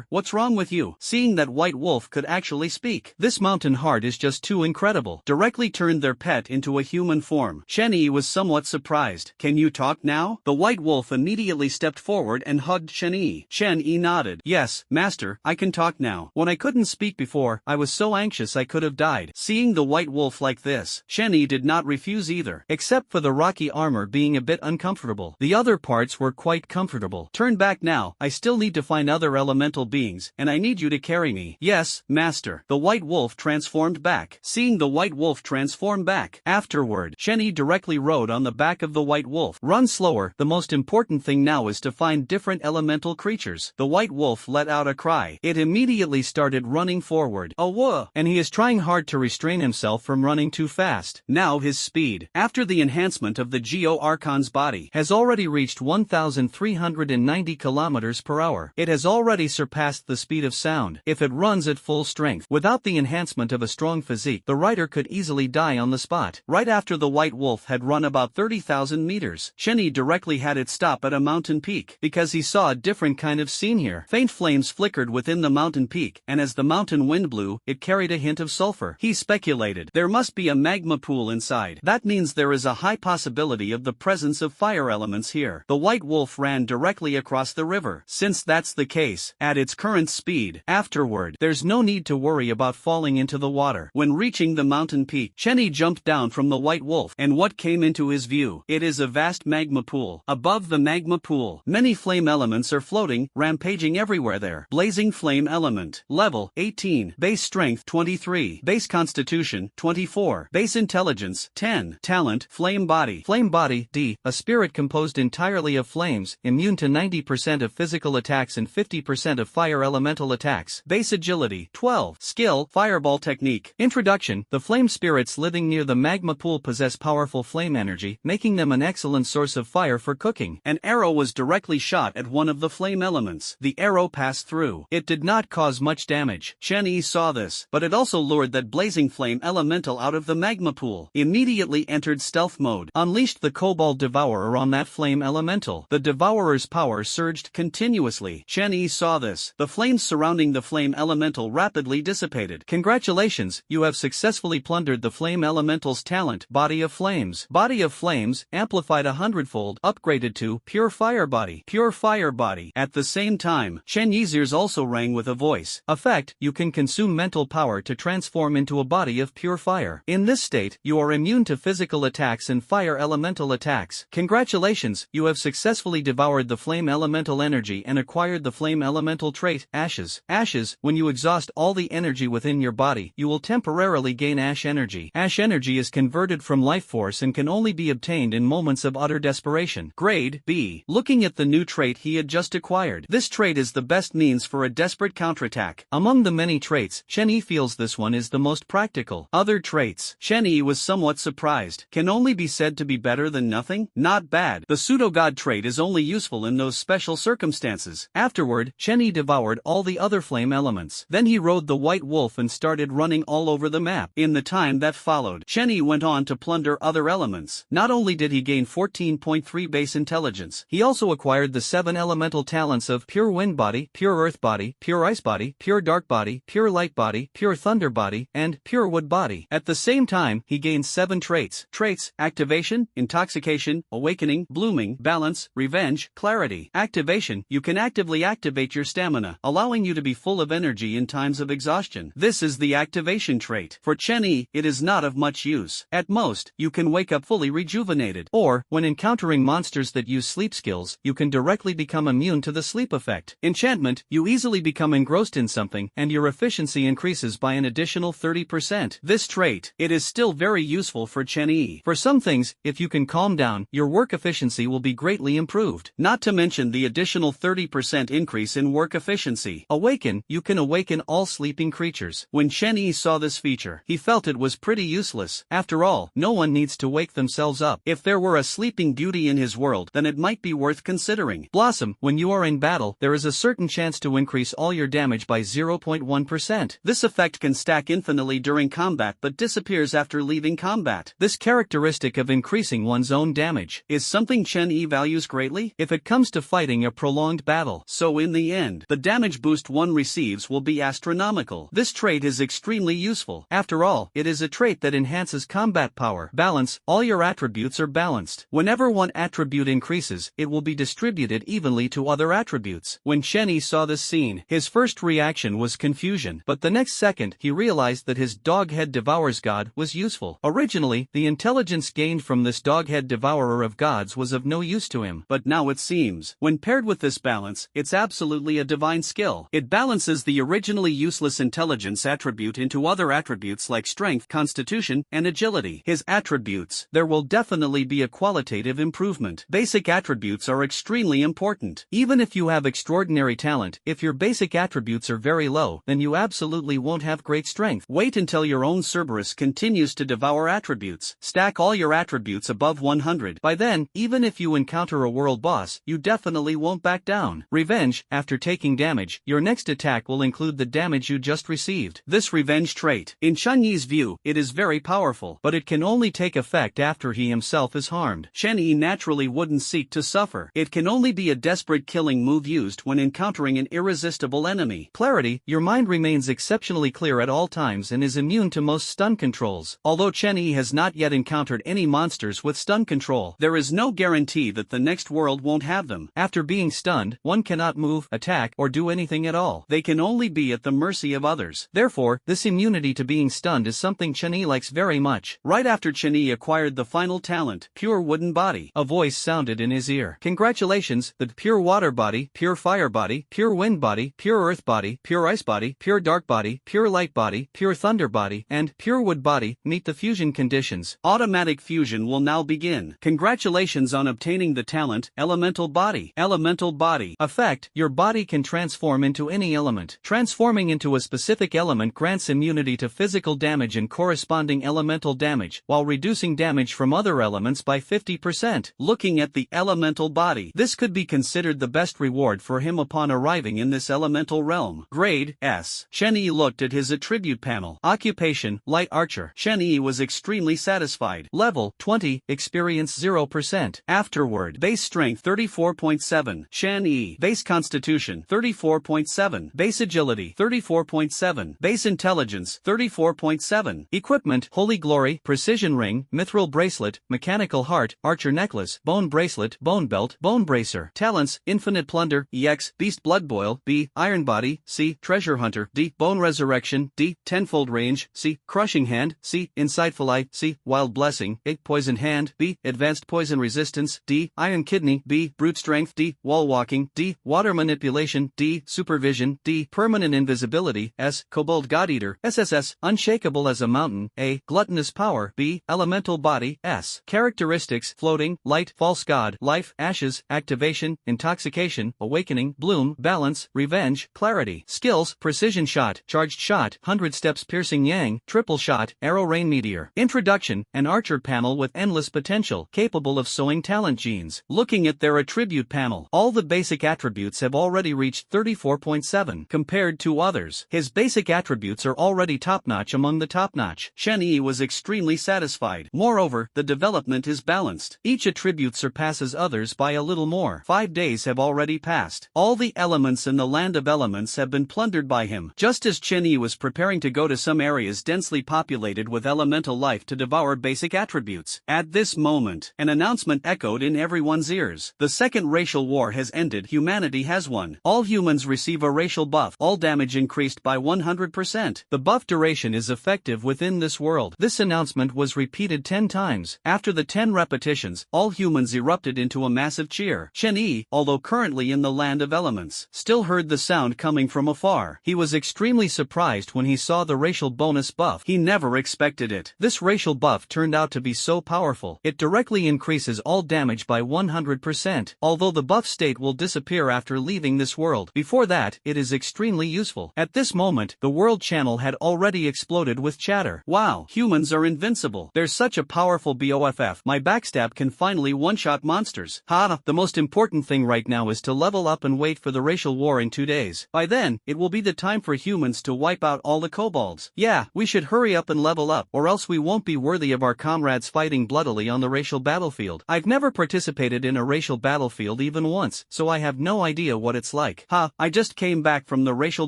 what's wrong with you? Seeing that White Wolf could actually speak. This mountain heart is just too incredible. Directly turned their pet into a human form. Chen Yi was somewhat surprised. Can you talk now? The White Wolf immediately stepped forward and hugged Chen Yi. Chen Yi nodded. Yes, master, I can talk now. When I couldn't speak before, I was so anxious I could have died. Seeing the White Wolf like this, Chen Yi did not refuse either, except for the rocky armor being a bit uncomfortable. The other parts were quite comfortable. Turn back now, I still need to find other elemental beings, and I need you to carry me. Yes, master. The White Wolf transformed back. Seeing the White Wolf transform back, afterward, Chen Yi directly rode on the back of the White Wolf. Run slower. The most important thing now is to find different elemental creatures. The White Wolf let out a cry. It immediately started running forward. Oh whoa! And he is trying hard to restrain himself from running too fast. Now his speed, after the enhancement of the Geo Archon's body, has already reached 1,390 kilometers per hour. It has already surpassed the speed of sound. If it runs at full strength, without the enhancement of a strong physique, the rider could easily die on the spot. Right after the White Wolf had run about 30,000 meters, Chen Yi directly had it stop at a mountain peak, because he saw a different kind of scene here. Faint flames flickered within the mountain peak, and as the mountain wind blew, it carried a hint of sulfur. He speculated, there must be a magma pool inside. That means there is a high possibility of the presence of fire elements here. The White Wolf ran directly across the river. Since that's the case, at its current speed, afterward, there's no need to worry about falling into the water. When reaching the mountain peak, Chen Yi jumped down from the White Wolf, and what came into his view? It is a vast magma pool. Above the magma pool, many flame elements are floating, rampaging everywhere there. Blazing flame element. Level 18. Base strength 23. Base constitution 24. Base intelligence 10. Talent flame body. Flame body D. A spirit composed entirely of flames, immune to 90% of physical attacks and 50% of fire elemental attacks. Base agility. 12. Skill, fireball technique. Introduction. The flame spirits living near the magma pool possess powerful flame energy, making them an excellent source of fire for cooking. An arrow was directly shot at one of the flame elements. The arrow passed through. It did not cause much damage. Chen Yi saw this, but it also lured that blazing flame elemental out of the magma pool. Immediately entered stealth mode. Unleashed the Cobalt Devourer on that flame elemental. The Devourer's power surged continuously. Chen Yi saw this. The flames surrounding the flame elemental rapidly dissipated. Congratulations, you have successfully plundered the flame elemental's talent. Body of Flames. Body of Flames, amplified 100-fold, upgraded to Pure Fire Body. Pure Fire Body. At the same time, Chen Yi's ears also rang with a voice. Effect, you can consume mental power to transform into a body of pure fire. In this state, you are immune to physical attacks and fire elemental attacks. Congratulations, you have successfully devoured the flame elemental energy and acquired the flame elemental trait, Ashes. Ashes, when you exhaust all the energy within your body, you will temporarily gain Ash energy. Ash energy is converted from life force and can only be obtained in moments of utter desperation. Grade B. Looking at the new trait he had just acquired. This trait is the best means for a desperate counterattack. Among the many traits, Chen Yi feels this one is the most practical. Other traits. Chen Yi was somewhat surprised. Can only be said to be better than nothing? Not bad. The pseudo-god trait is only useful in those special circumstances. Afterward, Chen Yi devoured all the other flame elements. Then he rode the white wolf and started running all over the map. In the time that followed, Chen Yi went on to plunder other elements. Not only did he gain 14.3 base intelligence, he also acquired the 7 elemental talents of Pure Wind Body, Pure Earth Body, Pure Ice Body, Pure Dark Body, Pure Light Body, Pure Thunder Body, and Pure Wood Body. At the same time, he gained 7 traits. Traits: Activation, Intoxication, Awakening, Blooming, Balance, Revenge, Clarity. Activation: you can actively activate your stamina, allowing you to be full of energy in times of exhaustion. This is the activation trait. For Chen Yi, it is not of much use. At most, you can wake up fully rejuvenated. Or, when encountering monsters that use sleep skills, you can directly become immune to the sleep effect. Enchantment: you easily become engrossed in something, and your efficiency increases by an additional 30%. This trait, it is still very useful for Chen Yi. For some things, if you can calm down, your work efficiency will be greatly improved. Not to mention the additional 30% increase in work efficiency. Awaken: you can awaken all sleeping creatures. When Chen Yi saw this feature, he felt it was pretty useless. After all, no one needs to wake themselves up. If there were a sleeping beauty in his world, then it might be worth considering. Blossom: when you are in battle, there is a certain chance to increase all your damage by 0.1%. This effect can stack infinitely during combat but disappears after leaving combat. This characteristic of increasing one's own damage is something Chen Yi values greatly if it comes to fighting a prolonged battle. So in the end, the damage boost one receives will be astronomical. This trait is extremely useful. After all, it is a trait that enhances combat power. Balance: all your attributes are balanced. Whenever one attribute increases, it will be distributed evenly to other attributes. When Chen Yi saw this scene, his first reaction was confusion, but the next second he realized that his Doghead Devourer's God was useful. Originally, the intelligence gained from this Doghead Devourer of Gods was of no use to him, but now it seems, when paired with this balance, it's absolutely a divine skill. It balances the originally useless intelligence attribute into other attributes like strength, constitution, and agility. His attributes: there will definitely be a qualitative improvement. Basic attributes are extremely important. Even if you have extraordinary talent, if your basic attributes are very low, then you absolutely won't have great strength. Wait until your own Cerberus continues to devour attributes. Stack all your attributes above 100. By then, even if you encounter a world boss, you definitely won't back down. Revenge: after taking damage, your next attack will include the damage you just received. This revenge trait, in Chen Yi's view, it is very powerful, but it can only take effect after he himself is harmed. Chen Yi naturally wouldn't seek to suffer. It can only be a desperate killing move used when encountering an irresistible enemy. Clarity: your mind remains exceptionally clear at all times and is immune to most stun controls. Although Chen Yi has not yet encountered any monsters with stun control, there is no guarantee that the next world won't have them. After being stunned, one cannot move, attack, or do anything at all. They can only be at the mercy of others. Therefore, this immunity to being stunned is something Chen Yi likes very much. Right after Chen Yi acquired the final talent, Pure Wooden Body, a voice sounded in his ear. Congratulations, the Pure Water Body, Pure Fire Body, Pure Wind Body, Pure Earth Body, Pure Ice Body, Pure Dark Body, Pure Light Body, Pure Thunder Body, and Pure Wood Body meet the fusion conditions. Automatic fusion will now begin. Congratulations on obtaining the talent, Elemental Elemental body. Elemental body. Effect: your body can transform into any element. Transforming into a specific element grants immunity to physical damage and corresponding elemental damage, while reducing damage from other elements by 50%. Looking at the elemental body, this could be considered the best reward for him upon arriving in this elemental realm. Grade S. Shen Yi looked at his attribute panel. Occupation: light archer. Shen Yi was extremely satisfied. Level 20, experience 0%. Afterward, base strength 34.7. Shen Yi. Base constitution 34.7. Base agility 34.7. Base intelligence 34.7. Equipment: holy glory, precision ring, mithril bracelet, mechanical heart, archer necklace, bone bracelet, bone belt, bone bracer. Talents: infinite plunder, EX, beast blood boil, B, iron body, C, treasure hunter, D, bone resurrection, D, tenfold range, C, crushing hand, C, insightful eye, C, wild blessing, A, poison hand, B, advanced poison resistance, D, iron kidney, B, brute strength, D, wall walking, D, water manipulation, D, supervision, D, permanent invisibility, S, kobold god eater, SSS, unshakable as a mountain, A, gluttonous power, B, elemental body, S. Characteristics: floating, light, false god, life, ashes, activation, intoxication, awakening, bloom, balance, revenge, clarity. Skills: precision shot, charged shot, 100 steps piercing yang, triple shot, arrow rain meteor. Introduction: an archer panel with endless potential, capable of sowing talent genes. Looking at their attribute panel, all the basic attributes have already reached 34.7 compared to others. His basic attributes are already top-notch among the top-notch. Shen Yi was extremely satisfied. Moreover, the development is balanced. Each attribute surpasses others by a little more. 5 days have already passed. All the elements in the land of elements have been plundered by him. Just as Shen Yi was preparing to go to some areas densely populated with elemental life to devour basic attributes, at this moment, an announcement echoed in everyone's ears. The second racial war has ended. Humanity has won. All humans receive a racial buff. All damage increased by 100%. The buff duration is effective within this world. This announcement was repeated 10 times. After the 10 repetitions, all humans erupted into a massive cheer. Shen Yi, although currently in the land of elements, still heard the sound coming from afar. He was extremely surprised when he saw the racial bonus buff. He never expected it. This racial buff turned out to be so powerful. It directly increases all damage by 100%. Although the buff state will disappear after leaving this world, before that, it is extremely useful. At this moment, the world channel had already exploded with chatter. Wow, humans are invincible. There's such a powerful BOFF. My backstab can finally one-shot monsters. Ha, the most important thing right now is to level up and wait for the racial war in 2 days. By then, it will be the time for humans to wipe out all the kobolds. Yeah, we should hurry up and level up, or else we won't be worthy of our comrades fighting bloodily on the racial battlefield. I've never participated in a racial battlefield even once, so I have no idea what it's like. Ha, I just came back from the racial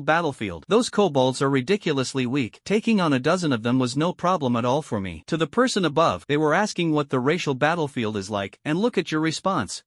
battlefield. Those kobolds are ridiculously weak. Taking on a dozen of them was no problem at all for me. To the person above, they were asking what the racial battlefield is like, and look at your response.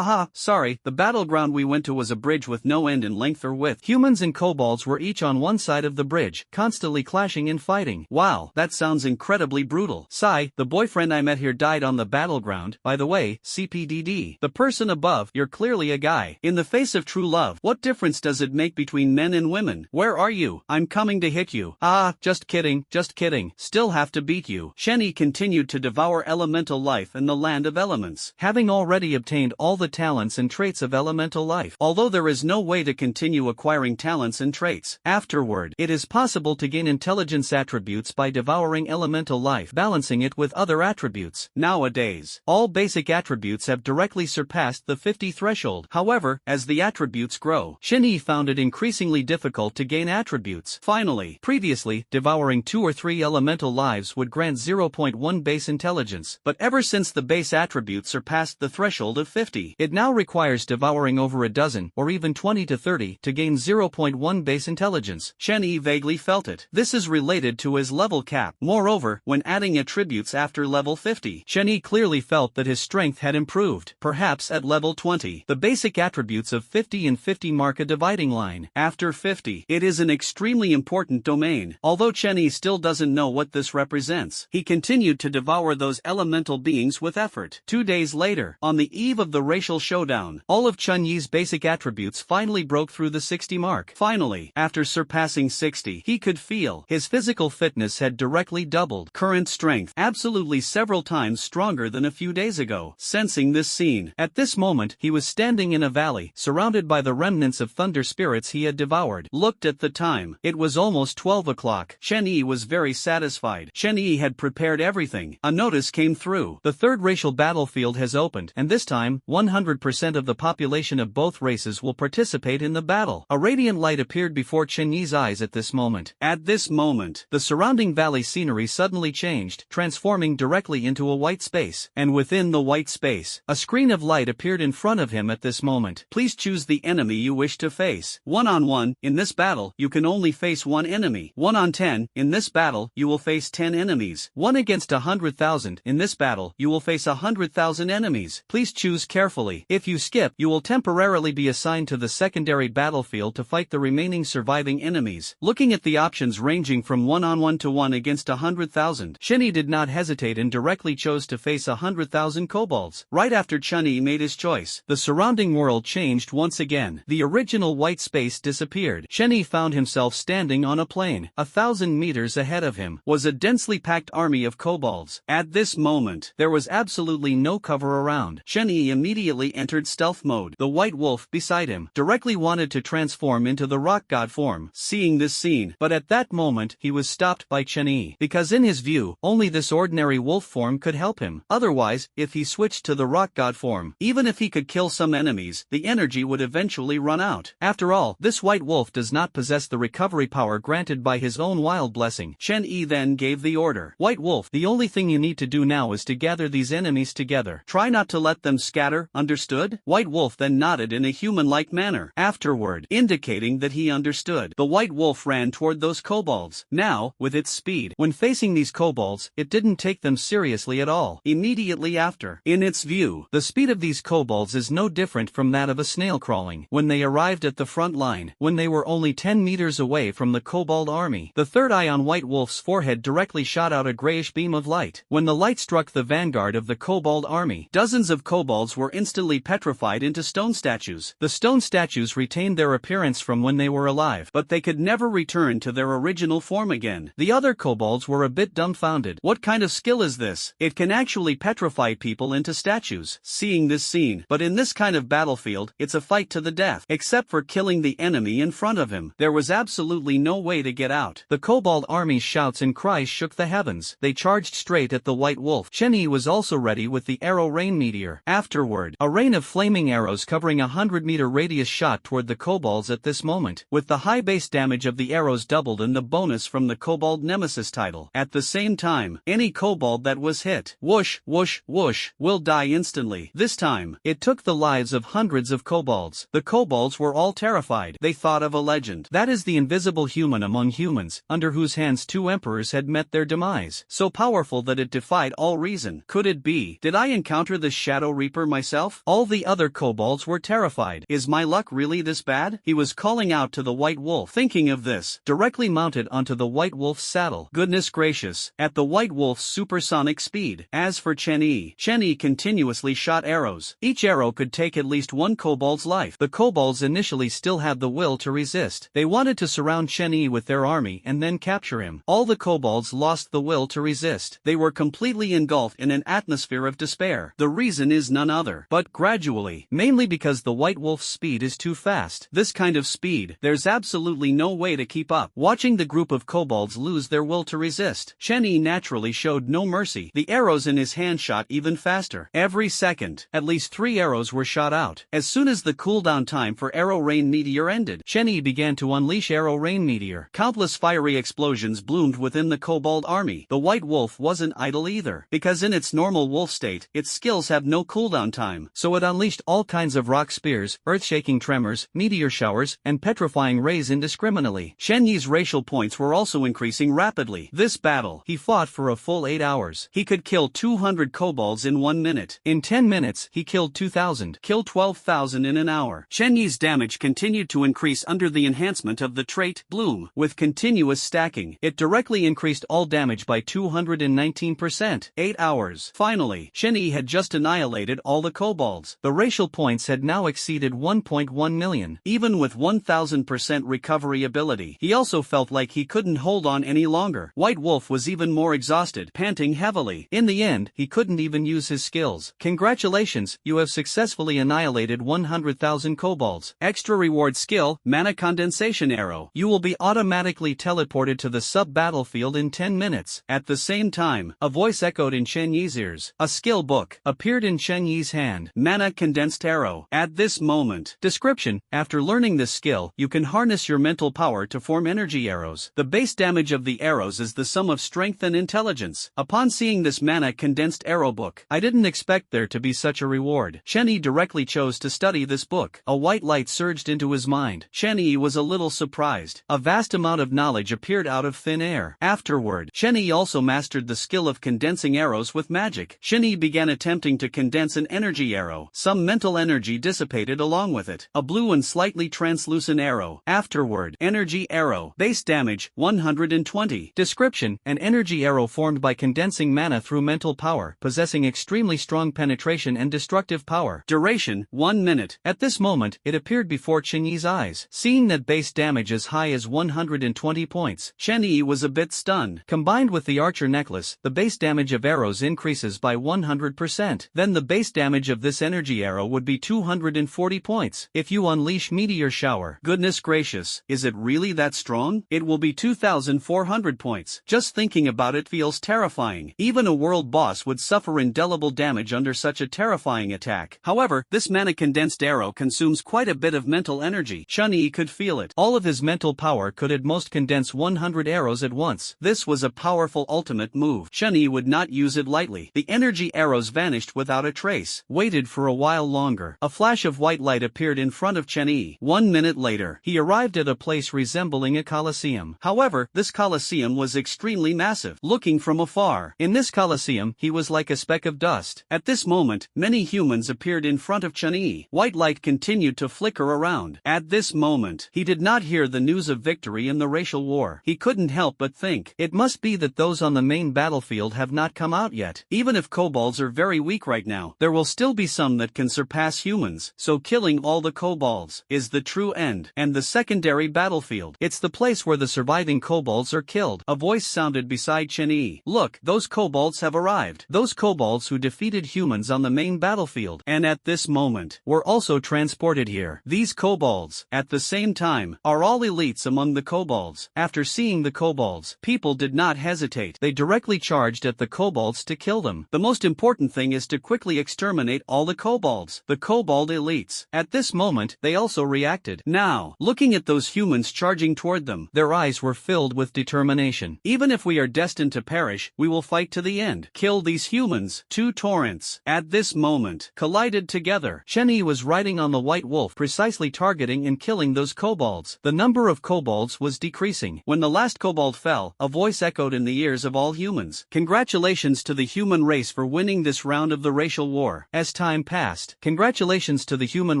Sorry, the battleground we went to was a bridge with no end in length or width. Humans and kobolds were each on one side of the bridge, constantly clashing and fighting. Wow, that sounds incredibly brutal. Sigh, the boyfriend I met here died on the battleground. By the way, CPDD. The person above, you're clearly a guy. In the face of true love, what difference does it make between men and women? Where are you? I'm coming to hit you. Just kidding, just kidding. Still have to beat you. Shen Yi continued to devour elemental life in the land of elements, having already obtained all the talents and traits of elemental life. Although there is no way to continue acquiring talents and traits afterward, it is possible to gain intelligence attributes by devouring elemental life, balancing it with other attributes. Nowadays, all basic attributes have directly surpassed the 50 threshold. However, as the attributes grow, Shen Yi found it increasingly difficult to gain attributes. Finally, previously, devouring 2 or 3 elemental lives would grant 0.1 base intelligence, but ever since the base attribute surpassed the threshold of 50, it now requires devouring over a dozen, or even 20 to 30, to gain 0.1 base intelligence. Shen Yi vaguely felt it. This is related to his level cap. Moreover, when adding attributes after level 50, Shen Yi clearly felt that his strength had improved. Perhaps at level 20, the basic attributes of 50 and 50 mark a dividing line. After 50, it is an extremely important domain. Although Shen Yi still doesn't know what this represents, he continued to devour those elemental beings with effort. 2 days later, on the eve of the racial showdown, all of Shen Yi's basic attributes finally broke through the 60 mark. Finally, after surpassing 60, he could feel his physical fitness had directly doubled. Current strength, absolutely several times stronger than a few days ago. Sensing this scene, at At this moment he was standing in a valley, surrounded by the remnants of thunder spirits he had devoured. Looked at the time. It was almost 12 o'clock. Shen Yi was very satisfied. Shen Yi had prepared everything. A notice came through. The third racial battlefield has opened, and this time, 100% of the population of both races will participate in the battle. A radiant light appeared before Shen Yi's eyes at this moment. At this moment, the surrounding valley scenery suddenly changed, transforming directly into a white space. And within the white space, a screen of light appeared in front of him at this moment. Please choose the enemy you wish to face. 1-on-1, in this battle, you can only face one enemy. 1-on-10, in this battle, you will face 10 enemies. 1 against 100,000, in this battle, you will face 100,000 enemies. Please choose carefully. If you skip, you will temporarily be assigned to the secondary battlefield to fight the remaining surviving enemies. Looking at the options ranging from 1-on-1 to 1 against 100,000, Shen Yi did not hesitate and directly chose to face 100,000 kobolds. Right after Shen Yi made his choice, the surrounding world changed once again. The original white space disappeared. Shen Yi found himself standing on a plain. 1,000 meters ahead of him was a densely packed army of kobolds. At this moment, there was absolutely no cover around. Shen Yi immediately entered stealth mode. The white wolf beside him directly wanted to transform into the rock god form, seeing this scene, but at that moment he was stopped by Shen Yi, because in his view, only this ordinary wolf form could help him. Otherwise, if he switched to the rock god form, even if he could kill some enemies, the energy would eventually run out. After all, this white wolf does not possess the recovery power granted by his own wild blessing. Shen Yi then gave the order. White wolf, the only thing you need to do now is to gather these enemies together. Try not to let them scatter, understood? White wolf then nodded in a human-like manner, afterward, indicating that he understood. The white wolf ran toward those kobolds. Now, with its speed, when facing these kobolds, it didn't take them seriously at all. Immediately after, in its view, the speed of these kobolds is no different from that of a snail crawling. When they arrived at the front line, when they were only 10 meters away from the kobold army, the third eye on White Wolf's forehead directly shot out a grayish beam of light. When the light struck the vanguard of the kobold army, dozens of kobolds were instantly petrified into stone statues. The stone statues retained their appearance from when they were alive, but they could never return to their original form again. The other kobolds were a bit dumbfounded. What kind of skill is this? It can actually petrify people into statues. Seeing this scene, but in this kind of battlefield, it's a fight to the death. Except for killing the enemy in front of him, there was absolutely no way to get out. The kobold army's shouts and cries shook the heavens. They charged straight at the white wolf. Shen Yi was also ready with the arrow rain meteor. Afterward, a rain of flaming arrows covering a 100-meter radius shot toward the kobolds at this moment, with the high base damage of the arrows doubled and the bonus from the kobold nemesis title. At the same time, any kobold that was hit, whoosh, whoosh, whoosh, will die instantly. This time, it took the lives of hundreds of kobolds. The kobolds were all terrified. They thought of a legend. That is the invisible human among humans, under whose hands 2 emperors had met their demise. So powerful that it defied all reason. Could it be? Did I encounter the Shadow Reaper myself? All the other kobolds were terrified. Is my luck really this bad? He was calling out to the white wolf. Thinking of this, directly mounted onto the white wolf's saddle. Goodness gracious, at the white wolf's supersonic speed. As for Shen Yi continuously shot arrows. Each arrow could take at least one kobold's life. The kobolds initially still had the will to resist. They wanted to surround Shen Yi with their army and then capture him. All the kobolds lost the will to resist. They were completely engulfed in an atmosphere of despair. The reason is none other, but gradually, mainly because the white wolf's speed is too fast. This kind of speed, there's absolutely no way to keep up. Watching the group of kobolds lose their will to resist, Shen Yi naturally showed no mercy. The arrows in his hand shot even faster. Every second, at least 3 arrows were shot out. As soon as the cooldown time for arrow rain meteor ended, Shen Yi began to unleash arrow rain meteor. Countless fiery explosions bloomed within the kobold army. The white wolf wasn't idle either, because in its normal wolf state, its skills have no cooldown time, so it unleashed all kinds of rock spears, earth-shaking tremors, meteor showers, and petrifying rays indiscriminately. Shen Yi's racial points were also increasing rapidly. This battle, he fought for a full 8 hours. He could kill 200 kobolds in 1 minute. In 10 minutes, he killed 2,000, killed 12,000 in an hour. Shen Yi's damage continued to increase under the enhancement of the trait, Bloom, with continuous stacking. It directly increased all damage by 219%. 8 hours. Finally, Shen Yi had just annihilated all the kobolds. The racial points had now exceeded 1.1 million. Even with 1000% recovery ability, he also felt like he couldn't hold on any longer. White Wolf was even more exhausted, panting heavily. In the end, he couldn't even use his skills. Congratulations. Congratulations, you have successfully annihilated 100,000 kobolds. Extra reward skill, Mana Condensation Arrow. You will be automatically teleported to the sub-battlefield in 10 minutes. At the same time, a voice echoed in Chen Yi's ears. A skill book appeared in Chen Yi's hand. Mana Condensed Arrow. At this moment. Description: after learning this skill, you can harness your mental power to form energy arrows. The base damage of the arrows is the sum of strength and intelligence. Upon seeing this Mana Condensed Arrow book, I didn't expect there to be such a reward. Chen Yi directly chose to study this book. A white light surged into his mind. Chen Yi was a little surprised. A vast amount of knowledge appeared out of thin air. Afterward, Chen Yi also mastered the skill of condensing arrows with magic. Chen Yi began attempting to condense an energy arrow. Some mental energy dissipated along with it. A blue and slightly translucent arrow. Afterward, energy arrow. Base damage, 120. Description: an energy arrow formed by condensing mana through mental power, possessing extremely strong penetration and destructive power. Duration, 1 minute. At this moment, it appeared before Chen Yi's eyes. Seeing that base damage as high as 120 points, Chen Yi was a bit stunned. Combined with the archer necklace, the base damage of arrows increases by 100%. Then the base damage of this energy arrow would be 240 points. If you unleash meteor shower, goodness gracious, is it really that strong? It will be 2,400 points. Just thinking about it feels terrifying. Even a world boss would suffer indelible damage under such a terrifying attack. However, this mana condensed arrow consumes quite a bit of mental energy. Chen Yi could feel it. All of his mental power could at most condense 100 arrows at once. This was a powerful ultimate move. Chen Yi would not use it lightly. The energy arrows vanished without a trace. Waited for a while longer. A flash of white light appeared in front of Chen Yi. 1 minute later, he arrived at a place resembling a coliseum. However, this coliseum was extremely massive. Looking from afar, in this coliseum, he was like a speck of dust. At this moment, many humans appeared in front of Chen Yi. White light continued to flicker around. At this moment, he did not hear the news of victory in the racial war. He couldn't help but think, it must be that those on the main battlefield have not come out yet. Even if kobolds are very weak right now, there will still be some that can surpass humans, so killing all the kobolds is the true end. And the secondary battlefield, it's the place where the surviving kobolds are killed. A voice sounded beside Chen Yi. Look, those kobolds have arrived. Those kobolds who defeated humans on the main battlefield, and at this moment, were also transported here. These kobolds, at the same time, are all elites among the kobolds. After seeing the kobolds, people did not hesitate. They directly charged at the kobolds to kill them. The most important thing is to quickly exterminate all the kobolds. The kobold elites. At this moment, they also reacted. Now, looking at those humans charging toward them, their eyes were filled with determination. Even if we are destined to perish, we will fight to the end. Kill these humans. Two torrents, at this moment, collided together. Chen Yi was riding on the white wolf, precisely targeting and killing those kobolds. The number of kobolds was decreasing. When the last kobold fell, a voice echoed in the ears of all humans. Congratulations to the human race for winning this round of the racial war. As time passed, congratulations to the human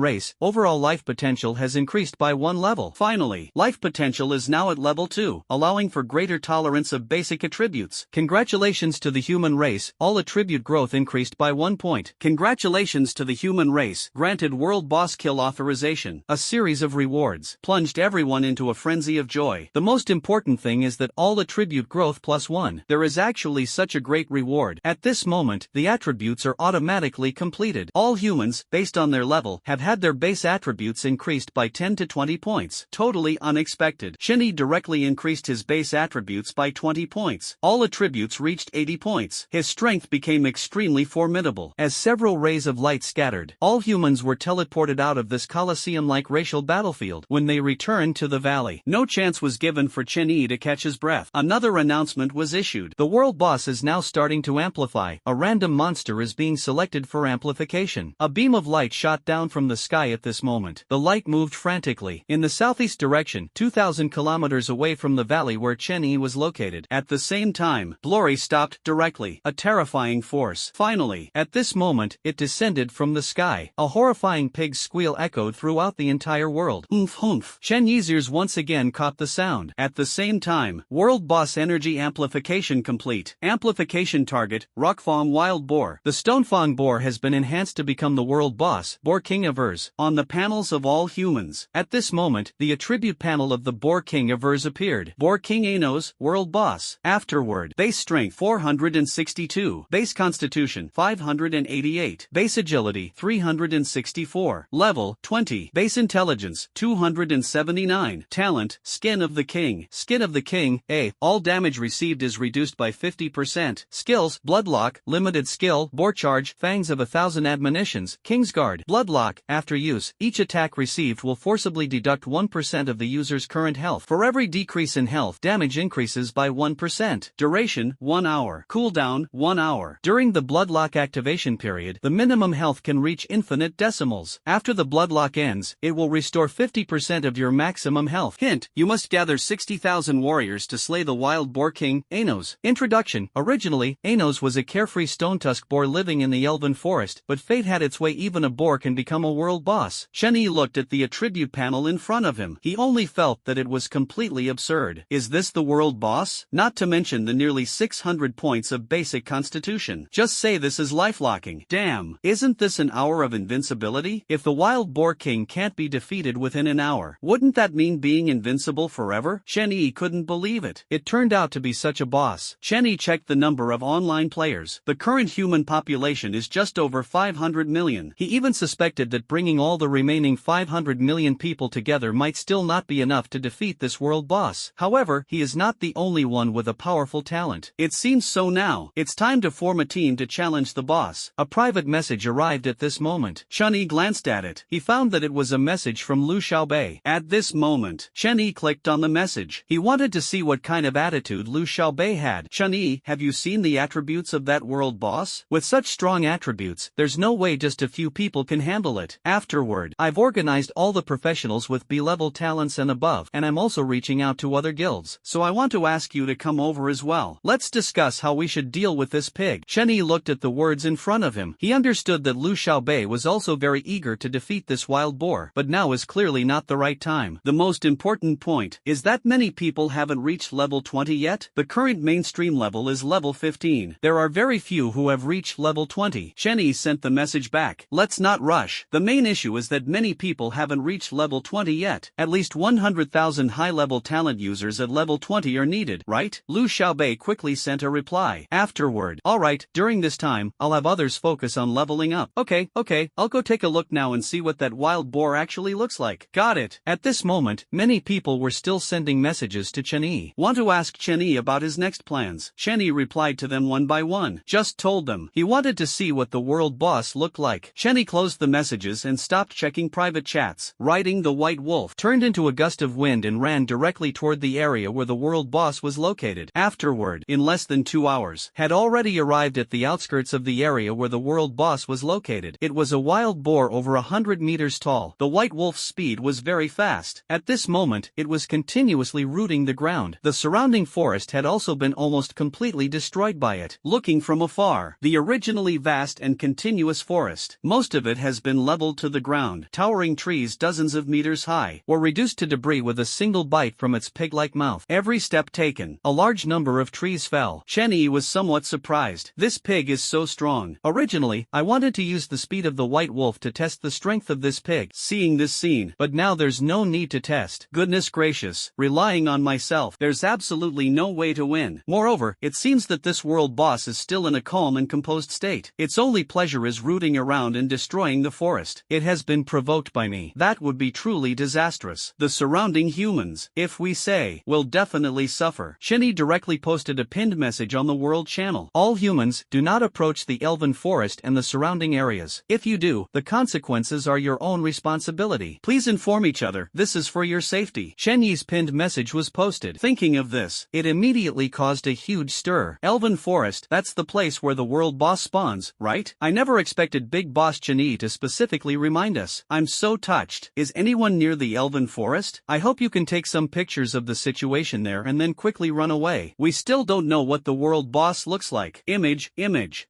race, overall life potential has increased by 1 level. Finally, life potential is now at level 2, allowing for greater tolerance of basic attributes. Congratulations to the human race, all attribute growth increased by 1 point. Congratulations to the human race, granted world boss kill authorization. A series of rewards plunged everyone into a frenzy of joy. The most important thing is that all attribute growth +1. There is actually such a great reward. At this moment, the attributes are automatically completed. All humans, based on their level, have had their base attributes increased by 10 to 20 points. Totally unexpected. Chen Yi directly increased his base attributes by 20 points. All attributes reached 80 points. His strength became extremely formidable. As several rays of light scattered, all humans were teleported out of this coliseum-like racial battlefield. When they returned to the valley, no chance was given for Chen Yi to catch his breath. Another announcement was issued. The world boss is now starting to amplify. A random monster is being selected for amplification. A beam of light shot down from the sky at this moment. The light moved frantically in the southeast direction, 2,000 kilometers away from the valley where Chen Yi was located. At the same time, glory stopped directly. A terrifying force. Finally, at this moment, it descended from the sky. A horrifying pig's squeal echoed throughout the entire world. Oomph oomph. Chen Yi's ears once again caught the sound. At the same time, world boss energy amplification complete. Amplification target, Rockfong Wild Boar. The Stonefang Boar has been enhanced to become the world boss, Boar King of Urs, on the panels of all humans. At this moment, the attribute panel of the Boar King of Urs appeared. Boar King Anos, world boss. Afterward, base strength 462, base constitution 588. 98. Base agility 364. Level 20. Base intelligence 279. Talent, Skin of the King. Skin of the King, A. All damage received is reduced by 50%. Skills, Bloodlock, limited skill, Bore Charge, Fangs of 1,000 admonitions, Kingsguard. Bloodlock, after use, each attack received will forcibly deduct 1% of the user's current health. For every decrease in health, damage increases by 1%. Duration, 1 hour. Cooldown, 1 hour. During the Bloodlock activation period, the minimum health can reach infinite decimals. After the Bloodlock ends, it will restore 50% of your maximum health. Hint, you must gather 60,000 warriors to slay the wild boar king, Anos. Introduction. Originally, Anos was a carefree stone-tusk boar living in the elven forest, but fate had its way. Even a boar can become a world boss. Shenyi looked at the attribute panel in front of him. He only felt that it was completely absurd. Is this the world boss? Not to mention the nearly 600 points of basic constitution. Just say this is lifelocking. Damn, isn't this an hour of invincibility? If the wild boar king can't be defeated within an hour, wouldn't that mean being invincible forever? Shenyi couldn't believe it. It turned out to be such a boss. Shenyi checked the number of online players. The current human population is just over 500 million. He even suspected that bringing all the remaining 500 million people together might still not be enough to defeat this world boss. However, he is not the only one with a powerful talent. It seems so now. It's time to form a team to challenge the boss. A private message arrived at this moment. Shenyi glanced at it. He found that it was a message from Lu Xiaobei. At this moment, Shenyi clicked on the message. He wanted to see what kind of attitude Lu Xiaobei had. Shenyi, have you seen the attributes of that world boss? With such strong attributes, there's no way just a few people can handle it. Afterward, I've organized all the professionals with B-level talents and above, and I'm also reaching out to other guilds. So I want to ask you to come over as well. Let's discuss how we should deal with this pig. Shenyi looked at the words in front of him. He understood that Lu Xiaobei was also very eager to defeat this wild boar, but now is clearly not the right time. The most important point is that many people haven't reached level 20 yet. The current mainstream level is level 15. There are very few who have reached level 20. Shenyi sent the message back. Let's not rush. The main issue is that many people haven't reached level 20 yet. At least 100,000 high-level talent users at level 20 are needed, right? Lu Xiaobei quickly sent a reply. Afterward, alright, during this time, I'll have others focus on leveling up. Okay, I'll go take a look now and see what that wild boar actually looks like. Got it. At this moment, many people were still sending messages to Shenyi. Want to ask Shenyi about his next plans. Shenyi replied to them one by one. Just told them. He wanted to see what the world boss looked like. Shenyi closed the messages and stopped checking private chats. Riding the white wolf turned into a gust of wind and ran directly toward the area where the world boss was located. Afterward, in less than 2 hours, had already arrived at the outskirts of the area where the world boss was located. It was a wild boar over 100 meters tall. The white wolf's speed was very fast. At this moment, it was continuously rooting the ground. The surrounding forest had also been almost completely destroyed by it. Looking from afar, the originally vast and continuous forest, most of it has been leveled to the ground. Towering trees dozens of meters high were reduced to debris with a single bite from its pig-like mouth. Every step taken, a large number of trees fell. Shenyi was somewhat surprised. This pig is so strong. Originally, I wanted to use the speed of the white wolf to test the strength of this pig. Seeing this scene, but now there's no need to test. Goodness gracious, relying on myself, there's absolutely no way to win. Moreover, it seems that this world boss is still in a calm and composed state. Its only pleasure is rooting around and destroying the forest. It has been provoked by me. That would be truly disastrous. The surrounding humans, if we say, will definitely suffer. Shenyi directly posted a pinned message on the world channel. All humans, do not approach the elven forest and the surrounding areas. If you do, the consequences are your own responsibility. Please inform each other. This is for your safety. Shenyi's pinned message was posted. Thinking of this, it immediately caused a huge stir. Elven forest, that's the place where the world boss spawns, right? I never expected Big Boss Shenyi to specifically remind us. I'm so touched. Is anyone near the elven forest? I hope you can take some pictures of the situation there and then quickly run away. We still don't know what the world boss looks like. Image.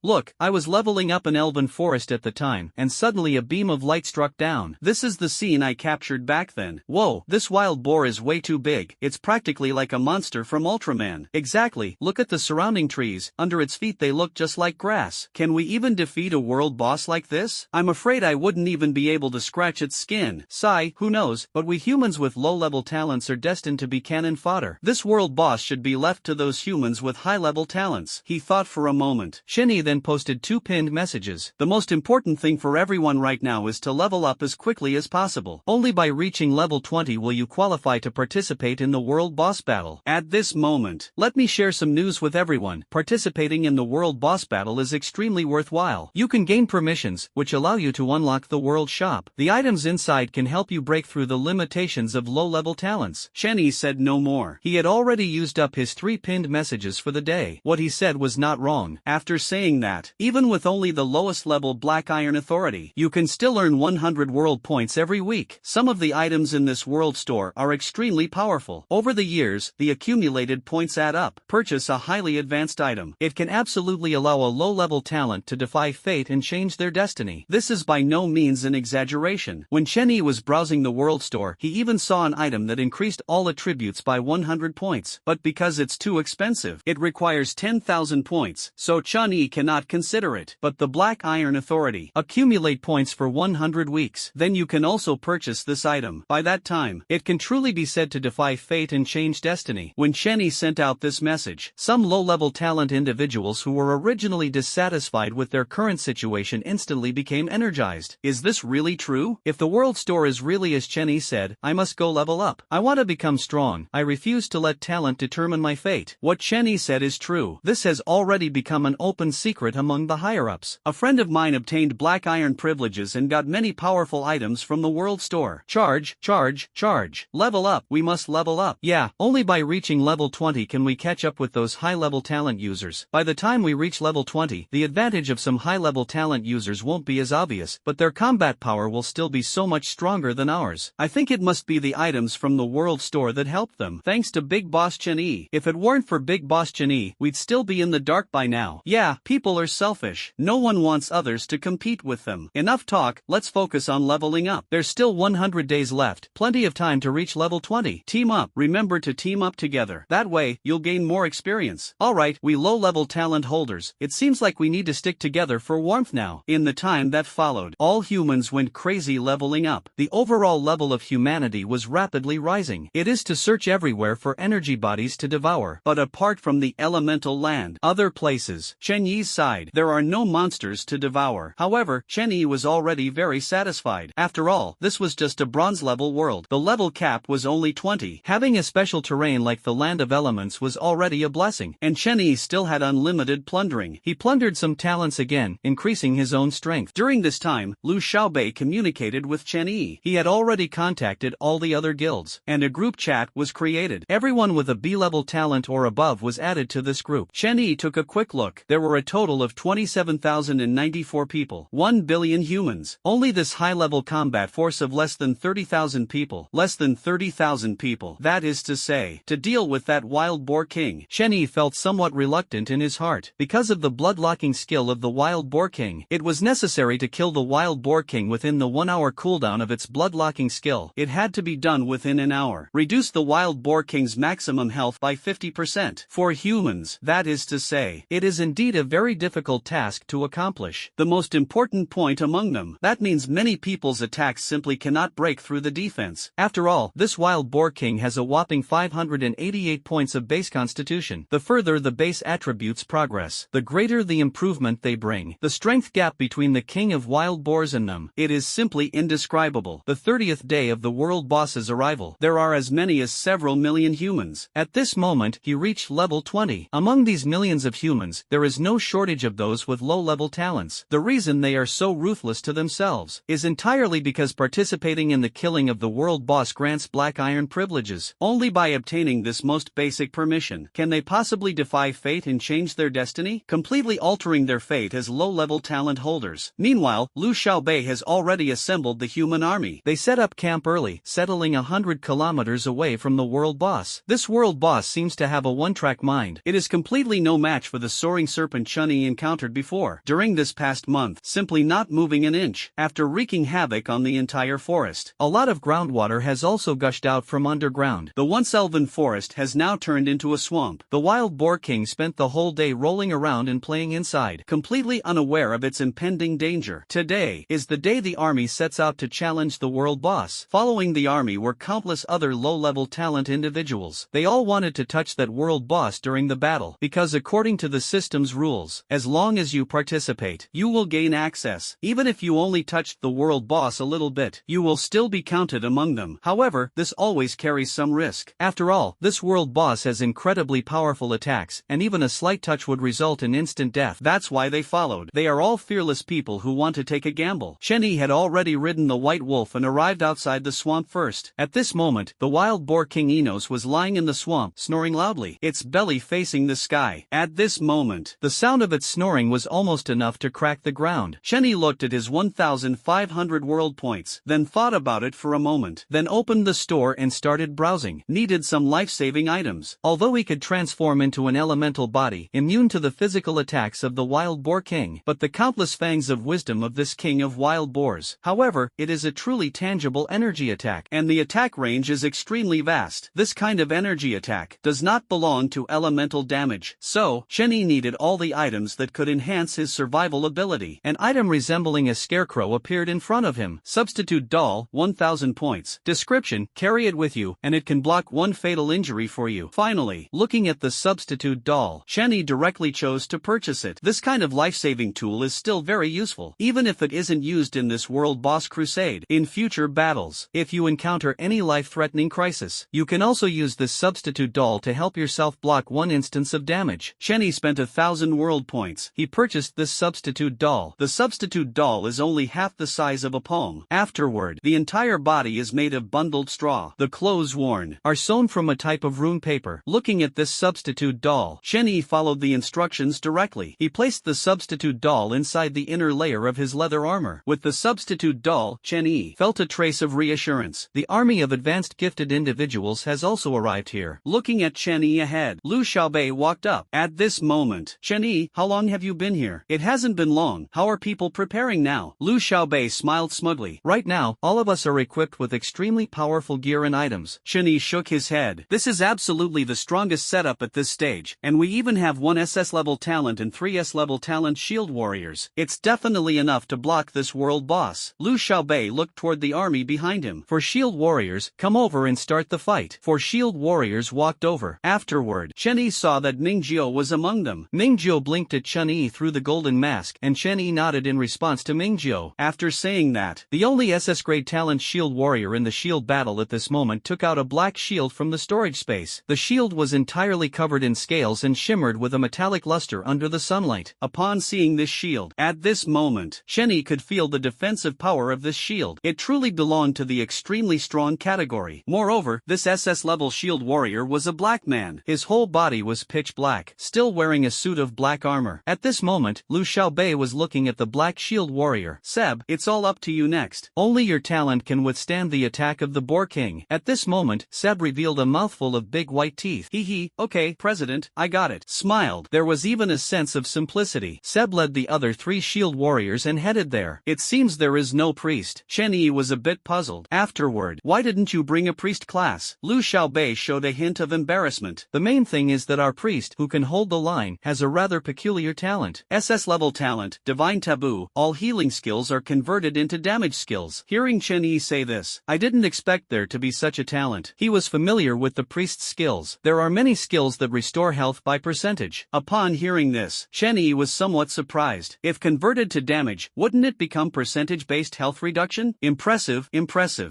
Look, I was leveling up an elven forest at the time, and suddenly a beam of light struck down. This is the scene I captured back then. Whoa, this wild boar is way too big. It's practically like a monster from Ultraman. Exactly, look at the surrounding trees. Under its feet they look just like grass. Can we even defeat a world boss like this? I'm afraid I wouldn't even be able to scratch its skin. Sigh, who knows, but we humans with low-level talents are destined to be cannon fodder. This world boss should be left to those humans with high-level talents. He thought for a moment. Shenyi then posted 2 pinned messages messages. The most important thing for everyone right now is to level up as quickly as possible. Only by reaching level 20 will you qualify to participate in the world boss battle. At this moment, let me share some news with everyone. Participating in the world boss battle is extremely worthwhile. You can gain permissions, which allow you to unlock the world shop. The items inside can help you break through the limitations of low-level talents. Shenny said no more. He had already used up his 3 pinned messages for the day. What he said was not wrong. After saying that, even with only the lowest level Black Iron Authority, you can still earn 100 world points every week. Some of the items in this world store are extremely powerful. Over the years, the accumulated points add up. Purchase a highly advanced item. It can absolutely allow a low-level talent to defy fate and change their destiny. This is by no means an exaggeration. When Shenny was browsing the world store, he even saw an item that increased all attributes by 100 points. But because it's too expensive, it requires 10,000 points, so Shenny cannot consider it. But the Black Iron Authority accumulate points for 100 weeks. Then you can also purchase this item. By that time, it can truly be said to defy fate and change destiny. When Shenny sent out this message, some low-level talent individuals who were originally dissatisfied with their current situation instantly became energized. Is this really true? If the world store is really as Shenny said, I must go level up. I want to become strong. I refuse to let talent determine my fate. What Shenny said is true. This has already become an open secret among the higher-ups. A friend of mine obtained Black Iron privileges and got many powerful items from the world store. Charge, charge, charge. Level up. We must level up. Yeah, only by reaching level 20 can we catch up with those high-level talent users. By the time we reach level 20, the advantage of some high-level talent users won't be as obvious, but their combat power will still be so much stronger than ours. I think it must be the items from the world store that helped them. Thanks to Big Boss Chen-Yi. If it weren't for Big Boss Chen-Yi, we'd still be in the dark by now. Yeah, people are selfish. No one wants others to compete with them. Enough talk, let's focus on leveling up. There's still 100 days left, plenty of time to reach level 20. Team up. Remember to team up together. That way, you'll gain more experience. Alright, we low-level talent holders, it seems like we need to stick together for warmth now. In the time that followed, all humans went crazy leveling up. The overall level of humanity was rapidly rising. It is to search everywhere for energy bodies to devour. But apart from the elemental land, other places, Shen-Yi's side, there are no monsters to devour. However, Shen-Yi was already very satisfied. After all, this was just a bronze level world. The level cap was only 20. Having a special terrain like the Land of Elements was already a blessing. And Shen-Yi still had unlimited plundering. He plundered some talents again, increasing his own strength. During this time, Lu Xiaobei communicated with Shen-Yi. He had already contacted all the other guilds, and a group chat was created. Everyone with a B-level talent or above was added to this group. Shen-Yi took a quick look. There were a total of 27,094 people. 1 billion humans. Only this high-level combat force of less than 30,000 people. Less than 30,000 people. That is to say, to deal with that wild boar king. Shen-Yi felt somewhat reluctant in his heart. Because of the blood-locking skill of the wild boar king, it was necessary to kill the wild boar king within the 1-hour cooldown of its blood-locking skill. It had to be done within an hour. Reduce the wild boar king's maximum health by 50%. For humans, that is to say, it is indeed a very difficult task to accomplish. The most important point among them. That means many people's attacks simply cannot break through the defense. After all, this wild boar king has a whopping 588 points of base constitution. The further the base attributes progress, the greater the improvement they bring. The strength gap between the king of wild boars and them, it is simply indescribable. The 30th day of the world boss's arrival, there are as many as several million humans. At this moment, he reached level 20. Among these millions of humans, there is no shortage of those with low-level talents. The reason they are so ruthless to themselves is entirely because participating in the killing of the world boss grants Black Iron privileges. Only by obtaining this most basic permission can they possibly defy fate and change their destiny, completely altering their fate as low-level talent holders. Meanwhile, Lu Xiaobei has already assembled the human army. They set up camp early, settling 100 kilometers away from the world boss. This world boss seems to have a one-track mind. It is completely no match for the soaring serpent Chun-Yi encountered before. During this past month, simply not moving an inch, after wreaking havoc on the entire forest. A lot of groundwater has also gushed out from underground. The once elven forest has now turned into a swamp. The wild boar king spent the whole day rolling around and playing inside, completely unaware of its impending danger. Today is the day the army sets out to challenge the world boss. Following the army were countless other low-level talent individuals. They all wanted to touch that world boss during the battle, because according to the system's rules, as long as you participate participate, you will gain access. Even if you only touched the world boss a little bit, you will still be counted among them. However, this always carries some risk. After all, this world boss has incredibly powerful attacks, and even a slight touch would result in instant death. That's why they followed. They are all fearless people who want to take a gamble. Shenny had already ridden the white wolf and arrived outside the swamp first. At this moment, the wild boar King Enos was lying in the swamp, snoring loudly, its belly facing the sky. At this moment, the sound of its snoring was almost enough to crack the ground. Shenny looked at his 1,500 world points, then thought about it for a moment, then opened the store and started browsing. Needed some life-saving items. Although he could transform into an elemental body, immune to the physical attacks of the wild boar king, but the countless fangs of wisdom of this king of wild boars. However, it is a truly tangible energy attack, and the attack range is extremely vast. This kind of energy attack does not belong to elemental damage, so Shenny needed all the items that could enhance his survival ability. An item resembling a scarecrow appeared in front of him. Substitute doll, 1000 points. Description: carry it with you, and it can block one fatal injury for you. Finally, looking at the substitute doll, Shenny directly chose to purchase it. This kind of life-saving tool is still very useful, even if it isn't used in this world boss crusade. In future battles, if you encounter any life-threatening crisis, you can also use this substitute doll to help yourself block one instance of damage. Shenny spent 1,000 world points. He purchased this substitute doll. The substitute doll is only half the size of a palm. Afterward, the entire body is made of bundled straw. The clothes worn are sewn from a type of rune paper. Looking at this substitute doll, Shenny followed the instructions directly. He placed the substitute doll inside the inner layer of his leather armor. With the substitute doll, Shenny felt a trace of reassurance. The army of advanced gifted individuals has also arrived here. Looking at Shenny ahead, Lu Xiaobei walked up. At this moment, Shenny, how long have you been here? It hasn't been long. How are people preparing now? Lu Xiaobei smiled smugly. Right now, all of us are equipped with extremely powerful gear and items. Shenny shook his head. This is absolutely the strongest setup at this stage, and we even have 1 SS level talent and 3 S level talent shield warriors. It's definitely enough to block this world boss. Lu Xiaobei looked toward the army behind him. For shield warriors, come over and start the fight. For shield warriors walked over. Afterward, Shenny saw that Mingjiu was among them. Mingjiu blinked at Shenny through the golden mask, and Shenny nodded in response to Mingjiu. After saying that, the only SS grade talent shield warrior in the shield battle at this moment took out a black shield from the storage space. The shield was entirely covered in scales and shimmered with a metallic luster under the sunlight. Upon seeing this shield, at this moment, Shenny could feel the defensive power of this shield. It truly belonged to the extremely strong category. Moreover, this SS level shield warrior was a black man. His whole body was pitch black, still wearing a suit of black armor. At this moment, Lu Xiaobei was looking at the black shield warrior. Seb, it's all up to you next. Only your talent can withstand the attack of the Boar King. At this moment, Seb revealed a mouthful of big white teeth. Hee, okay, President, I got it. Smiled. There was even a sense of simplicity. Seb led the other 3 shield warriors and headed there. It seems there is no priest. Shenny was a bit puzzled. Afterward, why didn't you bring a priest class? Lu Xiaobei showed a hint of embarrassment. The main thing is that our priest, who can hold the line, has a rather peculiar talent. SS level talent, divine taboo, all healing skills are converted into damage skills. Hearing Shenyi say this, I didn't expect there to be such a talent. He was familiar with the priest's skills. There are many skills that restore health by percentage. Upon hearing this, Shenyi was somewhat surprised. If converted to damage, wouldn't it become percentage-based health reduction? Impressive.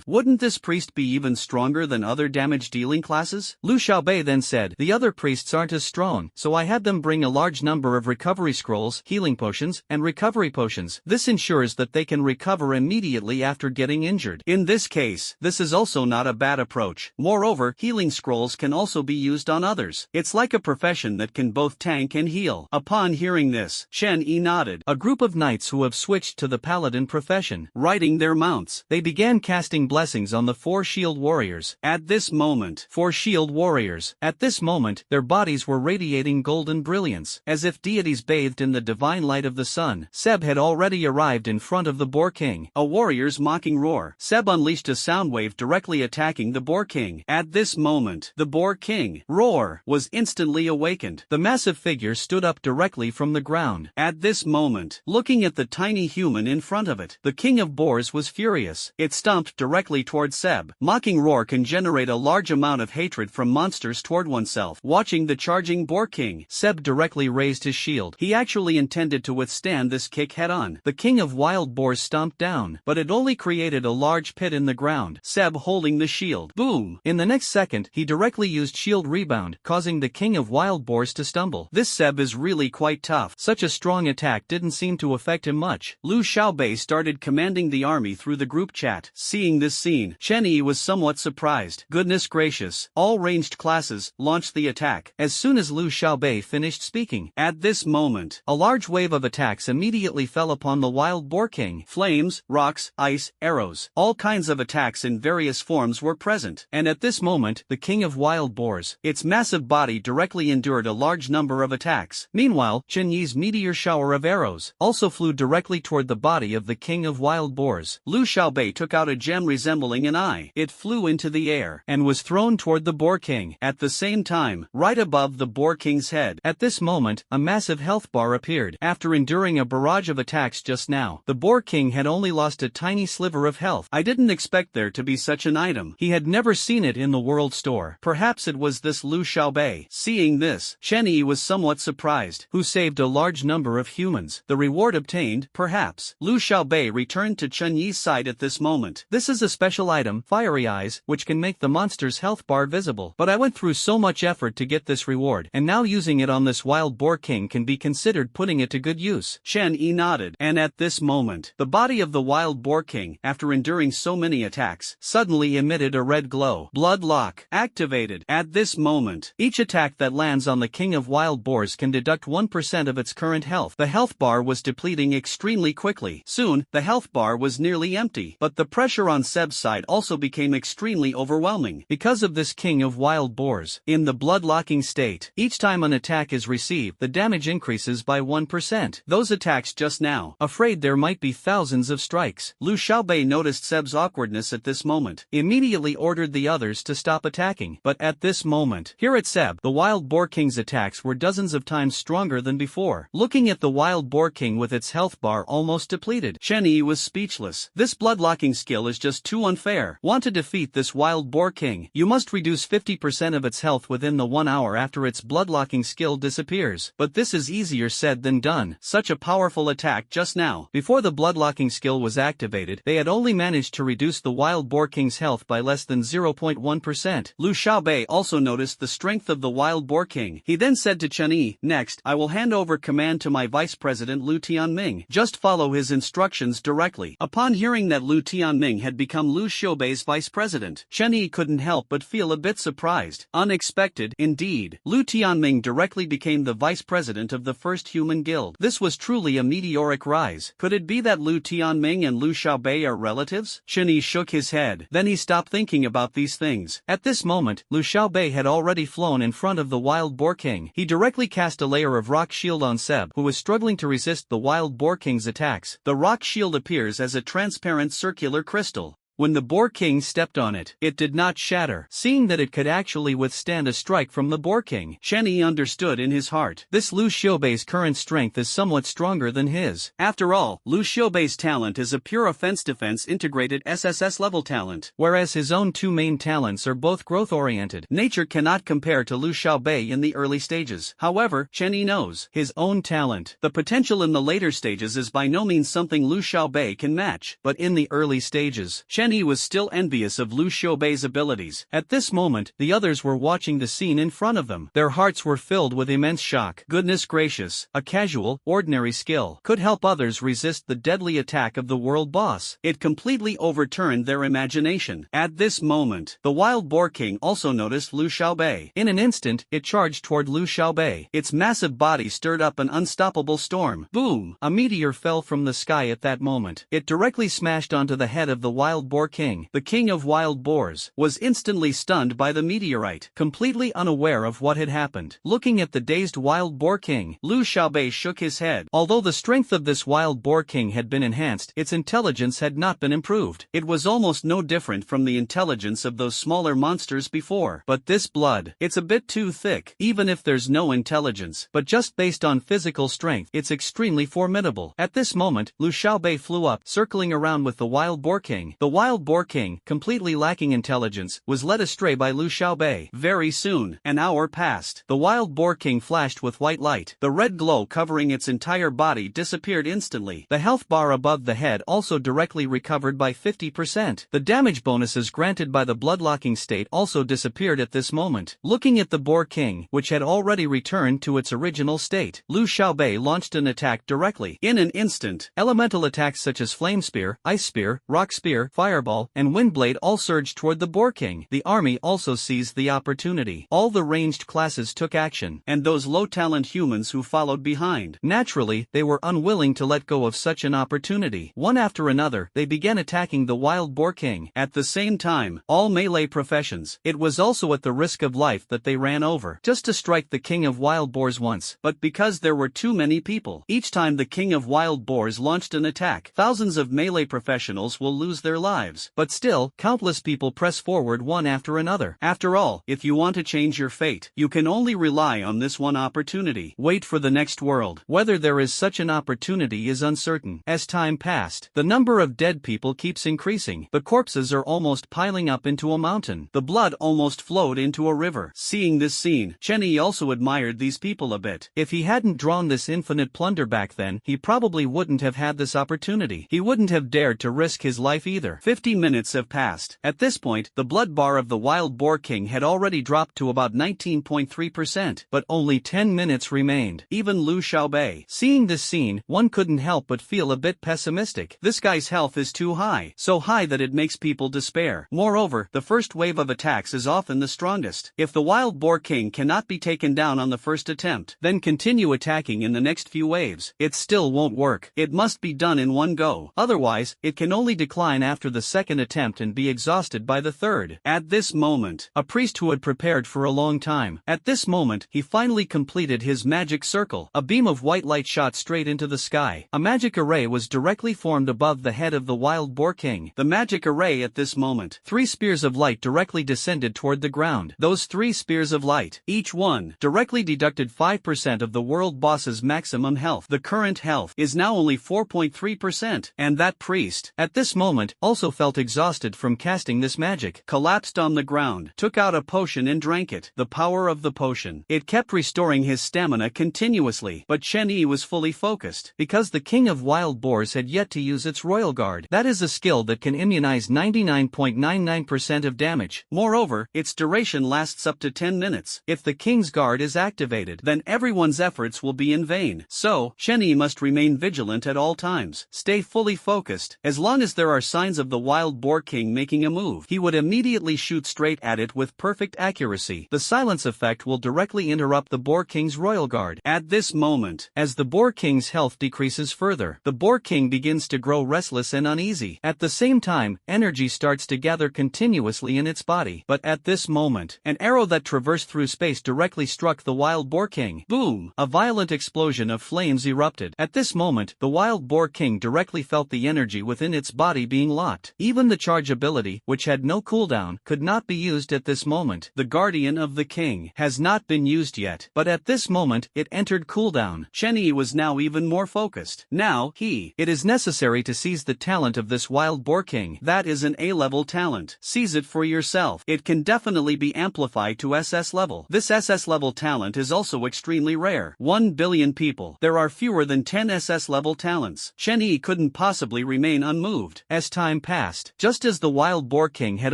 Wouldn't this priest be even stronger than other damage-dealing classes? Lu Xiaobei then said, the other priests aren't as strong, so I had them bring a large number of recovery scrolls, healing potions, and recovery potions. This ensures that they can recover immediately after getting injured. In this case, this is also not a bad approach. Moreover, healing scrolls can also be used on others. It's like a profession that can both tank and heal. Upon hearing this, Shen Yi nodded. A group of knights who have switched to the paladin profession, riding their mounts. They began casting blessings on the 4 shield warriors. At this moment, 4 shield warriors. At this moment, their bodies were radiating golden brilliance, as if deities bathed in the divine light of the sun. Seb had already arrived in front of the Boar King. A warrior's mocking roar. Seb unleashed a sound wave directly attacking the Boar King. At this moment, the Boar King roar was instantly awakened. The massive figure stood up directly from the ground. At this moment, looking at the tiny human in front of it, the King of Boars was furious. It stomped directly toward Seb. Mocking roar can generate a large amount of hatred from monsters toward oneself. Watching the charging Boar King, Seb directly raised his shield. He actually intended to withstand this kick head-on. The king of wild boars stomped down, but it only created a large pit in the ground, Seb holding the shield. Boom! In the next second, he directly used shield rebound, causing the king of wild boars to stumble. This Seb is really quite tough. Such a strong attack didn't seem to affect him much. Lu Xiaobei started commanding the army through the group chat. Seeing this scene, Chen Yi was somewhat surprised. Goodness gracious, all ranged classes launched the attack as soon as Lu Xiaobei finished speaking. At this moment, a large wave of attacks immediately fell upon the wild boar king. Flames, rocks, ice, arrows, all kinds of attacks in various forms were present. And at this moment, the king of wild boars, its massive body directly endured a large number of attacks. Meanwhile, Chen Yi's meteor shower of arrows also flew directly toward the body of the king of wild boars. Lu Xiaobei took out a gem resembling an eye. It flew into the air and was thrown toward the boar king. At the same time, right above the boar king's head. At this moment, a massive health bar appeared. After enduring a barrage of attacks just now, the boar king had only lost a tiny sliver of health. I didn't expect there to be such an item. He had never seen it in the world store. Perhaps it was this Lu Xiaobei. Seeing this, Chen Yi was somewhat surprised. Who saved a large number of humans? The reward obtained, perhaps. Lu Xiaobei returned to Chen Yi's side at this moment. This is a special item, Fiery Eyes, which can make the monster's health bar visible. But I went through so much effort to get this reward, and now using it on this wild boar king can be considered putting it to good use. Chen Yi nodded, and at this moment, the body of the wild boar king, after enduring so many attacks, suddenly emitted a red glow. Blood lock activated. At this moment, each attack that lands on the king of wild boars can deduct 1% of its current health. The health bar was depleting extremely quickly. Soon, the health bar was nearly empty, but the pressure on Seb's side also became extremely overwhelming. Because of this king of wild boars, in the blood-locking state, each time an attack is received, the damage increases by 1%. Those attacks just now, afraid there might be thousands of strikes. Lu Xiaobei noticed Seb's awkwardness at this moment, immediately ordered the others to stop attacking. But at this moment, here at Seb, the wild boar king's attacks were dozens of times stronger than before. Looking at the wild boar king with its health bar almost depleted, Chen Yi was speechless. This blood-locking skill is just too unfair. Want to defeat this wild boar king? You must reduce 50% of its health within the 1 hour after its blood-locking skill disappears. But this is easier said than done. Such a powerful attack just now. Before the blood-locking skill was activated, they had only managed to reduce the wild boar king's health by less than 0.1%. Lu Xiaobei also noticed the strength of the wild boar king. He then said to Chen Yi, "Next, I will hand over command to my vice president Lu Tianming. Just follow his instructions directly." Upon hearing that Lu Tianming had become Lu Xiaobei's vice president, Chen Yi couldn't help but feel a bit surprised. Unexpected, indeed. Lu Tianming directly became the vice president of the First Human Guild. This was truly a meteoric rise. Could it be that Lu Tianming and Lu Xiaobei are relatives? Chen Yi shook his head. Then he stopped thinking about these things. At this moment, Lu Xiaobei had already flown in front of the wild boar king. He directly cast a layer of rock shield on Seb, who was struggling to resist the wild boar king's attacks. The rock shield appears as a transparent circular crystal. When the boar king stepped on it, it did not shatter. Seeing that it could actually withstand a strike from the boar king, Chen Yi understood in his heart. This Lu Xiaobei's current strength is somewhat stronger than his. After all, Lu Xiaobei's talent is a pure offense-defense integrated SSS level talent, whereas his own two main talents are both growth-oriented. Nature cannot compare to Lu Xiaobei in the early stages. However, Chen Yi knows his own talent. The potential in the later stages is by no means something Lu Xiaobei can match, but in the early stages, Chen Yi was still envious of Lu Xiaobei's abilities. At this moment, the others were watching the scene in front of them. Their hearts were filled with immense shock. Goodness gracious, a casual, ordinary skill could help others resist the deadly attack of the world boss. It completely overturned their imagination. At this moment, the wild boar king also noticed Lu Xiaobei. In an instant, it charged toward Lu Xiaobei. Its massive body stirred up an unstoppable storm. Boom! A meteor fell from the sky at that moment. It directly smashed onto the head of the wild boar king. The king of wild boars was instantly stunned by the meteorite, completely unaware of what had happened. Looking at the dazed wild boar king, Lu Xiaobei shook his head. Although the strength of this wild boar king had been enhanced, its intelligence had not been improved. It was almost no different from the intelligence of those smaller monsters before. But this blood, it's a bit too thick. Even if there's no intelligence, but just based on physical strength, it's extremely formidable. At this moment, Lu Xiaobei flew up, circling around with the wild boar king. The wild wild boar king, completely lacking intelligence, was led astray by Lu Xiaobei. Very soon, an hour passed. The wild boar king flashed with white light. The red glow covering its entire body disappeared instantly. The health bar above the head also directly recovered by 50%. The damage bonuses granted by the bloodlocking state also disappeared at this moment. Looking at the boar king, which had already returned to its original state, Lu Xiaobei launched an attack directly. In an instant, elemental attacks such as Flame Spear, Ice Spear, Rock Spear, Fireball, and Windblade all surged toward the boar king. The army also seized the opportunity. All the ranged classes took action, and those low-talent humans who followed behind. Naturally, they were unwilling to let go of such an opportunity. One after another, they began attacking the wild boar king. At the same time, all melee professions. It was also at the risk of life that they ran over, just to strike the king of wild boars once. But because there were too many people, each time the king of wild boars launched an attack, thousands of melee professionals will lose their lives. But still, countless people press forward one after another. After all, if you want to change your fate, you can only rely on this one opportunity. Wait for the next world. Whether there is such an opportunity is uncertain. As time passed, the number of dead people keeps increasing. The corpses are almost piling up into a mountain. The blood almost flowed into a river. Seeing this scene, Chen Yi also admired these people a bit. If he hadn't drawn this infinite plunder back then, he probably wouldn't have had this opportunity. He wouldn't have dared to risk his life either. 50 minutes have passed. At this point, the blood bar of the wild boar king had already dropped to about 19.3%, but only 10 minutes remained. Even Lu Xiaobei. Seeing this scene, one couldn't help but feel a bit pessimistic. This guy's health is too high, so high that it makes people despair. Moreover, the first wave of attacks is often the strongest. If the wild boar king cannot be taken down on the first attempt, then continue attacking in the next few waves. It still won't work. It must be done in one go. Otherwise, it can only decline after the second attempt and be exhausted by the third. At this moment, a priest who had prepared for a long time. At this moment, he finally completed his magic circle. A beam of white light shot straight into the sky. A magic array was directly formed above the head of the wild boar king. The magic array at this moment. 3 spears of light directly descended toward the ground. Those 3 spears of light, each one, directly deducted 5% of the world boss's maximum health. The current health is now only 4.3%, and that priest, at this moment, also felt exhausted from casting this magic. Collapsed on the ground, took out a potion and drank it. The power of the potion. It kept restoring his stamina continuously, but Chen Yi was fully focused, because the king of wild boars had yet to use its royal guard. That is a skill that can immunize 99.99% of damage. Moreover, its duration lasts up to 10 minutes. If the king's guard is activated, then everyone's efforts will be in vain. So, Chen Yi must remain vigilant at all times. Stay fully focused. As long as there are signs of the wild boar king making a move, he would immediately shoot straight at it with perfect accuracy. The silence effect will directly interrupt the boar king's royal guard. At this moment, as the boar king's health decreases further, the boar king begins to grow restless and uneasy. At the same time, energy starts to gather continuously in its body. But at this moment, an arrow that traversed through space directly struck the wild boar king. Boom! A violent explosion of flames erupted. At this moment, the wild boar king directly felt the energy within its body being locked. Even the charge ability, which had no cooldown, could not be used at this moment. The guardian of the king has not been used yet, but at this moment, it entered cooldown. Chen Yi was now even more focused. Now, it is necessary to seize the talent of this wild boar king. That is an A-level talent. Seize it for yourself. It can definitely be amplified to SS level. This SS level talent is also extremely rare. 1 billion people. There are fewer than 10 SS level talents. Chen Yi couldn't possibly remain unmoved. As time passed, just as the wild boar king had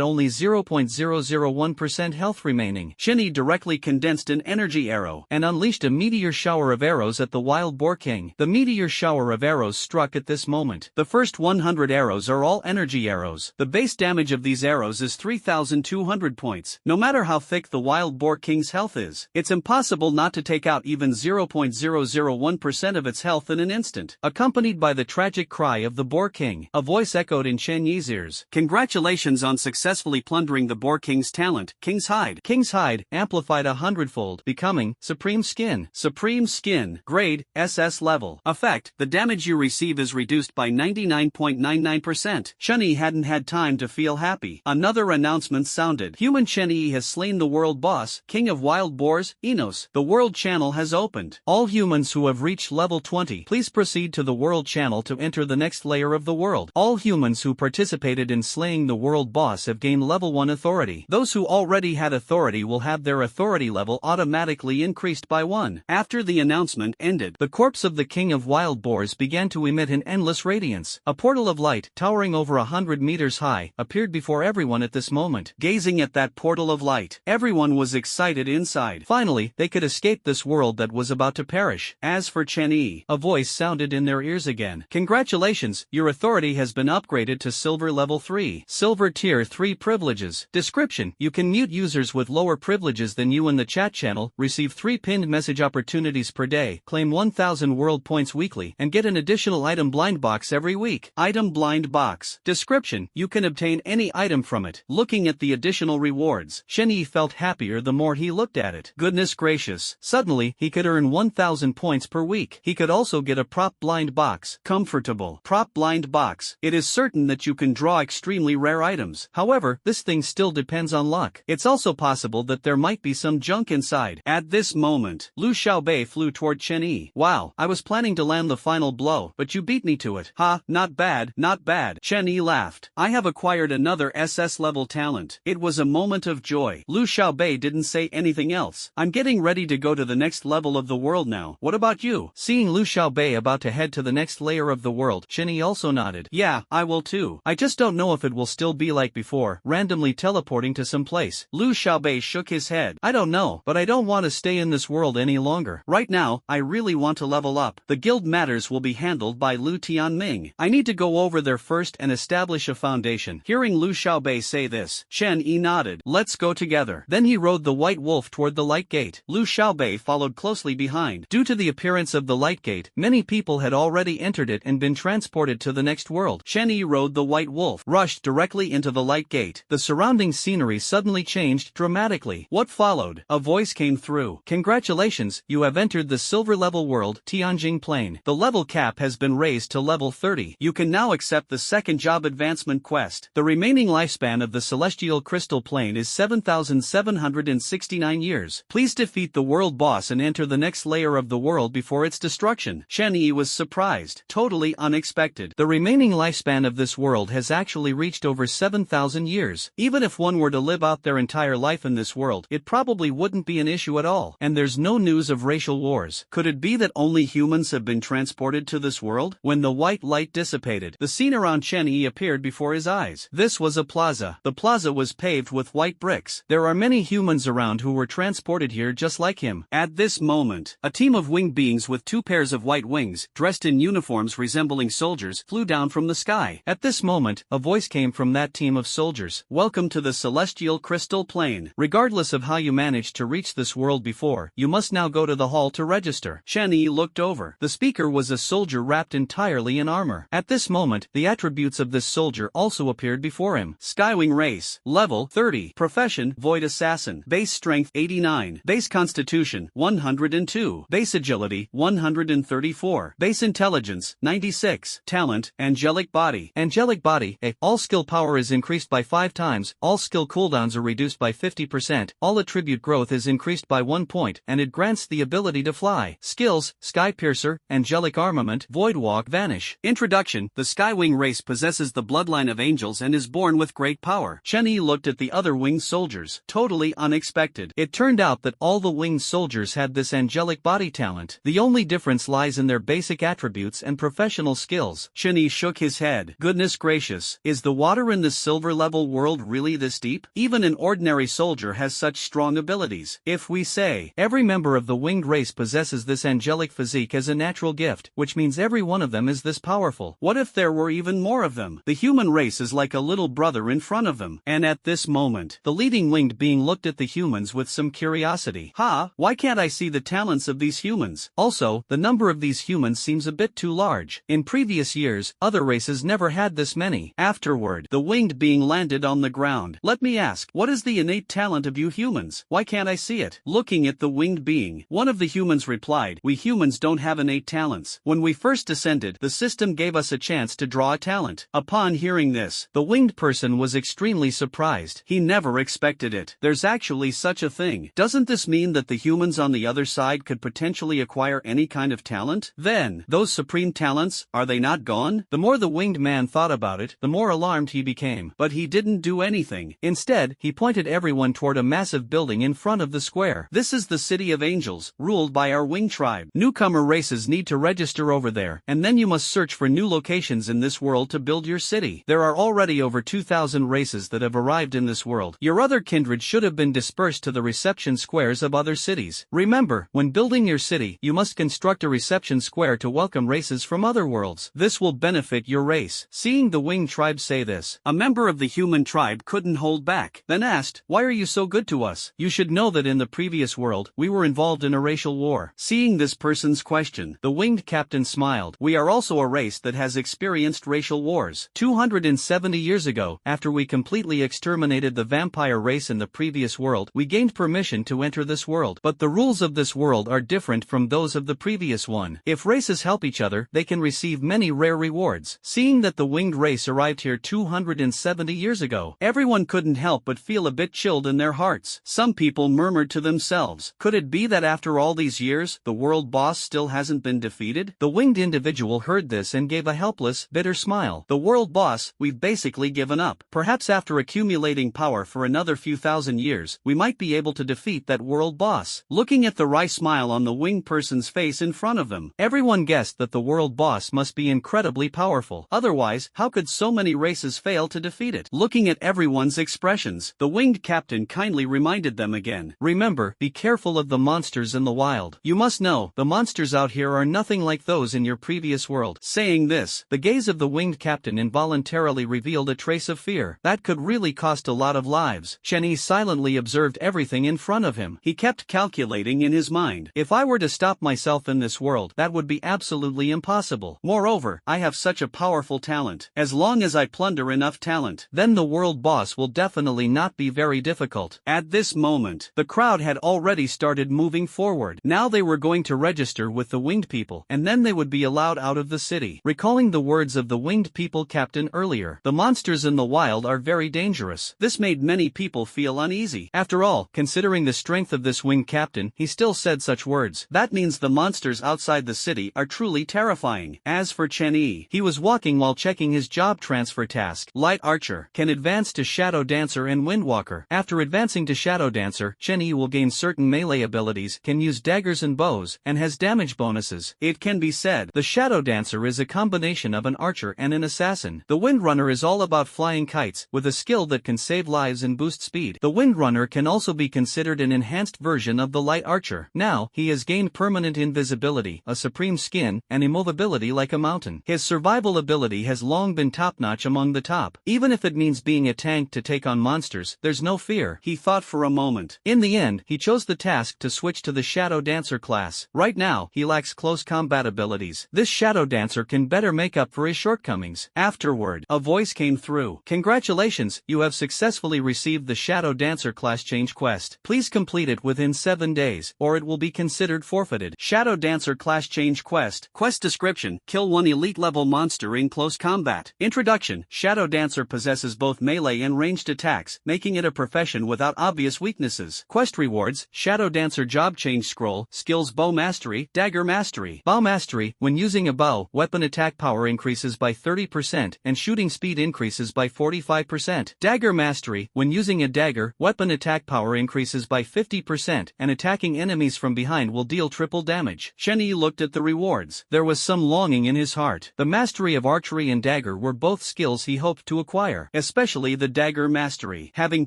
only 0.001% health remaining, Chen Yi directly condensed an energy arrow and unleashed a meteor shower of arrows at the wild boar king. The meteor shower of arrows struck at this moment. The first 100 arrows are all energy arrows. The base damage of these arrows is 3,200 points. No matter how thick the wild boar king's health is, it's impossible not to take out even 0.001% of its health in an instant. Accompanied by the tragic cry of the boar king, a voice echoed in Chen Yi's ears. Congratulations on successfully plundering the boar king's talent, King's Hide. King's Hide, amplified 100-fold, becoming Supreme Skin. Supreme Skin, grade, SS level. Effect, the damage you receive is reduced by 99.99%. Chen Yi hadn't had time to feel happy. Another announcement sounded. Human Chen Yi has slain the world boss, King of Wild Boars, Enos. The world channel has opened. All humans who have reached level 20, please proceed to the world channel to enter the next layer of the world. All humans who participate participated in slaying the world boss have gained level 1 authority. Those who already had authority will have their authority level automatically increased by 1. After the announcement ended, the corpse of the king of wild boars began to emit an endless radiance. A portal of light, towering over 100 meters high, appeared before everyone at this moment. Gazing at that portal of light, everyone was excited inside. Finally, they could escape this world that was about to perish. As for Chen Yi, a voice sounded in their ears again. Congratulations, your authority has been upgraded to Silver Level 3. Silver Tier 3 privileges. Description: you can mute users with lower privileges than you in the chat channel, receive 3 pinned message opportunities per day, claim 1000 world points weekly, and get an additional item blind box every week. Item blind box. Description: you can obtain any item from it. Looking at the additional rewards, Chen Yi felt happier the more he looked at it. Goodness gracious. Suddenly, he could earn 1000 points per week. He could also get a prop blind box. Comfortable. Prop blind box. It is certain that you can draw extremely rare items. However, this thing still depends on luck. It's also possible that there might be some junk inside. At this moment, Lu Xiaobei flew toward Chen Yi. Wow, I was planning to land the final blow, but you beat me to it. Ha, not bad, not bad. Chen Yi laughed. I have acquired another SS level talent. It was a moment of joy. Lu Xiaobei didn't say anything else. I'm getting ready to go to the next level of the world now. What about you? Seeing Lu Xiaobei about to head to the next layer of the world, Chen Yi also nodded. Yeah, I will too. I just don't know if it will still be like before, randomly teleporting to some place. Lu Xiaobei shook his head. I don't know, but I don't want to stay in this world any longer. Right now, I really want to level up. The guild matters will be handled by Lu Tianming. I need to go over there first and establish a foundation. Hearing Lu Xiaobei say this, Chen Yi nodded. Let's go together. Then he rode the white wolf toward the light gate. Lu Xiaobei followed closely behind. Due to the appearance of the light gate, many people had already entered it and been transported to the next world. Chen Yi rode the white wolf, rushed directly into the light gate. The surrounding scenery suddenly changed dramatically. What followed? A voice came through. Congratulations, you have entered the silver level world, Tianjing Plain. The level cap has been raised to level 30. You can now accept the second job advancement quest. The remaining lifespan of the celestial crystal plane is 7,769 years. Please defeat the world boss and enter the next layer of the world before its destruction. Chen Yi was surprised. Totally unexpected. The remaining lifespan of this world has actually reached over 7,000 years. Even if one were to live out their entire life in this world, it probably wouldn't be an issue at all. And there's no news of racial wars. Could it be that only humans have been transported to this world? When the white light dissipated, the scene around Chen Yi appeared before his eyes. This was a plaza. The plaza was paved with white bricks. There are many humans around who were transported here just like him. At this moment, a team of winged beings with 2 pairs of white wings, dressed in uniforms resembling soldiers, flew down from the sky. At this moment, a voice came from that team of soldiers. Welcome to the celestial crystal plane. Regardless of how you managed to reach this world before, you must now go to the hall to register. Chen Yi looked over. The speaker was a soldier wrapped entirely in armor. At this moment, the attributes of this soldier also appeared before him. Skywing race, level 30. Profession, void assassin. Base strength 89. Base constitution 102. Base agility 134. Base intelligence 96. Talent, angelic body. Angelic body, all skill power is increased by 5 times, all skill cooldowns are reduced by 50%, all attribute growth is increased by 1 point, and it grants the ability to fly. Skills, Sky Piercer, Angelic Armament, Void Walk, Vanish. Introduction: the Skywing race possesses the bloodline of angels and is born with great power. Chen Yi looked at the other winged soldiers. Totally unexpected. It turned out that all the winged soldiers had this angelic body talent. The only difference lies in their basic attributes and professional skills. Chen Yi shook his head. Goodness gracious, is the water in this silver level world really this deep? Even an ordinary soldier has such strong abilities. If we say, every member of the winged race possesses this angelic physique as a natural gift, which means every one of them is this powerful. What if there were even more of them? The human race is like a little brother in front of them. And at this moment, the leading winged being looked at the humans with some curiosity. Why can't I see the talents of these humans? Also, the number of these humans seems a bit too large. In previous years, other races never had this many. Afterward, the winged being landed on the ground. Let me ask, what is the innate talent of you humans? Why can't I see it? Looking at the winged being, one of the humans replied, we humans don't have innate talents. When we first descended, the system gave us a chance to draw a talent. Upon hearing this, the winged person was extremely surprised. He never expected it. There's actually such a thing. Doesn't this mean that the humans on the other side could potentially acquire any kind of talent? Then, those supreme talents, are they not gone? The more the winged man thought about about it, the more alarmed he became. But he didn't do anything. Instead, he pointed everyone toward a massive building in front of the square. This is the City of Angels, ruled by our winged tribe. Newcomer races need to register over there, and then you must search for new locations in this world to build your city. There are already over 2,000 races that have arrived in this world. Your other kindred should have been dispersed to the reception squares of other cities. Remember, when building your city, you must construct a reception square to welcome races from other worlds. This will benefit your race. Seeing the winged tribe say this, a member of the human tribe couldn't hold back, then asked, "Why are you so good to us? You should know that in the previous world, we were involved in a racial war." Seeing this person's question, the winged captain smiled. "We are also a race that has experienced racial wars. 270 years ago, after we completely exterminated the vampire race in the previous world, we gained permission to enter this world. But the rules of this world are different from those of the previous one. If races help each other, they can receive many rare rewards." Seeing that the winged race arrived here 270 years ago, everyone couldn't help but feel a bit chilled in their hearts. Some people murmured to themselves, could it be that after all these years, the world boss still hasn't been defeated? The winged individual heard this and gave a helpless, bitter smile. "The world boss, we've basically given up. Perhaps after accumulating power for another few thousand years, we might be able to defeat that world boss." Looking at the wry smile on the winged person's face in front of them, everyone guessed that the world boss must be incredibly powerful. Otherwise, how could so many races fail to defeat it? Looking at everyone's expressions, the winged captain kindly reminded them again, "Remember, be careful of the monsters in the wild. You must know, the monsters out here are nothing like those in your previous world." Saying this, the gaze of the winged captain involuntarily revealed a trace of fear. That could really cost a lot of lives. Chenny silently observed everything in front of him. He kept calculating in his mind, if I were to stop myself in this world, that would be absolutely impossible. Moreover, I have such a powerful talent. As long as I plunder enough talent, then the world boss will definitely not be very difficult. At this moment, the crowd had already started moving forward. Now they were going to register with the winged people, and then they would be allowed out of the city. Recalling the words of the winged people captain earlier, the monsters in the wild are very dangerous. This made many people feel uneasy. After all, considering the strength of this winged captain, he still said such words. That means the monsters outside the city are truly terrifying. As for Chen Yi, he was walking while checking his job transfer task. Light Archer can advance to Shadow Dancer and Windwalker. After advancing to Shadow Dancer, Chen Yi will gain certain melee abilities, can use daggers and bows, and has damage bonuses. It can be said, the Shadow Dancer is a combination of an archer and an assassin. The Windrunner is all about flying kites, with a skill that can save lives and boost speed. The Windrunner can also be considered an enhanced version of the Light Archer. Now, he has gained permanent invisibility, a supreme skin, and immovability like a mountain. His survival ability has long been top-notch among the top. Even if it means being a tank to take on monsters, there's no fear. He thought for a moment. In the end, he chose the task to switch to the Shadow Dancer class. Right now, he lacks close combat abilities. This Shadow Dancer can better make up for his shortcomings. Afterward, a voice came through. Congratulations, you have successfully received the Shadow Dancer class change quest. Please complete it within 7 days, or it will be considered forfeited. Shadow Dancer class change quest. Quest description: kill one elite level monster in close combat. Introduction: Shadow Dancer possesses both melee and ranged attacks, making it a profession without obvious weaknesses. Quest rewards: Shadow Dancer job change scroll, skills bow mastery, dagger mastery. Bow mastery: when using a bow, weapon attack power increases by 30% and shooting speed increases by 45%. Dagger mastery: when using a dagger, weapon attack power increases by 50% and attacking enemies from behind will deal triple damage. Chen Yi looked at the rewards. There was some longing in his heart. The mastery of archery and dagger were both skills he hoped to acquire, especially the dagger mastery. Having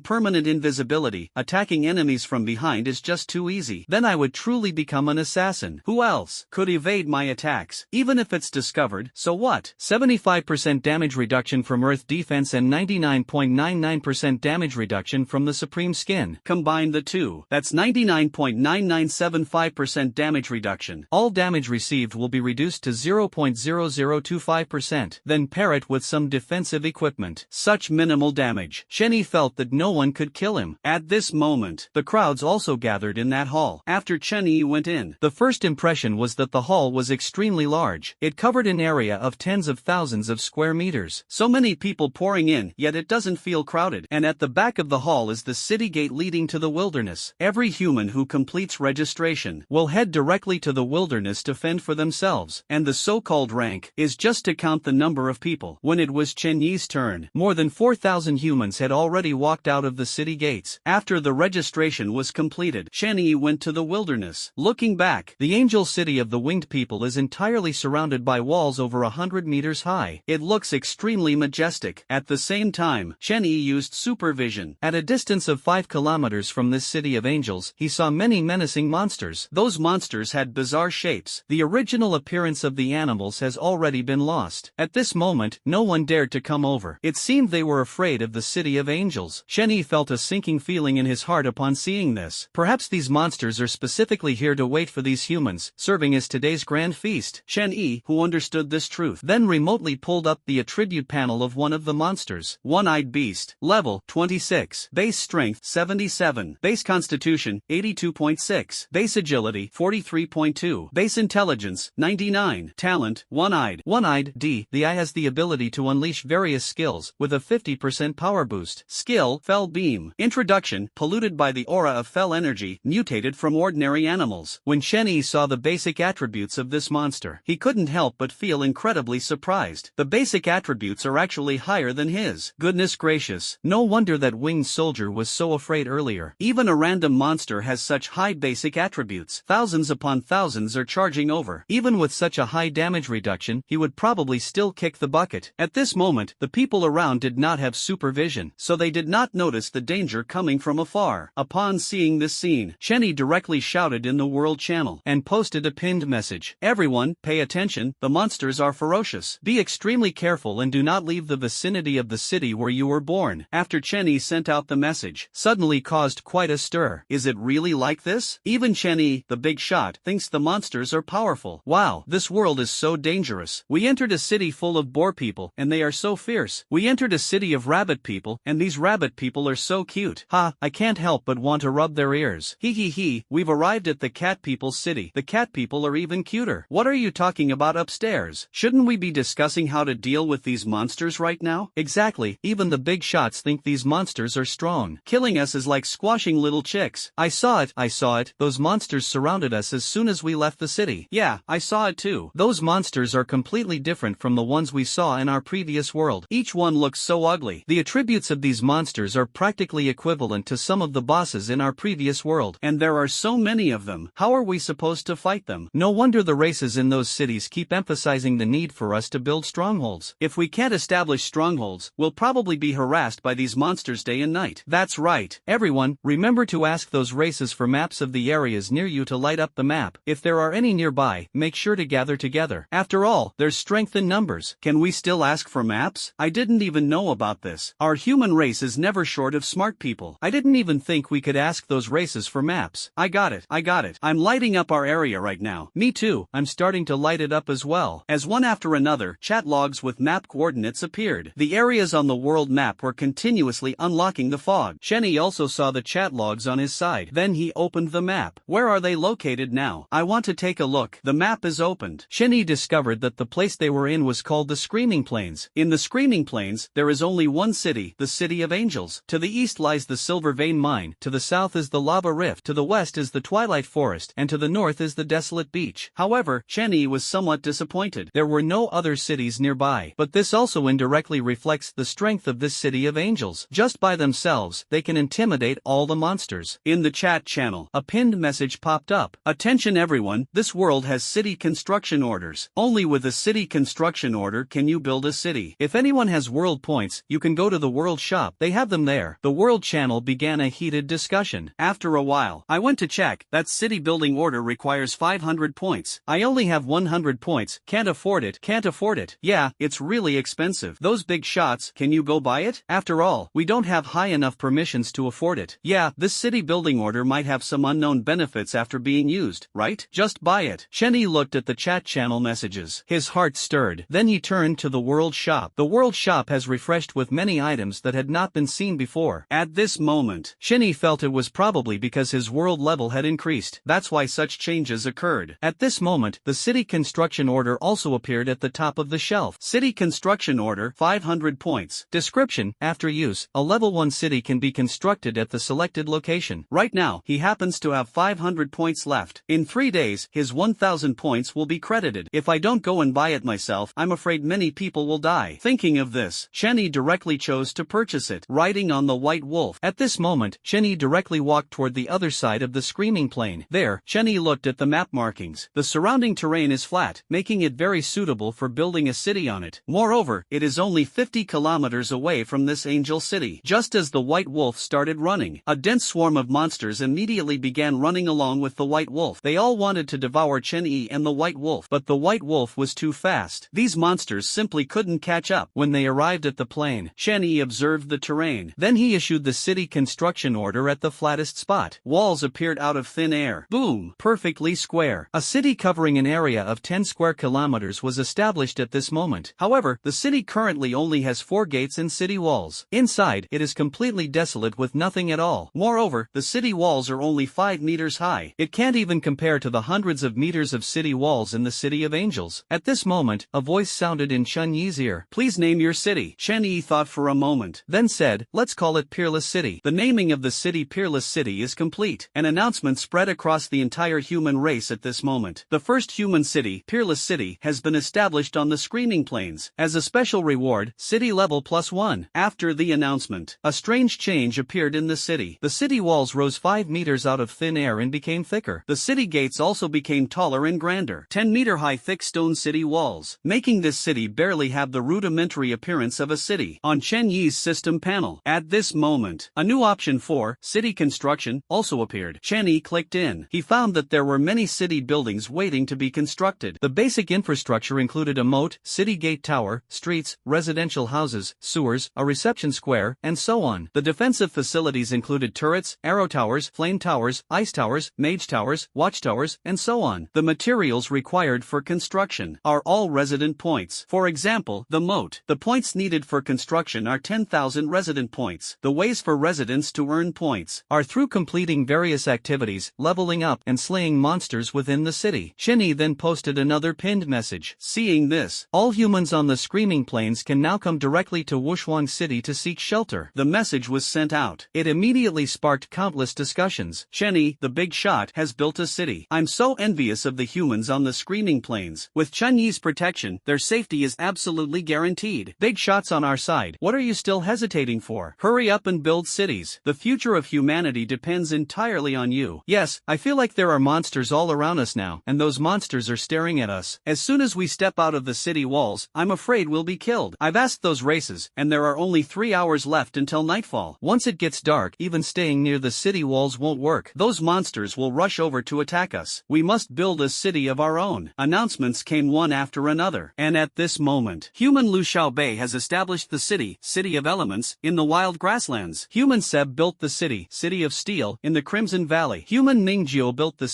permanent invisibility, attacking enemies from behind is just too easy. Then I would truly become an assassin. Who else could evade my attacks? Even if it's discovered, so what? 75% damage reduction from earth defense and 99.99% damage reduction from the supreme skin. Combine the two. That's 99.9975% damage reduction. All damage received will be reduced to 0.0025%. Then pair it with some defensive equipment. Such minimal damage. Chen Yi felt that no one could kill him. At this moment, the crowds also gathered in that hall. After Chen Yi went in, the first impression was that the hall was extremely large. It covered an area of tens of thousands of square meters. So many people pouring in, yet it doesn't feel crowded. And at the back of the hall is the city gate leading to the wilderness. Every human who completes registration will head directly to the wilderness to fend for themselves. And the so-called rank is just to count the number of people people. When it was Chen Yi's turn, more than 4,000 humans had already walked out of the city gates. After the registration was completed, Chen Yi went to the wilderness. Looking back, the angel city of the winged people is entirely surrounded by walls over 100 meters high. It looks extremely majestic. At the same time, Chen Yi used supervision. At a distance of 5 kilometers from this city of angels, he saw many menacing monsters. Those monsters had bizarre shapes. The original appearance of the animals has already been lost. At this moment, no one dared to come over. It seemed they were afraid of the city of angels. Chen Yi felt a sinking feeling in his heart upon seeing this. Perhaps these monsters are specifically here to wait for these humans, serving as today's grand feast. Chen Yi, who understood this truth, then remotely pulled up the attribute panel of one of the monsters. One-eyed beast. Level 26. Base strength 77. Base constitution 82.6. Base agility 43.2. Base intelligence 99. Talent one-eyed. One-eyed D. The eye has the ability to unleash various skills, with a 50% power boost. Skill Fell Beam. Introduction. Polluted by the aura of fell energy, mutated from ordinary animals. When Chen Yi saw the basic attributes of this monster, he couldn't help but feel incredibly surprised. The basic attributes are actually higher than his. Goodness gracious, no wonder that winged soldier was so afraid earlier. Even a random monster has such high basic attributes. Thousands upon thousands are charging over. Even with such a high damage reduction, he would probably still kick the bucket. At this moment, the people around did not have supervision, so they did not notice the danger coming from afar. Upon seeing this scene, Chen Yi directly shouted in the world channel and posted a pinned message. Everyone, pay attention, the monsters are ferocious. Be extremely careful and do not leave the vicinity of the city where you were born. After Chen Yi sent out the message, suddenly caused quite a stir. Is it really like this? Even Chen Yi, the big shot, thinks the monsters are powerful. Wow, this world is so dangerous. We entered a city full of boar people, and they are so fierce. We entered a city of rabbit people, and these rabbit people are so cute. Ha, I can't help but want to rub their ears. Hee, we've arrived at the cat people's city. The cat people are even cuter. What are you talking about upstairs? Shouldn't we be discussing how to deal with these monsters right now? Exactly, even the big shots think these monsters are strong. Killing us is like squashing little chicks. I saw it. Those monsters surrounded us as soon as we left the city. Yeah, I saw it too. Those monsters are completely different from the ones we saw in our previous world. Each one looks so ugly. The attributes of these monsters are practically equivalent to some of the bosses in our previous world. And there are so many of them. How are we supposed to fight them? No wonder the races in those cities keep emphasizing the need for us to build strongholds. If we can't establish strongholds, we'll probably be harassed by these monsters day and night. That's right. Everyone, remember to ask those races for maps of the areas near you to light up the map. If there are any nearby, make sure to gather together. After all, there's strength in numbers. Can we still ask for maps? I didn't even know about this. Our human race is never short of smart people. I didn't even think we could ask those races for maps. I got it. I'm lighting up our area right now. Me too, I'm starting to light it up as well. As one after another, chat logs with map coordinates appeared. The areas on the world map were continuously unlocking the fog. Chen Yi also saw the chat logs on his side. Then he opened the map. Where are they located now? I want to take a look. The map is opened. Chen Yi discovered that the place they were in was called the Screaming Plains. In the Screaming Plains, there is only one city, the City of Angels. To the east lies the Silver Vein Mine, to the south is the Lava Rift, to the west is the Twilight Forest, and to the north is the Desolate Beach. However, Chen Yi was somewhat disappointed. There were no other cities nearby. But this also indirectly reflects the strength of this City of Angels. Just by themselves, they can intimidate all the monsters. In the chat channel, a pinned message popped up. Attention everyone, this world has city construction orders. Only with a city construction order can you build a city. If anyone has world points, you can go to the world shop. They have them there. The world channel began a heated discussion. After a while, I went to check. That city building order requires 500 points. I only have 100 points. Can't afford it. Yeah, it's really expensive. Those big shots, can you go buy it? After all, we don't have high enough permissions to afford it. Yeah, this city building order might have some unknown benefits after being used, right? Just buy it. Chen Yi looked at the chat channel messages. His heart stirred. Then he turned to the world shop. The world shop has refreshed with many items that had not been seen before. At this moment, Chen Yi felt it was probably because his world level had increased. That's why such changes occurred. At this moment, the city construction order also appeared at the top of the shelf. City construction order, 500 points. Description: after use, a level 1 city can be constructed at the selected location. Right now, he happens to have 500 points left. In 3 days, his 1000 points will be credited. If I don't go and buy it myself, I'm afraid many people will die. Thinking of this, Shenny directly chose to purchase it, riding on the white wolf. At this moment, Shenny directly walked toward the other side of the screaming plain. There, Shenny looked at the map markings. The surrounding terrain is flat, making it very suitable for building a city on it. Moreover, it is only 50 kilometers away from this angel city. Just as the white wolf started running, a dense swarm of monsters immediately began running along with the white wolf. They all wanted to devour Shenny and the white wolf, but the white wolf was too fast. These monsters simply couldn't catch up. When they arrived at the plain, Shenny observed the terrain. Then he issued the city construction order at the flattest spot. Walls appeared out of thin air. Boom! Perfectly square. A city covering an area of 10 square kilometers was established at this moment. However, the city currently only has 4 gates and city walls. Inside, it is completely desolate with nothing at all. Moreover, the city walls are only 5 meters high. It can't even compare to the hundreds of meters of city walls in the City of Angels. At this moment, a voice sounded in Chun Yi's ear. Please name your city. Shen Yi thought for a moment, then said, let's call it Peerless City. The naming of the city Peerless City is complete. An announcement spread across the entire human race at this moment. The first human city, Peerless City, has been established on the Screaming Plains. As a special reward, city level +1. After the announcement, a strange change appeared in the city. The city walls rose 5 meters out of thin air and became thicker. The city gates also became taller and grander. 10-meter-high thick stone city walls, making this city barely have the rudimentary appearance of a city. On Chen Yi's system panel, at this moment, a new option for city construction also appeared. Chen Yi clicked in. He found that there were many city buildings waiting to be constructed. The basic infrastructure included a moat, city gate tower, streets, residential houses, sewers, a reception square, and so on. The defensive facilities included turrets, arrow towers, flame towers, ice towers, mage towers, watchtowers, and so on. The materials required for construction are all resident points. For example, the moat. The points needed for construction are 10,000 resident points. The ways for residents to earn points are through completing various activities, leveling up, and slaying monsters within the city. Shinny then posted another pinned message. Seeing this, all humans on the Screaming Plains can now come directly to Wushuang City to seek shelter. The message was sent out. It immediately sparked countless discussions. Shenny, the big shot, has built a city. I'm so envious of the humans on the Screaming Plains. With Chun Yi's protection, their safety is absolutely guaranteed. Big shot's on our side. What are you still hesitating for? Hurry up and build cities. The future of humanity depends entirely on you. Yes, I feel like there are monsters all around us now, and those monsters are staring at us. As soon as we step out of the city walls, I'm afraid we'll be killed. I've asked those races, and there are only 3 hours left until nightfall. Once it gets dark, even staying near the city walls won't work. Those monsters will rush over to attack us. We must build a city of our own. Announcements came one after another, and at this moment, human Lu Xiaobei has established the City of Elements, in the wild grasslands. Human Seb built the City of Steel, in the Crimson Valley. Human Mingjiu built the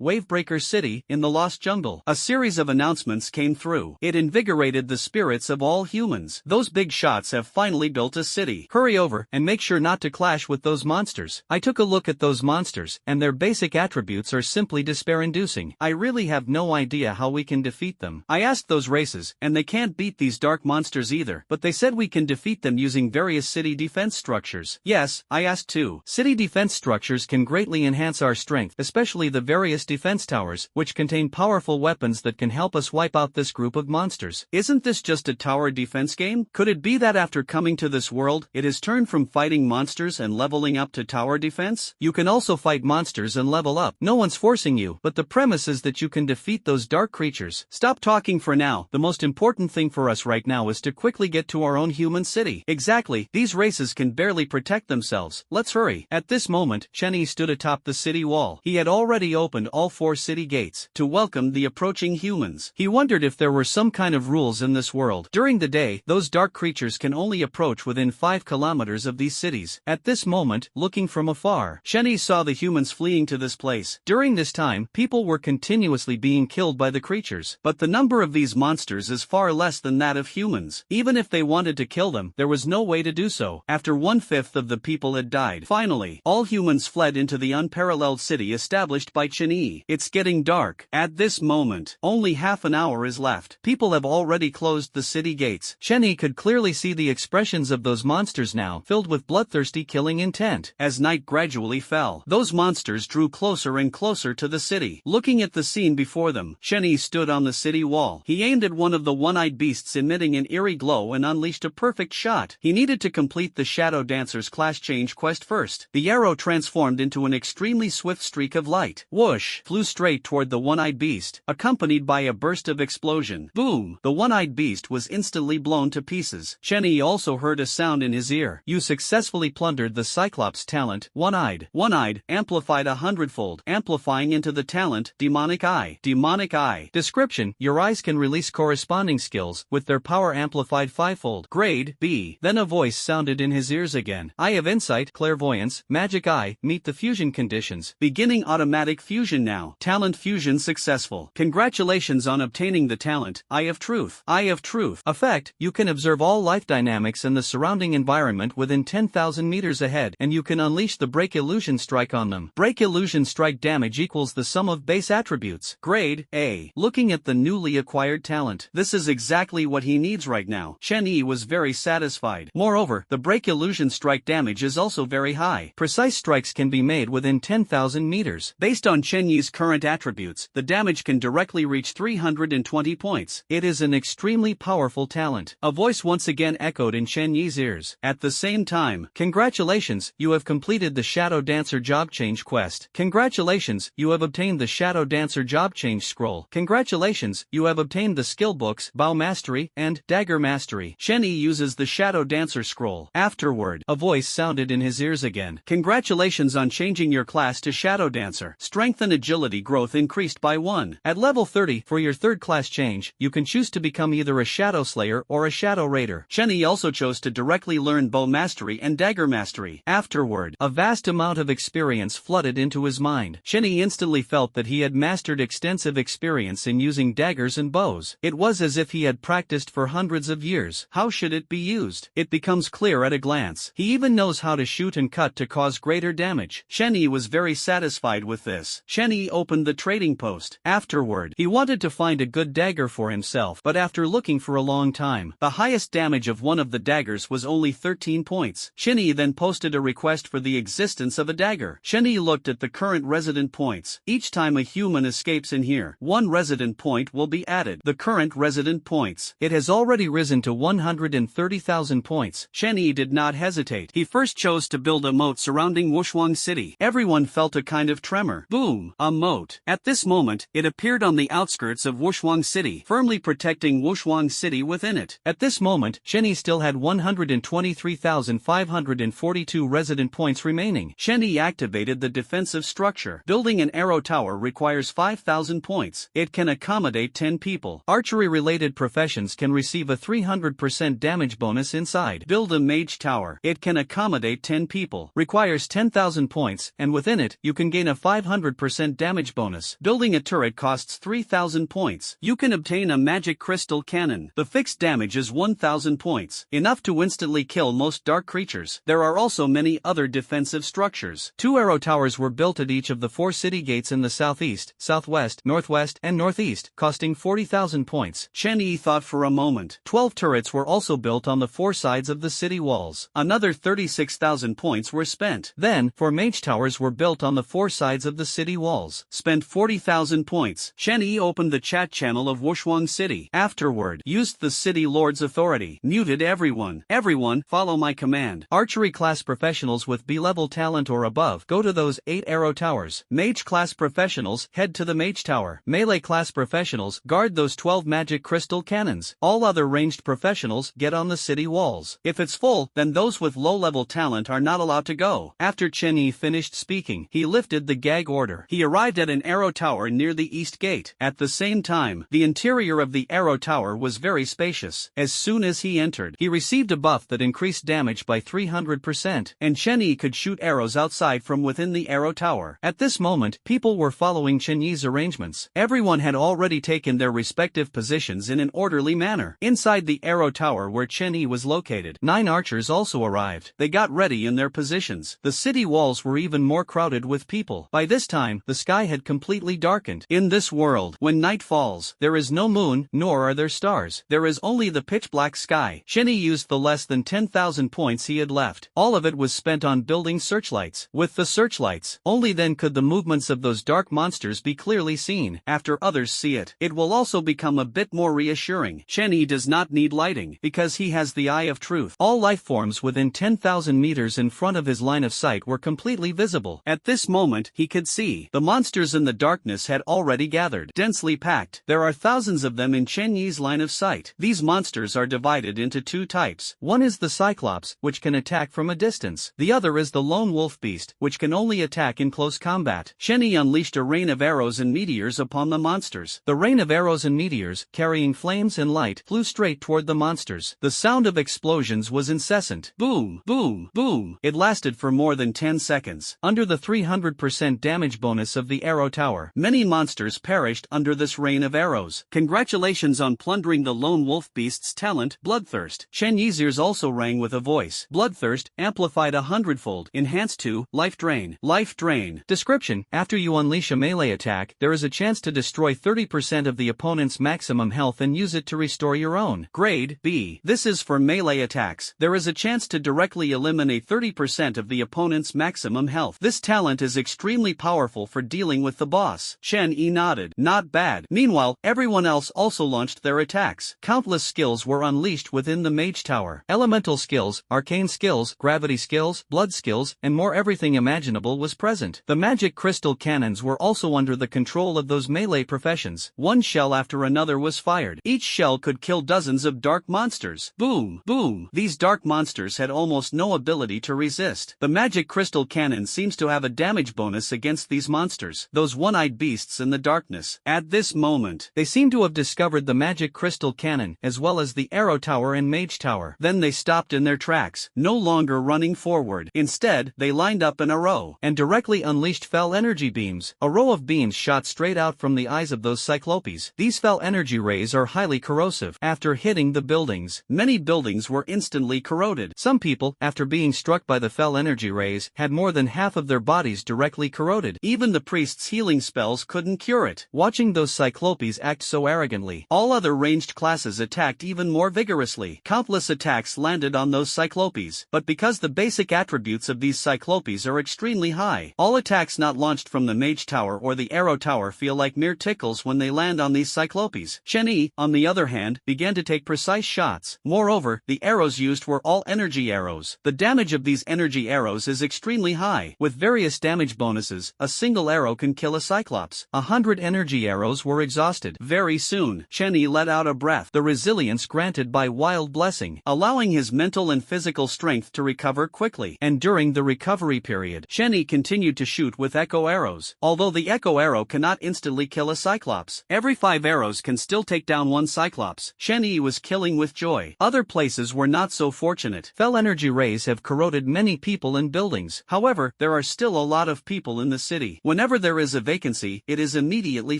Wavebreaker City, in the Lost Jungle. A series of announcements came through. It invigorated the spirits of all humans. Those big shots have finally built a city. Hurry over, and make sure not to clash with those monsters. I took a look at those monsters, and their basic attributes are simply despair-inducing. I really have no idea how we can defeat them. I asked those races, and they can't beat these dark monsters either, but they said we can defeat them using various city defense structures. Yes, I asked too. City defense structures can greatly enhance our strength, especially the various defense towers, which contain powerful weapons that can help us wipe out this group of monsters. Isn't this just a tower defense game? Could it be that after coming to this world, it has turned from fighting monsters and leveling up to tower defense? You can also fight monsters and level up. No one's forcing you, but the premise is that you can defeat those dark creatures. Stop talking for now. The most important thing for us right now is to quickly get to our own human city. Exactly, these races can barely protect themselves. Let's hurry. At this moment, Chenny stood atop the city wall. He had already opened all 4 city gates to welcome the approaching humans. He wondered if there were some kind of rules in this world. During the day, those dark creatures can only approach within 5 kilometers of these cities. At this moment, looking from afar, Chenny saw the humans fleeing to this place. During this time, people were continuously being killed by the creatures, but the number of these monsters is far less than that of humans. Even if they wanted to kill them, there was no way to do so. After 1/5 of the people had died. Finally, all humans fled into the unparalleled city established by Chen Yi. It's getting dark. At this moment, only half an hour is left. People have already closed the city gates. Chen Yi could clearly see the expressions of those monsters now, filled with bloodthirsty killing intent. As night gradually fell, those monsters drew closer and closer to the city. Looking at the scene before them, Chen Yi stood on the city wall. He aimed at one of the one-eyed one-eyed beasts emitting an eerie glow and unleashed a perfect shot. He needed to complete the Shadow Dancer's class change quest first. The arrow transformed into an extremely swift streak of light. Whoosh! Flew straight toward the one-eyed beast, accompanied by a burst of explosion. Boom! The one-eyed beast was instantly blown to pieces. Shenny also heard a sound in his ear. You successfully plundered the Cyclops talent, One-eyed. One-eyed, amplified 100-fold, amplifying into the talent, Demonic Eye. Demonic Eye. Description: your eyes can release corresponding skills, with their power amplified 5-fold. Grade, B. Then a voice sounded in his ears again. Eye of Insight, Clairvoyance, Magic Eye, meet the fusion conditions. Beginning automatic fusion now. Talent fusion successful. Congratulations on obtaining the talent, Eye of Truth. Eye of Truth. Effect: you can observe all life dynamics and the surrounding environment within 10,000 meters ahead, and you can unleash the Break Illusion Strike on them. Break Illusion Strike damage equals the sum of base attributes. Grade, A. Looking at the newly acquired talent. This is exactly what he needs right now. Shen Yi was very satisfied. Moreover, the Break Illusion Strike damage is also very high. Precise strikes can be made within 10,000 meters. Based on Shen Yi's current attributes, the damage can directly reach 320 points. It is an extremely powerful talent. A voice once again echoed in Shen Yi's ears. At the same time, congratulations, you have completed the Shadow Dancer job change quest. Congratulations, you have obtained the Shadow Dancer job change scroll. Congratulations, you have obtained the skill books, Bow Mastery, and Dagger Mastery. Shen Yi uses the Shadow Dancer scroll. Afterward, a voice sounded in his ears again. Congratulations on changing your class to Shadow Dancer. Strength and agility growth increased by 1. At level 30, for your third class change, you can choose to become either a Shadow Slayer or a Shadow Raider. Shen Yi also chose to directly learn Bow Mastery and Dagger Mastery. Afterward, a vast amount of experience flooded into his mind. Shen Yi instantly felt that he had mastered extensive experience in using daggers and bows. It was as if he had practiced for hundreds of years. How should it be used? It becomes clear at a glance. He even knows how to shoot and cut to cause greater damage. Shen Yi was very satisfied with this. Shen Yi opened the trading post. Afterward, he wanted to find a good dagger for himself, but after looking for a long time, the highest damage of one of the daggers was only 13 points. Shen Yi then posted a request for the existence of a dagger. Shen Yi looked at the current resident points. Each time a human escapes in here, 1 resident point will be added. The current resident points. It has already risen to 130,000 points. Shen Yi did not hesitate. He first chose to build a moat surrounding Wushuang City. Everyone felt a kind of tremor. Boom! A moat. At this moment, it appeared on the outskirts of Wushuang City, firmly protecting Wushuang City within it. At this moment, Shen Yi still had 123,542 resident points remaining. Shen Yi activated the defensive structure. Building an arrow tower requires 5,000 points. It can accommodate 10 people. Archery-related professions can receive a 300% damage bonus inside. Build a mage tower. It can accommodate 10 people. Requires 10,000 points, and within it, you can gain a 500% damage bonus. Building a turret costs 3,000 points. You can obtain a magic crystal cannon. The fixed damage is 1,000 points, enough to instantly kill most dark creatures. There are also many other defensive structures. 2 arrow towers were built at each of the 4 city gates in the southeast, southwest, northwest, and northeast, costing 40,000 points. Shen Yi thought for a moment. 12 turrets were also built on the 4 sides of the city walls. Another 36,000 points were spent. Then, 4 mage towers were built on the 4 sides of the city walls. Spent 40,000 points. Shen Yi opened the chat channel of Wushuang City. Afterward, used the city lord's authority. Muted everyone. Everyone, follow my command. Archery class professionals with B-level talent or above, go to those 8 arrow towers. Mage class professionals, head to the mage tower. Melee class professionals, guard those 12 magic crystal cannons. All other ranged professionals, get on the city walls. If it's full, then those with low-level talent are not allowed to go. After Chen Yi finished speaking, he lifted the gag order. He arrived at an arrow tower near the east gate. At the same time, the interior of the arrow tower was very spacious. As soon as he entered, he received a buff that increased damage by 300%, and Chen Yi could shoot arrows outside from within the arrow tower. At this moment, people were following Chen Yi's arrangements. Everyone had already taken their respective positions in an orderly manner. Inside the arrow tower where Chen Yi was located, 9 archers also arrived. They got ready in their positions. The city walls were even more crowded with people. By this time, the sky had completely darkened. In this world, when night falls, there is no moon, nor are there stars. There is only the pitch-black sky. Shen Yi used the less than 10,000 points he had left. All of it was spent on building searchlights. With the searchlights, only then could the movements of those dark monsters be clearly seen. After others see it, it will also become a bit more realistic. reassuring. Shenyi does not need lighting because he has the eye of truth. All life forms within 10,000 meters in front of his line of sight were completely visible. At this moment, he could see the monsters in the darkness had already gathered, densely packed. There are thousands of them in Shenyi's line of sight. These monsters are divided into two types. One is the Cyclops, which can attack from a distance. The other is the lone wolf beast, which can only attack in close combat. Shenyi unleashed a rain of arrows and meteors upon the monsters. The rain of arrows and meteors, carrying flames and light, flew straight toward the monsters. The sound of explosions was incessant. Boom, boom, boom. It lasted for more than 10 seconds. Under the 300% damage bonus of the arrow tower, many monsters perished under this rain of arrows. Congratulations on plundering the lone wolf beast's talent, Bloodthirst. Shenyi's ears also rang with a voice. Bloodthirst, amplified 100-fold, enhanced to Life Drain. Life Drain. Description: after you unleash a melee attack, there is a chance to destroy 30% of the opponent's maximum health and use it to restore your own. Grade B. This is for melee attacks. There is a chance to directly eliminate 30% of the opponent's maximum health. This talent is extremely powerful for dealing with the boss. Shen-Yi nodded. Not bad. Meanwhile, everyone else also launched their attacks. Countless skills were unleashed within the mage tower. Elemental skills, arcane skills, gravity skills, blood skills, and more everything imaginable was present. The magic crystal cannons were also under the control of those melee professions. One shell after another was fired. Each shell could kill dozens of dark monsters. Boom, boom. These dark monsters had almost no ability to resist. The magic crystal cannon seems to have a damage bonus against these monsters, those one-eyed beasts in the darkness. At this moment, they seem to have discovered the magic crystal cannon, as well as the arrow tower and mage tower. Then they stopped in their tracks, no longer running forward. Instead, they lined up in a row, and directly unleashed fell energy beams. A row of beams shot straight out from the eyes of those cyclopes. These fell energy rays are highly corrosive. After hitting the buildings, many buildings were instantly corroded. Some people, after being struck by the fell energy rays, had more than half of their bodies directly corroded. Even the priest's healing spells couldn't cure it. Watching those cyclopes act so arrogantly, all other ranged classes attacked even more vigorously. Countless attacks landed on those cyclopes, but because the basic attributes of these cyclopes are extremely high, all attacks not launched from the mage tower or the arrow tower feel like mere tickles when they land on these cyclopes. Shen-Yi, on the other hand, began to take precise shots. Moreover, the arrows used were all energy arrows. The damage of these energy arrows is extremely high. With various damage bonuses, a single arrow can kill a cyclops. 100 energy arrows were exhausted. Very soon, Shen-Yi let out a breath, the resilience granted by Wild Blessing, allowing his mental and physical strength to recover quickly. And during the recovery period, Shen-Yi continued to shoot with echo arrows. Although the echo arrow cannot instantly kill a cyclops, every 5 arrows can still take down one cyclops. Shen-Yi was killing with joy. Other places were not so fortunate. Fell energy rays have corroded many people and buildings. However, there are still a lot of people in the city. Whenever there is a vacancy, it is immediately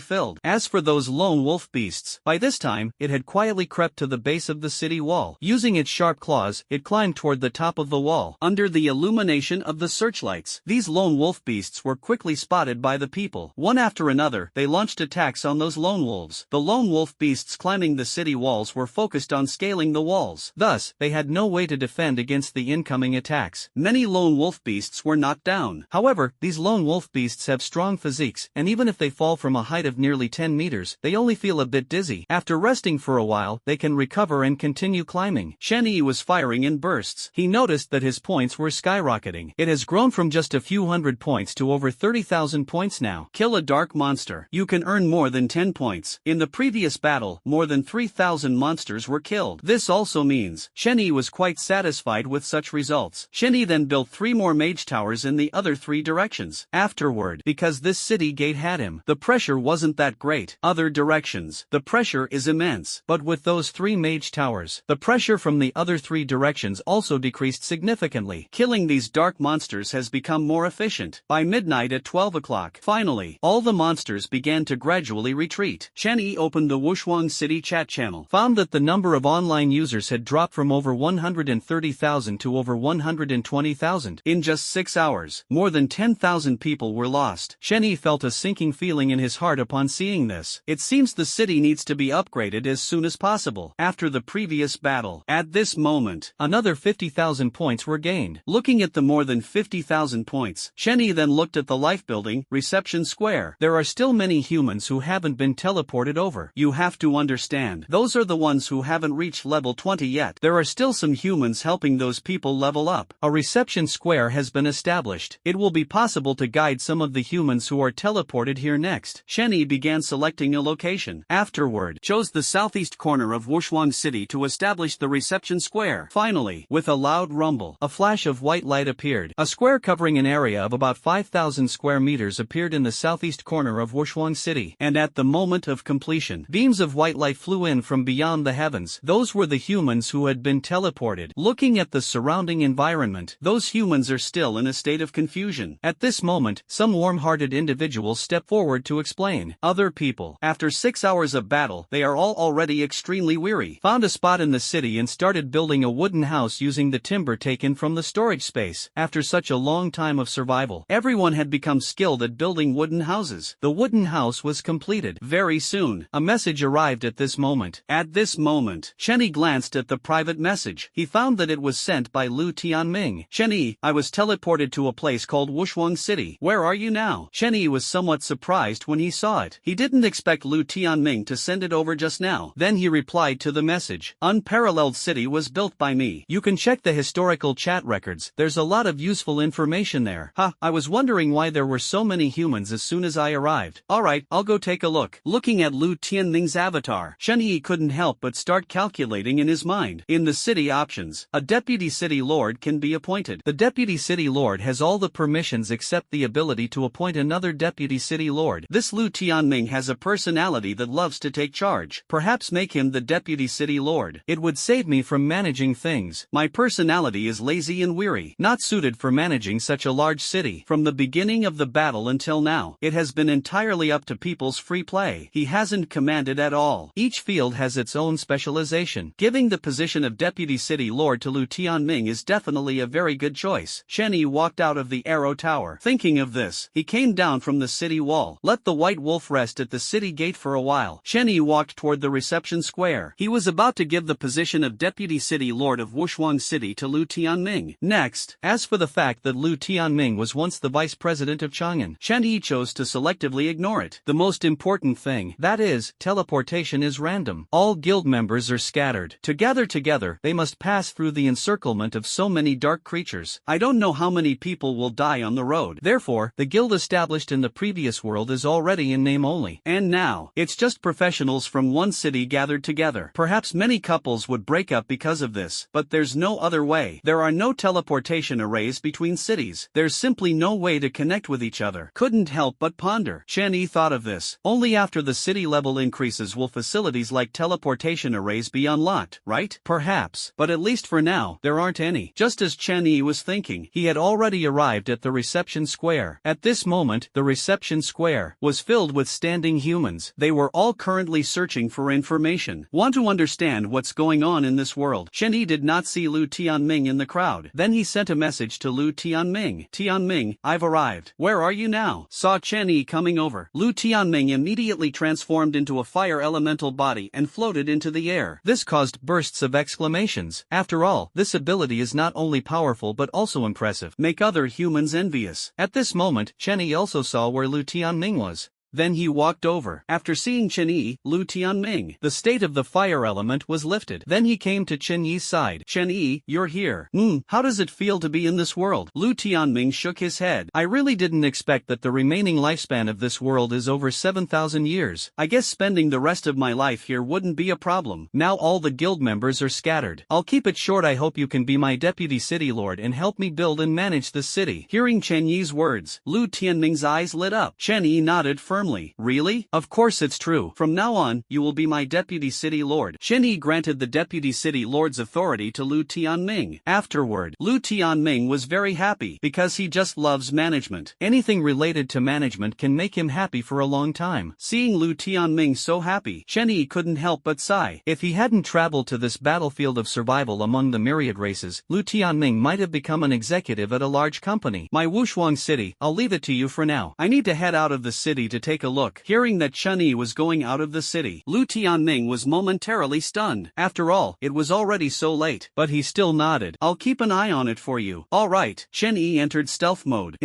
filled. As for those lone wolf beasts, by this time, it had quietly crept to the base of the city wall. Using its sharp claws, it climbed toward the top of the wall. Under the illumination of the searchlights, these lone wolf beasts were quickly spotted by the people. One after another, they launched attacks on those lone wolves. The lone wolf beasts climbing the city walls were focused on scaling the walls. Thus, they had no way to defend against the incoming attacks. Many lone wolf beasts were knocked down. However, these lone wolf beasts have strong physiques, and even if they fall from a height of nearly 10 meters, they only feel a bit dizzy. After resting for a while, they can recover and continue climbing. Shen-Yi was firing in bursts. He noticed that his points were skyrocketing. It has grown from just a few hundred points to over 30,000 points now. Kill a dark monster. You can earn more than 10 points. In the previous battle, more than 3,000 monsters were killed. This also means Shen-Yi was quite satisfied with such results. Shen-Yi then built 3 more mage towers in the other 3 directions. Afterward, because this city gate had him, the pressure wasn't that great. Other directions, the pressure is immense. But with those 3 mage towers, the pressure from the other 3 directions also decreased significantly. Killing these dark monsters has become more efficient. By midnight at 12 o'clock, finally, all the monsters began to gradually retreat. Shen-Yi opened the Wushuang City chat channel, found that the number of online users had dropped from over 130,000 to over 120,000. In just 6 hours, more than 10,000 people were lost. Shen-Yi felt a sinking feeling in his heart upon seeing this. It seems the city needs to be upgraded as soon as possible. After the previous battle, at this moment, another 50,000 points were gained. Looking at the more than 50,000 points, Shen-Yi then looked at the life building, Reception Square. There are still many humans who haven't been teleported over. You have to understand. Those are the ones who haven't reached level 20 yet. There are still some humans helping those people level up. A reception square has been established. It will be possible to guide some of the humans who are teleported here next. Shenny began selecting a location. Afterward, chose the southeast corner of Wushuang City to establish the reception square. Finally, with a loud rumble, a flash of white light appeared. A square covering an area of about 5,000 square meters appeared in the southeast corner of Wushuang City, and at the moment of completion, beams of white light flew in from beyond the heavens. Those were the humans who had been teleported. Looking at the surrounding environment, those humans are still in a state of confusion. At this moment, some warm-hearted individuals step forward to explain. Other people, after 6 hours of battle, they are all already extremely weary. Found a spot in the city and started building a wooden house using the timber taken from the storage space. After such a long time of survival, everyone had become skilled at building wooden houses. The wooden house was completed. Very soon, a message arrived at this moment. At this moment, Shenny glanced at the private message. He found that it was sent by Lu Tianming. Shenny, I was teleported to a place called Wushuang City. Where are you now? Shenny was somewhat surprised when he saw it. He didn't expect Lu Tianming to send it over just now. Then he replied to the message. Unparalleled city was built by me. You can check the historical chat records. There's a lot of useful information there. I was wondering why there were so many humans as soon as I arrived. Alright, I'll go take a look. Looking at Lu Tianming's avatar, Shenyi couldn't help but start calculating in his mind. In the city options, a deputy city lord can be appointed. The deputy city lord has all the permissions except the ability to appoint another deputy city lord. This Lu Tianming has a personality that loves to take charge. Perhaps make him the deputy city lord. It would save me from managing things. My personality is lazy and weary, not suited for managing such a large city. From the beginning of the battle until now, it has been entirely up to people's free play. He hasn't commanded at all. Each field has its own specialization. Giving the position of deputy city lord to Lu Tianming is definitely a very good choice. Shenyi walked out of the arrow tower. Thinking of this, he came down from the city wall. Let the white wolf rest at the city gate for a while. Shenyi walked toward the reception square. He was about to give the position of deputy city lord of Wushuang City to Lu Tianming. Next, as for the fact that Lu Tianming was once the vice president of Chang'an, Shenyi chose to selectively ignore it. The most important thing, that is, teleportation is random. All guild members are scattered. To gather together, they must pass through the encirclement of so many dark creatures. I don't know how many people will die on the road. Therefore, the guild established in the previous world is already in name only. And now, it's just professionals from one city gathered together. Perhaps many couples would break up because of this, but there's no other way. There are no teleportation arrays between cities. There's simply no way to connect with each other. Couldn't help but ponder. Shenyi thought of this. Only after the city level increases will facilities like teleportation arrays be unlocked, right? Perhaps. But at least for now, there aren't any. Just as Shenyi was thinking, he had already arrived at the reception square. At this moment, the reception square was filled with standing humans. They were all currently searching for information. Want to understand what's going on in this world. Shenyi did not see Lu Tianming in the crowd. Then he sent a message to Lu Tianming. Tianming, I've arrived. Where are you now? Saw Shenyi coming over. Lu Tianming immediately transformed into a fire elemental body and floated into the air. This caused bursts of exclamations. After all, this ability is not only powerful but also impressive. Make other humans envious. At this moment, Shenyi also saw where Lu Tianming was. Then he walked over. After seeing Chenyi, Lu Tianming, the state of the fire element was lifted. Then he came to Chenyi's side. Chenyi, you're here. How does it feel to be in this world? Lu Tianming shook his head. I really didn't expect that the remaining lifespan of this world is over 7,000 years. I guess spending the rest of my life here wouldn't be a problem. Now all the guild members are scattered. I'll keep it short. I hope you can be my deputy city lord and help me build and manage the city. Hearing Chenyi's words, Lu Tianming's eyes lit up. Chenyi nodded firmly. Really? Of course it's true. From now on, you will be my deputy city lord. Shenyi granted the deputy city lord's authority to Lu Tianming. Afterward, Lu Tianming was very happy because he just loves management. Anything related to management can make him happy for a long time. Seeing Lu Tianming so happy, Shenyi couldn't help but sigh. If he hadn't traveled to this battlefield of survival among the myriad races, Lu Tianming might have become an executive at a large company. My Wushuang city, I'll leave it to you for now. I need to head out of the city to take take a look. Hearing that Chun-Yi was going out of the city, Lu Tianming was momentarily stunned. After all, it was already so late. But he still nodded. I'll keep an eye on it for you. Alright. Chun-Yi entered stealth mode.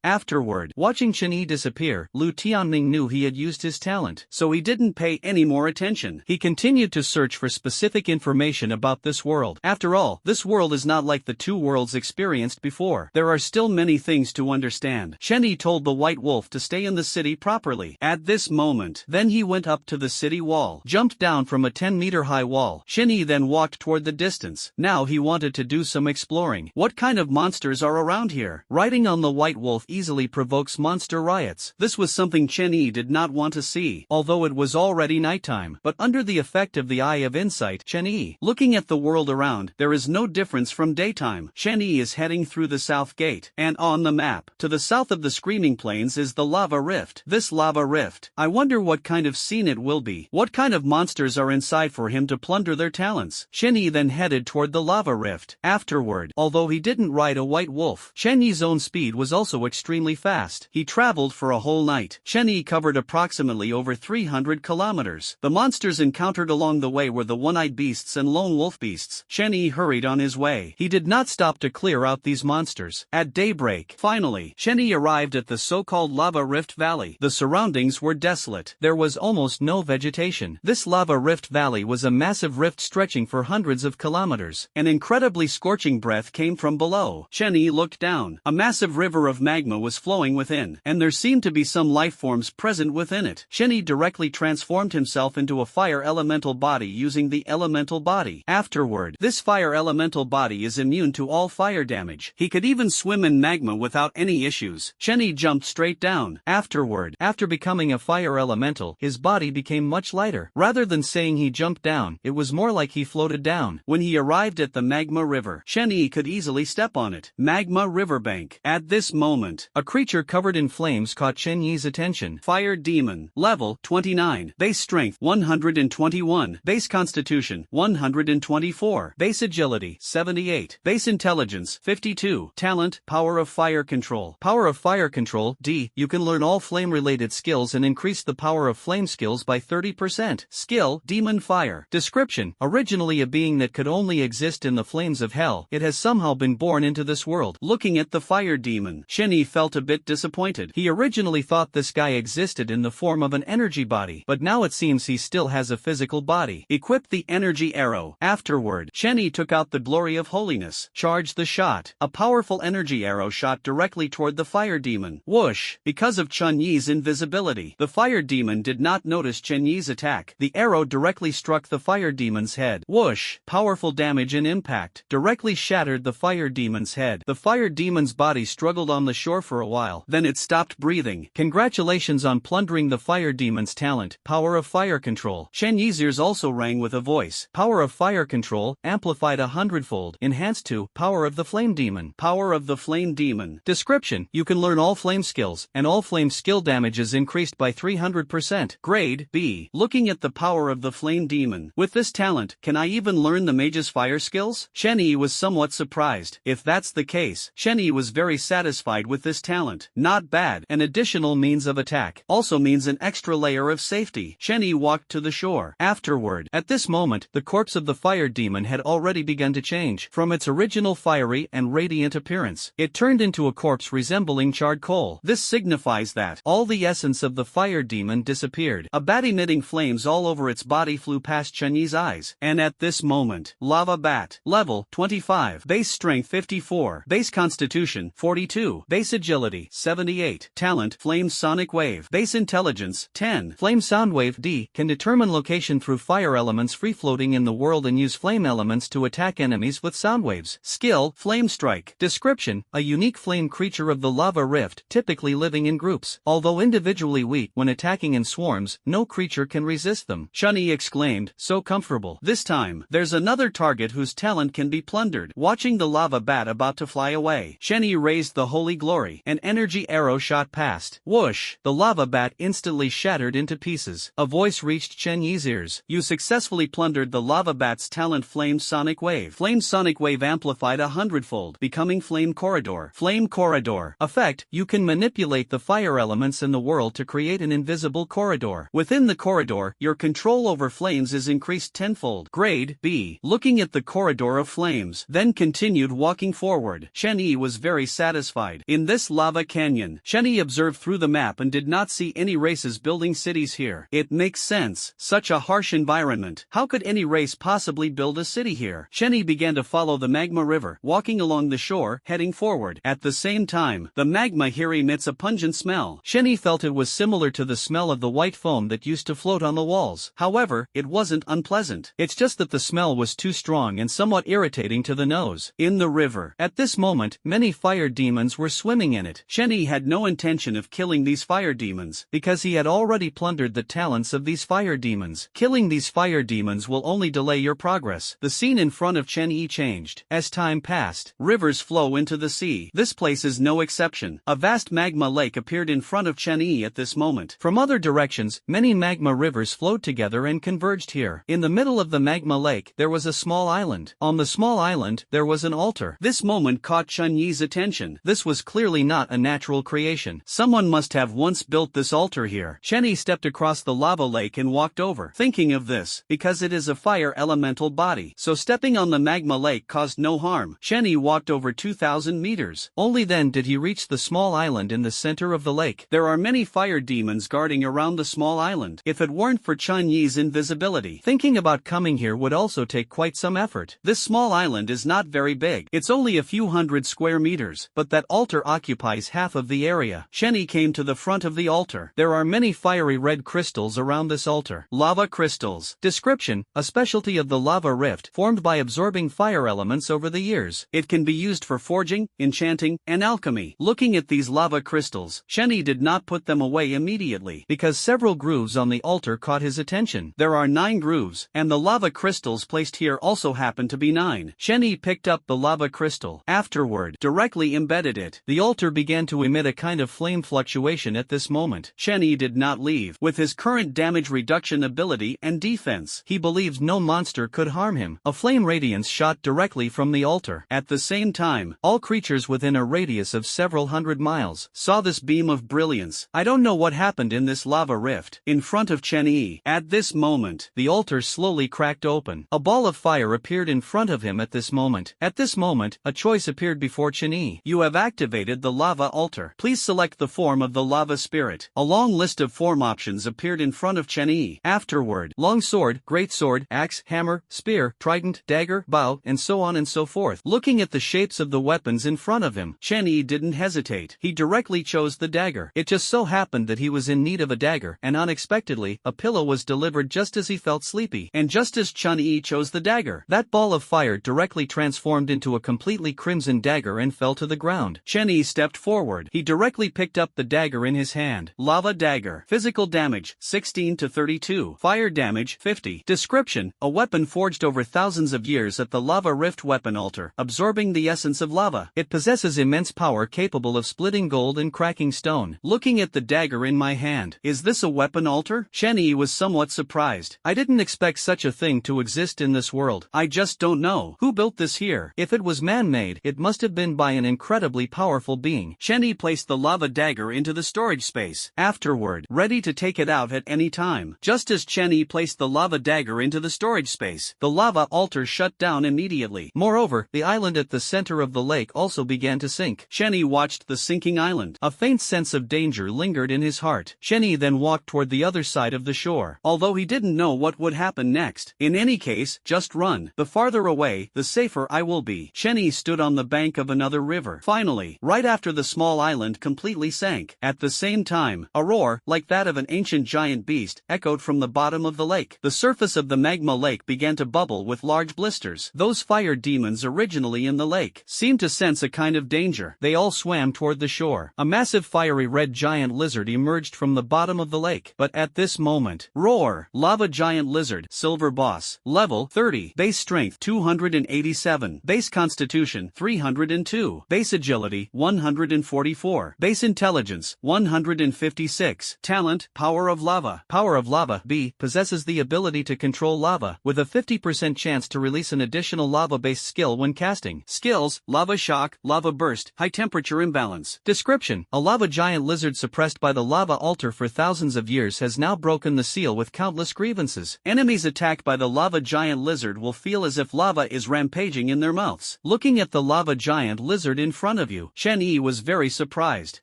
Afterward, watching Chun-Yi disappear, Lu Tianming knew he had used his talent, so he didn't pay any more attention. He continued to search for specific information about this world. After all, this world is not like the two worlds experienced before. There are still many things to understand. Chun-Yi told the White Wolf to stay in the city properly. At this moment, then he went up to the city wall, jumped down from a 10-meter high wall. Chun-Yi then walked toward the distance. Now he wanted to do some exploring. What kind of monsters are around here? Riding on the White Wolf easily provokes monster riots. This was something Chun-Yi did not want to see, although it was already nighttime. But under the effect of the Eye of Insight, Chun-Yi, looking at the world around, there is no difference from daytime. Chun-Yi is heading through the south gate, and on the map, to the south of the Screaming Plains is the lava rift. This lava rift, I wonder what kind of scene it will be. What kind of monsters are inside for him to plunder their talents? Chun-Yi then headed toward the lava rift. Afterward, although he didn't ride a white wolf, Chun-Yi's own speed was also extremely fast. He traveled for a whole night. Chun-Yi covered approximately over 300 kilometers. The monsters encountered along the way were the one-eyed beasts and lone wolf beasts. Chun-Yi hurried on his way. He did not stop to clear out these monsters. At daybreak, finally, Chun-Yi arrived at the so-called Lava Rift Valley. The surroundings were desolate. There was almost no vegetation. This Lava Rift Valley was a massive rift stretching for hundreds of kilometers. An incredibly scorching breath came from below. Chun-Yi looked down. A massive river of magma was flowing within, and there seemed to be some life forms present within it. Chun-Yi directly transformed himself into a fire elemental body using the elemental body. Afterward, this fire elemental body is immune to all fire damage. He could even swim in magma without any issues. Chun-Yi jumped straight down. Afterward, after becoming a fire elemental, his body became much lighter. Rather than saying he jumped down, it was more like he floated down. When he arrived at the magma river, Chun-Yi could easily step on it. Magma riverbank. At this moment, a creature covered in flames caught Chun-Yi's attention. Fire demon. Level 29. Base strength 121. Base constitution 124. Base agility 78. Base intelligence 52. Talent power of fire control. Power of fire control D. You can learn all flame related skills and increase the power of flame skills by 30%. Skill demon fire. Description: originally a being that could only exist in the flames of hell, it has somehow been born into this world. Looking at the fire demon, Chun-Yi felt a bit disappointed. He originally thought this guy existed in the form of an energy body, but now it seems he still has a physical body. Equip the energy arrow. Afterward, Chun-Yi took out the glory of holiness. Charge the shot. A powerful energy arrow shot directly toward the fire demon. Whoosh! Because of Chun-Yi's invisibility, the fire demon did not notice Chun-Yi's attack. The arrow directly struck the fire demon's head. Whoosh! Powerful damage and impact directly shattered the fire demon's head. The fire demon's body struggled on the shore for a while, then it stopped breathing. Congratulations on plundering the fire demon's talent. Power of fire control. Chun-Yi's ears also rang with a voice. Power of fire control, amplified 100-fold, enhanced to power of the flame demon. Power of the flame demon. Description: you can learn all flame skills, and all flame skill damage is increased by 300%. Grade B. Looking at the power of the flame demon. With this talent, can I even learn the mage's fire skills? Chun-Yi was somewhat surprised. If that's the case, Chun-Yi was very satisfied with this talent. Not bad. An additional means of attack also means an extra layer of safety. Chun-Yi walked to the shore. Afterward, at this moment, the corpse of the fire demon had already begun to change. From its original fiery and radiant appearance, it turned into a corpse resembling charred coal. This signifies that all the essence of the fire demon disappeared. A bat emitting flames all over its body flew past Chun-Yi's eyes. And at this moment, Lava Bat. Level 25. Base strength 54. Base constitution 42. Base agility 78. Talent Flame Sonic Wave. Base intelligence 10. Flame Sound Wave D. Can determine location through fire elements free-floating in the world and use flame elements to attack enemies with sound waves. Skill Flame Strike. Description: a unique flame creature of the lava rift, typically living in groups. Although individually weak when attacking in swarms, no creature can resist them. Chun-Yi exclaimed, so comfortable. This time, there's another target whose talent can be plundered. Watching the lava bat about to fly away, Chun-Yi raised the holy glory. An energy arrow shot past. Whoosh! The lava bat instantly shattered into pieces. A voice reached Chun-Yi's ears. You successfully plundered the lava bat's talent Flame Sonic Wave. Flame Sonic Wave amplified 100-fold, becoming Flame Corridor. Flame Corridor. Effect: you can manipulate the fire elements and in the world to create an invisible corridor. Within the corridor, your control over flames is increased tenfold. Grade B. Looking at the corridor of flames, then continued walking forward. Shen-Yi was very satisfied. In this lava canyon, Shen-Yi observed through the map and did not see any races building cities here. It makes sense. Such a harsh environment. How could any race possibly build a city here? Shen-Yi began to follow the magma river, walking along the shore, heading forward. At the same time, the magma here emits a pungent smell. Shen-Yi felt it was similar to the smell of the white foam that used to float on the walls. However, it wasn't unpleasant. It's just that the smell was too strong and somewhat irritating to the nose. In the river, at this moment, many fire demons were swimming in it. Shen-Yi had no intention of killing these fire demons, because he had already plundered the talents of these fire demons. Killing these fire demons will only delay your progress. The scene in front of Shen-Yi changed. As time passed, rivers flow into the sea. This place is no exception. A vast magma lake appeared in front of Shen-Yi at this moment. From other directions, many magma rivers flowed together and converged here. In the middle of the magma lake, there was a small island. On the small island, there was an altar. This moment caught Shen-Yi's attention. This was clearly not a natural creation. Someone must have once built this altar here. Shen-Yi stepped across the lava lake and walked over, thinking of this, because it is a fire elemental body, so stepping on the magma lake caused no harm. Shen-Yi walked over 2,000 meters. Only then did he reach the small island in the center of the lake. There are many fire demons guarding around the small island. If it weren't for Shen-Yi's invisibility, thinking about coming here would also take quite some effort. This small island is not very big. It's only a few hundred square meters, but that altar occupies half of the area. Shen-Yi came to the front of the altar. There are many fiery red crystals around this altar. Lava crystals. Description: a specialty of the lava rift, formed by absorbing fire elements over the years. It can be used for forging, enchanting, and alchemy. Looking at these lava crystals, Shen-Yi did not put them away immediately, because several grooves on the altar caught his attention. There are 9 grooves, and the lava crystals placed here also happen to be 9. Shen-Yi picked up the lava crystal. Afterward, directly embedded it. The altar began to emit a kind of flame fluctuation at this moment. Shen-Yi did not leave. With his current damage reduction ability and defense, he believes no monster could harm him. A flame radiance shot directly from the altar. At the same time, all creatures within a radius of several hundred miles saw this beam of brilliance. I don't know what happened in this lava rift. In front of Shen-Yi, at this moment, the altar slowly cracked open. A ball of fire appeared in front of him at this moment. At this moment, a choice appeared before Shen-Yi. You have activated the lava altar. Please select the form of the lava spirit. A long list of form options appeared in front of Shen-Yi. Afterward, long sword, great sword, axe, hammer, spear, trident, dagger, bow, and so on and so forth. Looking at the shapes of the weapons in front of him, Shen-Yi didn't hesitate. He directly chose the dagger. It just so happened that he was in need of a dagger, and unexpectedly, a pillow was delivered just as he felt sleepy. And just as Shen-Yi chose the dagger, that ball of fire directly transformed into a completely crimson dagger and fell to the ground. Shen-Yi stepped forward. He directly picked up the dagger in his hand. Lava dagger. Physical damage, 16 to 32. Fire damage, 50. Description: a weapon forged over thousands of years at the lava rift weapon altar, absorbing the essence of lava. It possesses immense power capable of splitting gold and cracking stone. Looking at the dagger in my hand, is this a weapon altar? Shen-Yi was somewhat surprised. I didn't expect such a thing to exist in this world. I just don't know who built this here. If it was man-made, it must have been by an incredibly powerful being. Shen-Yi placed the lava dagger into the storage space. Afterward, ready to take it out at any time. Just as Shen-Yi placed the lava dagger into the storage space, the lava altar shut down immediately. Moreover, the island at the center of the lake also began to sink. Shen-Yi watched the sinking island. A faint sense of danger lingered in his heart. Shen-Yi then walked toward the other side of the shore, although he didn't know what would happen next. In any case, just run. The farther away, the safer I will be. Shen-Yi stood on the bank of another river. Finally, right after the small island completely sank, at the same time, a roar, like that of an ancient giant beast, echoed from the bottom of the lake. The surface of the magma lake began to bubble with large blisters. Those fire demons originally in the lake seemed to sense a kind of danger. They all swam toward the shore. A massive fiery red giant lizard emerged from the bottom of the lake. But at this moment, roar! Lava giant lizard, silver boss, level 30, base strength 287, base constitution 302, base agility 144, base intelligence 156, talent, power of lava. Power of lava B possesses the ability to control lava, with a 50% chance to release an additional lava-based skill when casting. Skills: lava shock, lava burst, high temperature imbalance. Description: a lava giant lizard lizard suppressed by the lava altar for thousands of years has now broken the seal with countless grievances. Enemies attacked by the lava giant lizard will feel as if lava is rampaging in their mouths. Looking at the lava giant lizard in front of you, Chen Yi was very surprised.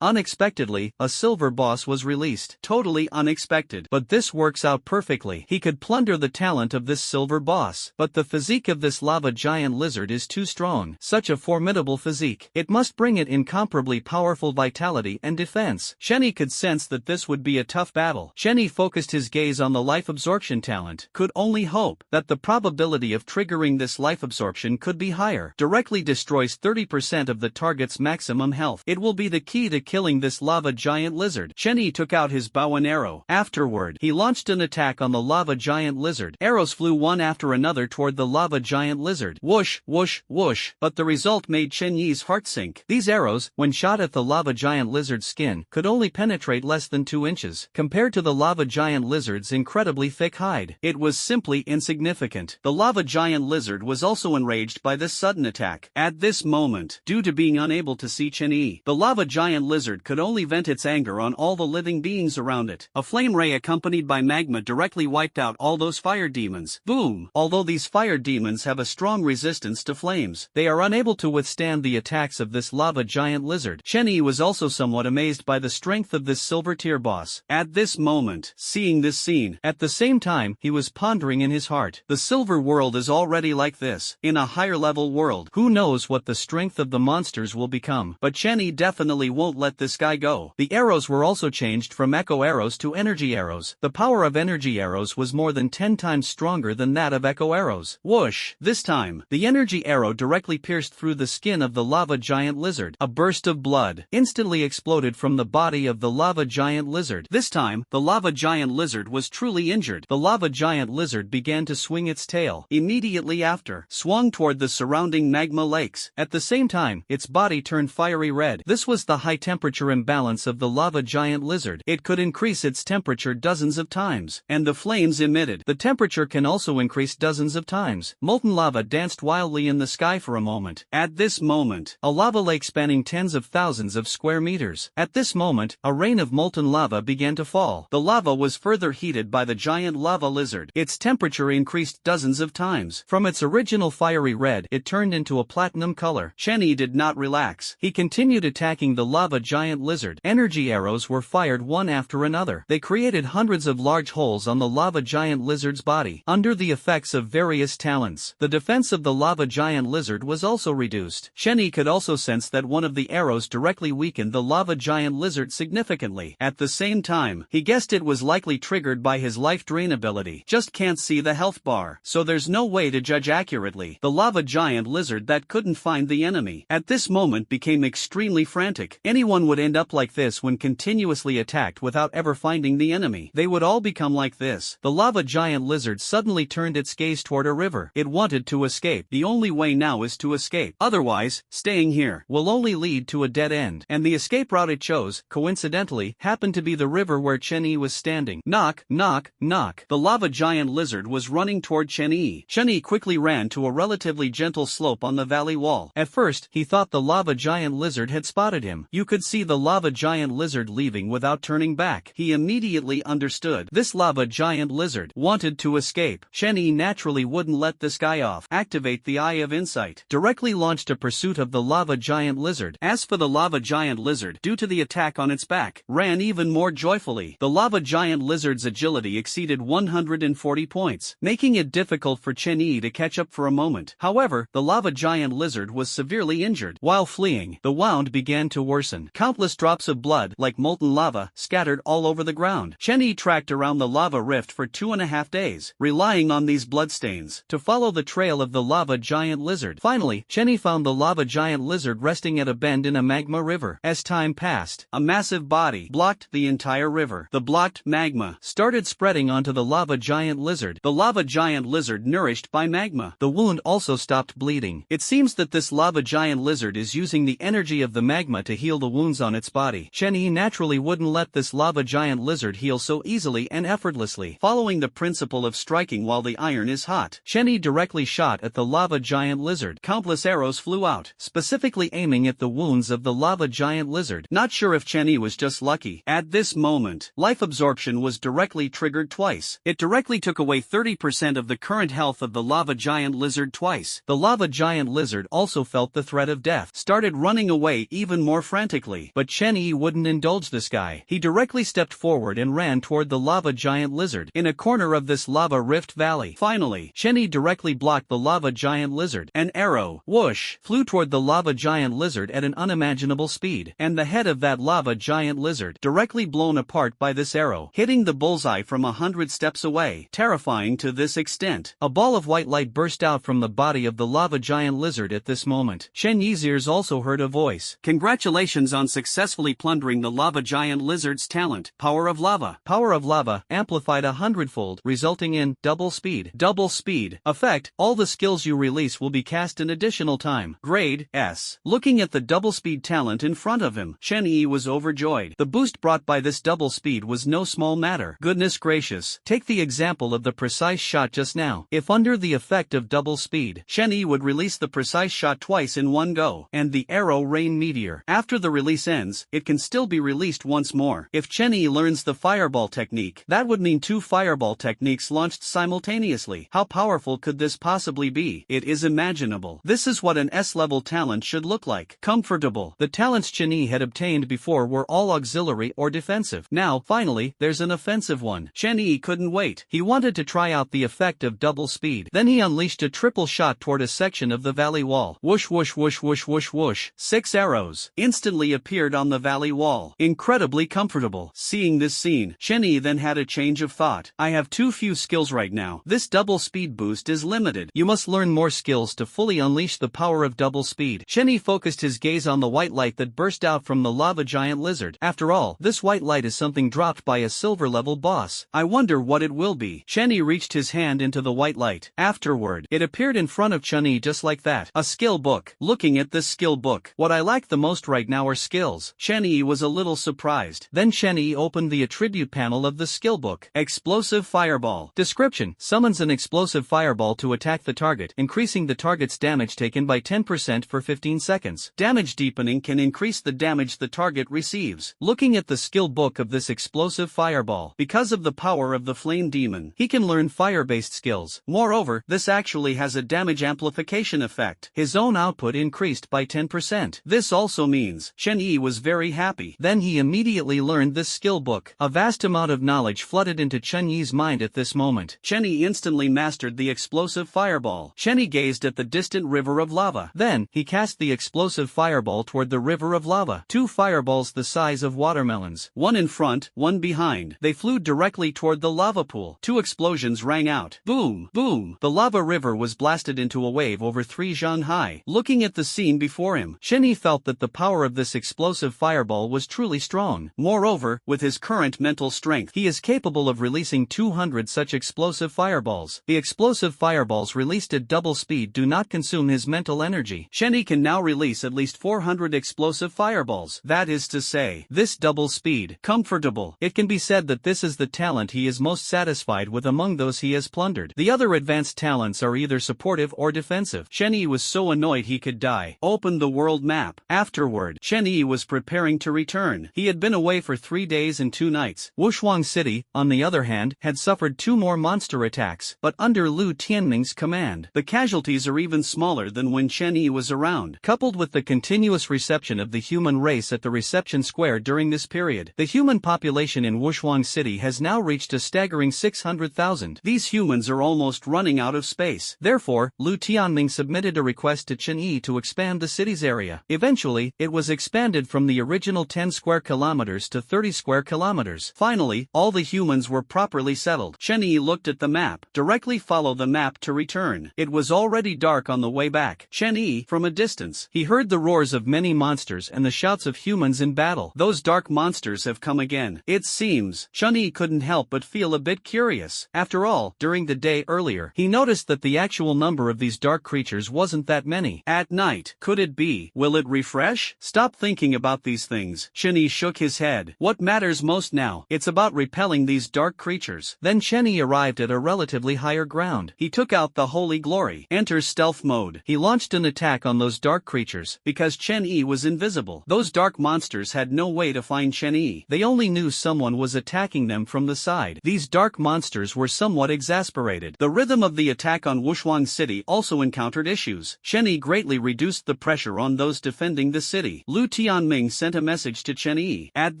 Unexpectedly, a silver boss was released. Totally unexpected. But this works out perfectly. He could plunder the talent of this silver boss. But the physique of this lava giant lizard is too strong. Such a formidable physique. It must bring it incomparably powerful vitality and defense. Chen Yi could sense that this would be a tough battle. Chen Yi focused his gaze on the life absorption talent. Could only hope that the probability of triggering this life absorption could be higher. Directly destroys 30% of the target's maximum health. It will be the key to killing this lava giant lizard. Chen Yi took out his bow and arrow. Afterward, he launched an attack on the lava giant lizard. Arrows flew one after another toward the lava giant lizard. Whoosh, whoosh, whoosh. But the result made Chen Yi's heart sink. These arrows, when shot at the lava giant lizard's skin, could only penetrate less than 2 inches. Compared to the lava giant lizard's incredibly thick hide, it was simply insignificant. The lava giant lizard was also enraged by this sudden attack. At this moment, due to being unable to see Chen Yi, the lava giant lizard could only vent its anger on all the living beings around it. A flame ray accompanied by magma directly wiped out all those fire demons. Boom! Although these fire demons have a strong resistance to flames, they are unable to withstand the attacks of this lava giant lizard. Chen Yi was also somewhat amazed by the strength of this silver tier boss. At this moment, seeing this scene, at the same time, he was pondering in his heart. The silver world is already like this. In a higher level world, who knows what the strength of the monsters will become. But Chen Yi definitely won't let this guy go. The arrows were also changed from echo arrows to energy arrows. The power of energy arrows was more than 10 times stronger than that of echo arrows. Whoosh! This time, the energy arrow directly pierced through the skin of the lava giant lizard. A burst of blood instantly exploded from the body of the lava giant lizard. This time, the lava giant lizard was truly injured. The lava giant lizard began to swing its tail. Immediately after, swung toward the surrounding magma lakes. At the same time, its body turned fiery red. This was the high temperature imbalance of the lava giant lizard. It could increase its temperature dozens of times. And the flames emitted. The temperature can also increase dozens of times. Molten lava danced wildly in the sky for a moment. At this moment, a lava lake spanning tens of thousands of square meters. At this moment, a rain of molten lava began to fall. The lava was further heated by the giant lava lizard. Its temperature increased dozens of times. From its original fiery red, it turned into a platinum color. Chen Yi did not relax. He continued attacking the lava giant lizard. Energy arrows were fired one after another. They created hundreds of large holes on the lava giant lizard's body. Under the effects of various talents, the defense of the lava giant lizard was also reduced. Chen Yi could also sense that one of the arrows directly weakened the lava giant lizard significantly. At the same time, he guessed it was likely triggered by his life drain ability. Just can't see the health bar, so there's no way to judge accurately. The lava giant lizard that couldn't find the enemy at this moment became extremely frantic. Anyone would end up like this when continuously attacked without ever finding the enemy. They would all become like this. The lava giant lizard suddenly turned its gaze toward a river. It wanted to escape. The only way now is to escape. Otherwise, staying here will only lead to a dead end. And the escape route it chose, coincidentally, happened to be the river where Chen Yi was standing. Knock, knock, knock. The lava giant lizard was running toward Chen Yi. Chen Yi quickly ran to a relatively gentle slope on the valley wall. At first, he thought the lava giant lizard had spotted him. You could see the lava giant lizard leaving without turning back. He immediately understood. This lava giant lizard wanted to escape. Chen Yi naturally wouldn't let this guy off. Activate the Eye of Insight. Directly launched a pursuit of the lava giant lizard. As for the lava giant lizard, due to the attack on its back, ran even more joyfully. The lava giant lizard's agility exceeded 140 points, making it difficult for Chen Yi to catch up for a moment. However, the lava giant lizard was severely injured. While fleeing, the wound began to worsen. Countless drops of blood, like molten lava, scattered all over the ground. Chen Yi tracked around the lava rift for 2.5 days, relying on these bloodstains to follow the trail of the lava giant lizard. Finally, Chen Yi found the lava giant lizard resting at a bend in a magma river. As time passed, a massive body blocked the entire river. The blocked magma started spreading onto the lava giant lizard. The lava giant lizard nourished by magma. The wound also stopped bleeding. It seems that this lava giant lizard is using the energy of the magma to heal the wounds on its body. Chen Yi naturally wouldn't let this lava giant lizard heal so easily and effortlessly. Following the principle of striking while the iron is hot, Chen Yi directly shot at the lava giant lizard. Countless arrows flew out, specifically aiming at the wounds of the lava giant lizard. Not sure if Chen was just lucky. At this moment, life absorption was directly triggered twice. It directly took away 30% of the current health of the lava giant lizard twice. The lava giant lizard also felt the threat of death, started running away even more frantically. But Chen wouldn't indulge this guy. He directly stepped forward and ran toward the lava giant lizard in a corner of this lava rift valley. Finally, Chen directly blocked the lava giant lizard. An arrow, whoosh, flew toward the lava giant lizard at an unimaginable speed, and the head of that lava giant lizard directly blown apart by this arrow, hitting the bullseye from 100 steps away. Terrifying to this extent. A ball of white light burst out from the body of the lava giant lizard at this moment. Chen Yi's ears also heard a voice. Congratulations on successfully plundering the lava giant lizard's talent. Power of lava. Power of lava, amplified 100-fold, resulting in double speed. Double speed. Effect, all the skills you release will be cast in additional time. Grade, S. Looking at the double speed talent in front of him, Chen Yi was overjoyed. The boost brought by this double speed was no small matter. Goodness gracious. Take the example of the precise shot just now. If under the effect of double speed, Chen Yi would release the precise shot twice in one go, and the arrow rain meteor. After the release ends, it can still be released once more. If Chen Yi learns the fireball technique, that would mean 2 fireball techniques launched simultaneously. How powerful could this possibly be? It is imaginable. This is what an S-level talent should look like. Comfortable. The talents Chen Yi had obtained before were all auxiliary or defensive. Now, finally, there's an offensive one. Chen Yi couldn't wait. He wanted to try out the effect of double speed. Then he unleashed a triple shot toward a section of the valley wall. Whoosh whoosh whoosh whoosh whoosh whoosh. 6 arrows instantly appeared on the valley wall. Incredibly comfortable. Seeing this scene, Chen Yi then had a change of thought. I have too few skills right now. This double speed boost is limited. You must learn more skills to fully unleash the power of double speed. Chen Yi focused his gaze on the white light that burst out from the lava giant lizard. After all, this white light is something dropped by a silver level boss. I wonder what it will be. Chen Yi reached his hand into the white light. Afterward, it appeared in front of Chen Yi just like that. A skill book. Looking at this skill book, what I lack the most right now are skills. Chen Yi was a little surprised. Then Chen Yi opened the attribute panel of the skill book. Explosive fireball. Description: summons an explosive fireball to attack the target, increasing the target's damage taken by 10% for 15 seconds. Damage deepening can increase the damage the target receives. Looking at the skill book of this explosive fireball, because of the power of the flame demon, he can learn fire-based skills. Moreover, this actually has a damage amplification effect. His own output increased by 10%. This also means Chen Yi was very happy. Then he immediately learned this skill book. A vast amount of knowledge flooded into Chen Yi's mind at this moment. Chen Yi instantly mastered the explosive fireball. Chen Yi gazed at the distant river of lava. Then, he cast the explosive fireball toward the river of lava. 2 fireballs the size of watermelons. One in front, one behind. They flew directly toward the lava pool. 2 explosions rang out. Boom! Boom! The lava river was blasted into a wave over 3 zhang high. Looking at the scene before him, Chen Yi felt that the power of this explosive fireball was truly strong. Moreover, with his current mental strength, he is capable of releasing 200 such explosive fireballs. The explosive fireballs released at double speed do not consume his mental energy. Chen Yi can now release at least 400 explosive fireballs. That is to say, this double speed. Comfortable. It can be said that this is the talent he is most satisfied with among those he has plundered. The other advanced talents are either supportive or defensive. Chen Yi was so annoyed he could die. Open the world map. Afterward, Chen Yi was preparing to return. He had been away for 3 days and 2 nights. Wushuang City, on the other hand, had suffered 2 more monster attacks, but under Lu Tianming's command, the casualties are even smaller than when Chen Yi was around. Coupled with the continuous reception of the human race at the reception square during this period, the human population in Wushuang City has now reached a staggering 600,000. These humans are almost running out of space. Therefore, Lu Tianming submitted a request to Chen Yi to expand the city's area. Eventually, it was expanded from the original 10 square kilometers to 30 square kilometers. Finally, all the humans were properly settled. Chen Yi looked at the map. Directly follow the map to return. It was already dark on the way back. Chen Yi, from a distance, he heard the roars of many monsters and the shouts of humans in battle. Those dark monsters have come again. It seems. Chen Yi couldn't help but feel a bit curious. After all, during the day earlier, he noticed that the actual number of these dark creatures wasn't that many. At night, could it be? Will it refresh? Stop thinking about these things. Chen Yi shook his head. What matters most now? It's about repelling these dark creatures. Then Chen Yi arrived at a relatively higher ground. He took out the Holy Glory. Enter stealth mode. He launched an attack on those dark creatures. Because Chen Yi was invisible, those dark monsters monsters had no way to find Shen-Yi. They only knew someone was attacking them from the side. These dark monsters were somewhat exasperated. The rhythm of the attack on Wushuang City also encountered issues. Shen-Yi greatly reduced the pressure on those defending the city. Lu Tianming sent a message to Shen-Yi. At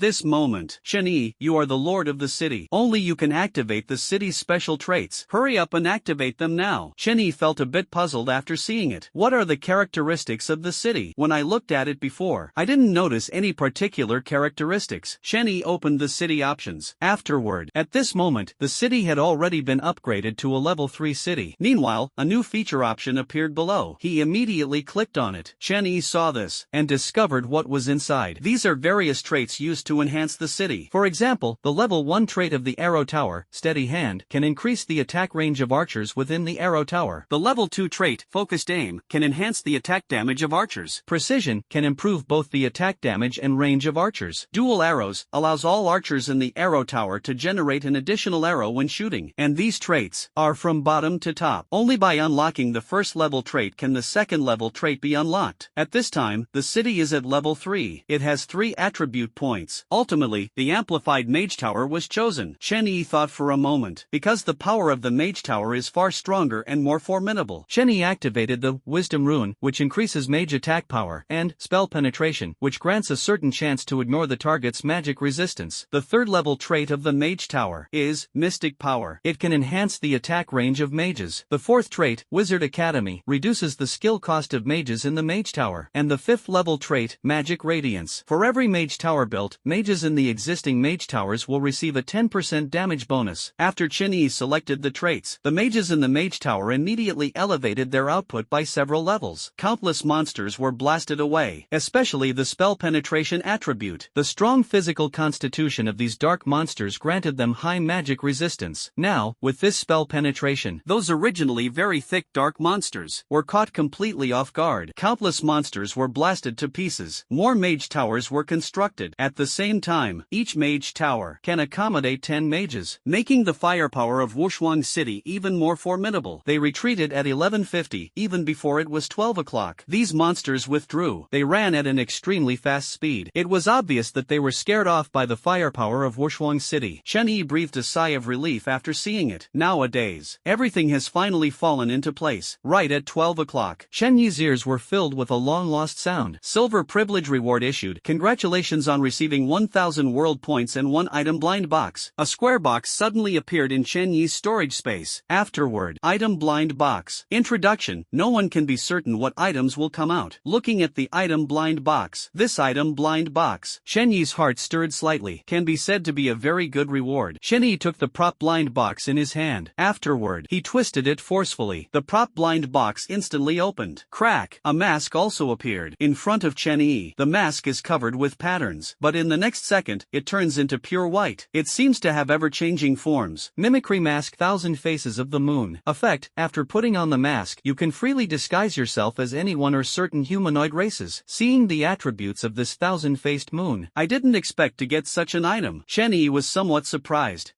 this moment, Shen-Yi, you are the lord of the city. Only you can activate the city's special traits. Hurry up and activate them now. Shen-Yi felt a bit puzzled after seeing it. What are the characteristics of the city? When I looked at it before, I didn't notice any particular characteristics. Shen-Yi opened the city options. Afterward, at this moment, the city had already been upgraded to a level 3 city. Meanwhile, a new feature option appeared below. He immediately clicked on it. Shen-Yi saw this and discovered what was inside. These are various traits used to enhance the city. For example, the level 1 trait of the arrow tower, Steady Hand, can increase the attack range of archers within the arrow tower. The level 2 trait, Focused Aim, can enhance the attack damage of archers. Precision can improve both the attack damage and range of archers. Dual Arrows allows all archers in the arrow tower to generate an additional arrow when shooting. And these traits are from bottom to top. Only by unlocking the first level trait can the second level trait be unlocked. At this time, the city is at level 3. It has 3 attribute points. Ultimately, the amplified mage tower was chosen. Shen-Yi thought for a moment. Because the power of the mage tower is far stronger and more formidable, Shen-Yi activated the Wisdom Rune, which increases mage attack power, and Spell Penetration, which grants a certain chance to ignore the target's magic resistance. The third level trait of the mage tower is Mystic Power. It can enhance the attack range of mages. The fourth trait, Wizard Academy, reduces the skill cost of mages in the mage tower. And the fifth level trait, Magic Radiance. For every mage tower built, mages in the existing mage towers will receive a 10% damage bonus. After Shen-Yi selected the traits, the mages in the mage tower immediately elevated their output by several levels. Countless monsters were blasted away, especially the Spell Penetration attribute. The strong physical constitution of these dark monsters granted them high magic resistance. Now, with this Spell Penetration, those originally very thick dark monsters were caught completely off guard. Countless monsters were blasted to pieces. More mage towers were constructed. At the same time, each mage tower can accommodate 10 mages, making the firepower of Wushuang City even more formidable. They retreated at 11:50, even before it was 12 o'clock. These monsters withdrew. They ran at an extremely fast speed. It was obvious that they were scared off by the firepower of Wushuang City. Shen-Yi breathed a sigh of relief after seeing it. Nowadays, everything has finally fallen into place. Right at 12 o'clock, Shen-Yi's ears were filled with a long-lost sound. Silver Privilege Reward issued. Congratulations on receiving 1,000 world points and 1 item blind box. A square box suddenly appeared in Shen-Yi's storage space. Afterward, item blind box. Introduction. No one can be certain what items will come out. Looking at the item blind box. This item blind box. Shen-Yi's heart stirred slightly. Can be said to be a very good reward. Shen-Yi took the prop blind box in his hand. Afterward, he twisted it forcefully. The prop blind box instantly opened. Crack. A mask also appeared in front of Shen-Yi. The mask is covered with patterns, but in the next second, it turns into pure white. It seems to have ever-changing forms. Mimicry Mask 1000 Faces of the Moon. Effect. After putting on the mask, you can freely disguise yourself as anyone or certain humanoid races. Seeing the attributes of this 1000-faced moon, I didn't expect to get such an item. Shen-Yi was somewhat surprised.